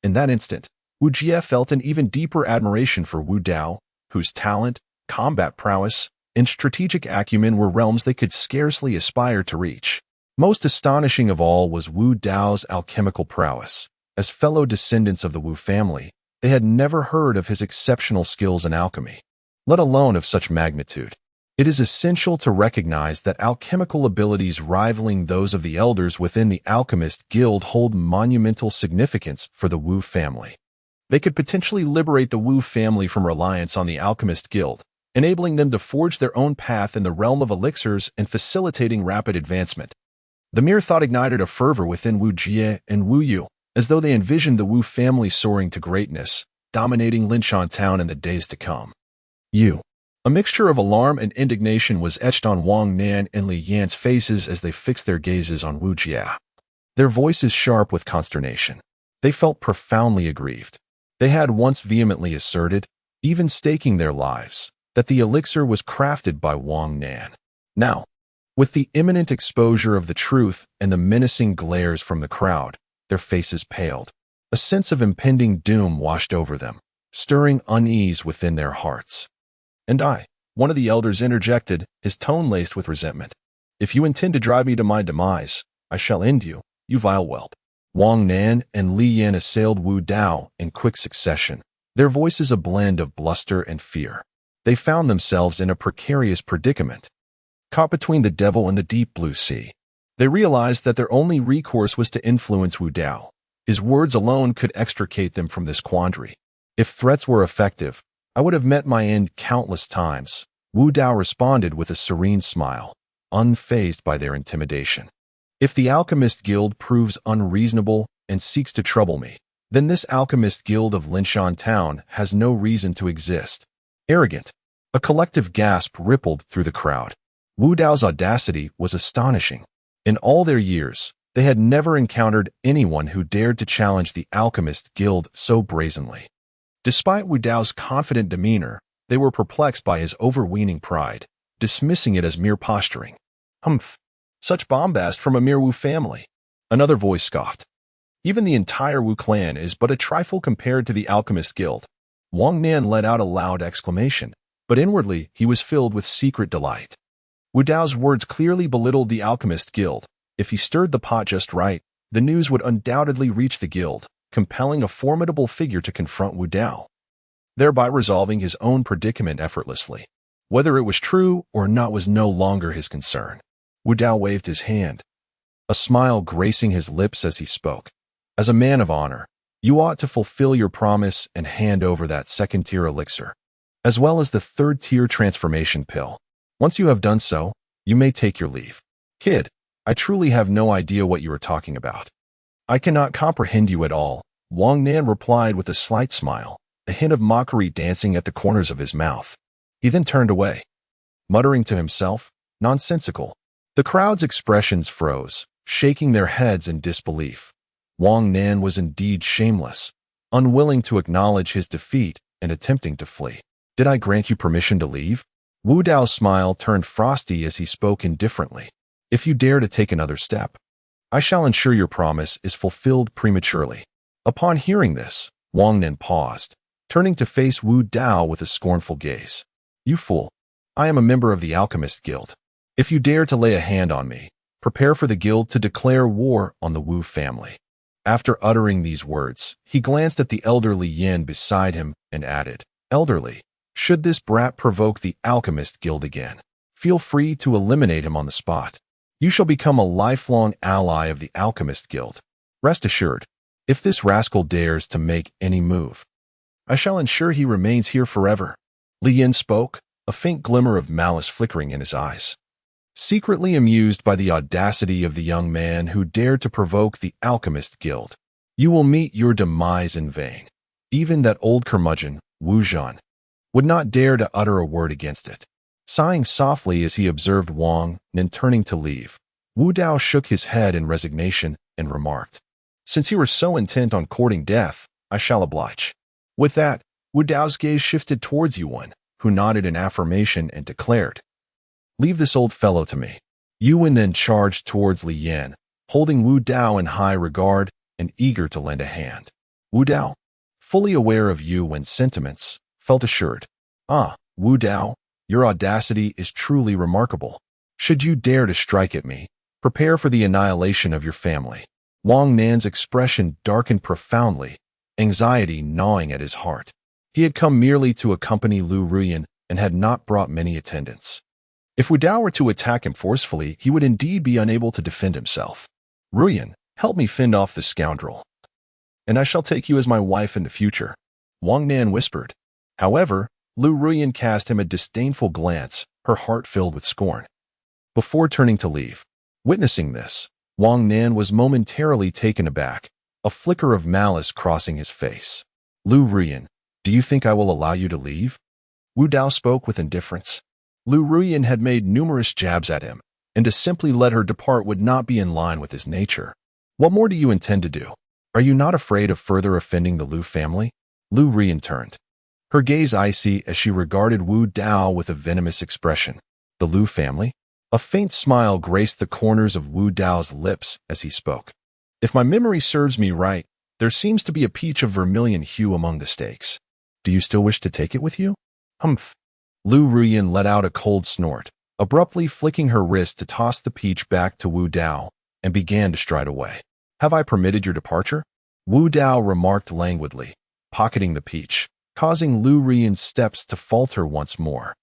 In that instant, Wu Jie felt an even deeper admiration for Wu Dao, whose talent, combat prowess, and strategic acumen were realms they could scarcely aspire to reach. Most astonishing of all was Wu Dao's alchemical prowess. As fellow descendants of the Wu family, they had never heard of his exceptional skills in alchemy, let alone of such magnitude. It is essential to recognize that alchemical abilities rivaling those of the elders within the Alchemist Guild hold monumental significance for the Wu family. They could potentially liberate the Wu family from reliance on the Alchemist Guild, enabling them to forge their own path in the realm of elixirs and facilitating rapid advancement. The mere thought ignited a fervor within Wu Jie and Wu Yu, as though they envisioned the Wu family soaring to greatness, dominating Linshan Town in the days to come. A mixture of alarm and indignation was etched on Wang Nan and Li Yan's faces as they fixed their gazes on Wu Jie. Their voices sharp with consternation. They felt profoundly aggrieved. They had once vehemently asserted, even staking their lives, that the elixir was crafted by Wang Nan. Now, with the imminent exposure of the truth and the menacing glares from the crowd, their faces paled. A sense of impending doom washed over them, stirring unease within their hearts. "And I," one of the elders interjected, his tone laced with resentment. "If you intend to drive me to my demise, I shall end you, you vile whelp." Wang Nan and Li Yan assailed Wu Dao in quick succession, their voices a blend of bluster and fear. They found themselves in a precarious predicament, caught between the devil and the deep blue sea. They realized that their only recourse was to influence Wu Dao. His words alone could extricate them from this quandary. If threats were effective, I would have met my end countless times. Wu Dao responded with a serene smile, unfazed by their intimidation. If the Alchemist Guild proves unreasonable and seeks to trouble me, then this Alchemist Guild of Linshan Town has no reason to exist. Arrogant. A collective gasp rippled through the crowd. Wu Dao's audacity was astonishing. In all their years, they had never encountered anyone who dared to challenge the Alchemist Guild so brazenly. Despite Wu Dao's confident demeanor, they were perplexed by his overweening pride, dismissing it as mere posturing. "Humph! Such bombast from a mere Wu family." Another voice scoffed. "Even the entire Wu clan is but a trifle compared to the Alchemist Guild." Wang Nan let out a loud exclamation, but inwardly he was filled with secret delight. Wu Dao's words clearly belittled the Alchemist Guild. If he stirred the pot just right, the news would undoubtedly reach the guild, compelling a formidable figure to confront Wu Dao, thereby resolving his own predicament effortlessly. Whether it was true or not was no longer his concern. Wu Dao waved his hand, a smile gracing his lips as he spoke. "As a man of honor, you ought to fulfill your promise and hand over that second-tier elixir, as well as the third-tier transformation pill. Once you have done so, you may take your leave." "Kid, I truly have no idea what you are talking about. I cannot comprehend you at all," Wang Nan replied with a slight smile, a hint of mockery dancing at the corners of his mouth. He then turned away, muttering to himself, "Nonsensical." The crowd's expressions froze, shaking their heads in disbelief. Wang Nan was indeed shameless, unwilling to acknowledge his defeat and attempting to flee. "Did I grant you permission to leave?" Wu Dao's smile turned frosty as he spoke indifferently. "If you dare to take another step, I shall ensure your promise is fulfilled prematurely." Upon hearing this, Wang Nan paused, turning to face Wu Dao with a scornful gaze. "You fool! I am a member of the Alchemist Guild. If you dare to lay a hand on me, prepare for the guild to declare war on the Wu family." After uttering these words, he glanced at the elderly Yin beside him and added, "Elderly, Should this brat provoke the Alchemist Guild again, feel free to eliminate him on the spot. You shall become a lifelong ally of the Alchemist Guild. Rest assured, if this rascal dares to make any move, I shall ensure he remains here forever. Li Yin spoke, a faint glimmer of malice flickering in his eyes. Secretly amused by the audacity of the young man who dared to provoke the Alchemist Guild, you will meet your demise in vain. Even that old curmudgeon, Wu Zhan, would not dare to utter a word against it. Sighing softly as he observed Wang Nin turning to leave, Wu Dao shook his head in resignation and remarked, "Since you are so intent on courting death, I shall oblige." With that, Wu Dao's gaze shifted towards Yuan, who nodded in affirmation and declared, "Leave this old fellow to me." Yuan then charged towards Li Yan, holding Wu Dao in high regard and eager to lend a hand. Wu Dao, fully aware of Yuan's sentiments, felt assured. Wu Dao, your audacity is truly remarkable. Should you dare to strike at me, prepare for the annihilation of your family. Wang Nan's expression darkened profoundly, anxiety gnawing at his heart. He had come merely to accompany Lu Ruyan and had not brought many attendants. If Wu Dao were to attack him forcefully, he would indeed be unable to defend himself. "Ruyan, help me fend off this scoundrel, and I shall take you as my wife in the future," Wang Nan whispered. However, Lu Ruyan cast him a disdainful glance, her heart filled with scorn. Before turning to leave, witnessing this, Wang Nan was momentarily taken aback, a flicker of malice crossing his face. "Lu Ruyan, do you think I will allow you to leave?" Wu Dao spoke with indifference. Lu Ruyan had made numerous jabs at him, and to simply let her depart would not be in line with his nature. "What more do you intend to do? Are you not afraid of further offending the Lu family?" Lu Ruyan turned, her gaze icy as she regarded Wu Dao with a venomous expression. "The Lu family?" A faint smile graced the corners of Wu Dao's lips as he spoke. "If my memory serves me right, there seems to be a peach of vermilion hue among the stakes. Do you still wish to take it with you?" "Humph." Lu Ruyan let out a cold snort, abruptly flicking her wrist to toss the peach back to Wu Dao, and began to stride away. "Have I permitted your departure?" Wu Dao remarked languidly, pocketing the peach, causing Lu Ruyan's steps to falter once more.